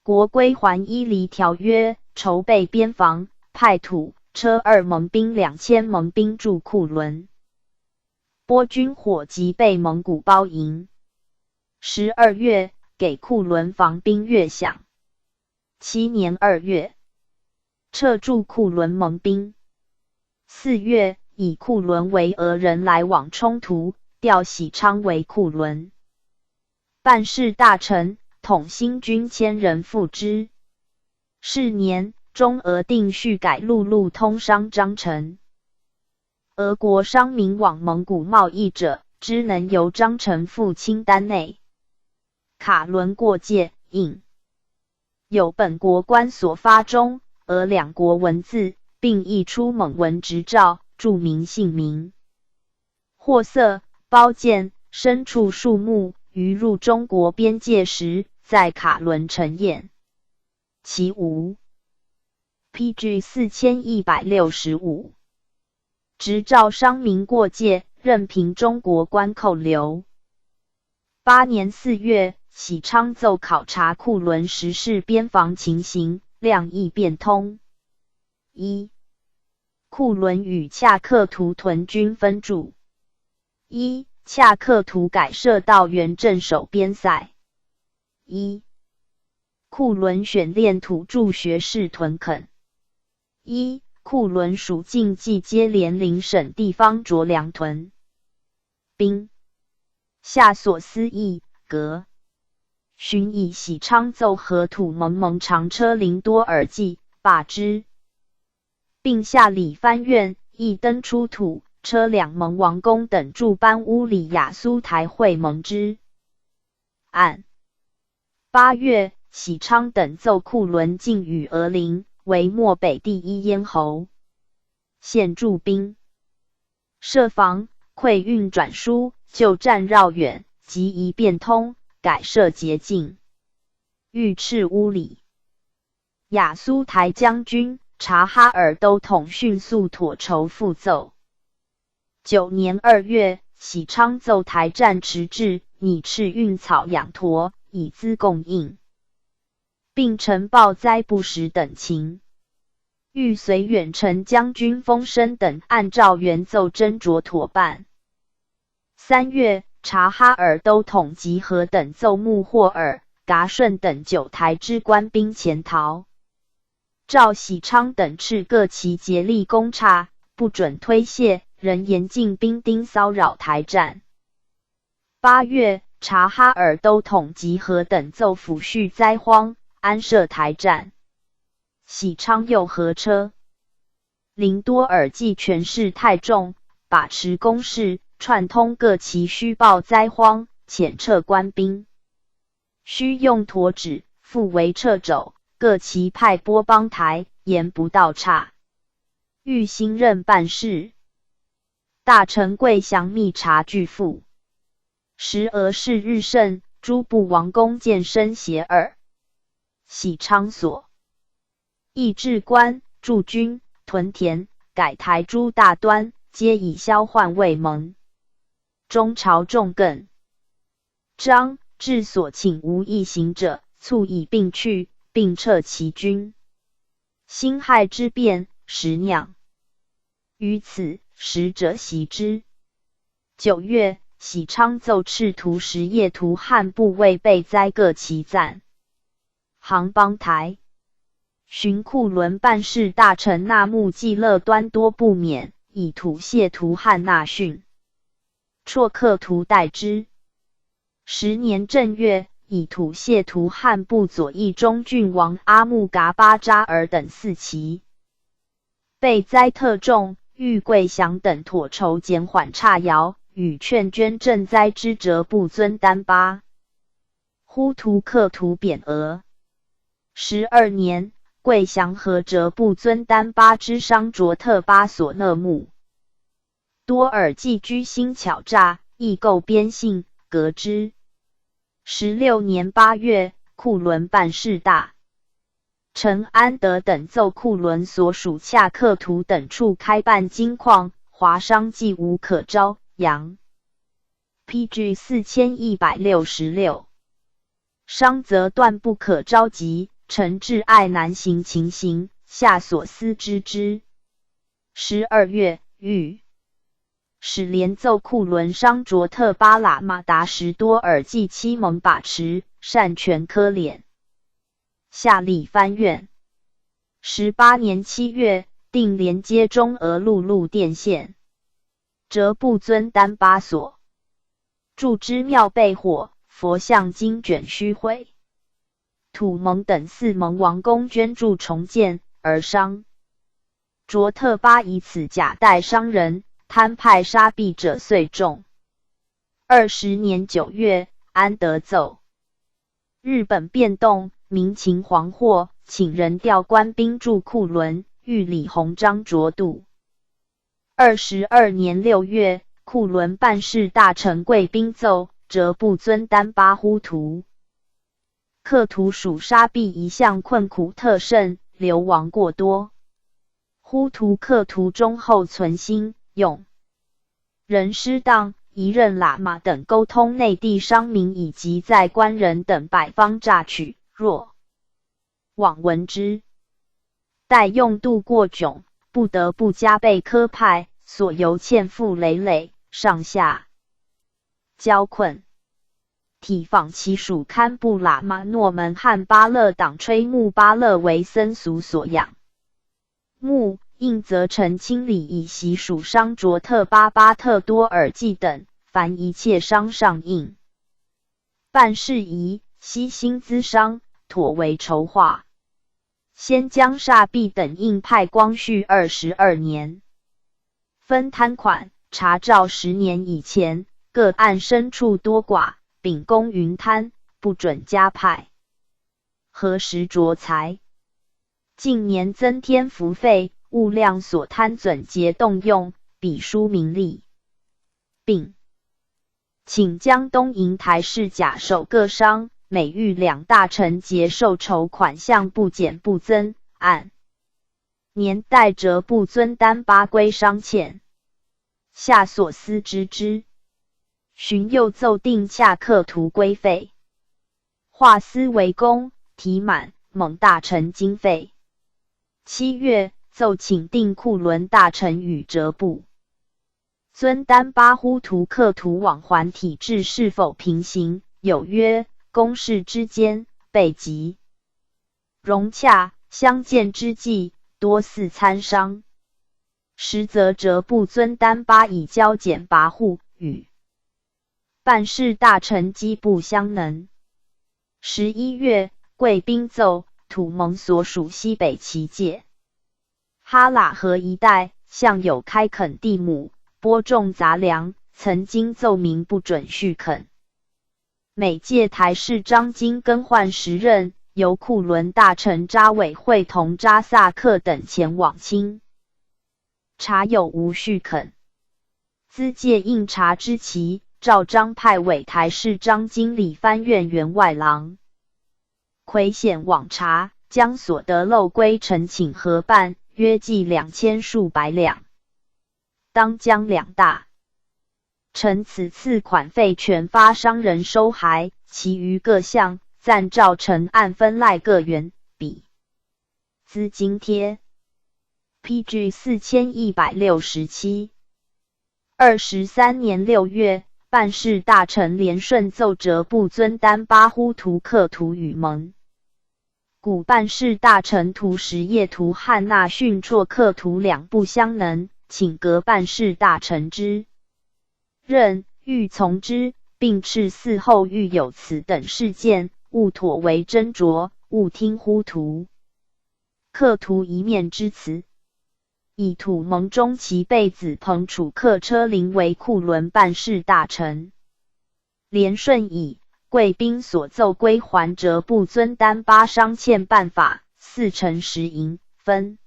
A: 国归还伊犁条约，筹备边防，派土车2蒙兵2000蒙兵驻库伦。拨军火及被蒙古包营。12月，给库伦防兵月饷。7年2月，撤驻库伦蒙兵。4月，以库伦为俄人来往冲突，调喜昌为库伦办事大臣，统新军1000人副之。是年，中俄定续改陆路通商章程。俄国商民往蒙古贸易者，知能由章程附清单内。卡伦过界，印有本国官所发中俄两国文字，并译出蒙文执照，注明姓名。货色、包件、牲畜数目，于入中国边界时，在卡伦呈验。其无 PG 4165。执照商民过界，任凭中国官扣留。8年4月，喜昌奏考察库伦时事边防情形，量议变通。1. 库伦与恰克图屯军分驻。1. 恰克图改设到原镇守边塞。1. 库伦选练土著学士屯垦。1. 库伦属境冀接连邻省地方着粮屯兵。下所思议，格寻以喜昌奏和土蒙长车临多尔济，罢之，并下礼藩院，亦登出土车两蒙王公等驻班乌里雅苏台会盟之案。8月，喜昌等奏库伦进与俄陵，为漠北第一咽喉，现驻兵，设防馈运转输，就战绕远，即宜变通，改设捷径，欲斥乌里雅苏台将军察哈尔都统迅速妥筹复奏。9年2月，喜昌奏台战迟滞，拟斥运草养驼，以资供应，并呈报灾不时等情。欲随远程将军丰生等按照原奏斟酌妥办。3月，察哈尔都统集合等奏穆霍尔、噶顺等9台之官兵潜逃。赵喜昌等斥各旗竭力攻岔，不准推卸，仍严禁兵丁骚扰台站。8月，察哈尔都统集合等奏抚恤灾荒，安设台站。喜昌又合车临多尔济权势太重，把持攻势，串通各旗虚报灾荒，遣撤官兵。须用驼指，复为掣肘，各旗派拨帮台，言不到岔。欲新任办事。大臣贵祥密察拒附。时俄氏日盛，诸部王公见身胁耳。喜昌所役置官、驻军、屯田、改台诸大端，皆以消患未蒙。中朝众更张至所请无一行者，促以并去，并撤其军。辛亥之变，时酿。于此，使者袭之。9月，喜昌奏敕图什叶图汉部未被灾各旗赞。杭邦台巡库伦办事大臣纳木济勒端多不免，以土谢图汉纳训，绰克图代之。10年正月，以土谢图汉部左翼中郡王阿木噶巴扎尔等4旗。被灾特重，欲贵祥等妥筹减缓岔摇，与劝捐赈灾之折不遵单巴。忽图克图贬俄。12年，贵祥和折不遵单巴之商卓特巴所讷木。多尔济居心巧诈，亦构边信，革之。16年8月，库伦办事大陈安德等奏库伦所属恰克图等处开办金矿，华商既无可招扬。PG 4166。商则断不可召集，臣至爱难行情形，下所思知之。12月，御史连奏库伦商卓特巴喇嘛达什多尔济七蒙把持，擅权科敛。下吏藩院。18年7月，定连接中俄陆路电线。折不遵单巴所。筑之庙被火，佛像经卷虚毁。土蒙等4蒙王公捐助重建，而商卓特巴以此假代商人，贪派杀毙者遂众。20年9月，安德奏。日本变动，民情惶惑，请人调官兵驻库伦，谕李鸿章着度。22年6月，库伦办事大臣贵宾奏，折不尊丹巴忽图。克图属杀毙一向困苦特甚，流亡过多。忽图克图忠厚存心，用人失当，一任喇嘛等沟通内地商民以及在官人等百方榨取，若罔闻之，待用度过窘，不得不加倍苛派，所由欠负累累，上下交困。体仿其属堪布喇嘛诺门汉巴勒党吹木巴勒为僧俗所养。木应则成清理以习属商卓特巴巴特多尔济等，凡一切商上应办事宜，悉心咨商，妥为筹划。先将煞币等应派光绪22年分摊款，查照10年以前，各按牲畜多寡，秉公云摊，不准加派。何时着财？近年增添赋费，物量所摊准节动用，比书名利，并请江东瀛台市甲首各商，每遇2大臣节受筹款项不减不增，按年代折不尊丹巴归商欠。下所思知之。寻又奏定洽克图规费，化司为公，提满蒙大臣经费。7月，奏请定库伦大臣与折部尊丹巴忽图克图往还体制是否平行，有曰公事之间，备急融洽，相见之际，多似参商。实则折部尊丹巴以交减跋扈，与办事大臣机不相能。11月，贵宾奏，土蒙所属西北旗界哈喇河一带，向有开垦地亩，播种杂粮，曾经奏明不准续垦。每届台市章经更换时任，由库伦大臣扎委会同扎萨克等前往清查有无续垦。资界应查之期，赵章派委台市章经理番院员外郎魁显往查，将所得漏归陈请核办，约计2000数百两，当将2大臣此次款费全发商人收还，其余各项暂照成按分赖各元，比资津贴。PG 4167。23年6月，办事大臣连顺奏折部尊丹巴忽图克图与蒙古办事大臣图什叶图汉纳逊绰克图2不相能，请革办事大臣之任，欲从之，并斥嗣后遇有此等事件，勿妥为斟酌，勿听忽图克图一面之词。以土蒙中其辈子彭楚克车林为库伦办事大臣。连顺以贵宾所奏归还折部尊丹巴商欠办法，4成10银分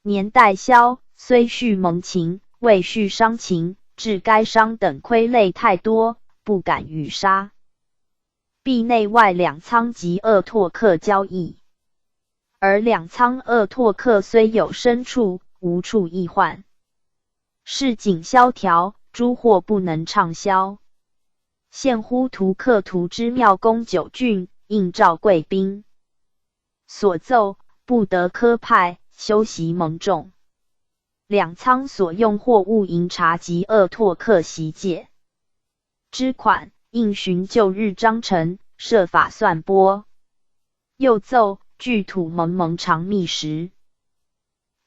A: 年代销，虽续蒙情，未续商情，致该商等亏累太多，不敢与杀币内外2仓及鄂拓克交易。而2仓鄂拓克虽有牲畜，无处易换，市井萧条，诸货不能畅销。现忽图克图之庙公9郡，应召贵宾所奏，不得苛派，修习蒙众。2仓所用货物银茶及鄂拓克习借之款，应循旧日章程，设法算拨。又奏据土蒙长密时，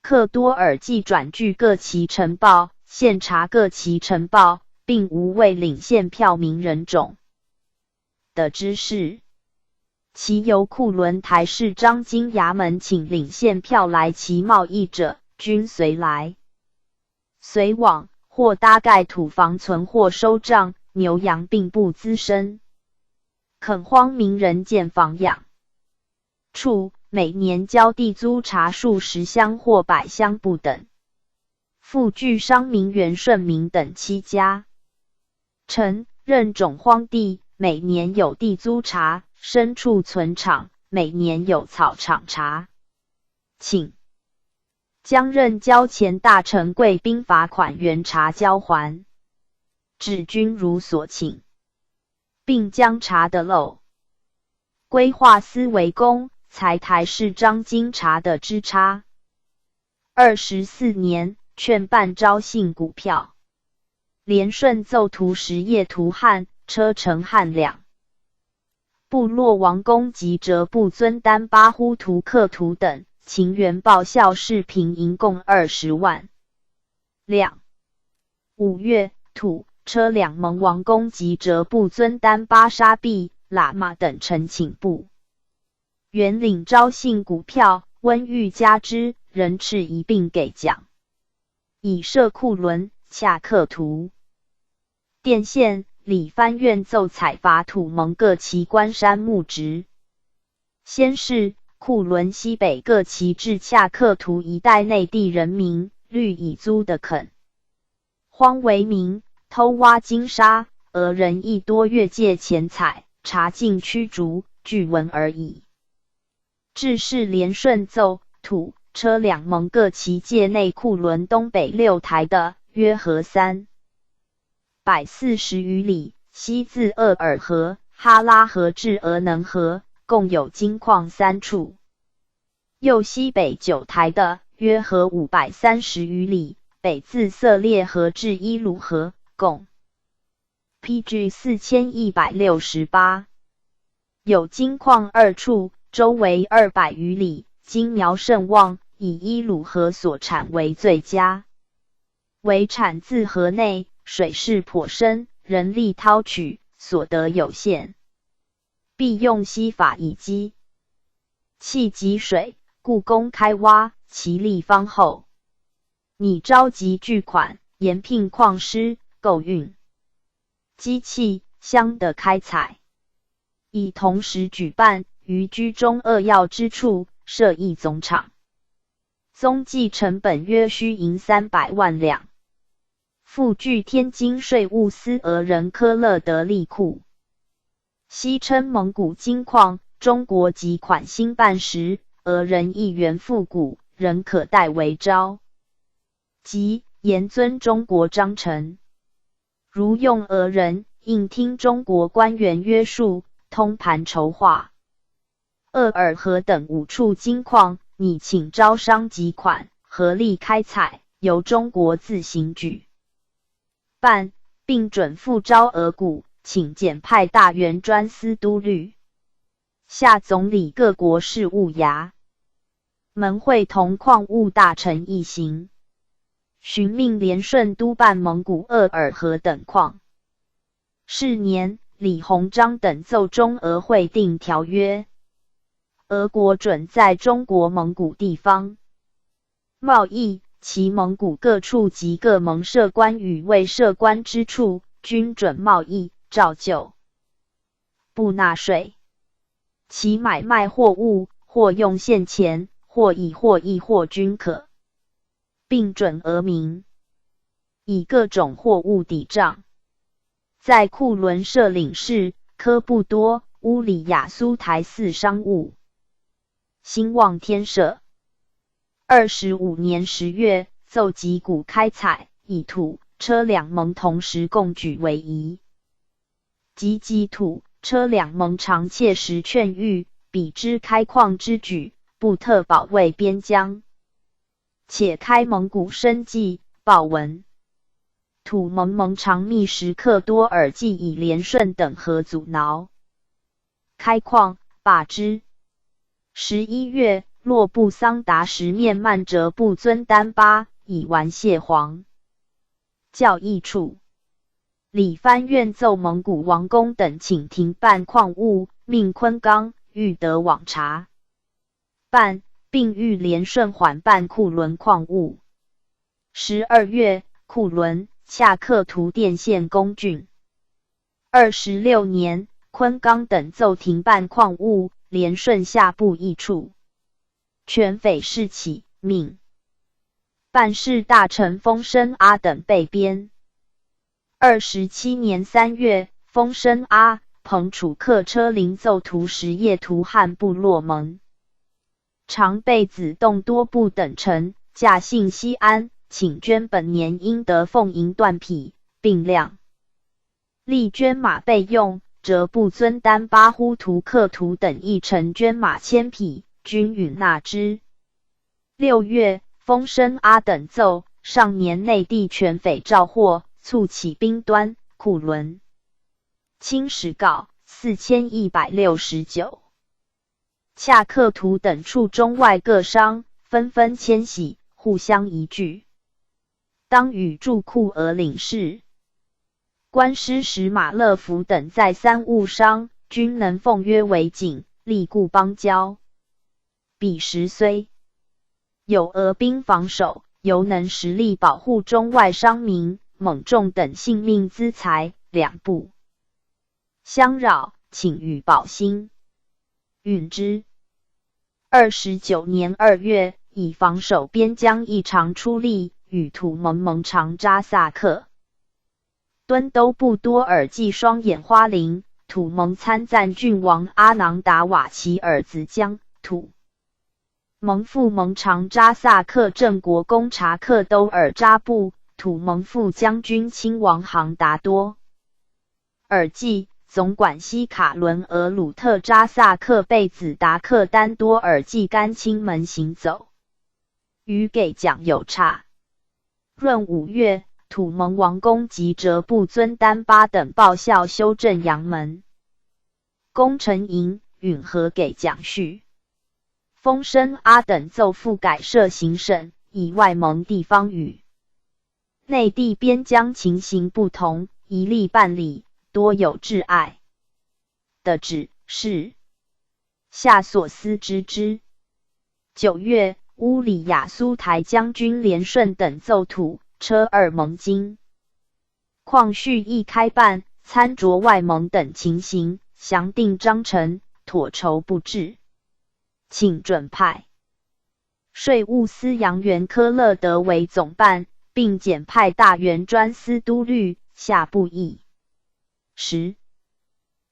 A: 克多尔济转据各旗呈报，现查各旗呈报，并无未领现票名人种的知事。其由库伦台市章经衙门请领现票来其贸易者，均随来随往，或搭盖土房存货收账，牛羊并不滋生，垦荒民人建房养畜，每年交地租茶数10乡或100乡不等。复据商民元顺民等7家。臣任种荒地，每年有地租茶，牲畜存场，每年有草场茶。请将任交钱大臣贵宾罚款原茶交还，治均如所请，并将茶的漏规划司为公，才台市张金茶的支差。24年，劝办招信股票，连顺奏图实业图汉，车乘汉两。部落王公及折部尊丹巴呼图克图等，秦元报效视频银共20万两。5月，土车两盟王公及折部尊丹巴沙毕喇嘛等陈请部原领招信股票，温欲加之，人斥一并给奖，以设库伦恰克图。电县理藩院奏采伐土盟各旗关山木植。先是，库伦西北各旗至恰克图一带内地人民，虑以租的垦荒为名，偷挖金沙，俄人亦多越界钱财，查禁驱逐，据闻而已。至是连顺奏土车两盟各旗界内库伦东北6台的，约合340余里，西自鄂尔河、哈拉河至俄能河，共有金矿3处。又西北9台的，约合530余里，北自色列河至伊鲁河，共 PG 4168。有金矿2处，周围200余里，金苗甚旺，以伊鲁河所产为最佳。为产自河内，水势颇深，人力掏取，所得有限，必用西法以积气集水，故公开挖，其力方厚。拟召集巨款，延聘矿师，购运机器，相得开采。以同时举办于居中扼要之处设一总厂，总计成本约需银300万两。复据天津税务司俄人科勒德利库，西称蒙古金矿，中国籍款新办时，俄人一元复古，仍可代为招。即严遵中国章程，如用俄人，应听中国官员约束，通盘筹划。鄂尔河等5处金矿，拟请招商集款，合力开采，由中国自行举办，并准复招俄股，请简派大元专司都律下总理各国事务衙门会同矿务大臣一行，寻命连顺督办蒙古鄂尔河等矿。是年，李鸿章等奏中俄会定条约，俄国准在中国蒙古地方贸易，其蒙古各处及各盟设官与未设官之处，均准贸易，照旧不纳税。其买卖货物，或用现钱，或以货易货均可，并准俄民以各种货物抵账。在库伦设领事，科布多、乌里雅苏台4商务。兴旺天社。25年10月，奏集股开采，以土车两盟同时共举为宜。及土车两盟常切实劝谕，比之开矿之举，不特保卫边疆，且开蒙古生计，报文。土盟常密时刻多尔济以连顺等合阻挠开矿，罢之。11月，洛布桑达什面曼折布尊丹巴，以完谢皇教义处。理藩院奏蒙古王公等请停办矿务，命昆刚、欲得往查办，并欲连顺缓办库伦矿务。12月，库伦恰克图甸县公郡。26年，昆冈等奏停办矿务，连顺下部议处。权匪事起，命办事大臣丰绅阿等被编。27年3月，丰绅阿、彭楚客车临奏图什叶图汉部落盟。常被子洞多部等臣，驾幸西安，请捐本年应得俸银缎匹，并量。力捐马备用，则不尊丹巴呼图克图等一臣捐马1000匹，均允纳之。6月，丰绅阿等奏，上年内地权匪召获，促起兵端，库伦。清史告4169。恰克图等处中外各商，纷纷迁徙，互相疑惧。当与驻库额领事、官师使马勒福等再三务商，均能奉约为警，力固邦交。彼时虽有俄兵防守，犹能实力保护中外商民、蒙众等性命资财，两部相扰，请予保兴。允之。29年2月，以防守边疆异常出力，与土蒙长扎萨克、敦都布多尔济双眼花翎，土蒙参赞郡王阿囊达瓦齐尔子将土蒙副蒙长扎萨克镇国公察克都尔扎布，土蒙副将军亲王杭达多尔济，总管西卡伦俄鲁特扎萨克贝子达克丹多尔济甘亲门行走，与给奖有差。闰5月，土蒙王公及哲布尊丹巴等报效修正阳门。功臣营允和给奖序。丰绅阿等奏复改设行省，以外蒙地方与内地边疆情形不同，一力办理，多有挚爱的指示，下所思知之。9月，乌里雅苏台将军连顺等奏土车二盟经况序亦开办，参酌外盟等情形，详定章程，妥筹布置，请准派税务司杨元科勒德为总办，并简派大元专司都律，下部议。11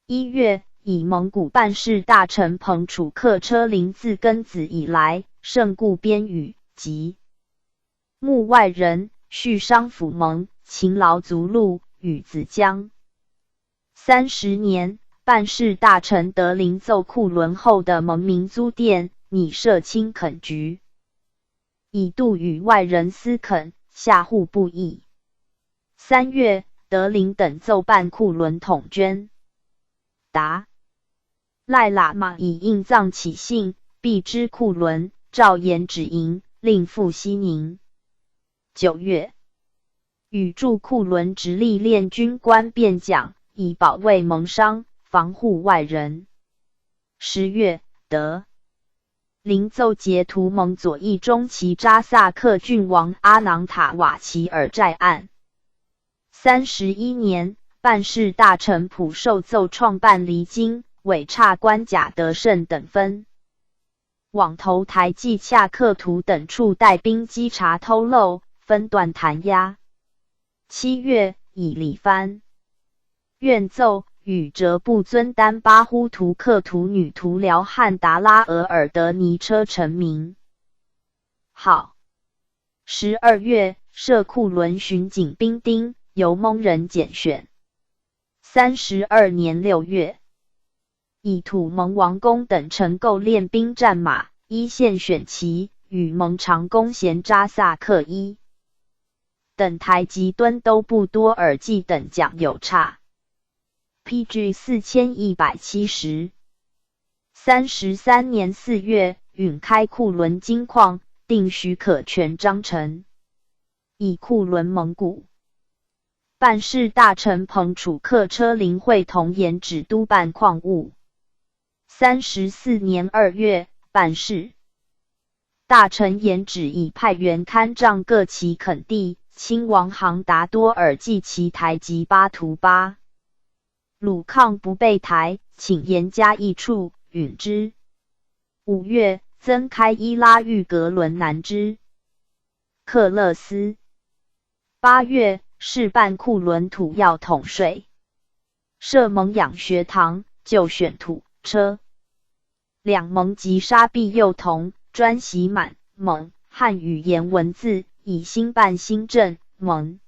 A: 月，以蒙古办事大臣彭楚克车临自庚子以来，胜故边宇及幕外人，续商府盟，勤劳足禄，与子江。30年，办事大臣德临奏库伦后的蒙民租店，拟设清垦局，以度与外人私垦，下户不议。3月，德临等奏办库伦统捐。达赖喇嘛以印藏起信，必知库伦，诏言止营，令赴西宁。9月，与驻库伦直隶练军官便讲，以保卫蒙商，防护外人。10月，德临奏节图蒙左翼中旗扎萨克郡王阿囊塔瓦齐尔寨案。31年，办事大臣普受奏创办离京，委察官贾德胜等分往头台暨恰克图等处带兵稽查偷漏，分段弹压。7月，以李藩愿奏与哲布尊丹巴呼图克图女图辽汉达拉额尔德尼车成名。好。12月，设库伦巡警兵丁，由蒙人拣选。32年6月，以土蒙王公等陈构练兵战马，一线选旗，与蒙长公衔扎萨克一等台及敦都布多尔济等奖有差。PG 4170。33年4月，允开库伦金矿，定许可权章程，以库伦蒙古办事大臣彭楚克车临会同言指督办矿务。34年2月，办事大臣言旨以派员看账各其垦地，亲王杭达多尔济其台及巴图巴。鲁抗不备台，请严加议处，允之。5月，增开伊拉玉格伦南之克勒斯。8月，试办库伦土药统税，设蒙养学堂，就选土车。2蒙及沙必幼童，专习满蒙汉语言文字，以兴办新政。蒙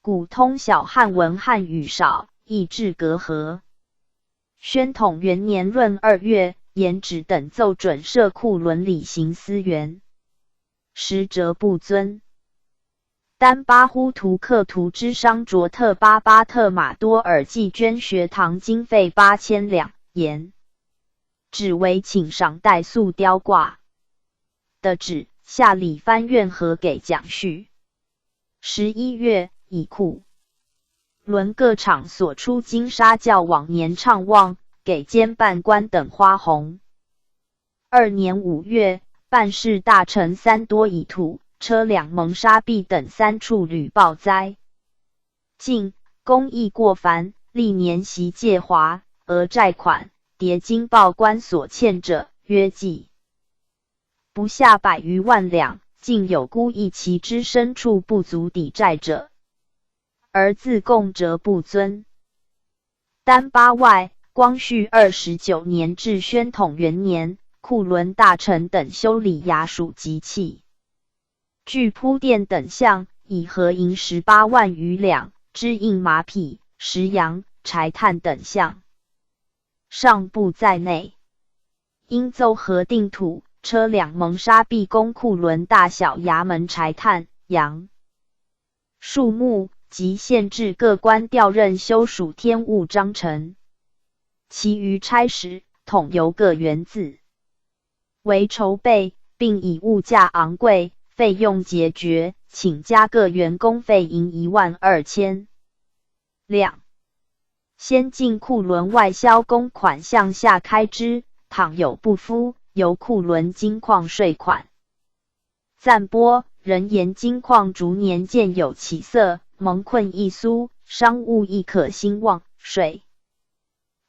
A: 古通晓汉文，汉语少，意志隔阂。宣统元年闰2月，严旨等奏准设库伦理行司员，实则不遵。丹巴呼图克图之商卓特巴巴特马多尔济捐学堂经费8000两，言只为请赏代素雕挂的旨，下理藩院核给奖序。11月，以库伦各场所出金沙教往年畅望，给监办官等花红。2年5月，办事大臣3多以土车2蒙沙必等3处屡报灾。晋公役过繁，历年习借华，额债款叠金报官所欠者，约计不下100余万两，竟有孤役其之身处不足抵债者，而自贡则不遵。丹巴外，光绪29年至宣统元年，库伦大臣等修理衙署及器具铺垫等项，以合银18万余两，支印马匹、石羊、柴炭等项，尚不在内。应奏核定土车2蒙沙必供库伦大小衙门柴炭、羊、树木，及限制各官调任修属天务章程。其余差使统由各园自为筹备，并以物价昂贵，费用拮据，请加各员工费银12000两。先进库伦外销公款项下开支，倘有不敷，由库伦金矿税款。赞拨人言金矿逐年渐有起色，蒙困易苏，商务亦可兴旺，税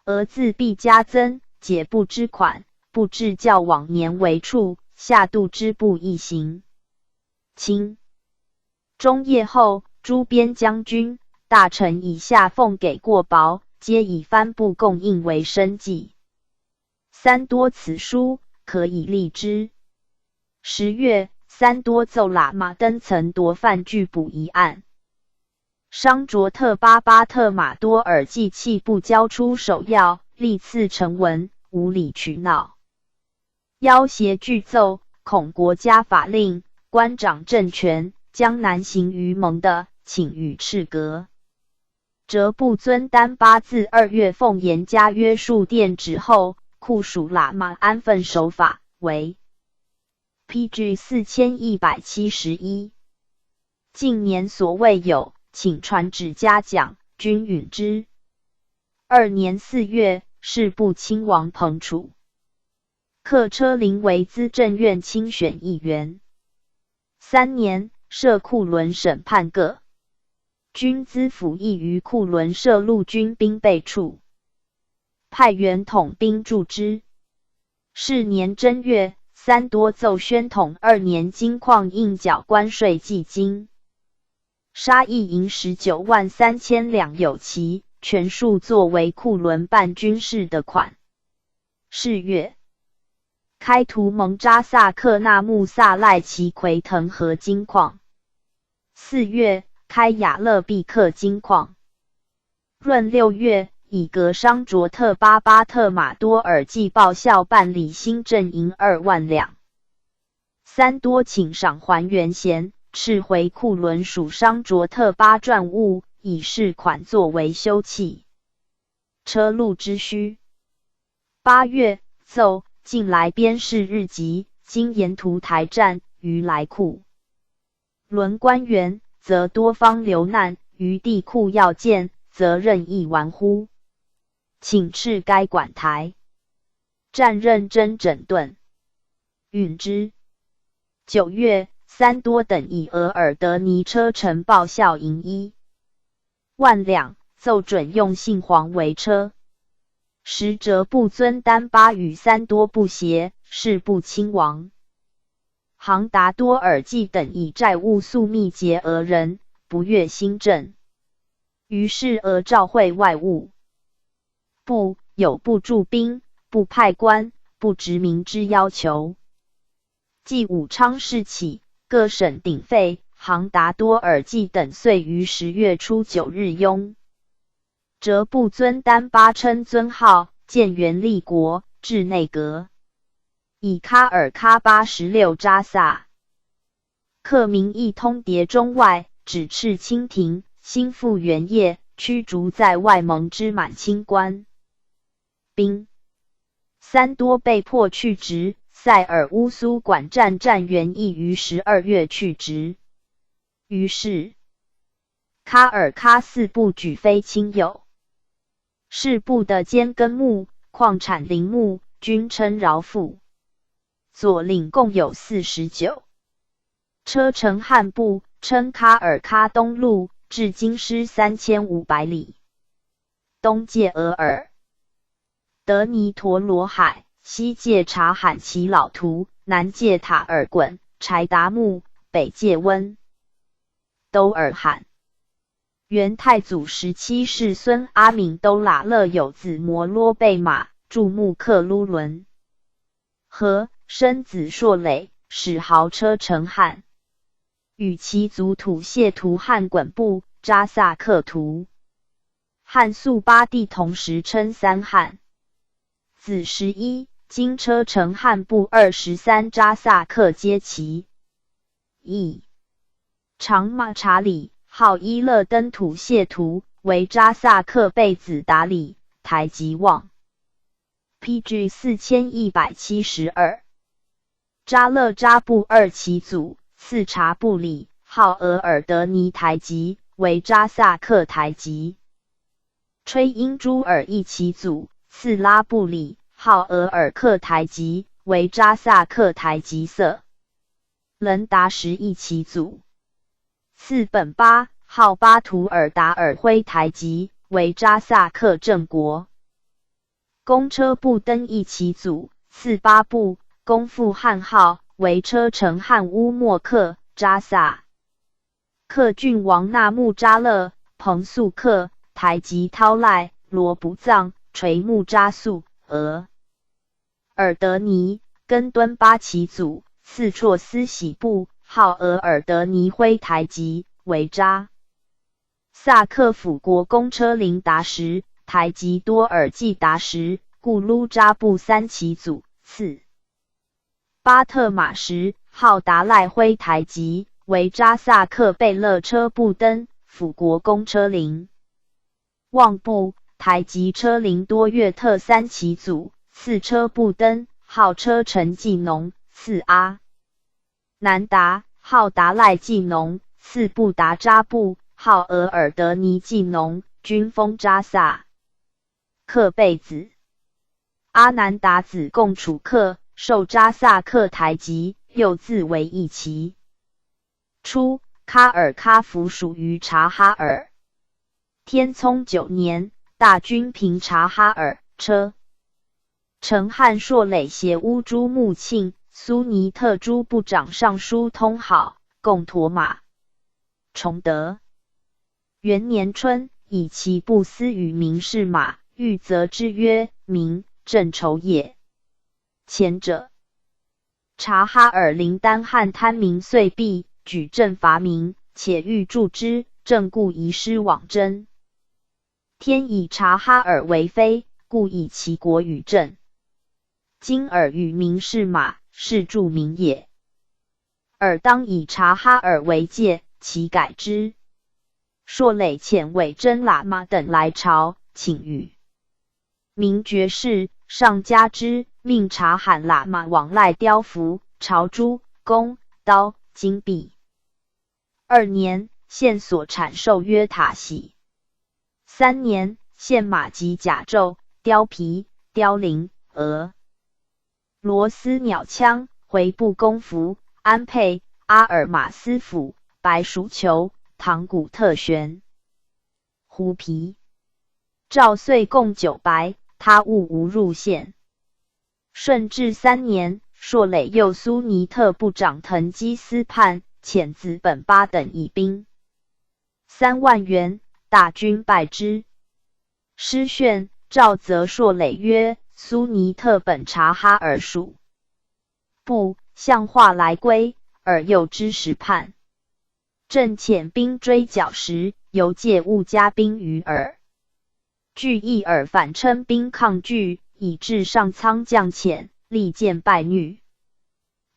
A: 额自必加增，解不知款，不至较往年为处，下度之不易行。清中叶后，诸边将军、大臣以下奉给过薄，皆以藩部供应为生计。3多此书，可以立之。10月，3多奏喇嘛登曾夺犯拒捕一案。商卓特巴巴特马多尔济弃不交出首要，历次呈文，无理取闹，要挟具奏，恐国家法令、官长政权将难行于蒙的，请予斥革。则不遵丹巴自2月奉严加约束电旨后，库属喇嘛安分守法，为 PG 4171。近年所谓有请传旨嘉奖，均允之。2年4月，事部亲王彭楚克车林为资政院亲选议员。3年，设库伦审判各军资府役于库伦设陆军兵备处，派员统兵驻之。是年正月，3多奏宣统2年金矿应缴关税计金，沙役银19万3000两有其，全数作为库伦办军事的款。是月，开图蒙扎萨克纳木萨赖奇奎腾和金矿。4月，开雅勒毕克金矿。闰6月，以格商卓特巴巴特马多尔济报效办理新政银2万两。3多请赏还原衔，斥回库伦属商卓特巴撰物，以示款作为修葺车路之需。8月，奏近来边事日籍，今沿途台站于来库伦官员，则多方流难，于地库要建，则任意玩乎，请斥该管台站认真整顿，允之。9月，三多等以额尔德尼车臣报效银1万两，奏准用杏黄为车。时哲布尊丹巴与三多不协，事不亲王。杭达多尔济等以债务诉密结俄人，不悦新政。于是俄召会外务部，有不驻兵、不派官、不执民之要求。继武昌事起，各省鼎废，杭达多尔济等遂于10月初9日拥。哲布尊丹巴称尊号，建元立国，置内阁。以喀尔喀巴16扎萨克民一通牒中外，指斥清廷，兴复原业，驱逐在外蒙之满清官兵。三多被迫去职，塞尔乌苏管战战员亦于12月去职。于是喀尔喀四部举非亲友，是部的坚根木、矿产林木均称饶富。左领共有49。车臣汉部称喀尔喀东路，至京师3500里，东界额尔德尼陀罗海，西界察罕其老图，南界塔尔衮、柴达木，北界温都尔罕。元太祖17世孙阿敏都喇勒有子摩罗贝马，驻木克卢伦和生子硕磊，始豪车臣汉，与其族土谢图汉衮部扎萨克图汉肃八帝同时称三汉。子11，今车臣汉部23扎萨克皆其义。长马查里，号伊勒登土谢图，为扎萨克贝子达里，台吉旺。PG 4172。扎勒扎布二其祖，次察布里，号额尔德尼台吉，为扎萨克台吉。吹因朱尔一其祖，次拉布里，号额尔克台吉，为扎萨克台吉色。伦达什一其祖，次本巴，号巴图尔达尔辉台吉，为扎萨克正国。公车布登一其祖，次巴布，公复汉号，为车臣汉乌莫克扎萨克郡王纳木扎勒、彭素克、台吉涛赖、罗不藏、垂木扎素、额尔德尼、根敦巴其祖，次绰斯喜布，号额尔德尼辉台吉，为扎萨克辅国公车林达什、台吉多尔济达什、固卢扎布三其祖，次巴特马什，号达赖辉台吉，为扎萨克贝勒车布登辅国公车林旺布台吉车林多月特三其祖，次车布登，号车臣季农，次阿南达，号达赖季农，次布达扎布，号额尔德尼季农，均封扎萨克贝子。阿南达子贡楚克，受扎萨克台吉，又自为一旗。初，喀尔喀服属于察哈尔。天聪9年，大军平察哈尔，车臣汉硕磊携乌珠穆庆、苏尼特诸部长上书通好，共驮马崇德。元年春，以其部司与民士马，欲责之曰：民正仇也。前者察哈尔林丹汉贪民遂弊，举政伐民，且欲助之，正故遗失往征。天以察哈尔为非，故以其国与政。今尔与民士马，是助民也。尔当以察哈尔为戒，其改之。硕磊遣伪真喇嘛等来朝，请与民绝事，上加之，命察罕喇嘛往赖雕服、朝珠、弓、刀、金币。2年，献所产兽约塔喜。3年，献马及甲胄、貂皮、貂翎、罗丝鸟枪、回部弓服、鞍辔、阿尔马斯府、白鼠酋、唐古特玄、胡皮。诏岁共900，他务无入县。顺治3年，朔累右苏尼特部长滕基斯叛，遣子本巴等以兵3万元，大军败之。师炫诏责朔累曰：苏尼特本察哈尔属部，向化来归，而诱之时叛。朕遣兵追剿时，犹借误加兵于尔。据一尔反称兵抗拒，以致上苍降遣，力见败虐。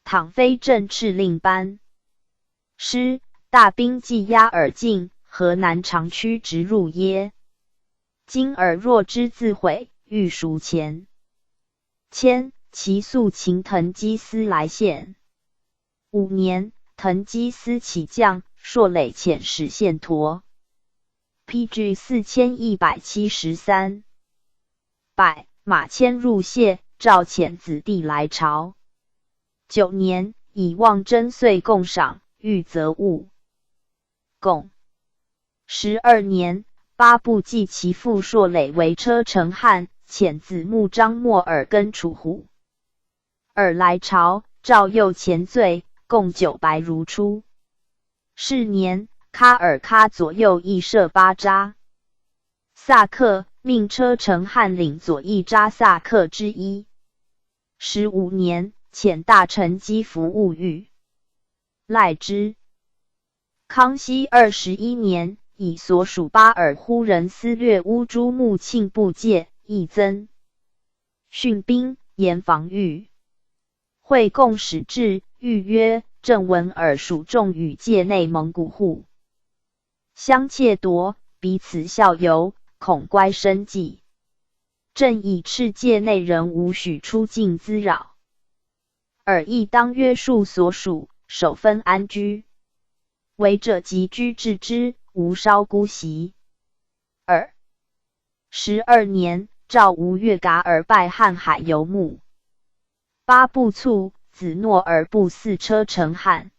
A: 倘非朕敕令班师，大兵既压尔境，河南长驱直入耶？今尔若之自毁，欲赎前迁，其速请滕基斯来献。5年，滕基斯起将，朔累遣使献陀。PG 4173。百马迁入谢，诏遣子弟来朝。9年，以望征岁共赏，欲责务。共12年，八部继其父朔累为车臣汉，遣子穆张莫尔根楚虎。尔来朝，诏右前罪，共900如出。是年，喀尔喀左右翼设巴扎萨克，命车臣汉领左翼扎萨克之一。15年，遣大臣基服务狱赖之。康熙21年，以所属巴尔忽人司略乌珠穆庆部界，议增训兵，严防御。会共使至，谕曰：朕闻尔属众与界内蒙古户相窃夺，彼此效尤，恐乖生计。朕以敕界内人无许出境滋扰，尔亦当约束所属，守分安居。违者即居治之，无稍姑息。12年，诏吴越噶尔拜瀚海游牧。八部卒，子诺尔部四车臣汉。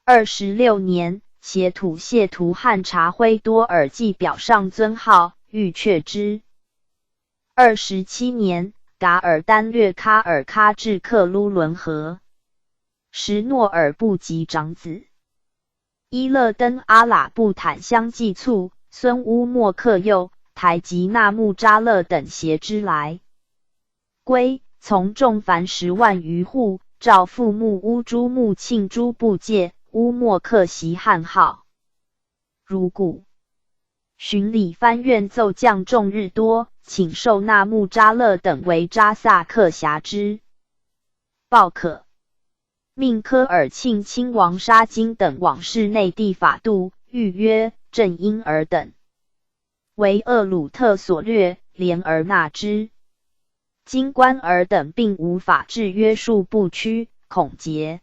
A: 26年，协土谢图汉察徽多尔济表上尊号，欲却之。27年，噶尔丹略喀尔喀至克卢伦河。时诺尔部及长子伊勒登阿喇布坦相继卒，孙乌莫克右、台吉纳木扎勒等携之来。归从众凡10万余户，诏复穆乌珠穆庆诸部界，乌莫克袭汉号。如故，巡礼藩院奏将众日多，请受纳木扎勒等为扎萨克辖之。报可。命科尔沁亲王沙金等往事内地法度，谕曰：朕因尔等为厄鲁特所掠，连而纳之。今官尔等并无法制约束不屈，恐劫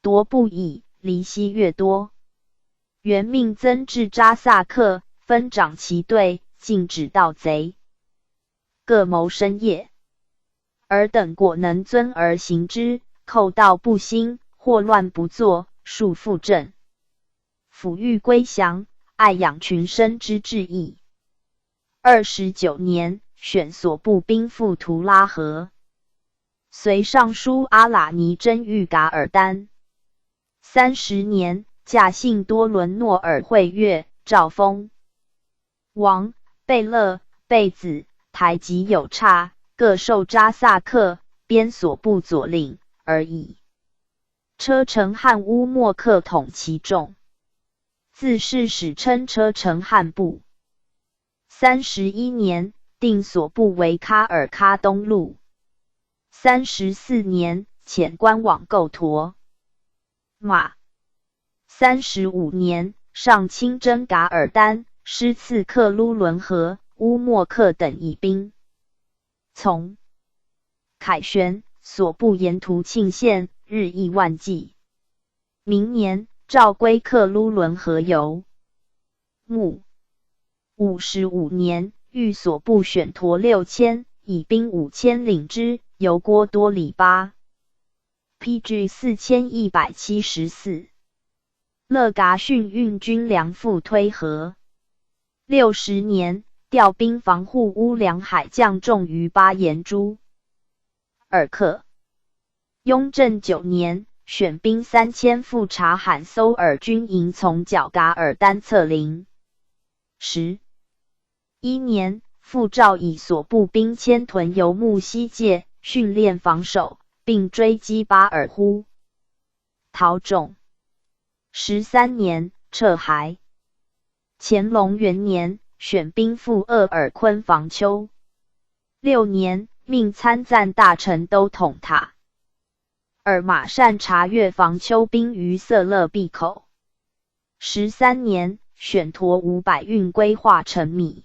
A: 夺不已，离息越多。原命增至扎萨克，分掌其队，禁止盗贼，各谋生业。尔等果能遵而行之，寇盗不兴，祸乱不作，数复正。抚育归降，爱养群生之志意。29年，选所部兵赴图拉河，随尚书阿喇尼真谕噶尔丹。30年，驾幸多伦诺尔会阅，诏封王、贝勒、贝子、台吉有差，各受扎萨克边所部左领而已。车臣汉乌莫克统其众，自是史称车臣汉部。31年，定所部为喀尔喀东路。34年，遣官往构陀马。35年，上亲征噶尔丹，师刺克卢伦河、乌莫克等以兵。从凯旋，所部沿途庆县，日益万计。明年，诏归克卢伦河游牧。55年，御所部选陀6000，以兵5000领之，由郭多里巴。PG 4174。勒噶逊运军粮赴推河。60年，调兵防护乌梁海将重于巴颜珠。尔克。雍正9年，选兵3000赴察罕搜尔军营，从角噶尔丹策陵。11年，复诏以所部兵迁屯游牧西界，训练防守，并追击巴尔忽。陶种。13年，撤还。乾隆元年，选兵赴鄂尔昆防丘。6年，命参赞大臣都统塔尔马善察阅防丘兵于色勒闭口。13年，选驼500运归化成米，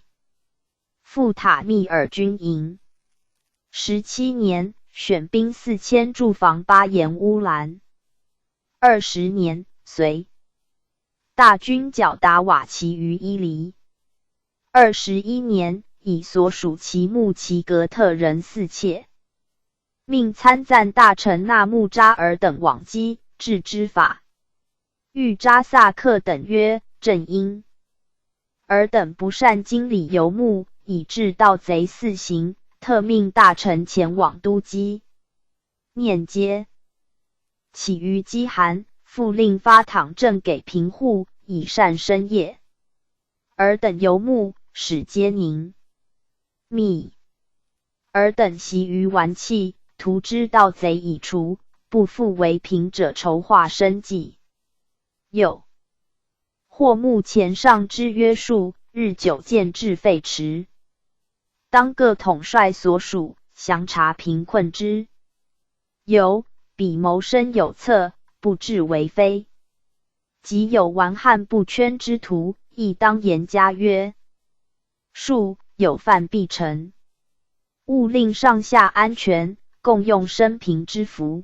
A: 赴塔密尔军营。17年，选兵4000驻防巴颜乌兰。20年，隋大军剿达瓦齐于伊犁。21年，以所属其木齐格特人4妾，命参赞大臣纳木扎尔等往击，治之法。谕扎萨克等曰：正因尔等不善经理游牧，以致盗贼肆行，特命大臣前往都击。念皆起于饥寒，复令发讨赈给贫户，以善生业。尔等游牧，使皆宁密。尔等习于玩器，图知盗贼已除，不复为贫者筹划生计。又或目前上之约束，日久见至废弛。当各统帅所属，详察贫困之由，彼谋生有策，不致为非。即有顽汉不圈之徒，亦当严加曰：庶有犯必成，勿令上下安全，共用生平之福。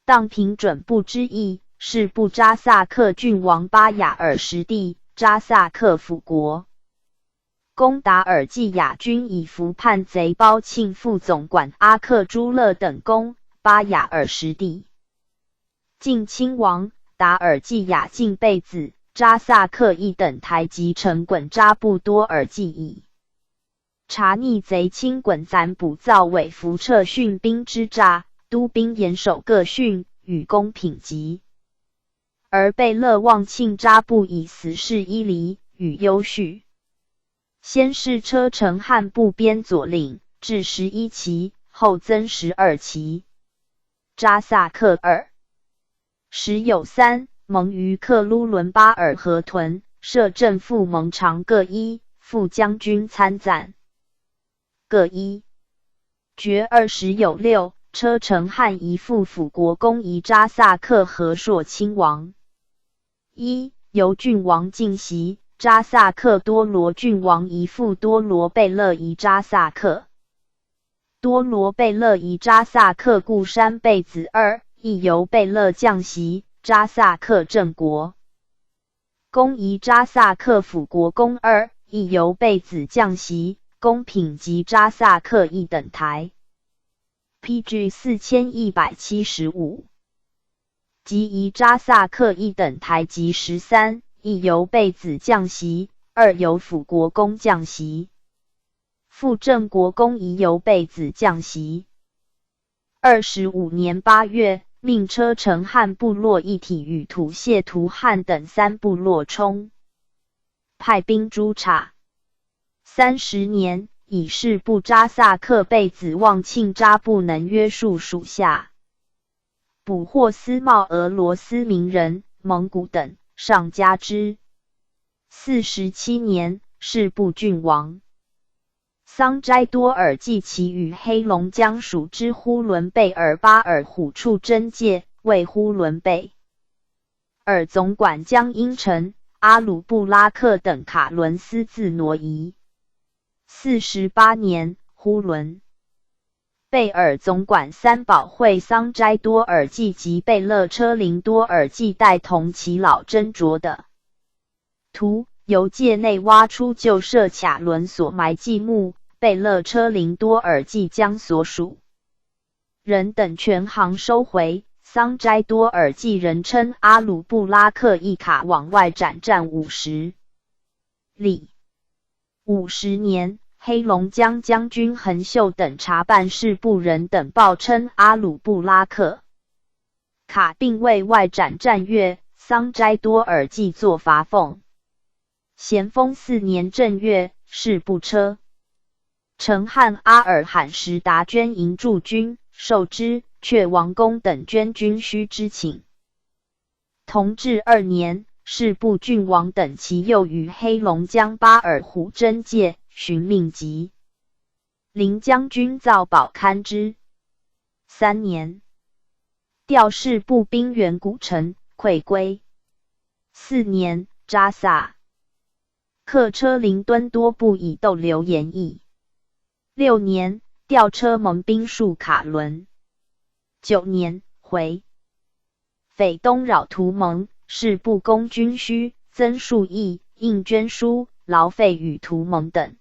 A: 当平准部之意，是布扎萨克郡王巴雅尔什地，扎萨克辅国。攻达尔济亚军以伏叛贼包庆副总管阿克朱勒等攻巴雅尔什地。晋亲王达尔济亚敬贝子扎萨克一等台及城衮扎布多尔济以查逆贼亲衮暂捕造伪伏撤训兵之诈，督兵严守各训，与公品级。而贝勒望庆扎布以死事伊犁，与优叙。先是车臣汉部边左领，至11骑，后增12骑。扎萨克2时有3，蒙于克卢伦巴尔河屯，摄政副蒙长各一，副将军参赞各一。爵20有6，车臣汉一副辅国公仪扎萨克和硕亲王。由郡王进袭，扎萨克多罗郡王一副多罗贝勒仪扎萨克。多罗贝勒仪扎萨克固山贝子2，亦由贝勒降袭，扎萨克正国。公仪扎萨克辅国公2，亦由贝子降袭，公品及扎萨克一等台。PG 4175。即仪扎萨克一等台及13，亦由贝子降袭，2由辅国公降袭。副正国公仪由贝子降袭。25年8月，命车臣汉部落一体与土谢图汉等3部落冲，派兵诛查。30年，以示布扎萨克贝子望庆扎布能约束属下，捕获斯茂俄罗斯名人、蒙古等，上加之。47年，是部郡王。桑斋多尔济其与黑龙江属之呼伦贝尔巴尔虎处争界，为呼伦贝尔总管江英臣、阿鲁布拉克等卡伦私自挪移。48年，呼伦贝尔总管三宝会桑斋多尔济及贝勒车林多尔济带同其老斟酌的图，由界内挖出旧设卡伦所埋祭墓，贝勒车林多尔济将所属人等全行收回。桑斋多尔济人称阿鲁布拉克一卡往外斩战50里。50年，黑龙江将军横秀等察办事部人等报称阿鲁布拉克卡并未外斩战月，桑斋多尔济作罚俸。咸丰4年正月，事部车承汉阿尔罕什达捐营驻军，受之，却王公等捐军需之请。同治2年，事部郡王等其右于黑龙江巴尔虎真界寻命急。临将军造保堪之。3年，调事部兵员古城，溃归。4年，扎萨客车临敦多部以逗留延役。6年，调车盟兵戍卡伦。9年，回匪东扰图盟，事部公军需，增数役，应捐书，劳费与图盟等。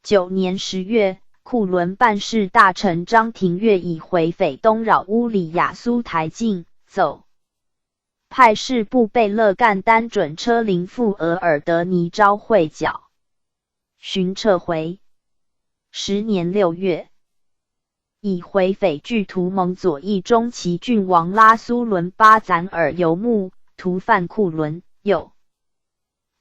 A: 9年10月，库伦办事大臣张廷岳以回匪东扰乌里雅苏台进走，派事部贝勒干丹准车临赴额尔德尼昭会剿，寻撤回。10年6月，以回匪拒图盟左翼中旗郡王拉苏伦巴赞尔游牧，屠犯库伦，又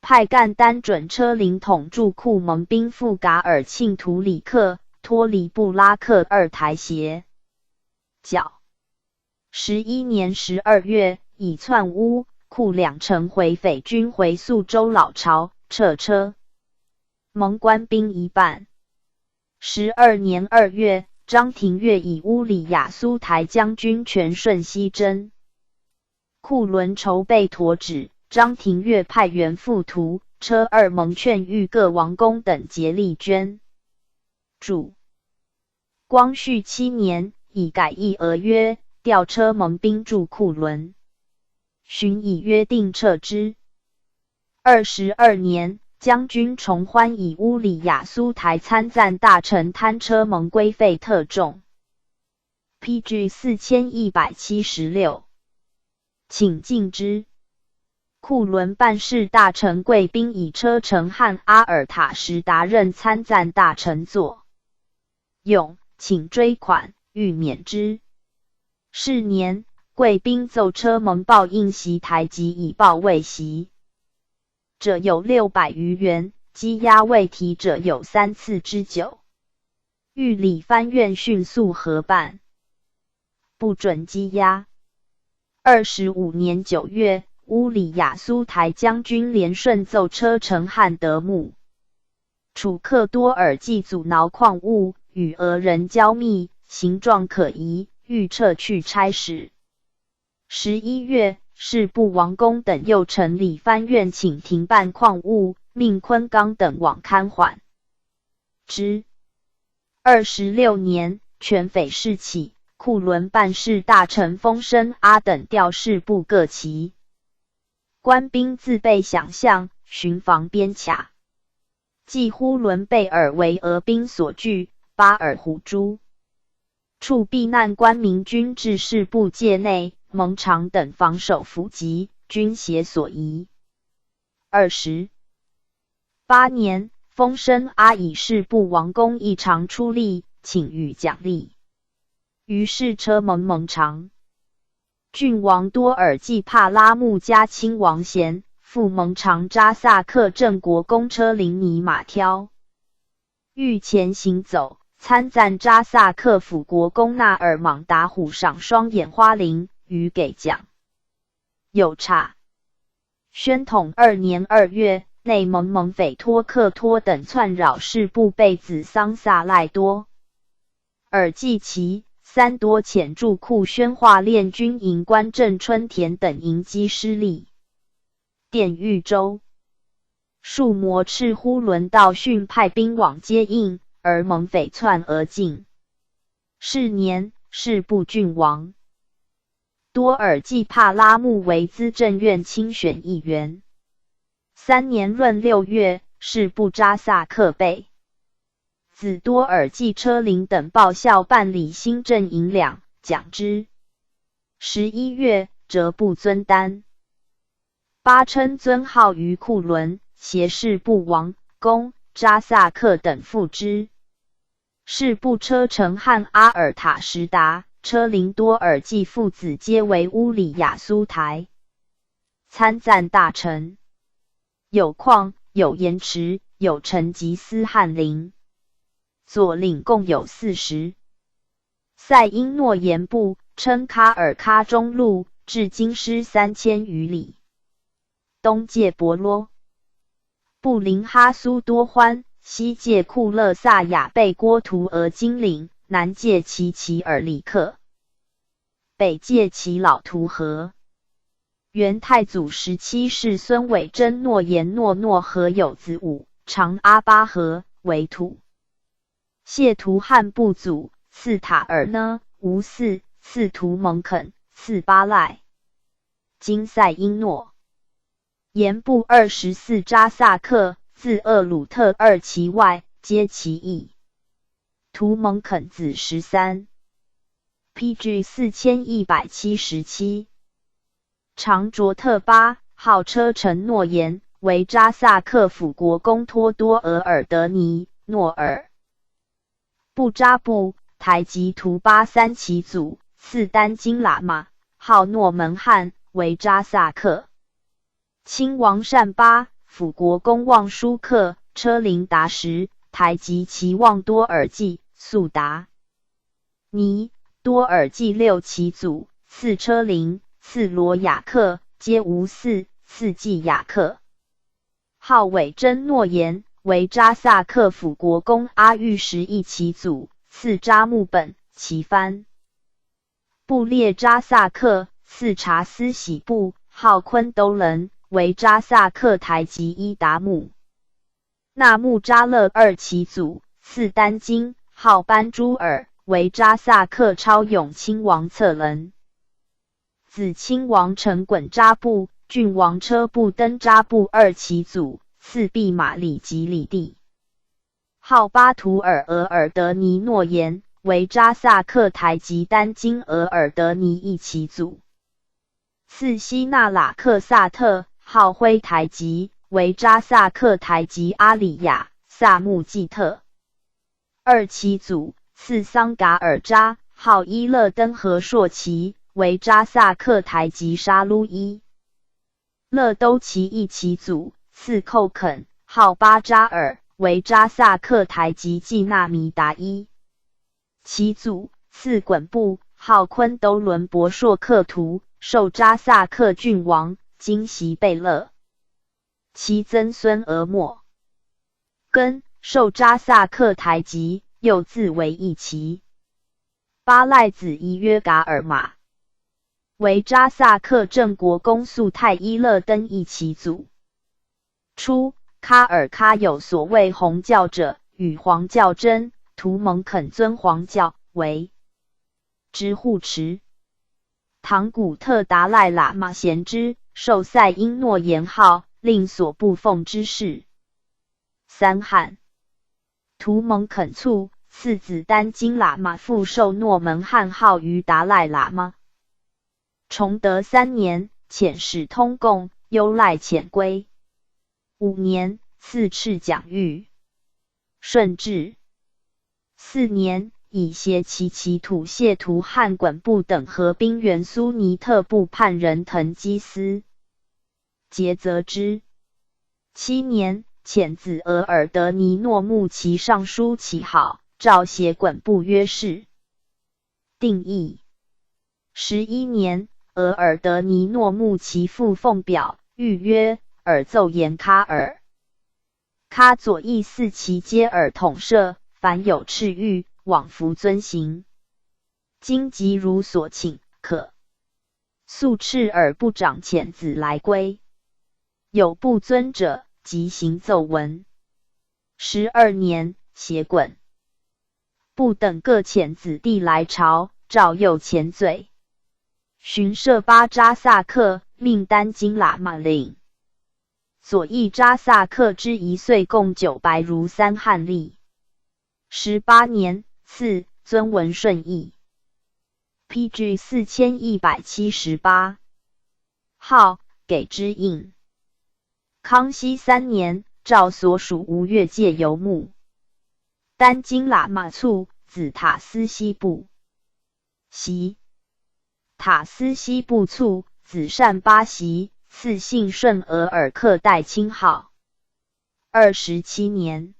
A: 派干丹准车领统驻库盟兵赴噶尔沁图里克、托里布拉克2台协剿。11年12月，以窜乌、库2城回匪军回宿州老巢，撤车盟官兵一半。12年2月，张廷岳以乌里雅苏台将军全顺西征，库伦筹备妥止，张廷岳派员赴图、车2盟劝谕各王公等竭力捐助。光绪7年，以改议俄约，调车盟兵驻库伦，寻以约定撤之。22年，将军崇欢以乌里雅苏台参赞大臣贪车盟规费特重 PG 4176，请进之。库伦办事大臣贵宾以车承汉阿尔塔什达任参赞大臣作用，请追款，欲免之。是年，贵宾奏车盟报应袭台及以报未袭者有600余员，积押未提者有3次之久。御理藩院迅速核办，不准积押。25年9月，乌里雅苏台将军连顺奏车承汉德木，楚克多尔济阻挠矿物，与俄人交密，形状可疑，欲撤去差使。11月，事部王公等又成理藩院请停办矿务，命昆刚等往看缓之。26年，全匪事起，库伦办事大臣丰生阿等调事部各旗，官兵自备饷项，巡防边卡。继呼伦贝尔为俄兵所据，巴尔胡珠处避难官民军至事部界内，蒙常等防守伏击，军协所疑。28年，丰生阿以事部王公异常出力，请予奖励。于是车蒙常郡王多尔济帕拉木加亲王贤，复蒙常扎萨克镇国公车林尼马挑，欲前行走，参赞扎萨克府国公纳尔莽达虎赏双眼花翎，予给奖。有差。宣统2年2月，内蒙匪托克托等窜扰事部贝子桑萨赖多尔济奇3多遣驻库宣化练军营官镇春田等营击失利。典狱州数魔赤呼伦道逊派兵往接应，而蒙匪窜而进。是年，事部郡王多尔济帕拉木为资政院亲选议员。3年闰6月，事部扎萨克被子多尔济车灵等报效办理新政银两，奖之。11月，折部尊丹。八称尊号于库伦，携士部王公扎萨克等附之。士部车臣和阿尔塔什达、车灵多尔济父子皆为乌里雅苏台参赞大臣，有矿，有盐池，有成吉思汗陵。左领共有40。塞因诺言部称喀尔喀中路，至京师3000余里，东界博罗，布临哈苏多欢，西界库勒萨雅贝郭图额金岭，南界齐齐尔里克，北界齐老图河。元太祖17世孙伟真诺言诺和有子武，长阿巴河为土。谢图汉部祖，次塔尔呢，吴嗣，次图蒙肯，次巴赖，今塞因诺。言部24扎萨克，自厄鲁特2其外，皆其裔。图蒙肯子13。PG 4177。长卓特巴，号车臣诺言，为扎萨克辅国公托多额尔德尼诺尔。布扎布，台吉图巴3其祖，次丹金喇嘛，号诺门汉，为扎萨克。亲王善巴，辅国公望舒克，车灵达什，台吉其望多尔济，速达尼多尔济6其祖，次车灵，次罗雅克，皆无嗣，次季雅克。号伟真诺言，为扎萨克辅国公阿育11其祖，次扎木本，其藩。布列扎萨克，次察斯喜布，号昆都伦，为扎萨克台吉伊达木。纳木扎勒2其祖，次丹金，号班朱尔，为扎萨克超勇亲王策伦。子亲王陈衮扎布，郡王车布登扎布2其祖，次弼马里吉里地。号巴图尔德尼诺言，为扎萨克台吉丹金尔德尼1其祖。次西那拉克萨特，号辉台吉，为扎萨克台吉阿里亚萨木季特2其祖。次桑噶尔扎，号伊勒登和硕奇，为扎萨克台吉沙撸伊勒都奇1其祖。次寇肯，号巴扎尔，为扎萨克台吉季纳弥达伊其祖。次衮布，号昆都伦博硕克图，受扎萨克郡王，今袭贝勒。其曾孙俄莫根，受扎萨克台吉，又自为一旗。巴赖子伊约噶尔玛，为扎萨克正国公速泰伊勒登1其祖。初，喀尔喀有所谓红教者，与黄教争，图蒙肯尊黄教为之护持。唐古特达赖喇嘛贤之，受塞因诺言号，令所部奉之事。三汉，图蒙肯卒，次子丹金喇嘛复受诺门汉号于达赖喇嘛。崇德3年，遣使通贡，优赖遣归。5年，赐敕奖谕。顺治4年，以携其土谢图汉衮部等合兵原苏尼特部叛人腾基斯，节责之。7年，遣子额尔德尼诺木其上书旗号，诏写衮部约誓。定义。11年，额尔德尼诺木其父奉表，谕曰：尔奏言喀尔喀左翼4旗皆尔统摄，凡有敕谕，往弗遵行。今即如所请，可速敕尔部长遣子来归。有不遵者，即行奏文。12年，携衮部等各遣子弟来朝，诏右前罪。巡摄巴扎萨克，命丹金喇嘛领。左翼扎萨克之1岁共900如3汉例。18年赐尊文顺义。PG 4178号给之印。康熙3年诏所属吴越界游牧。丹津喇嘛卒子塔斯西部。袭塔斯西部卒子善巴袭赐姓顺额尔克代亲号。27年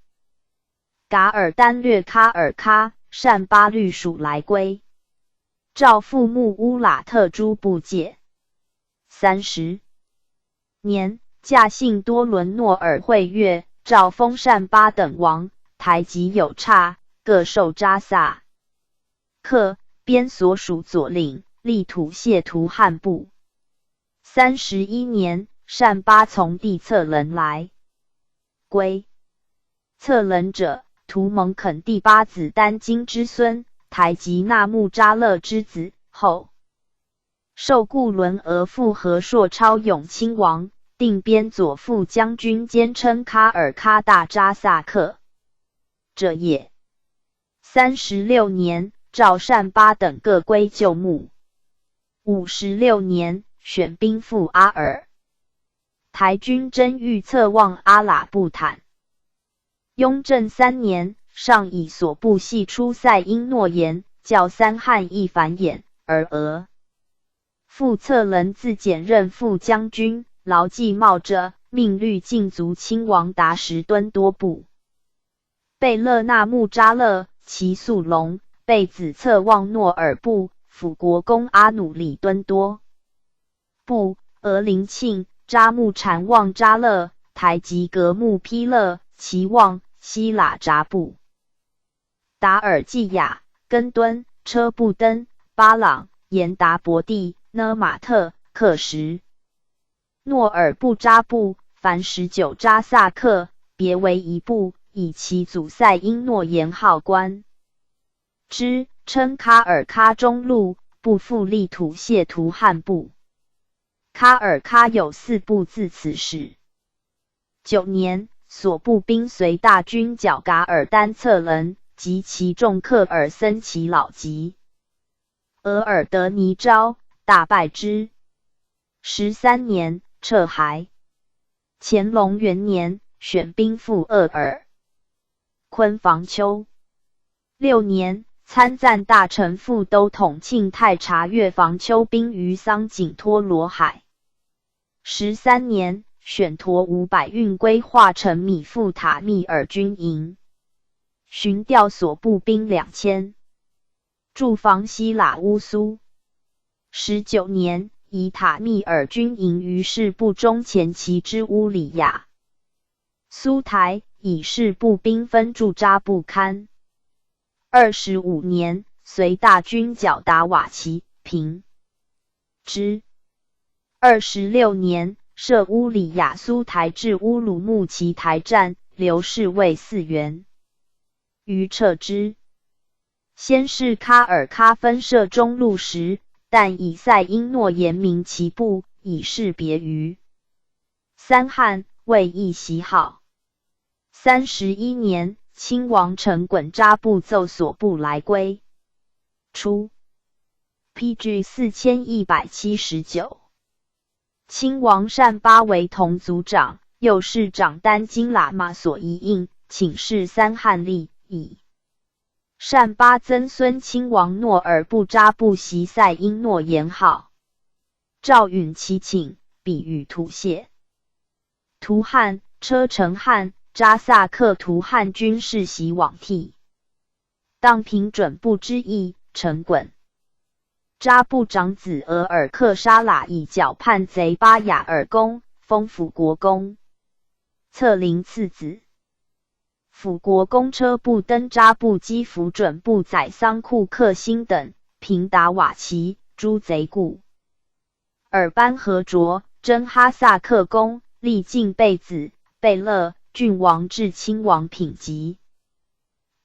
A: 噶尔丹略喀尔喀善巴律属来归。诏复木乌喇特诸部界。30年驾幸多伦诺尔会月，诏封善巴等王，台籍有差，各受扎萨克边所属左领，历土谢图汉部。31年善巴从弟策伦来归。策伦者，图蒙肯第八子丹津之孙，台籍纳木扎勒之子，后受固伦额父和硕超永亲王，定边左副将军，兼称喀尔喀大扎萨克者也。36年诏善巴等各归旧牧。56年选兵赴阿尔，台军真欲策望阿喇布坦。雍正3年上以所部系出塞因诺言，教三汉亦繁衍，而俄复策伦自检任副将军，牢记冒着命律禁足亲王达10吨多部。贝勒纳木扎勒其速龙被子策望诺尔部，辅国公阿努里敦多部，俄林庆扎木禅望扎勒台吉格木披勒其望希喇扎部。达尔济亚根敦车布登巴朗延达伯地呢马特克什诺尔布扎部，凡19扎萨克，别为一部，以其祖塞因诺言号官之，称喀尔喀中路，不复历土谢图汉部。喀尔喀有4部自此始。9年所部兵随大军剿噶尔丹策伦及其众克尔森其老疾，额尔德尼昭大败之。13年撤还。乾隆元年选兵赴鄂尔昆房丘。6年参赞大臣副都统庆泰察阅房丘兵于桑景托罗海。13年选驼500运归化成米富塔密尔军营，寻调所部兵2000，驻防希喇乌苏。19年以塔密尔军营于是部中前旗之乌里亚苏台，以是步兵分驻扎布堪。25年随大军剿达瓦齐平之。26年设乌里亚苏台至乌鲁木齐台站，留侍卫4员。于撤之。先是喀尔喀分设中路时，但以塞因诺言明其部，以示别于三汉，为一袭号。31年亲王陈衮扎布奏所部来归。初 PG 4179。亲王善巴为同族长，又是长丹津喇嘛所遗印，请示三汉立以善巴曾孙亲王诺尔布扎布袭塞因诺言号。诏允其请，比与图谢。图汉车臣汉扎萨克图汉军士袭往替。当平准部之意，陈衮。扎布长子额尔克沙喇以剿叛贼巴雅尔公，封辅国公。策林次子。辅国公车布登扎布基辅准部宰桑库克辛等，平达瓦齐诸贼故。尔班和卓真哈萨克公，历尽贝子贝勒郡王至亲王品级。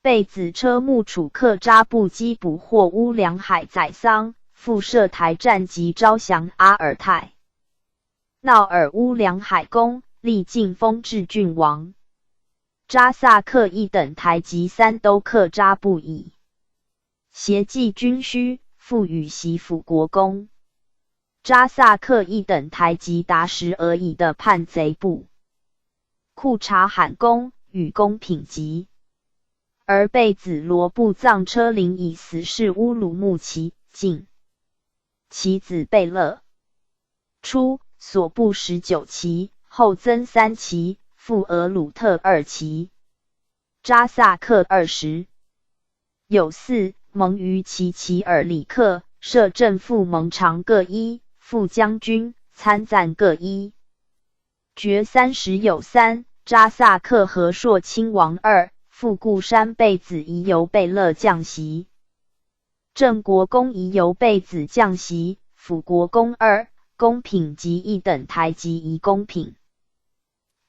A: 贝子车木楚克扎布基捕获乌梁海宰桑，复设台站及招降阿尔泰。闹尔乌梁海公，历尽封至郡王。扎萨克一等台及三都克扎布以协济军需，复与袭辅国公。扎萨克一等台及达什而已的叛贼部库察罕公与公品级，而被子罗布藏车陵以死是乌鲁木齐境。其子贝勒初所部19骑，后增3骑，复额鲁特2骑。扎萨克20有4蒙于其齐尔里克，摄正副蒙长各1，副将军参赞各1。爵30有3扎萨克和硕亲王2，副固山贝子宜由贝勒降袭。郑国公宜由贝子降袭，辅国公2，公品及1等台及宜公品。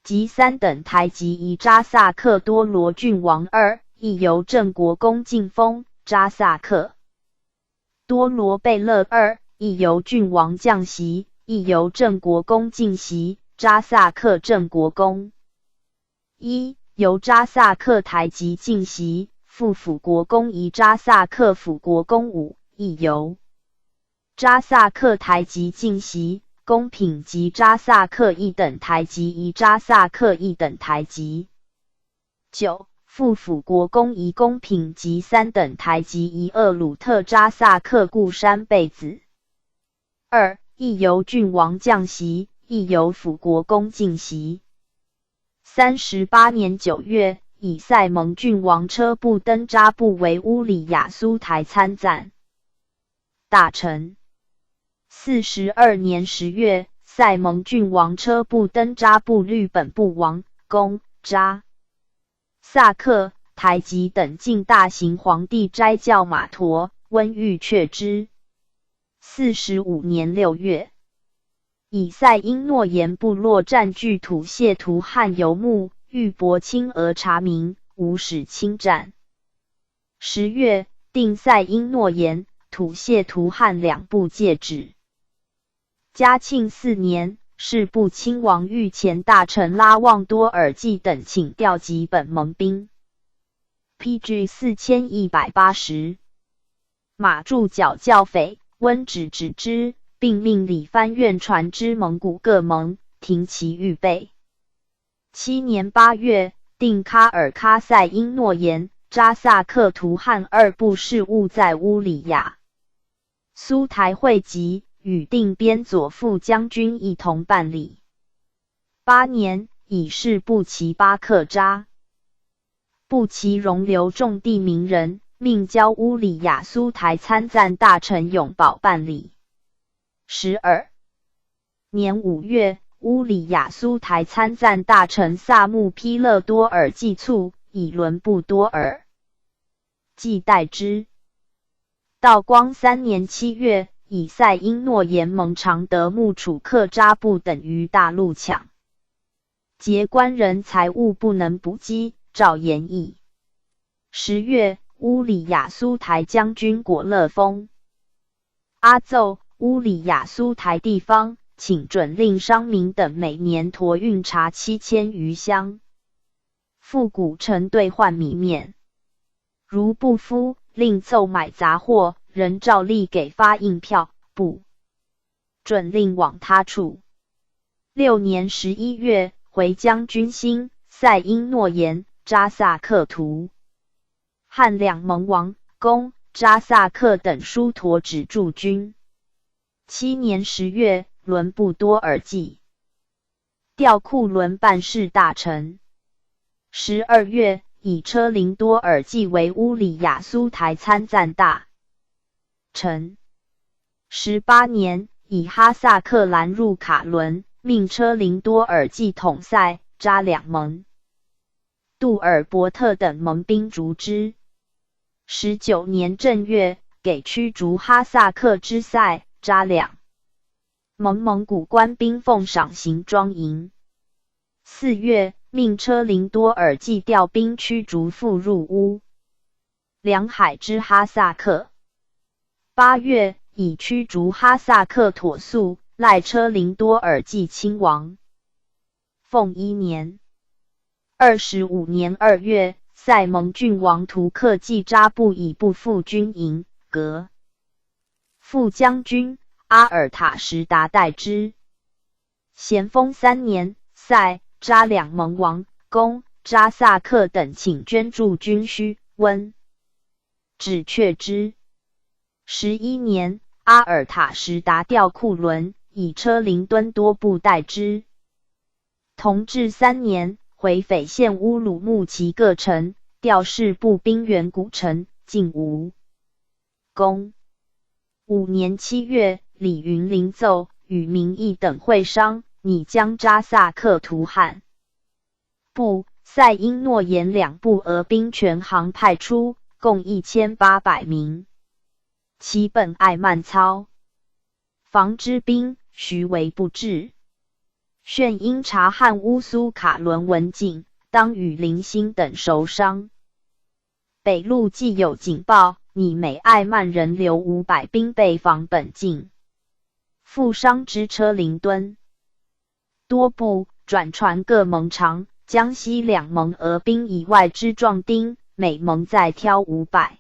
A: 及3等台及宜扎萨克多罗郡王2，亦由郑国公进封。扎萨克多罗贝勒2，亦由郡王降袭，亦由郑国公进袭。扎萨克郑国公1，由扎萨克台及进袭，副辅国公宜扎萨克辅国公5，亦由扎萨克台及进袭。公品及扎萨克1等台及宜扎萨克1等台及。9副辅国公宜公品及3等台及宜厄鲁特扎萨克固山贝子2，亦由郡王降袭，亦由辅国公进袭。38年9月，以塞蒙郡王车布登扎布为乌里雅苏台参赞大臣。42年10月，塞蒙郡王车布登扎布律本部王公扎萨克台吉等进大行皇帝斋教马陀，温欲却之。45年6月，以塞因诺言部落占据土谢图汉游牧，欲博亲俄察民，无使侵占。10月，定塞因诺言、土谢图汉2部戒指。嘉庆4年，是部亲王御前大臣拉旺多尔济等请调集本盟兵 ，PG 4180。马驻剿教匪，温止之，并命理藩院传之蒙古各盟，停其预备。7年8月，定喀尔喀塞因诺言、扎萨克图汉2部事务在乌里雅苏台会集。与定边左副将军一同办理。8年，以示布齐巴克扎布齐容留众地名人，命交乌里雅苏台参赞大臣永保办理。12年5月，乌里雅苏台参赞大臣萨木披勒多尔济卒，以伦布多尔济代之。道光3年7月，以塞因诺言蒙常德木楚克扎布等于大陆抢劫官人财物不能补给，诏言议。10月，乌里雅苏台将军果勒封阿奏乌里雅苏台地方，请准令商民等每年驮运茶7000余箱，复古城兑换米面。如不敷，另奏买杂货，仍照例给发印票，不准令往他处。6年11月，回将军新、塞因诺言、扎萨克图汉2盟王公扎萨克等疏陀止驻军。7年10月，伦布多尔济调库伦办事大臣。12月，以车林多尔济为乌里雅苏台参赞大臣。18年，以哈萨克兰入卡伦，命车林多尔济统塞、扎2盟。杜尔伯特等盟兵逐之。19年正月，给驱逐哈萨克之塞、扎2盟蒙古官兵奉赏行庄营。4月，命车林多尔济调兵驱逐复入乌两海之哈萨克。8月，以驱逐哈萨克妥速，赖车林多尔济亲王。凤1年25年2月，塞蒙郡王图克季扎布以部副军营革副将军阿尔塔什达代之。咸丰3年，塞扎两蒙王公扎萨克等请捐助军需，温止却之。11年，阿尔塔什达调库伦，以车林敦多部代之。同治3年，回匪县乌鲁木齐各城，调士步兵援古城，进吴攻。5年7月，李云林奏与民义等会商，拟将扎萨克图汉部、塞因诺言两部俄兵全行派出，共1800名。其本爱慢操，防之兵徐为不至。炫因察汉乌苏卡伦文景、当与林星等受伤。北路既有警报，拟每爱曼人留500兵备防本境。负伤之车林敦多部转传各盟长，江西2盟俄兵以外之壮丁，每盟再挑500。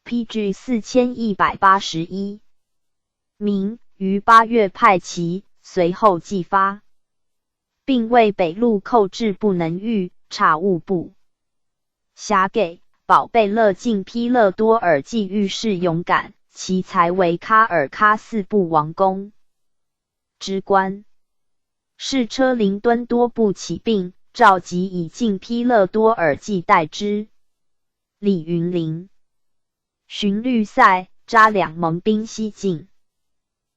A: PG 4181名，于8月派齐，随后继发，并为北路寇至不能御，察务部辖给保贝勒进披勒多尔济遇事勇敢，其才为喀尔喀四部王公之官。是车林敦多部起兵，召集以进披勒多尔济代之。李云林寻律塞扎两盟兵西进。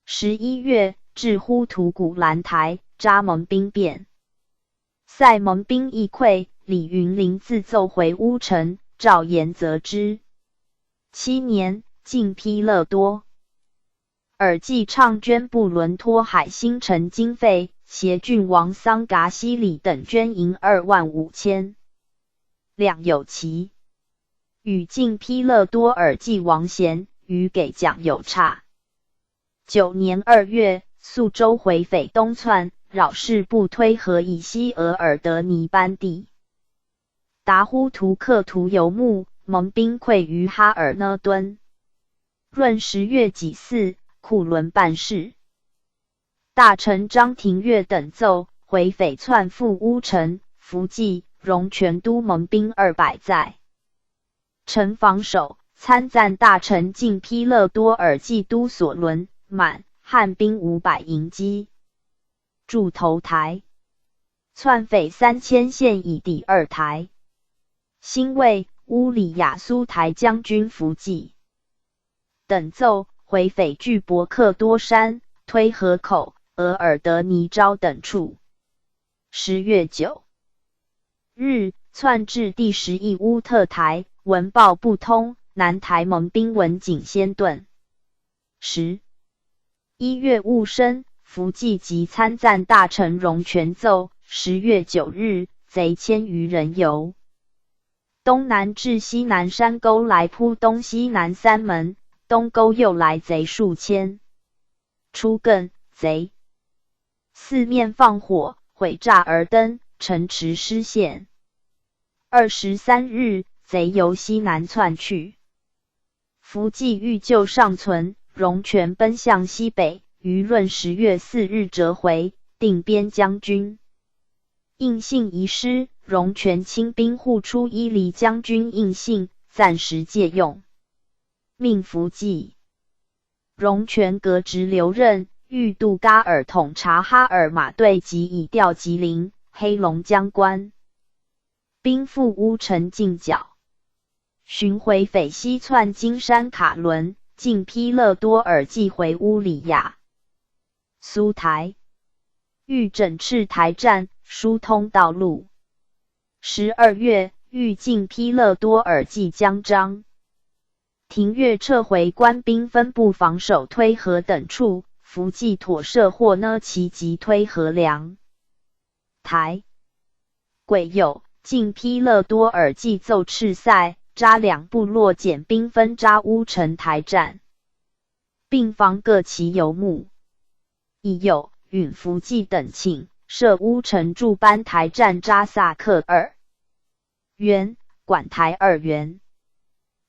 A: 11月，至呼图古兰台，扎盟兵变，塞盟兵易溃，李云林自奏回乌城，诏严责之。7年，进披勒多尔济倡捐布伦托海新城经费，协郡王桑噶西里等捐银25000两有奇。与进披勒多尔济王贤与给奖有差。9年2月，宿州回匪东窜，扰士部推河以西额尔德尼班地。达呼图克图游牧，盟兵溃于哈尔讷敦。闰10月己巳，库伦办事。大臣张廷岳等奏，回匪窜赴乌城，伏击荣全都盟兵200在。城防守，参赞大臣进披勒多尔济都所伦满汉兵500迎击，筑头台。窜匪3000现以抵2台。新卫乌里雅苏台将军伏击等奏，回匪据博克多山、推河口、额尔德尼昭等处。10月9日，窜至第11乌特台，闻报不通，南台盟兵文景先遁。11月戊申，伏击及参赞大臣荣全奏。10月9日，贼1000余人由东南至西南山沟来扑东西南3门，东沟又来贼数千，出更贼，四面放火，毁栅而登，城池失陷。23日，贼由西南窜去，伏击欲救尚存，荣全奔向西北，于闰10月4日折回，定边将军。应信遗失，荣全亲兵护出伊犁将军应信，暂时借用，命伏击。荣全革职留任，欲杜嘎尔统察哈尔马队及以调吉林、黑龙江关兵赴乌城进剿。寻回匪西窜金山卡伦，进披勒多尔济回乌里亚苏台，欲整饬台站，疏通道路。12月，欲进披勒多尔济江张廷岳撤回官兵分部防守推河等处，伏击妥设或呢其及推河梁台。癸酉，进披勒多尔济奏赤塞扎两部落减兵分扎乌城台站，并防各其游牧。乙酉，允伏击等请设乌城驻班台站扎萨克2员，管台2员。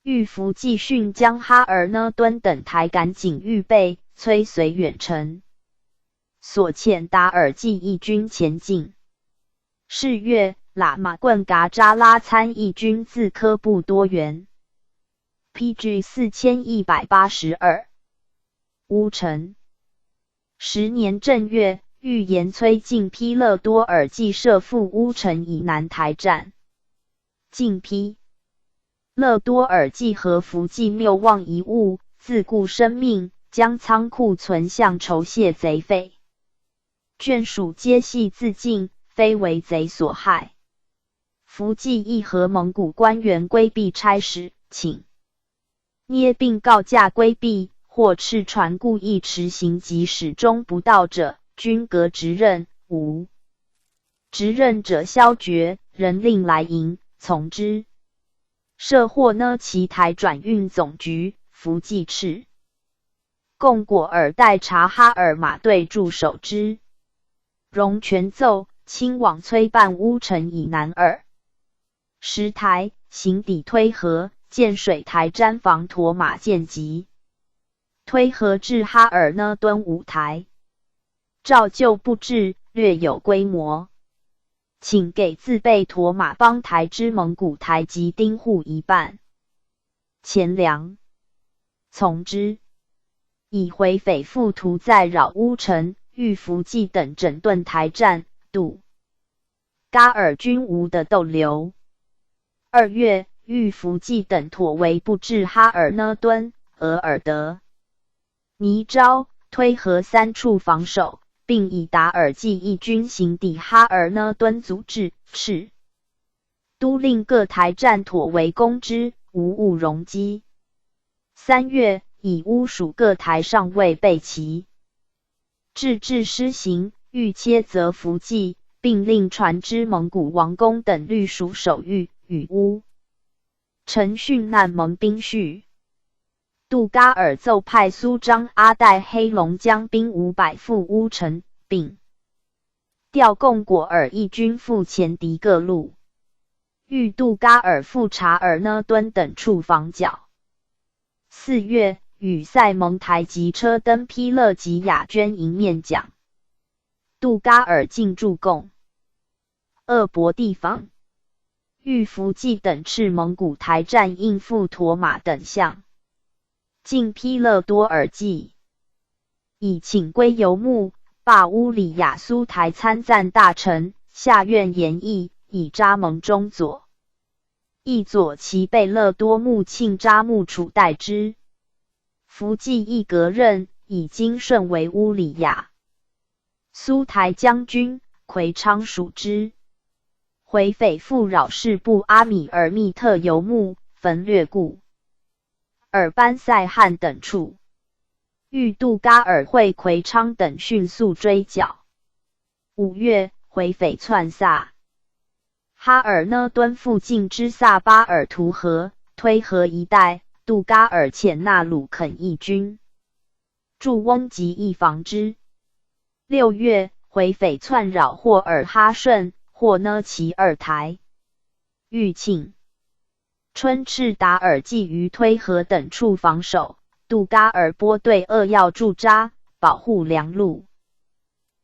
A: 欲伏继续将哈尔呢敦等台赶紧预备，催随远程。所遣达尔济义军前进。是月，喇嘛棍噶扎拉参议军自科布多援。PG 4182。乌城。10年正月，预言崔进批勒多尔济设赴乌城以南台站。进批。勒多尔济和伏济谬妄一物，自顾生命，将仓库存项酬谢贼匪。眷属皆系自尽，非为贼所害。伏济亦和蒙古官员规避差使，请捏并告假规避，或赤传故意迟行及始终不到者，均革职任。5. 职任者削爵，人令来迎，从之。设或呢其台转运总局，伏济赤。贡果尔代察哈尔马队驻守之。荣全奏，亲往催办乌城以南耳。10台，行抵推河，建水台瞻防驼马见急。推河至哈尔呢敦5台。照旧不至，略有规模。请给自备驼马帮台之蒙古台及丁户一半钱粮，从之。以回匪附图在扰乌城、欲伏济等整顿台站，杜噶尔军无的逗留。2月，欲伏济等妥为不至哈尔呢敦、额尔德、尼昭、推河3处防守，并以达尔济义军行抵哈尔呢敦阻止，赤都令各台站妥为攻之，无误容击。3月，以乌属各台尚未备齐，制施行，欲切责伏济，并令传之蒙古王公等律属守御，与乌城训难蒙兵序。杜噶尔奏派苏张阿代黑龙将兵500赴乌城，并调贡果尔义军赴前敌各路，欲杜噶尔赴察尔呢敦等处防剿。4月，与塞蒙台及车登批勒及雅娟迎面讲。杜噶尔进驻贡鄂博地方，欲伏济等赤蒙古台站应付驼马等项。进批勒多尔济，以请归游牧，罢乌里雅苏台参赞大臣，下院言议，以扎蒙中佐。亦左其被勒多木庆扎木楚代之。伏济亦革任，以金顺为乌里雅苏台将军，魁昌属之。回匪复扰事部阿米尔密特游牧，焚掠故尔班塞汉等处，欲杜噶尔会魁昌等迅速追剿。5月，回匪窜萨哈尔呢敦附近之萨巴尔图河、推河一带，杜噶尔遣纳鲁肯义军驻翁吉一防之。6月，回匪窜扰霍尔哈顺、霍呢其2台。欲庆春赤达尔济于推河等处防守，杜噶尔拨队扼要驻扎，保护粮路。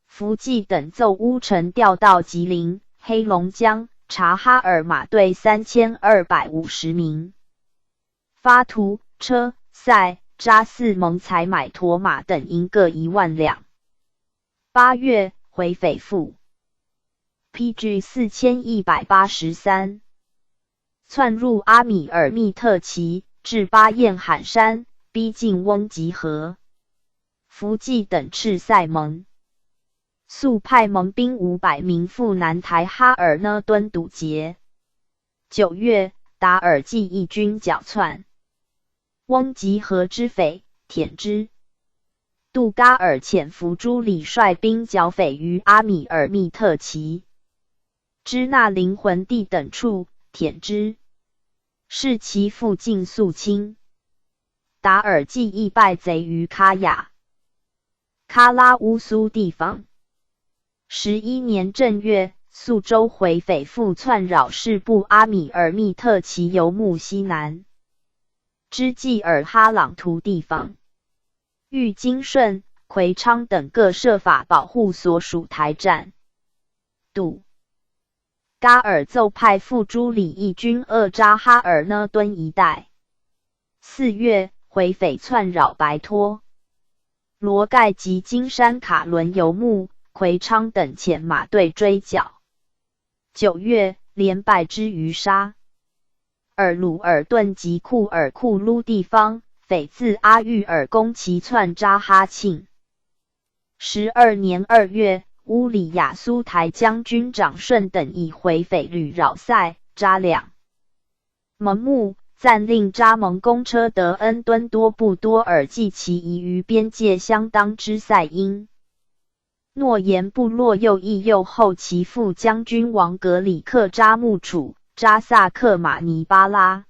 A: 伏济等奏乌城调到吉林、黑龙江、察哈尔马队3250名，发图、车、塞、扎四蒙采买驼马等银各1万两。8月，回匪复。PG 4183。窜入阿米尔密特旗，至巴彦罕山，逼近翁吉河。伏济等赤塞蒙，速派蒙兵500名赴南台哈尔呢敦堵截。9月，达尔济义军剿窜翁吉河之匪，殄之。杜噶尔遣伏朱里率兵剿匪于阿米尔密特旗、支那灵魂地等处，殄之。是其附近肃清。达尔济亦败贼于喀雅、喀拉乌苏地方。11年正月，宿州回匪复窜扰士部阿米尔密特其游牧西南之济尔哈朗图地方，豫金顺、魁昌等各设法保护所属台站。杜嘎尔奏派副诸里义军厄扎哈尔呢敦一带。4月，回匪窜扰白托、罗盖及金山卡伦游牧，魁昌等遣马队追剿。9月，连败之于沙尔鲁尔顿及库尔库鲁地方，匪自阿育尔攻其窜扎哈庆。12年2月，乌里雅苏台将军长顺等以回匪屡扰塞、扎两蒙木，暂令扎蒙公车德恩敦多布多尔济其夷于边界相当之塞因。诺言部落右翼右后其副将军王格里克扎木楚、扎萨克马尼巴拉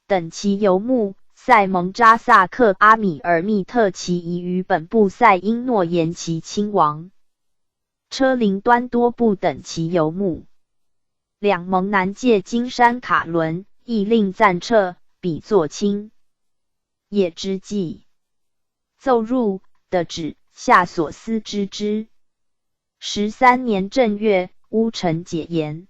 A: 等其游牧，塞蒙扎萨克阿米尔密特其夷于本部塞因诺言其亲王车林端多布等其游牧。两蒙南界金山卡伦，亦令暂撤，比作清也之计。奏入的旨，下所思知之。13年正月，乌臣解严。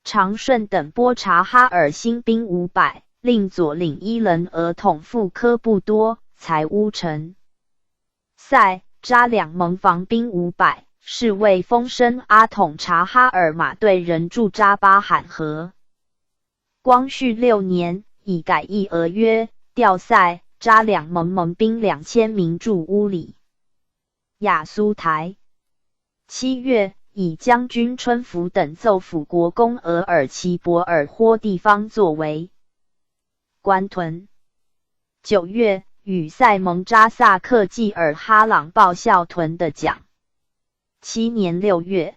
A: 长顺等波察哈尔新兵500，令左领伊人额统副科布多，才乌臣。塞扎两蒙防兵500，是为风声阿统察哈尔马队人驻扎巴罕河。光绪6年，以改议俄约，调塞扎两蒙兵2000名驻乌里雅苏台。7月，以将军春福等奏辅国公额尔齐博尔霍地方作为官屯。9月，与塞蒙扎萨克济尔哈朗报效屯的奖。7年6月，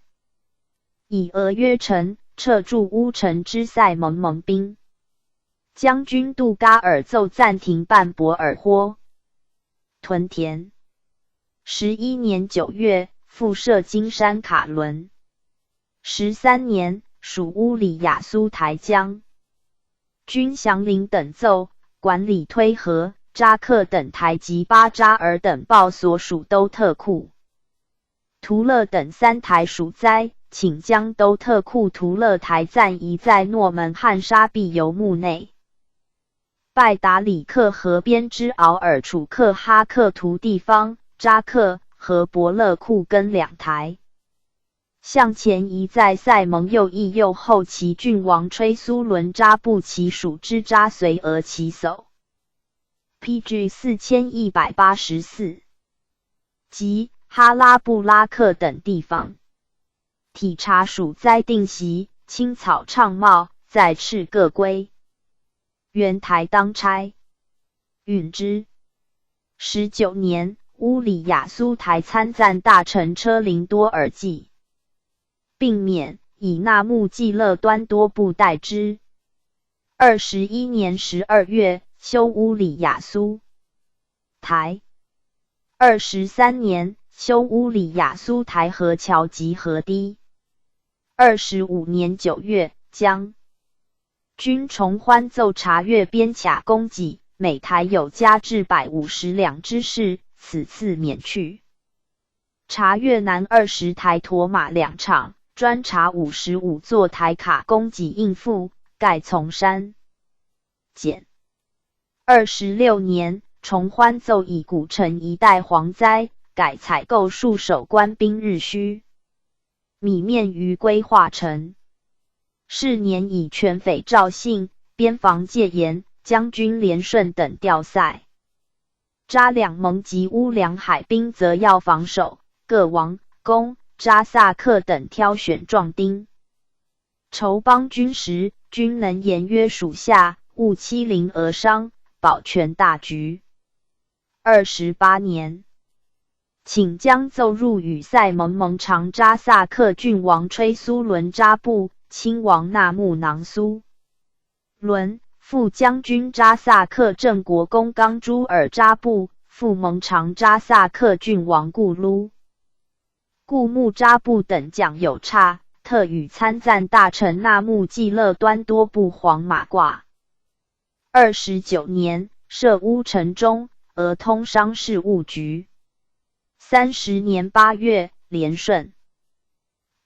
A: 以俄约城撤驻乌城之塞蒙兵。将军杜嘎尔奏暂停办博尔霍屯田。11年9月，复设金山卡伦。13年，属乌里雅苏台将军祥林等奏管理推河、扎克等台及巴扎尔等报所属都特库。图勒等3台属灾，请将都特库图勒台暂移在诺门汉沙必游牧内。拜达里克河边之敖尔楚克哈克图地方，扎克和伯勒库根2台。向前移在塞蒙右翼右后其郡王吹苏伦扎布其属之扎随俄其叟。PG 4184及哈拉布拉克等地方。体察属灾定席，青草畅茂，在赤各归。原台当差。允之。19年，乌里雅苏台参赞大臣车林多尔济，并免，以纳木济勒端多布代之。21年12月，修乌里雅苏台。23年，修乌里雅苏台河桥及河堤。25年9月，将军崇欢奏查阅边卡供给，每台有加至150两之事，此次免去。查阅南20台驮马2场，专查55座台卡供给应付，盖从山减。26年，崇欢奏以古城一带蝗灾，改采购戍守官兵日需米面于规划城。是年以全匪赵信、边防戒严、将军连顺等调塞。扎两蒙及乌梁海兵则要防守，各王、公、扎萨克等挑选壮丁。筹邦军时，均能严约属下，勿欺凌讹伤，保全大局。28年，请将奏入与塞蒙长扎萨克郡王吹苏伦扎布、亲王纳木囊苏伦、副将军扎萨克镇国公刚朱尔扎布、副蒙长扎萨克郡王固撸故木扎布等将有差，特与参赞大臣纳木济勒端多部黄马褂。29年，设乌城中，俄通商事务局。30年8月，连顺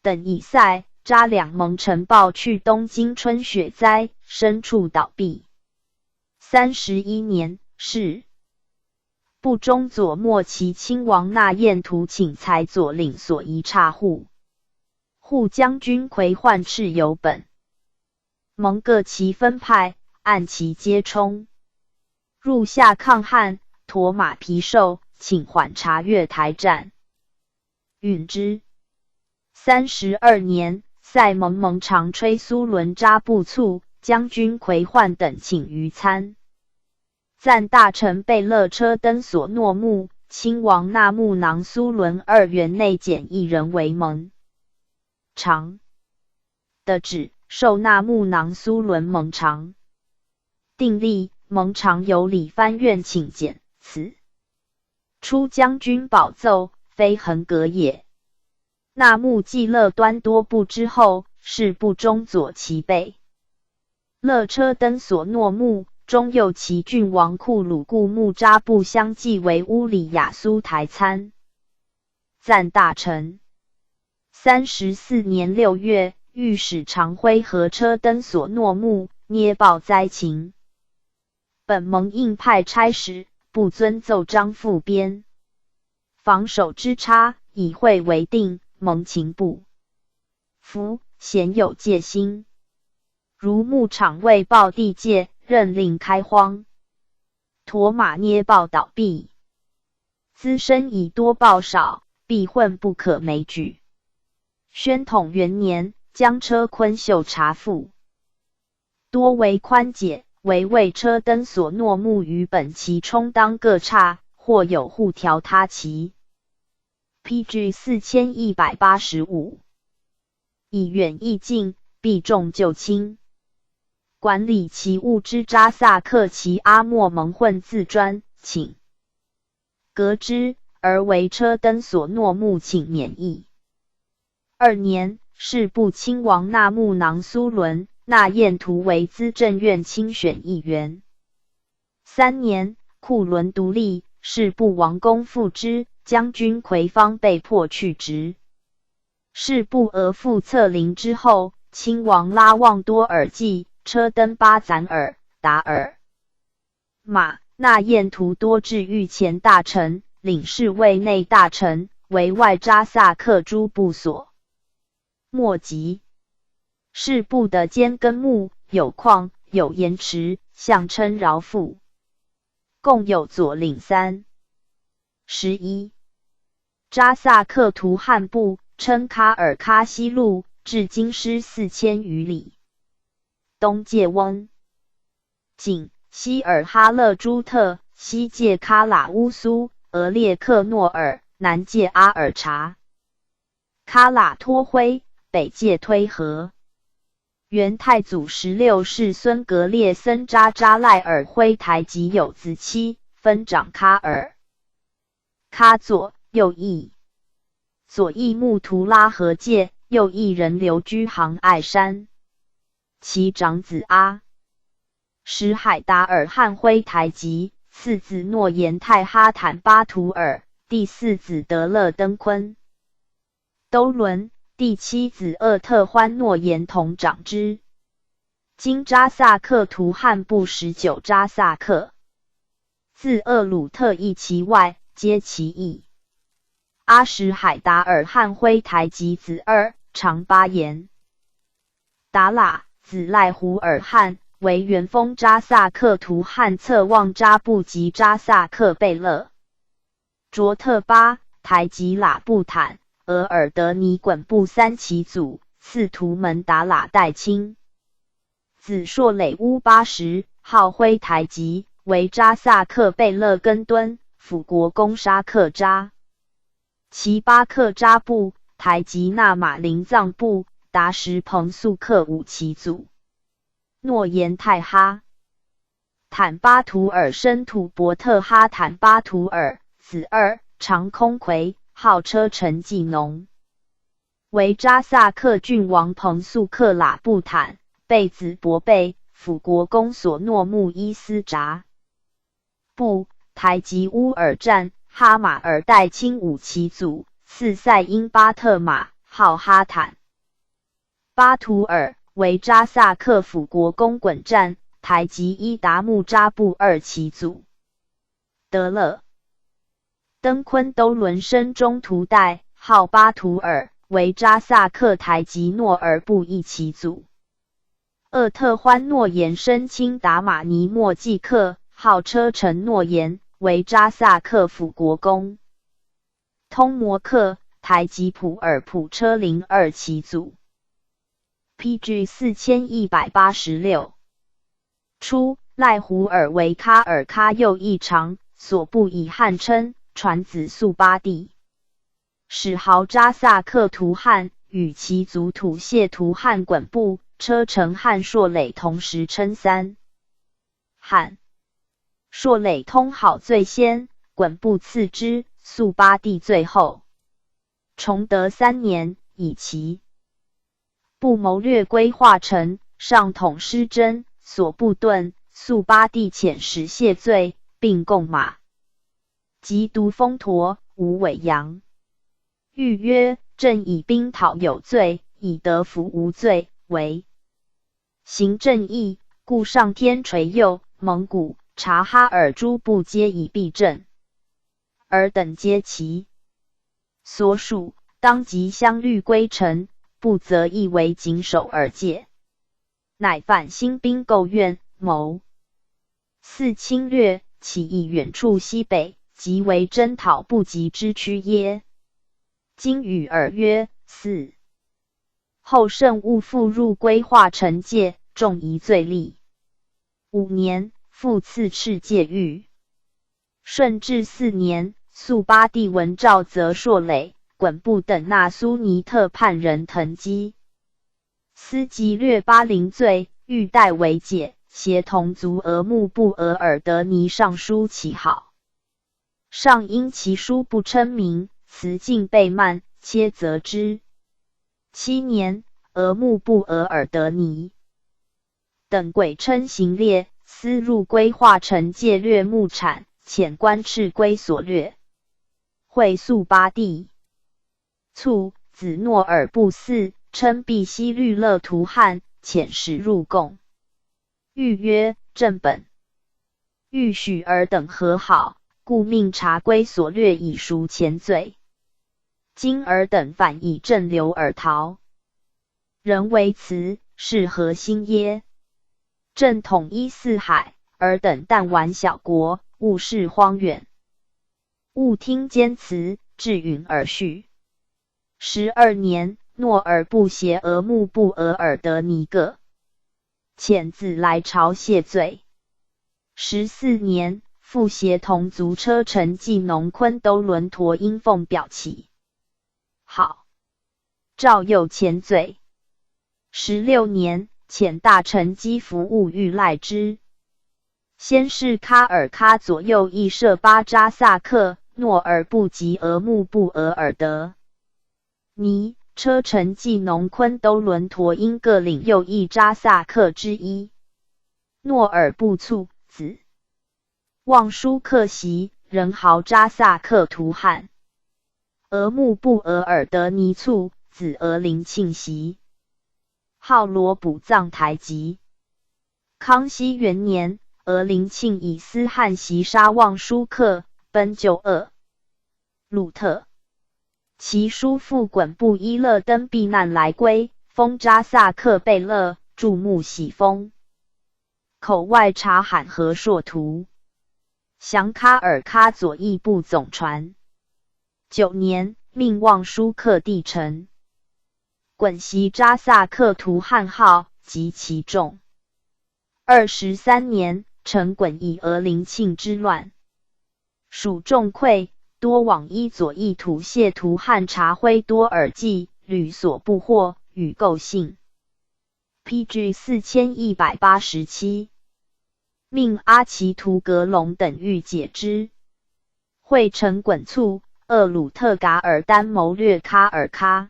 A: 等以塞、扎两蒙尘报去东京春雪灾，牲畜倒闭。31年，是部中佐末期亲王那彦图请裁左领所遗差户将军魁焕赤有本，蒙各其分派，按其皆冲，入夏抗旱，驮马皮兽，请缓察阅台战。允之。32年，塞蒙长吹苏伦扎布促将军魁焕等请于参赞大臣贝勒车登所诺木亲王纳木囊苏伦2员内检一人为蒙长的旨，授纳木囊苏伦蒙长。定例，蒙长有理藩院请检，此出将军宝奏，非横格也。纳木济勒端多部之后，是部中佐其备。勒车登所诺木中右骑郡王库鲁固木扎布相继为乌里雅苏台参赞大臣。34年6月，御史长辉和车登所诺木捏报灾情。本蒙应派差使，不遵奏章复编。防守之差，以会为定。蒙情不服，鲜有戒心。如牧场未报地界，任令开荒，驮马捏报倒闭。资深以多报少，必混不可枚举。宣统元年，将车昆秀察赋，多为宽解，为为车登所诺木于本旗充当各差，或有互调他旗。PG 4185，以远易近，避重就轻。管理其物之扎萨克其阿莫蒙混自专，请革之，而为车登所诺木请免役。2年，是部亲王纳木囊苏伦、那彦图为资政院亲选议员。3年，库伦独立，是部王公复之，将军魁方被迫去职。是部额驸策凌之后，亲王拉旺多尔济，车登巴赞尔、达尔马、那彦图多至御前大臣，领侍卫内大臣，为外扎萨克诸部所莫及。是部的坚根木有矿，有盐池，相称饶富，共有左领3。11扎萨克图汉部，称卡尔喀西路，至京师4000余里。东界翁景、西尔哈勒朱特，西界喀喇乌苏、俄列克诺尔，南界阿尔察、喀喇托辉，北界推河。元太祖16世孙格列森扎扎赖尔辉台吉有子妻，分长喀尔喀左右翼，左翼木图拉河界，右翼人流居杭爱山。其长子阿什海达尔汉辉台吉，次子诺延泰哈坦巴图尔，第4子德勒登昆都伦，第7子厄特欢诺延同长之。今扎萨克图汉部19扎萨克，自厄鲁特裔其外，皆其裔。阿什海达尔汉辉台吉子2，长8言。达喇子赖胡尔汗，为元丰扎萨克图汉策望扎布及扎萨克贝勒。卓特巴台吉喇布坦，额尔德尼衮布3旗祖，次图门达喇代亲。子硕累乌80，号辉台吉，为扎萨克贝勒根敦，辅国公沙克扎。其巴克扎部，台吉那马林藏部，达什彭素克5旗祖。诺延泰哈坦巴图尔生土伯特哈坦巴图尔，子2，长空魁，号车臣技农。为扎萨克郡王彭素克喇布坦，贝子伯贝，辅国公所诺木伊斯札布，台吉乌尔战，哈马尔代亲武其祖，次塞因巴特马，号哈坦。巴图尔为扎萨克辅国公滚战，台吉伊达木扎布二其祖。德勒登昆都伦生中途代，号巴图尔，为扎萨克台吉诺尔布一其祖。厄特欢诺言生亲达马尼莫季克，号车臣诺言，为扎萨克辅国公。通摩克台吉普尔普车林二其祖。PG 4186。初，赖胡尔为喀尔喀右翼长，所部以汉称，传子速巴地。使豪扎萨克图汉与其族土谢图汉滚部车臣汉硕磊同时称三汉。硕磊通好最先，滚部次之，速巴地最后。崇德3年，以其部谋略规划成，上统师真，所部顿，速巴地遣使谢罪，并贡马。及独封陀、无尾阳。谕曰：朕以兵讨有罪，以德服无罪，为行正义，故上天垂佑，蒙古、察哈尔诸部皆以避朕，尔等皆其所属，当即相律归臣，不则亦为谨守而戒。乃反兴兵构院，谋四侵略，起义远处西北，即为征讨不及之区耶。今与尔曰：四后圣勿复入规划惩戒，重疑罪立。5年，复赐敕戒狱。顺治4年，速巴地闻诏，则硕磊、滚部等纳苏尼特叛人腾基。思及略巴陵罪，欲代为解，协同族额木布额尔德尼上书其好。上因其书不称名，辞尽被慢，切责之。7年，额木布额尔德尼等鬼称行列，私入规划惩戒掠木产，遣官敕归所掠。会速巴地。卒，子诺尔布嗣，称必西律勒图汉，遣使入贡。谕曰：朕本欲许尔等和好，故命察归所掠以赎前罪。今尔等反以朕留而逃，人为辞，是何心耶？朕统一四海，尔等但玩小国，勿视荒远。勿听奸辞，至允而续。12年，诺尔布协额木布额尔德尼各，遣子来朝谢罪。14年，复协同族车臣季农昆都伦陀因奉表启。好，诏右前罪。16年，遣大臣基服务欲赖之。先是喀尔喀左右翼设巴扎萨克、诺尔布及额木布额尔德尼、车臣季农昆都伦陀因各领右翼扎萨克之一。诺尔布卒，子望舒克袭，人豪扎萨克图汉。额木布额尔德尼卒，子额林庆袭，号罗卜藏台吉。康熙元年，额林庆以私汉袭杀望舒克，奔救鄂鲁特。其叔父滚部伊勒登避难来归，封扎萨克贝勒，注目喜封。口外察罕和硕图，降喀尔喀左翼部总传。9年，命望舒克帝臣。滚袭扎萨克图汉号及其众。23年，陈滚以额林庆之乱，蜀众溃，多往依左翼土谢图汉察挥多尔济，屡所不获，与构信。PG 4187。命阿奇图格隆等欲解之。会陈滚卒，鄂鲁特噶尔丹谋略喀尔喀。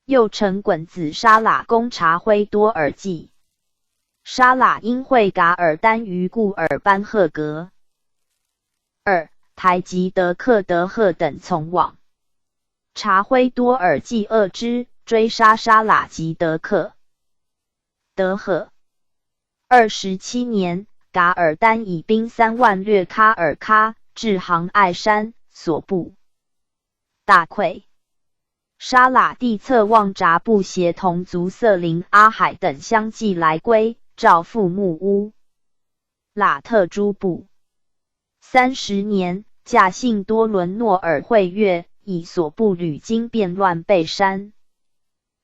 A: 又承衮子沙喇攻察辉多尔济。沙喇因会噶尔丹于固尔班赫格。2. 台吉德克德赫等从往。察辉多尔济遏之，追杀沙喇吉德克。德赫。27年，噶尔丹以兵3万掠喀尔喀，至杭爱山，所部大溃。沙喇帝策旺札部协同族色林阿海等相继来归，召复木屋。喇特诸部。30年，驾幸多伦诺尔会越，以所部屡经变乱被删。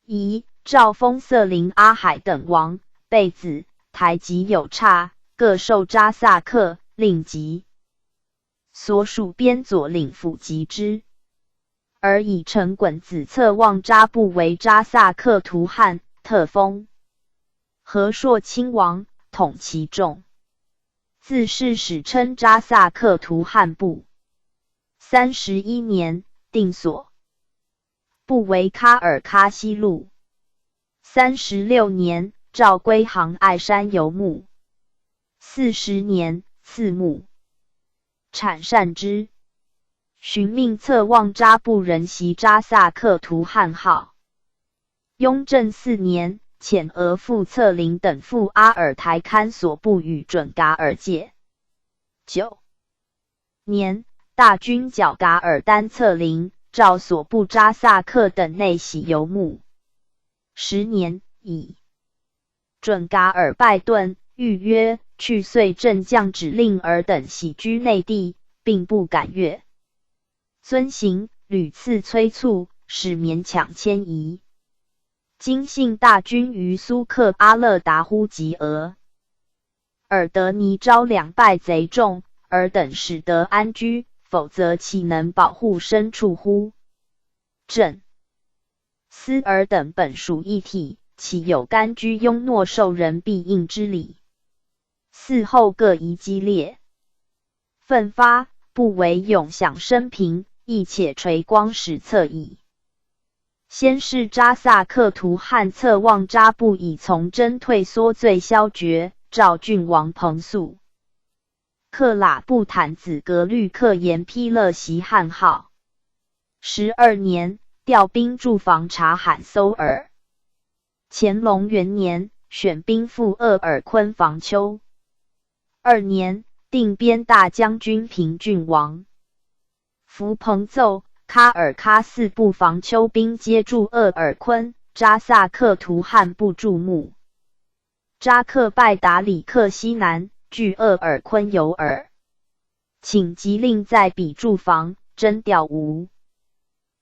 A: 夷诏封色林阿海等王，贝子、台吉有差，各受扎萨克，令吉所属边左领府及之。而以承衮子策旺扎部为扎萨克图汉，特封和硕亲王，统其众。自是史称扎萨克图汉部。31年，定所部为喀尔喀西路。36年，诏归杭爱山游牧。40年，赐牧产善之。寻命策旺扎部人袭扎萨克图汉号。雍正4年，遣额驸策林等赴阿尔台堪所部与准噶尔界。9年，大军剿噶尔丹策林，召所部扎萨克等内徙游牧。10年，以准噶尔拜顿，谕曰：去岁正将指令尔等徙居内地，并不敢越。遵行，屡次催促，使勉强迁移。今幸大军于苏克阿勒达呼吉俄，尔得尼招两败贼众，尔等使得安居，否则岂能保护牲畜乎？朕思尔等本属一体，岂有甘居庸诺受人必应之理？嗣后各宜激烈，奋发，不为永享生平，亦且垂光史册矣。先是扎萨克图汉策旺扎部以从征退缩罪消绝，召郡王彭肃。克喇布坦子格律克延丕勒袭汉号。12年，调兵驻防察罕搜尔。乾隆元年，选兵赴鄂尔昆防丘。2年，定边大将军平郡王。福朋奏，喀尔喀四部防丘兵皆驻鄂尔昆，扎萨克图汉部驻木。扎克拜达里克西南，据鄂尔昆有耳。请即令在彼驻防，征调吴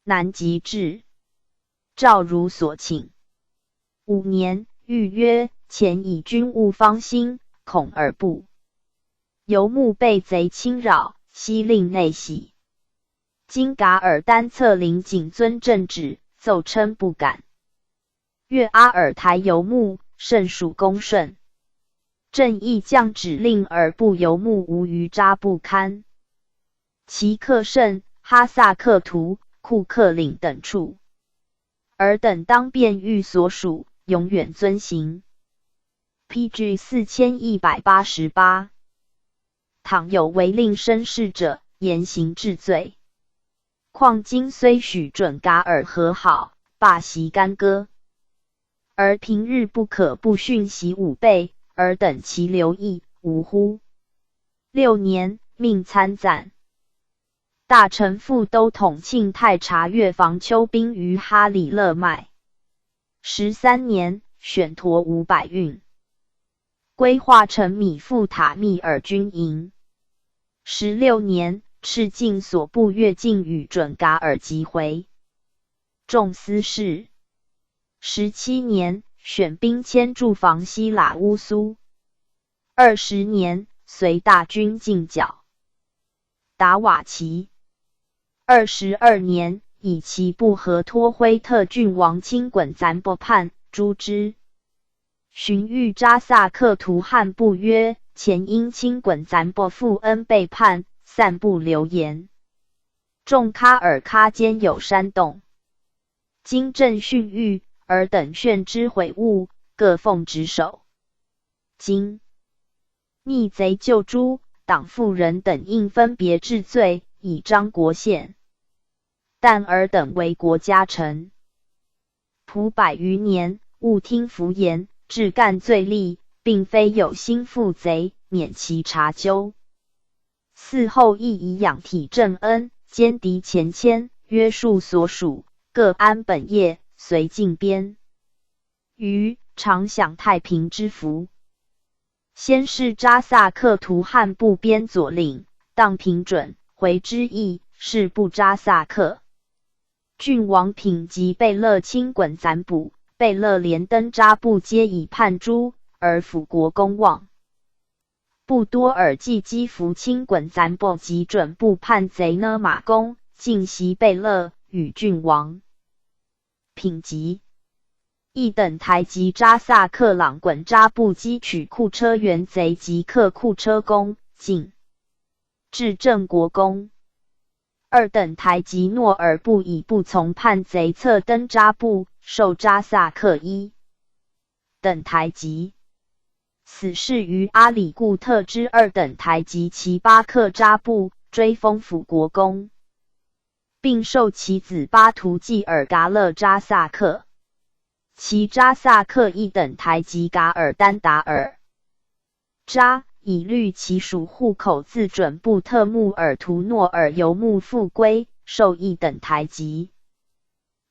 A: 南即至。诏如所请。5年，谕曰：前以军务方兴，恐尔部游牧被贼侵扰，悉令内徙。今噶尔丹策林谨遵正旨，奏称不敢。越阿尔台游牧，甚属恭顺。朕亦降指令尔部游牧无于扎布堪、其克甚、哈萨克图、库克岭等处。尔等当便谕所属，永远遵行。PG 4188。倘有违令生事者，严刑治罪。况今虽许准噶尔和好，罢袭干戈，而平日不可不训习武备，尔等其留意，无乎？6年，命参赞大臣副都统庆泰察阅防丘兵于哈里勒麦。13年，选驼500运，规划成米富塔密尔军营。16年，敕禁所部越境与准噶尔集回。众司事。17年，选兵迁驻防西喇乌苏。20年，随大军进剿达瓦齐。22年，以其部合托辉特郡王亲衮赞伯叛，诛之。荀谕扎萨克图汉部曰：前因亲衮赞伯负恩背叛，散布流言。众喀尔喀间有山洞，经正训谕，尔等炫之悔悟，各奉职守。今逆贼救诛，党妇人等应分别治罪，以彰国宪。但尔等为国家臣，仆100余年，勿听服言，至干罪吏，并非有心负贼，免其查究。嗣后亦以养体正恩，兼敌前迁，约束所属，各安本业，随进边。余常享太平之福。先是扎萨克图汉部边左领，当平准，回之意，是部扎萨克。郡王品及贝勒亲衮暂捕，贝勒连登扎部皆以叛诛，而辅国公望。不多尔既击服亲衮暂捕及准部叛贼呢马公，尽袭贝勒，与郡王品及。一等台及扎萨克朗衮扎布击取库车原贼及克库车公，进至正国公。二等台及诺尔部以不从叛贼侧登扎布，受扎萨克一等台及。死事于阿里固特之二等台及其巴克扎布，追封辅国公，并授其子巴图济尔噶勒扎萨克。其扎萨克一等台及噶尔丹达尔扎，以律其属户口自准部特木尔图诺尔游牧复归，受一等台及。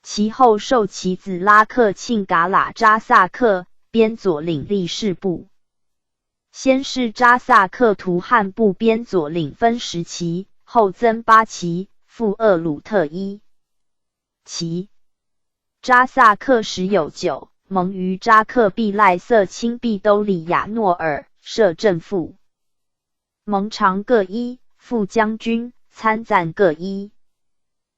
A: 其后授其子拉克庆噶喇扎萨克，边左领吏士部。先是扎萨克图汉部边左领分10旗，后增8旗，复厄鲁特1旗。扎萨克时有9，蒙于扎克毕赖瑟亲毕兜里亚诺尔，摄正副。蒙常各1，副将军、参赞各1。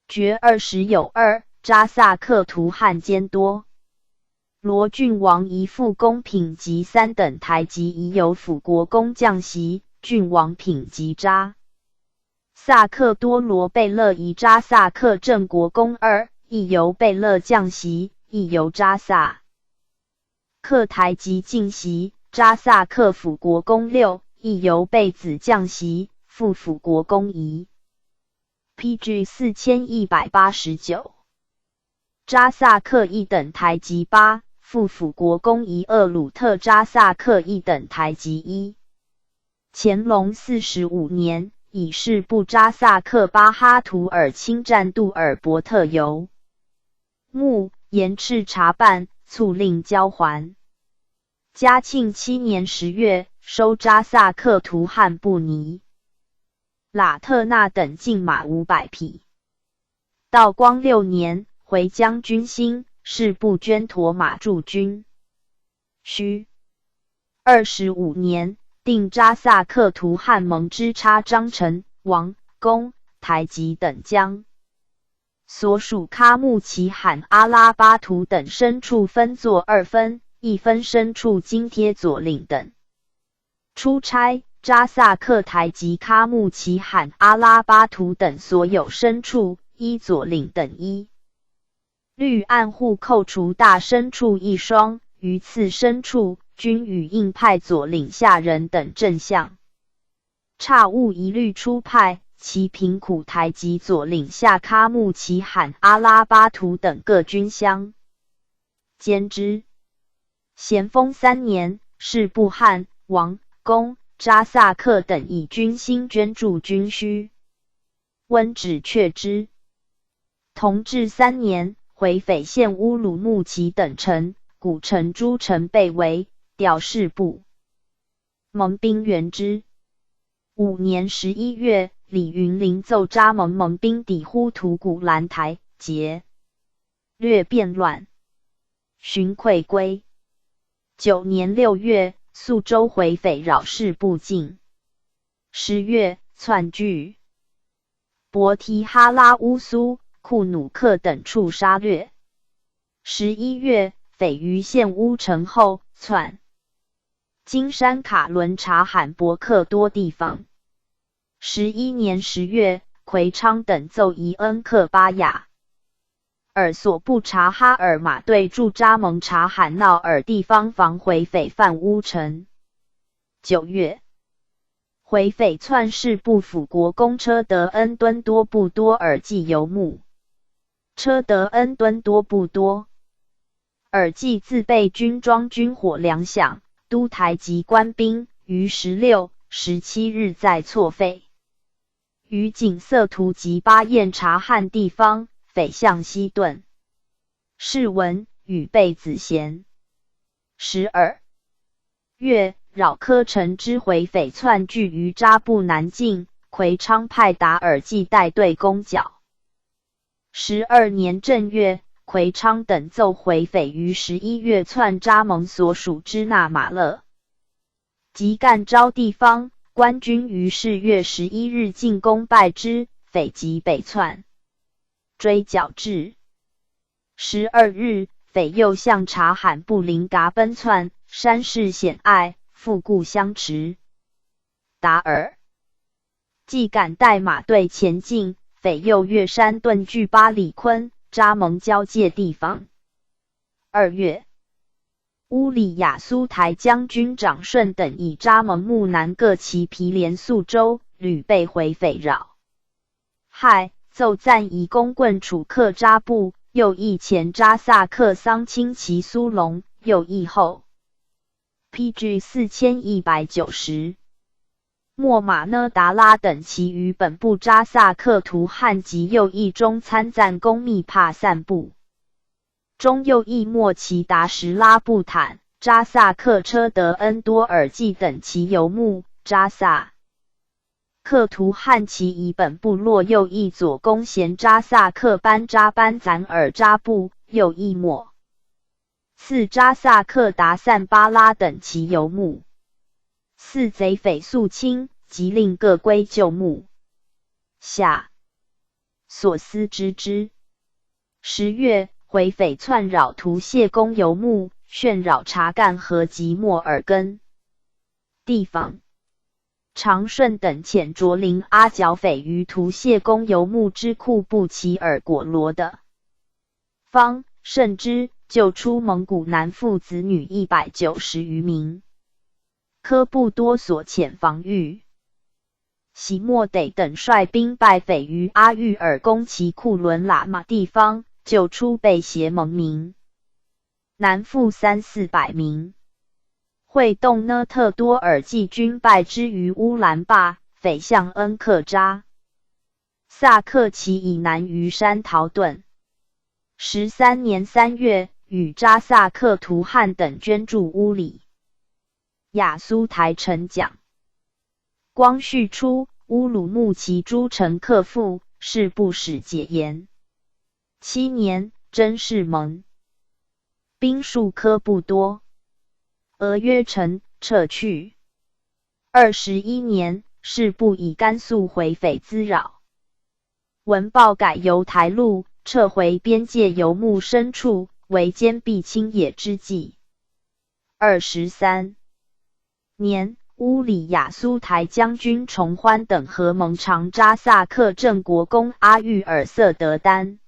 A: 爵20有2，扎萨克图汉兼多。罗郡王一副公品及3等台及已有辅国公将袭，郡王品及扎萨克多罗贝勒以扎萨克正国公2，亦由贝勒将袭，亦由扎萨克台及进袭，扎萨克辅国公6，亦由贝子将袭，副辅国公1。PG 4189。扎萨克一等台及8，副辅国公1厄鲁特扎萨克一等台及1。乾隆45年，以示部扎萨克巴哈图尔侵占杜尔伯特游牧，严斥查办，促令交还。嘉庆7年10月，收扎萨克图汉布尼喇特纳等禁马500匹。道光6年，回将军兴，是部捐驼马驻军。须25年，定扎萨克图汉蒙之差张成、王、公、台吉等将所属喀木齐罕阿拉巴图等牲畜分作2分，一分牲畜津贴左领等。出差扎萨克台及喀木齐罕阿拉巴图等所有牲畜，依左领等1。律按户扣除大牲畜1双，余次牲畜均与应派左领下人等正相。差务一律出派，其贫苦台及左领下喀木齐罕阿拉巴图等各军乡兼之。咸丰3年，是部汉、王、公、扎萨克等以军薪捐助军需，温旨却之。同治3年，回匪县乌鲁木齐等城，古城诸城被围，调士部蒙兵援之。5年11月，李云林奏扎蒙兵抵呼图古兰台，劫掠变乱，寻溃归。9年6月，宿州回匪扰士部进。10月，窜据博提哈拉乌苏、库努克等处杀掠。11月，匪于县乌城后，窜金山卡伦察罕伯克多地方。11年10月，奎昌等奏伊恩克巴雅。尔所部察哈尔马队驻扎蒙察罕闹尔地方防回匪犯乌城。9月，回匪窜士部辅国公车德恩敦多布多尔济游牧。车德恩敦多布多尔济自备军装军火粮饷，都台及官兵于16、17日在错废。于景色图及巴彦察罕地方，匪向西遁。是闻与备子贤。12月，扰科城之回匪窜聚于扎布南境，魁昌派达尔济带队攻剿。12年正月，魁昌等奏回匪于11月窜扎蒙所属之那马勒及干昭地方，官军于是月11日进攻败之，匪即北窜，追剿至。12日，匪又向察罕布林嘎奔窜，山势险隘，复故相持。达尔既敢带马队前进，匪又越山遁据巴里坤、扎蒙交界地方。2月，乌里雅苏台将军长顺等以扎蒙木南各旗毗连宿州，屡被回匪扰害，奏赞以弓棍楚克扎布，又议前扎萨克桑清其苏龙，又议后。PG 4190。莫马呢达拉等其余本部扎萨克图汉及右翼中参赞攻密帕散布。中右翼莫奇达什拉布坦、扎萨克车德恩多尔济等其游牧，扎萨克图汉其以本部落右翼左攻衔扎萨克班扎班赞尔扎布，右翼莫次扎萨克达散巴拉等其游牧。四贼匪肃清，即令各归旧牧。下所思知之。10月，回匪窜扰图谢公游牧，炫扰察干河及莫尔根地方。长顺等遣卓林阿剿匪于图谢公游牧之库布齐尔果罗的方，甚之，救出蒙古男妇子女190余名。科布多所遣防御。喜莫得等率兵败匪于阿育尔攻其库伦喇嘛地方，救出被胁蒙民，男妇300-400名。会动呢特多尔济军败之于乌兰坝，匪向恩克扎萨克其以南于山逃遁。13年3月，与扎萨克图汉等捐驻乌里雅苏台城讲。光绪初，乌鲁木齐诸城克复，是不使解严。7年，真是蒙兵数科不多，俄约城撤去。21年，是不以甘肃回匪滋扰。文报改由台路，撤回边界游牧深处，为坚壁清野之计。23年，乌里雅苏台将军崇欢等和蒙长扎萨克镇国公阿育尔色德丹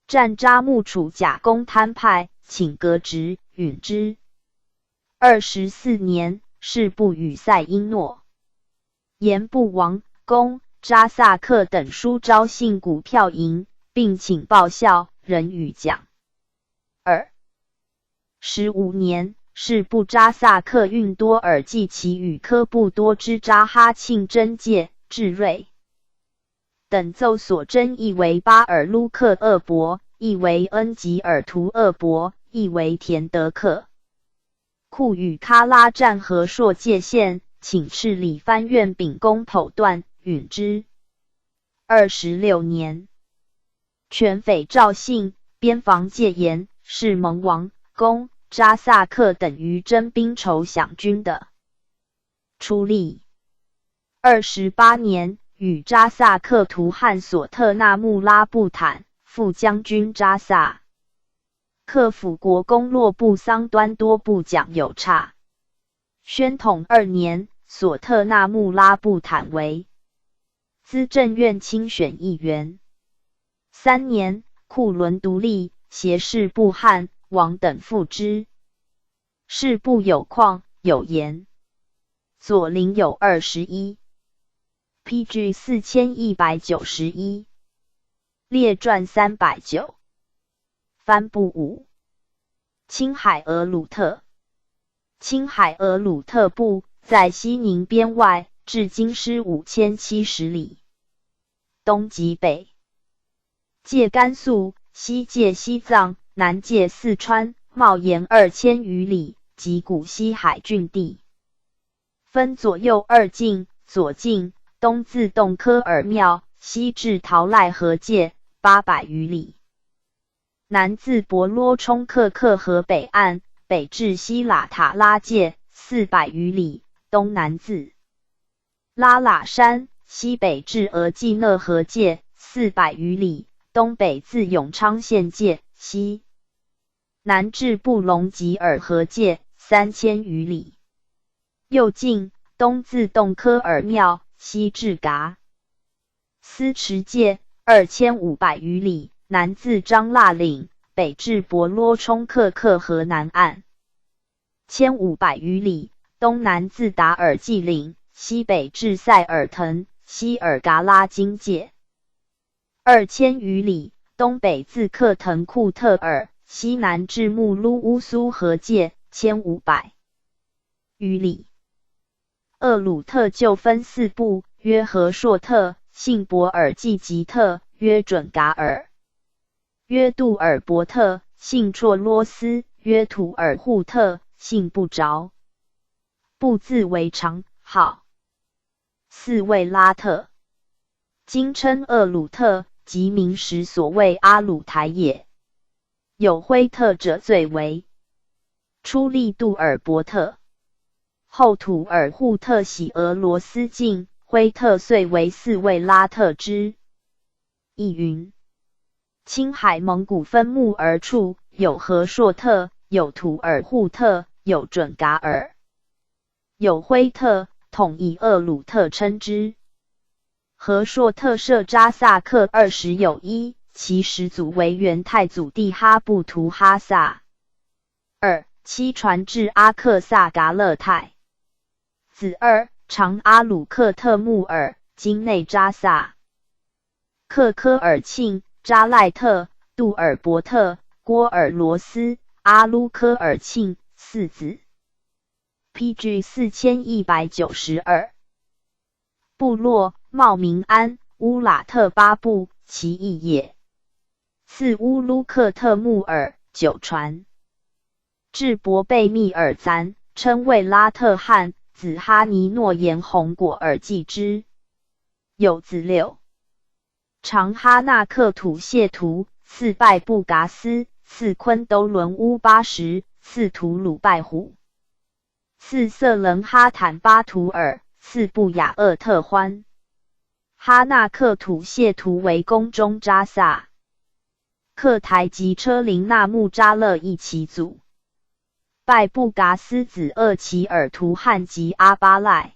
A: 战扎木楚甲公摊派，请革职，允之。24年，是不与塞因诺、盐部王公扎萨克等书招信股票营，并请报效，仍予奖。15年，是不扎萨克运多尔济其与科布多之扎哈庆真界、智瑞等奏所争，亦为巴尔卢克厄伯，亦为恩吉尔图厄伯，亦为田德克库与喀拉占和硕界限，请敕理藩院秉公剖断，允之。26年，全匪赵信，边防戒严，是蒙王公扎萨克等于征兵筹饷军的出力。28年，与扎萨克图汉索特纳木拉布坦副将军扎萨克辅国公洛布桑端多部讲有差。宣统2年，索特纳木拉布坦为资政院亲选议员。3年，库伦独立，携士部汉王等附之。士部有况，有言。左邻有21。PG 4191。列传309。帆布5。青海额鲁特。青海额鲁特部在西宁边外，至京师5070里，东及北界甘肃，西界西藏，南界四川，冒延2000余里，及古西海郡地。分左右二境，左境东自洞科尔庙，西至陶赖河界800余里，南自博罗冲克克河北岸，北至西喇塔拉界400余里，东南自拉喇山，西北至额济讷河界400余里，东北自永昌县界，西南至布隆吉尔河界3000余里。右境东自洞科尔庙，西至嘎斯池界2500余里，南自张腊岭，北至博罗冲克克河南岸1500余里，东南自达尔济岭，西北至塞尔腾，西尔嘎拉金界2000余里，东北自克腾库特尔，西南至木噜乌苏河界1500余里。鄂鲁特就分4部，约和硕特，信博尔济吉特，约准噶尔，约杜尔伯特，信绰罗斯，约图尔扈特，信不着。部字为长，号4位拉特，今称鄂鲁特，即明时所谓阿鲁台也。有辉特者最为，初立杜尔伯特，后图尔扈特徙俄罗斯境，辉特遂为4位拉特之一云。青海蒙古分木而处，有和硕特，有图尔扈特，有准噶尔，有辉特，统以鄂鲁特称之。和硕特设扎萨克20有1，其始祖为元太祖帝哈布图哈萨2，其传至阿克萨噶勒泰子2，长阿鲁克特木尔，今内扎萨克科尔沁、扎赖特、杜尔伯特、郭尔罗斯、阿鲁科尔沁4子。PG 4192。部落茂明安、乌喇特巴部，其义也。次乌鲁克特木尔9传。至博贝密尔赞，称为拉特汗，子哈尼诺延红果尔继之。有子6。长哈纳克土谢图，次拜布嘎斯，次昆都伦乌80，次图鲁拜虎，次色伦哈坦巴图尔，次布雅厄特欢。哈纳克土谢图为宫中扎萨克台及车林纳木扎勒一其祖。拜布嘎斯子厄齐尔图汉及阿巴赖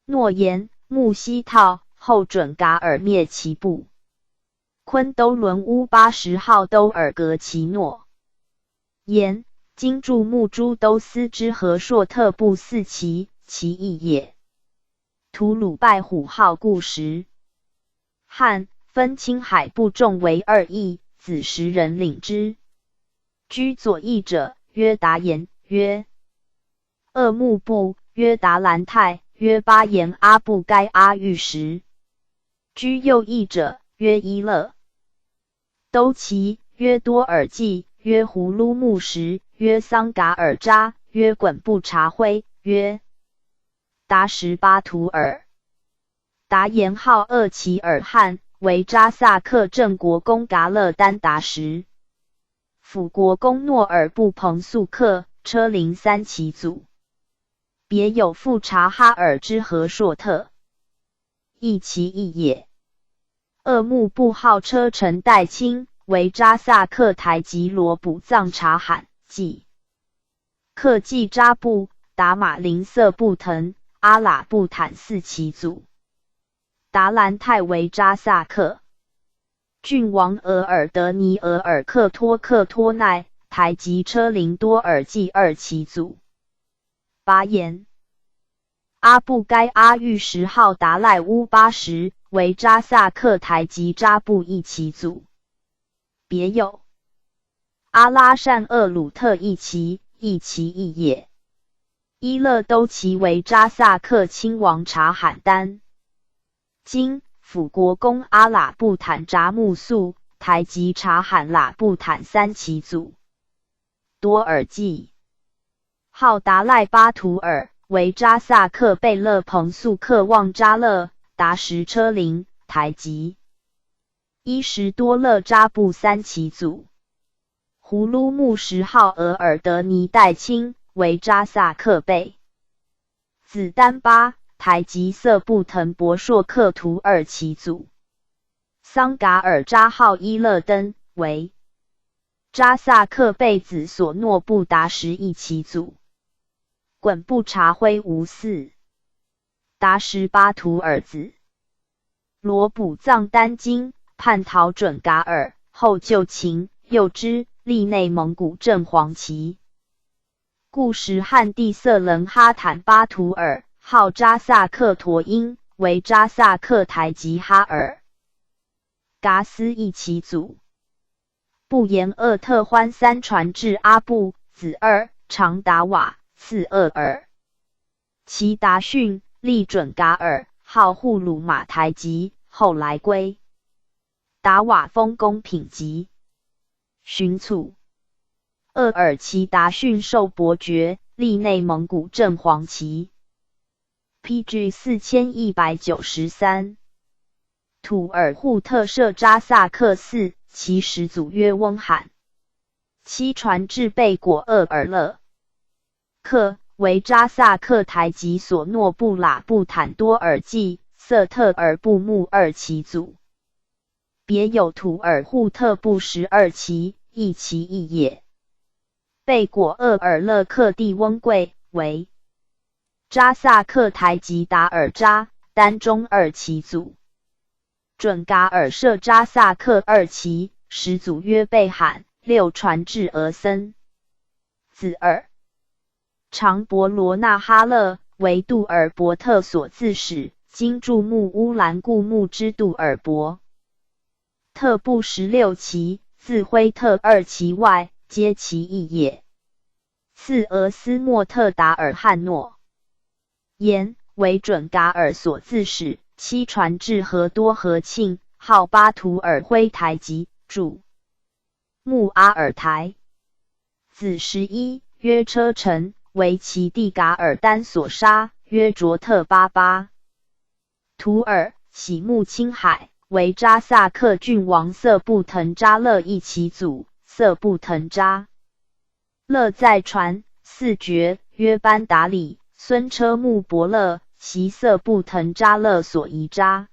A: 诺言木西套，后准噶尔灭其部。昆都伦乌80号都尔格奇诺言，今驻木珠都司之和硕特部4旗，其义也。图鲁拜虎号故时。汉分青海部众为2邑，子10人领之。居左翼者，曰达延，曰鄂木部，曰达兰泰，曰巴延阿布该阿玉什。居右翼者，曰伊勒都齐，曰多尔济，曰胡噜木什，曰桑噶尔扎，曰滚布察辉，曰达18图尔。达延号鄂齐尔汗，为扎萨克镇国公噶勒丹达什。辅国公诺尔布彭素克，车林3其祖。别有富察哈尔之和硕特，亦其义也。鄂木部号车臣代清，为扎萨克台吉罗卜藏察罕记克季扎布、达马林色布腾、阿喇布坦4其祖。达兰泰为扎萨克郡王额尔德尼额尔克托奈台吉车林多尔济二旗组。拔言阿布该阿育什号达赖乌80为扎萨克台吉扎布一旗组。别有阿拉善厄鲁特一旗一也。伊勒都旗为扎萨克亲王察罕丹。今辅国公阿喇布坦扎木素台吉察罕喇布坦三旗组。多尔济号达赖巴图尔为扎萨克贝勒彭素克旺扎勒达什车林台吉。伊什多勒扎布三旗组。胡卢木什号额尔德尼代钦为扎萨克贝。子丹巴台吉色布腾博硕克图二旗组。桑嘎尔扎号伊勒登为扎萨克贝子索诺布达什一旗组。滚布查辉无嗣达什巴图尔子。罗卜藏丹金叛逃准噶尔后就擒诱之利内蒙古正黄旗。故时汉地色棱哈坦巴图尔号扎萨克陀因为扎萨克台吉哈尔噶斯一旗组。布延厄特欢三传至阿布子二长达瓦次厄尔。其达逊利准噶尔号护鲁马台吉后来归。达瓦封公品级。寻卒。厄尔其达逊受伯爵，历内蒙古正黄旗。PG 4193。土尔扈特设扎萨克寺，其始祖曰翁罕。七传至贝果厄尔勒克为扎萨克台吉索诺布喇布坦多尔济瑟特尔布木二旗组。别有土尔扈特布12旗，一旗一也。贝果厄尔勒克地翁贵为扎萨克台吉达尔扎丹中二旗组。准噶尔设扎萨克二旗，始祖曰贝罕，六传至俄森。子二长伯罗纳哈勒为杜尔伯特所自始，今驻木乌兰固木之杜尔伯特布16旗，自辉特二旗外，皆其一也。次俄斯莫特达尔汉诺言为准噶尔所自始，七传至和多和庆，号巴图尔辉台吉，主木阿尔台。子11曰车臣，为其弟噶尔丹所杀，曰卓特巴巴。图尔喜木青海，为扎萨克郡王色布腾扎勒一旗组。色布腾扎勒在传，四爵曰班达里、孙车木伯勒，其色布腾扎勒所遗扎。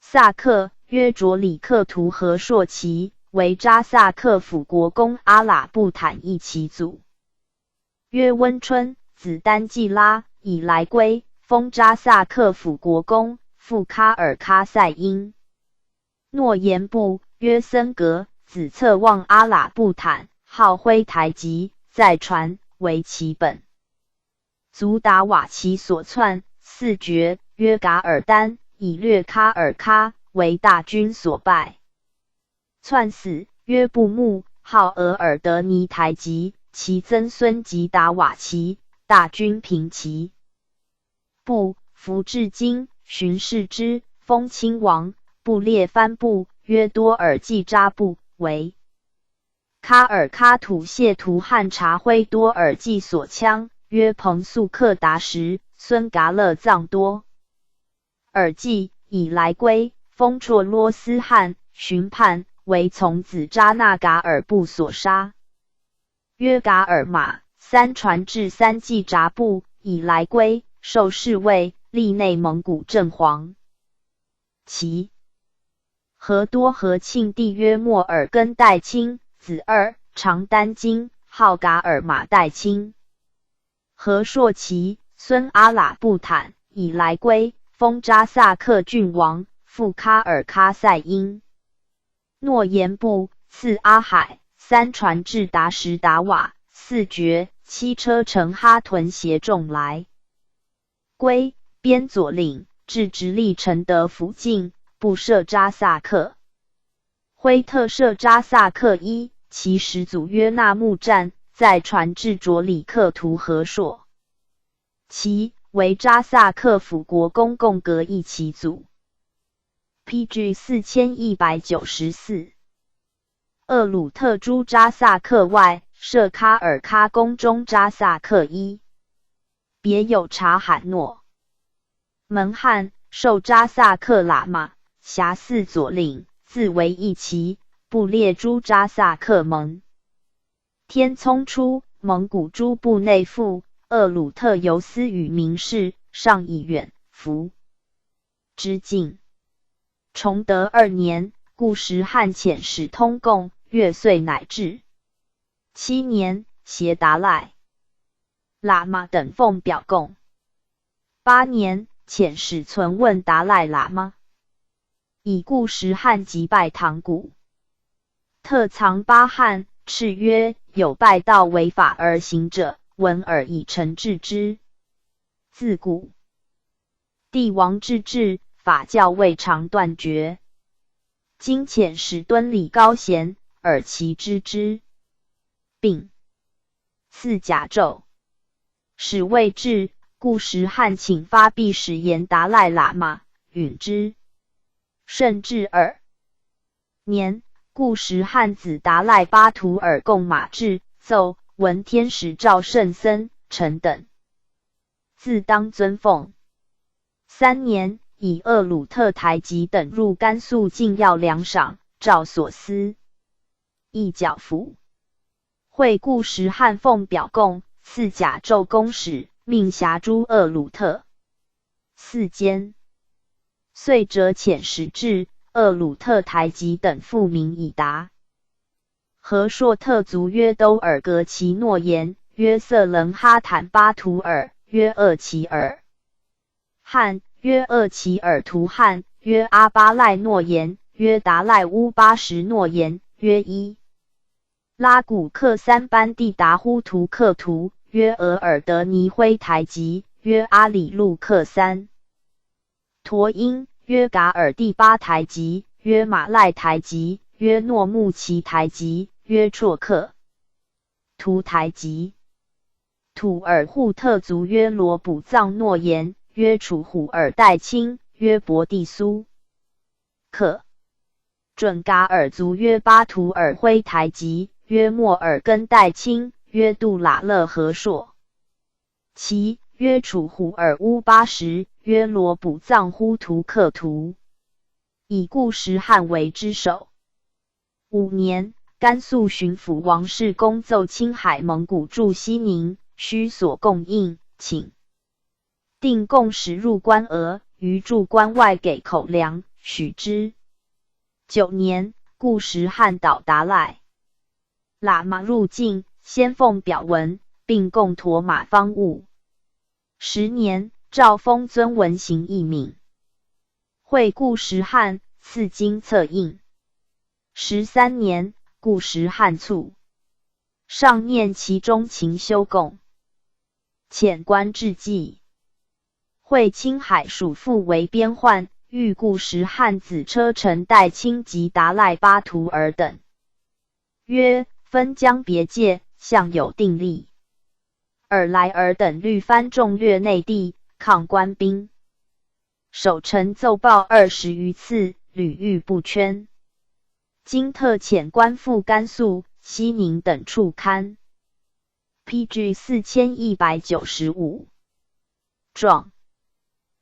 A: 萨克曰卓里克图和硕旗，为扎萨克辅国公阿喇布坦一旗组。曰温春子丹季拉以来归，封扎萨克辅国公，复喀尔喀塞因。诺言部曰森格子策旺阿喇布坦，号辉台吉，在传为其本。足达瓦其所篡，四爵曰噶尔丹，以略喀尔喀，为大军所败。篡死曰布木，号额尔德尼台吉，其曾孙及达瓦齐，大军平齐。布服至今，巡视之，封亲王，布列藩部曰多尔济扎布，为喀尔喀土谢图汉察辉多尔济所羌，曰彭素克达什，孙噶勒藏多尔济以来归，封绰罗斯汗巡判，为从子扎那噶尔部所杀。曰噶尔玛，三传至三季扎布以来归，受侍卫，历内蒙古正黄旗。和多和庆帝曰莫尔根代钦，子二长丹金，号噶尔玛代钦。和硕旗，孙阿喇布坦以来归，封扎萨克郡王，复喀尔喀塞因。诺言部，次阿海，3传至达什达瓦，4绝，7车乘哈屯携众来归，边左领，至直隶承德附近，布设扎萨克。辉特设扎萨克一，其始祖约纳木战，在传至卓里克图和硕。其为扎萨克辅国公共格一其祖。PG 4194。厄鲁特诸扎萨克外，设喀尔喀宫中扎萨克一，别有察罕诺。门汉，受扎萨克喇嘛，辖4左领，自为一旗，部列诸扎萨克盟。天聪初，蒙古诸部内附，厄鲁特尤斯与名士，上以远服之境。崇德2年，固实汉遣使通贡，月岁乃至。7年，携达赖喇嘛等奉表贡。8年，遣使存问达赖喇嘛，以固实汉击败唐古特藏巴汉，敕曰：有拜道违法而行者，闻尔以惩治之。自古帝王之治，法教未尝断绝。今遣使敦礼高贤，尔其知之。并赐甲胄。使未至，固实汉请发必使言达赖喇嘛，允之。甚至2年，固实汉子达赖巴图尔贡马至，奏闻天使赵圣僧、臣等，自当尊奉。3年，以厄鲁特台吉等入甘肃进要粮赏，赵所思。一剿抚。会固实汉奉表贡，赐甲胄公使，命辖诸厄鲁特。4监。遂折遣使至，厄鲁特台吉等复明以答。和硕特族约都尔格其诺言，约色棱哈坦巴图尔，约厄齐尔汉，约厄齐尔图汉，约阿巴赖诺言，约达赖乌巴什诺言，约伊拉古克三班蒂达呼图克图，约额尔德尼辉台吉，约阿里路克三陀因，约噶尔第巴台吉，约马赖台吉，约诺木齐台吉，约绰克图台吉。土尔扈特族约罗卜藏诺言，约楚虎尔代清，约博地苏克。准噶尔族约巴图尔辉台吉，约莫尔根代清，约杜喇勒和硕。其约楚虎尔乌巴什，约罗卜藏呼图克图。以固实汉为之首。5年，甘肃巡抚王世公奏青海蒙古驻西宁，需所供应，请定贡使入关额，于驻关外给口粮，许之。9年，固实汉倒达赖喇嘛入境，先奉表文，并贡驮马方物。10年，诏封尊文行一敏。会固实汉，赐金册印。13年，固实汉卒，上念其中勤修贡，遣官致祭。会青海属父为边患，欲固实汉子车臣代清及达赖巴图尔等。曰：分疆别界，相有定例。尔来尔等律藩众掠内地，抗官兵。守臣奏报20余次，屡遇不圈。今特遣官赴甘肃、西宁等处勘。PG 4195。状。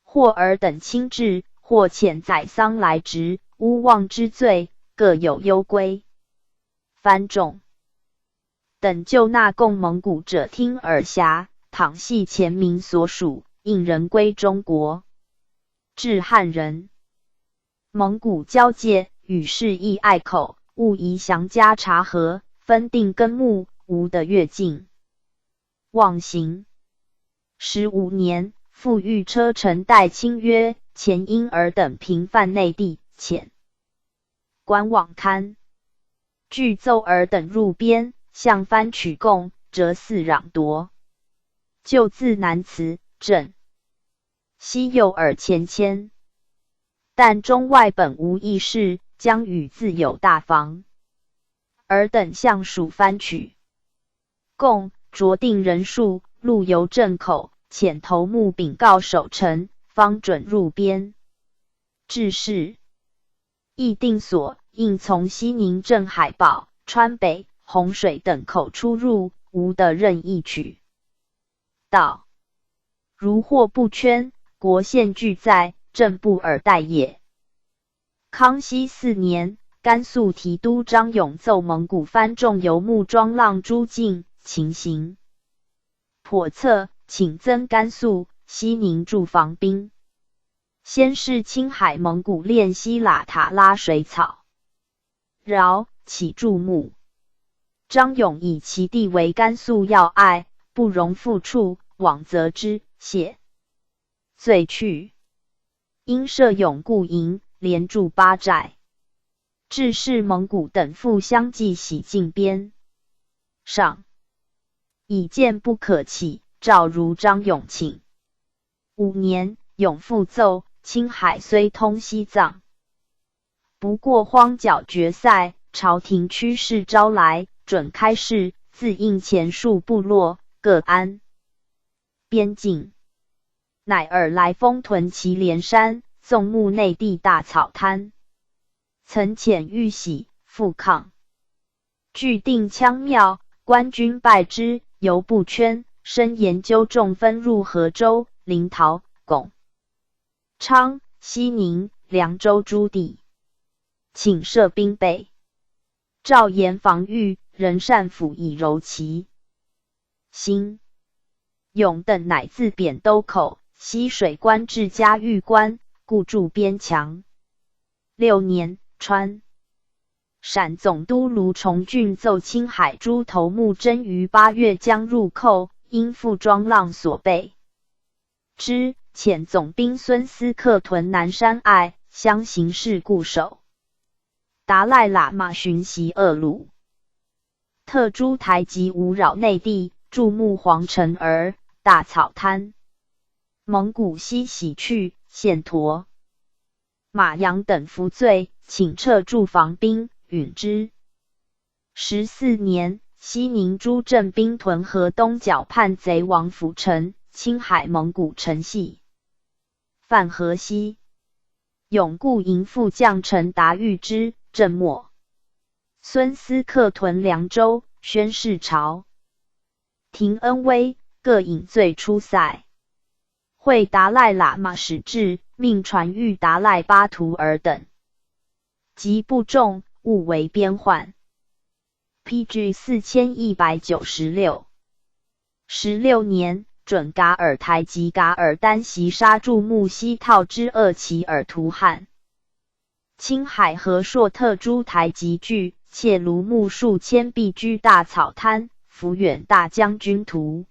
A: 或尔等亲至，或遣宰桑来职，诬妄之罪，各有攸归。藩众等就纳贡蒙古者听尔辖，倘系前民所属，应人归中国。至汉人，蒙古交界，与世亦隘口，勿宜详加查核，分定根目，无得越境。妄行。15年，复谕车臣代清曰：前因尔等平犯内地，遣官网刊。具奏尔等入边，向藩取贡，折嗣攘夺。就自南祠镇，西诱尔前迁。但中外本无异事，将与自有大防。尔等向属藩取贡，酌定人数，路由镇口，遣头目禀告守臣，方准入边。至是，议定所应从西宁镇海堡、川北、洪水等口出入，无得任意取。道如货不圈，国宪俱在，朕不尔待也。康熙4年，甘肃提督张永奏蒙古藩众游木庄浪诸境，情形叵测，请增甘肃、西宁驻防兵。先是青海蒙古练西喇塔拉水草，饶起注目。张永以其地为甘肃要隘，不容复处，往则之，谢罪去。因设永固营，连驻8寨。致使蒙古等复相继洗进边上，以见不可起，诏如张永请。5年，永复奏：青海虽通西藏，不过荒角决塞，朝廷趋势招来，准开市，自应前述部落，各安边境。乃尔来封屯祁连山，纵目内地大草滩。曾遣玉玺复抗，据定羌庙，官军拜之，犹不圈，深研究众分入河州、临洮、巩昌、西宁、凉州诸地，请设兵备，诏严防御，人善辅以柔其心。永等乃自贬都口、西水关至嘉峪关，故筑边墙。6年，川陕总督卢崇俊奏青海诸头目真于8月将入寇，因负庄浪所备之，遣总兵孙思克屯南山隘，相形势固守。达赖喇嘛巡袭鄂鲁特诸台及无扰内地，注目皇城而大草滩。蒙古西徙去，献陀、马阳等服罪，请撤驻防兵，允之。14年，西宁诸镇兵屯河东角叛贼王府城，青海蒙古城系范河西。永固营副将陈达谕之，镇没。孙思克屯凉州，宣誓朝廷恩威，各引罪出塞。会达赖喇嘛使至，命传谕达赖巴图尔等，及部众，勿为边患。PG 4196。16年，准噶尔台及噶尔丹袭杀驻木西套之鄂齐尔图汗。青海和硕特诸台及据，窃卢木数千必居大草滩，抚远大将军图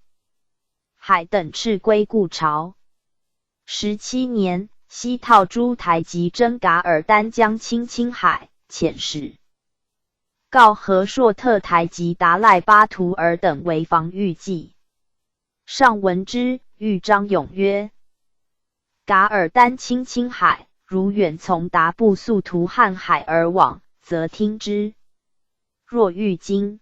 A: 海等赤归故巢。17年，西套诸台及真噶尔丹将侵青海，遣使告和硕特台及达赖巴图尔等为防御计。上闻之，谕张永曰：噶尔丹侵青海，如远从达布速图瀚海而往，则听之；若欲经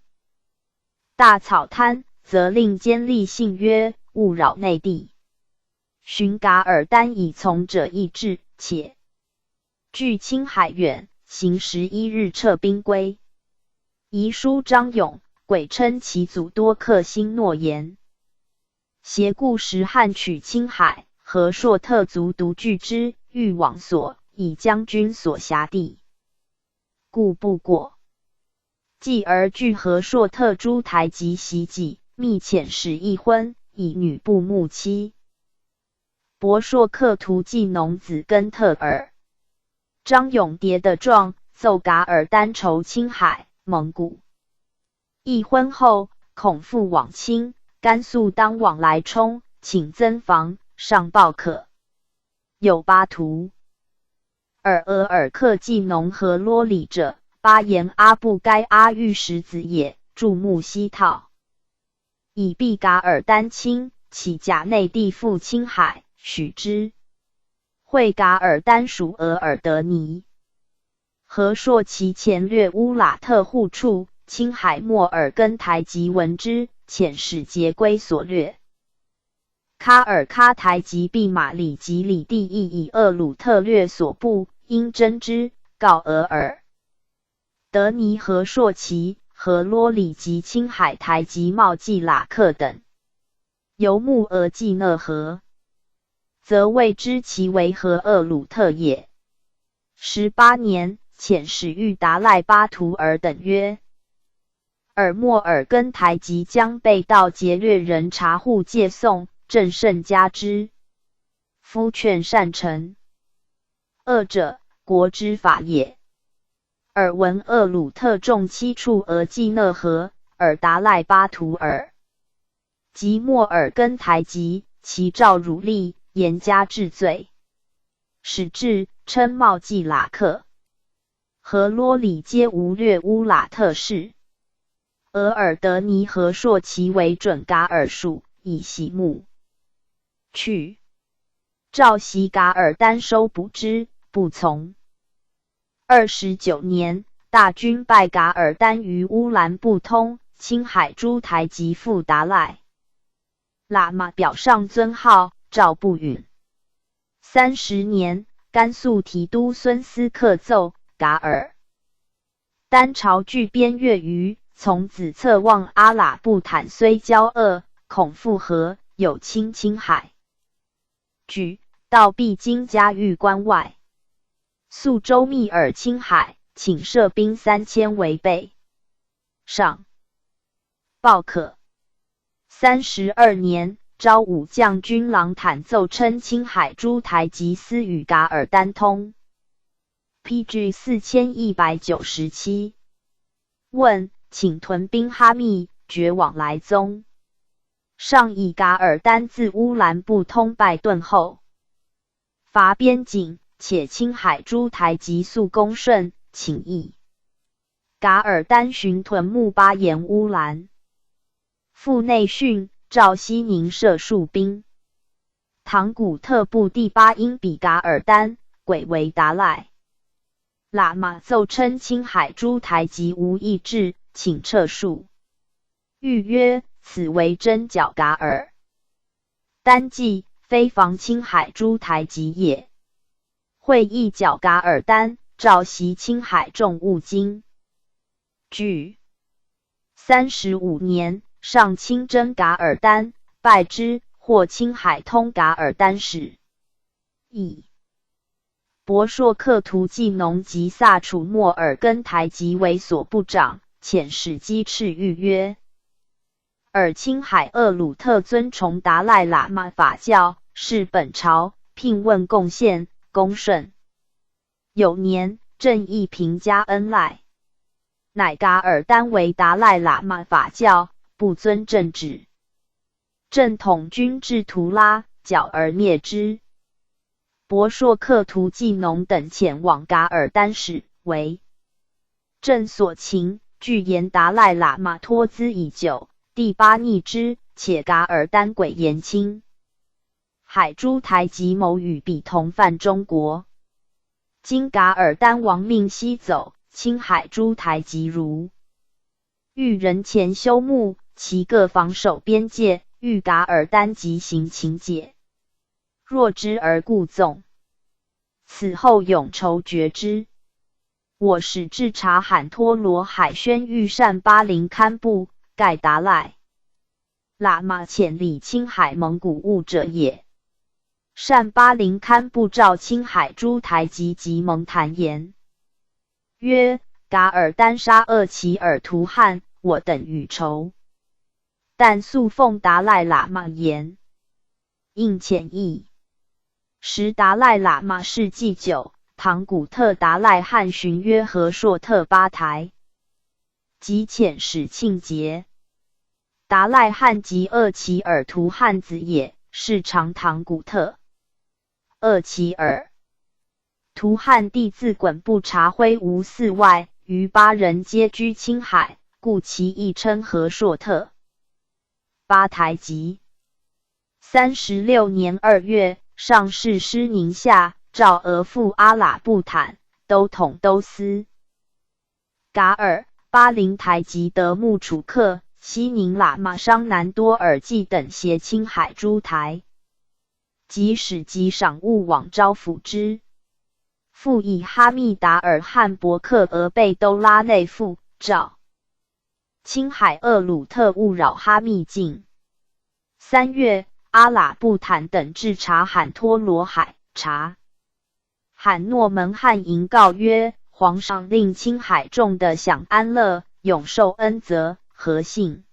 A: 大草滩，则令坚立信约，勿扰内地。寻噶尔丹以从者易至，且距青海远，行11日撤兵归。遗书张永，鬼称其祖多克新诺言。携故时汉取青海，和硕特族独据之，欲往所，以将军所辖地，故不过。继而据和硕特诸台及袭击，密遣使一婚，以女部牧妻。博硕克图记农子根特尔。张永牒的状，奏噶尔丹筹青海、蒙古。一婚后，恐复往清，甘肃当往来冲，请增防，上报可有巴图额尔克季农和啰里者，巴颜阿布该阿育石子也，注目西套。以毕噶尔丹亲，其甲内地附青海，许之。会噶尔丹属额尔德尼。和硕其前略乌拉特户处，青海莫尔根台吉闻之，遣使节归所略。喀尔喀台吉毕马里及里地亦以厄鲁特略所部，因征之，告额尔德尼和硕其和啰里及青海台吉茂季拉克等，由木额济讷河，则谓之其为和厄鲁特也。18年，遣使谕达赖巴图尔等曰：尔莫尔根台吉将被盗劫掠人察户借送，朕甚加之。夫劝善臣，恶者国之法也。尔闻厄鲁特众七处额济讷河，尔达赖巴图尔及莫尔根台吉，其诏汝立，严加治罪。使至，称茂季拉克和啰里皆无略乌拉特氏。额尔德尼和硕其为准噶尔属，以袭目去。诏袭噶尔丹收捕之，不从。29年，大军败噶尔丹于乌兰布通，青海诸台吉赴达赖喇嘛表上尊号，诏不允。30年，甘肃提督孙思克奏噶尔丹朝据边越余，从子侧望阿喇布坦虽交恶，恐复合，有侵青海。举道必经嘉峪关外。肃州密尔青海，请设兵3000为备。上报可。32年，昭武将军郎坦奏称青海诸台吉司与噶尔丹通。PG 4197。问，请屯兵哈密，绝往来宗。上以噶尔丹自乌兰布通败顿后，伐边境，且青海诸台吉速恭顺，请益。噶尔丹寻屯木巴沿乌兰。复内训，赵西宁设戍兵。唐古特部第8因比噶尔丹，轨为达赖喇嘛奏称青海诸台吉无意志，请撤戍。谕曰：此为真剿噶尔丹计，非防青海诸台吉也。会议剿噶尔丹，诏袭青海重物京。据35年，上亲征噶尔丹，败之，获青海通噶尔丹使。以博硕克图季农及萨楚莫尔根台吉为所部长，遣使击斥谕曰：尔青海厄鲁特尊崇达赖喇嘛法教，是本朝，聘问贡献，恭顺。有年，朕亦评加恩赖，乃噶尔丹为达赖喇嘛法教，不遵朕旨。朕统军至图拉，剿而灭之。博硕克图季农等遣往噶尔丹使，为朕所擒，据言达赖喇嘛托资已久，第8逆之，且噶尔丹诡言轻海诸台吉谋与彼同犯中国。今噶尔丹亡命西走，青海诸台吉如欲人前修木，其各防守边界，欲噶尔丹即行请解。若知而故纵，此后永仇绝之。我使至察罕托罗海宣谕善巴林堪布，盖达赖喇嘛遣礼青海蒙古务者也。善巴林堪布召青海诸台吉及蒙坦言曰：噶尔丹杀厄齐尔图汉，我等与仇。但素奉达赖喇嘛言，应遣意。时达赖喇嘛世纪久，唐古特达赖汉巡约和硕特巴台，即遣使庆节。达赖汉及厄齐尔图汉子也，是长唐古特。厄齐尔图汉地自衮布察徽吴寺外，余8人皆居青海，故其亦称和硕特。八台吉36年2月，上士师宁夏赵额驸阿喇布坦，都统都司。噶尔、巴林台吉德木楚克、西宁喇嘛商南多尔济等携青海诸台，即使及赏物往招抚之。复以哈密达尔汗伯克额贝都拉内附诏，青海鄂鲁特勿扰哈密境。3月，阿喇布坦等至察罕托罗海，察罕诺门汗迎告曰：皇上令青海众的享安乐，永受恩泽，何幸？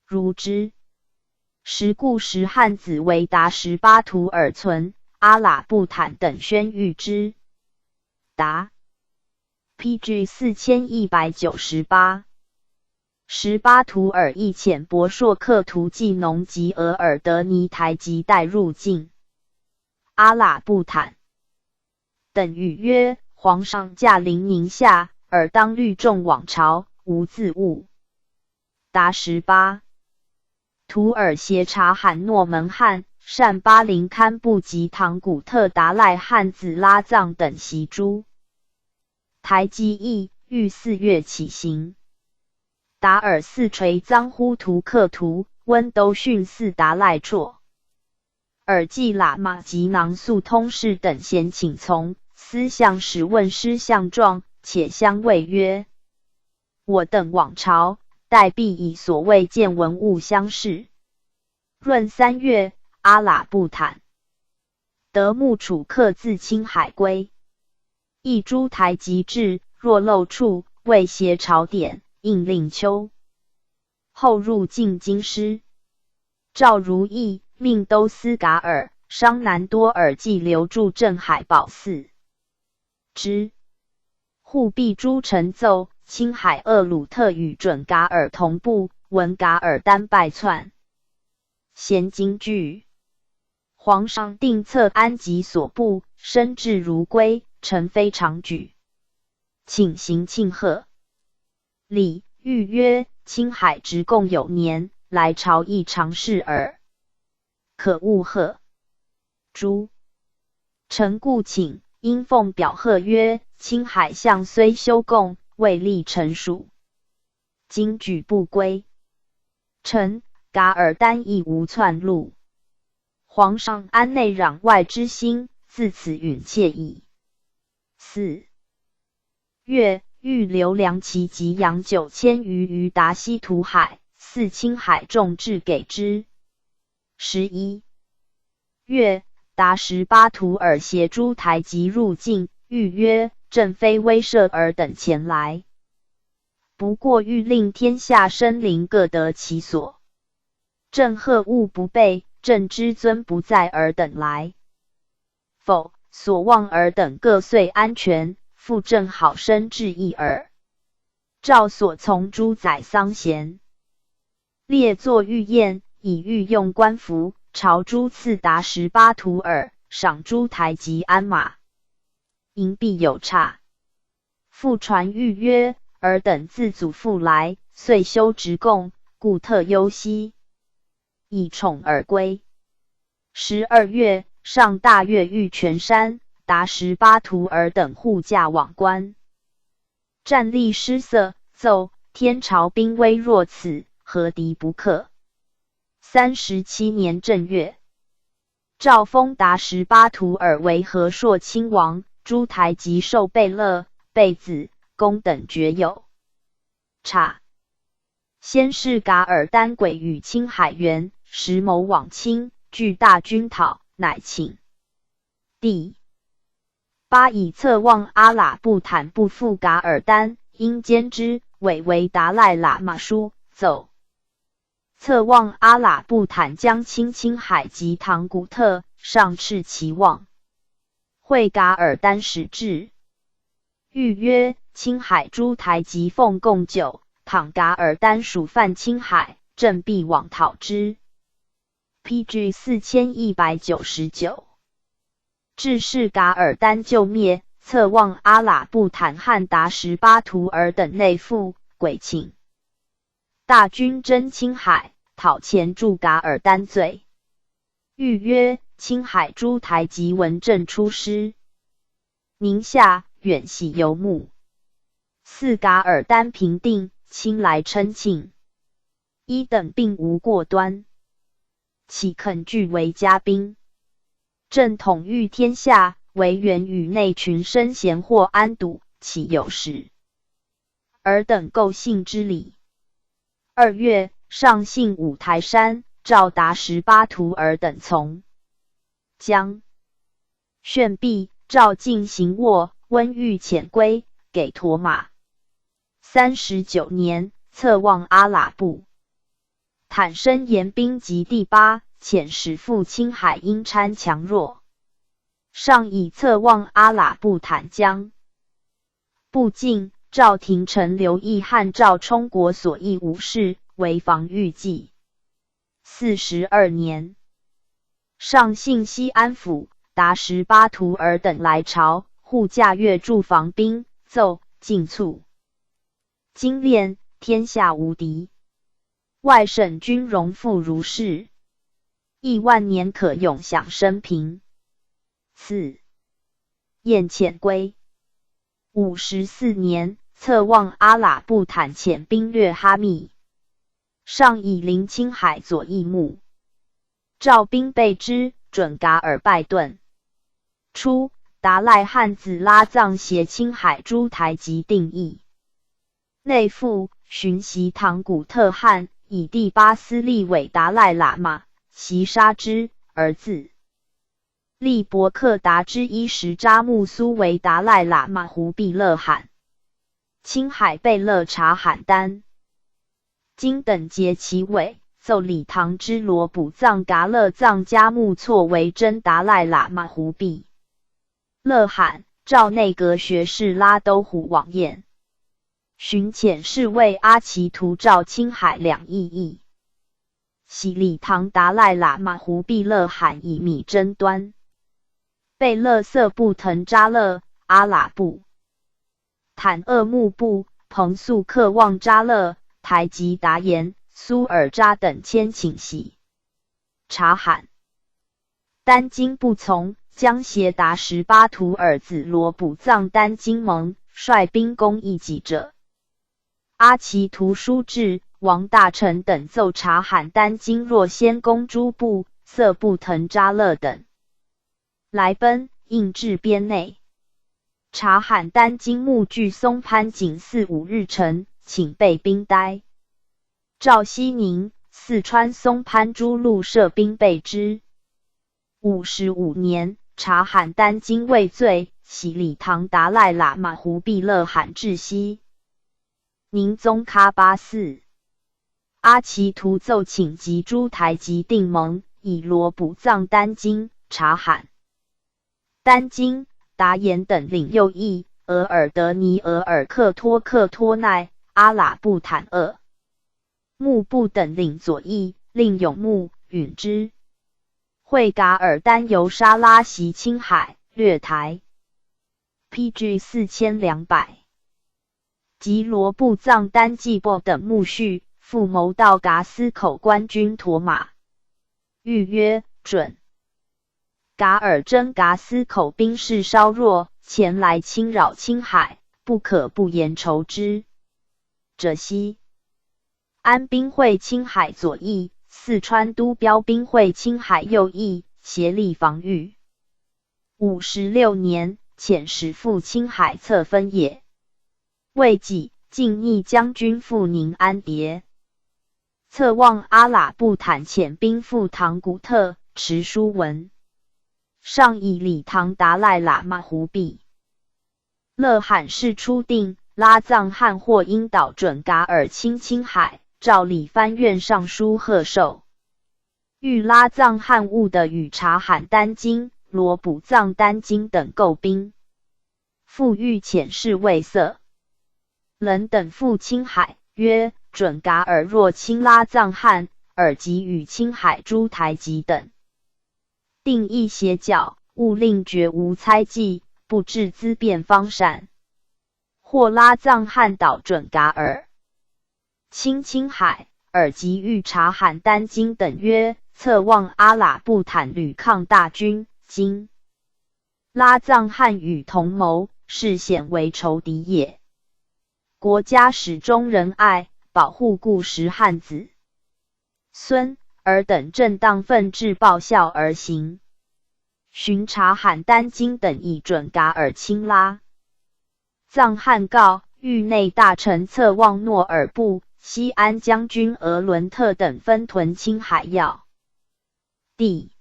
A: 如之。时故时汉子为达18图尔存，阿喇布坦等宣谕之。达 PG 4198。18图尔亦遣博硕克图济农及额尔德尼台吉带入境。阿喇布坦等语曰：皇上驾临宁夏，尔当律众往朝，无自误。达18图尔协察罕诺门汗、善巴林堪布及唐古特达赖汉子拉藏等袭诛。台吉义欲4月起行。达尔寺垂藏呼图克图、温都逊寺达赖绰、尔济喇嘛及囊素通事等咸请从，司相使问师相状，且相谓曰：我等往朝，待必以所谓见文物相视。闰3月，阿喇布坦、德木楚克自青海归，一诸台吉至，若漏处，未携朝典，应令秋。后入境京师。赵如意命都司噶尔、商南多尔济留驻镇海宝寺。之护弼诸臣奏，青海鄂鲁特与准噶尔同步，闻噶尔丹败窜。咸京剧。皇上定策安吉所部，身至如归，臣非常举，请行庆贺。礼谕曰：青海直共有年，来朝亦常事耳，可勿贺。诸臣故请，因奉表贺曰：青海相虽修贡，未立臣属，今举不归。臣噶尔丹亦无篡路。皇上安内攘外之心，自此允切矣。4月，欲留梁其及洋9000余于达西图海，似青海众至给之。11月，达18图尔协诸台吉入境，谕曰：朕非威慑尔等前来，不过欲令天下生灵各得其所。朕贺勿不备，朕之尊不在尔等来，否所望尔等各遂安全，复朕好生致意耳。诏所从诸宰桑贤，列作御宴，以御用官服，朝诸赐达18图尔，赏诸台吉鞍马，银币有差。复传谕曰：尔等自祖父来，遂修职贡，故特忧惜，以宠而归。12月，上大越玉泉山，达18图尔等护驾往观，战力失色，奏：天朝兵威若此，何敌不克？37年正月，诏封达18图尔为和硕亲王，诸台吉受贝勒、贝子、公等爵有差。先是噶尔丹轨与青海援，时谋往清，据大军讨，乃请。第8以策望阿喇布坦不复噶尔丹，因兼之，委为达赖喇嘛书，奏策望阿喇布坦将清青海及唐古特，上敕其望。会噶尔丹使至，谕曰：青海诸台吉奉贡酒，倘噶尔丹属犯青海，朕必往讨之。PG 4199。致使噶尔丹就灭，策妄阿喇布坦汉达什巴图尔等内附，鬼请大军征青海，讨前助噶尔丹罪。谕曰：青海诸台及文正出师，宁夏远徙游牧。似噶尔丹平定，亲来称庆，一等并无过端，岂肯据为嘉宾？正统御天下，惟源与内群生贤或安堵，岂有时？尔等构信之理。2月，上幸五台山，赵达什巴图尔等从将炫毕，赵进行沃，温欲遣归，给驮马。39年，策妄阿喇布坦生严兵及第8，遣使赴青海，因参强弱，上以策妄阿喇布坦将不进。赵廷臣刘义汉赵充国所议无事，为防御计。42年，上幸西安府，达什巴图尔等来朝，护驾越驻防兵，奏进促精练，天下无敌。外省军容复如是，亿万年可永享生平。4. 燕遣归。54年，策妄阿喇布坦遣兵掠哈密，上以临青海左翼目，赵兵备之，准噶尔败遁。初，达赖汉子拉藏携青海诸台及定邑，内附巡袭唐古特汗，以第8司隶为达赖喇嘛，袭杀之，而自利伯克达之一时扎木苏为达赖喇嘛忽必勒罕。青海贝勒察罕丹今等结其尾，奏李唐之罗卜藏噶勒藏嘉木错为真达赖喇嘛忽必勒罕。赵内阁学士拉都虎王彦巡遣侍卫阿奇图赵青海2邑邑，喜李唐达赖喇嘛忽必勒罕以米争端。贝勒色布腾扎勒、阿喇布坦鄂木布、彭素克旺扎勒、台吉达延、苏尔扎等迁请喜。察罕丹经不从，将携达什巴图尔子罗卜藏丹经盟，率兵攻一己者。阿奇图书至，王大臣等奏察罕丹经若先攻诸部，色布腾扎勒等来奔，应至边内。察罕丹经木据松潘仅4、5日程，请备兵待。赵西宁、四川松潘诸路设兵备之。55年，察罕丹经畏罪，喜李唐达赖喇嘛忽必勒罕至西宁宗喀巴寺。阿奇图奏请及诸台及定盟，以罗卜藏丹经、察罕丹经、达延等领右翼，额尔德尼额尔克托奈、阿喇布坦鄂木布等领左翼，令永木、允之会噶尔丹由沙拉袭青海，掠台 PG 4200，及罗布藏丹季波等木序，复谋到噶斯口官军驮马，谕曰：准。噶尔真噶斯口兵势稍弱，前来侵扰青海，不可不严筹之。者西安兵会青海左翼，四川都标兵会青海右翼，协力防御。56年，遣使赴青海策分野。未几，进逆将军赴宁安迭。策妄阿喇布坦遣兵赴唐古特，持书文。上以李唐达赖喇嘛忽必勒罕事初定，拉藏汗或因导准噶尔亲青海，诏理藩院尚书贺寿，欲拉藏汗务的与察罕丹经、罗卜藏丹经等构兵，复欲遣侍卫色冷等赴青海，曰：准噶尔若亲拉藏汗，尔即与青海诸台吉等定义协剿，勿令绝无猜忌，不致资变方闪。或拉藏汗岛准噶尔，清青海，尔即御察罕丹经等曰：侧望阿喇布坦屡抗大军，今拉藏汗与同谋，是显为仇敌也。国家始终仁爱，保护故时汉子孙尔等正当奋志报效而行。巡察罕丹经等以准噶尔亲拉藏汗告狱内大臣侧望诺尔部、西安将军额伦特等分屯青海要。第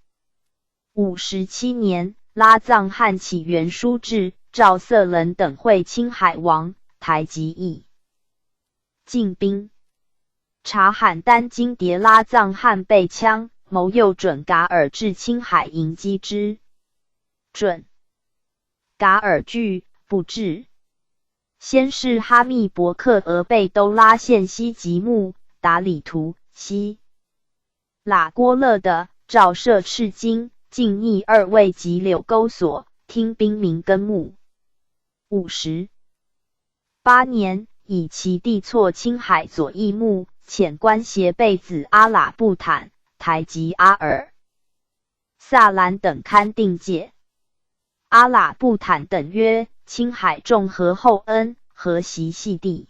A: 57年，拉藏汗起元书至赵色人等会青海王，台吉义进兵。察罕丹经迭拉藏汗被枪，谋诱准噶尔至青海迎击之。准噶尔拒不至。先是哈密伯克额贝都拉县西吉木、达里图、西喇郭勒的赵摄赤金、晋逆二位及柳沟所，听兵民根木。58年，以其弟错青海左翼木，遣官携贝子阿喇布坦、台吉阿尔、萨兰等勘定界。阿喇布坦等曰：青海众何厚恩，何习细地，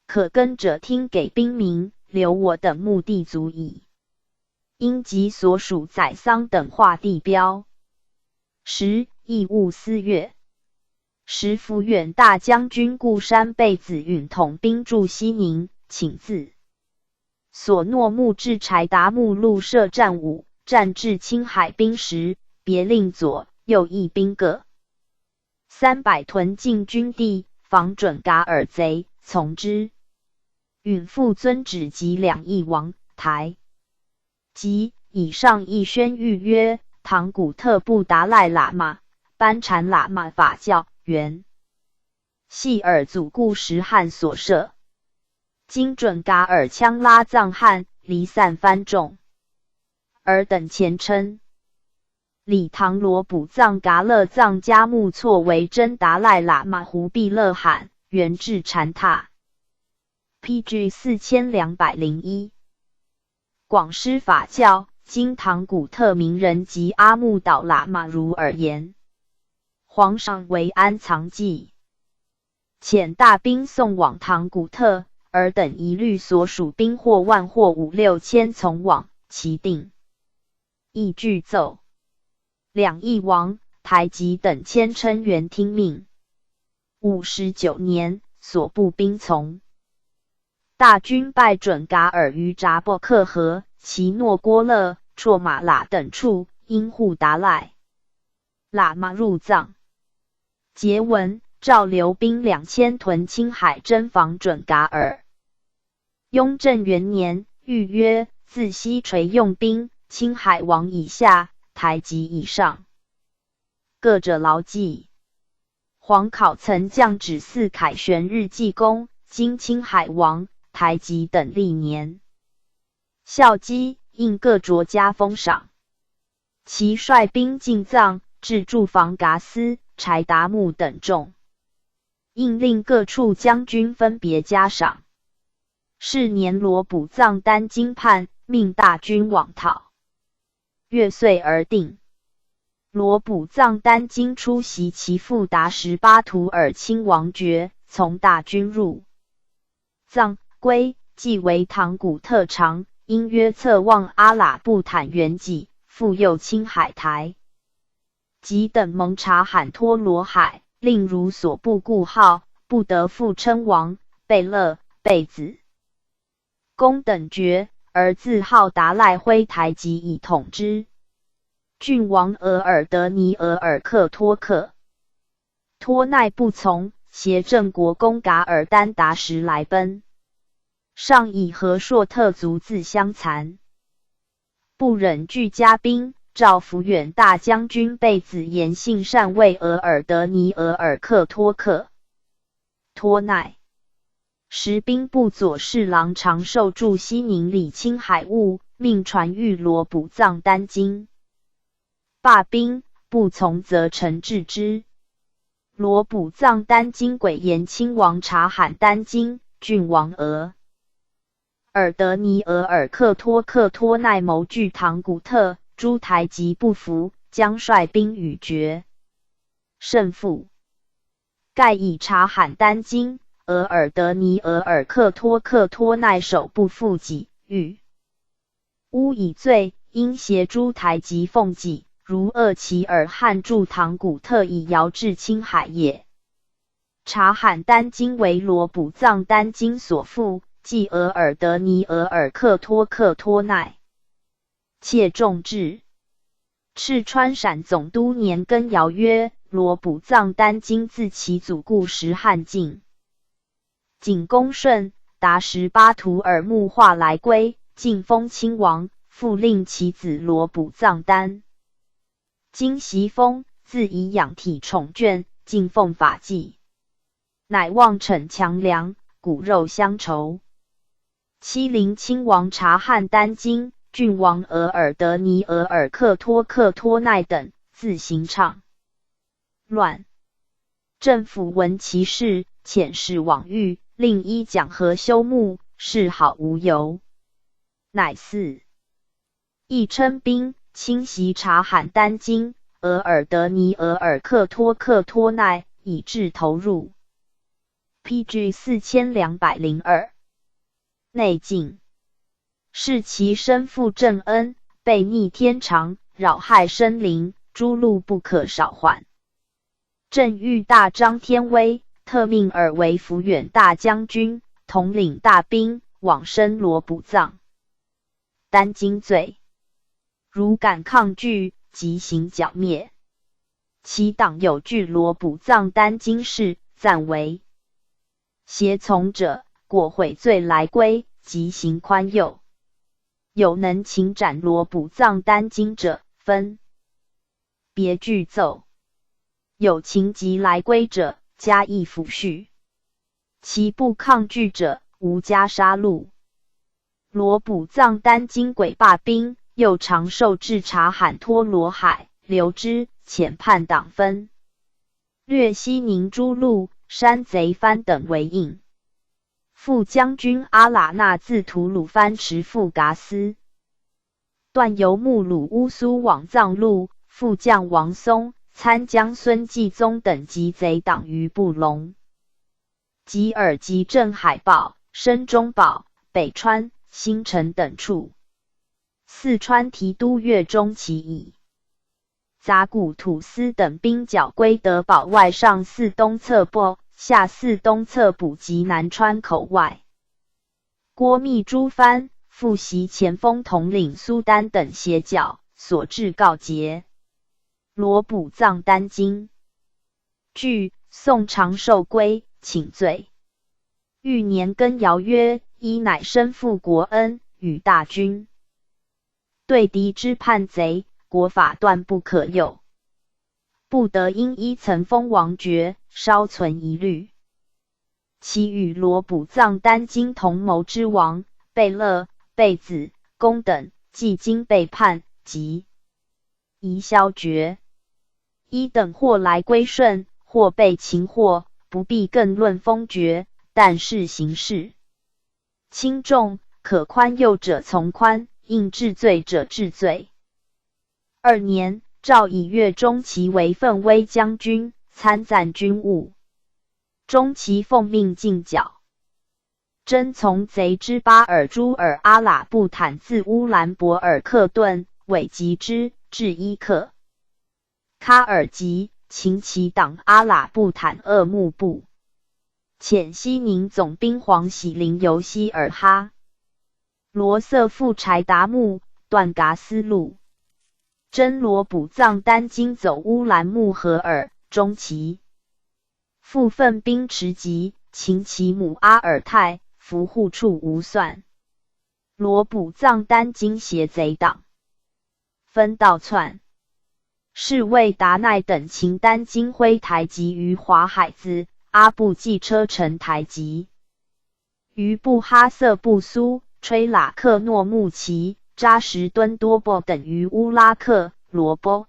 A: 可跟者听给兵民，留我等目的足矣。因及所属宰桑等画地标。义务4月，时抚远大将军固山贝子允统兵驻西宁，请自所诺木至柴达木路设战伍，战至青海兵时，别令左右翼兵各300屯进军地，防准噶尔贼，从之。允复遵旨及2翼王台及以上亦宣谕曰：唐古特布达赖喇嘛、班禅喇嘛法教原系尔祖固什汗所设，今准噶尔羌拉藏汗，离散番众。尔等前称李唐罗卜藏噶勒藏嘉木错为真达赖喇嘛胡毕勒罕，原至禅塔。PG 4201。广施法教，今唐古特名人及阿木岛喇嘛如尔言。皇上为安藏记，遣大兵送往唐古特，尔等一律所属兵或万或5、6千从往，其定亦具奏。2翼王台吉等谦称原听命。59年，所部兵从大军败准噶尔于扎布克河、奇诺郭勒、绰马喇等处，因护达赖喇嘛入藏。节文赵留兵2000屯青海征防准噶尔。雍正元年，谕曰：自西垂用兵，青海王以下，台吉以上，各者牢记。皇考曾降旨4凯旋日记功，今青海王、台吉等历年效绩，应各着加封赏。其率兵进藏，至驻防噶斯、柴达木等众，应令各处将军分别加赏。是年罗卜藏丹经判，命大军往讨。月岁而定。罗卜藏丹经出席其父达18图尔亲王爵，从大军入藏，归即为唐古特长，因约侧望阿喇布坦元己，复右青海台及等蒙察罕托罗海，令如所部故号，不得复称王、贝勒、贝子、公等爵，而自号达赖辉台吉以统之。郡王额尔德尼额尔克托克托奈不从，挟郑国公噶尔丹达什来奔，上以和硕特族自相残，不忍拒加兵，召抚远大将军贝子言信善为额尔德尼额尔克托克托奈。时兵部左侍郎长寿驻西宁里青海务，命传谕罗卜藏丹经。罢兵，不从则臣治之。罗卜藏丹津鬼延亲王察罕丹津郡王尔德尼尔克托奈谋拒唐古特，诸台吉不服，将率兵与决。胜负盖以察罕丹津尔德尼尔克托奈首不负己，欲诬以罪，因挟诸台吉奉己，如厄齐尔汗驻唐古特以遥至青海也。察罕丹津为罗卜藏丹津所附，即尔德尼尔克托奈。切重治。赤川陕总督年羹尧曰：罗卜藏丹津自其祖故时汉晋。景公顺达18图尔木化来归，晋封亲王，复令其子罗卜藏丹津袭封，自以养体宠眷，进奉法纪，乃望逞强梁，骨肉相酬。欺凌亲王察罕丹津郡王尔德尼尔克托奈等，自行倡乱。政府闻其事，遣使往谕，令依讲和修墓，是好无由。乃嗣亦称兵侵袭察罕丹津尔德尼尔克托奈，以致投入。PG 4202。内晋是其生父郑恩，悖逆天常，扰害生灵，诸路不可少缓。郑欲大张天威，特命尔为抚远大将军，统领大兵，往生罗卜藏丹津罪。如敢抗拒，即行剿灭。其党有惧罗卜藏丹津事，暂为胁从者，果悔罪来归，即行宽宥。有能擒斩罗卜藏丹津者，分别具奏。有情及来归者，加以抚恤。其不抗拒者，无加杀戮。罗卜藏丹津鬼罢兵，又常受至察罕托罗海，留之，遣叛党分。略西宁诸路，山贼藩等为应。副将军阿喇那自吐鲁番持赴噶斯，段由木鲁乌苏往藏路，副将王松、参将孙继宗等及贼党于布隆、吉尔吉镇海堡、深中堡、北川、新城等处。四川提督岳钟其以杂古土司等兵剿归德堡外，上四东侧泊，下四东侧补及南川口外。郭密诸藩复袭前锋统领苏丹等邪教，所至告捷。罗卜藏丹津据宋长寿归，请罪。欲年羹尧曰：一乃身负国恩，与大军对敌之叛贼，国法断不可有，不得因一曾封王爵，稍存疑虑。其与罗卜藏丹津同谋之王贝勒、贝子、公等，既经背叛，即宜消绝。一等或来归顺，或被擒获，不必更论封爵，但是行事轻重，可宽宥者从宽，应治罪者治罪。2年，诏以岳钟其为奋威将军，参赞军务。钟其奉命进剿。真从贼之巴尔朱尔阿喇布坦自乌兰博尔克顿，尾及之，至伊克喀尔吉，擒其党阿喇布坦鄂木部。遣西宁总兵黄喜林游西尔哈。罗瑟复柴达木，断噶斯路。真罗卜藏丹津走乌兰木合尔，中其复奋兵持疾，擒其母阿尔泰，俘户处无算。罗卜藏丹津邪贼党分道窜。是为达奈等擒丹津徽台吉于华海子，阿布济车臣台吉于布哈瑟布苏，吹喇克诺木齐、扎什敦多波等于乌拉克、罗波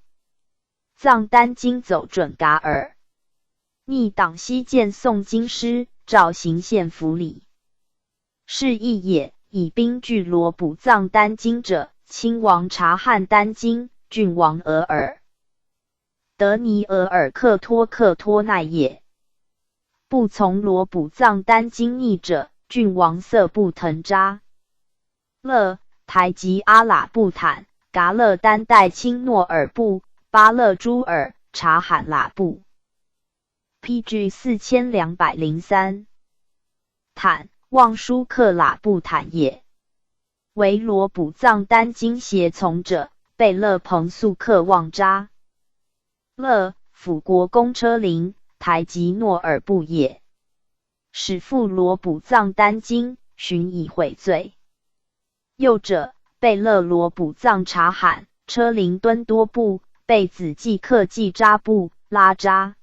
A: 藏丹经走准噶尔，逆党西见宋京师，赵行县府里。是义也，以兵拒罗卜藏丹经者，亲王察汉丹经，郡王额尔。德尼额尔克托奈也。不从罗卜藏丹经逆者，郡王色布腾扎勒，台吉阿喇布坦，噶勒丹代钦诺尔布，巴勒朱尔，察罕喇布。PG 4203。坦，望舒克喇布坦也。为罗卜藏丹经胁从者，贝勒彭素克旺扎勒，辅国公车灵，台吉诺尔布也。使复罗卜藏丹经，寻以悔罪。右者，贝勒罗卜藏察罕，车灵敦多布，贝子季克季扎布，拉扎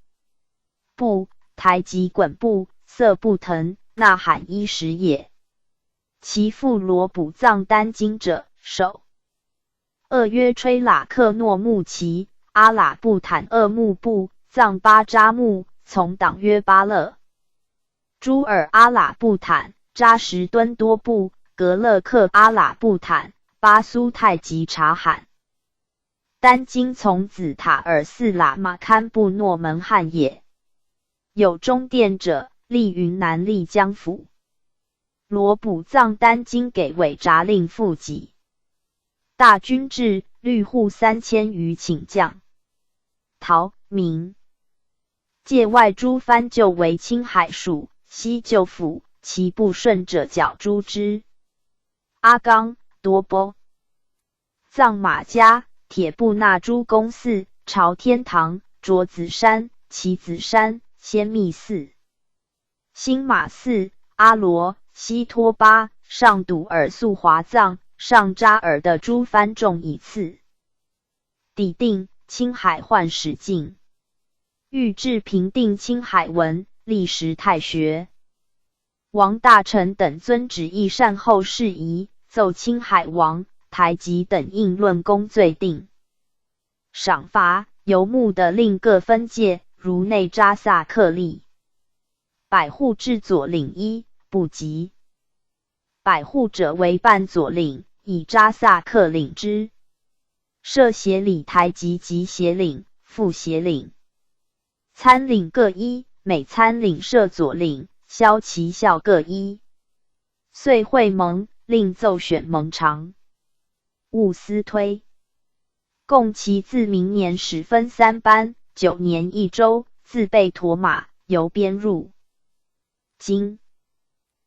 A: 布，台吉滚布，色布腾，那罕伊什也。其复罗卜藏丹经者，首二约吹喇克诺木齐，阿喇布坦二木布，藏巴扎木，从党约巴勒。朱尔阿喇布坦，扎什敦多布，格勒克阿喇布坦，巴苏泰吉察罕。丹经从子塔尔寺喇嘛堪布诺门汉也。有中殿者，历云南丽江府。罗卜藏丹经给韦札令复给。大军至，律户3000余请将。陶、明界外诸藩就为青海属，西就府，其不顺者剿诛之。阿刚、多波、藏马家、铁布那诸公寺、朝天堂、卓子山、旗子山、仙密寺、新马寺、阿罗、西托巴、上笃尔肃华藏、上扎尔的诸藩众以次。抵定，青海换使境。欲至平定青海文，历时太学。王大臣等遵旨意善后事宜，奏青海王、台吉等应论功罪定。赏罚游牧的令各分界，如内扎萨克利。百户至左领一，不及。百户者为半左领，以扎萨克领之。设协理台吉及协领、副协领。参领各一，每参领设左领，萧其校各一。遂会盟，另奏选盟长。务思推。共其自明年始分3班，9年1州，自备驮马，由边入京。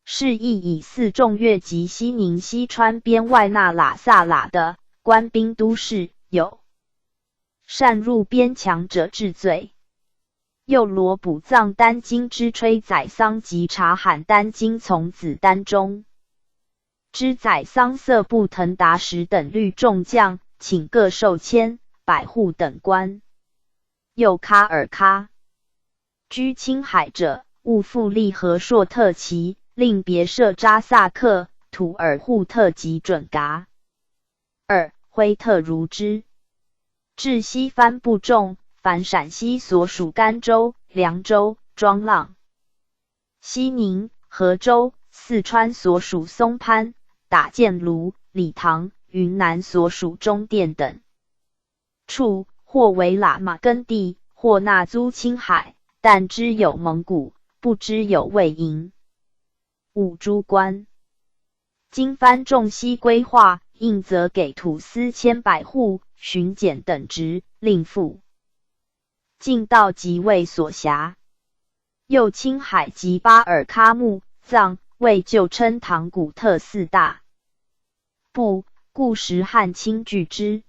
A: 是亦以4众越及西宁西川边外那喇萨喇的官兵都事，有擅入边墙者治罪。又罗卜藏丹经之吹宰桑及察罕丹经从子丹中。知宰桑色布腾达什等律众将，请各授签，百户等官。又喀尔喀居青海者，勿复立和硕特旗，令别设扎萨克、土尔扈特及准噶尔、辉特如之。至西番部众，凡陕西所属甘州、凉州、庄浪、西宁、河州、四川所属松潘、打箭炉、理塘、云南所属中甸等处，或为喇嘛耕地，或纳租青海，但知有蒙古，不知有魏营。五诸官。今番众悉规划，应则给土司千百户、巡检等职，令付进道即为所辖。又青海及巴尔喀木、藏、为旧称唐古特4大部，故时汉清据之。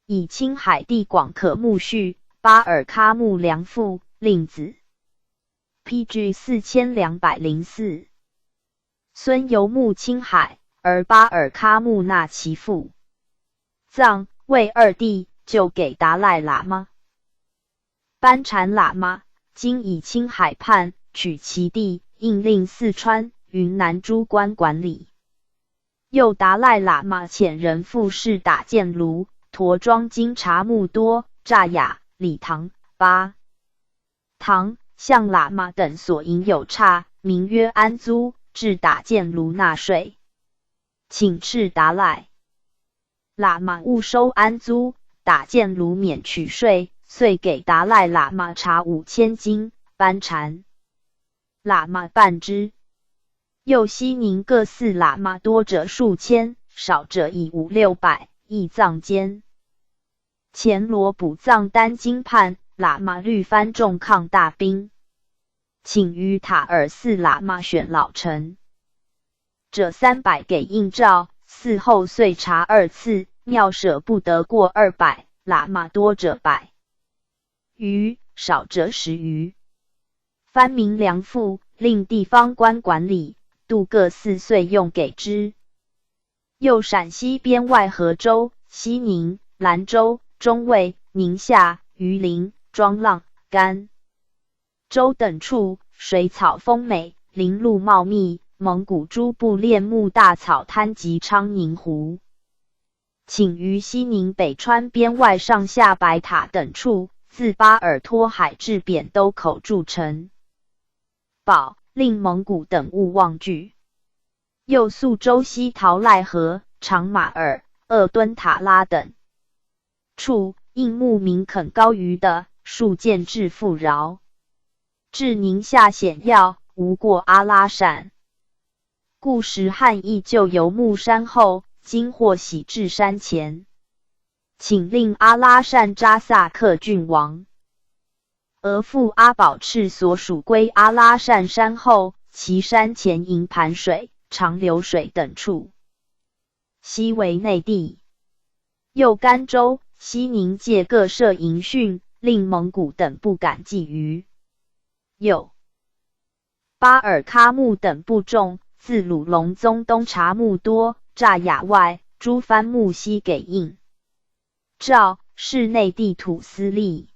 A: 以青海地广可牧畜，巴尔喀木良赋，令子。PG 4204。孙游牧青海，而巴尔喀木纳其父。藏、魏2地就给达赖喇嘛。班禅喇嘛今以青海畔取其地，应令四川、云南诸官管理。又达赖喇嘛遣人赴市打箭炉，驼装金茶木多、乍雅、李唐、巴唐、象喇嘛等所营有差，名曰安租，至打箭炉纳税，请敕达赖。喇嘛勿收安租，打箭炉免取税，遂给达赖喇嘛茶5000斤，班禅喇嘛半之。又西宁各寺喇嘛多者数千，少者以500-600，亦藏间。前罗补藏丹经判，喇嘛律藩众抗大兵，请于塔尔寺喇嘛选老臣者300给印诏，嗣后遂查2次，庙舍不得过200，喇嘛多者100余，少者10余。藩民粮赋，令地方官管理，度各寺岁用给之。又陕西边外河州、西宁、兰州、中卫、宁夏、榆林、庄浪、甘州等处水草丰美，林路茂密，蒙古诸部恋慕大草滩及昌宁湖，请于西宁北川边外上下白塔等处，自巴尔托海至扁兜口筑城堡，令蒙古等勿忘据。又宿州西陶赖河、长马尔、鄂敦塔拉等处，应牧民垦高于的，数建制富饶。至宁夏险要，无过阿拉善。故时汉义就游牧山后，今或徙至山前，请令阿拉善扎萨克郡王。俄父阿保赤所属归阿拉善山后，其山前营盘水、长流水等处，悉为内地。又甘州、西宁界各设营训，令蒙古等不敢觊觎。又巴尔喀木等部众，自鲁隆宗东察木多、乍雅外，诸藩木悉给印诏，是内地土司隶。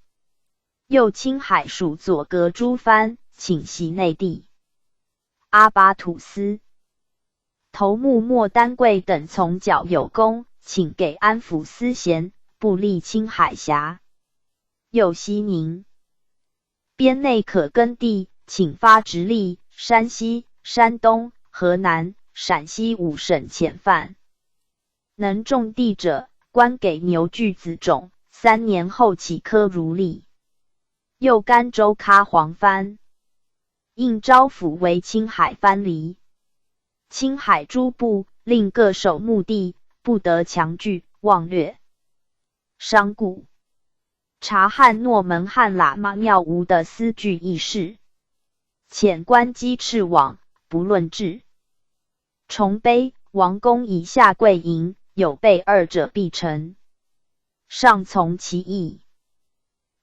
A: 又青海属左格诸藩，请袭内地。阿巴土司头目莫丹贵等从剿有功，请给安抚司衔，不立青海峡。又西宁边内可耕地，请发直隶、山西、山东、河南、陕西5省遣犯，能种地者，官给牛具子种，3年后起科如例。又甘州喀黄藩，应招抚为青海藩篱。青海诸部令各守墓地，不得强据妄掠。商贾察汉诺门汉喇嘛庙无的私具议事，遣官机赤往，不论治。崇碑、王公以下跪迎，有备2者必成。上从其意。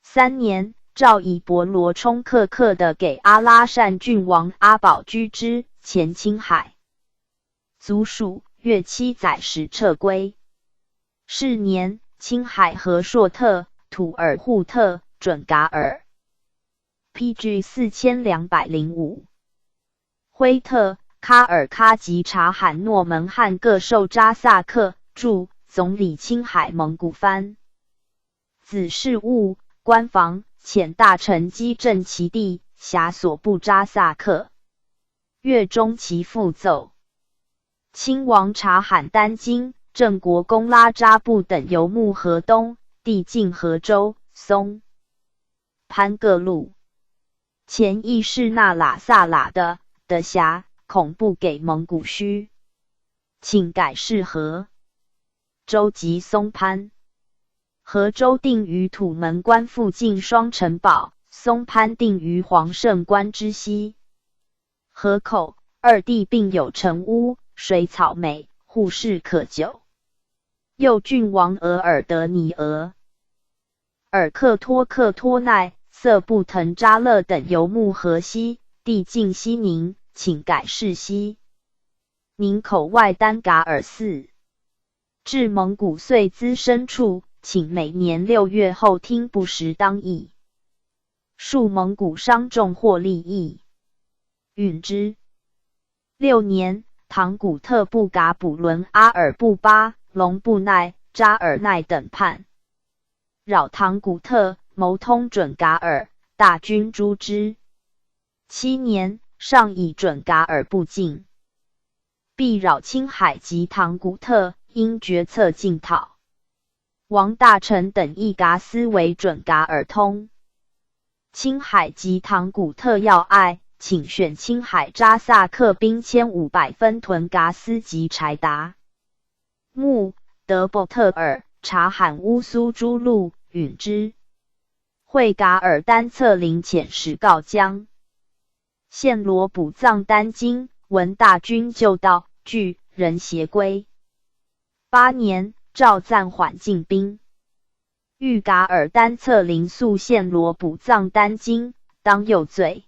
A: 3年，诏以博罗充克克的给阿拉善郡王阿保居之，前青海。卒属越7载时撤归。是年，青海和硕特、土尔扈特、准噶尔 PG 4205。辉特、喀尔喀及察罕诺门汉各受扎萨克驻总理青海蒙古藩。子事务、官防，遣大臣击镇其地，辖所部扎萨克。月中其复奏。亲王察罕丹津、郑国公拉扎布等游牧河东，地近河州、松潘各路。前亦是那喇萨喇的辖，恐不给蒙古须，请改市河州及松潘。河州定于土门关附近双城堡，松潘定于黄胜关之西。河口2地并有城屋，水草美，户室可久。右郡王额尔德尼额尔克托奈、色布腾扎勒等游牧河西，地近西宁，请改市西。宁口外丹噶尔寺。至蒙古岁资深处，请每年6月后听不时当议。数蒙古商众获利益。允之。6年，唐古特布噶卜伦阿尔布巴、隆布奈、扎尔奈等叛扰唐古特，谋通准噶尔，大军诛之。7年，上以准噶尔不进，必扰青海及唐古特，因决策进讨。王大臣等议噶斯为准噶尔通。青海及唐古特要隘，请选青海扎萨克兵1500分屯噶斯及柴达木、德伯特尔、察罕乌苏诸路，允之。会噶尔丹策临遣使告江，现罗卜藏丹津，闻大军就到，据人协归。8年，赵暂缓进兵。欲噶尔丹策临速现罗卜藏丹津，当有罪。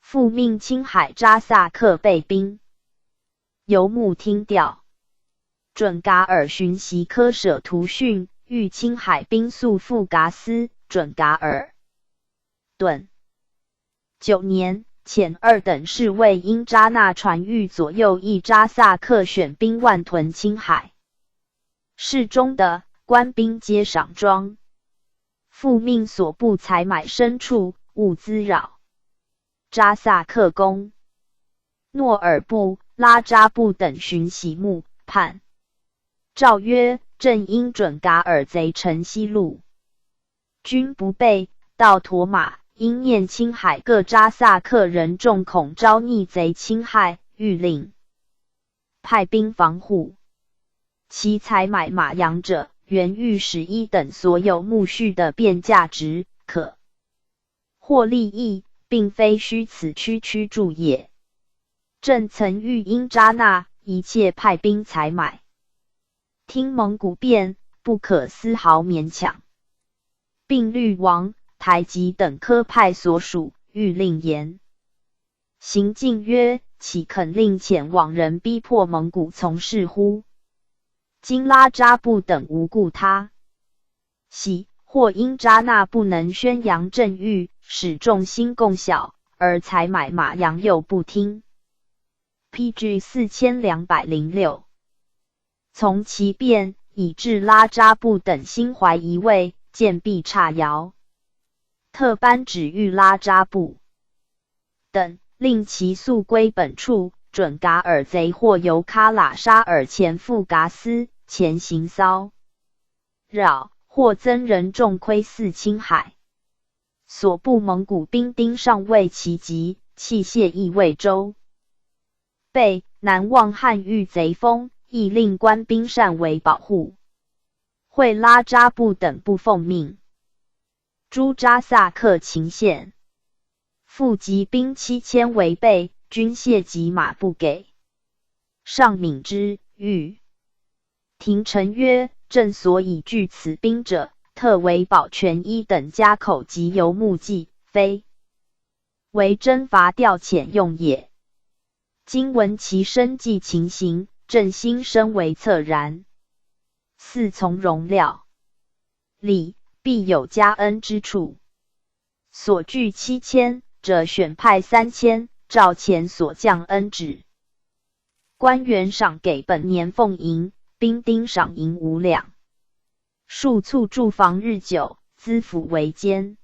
A: 复命青海扎萨克备兵。游牧听调。准噶尔寻袭科舍图训，欲青海兵速赴噶斯，准噶尔顿。9年，遣2等侍卫因扎那传谕左右翼扎萨克选兵万屯青海。侍中的官兵皆赏庄，复命所部采买牲畜，勿滋扰。扎萨克公诺尔部、拉扎部等寻袭木叛。诏曰：正因准噶尔贼陈西路，军不备，到驼马，因念青海各扎萨克人众恐招逆贼侵害，欲令派兵防护。其采买马羊者，原欲使一等所有木畜的变价值，可获利益，并非虚此区驱助也。朕曾谕因扎那，一切派兵采买。听蒙古变，不可丝毫勉强。并律王、台吉等科派所属，欲令严。行进曰：岂肯令遣往人逼迫蒙古从事乎？今拉扎布等无故他，喜或因扎那不能宣扬正誉，使众心共晓，而采买马羊又不听。PG 4206。从其变，以致拉扎布等心怀疑畏，见必差谣。特颁旨谕拉扎布等，令其速归本处。准噶尔贼或由喀喇沙尔前赴噶斯，前行骚扰，或增人众窥伺青海。所部蒙古兵丁尚未齐集，器械亦未周备，难忘汉遇贼风，亦令官兵善为保护。会拉扎布等不奉命，诸扎萨克秦县，复集兵7000为备，军械及马不给。上敏之，谕廷臣曰：朕所以聚此兵者，特为保全一等家口及游牧计，非为征伐调遣用也。今闻其生计情形，朕心深为恻然。似从容料理，必有加恩之处。所聚7000者，选派3000，照前所降恩旨。官员赏给本年俸银，兵丁赏银5两。数促住房日久，资府为监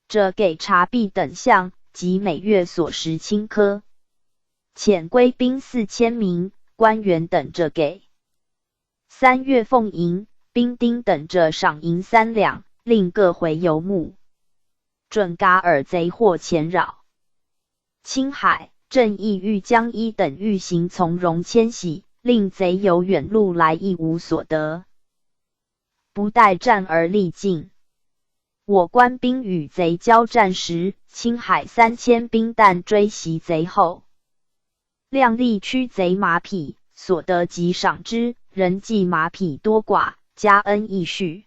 A: 者给茶币等项，及每月所食轻科。遣归兵4000名，官员等着给3月俸银，兵丁等着赏银3两，令各回游牧。准噶尔贼或潜扰青海，朕亦欲将一等欲行从容迁徙，令贼由远路来亦无所得，不待战而力尽。我官兵与贼交战时，青海3000兵弹追袭贼后，量力驱贼马匹，所得即赏之，人计马匹多寡，加恩亦续。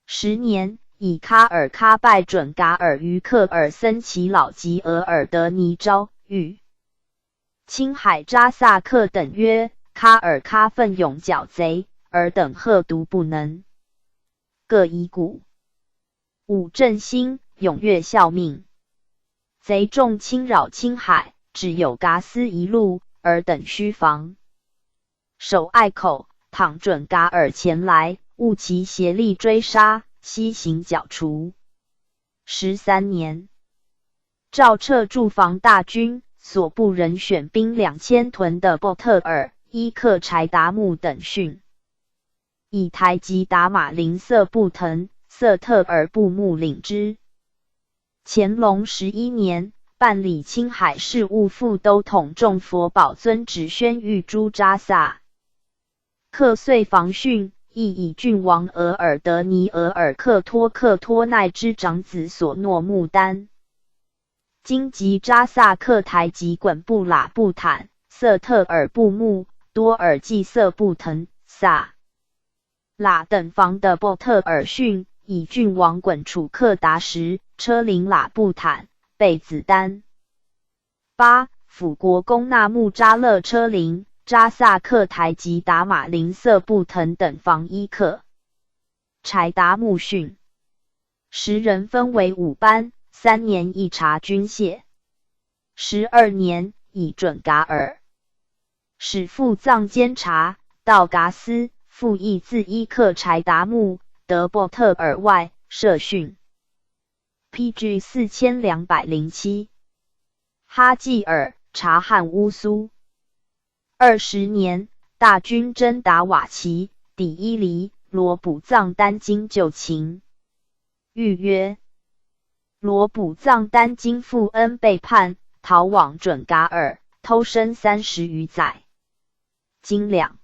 A: 10年，以喀尔喀拜准噶尔于克尔森其老及额尔德尼昭谕青海扎萨克等曰：喀尔喀奋勇剿贼，尔等贺独不能，各以鼓舞振兴，踊跃效命。贼众侵扰青海，只有噶斯一路，尔等须防。守隘口，倘准噶尔前来，务其协力追杀，西行剿除。13年，赵彻驻防大军，所部人选兵2000屯的伯特尔、伊克柴达木等训，以台吉达马林色布腾、色特尔布木领之。乾隆11年，办理青海事务副都统众佛宝尊旨宣谕朱扎萨克遂防训，亦以郡王额尔德尼额尔克托奈之长子所诺穆丹。今吉扎萨克台吉滚布喇布坦、色特尔布木、多尔济色布腾、萨喇等防的伯特尔训，以郡王滚楚克达什、车林喇布坦、贝子丹。8. 辅国公纳木扎勒车林、扎萨克台吉达马林色布腾等防伊克柴达木训。10人分为5班，3年一察军械。12年，以准噶尔使副藏监察道噶斯复议自伊克柴达木德伯特尔外设训。PG 4207。哈济尔察罕乌苏。20年，大军征达瓦齐、底伊犁、罗卜藏丹津就擒。谕曰：罗卜藏丹津富恩背叛，逃往准噶尔，偷生30余载。斤两。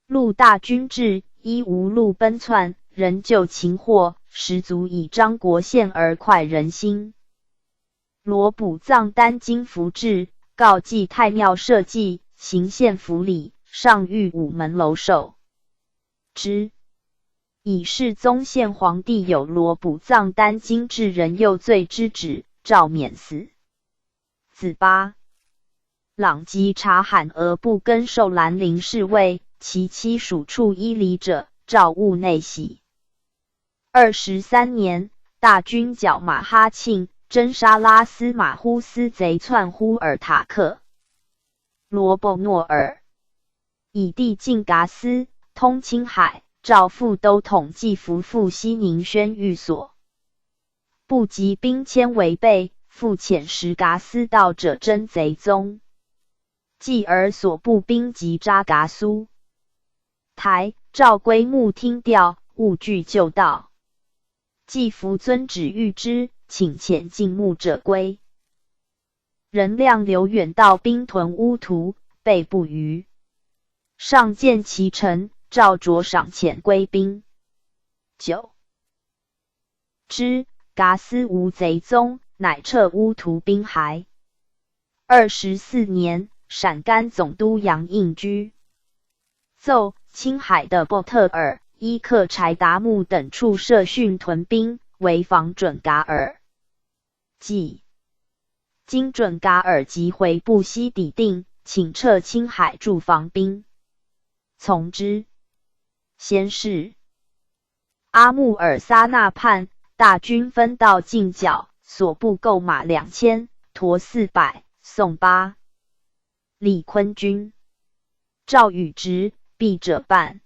A: 陆大军至，依无路奔窜，仍旧擒获，实足以张国宪而快人心。罗卜藏丹津服至，告祭太庙社稷，行献府礼，上谕午门楼首之。以世宗宪皇帝有罗卜藏丹津治人右罪之旨，诏免死。子巴朗吉察罕额布根受兰陵侍卫，其妻属处伊犁者，诏务内徙。23年，大军剿马哈庆，征沙拉斯马忽斯贼窜呼尔塔克、罗伯诺尔，以地进噶斯，通青海，诏副都统季福赴西宁宣谕所。部集兵迁为备，复遣使噶斯道者征贼宗。继而所部兵及扎噶苏台，诏归穆听调，勿惧就道。季福遵旨谕之，请遣进穆者归。人量流远道兵屯乌图，备不虞。上见其臣，诏着赏遣归兵。9. 之噶斯无贼宗，乃撤乌图兵骸。24年，陕甘总督杨应居奏青海的伯特尔、伊克柴达木等处设训屯兵，为防准噶尔。即经准噶尔即回布西抵定，请撤青海驻防兵，从之。先是阿穆尔撒那畔，大军分道进剿，所部购马2000，驮400，宋8。李坤军诏与直，必者半。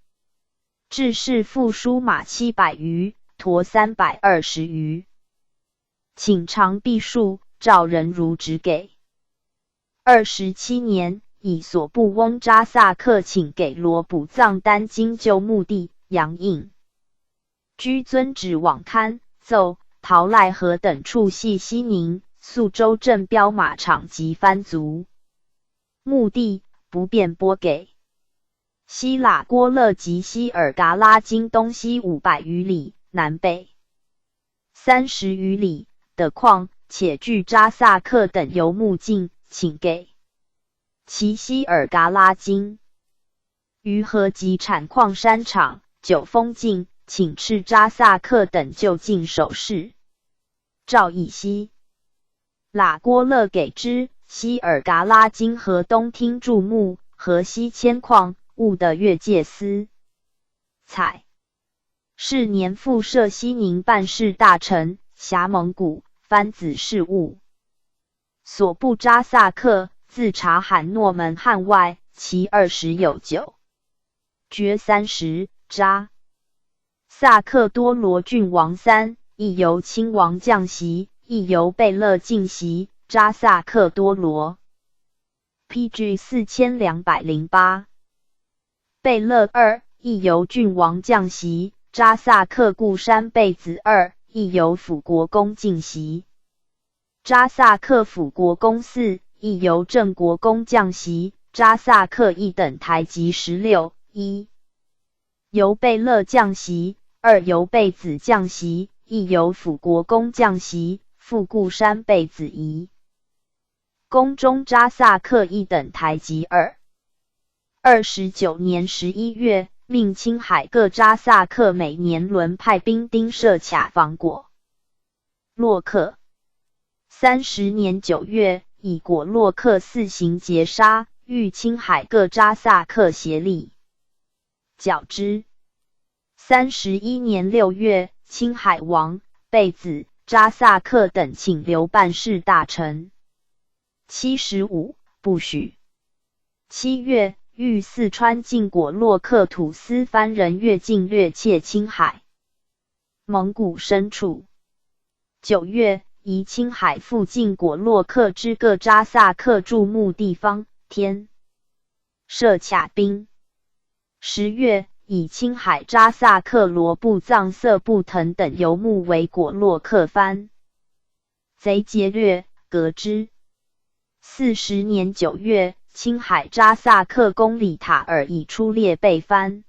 A: 致仕复书马700余，驮320余。请长臂数，诏人如直给。27年，以所部翁扎萨克请给罗卜藏丹津旧墓地，杨应居遵旨往刊，奏陶赖河等处系西宁、宿州镇标马场及番族墓地，不便拨给。西喇郭勒及西尔噶拉津东西500余里，南北30余里的矿，且据扎萨克等游牧境，请给。其西尔噶拉津于河及产矿山场、九峰境，请敕扎萨克等就近守势。诏以西喇郭勒给之。西尔噶拉津河东厅筑墓，河西迁矿务的越界司采。是年复设西宁办事大臣，辖蒙古、番子事务。所部扎萨克，自察罕诺门汉外，其20有9，爵30，扎萨克多罗郡王3，亦由亲王降袭，亦由贝勒进袭，扎萨克多罗。PG 4208。贝勒2，亦由郡王降袭，扎萨克固山贝子2，亦由辅国公进袭。扎萨克辅国公4，亦由郑国公降袭，扎萨克一等台级16。1由贝勒降袭，2由贝子降袭，亦由辅国公降袭，复固山贝子仪。宫中扎萨克一等台级2。29年11月，命青海各扎萨克每年轮派兵丁设卡防果洛克。30年9月，以果洛克4行截杀，欲青海各扎萨克协力剿之。31年6月，青海王、贝子、扎萨克等请留办事大臣。75不许。7月，欲四川晋果洛克土司番人越境掠窃青海蒙古牲畜。9月，移青海附近果洛克之各扎萨克驻牧地方，添设卡兵。10月，以青海扎萨克罗布藏色布腾等游牧为果洛克番贼劫掠，革之。40年9月，青海扎萨克公里塔尔以出列被番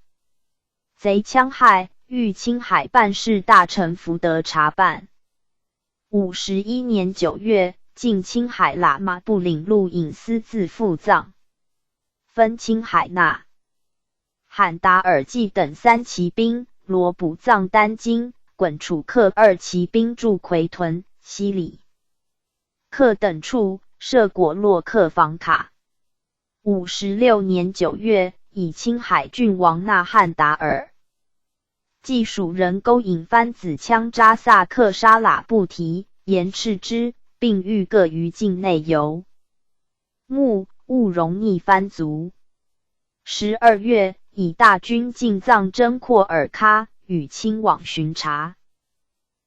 A: 贼戕害，欲青海办事大臣福德查办。51年9月，进青海喇嘛部领路引私自赴藏，分青海纳罕达尔济等3骑兵，罗卜藏丹津、滚楚克2骑兵驻奎屯、西里克等处，设果洛克防卡。56年9月，以青海郡王那汉达尔既属人勾引番子羌扎萨克沙喇布提，严斥之，并欲各于境内游牧，勿容逆番族。12月，以大军进藏征廓尔喀，与亲往巡查。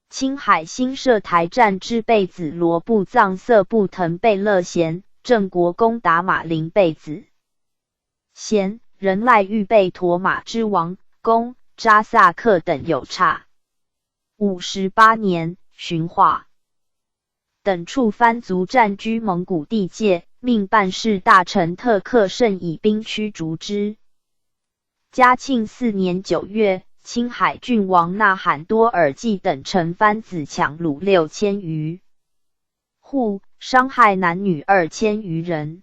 A: 青海新设台站之贝子罗布藏色布腾贝勒贤，郑国公达马林贝子贤，人赖玉贝陀马之王公扎萨克等有差。58年，巡化等处番族占据蒙古地界，命办事大臣特克甚以兵驱逐之。嘉庆4年9月，青海郡王那罕多尔济等乘番子抢虏6000余户，伤害男女2000余人。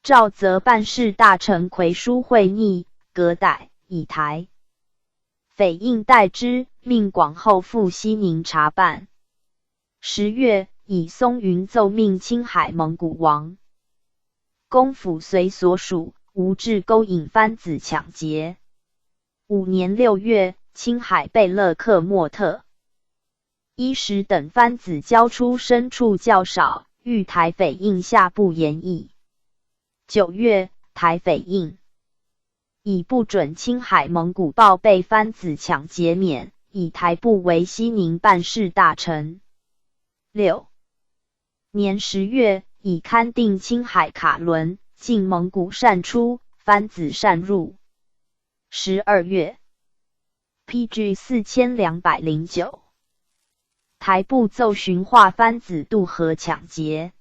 A: 诏责办事大臣魁书会逆，革逮，以台匪印代之，命广后赴西宁查办。10月，以松云奏命青海蒙古王公辅随所属无志勾引番子抢劫。5年6月，青海贝勒克莫特伊什等番子交出牲畜较少，欲台匪印下不言议。9月，台匪印以不准青海蒙古报被番子抢劫免，以台部为西宁办事大臣。6年10月，以勘定青海卡伦，进蒙古善出，番子善入。12月 PG 4209。台部奏巡化番子渡河抢劫，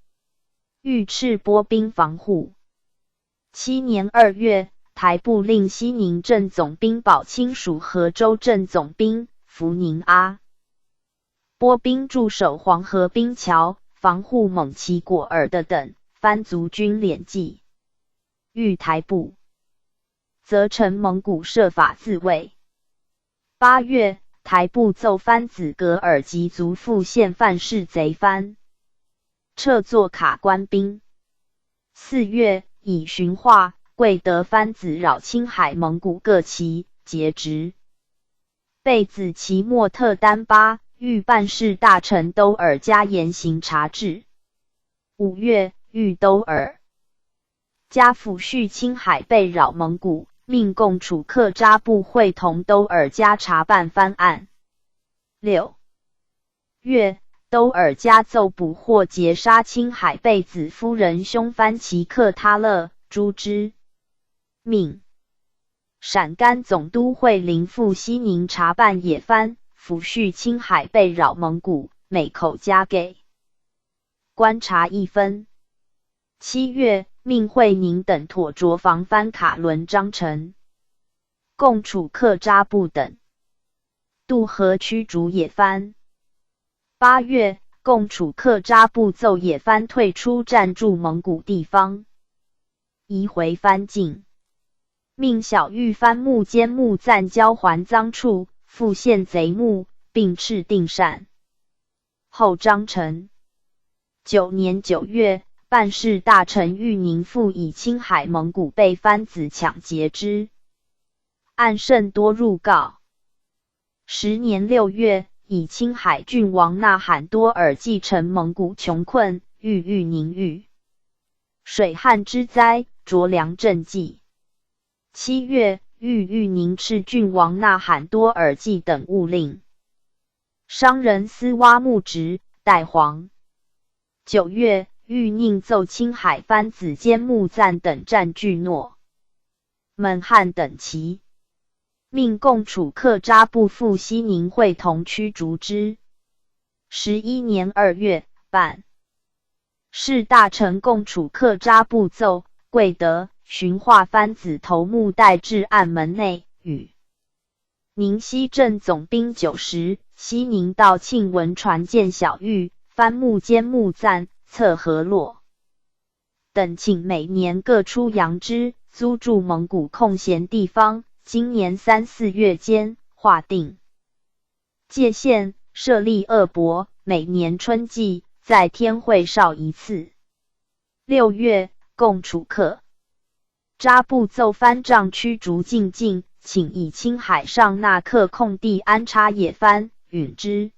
A: 欲斥拨兵防护。7年2月，台部令西宁镇总兵保清属河州镇总兵福宁阿拨兵驻守黄河滨桥，防护蒙奇果尔的等番族军敛迹。欲台部则陈蒙古设法自卫。8月，台部奏番子格尔吉族复现犯事贼番，撤作卡官兵。4月，以巡化贵德番子扰青海蒙古各旗，节职。贝子齐莫特丹巴欲办事大臣兜尔加严刑察治。5月，欲兜尔加抚恤青海被扰蒙古，命共楚克扎布会同兜尔嘉查办藩案。6月，兜尔嘉奏捕获劫杀青海贝子夫人兄藩齐克他勒，诛之。命陕甘总督会临赴西宁查办野藩，抚恤青海被扰蒙古，每口加给观察一分。7月，命会宁等妥着防藩卡伦章程，共楚克扎布等渡河驱逐野藩。8月，共楚克扎布奏野藩退出暂驻蒙古地方，移回藩境。命小玉藩木坚木暂交还赃处，复现贼木，并敕定善。后章程。9年9月，办事大臣玉宁复以青海蒙古被藩子抢劫之案甚多入告。10年6月，以青海郡王纳罕多尔继承蒙古穷困，欲玉宁遇水旱之灾，着粮赈济。7月，玉宁敕郡王纳罕多尔济等务令商人司挖木直、代黄。9月，欲宁奏青海藩子坚木赞等占据诺门汉等旗，命共楚克扎布赴西宁会同驱逐之。11年2月，办事大臣共楚克扎布奏贵德寻化藩子头目带至案门内，与宁西镇总兵90西宁道庆文传见小玉、藩木坚木赞、策河洛等，请每年各出洋支，租住蒙古空闲地方。今年3、4月间，划定界限，设立鄂博，每年春季在天会哨一次。6月，共楚克扎布奏藩帐驱逐进境，请以青海上纳克空地安插野藩，允之。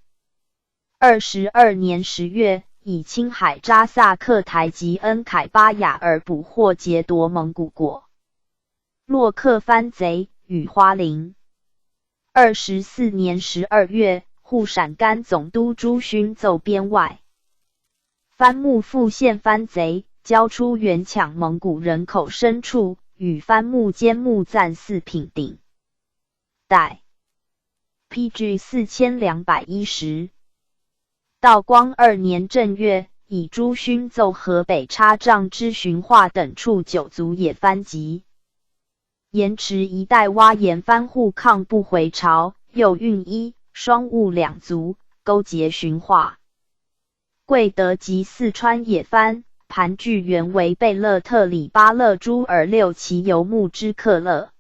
A: 22年10月，以青海扎萨克台及恩凯巴雅尔捕获劫夺蒙古国洛克藩贼，与花陵。24年12月，护陕甘总督朱勋奏边外藩木复现藩贼，交出原抢蒙古人口牲畜，与藩木坚木赞4品顶。代 PG 4210。道光2年正月，以朱勋奏河北插帐之寻化等处9族野藩籍，延迟一带挖盐藩户抗不回朝，又运1、双兀2族勾结寻化。贵德及四川野藩盘踞原为贝勒特里巴勒诸尔6旗游牧之克勒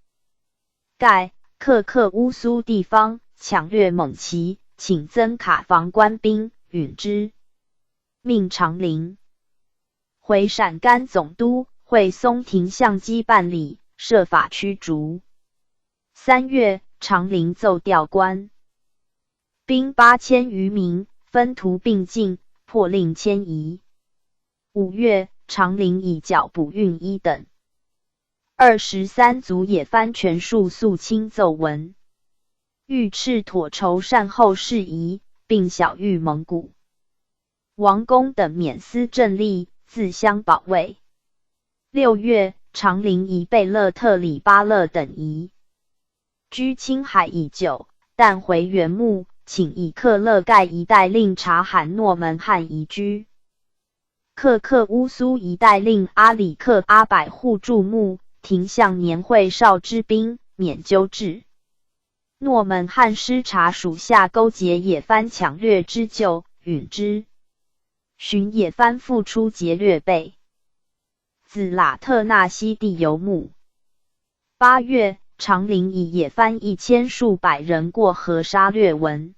A: 盖克乌苏地方，抢掠蒙旗，请增卡防官兵，允之。命长陵回陕甘总督会松廷相机办理，设法驱逐。3月，长陵奏调官兵8000余名，分途并进，破令迁移。5月，长陵以剿捕运1等23族野藩全数肃清奏文，欲敕妥筹善后事宜，并晓谕蒙古王公等免司政吏，自相保卫。6月，长陵以贝勒特里巴勒等移居青海已久，但回原木，请以克勒盖一带令察罕诺门汉移居。克乌苏一带令阿里克阿百户驻牧，廷相年会哨之兵，免纠治。诺门汉师察属下勾结野藩抢掠之咎，允之。寻野藩复出劫掠贝子喇特纳西地游牧。8月，长陵以野藩1000数百人过河杀掠文，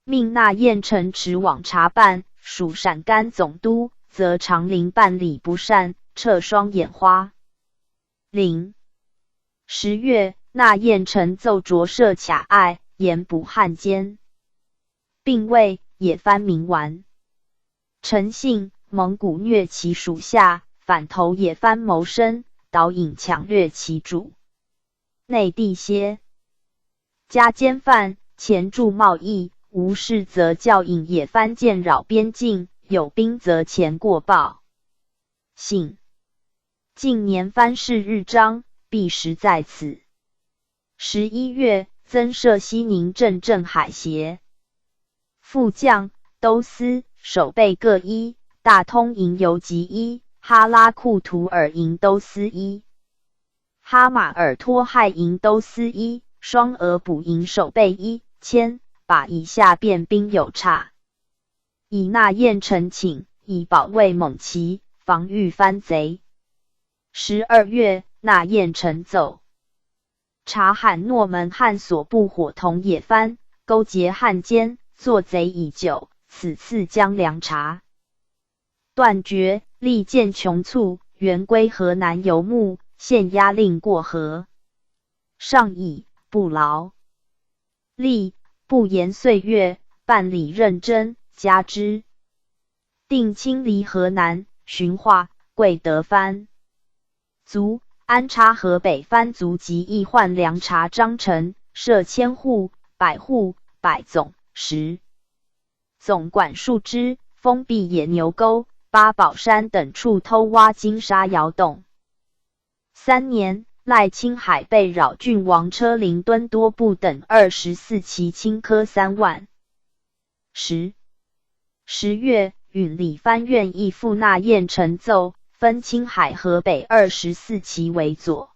A: 命纳彦臣持往查办，属陕甘总督，则长陵办理不善，撤双眼花陵。10月，纳彦臣奏着设卡隘，严捕汉奸，并谓野藩民顽，诚信蒙古虐其属下，反投野藩谋生，导引抢掠其主。内地些加奸犯，前助贸易，无事则教引野番间扰边境，有兵则前过报信。近年番事日章，必实在此。11月，增设西宁镇镇海协副将、都司、守备各一，大通营游击一，哈拉库图尔营都司一，哈马尔托亥营都司一，双额补营守备一千，把以下便兵有差，以纳燕陈请，以保卫蒙旗，防御番贼。12月，纳燕陈奏，察罕诺门汉所部伙同野番，勾结汉奸，作贼已久，此次将粮茶断绝，力荐穷促，原归河南游牧，现押令过河。上以不劳力，不言岁月，办理认真，加之。定清离河南，寻化贵德番卒，安插河北番卒及役换粮茶章程，设1000户、100户、100总、10总管数之，封闭野牛沟、八宝山等处偷挖金沙窑洞。3年，赖青海被扰郡王车林敦多部等24骑轻科3万。10月，允理番院议复纳燕陈奏，分青海河北24骑为左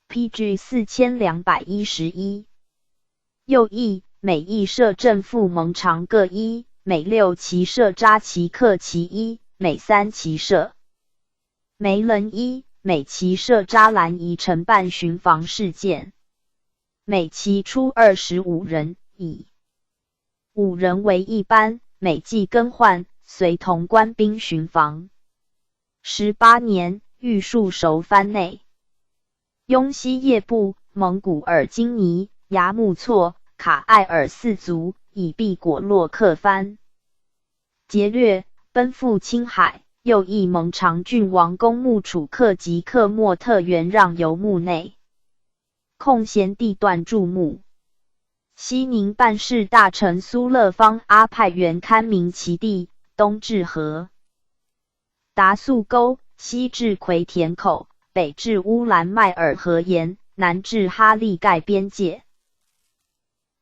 A: ，PG 4211。右翼，每翼设正副蒙长各一，每6骑设扎旗克旗一，每3骑设梅人一，每骑设扎兰仪承办巡防事件，每骑出25人，以5人为一班，每季更换，随同官兵巡防。18年，御数熟番内雍西叶部、蒙古尔金尼、牙木错、卡艾尔4族，以避果洛克番劫掠，奔赴青海。又议蒙长郡王公穆楚克及克莫特原让游牧内，空闲地段注目。西宁办事大臣苏勒方阿派员堪明其地，东至河达素沟，西至奎田口，北至乌兰迈尔河沿，南至哈利盖边界。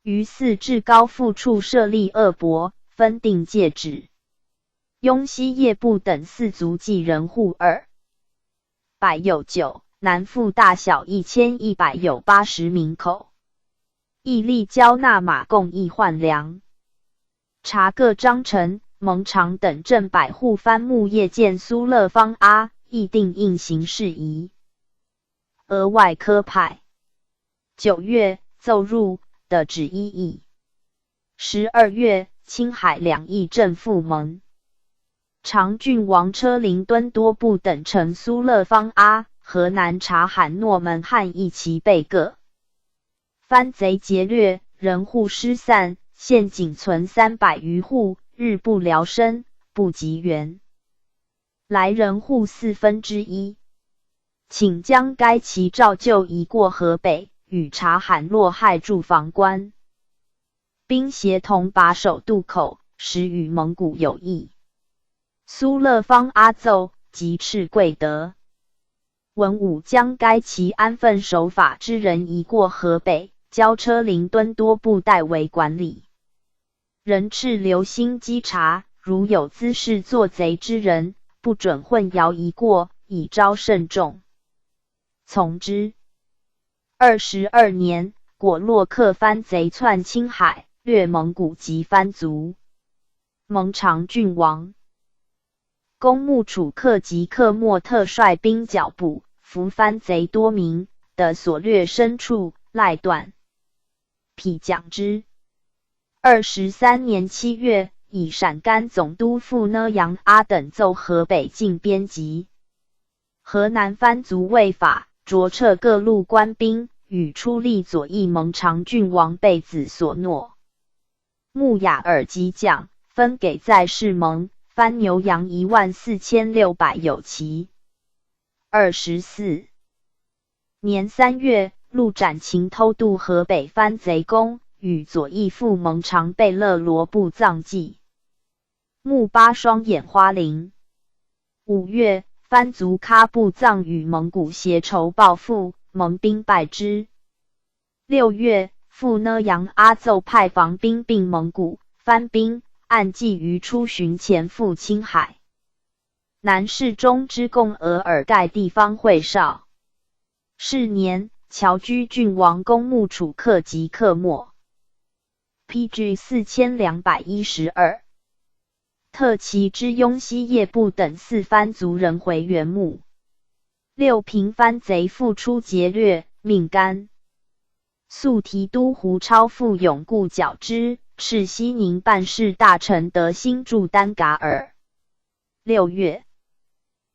A: 于4至高阜处设立2伯，分定界址。雍西叶部等4族计人户200有9，南阜大小1100有80民口，义力交纳马共役换粮。察各章程，蒙长等镇百户番木业见苏勒方阿，议定应行事宜。额外科派。9月，奏入的旨一议。12月，青海2邑镇附蒙长郡王车林敦多部等乘苏勒方阿，河南察罕诺门汉一齐被各番贼劫掠，人户失散，现仅存300余户，日不聊生，不及原来人户1/4。请将该旗照旧移过河北，与察罕洛亥驻防关兵协同把守渡口，使与蒙古有益。苏勒方阿奏，即敕贵德。文武将该旗安分守法之人移过河北，交车林敦多部代为管理。仍敕留心稽查，如有滋事作贼之人，不准混淆移过，以昭慎重。从之。22年，果洛克番贼窜青海，掠蒙古及番族。蒙长郡王公穆楚克及克莫特率兵剿捕，俘番贼多名，的所掠牲畜、赖断匹奖之。23年7月，以陕甘总督傅呢扬阿等奏河北境边籍。河南番族为法，着撤各路官兵，与出力左翼蒙长郡王贝子所诺。穆雅尔及奖，分给在世蒙。番牛羊14600有其。24年3月，陆展秦偷渡河北藩贼公，与左翼副蒙常贝勒罗布葬祭。木巴双眼花翎。5月，藩族喀布藏与蒙古结仇报复，蒙兵败之。6月，富呢扬阿奏派防兵并蒙古，藩兵暗计于出巡前赴青海。南世宗之贡额尔盖地方会少。是年，侨居郡王公墓楚克及克没。PG 4212。特其之雍西叶部等4藩族人回原墓。6平藩贼复出劫掠，命甘肃提督胡超复永固剿之，敕西宁办事大臣德兴驻丹噶尔。6月，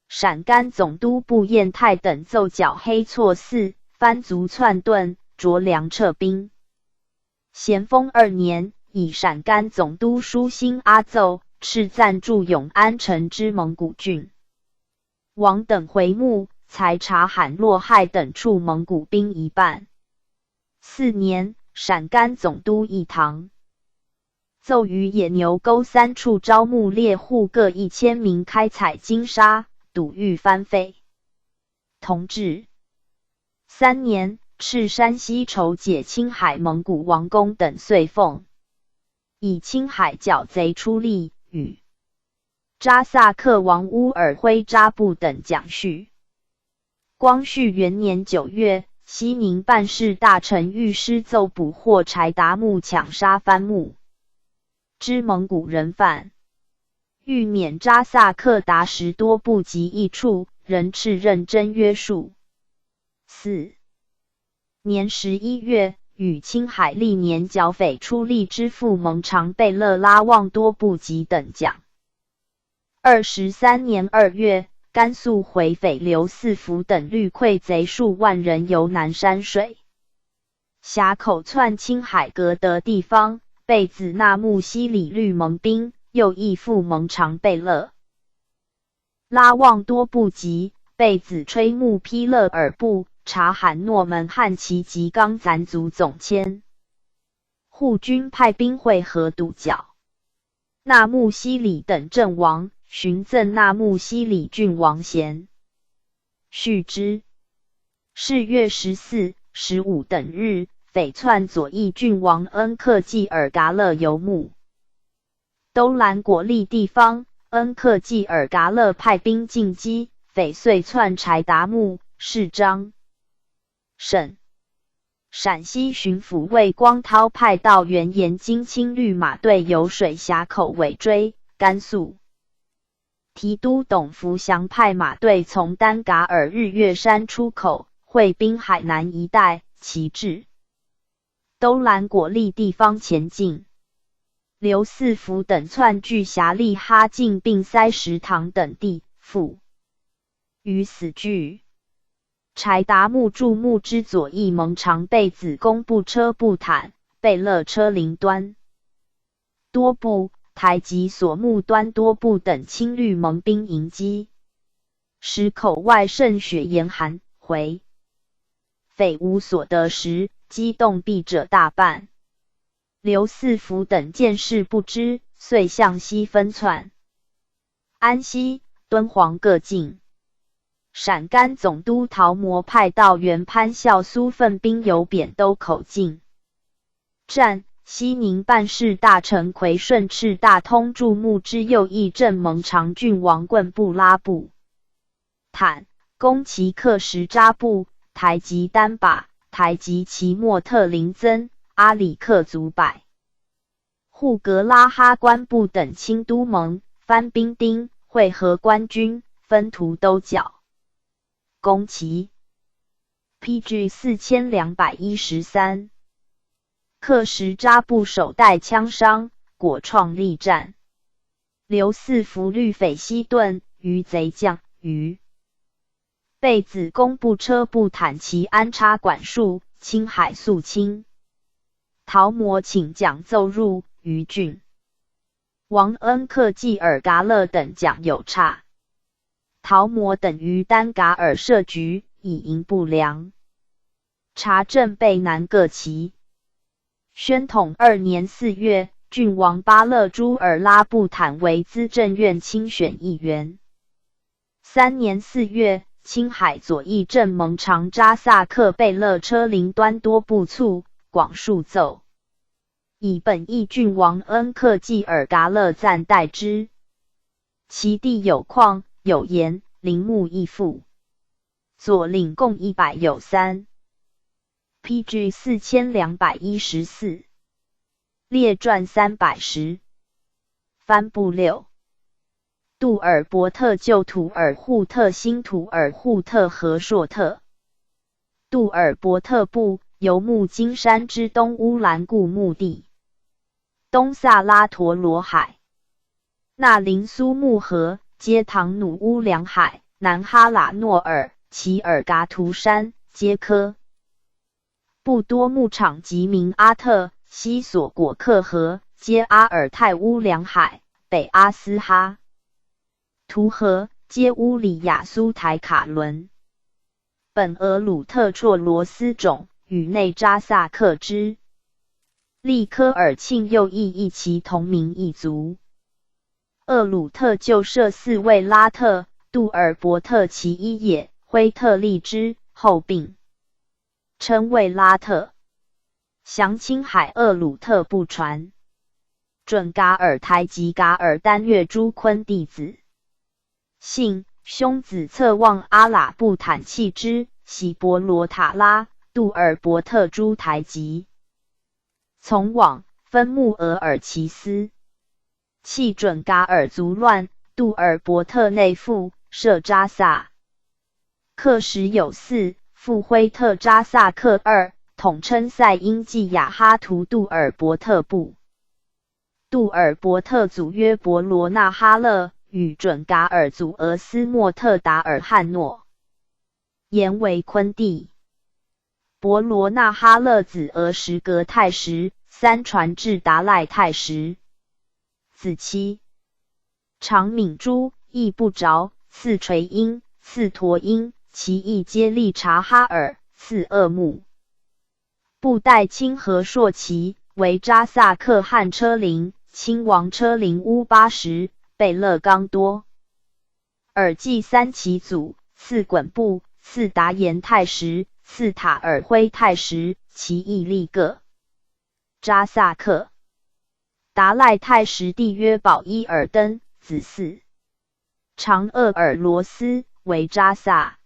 A: 陕甘总督部彦泰等奏剿黑错寺，藩族篡遁，着粮撤兵。咸丰2年，以陕甘总督舒兴阿奏，敕暂驻永安城之蒙古郡。王等回墓，才察罕洛亥等处蒙古兵一半。4年，陕甘总督义堂奏于野牛沟3处招募猎户各1000名，开采金沙，赌御藩费。同治3年，敕山西筹解青海蒙古王公等岁俸，以青海剿贼出力，与扎萨克王乌尔辉扎布等奖叙。光绪元年9月，西宁办事大臣御师奏捕获柴达木，抢杀藩墓之蒙古人犯，欲免扎萨克达10多部及1处，仍敕认真约束。4年11月，与青海历年剿匪出力之副蒙常贝勒拉旺多布及等奖。23年2月，甘肃回匪刘四福等率溃贼数万人由南山水峡口窜青海格德地方，被子纳木西里律蒙兵，又义副蒙常贝勒拉旺多布及，被子吹木披勒尔部察罕诺门汉旗及刚攒族总监。护军派兵会合堵剿纳木西里等阵亡，寻赠纳木西里郡王衔。续之。是月14、15等日，匪窜左翼郡王恩克济尔噶勒游牧。都兰果利地方，恩克济尔噶勒派兵进击，匪遂窜柴达木、是张省。陕西巡抚魏光涛派到原延津青绿马队由水峡口尾追。甘肃提督董福祥派马队从丹噶尔日月山出口，会滨海南一带，旗至都兰果利地方前进。刘四福等窜据辖利哈进并塞石塘等地，复于死据。柴达木驻木之左翼蒙常贝子公布车布坦、贝勒车林端多部、台及所木端多部等青绿蒙兵迎击，使口外渗血严寒，回匪无所得时，激动毙者大半。刘四福等见势不知，遂向西分窜。安西、敦煌各境。陕甘总督陶模派到原潘孝苏分兵由扁兜口进战。西宁办事大臣奎顺敕大通驻木之右翼镇蒙常郡王棍布拉布坦、攻其克什扎布、台吉丹把、台吉其莫特林曾、阿里克族百、护格拉哈官部等清都蒙、番兵丁会合官军，分途都剿。攻其 PG 4213。克什扎布手带枪伤，果创力战。刘四福律匪西遁，于贼将于被子公布车布坦其安插管束，青海肃清。陶模请蒋奏入于郡。王恩克济尔噶勒等蒋有差。陶模等于丹噶尔设局，以迎不良。察镇备南各旗。宣统2年4月，郡王巴勒朱尔拉布坦为资政院亲选议员。3年4月，青海左翼正蒙长扎萨克贝勒车林端多部促广述奏，以本邑郡王恩克济尔噶勒赞代之。其地有矿有盐，林木亦富。左领共100有3。PG 4214，列传310，帆布6。杜尔伯特旧土尔扈特新土尔扈特和硕特。杜尔伯特部游牧金山之东乌兰固墓地，东萨拉陀罗海，那林苏木河，接唐努乌梁海，南哈拉诺尔、齐尔噶图山，皆科。布多牧场及明阿特，西索果克河，接阿尔泰乌梁海，北阿斯哈图河，接乌里亚苏台卡伦。本俄鲁特绰罗斯种，与内扎萨克之。利科尔沁又亦其同名一族。厄鲁特旧设4位拉特，杜尔伯特其一也，辉特利之，后并称为拉特。降青海厄鲁特部传。准噶尔台吉噶尔丹月朱坤弟子。姓兄子侧望阿喇布坦契之，喜伯罗塔拉，杜尔伯特朱台吉。从往分穆额尔齐斯。契准噶尔族乱，杜尔伯特内附，设扎萨克时有4，复辉特扎萨克2，统称塞因季亚哈图杜尔伯特部。杜尔伯特祖约伯罗纳哈勒，与准噶尔祖俄斯莫特达尔汉诺，言为昆弟。伯罗纳哈勒子俄什格泰什，3传至达赖泰什。子期长敏珠，亦不着，次垂英，次陀英，其亦皆利察哈尔，次鄂木。布代清和硕旗，为扎萨克汗车林，亲王车林乌80，贝勒刚多。尔济3其祖，次衮布，次达延泰什，次塔尔辉泰什，其亦利各。扎萨克达赖泰什弟约保伊尔登，子嗣。长鄂尔罗斯，为扎萨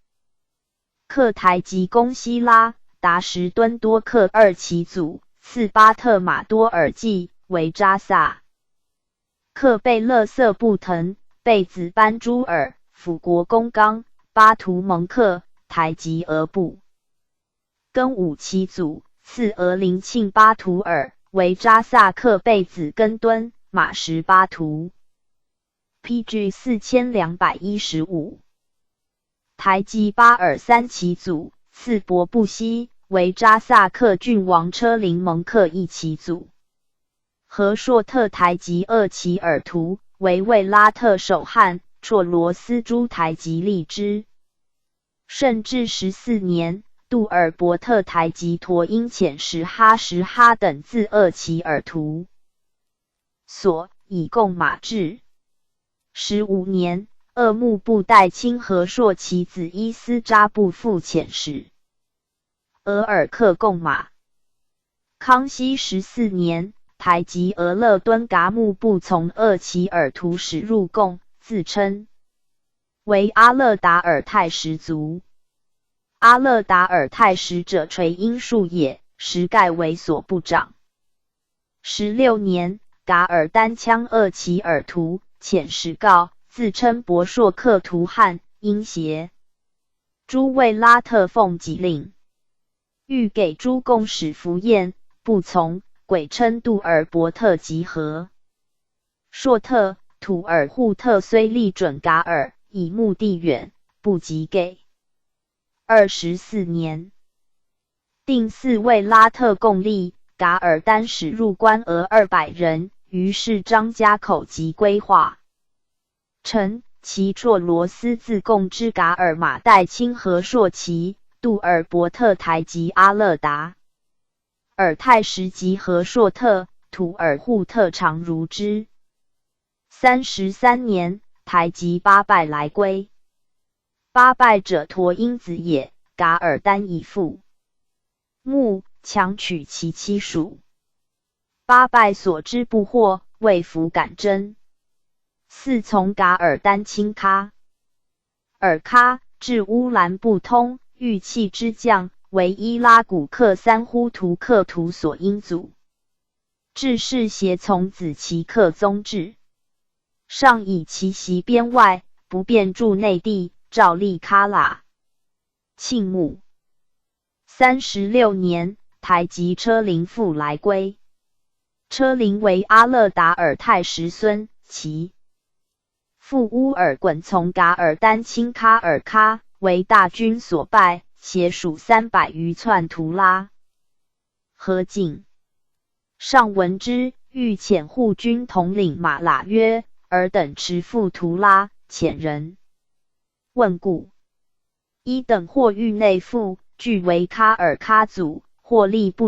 A: 克台吉公希拉，达什敦多克2其祖，次巴特马多尔济，为扎萨克贝勒瑟布腾，贝子班朱尔，辅国公刚，巴图蒙克，台吉俄部。庚午其祖，次俄林庆巴图尔，为扎萨克贝子根敦，马什巴图。PG 4215。台吉巴尔3其祖，次伯布西，为扎萨克郡王车林蒙克1其祖。和硕特台吉2其尔图，为卫拉特守汉，绰罗斯诸台吉利之。顺治14年，杜尔伯特台吉陀因遣什哈等自2其尔图。所以贡马至。15年，鄂木布代清和硕其子伊斯扎布复遣使。额尔克贡马。康熙14年，台吉俄勒敦噶木部从2其尔图使入贡，自称为阿勒达尔泰什族。阿勒达尔泰什者垂英树也，实盖为所不长。16年，噶尔丹羌2其尔图，遣使告，自称博硕克图汉，因邪。诸卫拉特奉己令，欲给诸贡使服宴，不从，鬼称杜尔伯特集合。硕特、土尔扈特虽力准噶尔，以目的远，不及给。24年，定4位拉特共立，噶尔丹使入关额200人，于是张家口即归化。臣其绰罗斯自贡之噶尔马代清和硕旗，杜尔伯特台及阿勒达尔泰什及和硕特、土尔扈特常如之。33年，台及八拜来归。八拜者陀因子也，噶尔丹以父穆，强取其妻属。八拜所之不获，未服敢争。嗣从噶尔丹亲喀。尔喀至乌兰布通，玉器之匠，为伊拉古克三呼图克图所因祖。至世协从子其克宗志。上以其席边外，不便驻内地，诏立喀喇。庆穆36年，台及车陵复来归。车陵为阿勒达尔泰什孙，其父乌尔衮从噶尔丹亲喀尔喀，为大军所败，携属300余窜图拉。何进上闻之，欲遣护军统领马喇曰：尔等持赴图拉，遣人问故。一等或欲内附，俱为喀尔喀祖，或力不